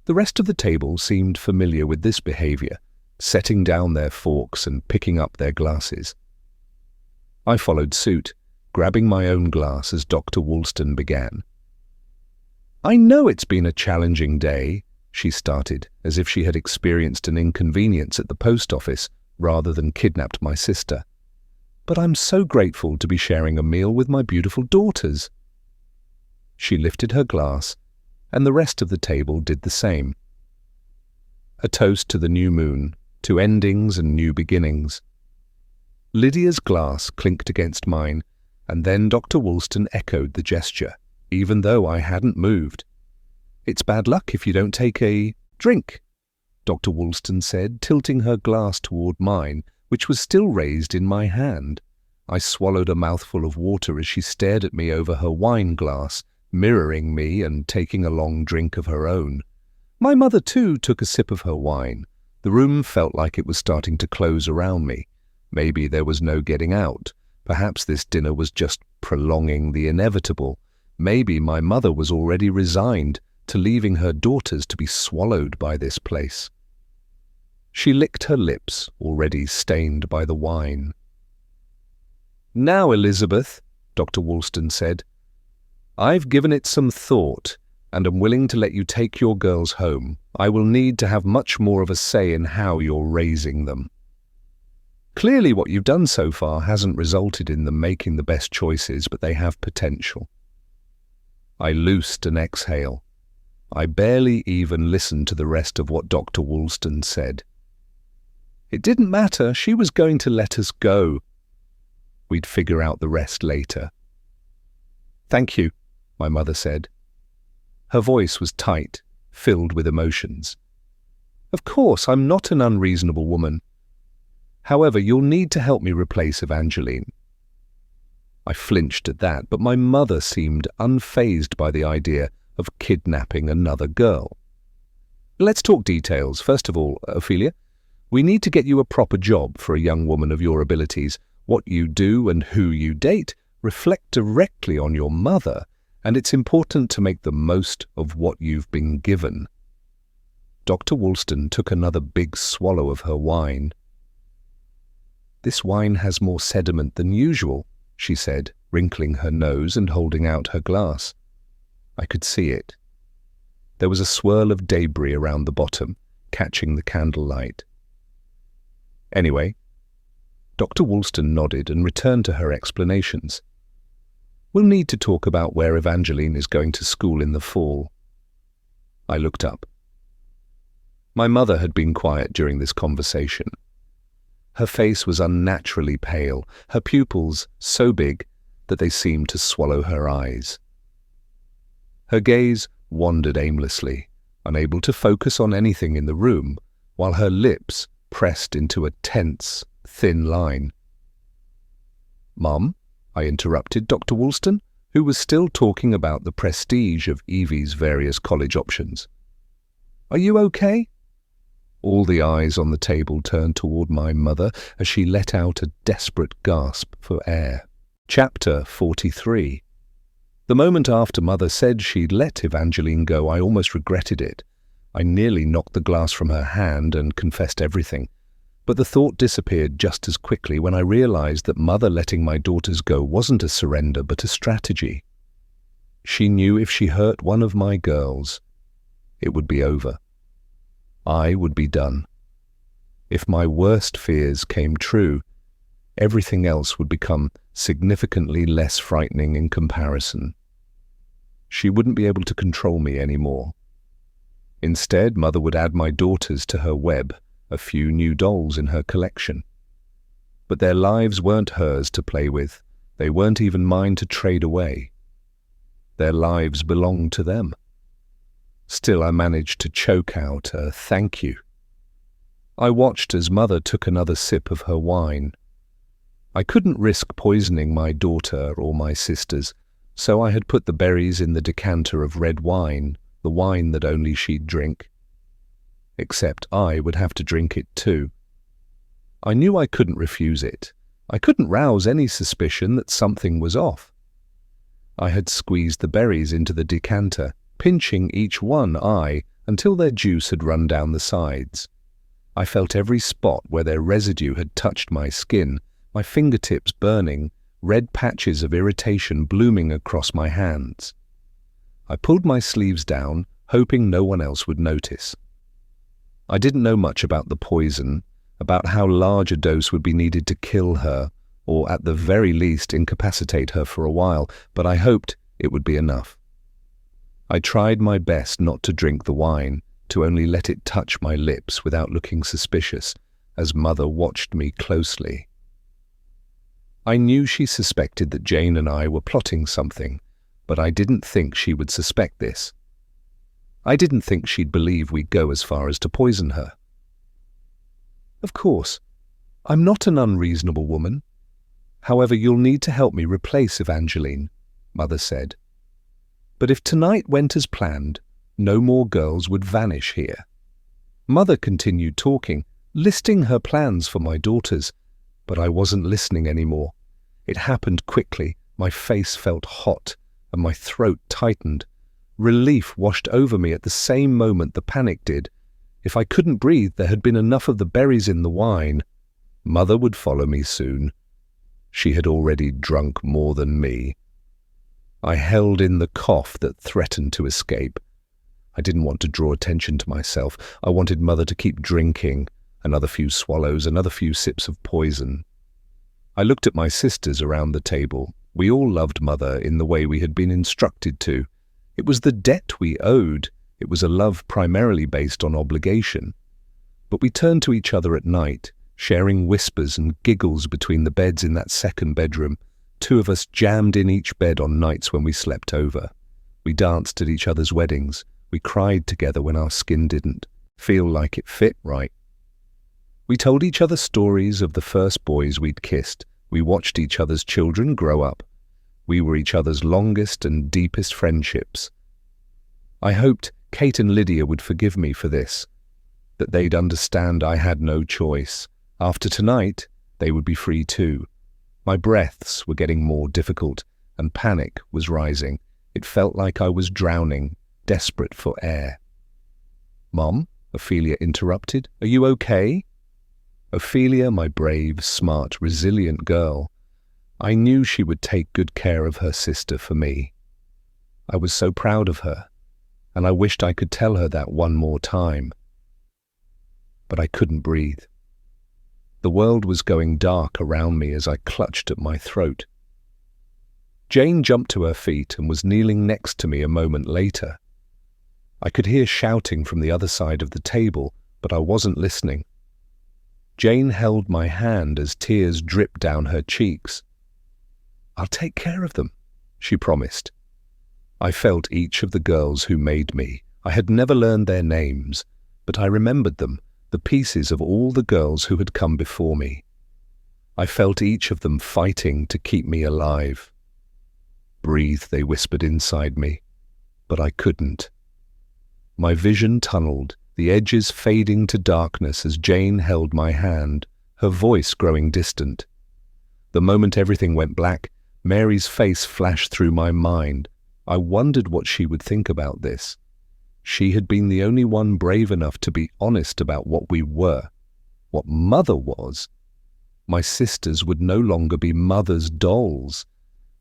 The rest of the table seemed familiar with this behavior, setting down their forks and picking up their glasses. I followed suit, grabbing my own glass as Dr. Woolston began. "I know it's been a challenging day," she started, as if she had experienced an inconvenience at the post office rather than kidnapped my sister. "But I'm so grateful to be sharing a meal with my beautiful daughters." She lifted her glass, and the rest of the table did the same. A toast to the new moon, to endings and new beginnings. Lydia's glass clinked against mine, and then Dr. Woolston echoed the gesture, even though I hadn't moved. "It's bad luck if you don't take a drink," Dr. Woolston said, tilting her glass toward mine, which was still raised in my hand. I swallowed a mouthful of water as she stared at me over her wine glass, mirroring me and taking a long drink of her own. My mother, too, took a sip of her wine. The room felt like it was starting to close around me. Maybe there was no getting out. Perhaps this dinner was just prolonging the inevitable. Maybe my mother was already resigned to leaving her daughters to be swallowed by this place. She licked her lips, already stained by the wine. "Now, Elizabeth," Dr. Woolston said, "I've given it some thought and am willing to let you take your girls home. I will need to have much more of a say in how you're raising them. Clearly what you've done so far hasn't resulted in them making the best choices, but they have potential." I loosed an exhale. I barely even listened to the rest of what Dr. Woolston said. It didn't matter. She was going to let us go. We'd figure out the rest later. "Thank you," my mother said. Her voice was tight, filled with emotions. "Of course, I'm not an unreasonable woman. However, you'll need to help me replace Evangeline." I flinched at that, but my mother seemed unfazed by the idea of kidnapping another girl. "Let's talk details. First of all, Ophelia, we need to get you a proper job for a young woman of your abilities. What you do and who you date reflect directly on your mother, and it's important to make the most of what you've been given." Dr. Woolston took another big swallow of her wine. "This wine has more sediment than usual," she said, wrinkling her nose and holding out her glass. I could see it. There was a swirl of debris around the bottom, catching the candlelight. "Anyway," Dr. Woolston nodded and returned to her explanations. "We'll need to talk about where Evangeline is going to school in the fall." I looked up. My mother had been quiet during this conversation. Her face was unnaturally pale, her pupils so big that they seemed to swallow her eyes. Her gaze wandered aimlessly, unable to focus on anything in the room, while her lips pressed into a tense, thin line. "Mum," I interrupted Dr. Woolston, who was still talking about the prestige of Evie's various college options. "Are you okay?" All the eyes on the table turned toward my mother as she let out a desperate gasp for air. Chapter 43. The moment after Mother said she'd let Evangeline go, I almost regretted it. I nearly knocked the glass from her hand and confessed everything. But the thought disappeared just as quickly when I realized that Mother letting my daughters go wasn't a surrender but a strategy. She knew if she hurt one of my girls, it would be over. I would be done. If my worst fears came true, everything else would become significantly less frightening in comparison. She wouldn't be able to control me anymore. Instead, Mother would add my daughters to her web, a few new dolls in her collection. But their lives weren't hers to play with. They weren't even mine to trade away. Their lives belonged to them. Still, I managed to choke out a thank you. I watched as Mother took another sip of her wine. I couldn't risk poisoning my daughter or my sisters, so I had put the berries in the decanter of red wine, the wine that only she'd drink. Except I would have to drink it too. I knew I couldn't refuse it. I couldn't rouse any suspicion that something was off. I had squeezed the berries into the decanter, pinching each one until their juice had run down the sides. I felt every spot where their residue had touched my skin, my fingertips burning, red patches of irritation blooming across my hands. I pulled my sleeves down, hoping no one else would notice. I didn't know much about the poison, about how large a dose would be needed to kill her, or at the very least incapacitate her for a while, but I hoped it would be enough. I tried my best not to drink the wine, to only let it touch my lips without looking suspicious, as Mother watched me closely. I knew she suspected that Jane and I were plotting something, but I didn't think she would suspect this. I didn't think she'd believe we'd go as far as to poison her. Of course, I'm not an unreasonable woman. However, you'll need to help me replace Evangeline, Mother said. But if tonight went as planned, no more girls would vanish here. Mother continued talking, listing her plans for my daughters, but I wasn't listening anymore. It happened quickly. My face felt hot, and my throat tightened. Relief washed over me at the same moment the panic did. If I couldn't breathe, there had been enough of the berries in the wine. Mother would follow me soon. She had already drunk more than me. I held in the cough that threatened to escape. I didn't want to draw attention to myself. I wanted Mother to keep drinking. Another few swallows, another few sips of poison. I looked at my sisters around the table. We all loved Mother in the way we had been instructed to. It was the debt we owed. It was a love primarily based on obligation. But we turned to each other at night, sharing whispers and giggles between the beds in that second bedroom. Two of us jammed in each bed on nights when we slept over. We danced at each other's weddings. We cried together when our skin didn't feel like it fit right. We told each other stories of the first boys we'd kissed. We watched each other's children grow up. We were each other's longest and deepest friendships. I hoped Kate and Lydia would forgive me for this, that they'd understand I had no choice. After tonight, they would be free too. My breaths were getting more difficult, and panic was rising. It felt like I was drowning, desperate for air. "Mom," Ophelia interrupted, "are you okay?" Ophelia, my brave, smart, resilient girl. I knew she would take good care of her sister for me. I was so proud of her, and I wished I could tell her that one more time. But I couldn't breathe. The world was going dark around me as I clutched at my throat. Jane jumped to her feet and was kneeling next to me a moment later. I could hear shouting from the other side of the table, but I wasn't listening. Jane held my hand as tears dripped down her cheeks. "I'll take care of them," she promised. I felt each of the girls who made me. I had never learned their names, but I remembered them, the pieces of all the girls who had come before me. I felt each of them fighting to keep me alive. "Breathe," they whispered inside me, but I couldn't. My vision tunneled, the edges fading to darkness as Jane held my hand, her voice growing distant. The moment everything went black, Mary's face flashed through my mind. I wondered what she would think about this. She had been the only one brave enough to be honest about what we were, what Mother was. My sisters would no longer be Mother's dolls.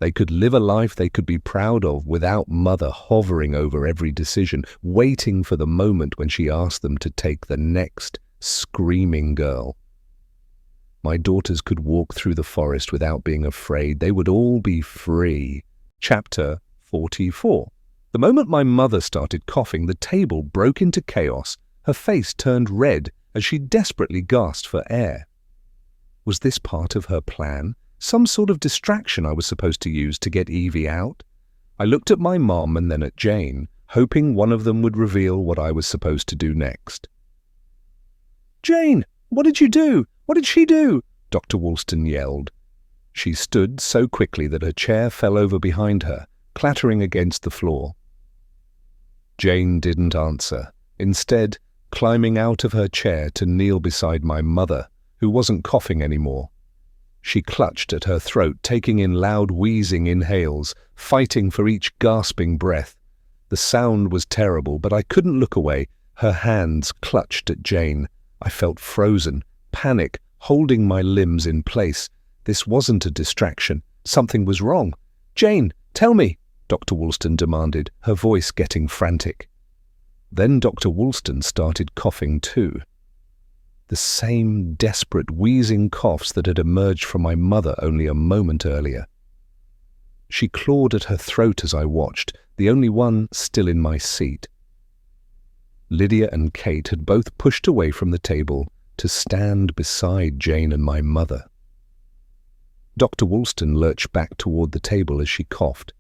They could live a life they could be proud of without Mother hovering over every decision, waiting for the moment when she asked them to take the next screaming girl. My daughters could walk through the forest without being afraid. They would all be free. Chapter 44. The moment my mother started coughing, the table broke into chaos. Her face turned red as she desperately gasped for air. Was this part of her plan? Some sort of distraction I was supposed to use to get Evie out? I looked at my mom and then at Jane, hoping one of them would reveal what I was supposed to do next. "Jane, what did you do? What did she do?" Dr. Woolston yelled. She stood so quickly that her chair fell over behind her, clattering against the floor. Jane didn't answer, instead climbing out of her chair to kneel beside my mother, who wasn't coughing anymore. She clutched at her throat, taking in loud wheezing inhales, fighting for each gasping breath. The sound was terrible, but I couldn't look away. Her hands clutched at Jane. I felt frozen, panic holding my limbs in place. This wasn't a distraction. Something was wrong. "Jane, tell me," Dr. Woolston demanded, her voice getting frantic. Then Dr. Woolston started coughing too. The same desperate, wheezing coughs that had emerged from my mother only a moment earlier. She clawed at her throat as I watched, the only one still in my seat. Lydia and Kate had both pushed away from the table to stand beside Jane and my mother. Dr. Woolston lurched back toward the table as she coughed.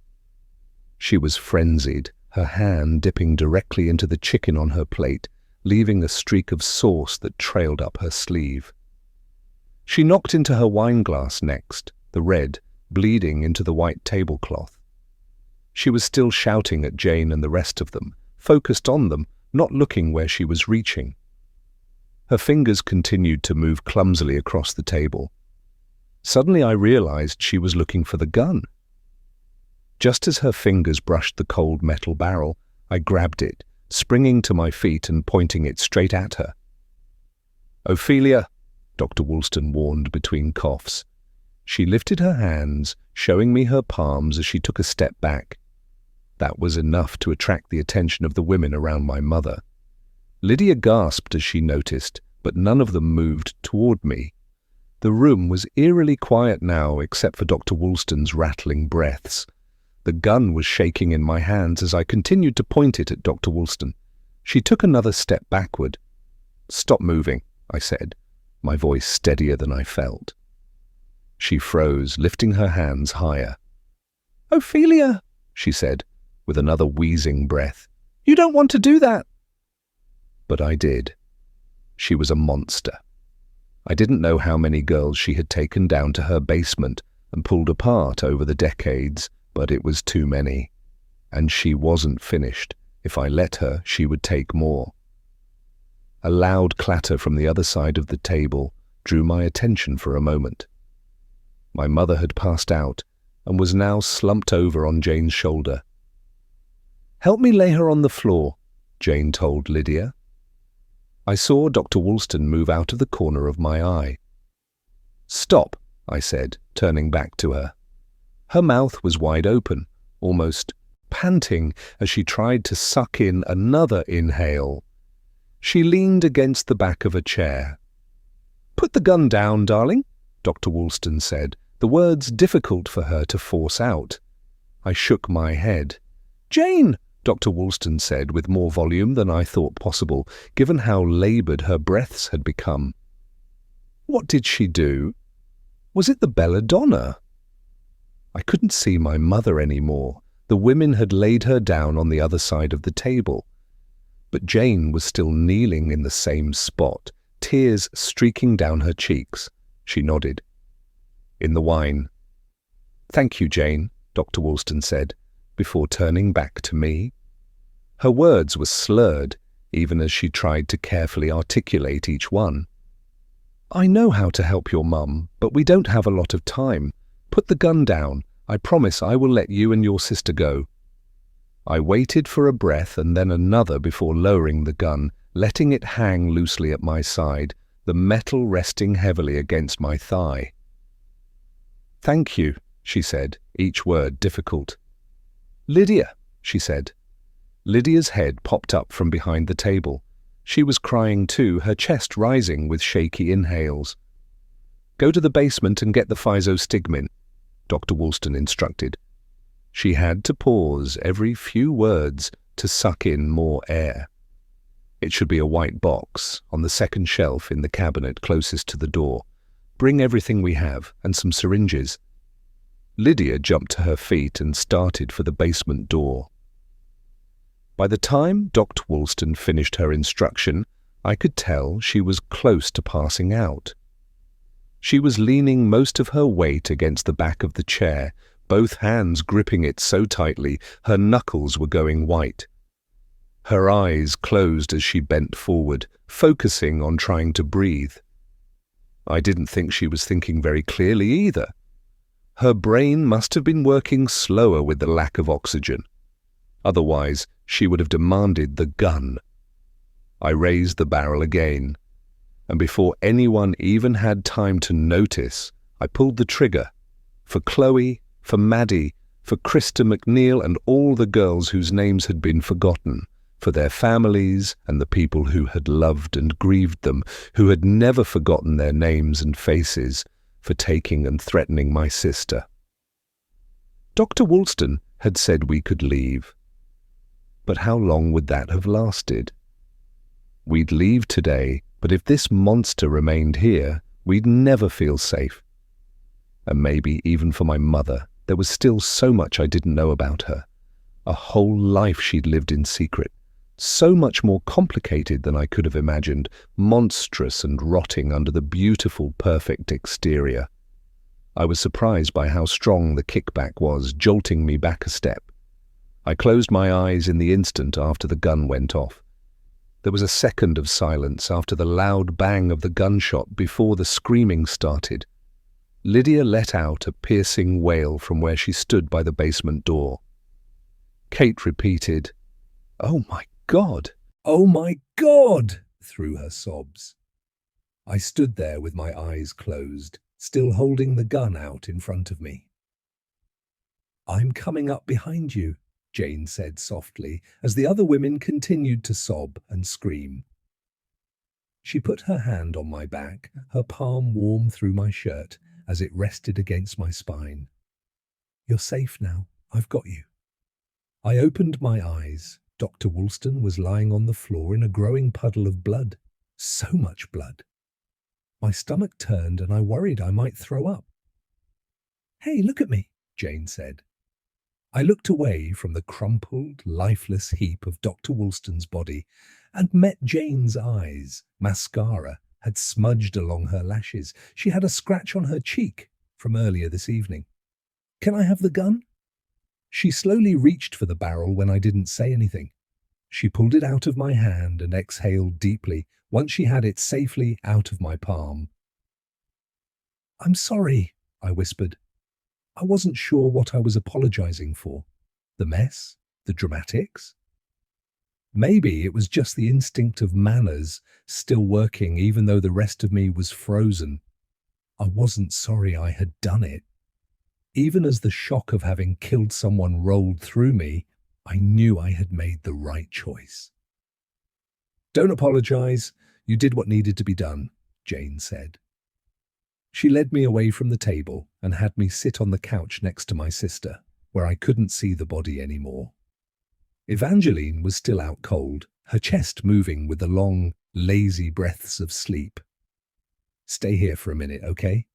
She was frenzied, her hand dipping directly into the chicken on her plate, leaving a streak of sauce that trailed up her sleeve. She knocked into her wine glass next, the red bleeding into the white tablecloth. She was still shouting at Jane and the rest of them, focused on them, not looking where she was reaching. Her fingers continued to move clumsily across the table. Suddenly I realized she was looking for the gun. Just as her fingers brushed the cold metal barrel, I grabbed it, springing to my feet and pointing it straight at her. "Ophelia," Dr. Woolston warned between coughs. She lifted her hands, showing me her palms as she took a step back. That was enough to attract the attention of the women around my mother. Lydia gasped as she noticed, but none of them moved toward me. The room was eerily quiet now, except for Dr. Woolston's rattling breaths. The gun was shaking in my hands as I continued to point it at Dr. Woolston. She took another step backward. "Stop moving," I said, my voice steadier than I felt. She froze, lifting her hands higher. "Ophelia," she said, with another wheezing breath. "You don't want to do that." But I did. She was a monster. I didn't know how many girls she had taken down to her basement and pulled apart over the decades, but it was too many. And she wasn't finished. If I let her, she would take more. A loud clatter from the other side of the table drew my attention for a moment. My mother had passed out and was now slumped over on Jane's shoulder. "Help me lay her on the floor," Jane told Lydia. I saw Dr. Woolston move out of the corner of my eye. "Stop," I said, turning back to her. Her mouth was wide open, almost panting as she tried to suck in another inhale. She leaned against the back of a chair. "Put the gun down, darling," Dr. Woolston said, the words difficult for her to force out. I shook my head. "Jane," Dr. Woolston said with more volume than I thought possible, given how laboured her breaths had become. What did she do? Was it the belladonna? I couldn't see my mother anymore. The women had laid her down on the other side of the table. But Jane was still kneeling in the same spot, tears streaking down her cheeks. She nodded. "In the wine." "Thank you, Jane," Dr. Woolston said, before turning back to me. Her words were slurred, even as she tried to carefully articulate each one. "I know how to help your mum, but we don't have a lot of time. Put the gun down. I promise I will let you and your sister go." I waited for a breath and then another before lowering the gun, letting it hang loosely at my side, the metal resting heavily against my thigh. "Thank you," she said, each word difficult. "Lydia," she said. Lydia's head popped up from behind the table. She was crying too, her chest rising with shaky inhales. "Go to the basement and get the physostigmin," Dr. Woolston instructed. She had to pause every few words to suck in more air. "It should be a white box on the second shelf in the cabinet closest to the door. Bring everything we have and some syringes." Lydia jumped to her feet and started for the basement door. By the time Dr. Woolston finished her instruction, I could tell she was close to passing out. She was leaning most of her weight against the back of the chair, both hands gripping it so tightly her knuckles were going white. Her eyes closed as she bent forward, focusing on trying to breathe. I didn't think she was thinking very clearly either. Her brain must have been working slower with the lack of oxygen. Otherwise, she would have demanded the gun. I raised the barrel again, and before anyone even had time to notice, I pulled the trigger. For Chloe, for Maddie, for Krista McNeil and all the girls whose names had been forgotten, for their families and the people who had loved and grieved them, who had never forgotten their names and faces, for taking and threatening my sister. Dr. Woolston had said we could leave. But how long would that have lasted? We'd leave today, but if this monster remained here, we'd never feel safe. And maybe even for my mother, there was still so much I didn't know about her. A whole life she'd lived in secret, so much more complicated than I could have imagined, monstrous and rotting under the beautiful, perfect exterior. I was surprised by how strong the kickback was, jolting me back a step. I closed my eyes in the instant after the gun went off. There was a second of silence after the loud bang of the gunshot before the screaming started. Lydia let out a piercing wail from where she stood by the basement door. Kate repeated, "Oh my God! Oh my God!" through her sobs. I stood there with my eyes closed, still holding the gun out in front of me. "I'm coming up behind you," Jane said softly, as the other women continued to sob and scream. She put her hand on my back, her palm warm through my shirt as it rested against my spine. "You're safe now. I've got you." I opened my eyes. Dr. Woolston was lying on the floor in a growing puddle of blood. So much blood. My stomach turned and I worried I might throw up. "Hey, look at me," Jane said. I looked away from the crumpled, lifeless heap of Dr. Woolston's body and met Jane's eyes. Mascara had smudged along her lashes. She had a scratch on her cheek from earlier this evening. "Can I have the gun?" She slowly reached for the barrel when I didn't say anything. She pulled it out of my hand and exhaled deeply once she had it safely out of my palm. "I'm sorry," I whispered. I wasn't sure what I was apologizing for. The mess? The dramatics? Maybe it was just the instinct of manners still working even though the rest of me was frozen. I wasn't sorry I had done it. Even as the shock of having killed someone rolled through me, I knew I had made the right choice. "Don't apologize. You did what needed to be done," Jane said. She led me away from the table and had me sit on the couch next to my sister, where I couldn't see the body anymore. Evangeline was still out cold, her chest moving with the long, lazy breaths of sleep. "Stay here for a minute, okay?"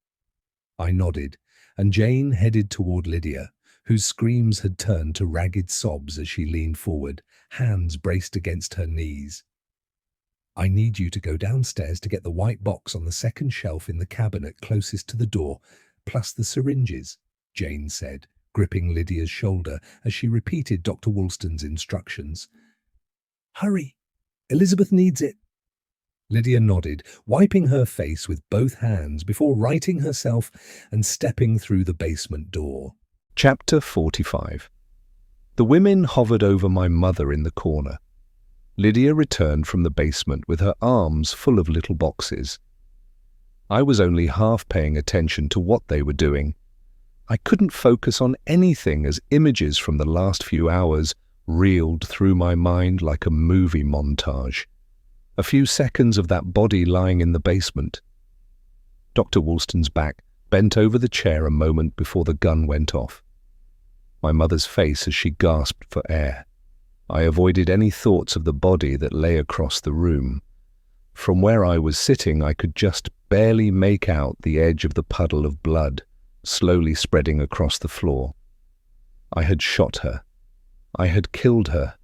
I nodded, and Jane headed toward Lydia, whose screams had turned to ragged sobs as she leaned forward, hands braced against her knees. "I need you to go downstairs to get the white box on the second shelf in the cabinet closest to the door, plus the syringes," Jane said, gripping Lydia's shoulder as she repeated Dr. Woolston's instructions. "Hurry! Elizabeth needs it." Lydia nodded, wiping her face with both hands before righting herself and stepping through the basement door. Chapter 45. The women hovered over my mother in the corner. Lydia returned from the basement with her arms full of little boxes. I was only half paying attention to what they were doing. I couldn't focus on anything as images from the last few hours reeled through my mind like a movie montage. A few seconds of that body lying in the basement. Dr. Woolston's back bent over the chair a moment before the gun went off. My mother's face as she gasped for air. I avoided any thoughts of the body that lay across the room. From where I was sitting, I could just barely make out the edge of the puddle of blood, slowly spreading across the floor. I had shot her. I had killed her.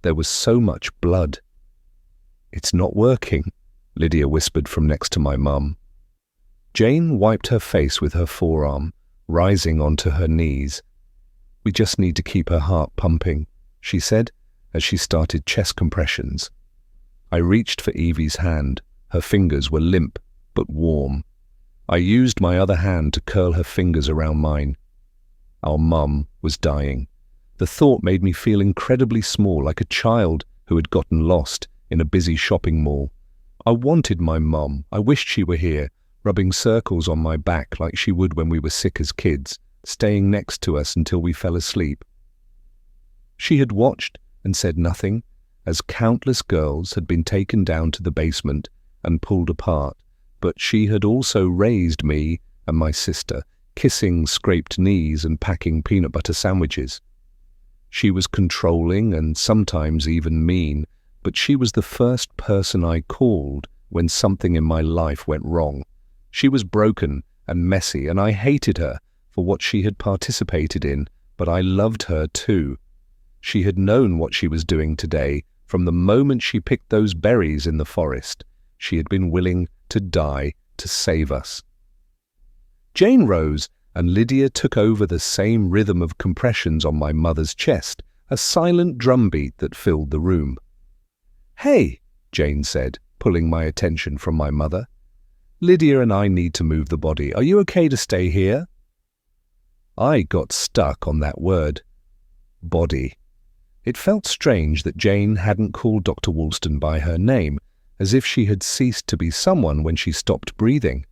There was so much blood. "It's not working," Lydia whispered from next to my mum. Jane wiped her face with her forearm, rising onto her knees. "We just need to keep her heart pumping," she said as she started chest compressions. I reached for Evie's hand. Her fingers were limp but warm. I used my other hand to curl her fingers around mine. Our mum was dying. The thought made me feel incredibly small, like a child who had gotten lost in a busy shopping mall. I wanted my mum. I wished she were here, rubbing circles on my back like she would when we were sick as kids, staying next to us until we fell asleep. She had watched and said nothing, as countless girls had been taken down to the basement and pulled apart, but she had also raised me and my sister, kissing scraped knees and packing peanut butter sandwiches. She was controlling and sometimes even mean, but she was the first person I called when something in my life went wrong. She was broken and messy, and I hated her for what she had participated in, but I loved her too. She had known what she was doing today from the moment she picked those berries in the forest. She had been willing to die to save us. Jane rose, and Lydia took over the same rhythm of compressions on my mother's chest, a silent drumbeat that filled the room. "Hey," Jane said, pulling my attention from my mother. "Lydia and I need to move the body. Are you okay to stay here?" I got stuck on that word, body. It felt strange that Jane hadn't called Dr. Woolston by her name, as if she had ceased to be someone when she stopped breathing.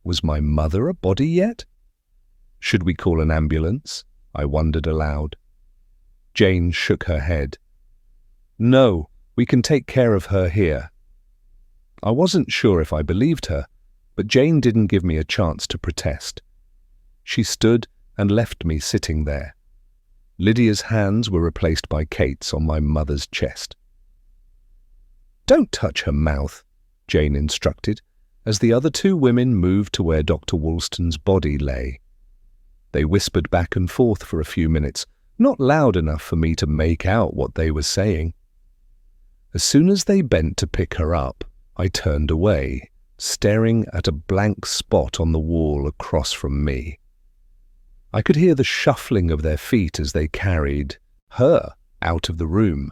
Was my mother a body yet? Should we call an ambulance? I wondered aloud. Jane shook her head. "No, we can take care of her here." I wasn't sure if I believed her, but Jane didn't give me a chance to protest. She stood and left me sitting there. Lydia's hands were replaced by Kate's on my mother's chest. "Don't touch her mouth," Jane instructed, as the other two women moved to where Dr. Woolston's body lay. They whispered back and forth for a few minutes, not loud enough for me to make out what they were saying. As soon as they bent to pick her up, I turned away, staring at a blank spot on the wall across from me. I could hear the shuffling of their feet as they carried her out of the room.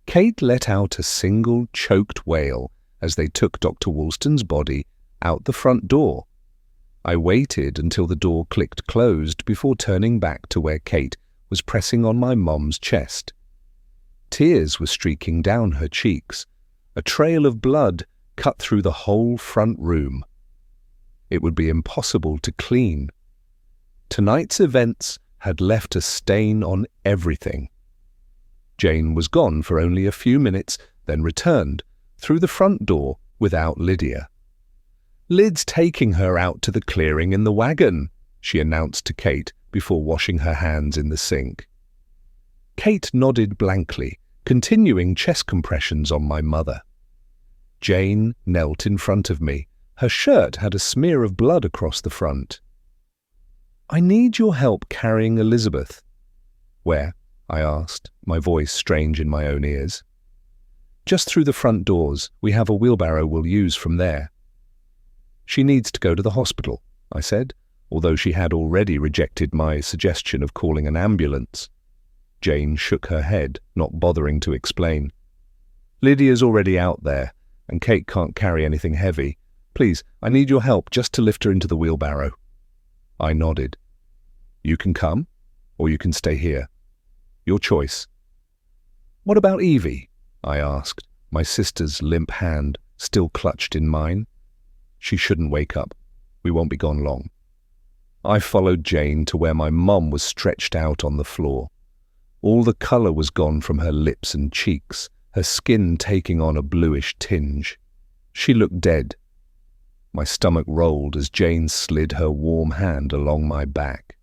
Kate let out a single choked wail as they took Dr. Woolston's body out the front door. I waited until the door clicked closed before turning back to where Kate was pressing on my mom's chest. Tears were streaking down her cheeks. A trail of blood cut through the whole front room. It would be impossible to clean. Tonight's events had left a stain on everything. Jane was gone for only a few minutes, then returned through the front door without Lydia. "Lyd's taking her out to the clearing in the wagon," she announced to Kate before washing her hands in the sink. Kate nodded blankly, continuing chest compressions on my mother. Jane knelt in front of me. Her shirt had a smear of blood across the front. "I need your help carrying Elizabeth." "Where?" I asked, my voice strange in my own ears. "Just through the front doors. We have a wheelbarrow we'll use from there." "She needs to go to the hospital," I said, although she had already rejected my suggestion of calling an ambulance. Jane shook her head, not bothering to explain. "Lydia's already out there, and Kate can't carry anything heavy. Please, I need your help just to lift her into the wheelbarrow." I nodded. "You can come, or you can stay here. Your choice." "What about Evie?" I asked, my sister's limp hand still clutched in mine. "She shouldn't wake up. We won't be gone long." I followed Jane to where my mom was stretched out on the floor. All the colour was gone from her lips and cheeks, her skin taking on a bluish tinge. She looked dead. My stomach rolled as Jane slid her warm hand along my back.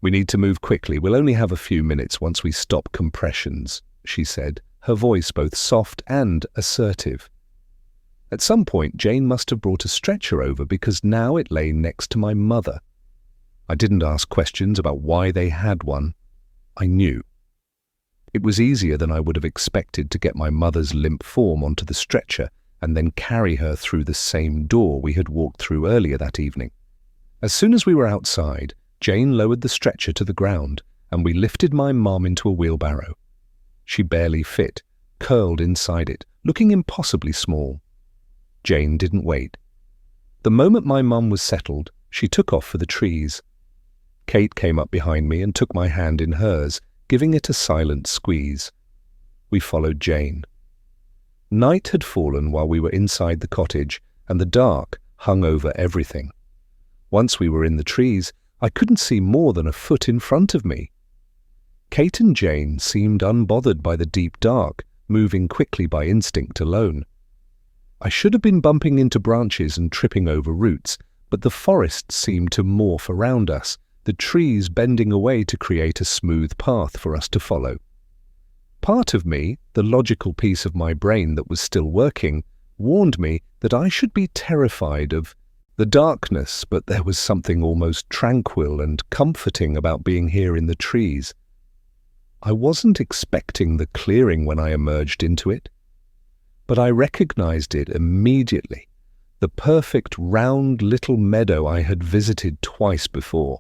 "We need to move quickly. We'll only have a few minutes once we stop compressions," she said, her voice both soft and assertive. At some point, Jane must have brought a stretcher over because now it lay next to my mother. I didn't ask questions about why they had one. I knew. It was easier than I would have expected to get my mother's limp form onto the stretcher and then carry her through the same door we had walked through earlier that evening. As soon as we were outside, Jane lowered the stretcher to the ground, and we lifted my mom into a wheelbarrow. She barely fit, curled inside it, looking impossibly small. Jane didn't wait. The moment my mum was settled, she took off for the trees. Kate came up behind me and took my hand in hers, giving it a silent squeeze. We followed Jane. Night had fallen while we were inside the cottage, and the dark hung over everything. Once we were in the trees, I couldn't see more than a foot in front of me. Kate and Jane seemed unbothered by the deep dark, moving quickly by instinct alone. I should have been bumping into branches and tripping over roots, but the forest seemed to morph around us, the trees bending away to create a smooth path for us to follow. Part of me, the logical piece of my brain that was still working, warned me that I should be terrified of the darkness, but there was something almost tranquil and comforting about being here in the trees. I wasn't expecting the clearing when I emerged into it, but I recognized it immediately, the perfect round little meadow I had visited twice before.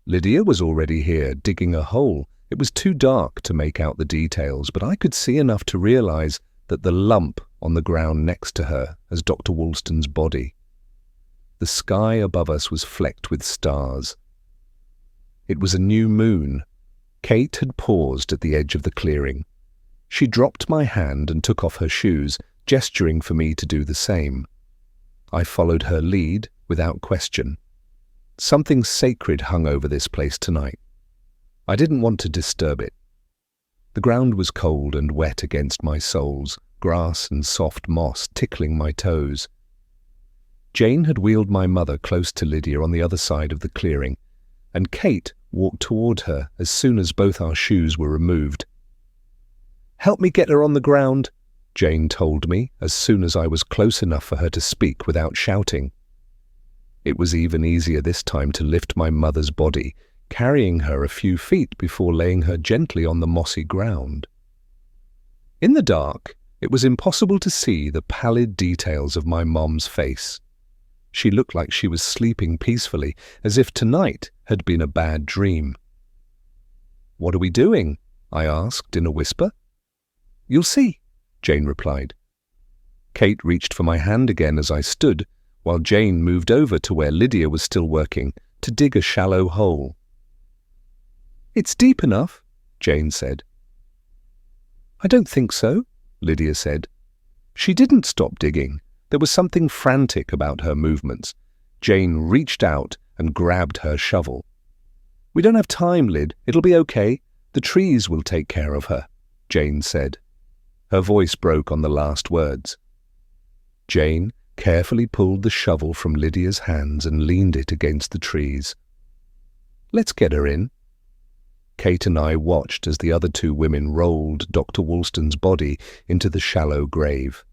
Lydia was already here, digging a hole. It was too dark to make out the details, but I could see enough to realize that the lump on the ground next to her as Dr. Woolston's body. The sky above us was flecked with stars. It was a new moon. Kate had paused at the edge of the clearing. She dropped my hand and took off her shoes, gesturing for me to do the same. I followed her lead without question. Something sacred hung over this place tonight. I didn't want to disturb it. The ground was cold and wet against my soles, grass and soft moss tickling my toes. Jane had wheeled my mother close to Lydia on the other side of the clearing, and Kate walked toward her as soon as both our shoes were removed. "Help me get her on the ground," Jane told me as soon as I was close enough for her to speak without shouting. It was even easier this time to lift my mother's body, carrying her a few feet before laying her gently on the mossy ground. In the dark, it was impossible to see the pallid details of my mom's face. She looked like she was sleeping peacefully, as if tonight had been a bad dream. "What are we doing?" I asked in a whisper. "You'll see," Jane replied. Kate reached for my hand again as I stood, while Jane moved over to where Lydia was still working to dig a shallow hole. "It's deep enough," Jane said. "I don't think so," Lydia said. She didn't stop digging. There was something frantic about her movements. Jane reached out and grabbed her shovel. "We don't have time, Lyd. It'll be okay. The trees will take care of her," Jane said. Her voice broke on the last words. Jane carefully pulled the shovel from Lydia's hands and leaned it against the trees. "Let's get her in." Kate and I watched as the other two women rolled Dr. Woolston's body into the shallow grave.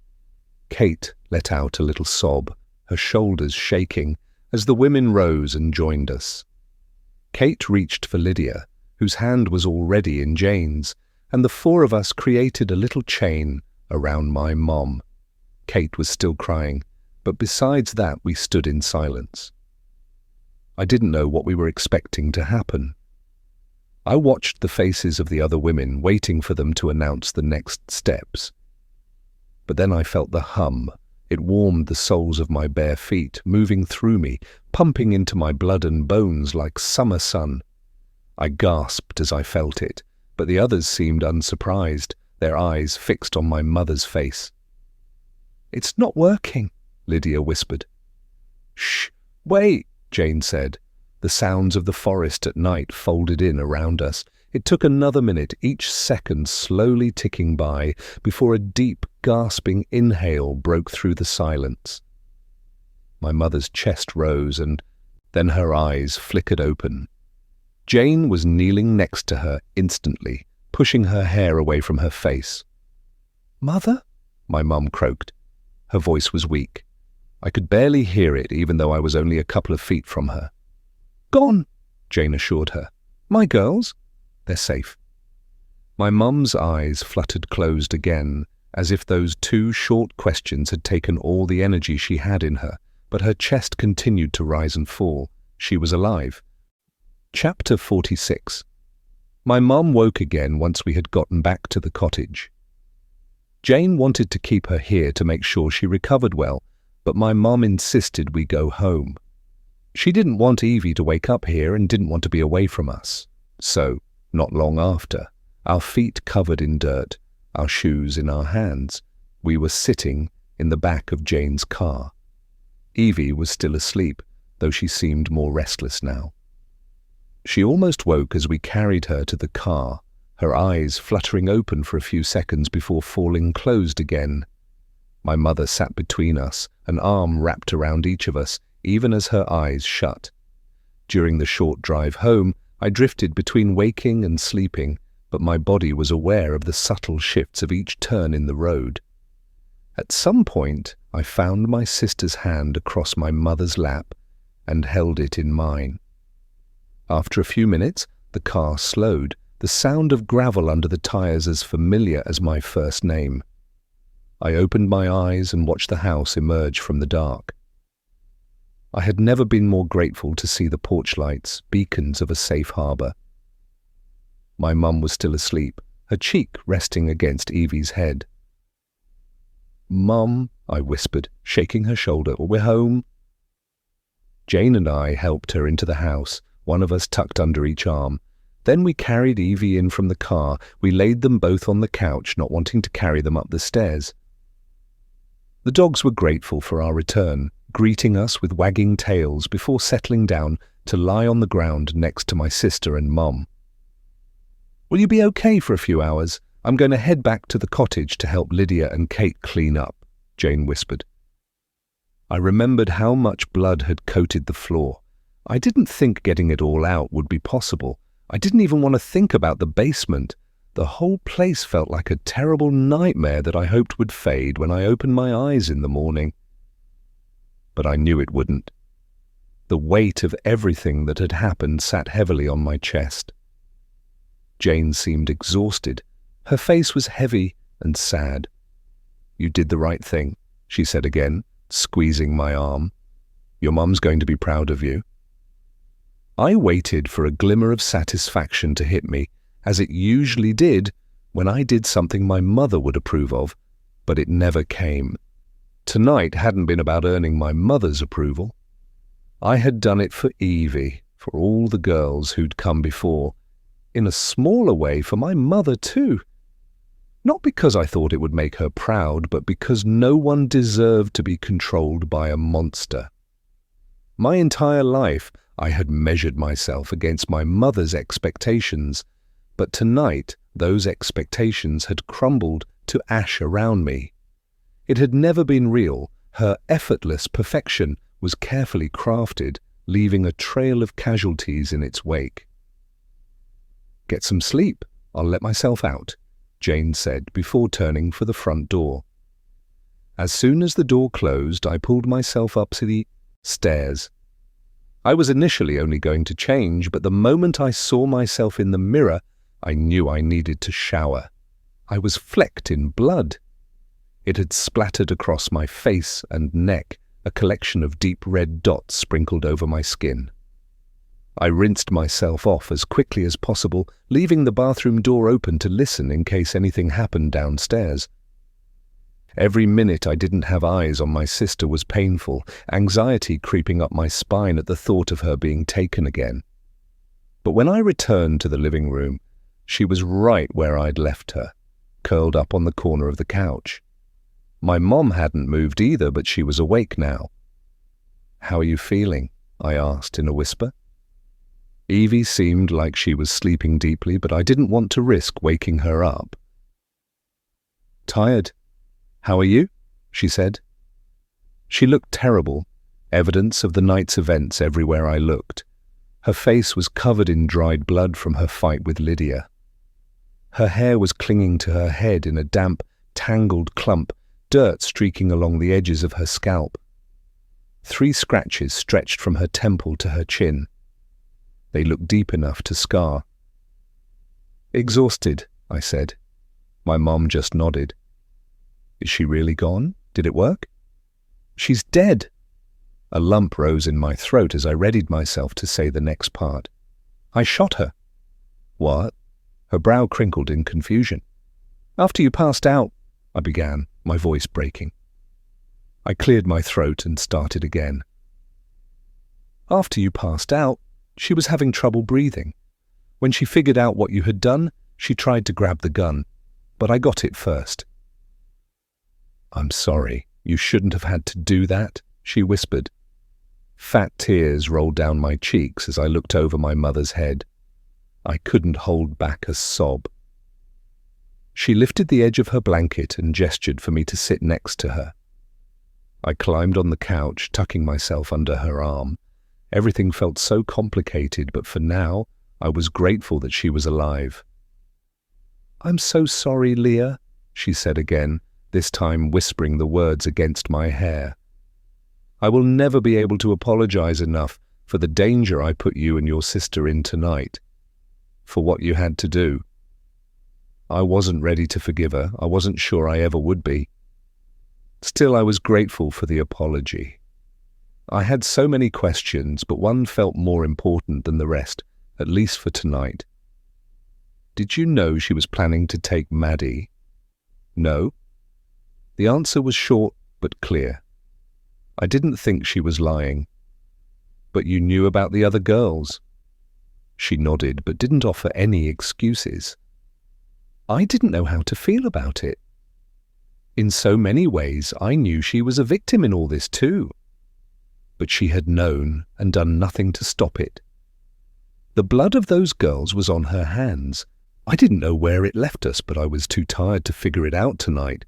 Kate let out a little sob, her shoulders shaking, as the women rose and joined us. Kate reached for Lydia, whose hand was already in Jane's, and the four of us created a little chain around my mom. Kate was still crying, but besides that we stood in silence. I didn't know what we were expecting to happen. I watched the faces of the other women, waiting for them to announce the next steps. But then I felt the hum. It warmed the soles of my bare feet, moving through me, pumping into my blood and bones like summer sun. I gasped as I felt it, but the others seemed unsurprised, their eyes fixed on my mother's face. "It's not working," Lydia whispered. "Shh, wait," Jane said. The sounds of the forest at night folded in around us. It took another minute, each second slowly ticking by, before a deep, gasping inhale broke through the silence. My mother's chest rose, and then her eyes flickered open. Jane was kneeling next to her instantly, pushing her hair away from her face. "Mother?" my mum croaked. Her voice was weak. I could barely hear it, even though I was only a couple of feet from her. "Gone," Jane assured her. "My girls? They're safe." My mum's eyes fluttered closed again, as if those two short questions had taken all the energy she had in her, but her chest continued to rise and fall. She was alive. Chapter 46. My mum woke again once we had gotten back to the cottage. Jane wanted to keep her here to make sure she recovered well, but my mum insisted we go home. She didn't want Evie to wake up here and didn't want to be away from us. So, not long after, our feet covered in dirt, our shoes in our hands, we were sitting in the back of Jane's car. Evie was still asleep, though she seemed more restless now. She almost woke as we carried her to the car, her eyes fluttering open for a few seconds before falling closed again. My mother sat between us, an arm wrapped around each of us, even as her eyes shut. During the short drive home, I drifted between waking and sleeping, but my body was aware of the subtle shifts of each turn in the road. At some point, I found my sister's hand across my mother's lap and held it in mine. After a few minutes, the car slowed, the sound of gravel under the tires as familiar as my first name. I opened my eyes and watched the house emerge from the dark. I had never been more grateful to see the porch lights, beacons of a safe harbour. My mum was still asleep, her cheek resting against Evie's head. "Mum," I whispered, shaking her shoulder, "we're home." Jane and I helped her into the house, one of us tucked under each arm. Then we carried Evie in from the car. We laid them both on the couch, not wanting to carry them up the stairs. The dogs were grateful for our return, greeting us with wagging tails before settling down to lie on the ground next to my sister and Mum. "Will you be okay for a few hours? I'm going to head back to the cottage to help Lydia and Kate clean up," Jane whispered. I remembered how much blood had coated the floor. I didn't think getting it all out would be possible. I didn't even want to think about the basement. The whole place felt like a terrible nightmare that I hoped would fade when I opened my eyes in the morning. But I knew it wouldn't. The weight of everything that had happened sat heavily on my chest. Jane seemed exhausted. Her face was heavy and sad. "You did the right thing," she said again, squeezing my arm. "Your mum's going to be proud of you." I waited for a glimmer of satisfaction to hit me, as it usually did when I did something my mother would approve of, but it never came. Tonight hadn't been about earning my mother's approval. I had done it for Evie, for all the girls who'd come before, in a smaller way for my mother too. Not because I thought it would make her proud, but because no one deserved to be controlled by a monster. My entire life, I had measured myself against my mother's expectations, but tonight those expectations had crumbled to ash around me. It had never been real. Her effortless perfection was carefully crafted, leaving a trail of casualties in its wake. "Get some sleep. I'll let myself out," Jane said before turning for the front door. As soon as the door closed, I pulled myself up to the stairs. I was initially only going to change, but the moment I saw myself in the mirror, I knew I needed to shower. I was flecked in blood. It had splattered across my face and neck, a collection of deep red dots sprinkled over my skin. I rinsed myself off as quickly as possible, leaving the bathroom door open to listen in case anything happened downstairs. Every minute I didn't have eyes on my sister was painful, anxiety creeping up my spine at the thought of her being taken again. But when I returned to the living room, she was right where I'd left her, curled up on the corner of the couch. My mom hadn't moved either, but she was awake now. "How are you feeling?" I asked in a whisper. Evie seemed like she was sleeping deeply, but I didn't want to risk waking her up. "Tired. How are you?" she said. She looked terrible, evidence of the night's events everywhere I looked. Her face was covered in dried blood from her fight with Lydia. Her hair was clinging to her head in a damp, tangled clump, dirt streaking along the edges of her scalp. 3 scratches stretched from her temple to her chin. They looked deep enough to scar. "Exhausted," I said. My mom just nodded. "Is she really gone? Did it work?" "She's dead." A lump rose in my throat as I readied myself to say the next part. "I shot her." "What?" Her brow crinkled in confusion. "After you passed out," I began, my voice breaking. I cleared my throat and started again. "After you passed out, she was having trouble breathing. When she figured out what you had done, she tried to grab the gun, but I got it first." "I'm sorry. You shouldn't have had to do that," she whispered. Fat tears rolled down my cheeks as I looked over my mother's head. I couldn't hold back a sob. She lifted the edge of her blanket and gestured for me to sit next to her. I climbed on the couch, tucking myself under her arm. Everything felt so complicated, but for now, I was grateful that she was alive. "I'm so sorry, Leah," she said again, this time whispering the words against my hair. "I will never be able to apologize enough for the danger I put you and your sister in tonight, for what you had to do." I wasn't ready to forgive her. I wasn't sure I ever would be. Still, I was grateful for the apology. I had so many questions, but one felt more important than the rest, at least for tonight. "Did you know she was planning to take Maddie?" "No." The answer was short but clear. I didn't think she was lying. "But you knew about the other girls?" She nodded, but didn't offer any excuses. I didn't know how to feel about it. In so many ways, I knew she was a victim in all this too. But she had known and done nothing to stop it. The blood of those girls was on her hands. I didn't know where it left us, but I was too tired to figure it out tonight.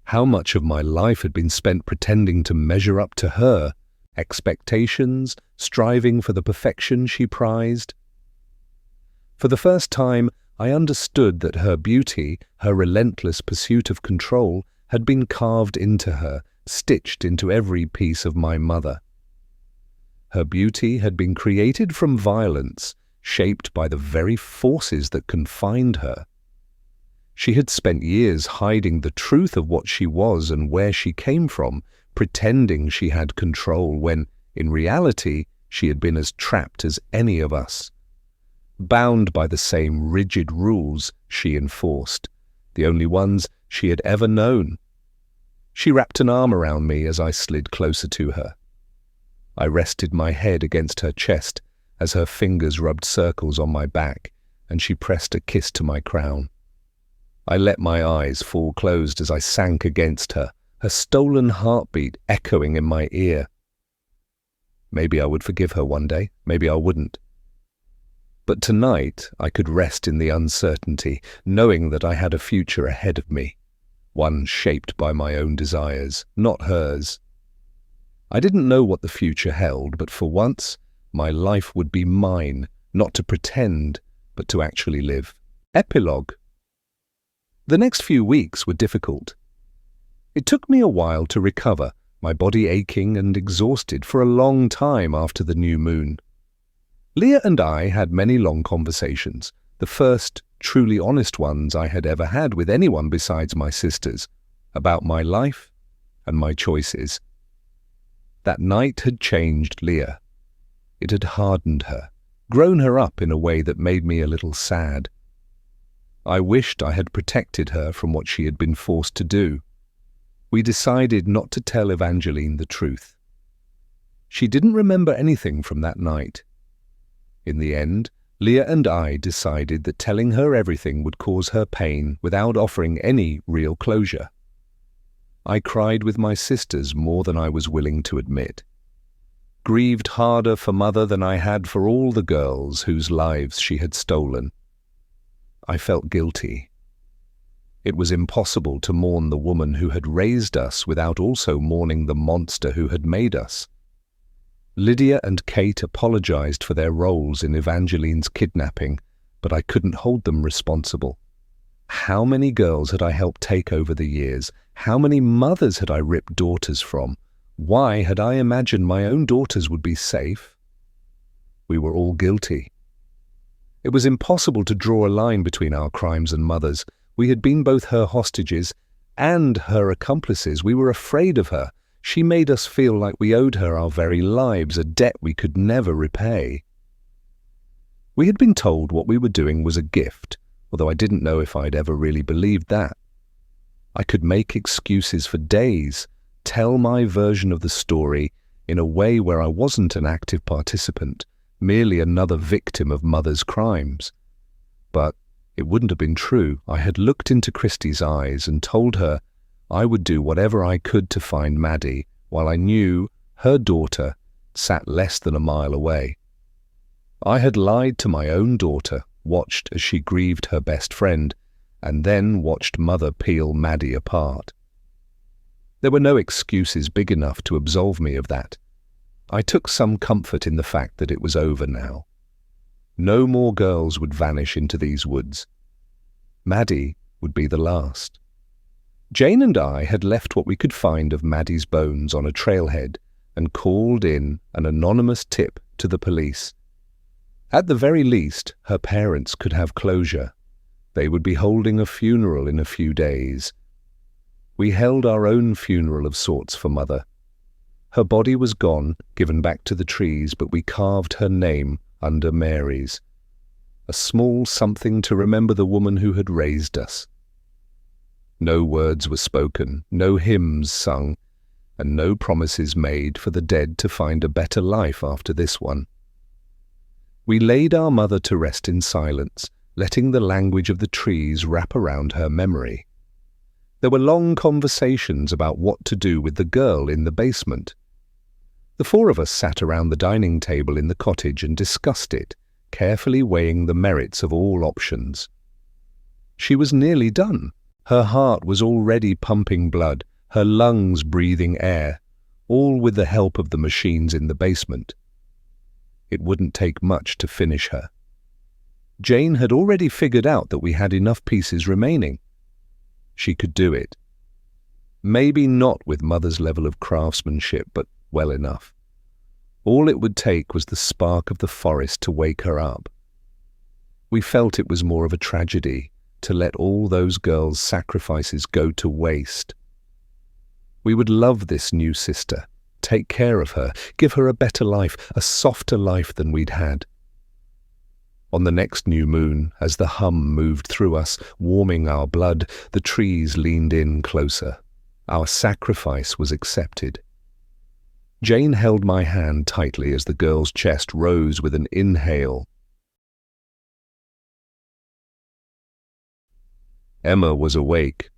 How much of my life had been spent pretending to measure up to her, expectations, striving for the perfection she prized? For the first time, I understood that her beauty, her relentless pursuit of control, had been carved into her, stitched into every piece of my mother. Her beauty had been created from violence, shaped by the very forces that confined her. She had spent years hiding the truth of what she was and where she came from, pretending she had control when, in reality, she had been as trapped as any of us. Bound by the same rigid rules she enforced, the only ones she had ever known. She wrapped an arm around me as I slid closer to her. I rested my head against her chest as her fingers rubbed circles on my back, and she pressed a kiss to my crown. I let my eyes fall closed as I sank against her, her stolen heartbeat echoing in my ear. Maybe I would forgive her one day, maybe I wouldn't. But tonight I could rest in the uncertainty, knowing that I had a future ahead of me, one shaped by my own desires, not hers. I didn't know what the future held, but for once, my life would be mine, not to pretend, but to actually live. Epilogue. The next few weeks were difficult. It took me a while to recover, my body aching and exhausted for a long time after the new moon. Leah and I had many long conversations, the first truly honest ones I had ever had with anyone besides my sisters, about my life and my choices. That night had changed Leah. It had hardened her, grown her up in a way that made me a little sad. I wished I had protected her from what she had been forced to do. We decided not to tell Evangeline the truth. She didn't remember anything from that night. In the end, Leah and I decided that telling her everything would cause her pain without offering any real closure. I cried with my sisters more than I was willing to admit. Grieved harder for Mother than I had for all the girls whose lives she had stolen. I felt guilty. It was impossible to mourn the woman who had raised us without also mourning the monster who had made us. Lydia and Kate apologized for their roles in Evangeline's kidnapping, but I couldn't hold them responsible. How many girls had I helped take over the years? How many mothers had I ripped daughters from? Why had I imagined my own daughters would be safe? We were all guilty. It was impossible to draw a line between our crimes and Mother's. We had been both her hostages and her accomplices. We were afraid of her. She made us feel like we owed her our very lives, a debt we could never repay. We had been told what we were doing was a gift, although I didn't know if I'd ever really believed that. I could make excuses for days, tell my version of the story in a way where I wasn't an active participant, merely another victim of Mother's crimes. But it wouldn't have been true. I had looked into Christie's eyes and told her I would do whatever I could to find Maddie, while I knew her daughter, sat less than a mile away. I had lied to my own daughter, watched as she grieved her best friend, and then watched Mother peel Maddie apart. There were no excuses big enough to absolve me of that. I took some comfort in the fact that it was over now. No more girls would vanish into these woods. Maddie would be the last. Jane and I had left what we could find of Maddie's bones on a trailhead and called in an anonymous tip to the police. At the very least, her parents could have closure. They would be holding a funeral in a few days. We held our own funeral of sorts for Mother. Her body was gone, given back to the trees, but we carved her name under Mary's. A small something to remember the woman who had raised us. No words were spoken, no hymns sung, and no promises made for the dead to find a better life after this one. We laid our mother to rest in silence, letting the language of the trees wrap around her memory. There were long conversations about what to do with the girl in the basement. The four of us sat around the dining table in the cottage and discussed it, carefully weighing the merits of all options. She was nearly done. Her heart was already pumping blood, her lungs breathing air, all with the help of the machines in the basement. It wouldn't take much to finish her. Jane had already figured out that we had enough pieces remaining. She could do it. Maybe not with Mother's level of craftsmanship, but well enough. All it would take was the spark of the forest to wake her up. We felt it was more of a tragedy to let all those girls' sacrifices go to waste. We would love this new sister, take care of her, give her a better life, a softer life than we'd had. On the next new moon, as the hum moved through us, warming our blood, the trees leaned in closer. Our sacrifice was accepted. Jane held my hand tightly as the girl's chest rose with an inhale. Emma was awake,